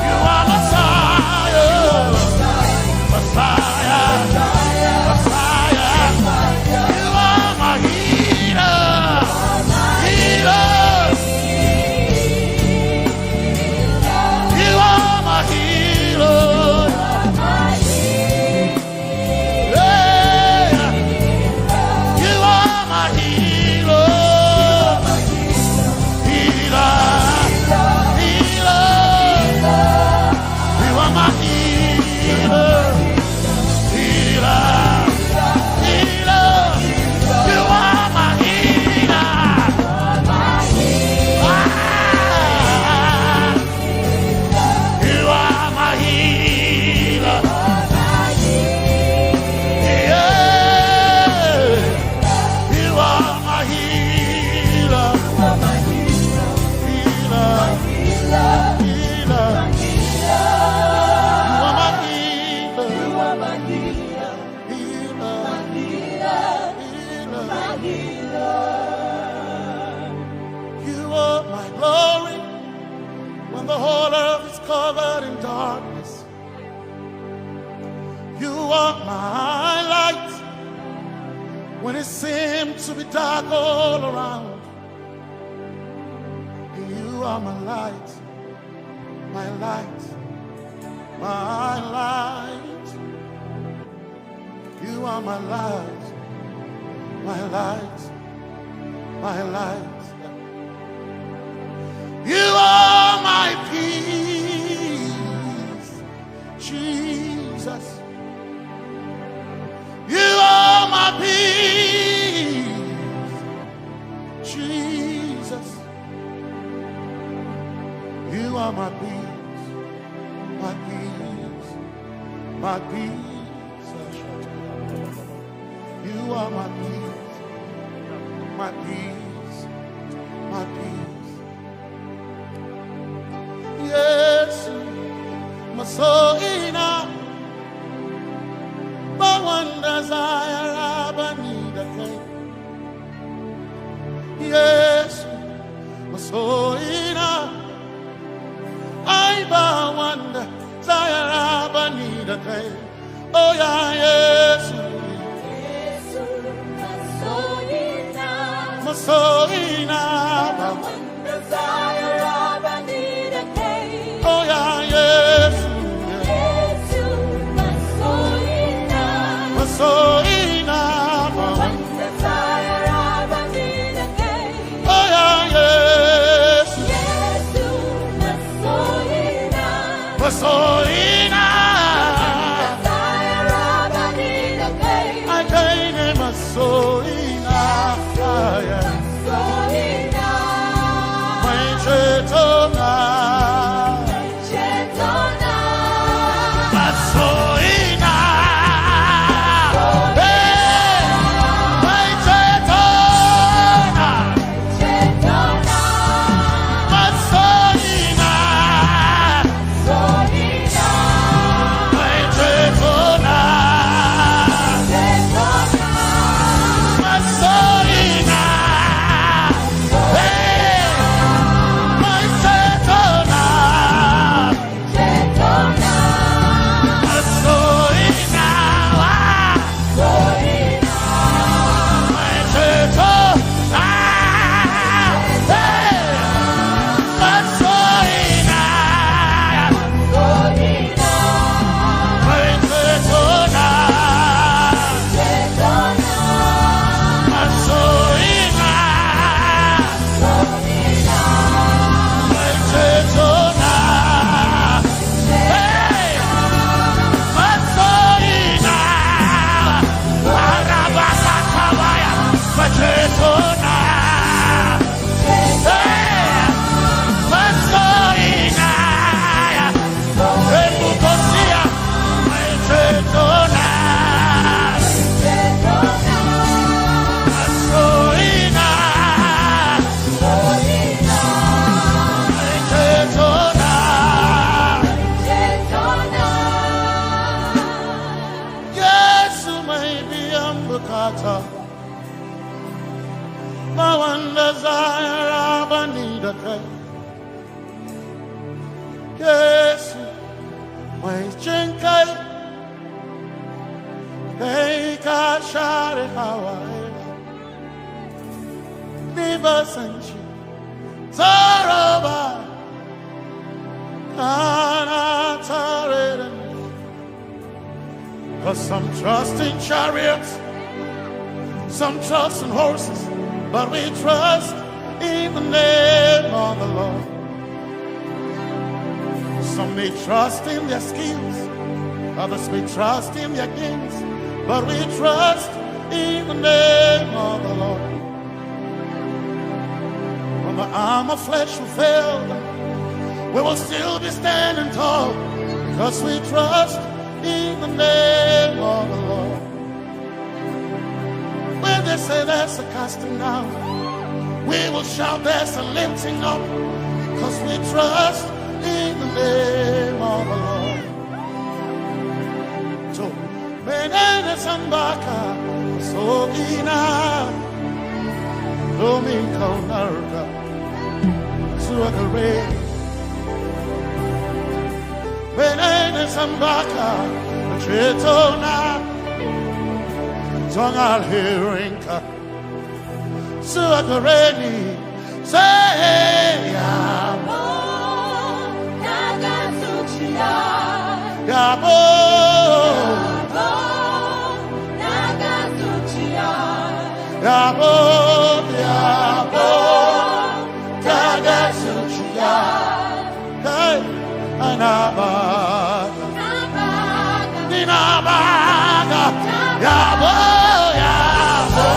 you are Messiah, Messiah, Messiah, you are my healer, healer, you are my healer, yeah, you are my healer. Covered in darkness, you are my light when it seemed to be dark all around. You are my light, my light, my light. You are my light, my light, my light. You are my peace, Jesus. You are my peace, Jesus. You are my peace, my peace, my peace. You are my peace, my peace, my peace. Yes, my soul enough. But one desire I need a king. Yes, my soul enough. I but one desire I need a king. Oh yeah, yes. My soul enough. But one desire I need a king. Oh yeah, yes. So enough, one desire I need a king. Oh yeah, yes, yes, my soul enough. Desire I need a king. I gain my soul enough. My chetona, my soul enough. My one desire I need a king. Yes, my chenkai, hey, kashare Hawaii, never senchi, Zaroba, Anatare. Cause some trust in chariots, some trust in horses, but we trust in the name of the Lord. Some may trust in their skills, others may trust in their kings, but we trust in the name of the Lord. When the arm of flesh will fail, we will still be standing tall, because we trust in the name of the Lord. When they say there's a casting down, we will shout there's a lifting up, because we trust in the name of the Lord. So, Benene Sambaka, so ina, Domingo Narga, Suagare, Benene Sambaka, Chetona, Tongal Hirinka, Suagare, say, Naga. Yabo, Yabo, Yabo, Tagasuchiya, Hey, Anabaga, Ninabaga, Yabo, Yabo,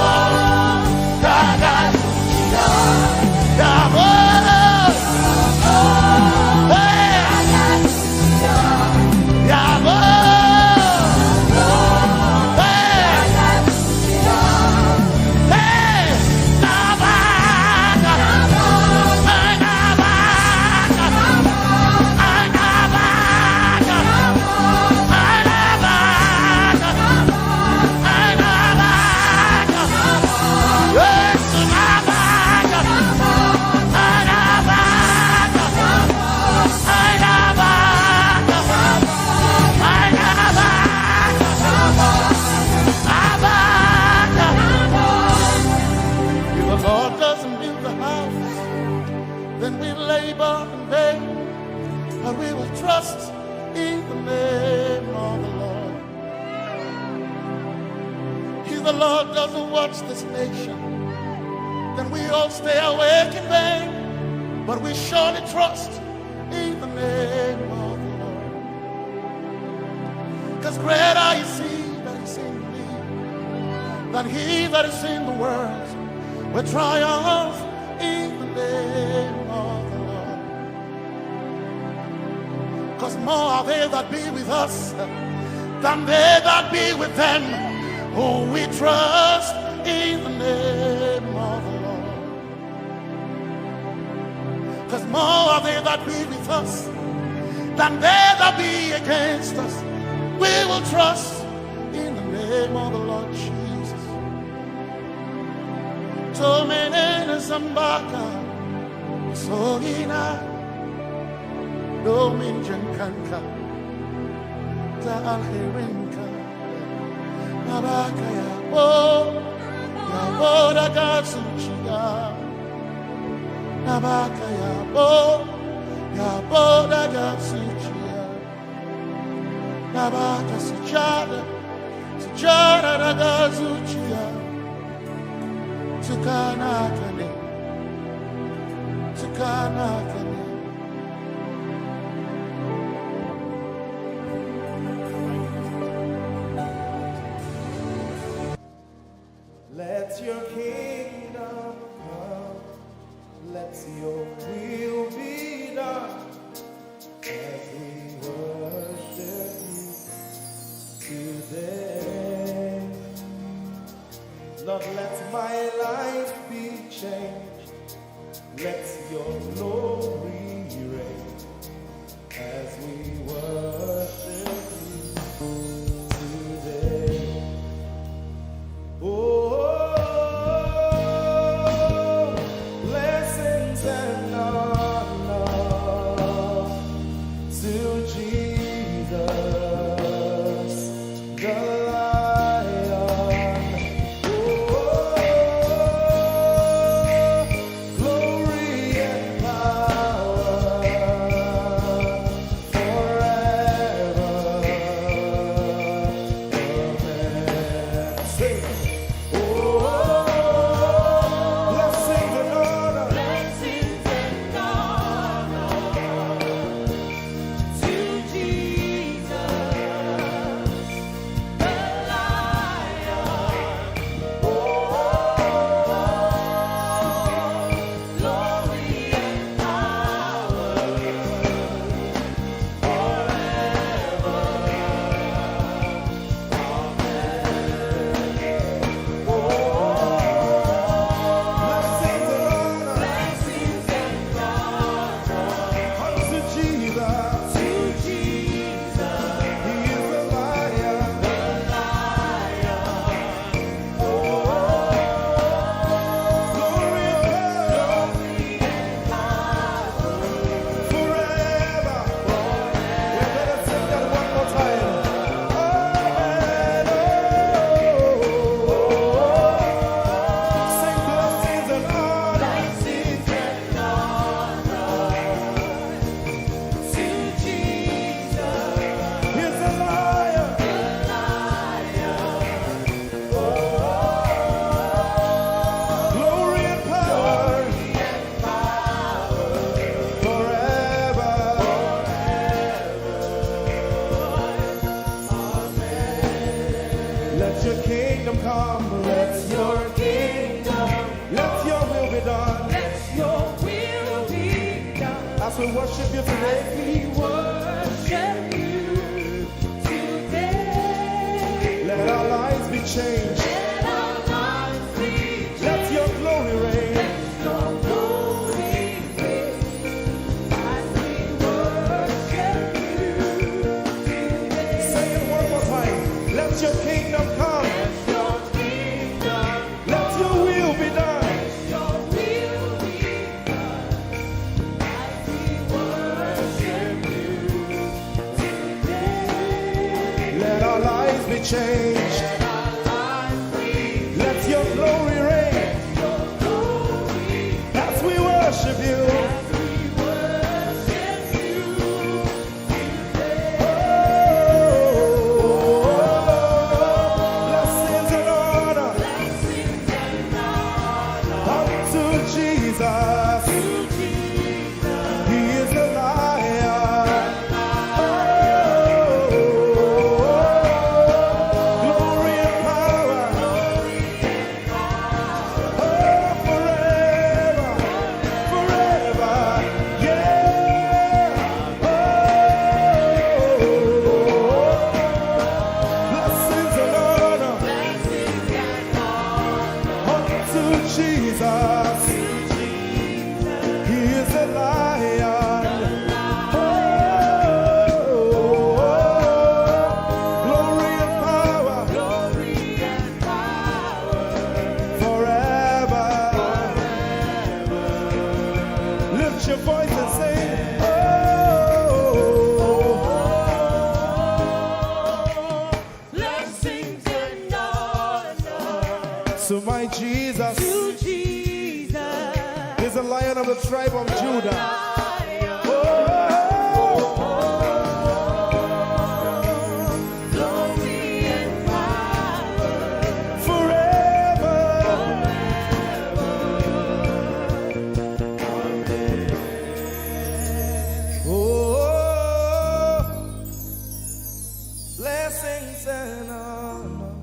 Tagasuchiya, Yabo, Hey, Yabo. We will trust in the name of the Lord. If the Lord doesn't watch this nation, then we all stay awake in vain. But we surely trust in the name of the Lord. Because greater is He that is in me than he that is in the world. We triumph in the name of the Lord. Because more are they that be with us than they that be with them. Oh, we trust in the name of the Lord. Because more are they that be with us than they that be against us. We will trust in the name of the Lord Jesus. Tomene Zambaka, Sohina. Dominjan kanka, Zaalherenka, Nabaka Yabo, Yabo Dagasuchiya, Nabaka Yabo, Yabo Dagasuchiya, Nabaka Sujada, Sujada Dagasuchiya, Tukanakane, Tukanakane. Let your kingdom come, let your will be done, as we worship you today. Lord, let my life be changed, let your glory come, let your kingdom, let your will be done. Let your will be done. As we worship you today, We worship you today. let our lives be changed. Let our lives be changed. Let your glory reign. Let your glory reign. As we worship you today. Say it one more time. Let your kingdom come. Let your kingdom, Let your will be done. your will be done. As we worship you today. Let our lives be changed. Let our lives be Let your glory reign. your glory. As we worship you. As we worship you today. Blessings and honor Blessings and honor unto Jesus. to Jesus. He is the Lion. Glory and power. Forever. Forever. Yeah. Blessings and honor Blessings and honor unto Jesus. He is the Lion. Glory and power glory and power forever. Lift your voice and sing. blessings and honor To my Jesus to Jesus. is the Lion of the tribe of Judah. Lion, Oh, glory and power forever. Oh, blessings and honor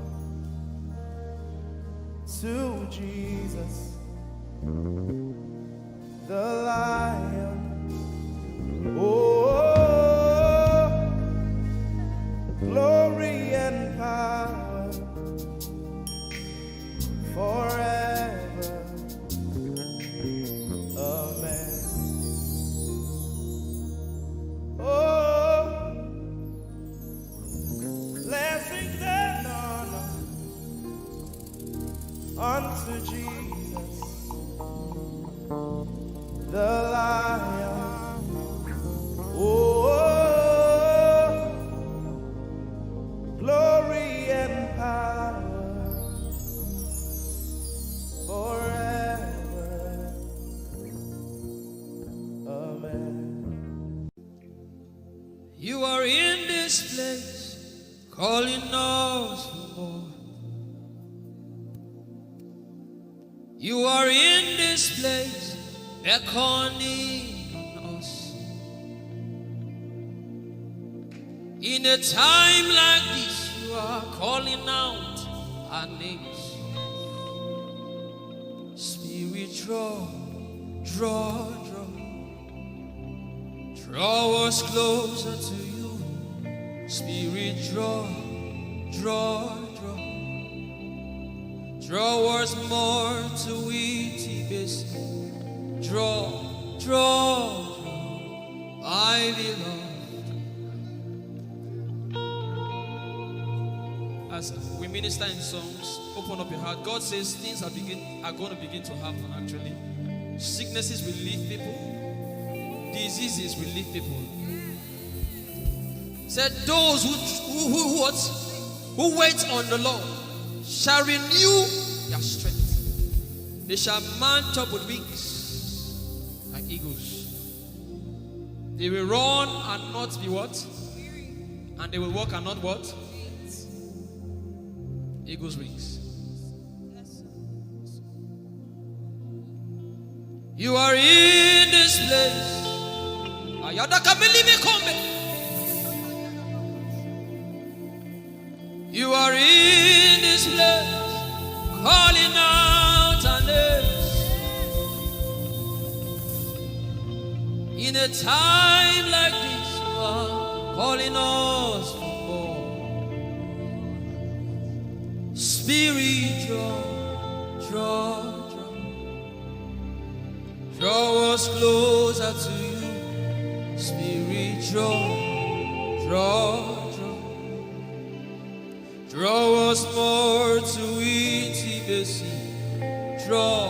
to Jesus, the Lion. Oh, glory and power forever. Amen. Oh, blessings and honor unto Jesus, the Lion. Oh, glory and power forever. Amen. You are in this place, calling us for more. You are in this place, beckoning on us. In a time like this, you are calling out our names. Spirit, draw, draw, draw. Draw us closer to you. Spirit, draw, draw, draw. Draw us more to Eti Bassey. Draw, draw, draw. I belong. As we minister in songs, open up your heart. God says things are going to begin to happen actually. Sicknesses will leave people. Diseases will leave people. Said those who wait on the Lord shall renew their strength. They shall mount up with wings like eagles. They will run and not be what? And they will walk and not what? Eagle's wings. You are in this place. You are in this place. In a time like this, you are calling us for more. Spirit, draw us closer to you. Spirit, draw us more to intimacy. Draw.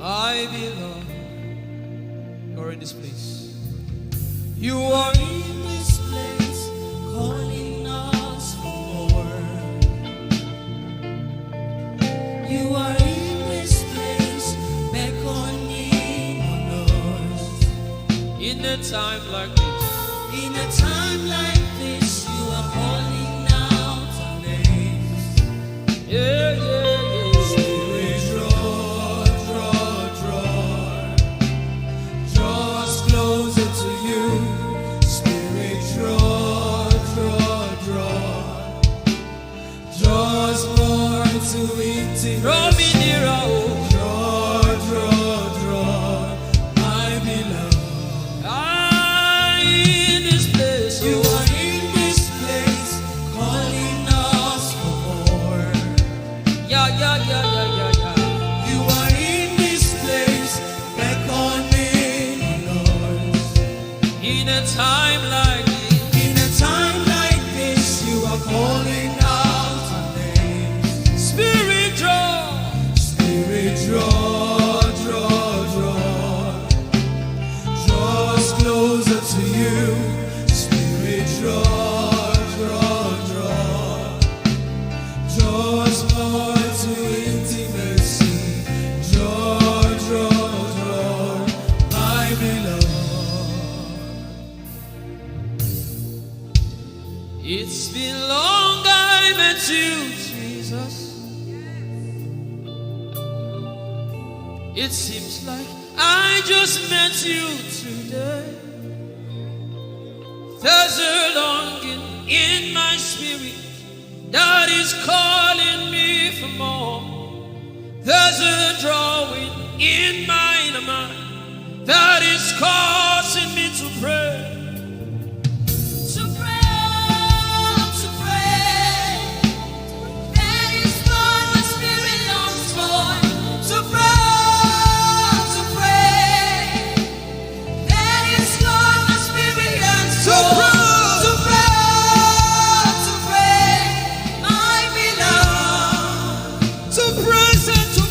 I belong. You're in this place. You are in this place, calling us for more. You are in this place, beckoning on us. In a time like this, you are calling out our names. Yeah. Draw me nearer, oh. Draw. I belong. In this place, you are in this place, calling us for more. Yeah. You are in this place, beckoning on us. In a time like this, you are calling out our names. Spirit, draw. Draw us closer to you. Spirit, draw us more to intimacy. Draw. I belong. It's been long I met you, Jesus. It seems like I just met you today. There's a longing in my spirit that is calling me for more. There's a drawing in my mind that is calling